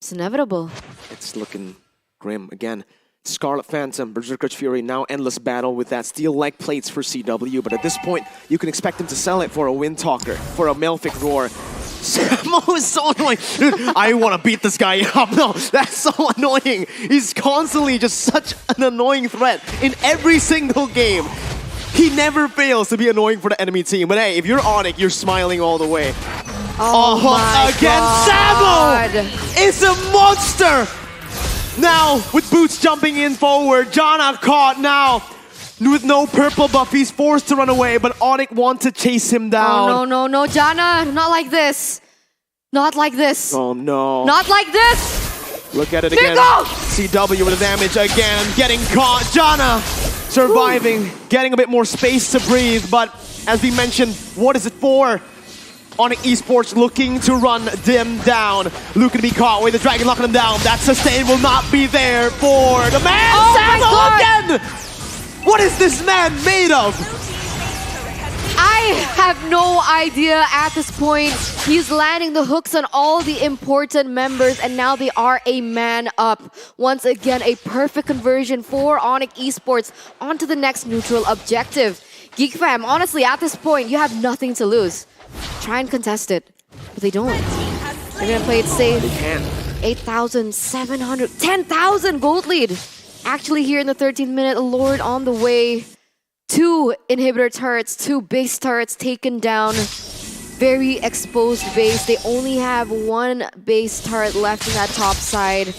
It's inevitable.
It's looking grim again. Scarlet Phantom, Berserker's Fury, now endless battle with that steel leg plates for CW, but at this point, you can expect him to sell it for a Wind Talker, for a Malefic Roar. Samo is so annoying. Dude, I want to beat this guy up. No, that's so annoying. He's constantly just such an annoying threat in every single game. He never fails to be annoying for the enemy team. But hey, if you're ONIC, you're smiling all the way.
Oh my
again,
God.
Samo is a monster. Now, with Boots jumping in forward, Jana caught now. With no purple buff, he's forced to run away, but ONIC want to chase him down.
Oh, no, Jana, not like this. Not like this.
Oh, no.
Not like this.
Look at it
There
again.
go.
CW with the damage again, getting caught. Jana surviving, getting a bit more space to breathe, but as we mentioned, what is it for? ONIC Esports looking to run them down. Luke gonna be caught with the dragon locking him down. That sustain will not be there for the man.
Oh my God.
Samo again! What is this man made of?
I have no idea at this point. He's landing the hooks on all the important members, and now they are a man up. Once again, a perfect conversion for ONIC Esports onto the next neutral objective. Geek fam, honestly, at this point, you have nothing to lose. Try and contest it, but they don't. They're gonna play it safe.
They can.
8,700, 10,000 gold lead. Actually, here in the 13th minute, Lord on the way. 2 inhibitor turrets, 2 base turrets taken down. Very exposed base. They only have 1 base turret left in that top side.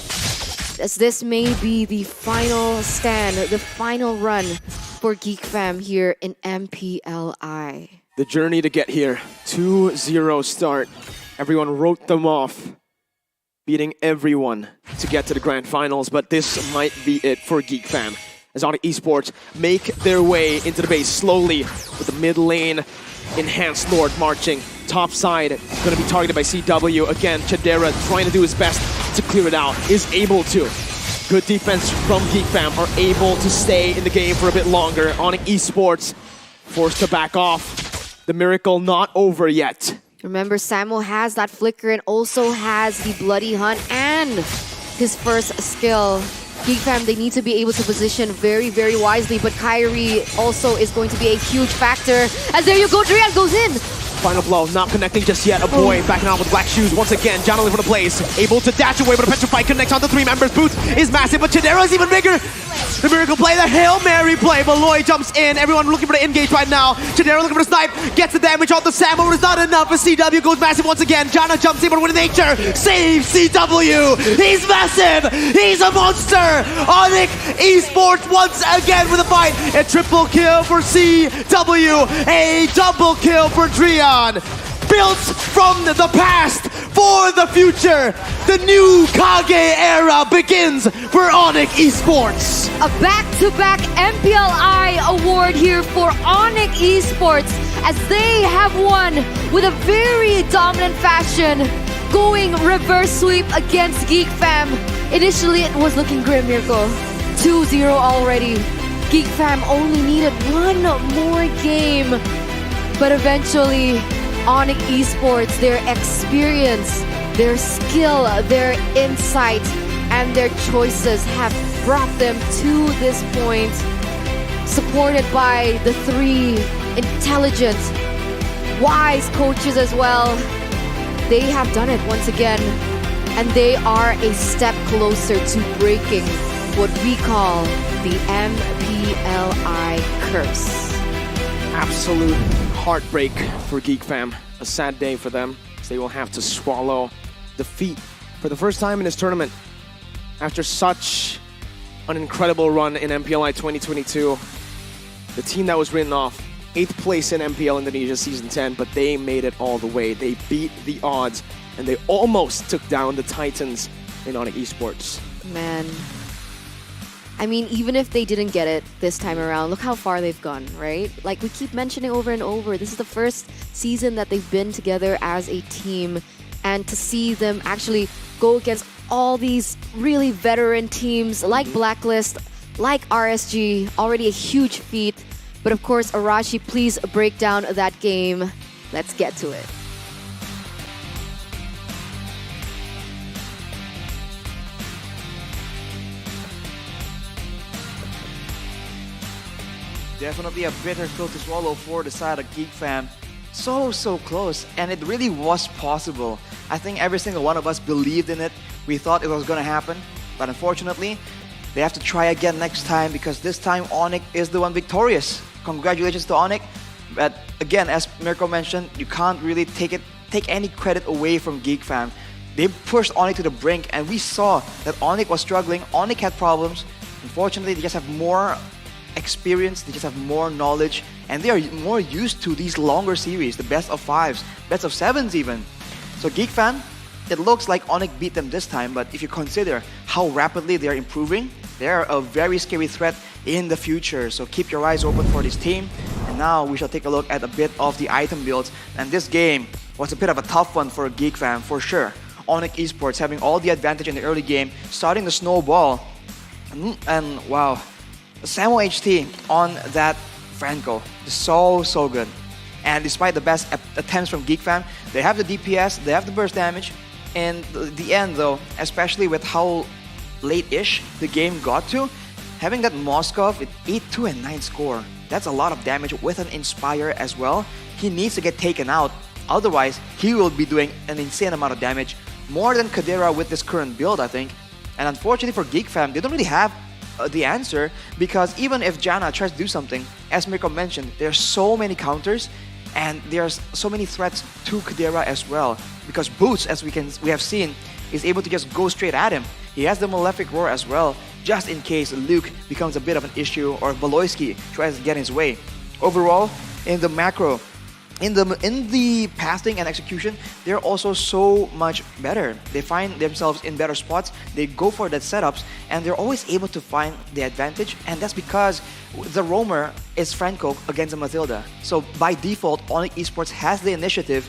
As this may be the final stand, the final run for Geek Fam here in MPLI.
The journey to get here. 2-0 start. Everyone wrote them off, beating everyone to get to the grand finals, but this might be it for Geek Fam. As ONIC Esports make their way into the base slowly with the mid lane enhanced Lord marching. Top side going to be targeted by CW. Again, Chadera trying to do his best to clear it out. Is able to. Good defense from Geek Fam are able to stay in the game for a bit longer. ONIC Esports forced to back off. The miracle not over yet.
Remember, Samo has that flicker and also has the Bloody Hunt and his first skill. Geek Fam, they need to be able to position very, very wisely, but Kyrie also is going to be a huge factor. As there you go, Drian goes in.
Final blow, not connecting just yet. A boy backing out with black shoes once again. Jonathan for the plays, able to dash away, but a Petrify connects on the 3 members. Boots is massive, but Chidera is even bigger. The miracle play, the Hail Mary play. Malloy jumps in. Everyone looking for the engage right now. Chidera looking for the snipe, gets the damage on the Sam, but it's not enough. As CW goes massive once again. Jana jumps in, but with nature saves CW. He's massive. He's a monster. ONIC Esports once again with a fight. A triple kill for CW. A double kill for Drian. Built from the past for the future. The new Kage era begins for ONIC Esports.
A back-to-back MPLI award here for ONIC Esports as they have won with a very dominant fashion, going reverse sweep against Geek Fam. Initially, it was looking grim, Mirko. 2-0 already. Geek Fam only needed 1 more game, but eventually, ONIC Esports, their experience, their skill, their insight, and their choices have brought them to this point. Supported by the 3 intelligent, wise coaches as well. They have done it once again, and they are a step closer to breaking what we call the MPLI curse.
Absolute heartbreak for Geek Fam. A sad day for them, as they will have to swallow defeat for the first time in this tournament. After such an incredible run in MPLI 2022, the team that was written off, 8th place in MPL Indonesia Season 10, but they made it all the way. They beat the odds, and they almost took down the Titans in ONIC Esports.
Man. I mean, even if they didn't get it this time around, look how far they've gone, right? Like we keep mentioning over and over, this is the first season that they've been together as a team. And to see them actually go against all these really veteran teams like Blacklist, like RSG, already a huge feat. But of course, Arashi, please break down that game. Let's get to it.
Definitely a bitter pill to swallow for the side of Geek Fam. So close, and it really was possible. I think every single one of us believed in it. We thought it was gonna happen, but unfortunately, they have to try again next time because this time ONIC is the one victorious. Congratulations to ONIC. But again, as Mirko mentioned, you can't really take any credit away from Geek Fam. They pushed ONIC to the brink, and we saw that ONIC was struggling. ONIC had problems. Unfortunately, they just have more experience, they just have more knowledge, and they are more used to these longer series, the best of 5s, best of 7s even. So Geek Fam, it looks like ONIC beat them this time, but if you consider how rapidly they are improving, they are a very scary threat in the future. So keep your eyes open for this team. And now we shall take a look at a bit of the item builds. And this game was a bit of a tough one for Geek Fam, for sure. ONIC Esports having all the advantage in the early game, starting the snowball. And wow, Samo HT on that Franco is so good. And despite the best attempts from Geek Fam, they have the DPS, they have the burst damage. And the end though, especially with how late-ish the game got to, having that Moskov with 8-2 and 9 score, that's a lot of damage with an Inspire as well. He needs to get taken out, otherwise he will be doing an insane amount of damage, more than Kadira with this current build, I think. And unfortunately for Geek Fam, they don't really have the answer, because even if Janna tries to do something, as Mirko mentioned, there's so many counters and there's so many threats to Kadira as well, because Boots, as we have seen, is able to just go straight at him. He has the Malefic Roar as well, just in case Luke becomes a bit of an issue or Beloyski tries to get in his way. Overall, in the macro, in the passing and execution, they're also so much better. They find themselves in better spots, they go for the setups, and they're always able to find the advantage, and that's because the roamer is Franco against a Mathilda. So by default, ONIC Esports has the initiative,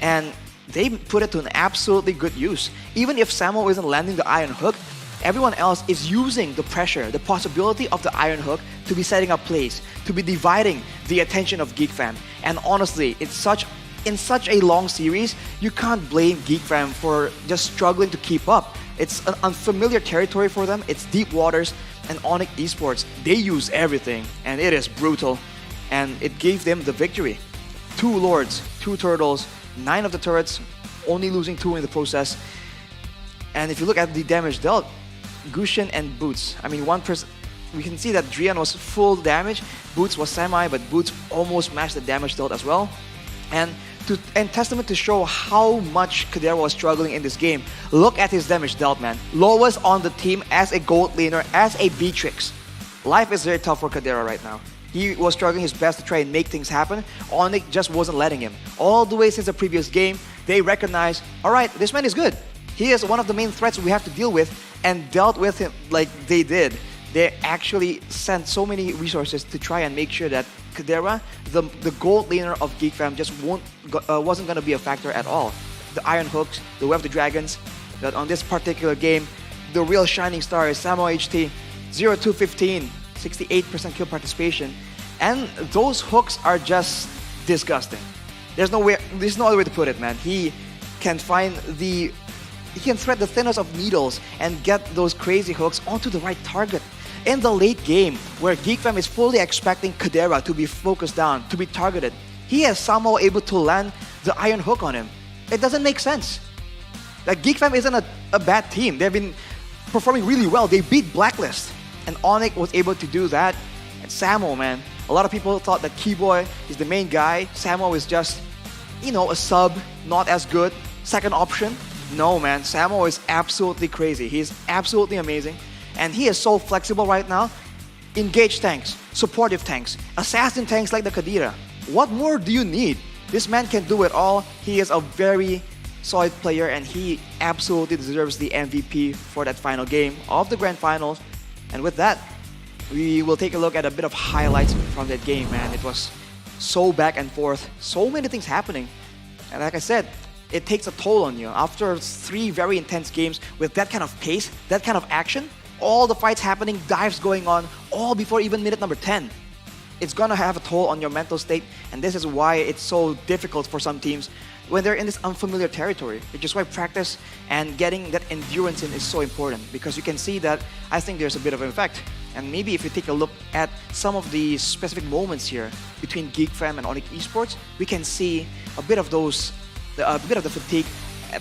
and they put it to an absolutely good use. Even if Samo isn't landing the Iron Hook, everyone else is using the pressure, the possibility of the Iron Hook to be setting up plays, to be dividing the attention of Geek Fam. And honestly, in such a long series, you can't blame Geek Fam for just struggling to keep up. It's an unfamiliar territory for them, it's deep waters, and ONIC Esports, they use everything, and it is brutal. And it gave them the victory. 2 Lords, 2 Turtles, 9 of the turrets, only losing 2 in the process. And if you look at the damage dealt, Gushin and Boots, I mean, one person, we can see that Drian was full damage, Boots was semi, but Boots almost matched the damage dealt as well. And testament to show how much Kadira was struggling in this game, look at his damage dealt, man. Lowest on the team as a gold laner, as a Beatrix. Life is very tough for Kadira right now. He was struggling his best to try and make things happen. ONIC just wasn't letting him. All the way since the previous game, they recognized, alright, this man is good. He is one of the main threats we have to deal with, and dealt with him like they did. They actually sent so many resources to try and make sure that Kadira, the gold laner of Geek Fam, just wasn't going to be a factor at all. The Iron Hooks, the Way of the Dragons, that on this particular game, the real shining star is Samo HT, 0-2-15, 68% kill participation, and those hooks are just disgusting. There's no other way to put it, man. He can thread the thinnest of needles and get those crazy hooks onto the right target. In the late game, where Geek Fam is fully expecting Kadira to be focused down, to be targeted, he is somehow able to land the Iron Hook on him. It doesn't make sense. Like, Geek Fam isn't a bad team. They've been performing really well. They beat Blacklist, and ONIC was able to do that. And Samo, man, a lot of people thought that Keyboy is the main guy. Samo is just, a sub, not as good, second option. No, man, Samo is absolutely crazy. He's absolutely amazing. And he is so flexible right now. Engage tanks, supportive tanks, assassin tanks like the Kadira. What more do you need? This man can do it all. He is a very solid player, and he absolutely deserves the MVP for that final game of the Grand Finals. And with that, we will take a look at a bit of highlights from that game, man. It was so back and forth, so many things happening. And like I said, it takes a toll on you. After 3 very intense games with that kind of pace, that kind of action, all the fights happening, dives going on, all before even minute number 10. It's gonna have a toll on your mental state, and this is why it's so difficult for some teams when they're in this unfamiliar territory. Which is why practice and getting that endurance in is so important, because you can see that I think there's a bit of an effect. And maybe if you take a look at some of the specific moments here between Geek Fam and ONIC Esports, we can see a bit of the fatigue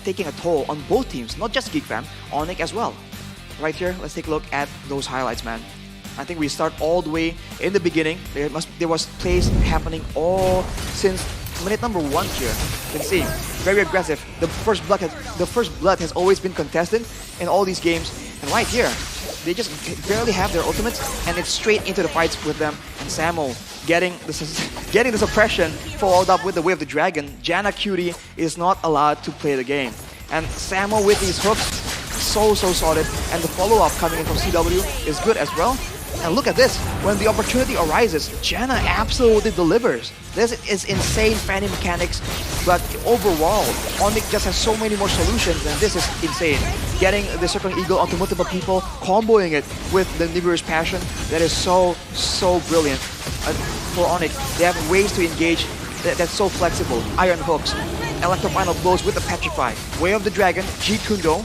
taking a toll on both teams, not just Geek Fam, ONIC as well. Right here, let's take a look at those highlights, man. I think we start all the way in the beginning. There was plays happening all since minute number 1 here. You can see, very aggressive. The first blood has always been contested in all these games. And right here, they just barely have their ultimates, and it's straight into the fights with them. And Samo getting the suppression, followed up with the Way of the Dragon. Janna Cutie is not allowed to play the game. And Samo with these hooks, so solid, and the follow-up coming in from CW is good as well. And look at this, when the opportunity arises, Janna absolutely delivers. This is insane fanning mechanics, but overall, ONIC just has so many more solutions, and this is insane. Getting the Circling Eagle onto multiple people, comboing it with the Nibiru's Passion, that is so brilliant. For ONIC, they have ways to engage that's so flexible. Iron hooks, electro final blows with the petrify, way of the dragon, Jeet Kundo.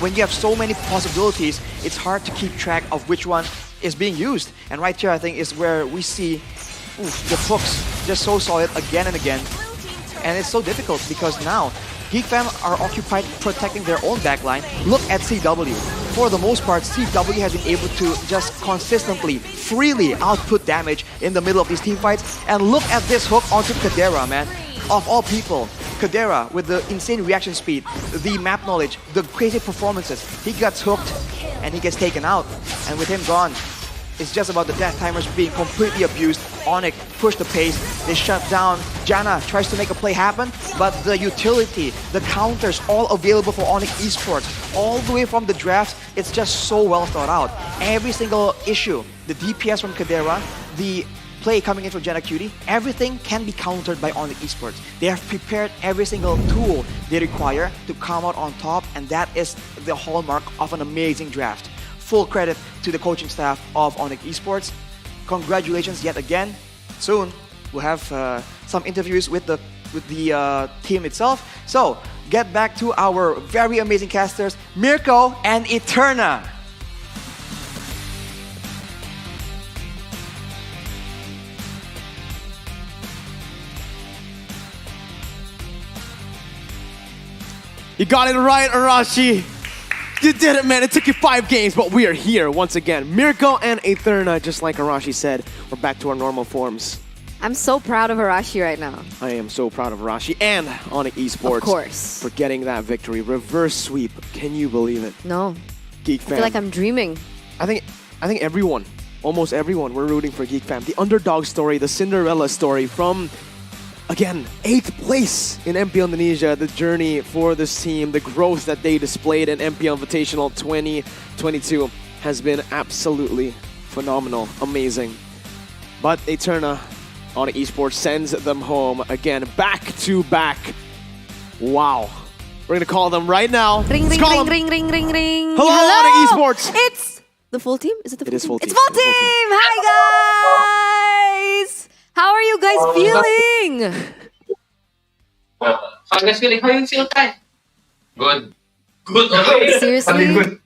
When you have so many possibilities, it's hard to keep track of which one is being used. And right here, I think, is where we see the hooks just so solid again and again. And it's so difficult because now Geek fam are occupied protecting their own backline. Look at CW. For the most part, CW has been able to just consistently, freely output damage in the middle of these team fights. And look at this hook onto Kadera, man. Of all people, Kadera with the insane reaction speed, the map knowledge, the crazy performances. He gets hooked and he gets taken out. And with him gone, it's just about the death timers being completely abused. ONIC push the pace, they shut down. Jana tries to make a play happen, but the utility, the counters, all available for ONIC Esports. All the way from the draft, it's just so well thought out. Every single issue, the DPS from Kadera, the play coming in from Jana Cutie, everything can be countered by ONIC Esports. They have prepared every single tool they require to come out on top, and that is the hallmark of an amazing draft. Full credit to the coaching staff of ONIC Esports. Congratulations yet again. Soon we'll have some interviews with the team itself. So get back to our very amazing casters, Mirko and Eterna.
You got it right, Arashi. You did it, man. It took you 5 games, but we are here once again. Mirko and Eterna, just like Arashi said, we're back to our normal forms.
I'm so proud of Arashi right now.
I am so proud of Arashi and ONIC Esports.
Of course.
For getting that victory. Reverse sweep. Can you believe it?
No.
Geek
I
fam.
feel like I'm dreaming.
I think everyone, almost everyone, we're rooting for Geek fam. The underdog story, the Cinderella story from, again, 8th place in MPL Indonesia, the journey for this team, the growth that they displayed in MPL Invitational 2022 has been absolutely phenomenal, amazing. But Eterna, ONIC Esports sends them home again, back to back. Wow. We're gonna call them right now.
Ring, ring, ring, ring, ring, ring, ring.
Hello, ONIC Esports.
It's the full team? Is it the full team?
It is full team.
It's full team! Hi, guys! How are you guys feeling?
How you guys feeling? How you feel, Kai? Good. Good. Okay.
Seriously?
Good.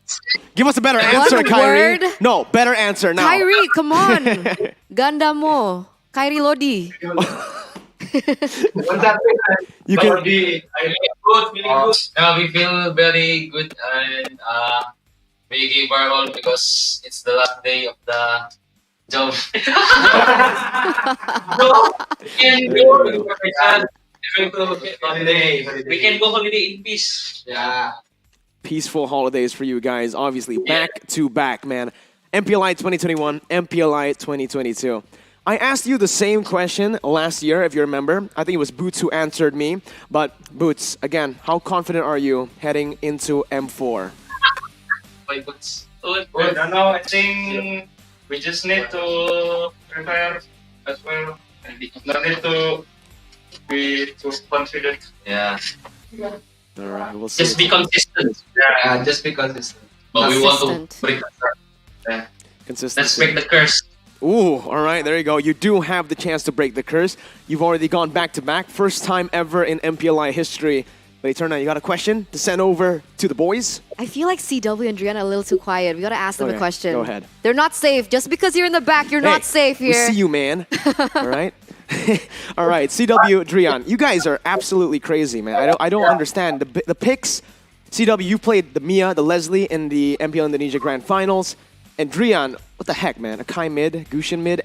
Give us a better answer,
One
Kyrie.
word?
No, better answer now.
Kyrie, come on. Ganda mo. Kyrie Lodi.
You can.
Feeling good. Yeah, we feel very good and we give our all because it's the last day of the job. We can go holiday in peace. Yeah.
Peaceful holidays for you guys, obviously. Back to back, man. MPLI 2021, MPLI 2022. I asked you the same question last year, if you remember. I think it was Boots who answered me. But Boots, again, how confident are you heading into M4?
By Boots. Good. Now I think we just need to prepare as well. No need to be too confident. Yeah.
All right, we'll see.
Just be consistent. Yeah, just be consistent. But we want to break the curse. Yeah.
Consistency.
Let's break the curse.
Ooh, all right, there you go. You do have the chance to break the curse. You've already gone back to back. First time ever in MPLI history. But Eterna, you got a question to send over to the boys?
I feel like CW and Driana are a little too quiet. We gotta ask them a question.
Go ahead.
They're not safe. Just because you're in the back, you're not safe here.
We see you, man. All right? All right, CW, Drian, you guys are absolutely crazy, man. I don't understand. The picks, CW, you played the Mia, the Leslie in the MPL Indonesia Grand Finals. And Drian, what the heck, man? Akai mid, Gushin mid,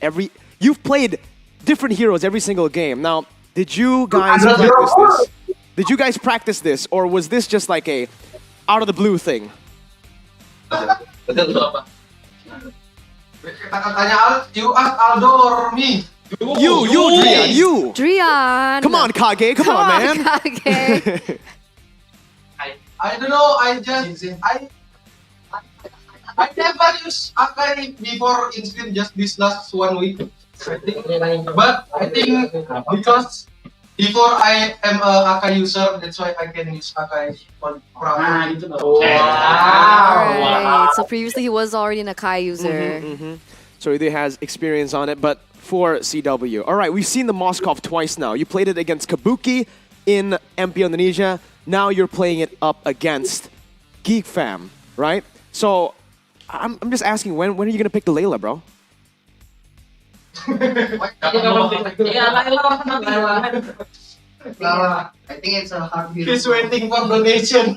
you've played different heroes every single game. Now, did you guys practice this? Did you guys practice this, or was this just like a out of the blue thing?
Kata-katanya you ask Aldo or me?
You, Drian, you.
Drian.
Come on, Kage, come on, man.
Kage.
I don't know, I never used Akai before in screen just this last 1 week. But I think because before I am a Akai user, that's why I can use Akai properly.
Wow. Right. So previously he was already an Akai user.
so he has experience on it. But for CW, all right, we've seen the Moskov twice now. You played it against Kabuki in MPL Indonesia. Now you're playing it up against Geek Fam, right? So I'm just asking, when are you gonna pick the Layla, bro?
Lala, I think it's a hard hero.
He's waiting for donation.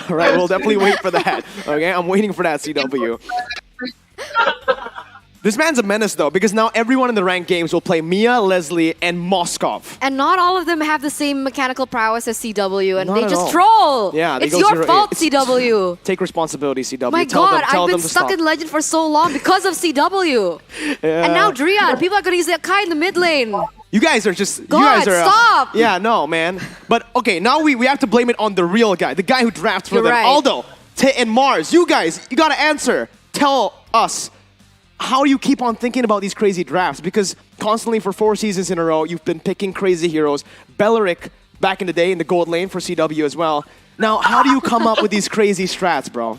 All right, we'll definitely wait for that. Okay, I'm waiting for that, CW. This man's a menace, though, because now everyone in the ranked games will play Mia, Leslie, and Moskov.
And not all of them have the same mechanical prowess as CW, and
Not
they
at
just
all.
troll.
Yeah, they
it's
go
your
zero-
fault,
it's-
CW.
Take responsibility, CW.
My
tell
God,
them, tell
I've been
them to
stuck
stop.
in Legend for so long because of CW.
Yeah.
And now Drian, people are gonna use that Kai in the mid lane.
You guys are just.
God,
you guys are,
stop!
Yeah, no, man. But okay, now we have to blame it on the real guy, the guy who drafts for
You're
them.
right.
Aldo, and Mars, you guys, you gotta answer. Tell us, how do you keep on thinking about these crazy drafts? Because constantly for 4 seasons in a row, you've been picking crazy heroes. Belleric, back in the day, in the gold lane for CW as well. Now, how do you come up with these crazy strats, bro?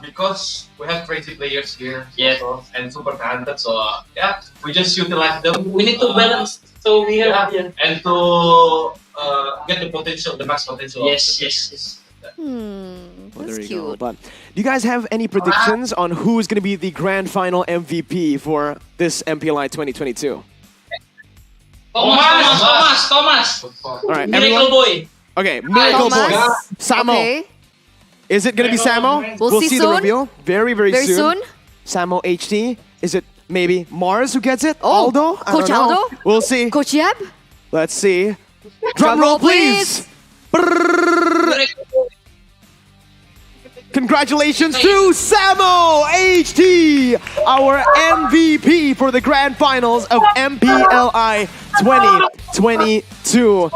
Because we have crazy players here, also, and super talented. So yeah, we just utilize them.
We need to balance. So we have
and to get the potential, the max potential.
Yes.
Well, there you go. But do you guys have any predictions on who's going to be the grand final MVP for this MPLI 2022?
Thomas.
All right,
Miracle
everyone?
Boy.
Okay, Miracle Boy.
Thomas.
Samo.
Okay.
Is it going to be Samo?
We'll see
the
soon.
reveal very, very,
Very soon.
Samo HT. Is it maybe Mars who gets it?
Oh,
Aldo? I
Coach
don't know.
Aldo?
We'll see.
Coach Yeb?
Let's see. Drum roll, please. Congratulations to Samo HT, our MVP for the grand finals of MPLI 2022.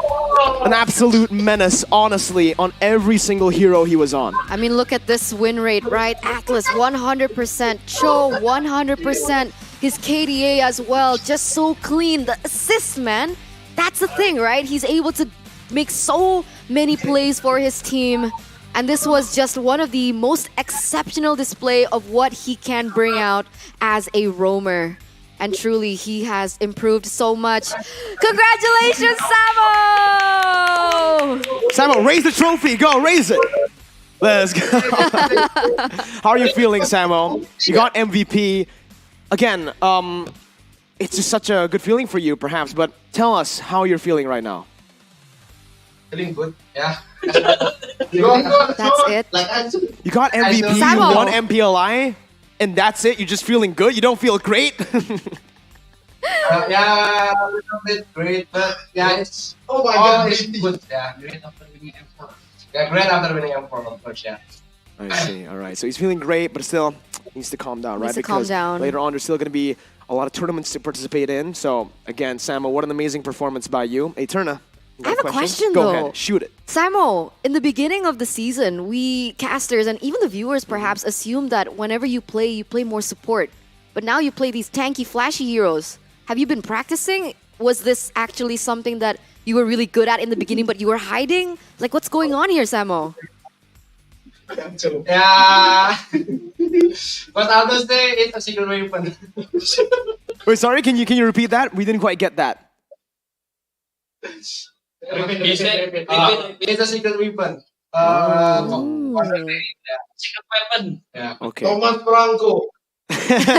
An absolute menace, honestly, on every single hero he was on.
I mean, look at this win rate, right? Atlas 100%, Cho 100%, his KDA as well, just so clean. The assists, man, that's the thing, right? He's able to make so many plays for his team. And this was just one of the most exceptional display of what he can bring out as a roamer. And truly, he has improved so much. Congratulations, Samo!
Samo, raise the trophy. Go, raise it. Let's go. How are you feeling, Samo? You got MVP. Again, it's just such a good feeling for you, perhaps. But tell us how you're feeling right now.
Feeling good, yeah.
That's it.
You got MVP, you
Samo.
won MPLI, and that's it? You're just feeling good? You don't feel great?
Yeah, a little bit great, but yeah, it's all is good. Yeah, great after winning M4. Yeah, great after winning M4, of course, yeah.
I see. All right. So he's feeling great, but still needs to calm down, right?
Needs to calm down.
Later on, there's still going to be a lot of tournaments to participate in. So again, Samo, what an amazing performance by you. Eterna,
I have a question,
Go
though.
ahead, shoot it.
Samo, in the beginning of the season, we casters and even the viewers perhaps assumed that whenever you play more support. But now you play these tanky, flashy heroes. Have you been practicing? Was this actually something that you were really good at in the beginning, but you were hiding? Like, what's going on here, Samo?
Yeah. But I'll just say it's a secret weapon.
Wait, sorry, can you repeat that? We didn't quite get that.
It's a secret weapon.
Secret weapon.
Yeah.
Okay.
Thomas Franco.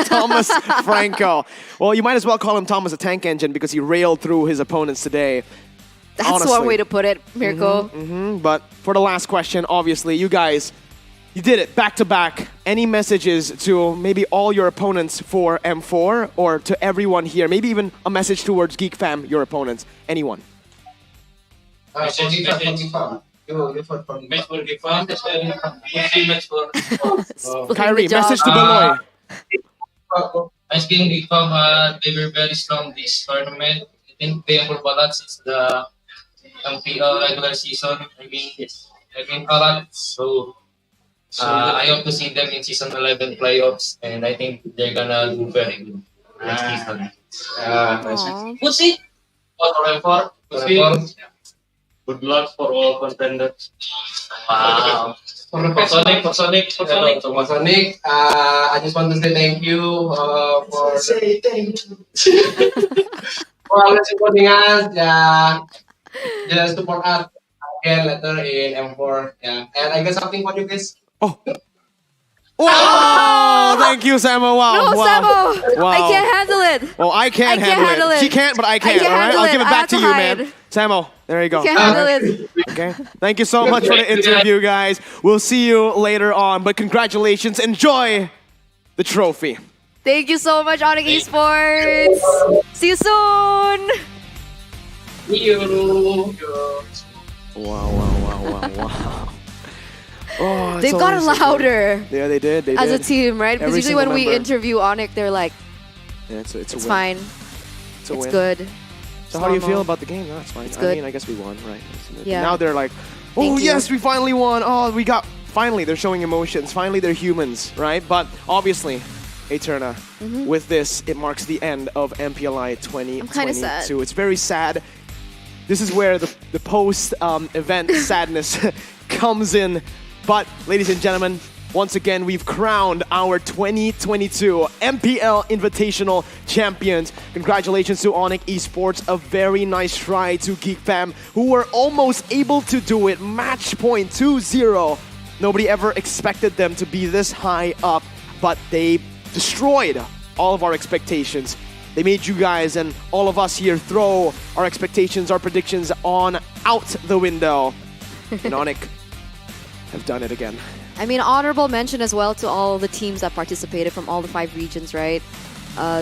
Thomas Franco. Well, you might as well call him Thomas the Tank Engine because he railed through his opponents today.
That's
Honestly.
one way to put it, Mirko.
But for the last question, obviously, you guys, you did it back to back. Any messages to maybe all your opponents for M4 or to everyone here? Maybe even a message towards Geek Fam, your opponents. Anyone?
Match for Geek Fam, match for
Kyrie, message to Beloy.
I think Geek Fam they were very strong this tournament. I think they have balance since the MPL regular season. I mean a lot. So I hope to see them in season 11 playoffs, and I think they're gonna do very good next season.
We'll see.
For M4, we'll see. Good luck for all contenders.
Wow. For Sonic, I just want to say thank you for for always supporting us. Yeah, just support us again later in M4. Yeah, and I got something for you guys.
Oh, thank you, Samo. Wow.
No,
wow.
Samo,
Wow.
I can't handle it.
Well, I can't handle it. She can't, but I can.
can't
All right,
handle
I'll
it.
give it
I
back
have
to
to
you,
hide.
man. Samo, there you go.
Can't handle it.
Okay. Thank you so much for the interview, guys. We'll see you later on. But congratulations. Enjoy the trophy.
Thank you so much, Onyx Esports. See you soon.
See you.
Wow. Oh,
They've gotten louder
Yeah, they did. They
as a
did.
team, right? Because
Every
usually when
single
we
member.
interview Onyx, they're like,
Yeah, it's a
it's
win.
fine.
It's a
It's
win.
good.
So how do you
normal.
feel about the game? No, it's fine.
It's
I
good.
mean, I guess we won, right?
Yeah.
Now they're like, oh
Thank you.
yes, we finally won. Oh, we got. Finally, they're showing emotions. Finally, they're humans, right? But obviously, Eterna,
Mhm.
with this, it marks the end of MPLI 2022.
I'm kinda sad.
It's very sad. This is where the post event sadness comes in. But, ladies and gentlemen, once again, we've crowned our 2022 MPL Invitational champions. Congratulations to ONIC Esports. A very nice try to Geek Fam, who were almost able to do it. Match point 2-0. Nobody ever expected them to be this high up, but they destroyed all of our expectations. They made you guys and all of us here throw our expectations, our predictions on out the window. And ONIC have done it again.
I mean, honorable mention as well to all the teams that participated from all the 5 regions, right?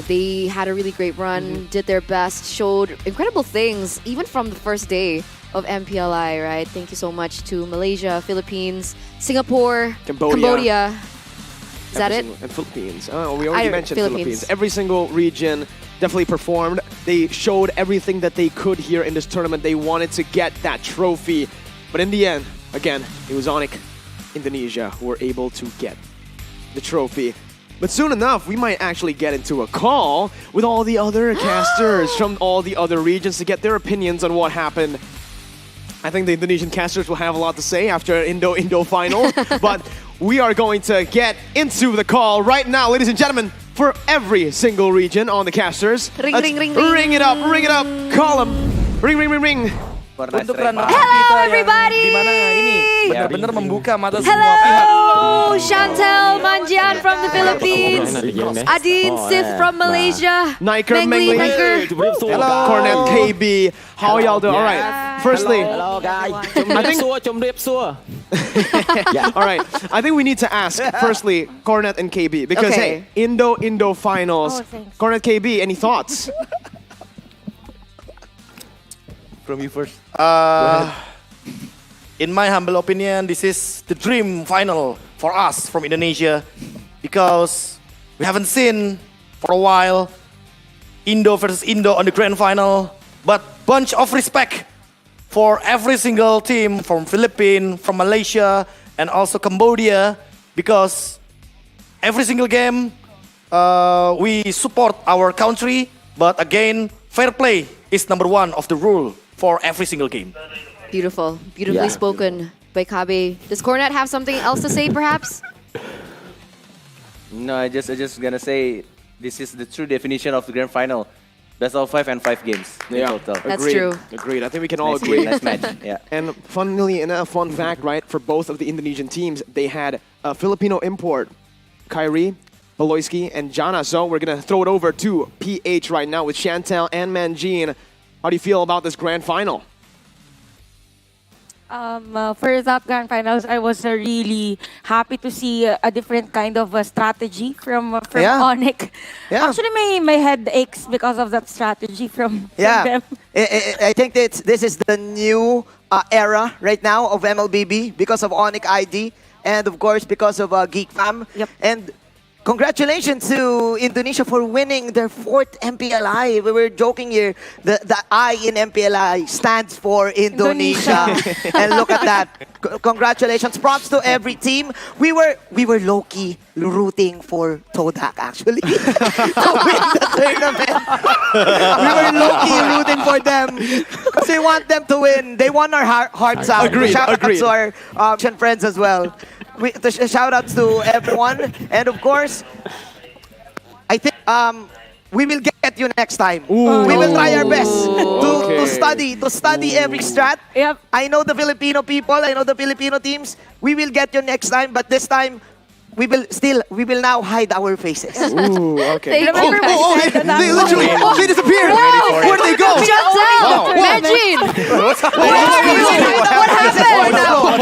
They had a really great run, did their best, showed incredible things, even from the first day of MPLI, right? Thank you so much to Malaysia, Philippines, Singapore, Cambodia. Is that it?
And Philippines. Oh, we already mentioned
Philippines.
Philippines. Every single region definitely performed. They showed everything that they could here in this tournament. They wanted to get that trophy. But in the end, again, it was ONIC Indonesia who were able to get the trophy. But soon enough, we might actually get into a call with all the other casters from all the other regions to get their opinions on what happened. I think the Indonesian casters will have a lot to say after Indo final. But we are going to get into the call right now, ladies and gentlemen, for every single region on the casters.
Ring,
Let's
ring, ring, ring.
ring it up, call them. Ring, ring, ring, ring.
Untuk runner
Hello, everybody!
di mana ini benar-benar membuka mata semua pihak.
Hello, Chantel Manjian from the Philippines. Adin Sith from Malaysia.
Niker
Mengli
Mengli.
Niker.
Hello. Cornet KB. How y'all doing? All right. Firstly,
Hello guys.
I think all right. I think we need to ask firstly Cornet and KB because
Okay.
hey, Indo finals. Cornet KB, any thoughts?
From you first. In my humble opinion, this is the dream final for us from Indonesia because we haven't seen for a while Indo versus Indo on the grand final. But bunch of respect for every single team from Philippines, from Malaysia, and also Cambodia because every single game we support our country. But again, fair play is number one of the rule for every single game.
Beautiful. Beautifully
Yeah.
spoken by Kabe. Does Cornet have something else to say, perhaps?
No, I just gonna say this is the true definition of the grand final. Best of 5 and 5 games in total.
That's
Agreed.
true.
Agreed. I think we can all
Nice
agree.
game, nice match. Yeah.
And funnily enough, fun fact, right? For both of the Indonesian teams, they had a Filipino import, Kyrie, Beloyski, and Jana. So we're gonna throw it over to PH right now with Chantel and Manjin. How do you feel about this grand final?
For that grand finals, I was really happy to see a different kind of strategy from
Yeah.
ONIC.
Yeah.
Actually, my head aches because of that strategy from
Yeah,
them.
I think that this is the new era right now of MLBB because of ONIC ID and of course because of Geek Fam. And Congratulations to Indonesia for winning their 4th MPLI. We were joking here. The I in MPLI stands for Indonesia. And look at that. Congratulations. Props to every team. We were low-key rooting for Todak actually to win the tournament. We were low-key rooting for them because we want them to win. They won our hearts out. Shout out to our friends as well. Shout outs to everyone, and of course, I think we will get you next time. We will try our best to study every strat.
Yep.
I know the Filipino people, I know the Filipino teams. We will get you next time, but this time we will now hide our faces.
Ooh, okay.
They
literally, they disappeared. Where did they go?
Shut down! Imagine!
What
happened?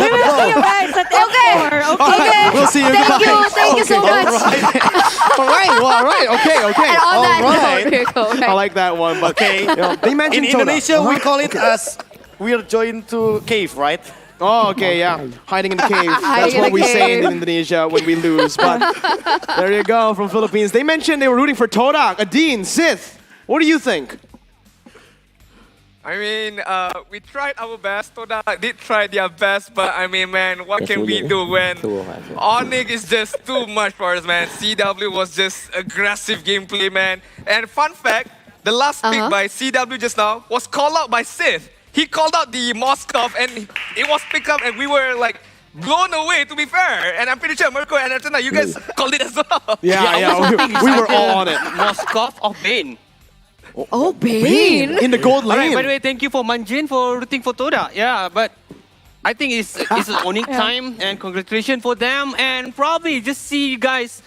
We will see you guys at
Okay.
We'll see you guys.
Thank you so much.
All right. Okay.
And on that note, here you go, right?
I like that one. But
Okay.
they mentioned
In
Todak.
Indonesia, we call it as we are joined to cave, right?
Oh, okay, yeah. Hiding in the cave. That's
Hiding in
what
the
we say in
cave.
Indonesia when we lose. But there you go from Philippines. They mentioned they were rooting for Todak, Adine, Sith. What do you think?
I mean, we tried our best. Todak did try their best, but I mean, man, what can we do when ONIC is just too much for us, man? CW was just aggressive gameplay, man. And fun fact, the last pick by CW just now was called out by Sith. He called out the Moskov and it was picked up and we were like blown away, to be fair. And I'm pretty sure Mirko and Artuna, you guys called it as well.
Yeah, we were all on it.
Moskov or Bane?
Oh, Bane!
In the gold lane.
Alright, by the way, thank you for Manjin for rooting for Todak. Yeah, but I think it's ONIC time and congratulations for them. And probably just see you guys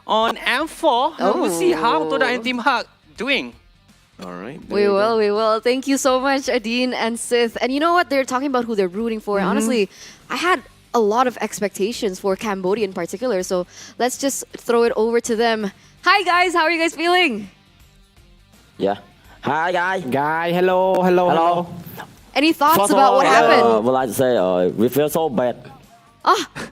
on M4. We'll see how Todak and Team Hawk doing.
All right.
We will. Thank you so much, Adine and Sith. And you know what? They're talking about who they're rooting for. Honestly, I had a lot of expectations for Cambodia in particular. So let's just throw it over to them. Hi, guys. How are you guys feeling?
Yeah. Hi, guys.
Hello.
Any thoughts about what happened?
I would like to say we feel so bad.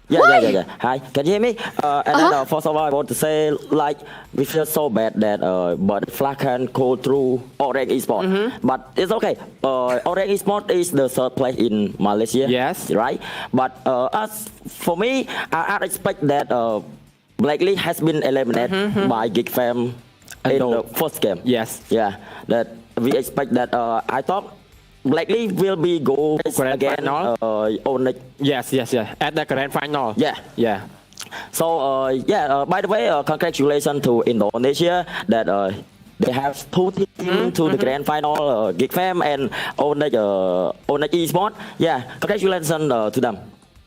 Yeah. Hi, can you hear me? Then first of all, I want to say like we feel so bad that but Flag can go through ONIC Esports, but it's okay. ONIC Esports is the 3rd place in Malaysia.
Yes.
Right. But for me, I expect that Blakely has been eliminated by Geek Fam in the first game.
Yes.
Yeah. That we expect that. I thought Blakely will be go again ONIC.
Yes. At the grand final.
Yeah. So by the way, congratulations to Indonesia that they have 2 teams to the grand final, Geek Fam and ONIC Esports. Yeah, congratulations to them.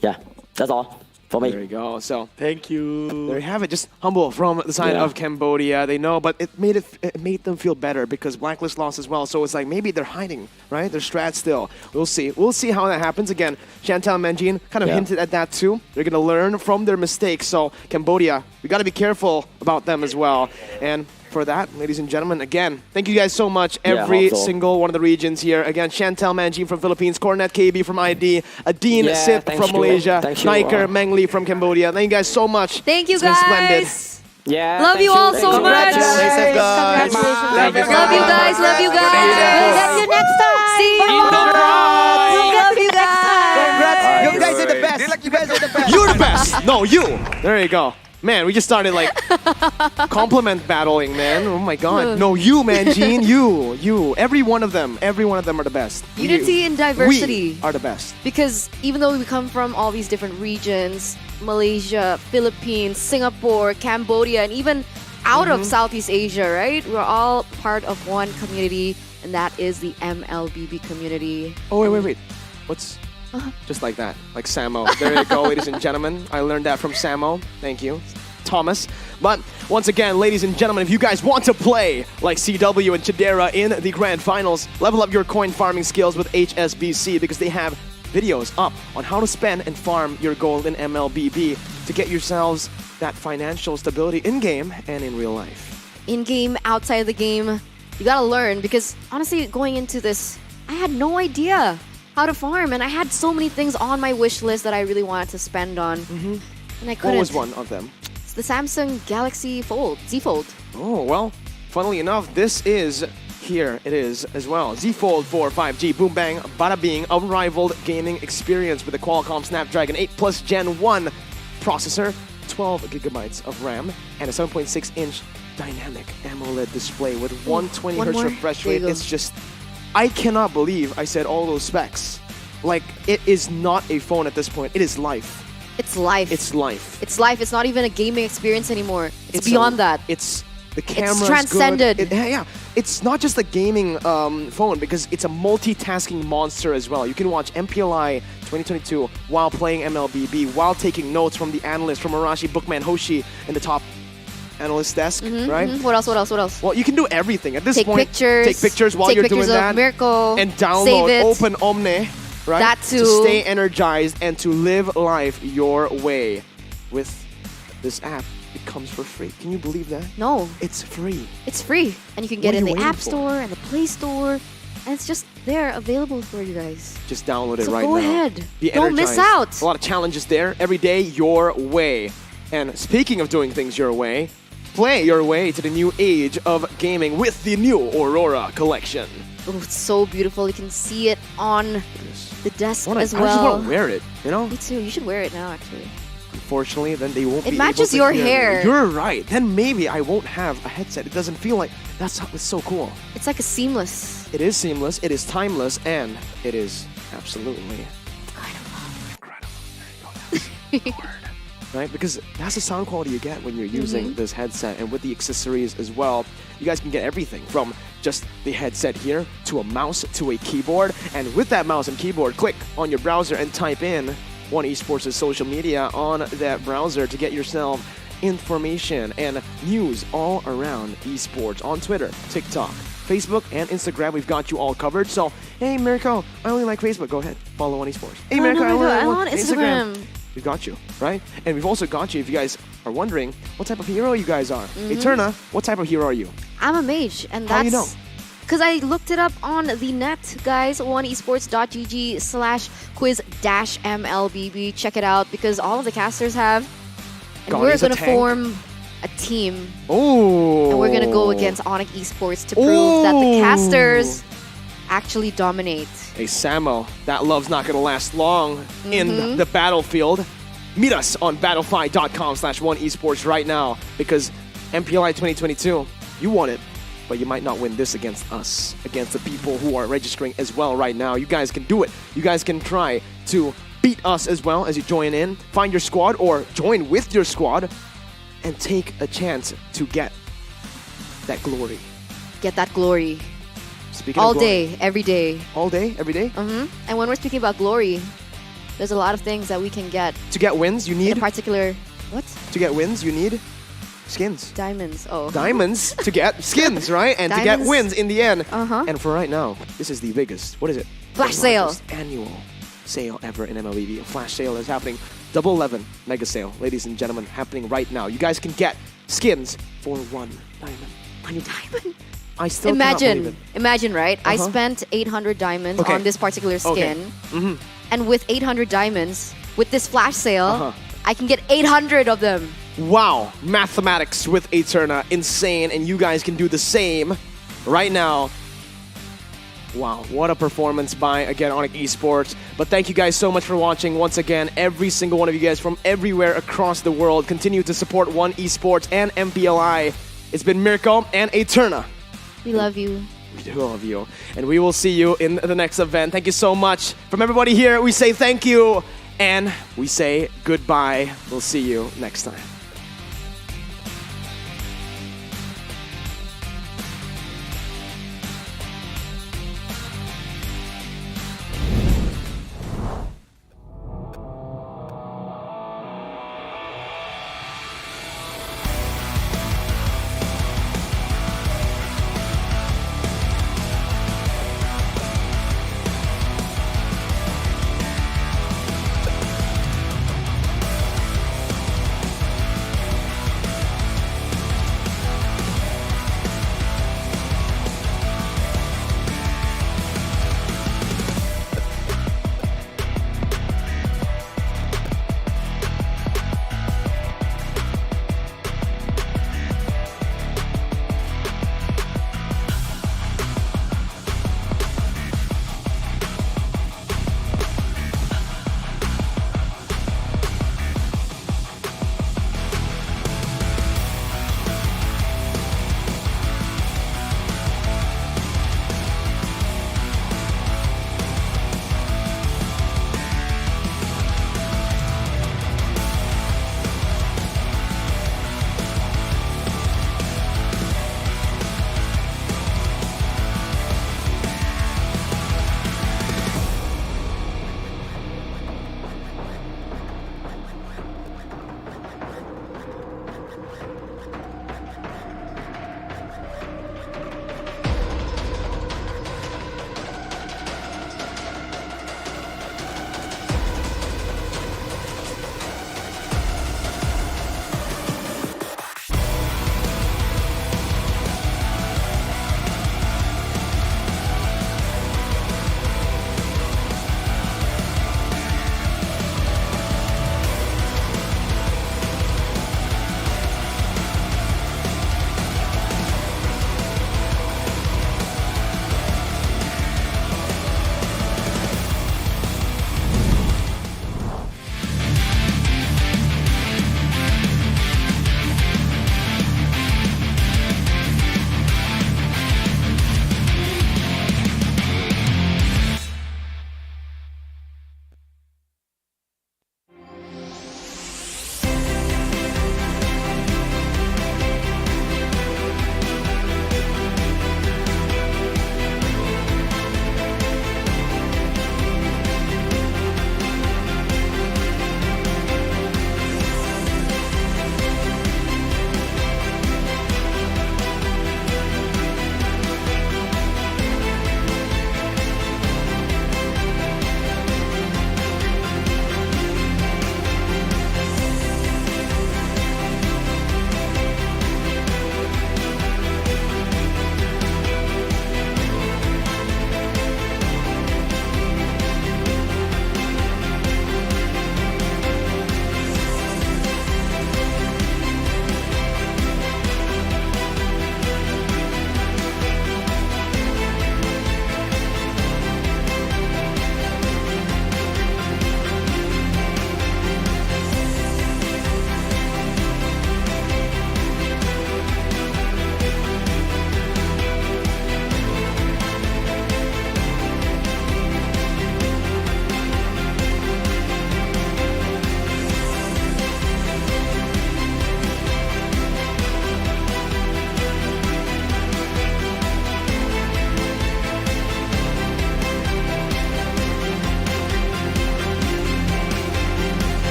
Yeah, that's all for me.
There you go. So
thank you.
There you have it. Just humble from the side of Cambodia. They know, but it made them feel better because Blacklist lost as well. So it's like maybe they're hiding, right? They're strat still. We'll see. We'll see how that happens. Again, Chantal and Manjin kind of hinted at that too. They're gonna learn from their mistakes. So Cambodia, we got to be careful about them as well. And for that, ladies and gentlemen, again, thank you guys so much. Every single one of the regions here. Again, Chantal Manjin from Philippines, Cornet KB from ID, Adine Sith from Malaysia, Niker Mengli from Cambodia. Thank you guys so much.
Thank you,
It's been splendid.
guys.
Yeah.
Love you all so much.
Congratulations, guys.
Love you guys. We'll get you next time. See you. Love you guys.
Congrats. You guys are the best. You guys are the best.
You're the best. No, you. There you go. Man, we just started like compliment battling, man. Oh my god. No, you, man, Gene. You. Every one of them are the best.
Unity and diversity.
We are the best.
Because even though we come from all these different regions, Malaysia, Philippines, Singapore, Cambodia, and even out of Southeast Asia, right? We're all part of one community, and that is the MLBB community.
Oh, wait. What's... Just like that, like Samo. There you go, ladies and gentlemen. I learned that from Samo. Thank you, Thomas. But once again, ladies and gentlemen, if you guys want to play like CW and Chidera in the grand finals, level up your coin farming skills with HSBC because they have videos up on how to spend and farm your gold in MLBB to get yourselves that financial stability in-game and in real life.
In-game, outside the game, you gotta learn because honestly, going into this, I had no idea how to farm, and I had so many things on my wish list that I really wanted to spend on, and I couldn't.
What was one of them?
It's the Samsung Galaxy Fold, Z Fold.
Oh, well, funnily enough, this is, here it is as well. Z Fold 4 5G, boom bang, bada bing, unrivaled gaming experience with the Qualcomm Snapdragon 8 Plus Gen 1 processor, 12 gigabytes of RAM, and a 7.6-inch dynamic AMOLED display with 120 Hz refresh rate. It's just, I cannot believe I said all those specs. Like, it is not a phone at this point. It is life.
It's life.
It's life.
It's life. It's not even a gaming experience anymore. It's beyond that.
It's the camera.
It's transcended.
Yeah. It's not just a gaming phone because it's a multitasking monster as well. You can watch MPLI 2022 while playing MLBB, while taking notes from the analyst, from Arashi, Bookman, Hoshi in the top analyst desk, right?
What else?
Well, you can do everything at this
Take
point.
Pictures.
Take pictures while you're doing that.
Miracle,
and download,
save it.
open Omne, right?
That too.
To stay energized and to live life your way with this app. It comes for free. Can you believe that?
No.
It's free.
It's free. And you can get
What
it
are
in
you
the
waiting
App
for?
Store and the Play Store. And it's just there, available for you guys.
Just download it
So
right
go
now.
ahead.
Be
Don't miss
energized.
out.
A lot of challenges there. Every day, your way. And speaking of doing things your way, play your way to the new age of gaming with the new Aurora collection.
Oh, it's so beautiful. You can see it on the desk as
I just want
well.
to wear it, you know?
Me too. You should wear it now, actually.
Unfortunately, then they won't
It
be
matches
able to
your
hear me.
hair.
You're right. Then maybe I won't have a headset. It doesn't feel like it's so cool.
It's like a seamless.
It is seamless, it is timeless, and it is absolutely incredible. Right? Because that's the sound quality you get when you're using this headset, and with the accessories as well. You guys can get everything from just the headset here to a mouse to a keyboard. And with that mouse and keyboard, click on your browser and type in One Esports' social media on that browser to get yourself information and news all around esports on Twitter, TikTok, Facebook, and Instagram. We've got you all covered. So, hey, Mirko, I only like Facebook. Go ahead, follow One Esports. Hey, Mirko, I only like Instagram. We've got you, right? And we've also got you, if you guys are wondering, what type of hero you guys are. Eterna, what type of hero are you?
I'm a mage, and
How
that's
do you know?
because I looked it up on the net, guys. oneesports.gg/quiz-MLBB. Check it out because all of the casters have, and we're
Gonnie's a
gonna
tank.
form a team.
Oh.
And we're gonna go against ONIC Esports to prove that the casters actually dominate.
Hey, Samo, that love's not going to last long in the battlefield. Meet us on battlefy.com/oneesports right now because MPLI 2022, you won it, but you might not win this against us, against the people who are registering as well right now. You guys can do it. You guys can try to beat us as well as you join in. Find your squad or join with your squad and take a chance to get that glory.
Get that glory.
Speaking
All
of glory,
day, every day.
all day, every day.
And when we're speaking about glory, there's a lot of things that we can get.
To get wins, you
In
need
a particular, what?
to get wins, you need skins.
Diamonds. Oh.
Diamonds to get skins, right? And to get
Diamonds.
wins in the end.
Uh-huh.
And for right now, this is the biggest, what is it?
Flash
The
sale.
largest annual sale ever in MLBB. A flash sale is happening. Double 11 mega sale, ladies and gentlemen, happening right now. You guys can get skins for 1 diamond.
Diamond?
I still cannot believe
Imagine, right? I
Uh-huh.
spent 800 diamonds
Okay.
on this particular
Okay.
skin. And with 800 diamonds, with this flash sale,
Uh-huh.
I can get 800 of them.
it. Wow, mathematics with Eterna, insane, and you guys can do the same right now. Wow, what a performance by, again, ONIC Esports. But thank you guys so much for watching. Once again, every single one of you guys from everywhere across the world, continue to support One Esports and MPLI. It's been Mirko and Eterna.
We love you.
We do love you. And we will see you in the next event. Thank you so much. From everybody here, we say thank you and we say goodbye. We'll see you next time.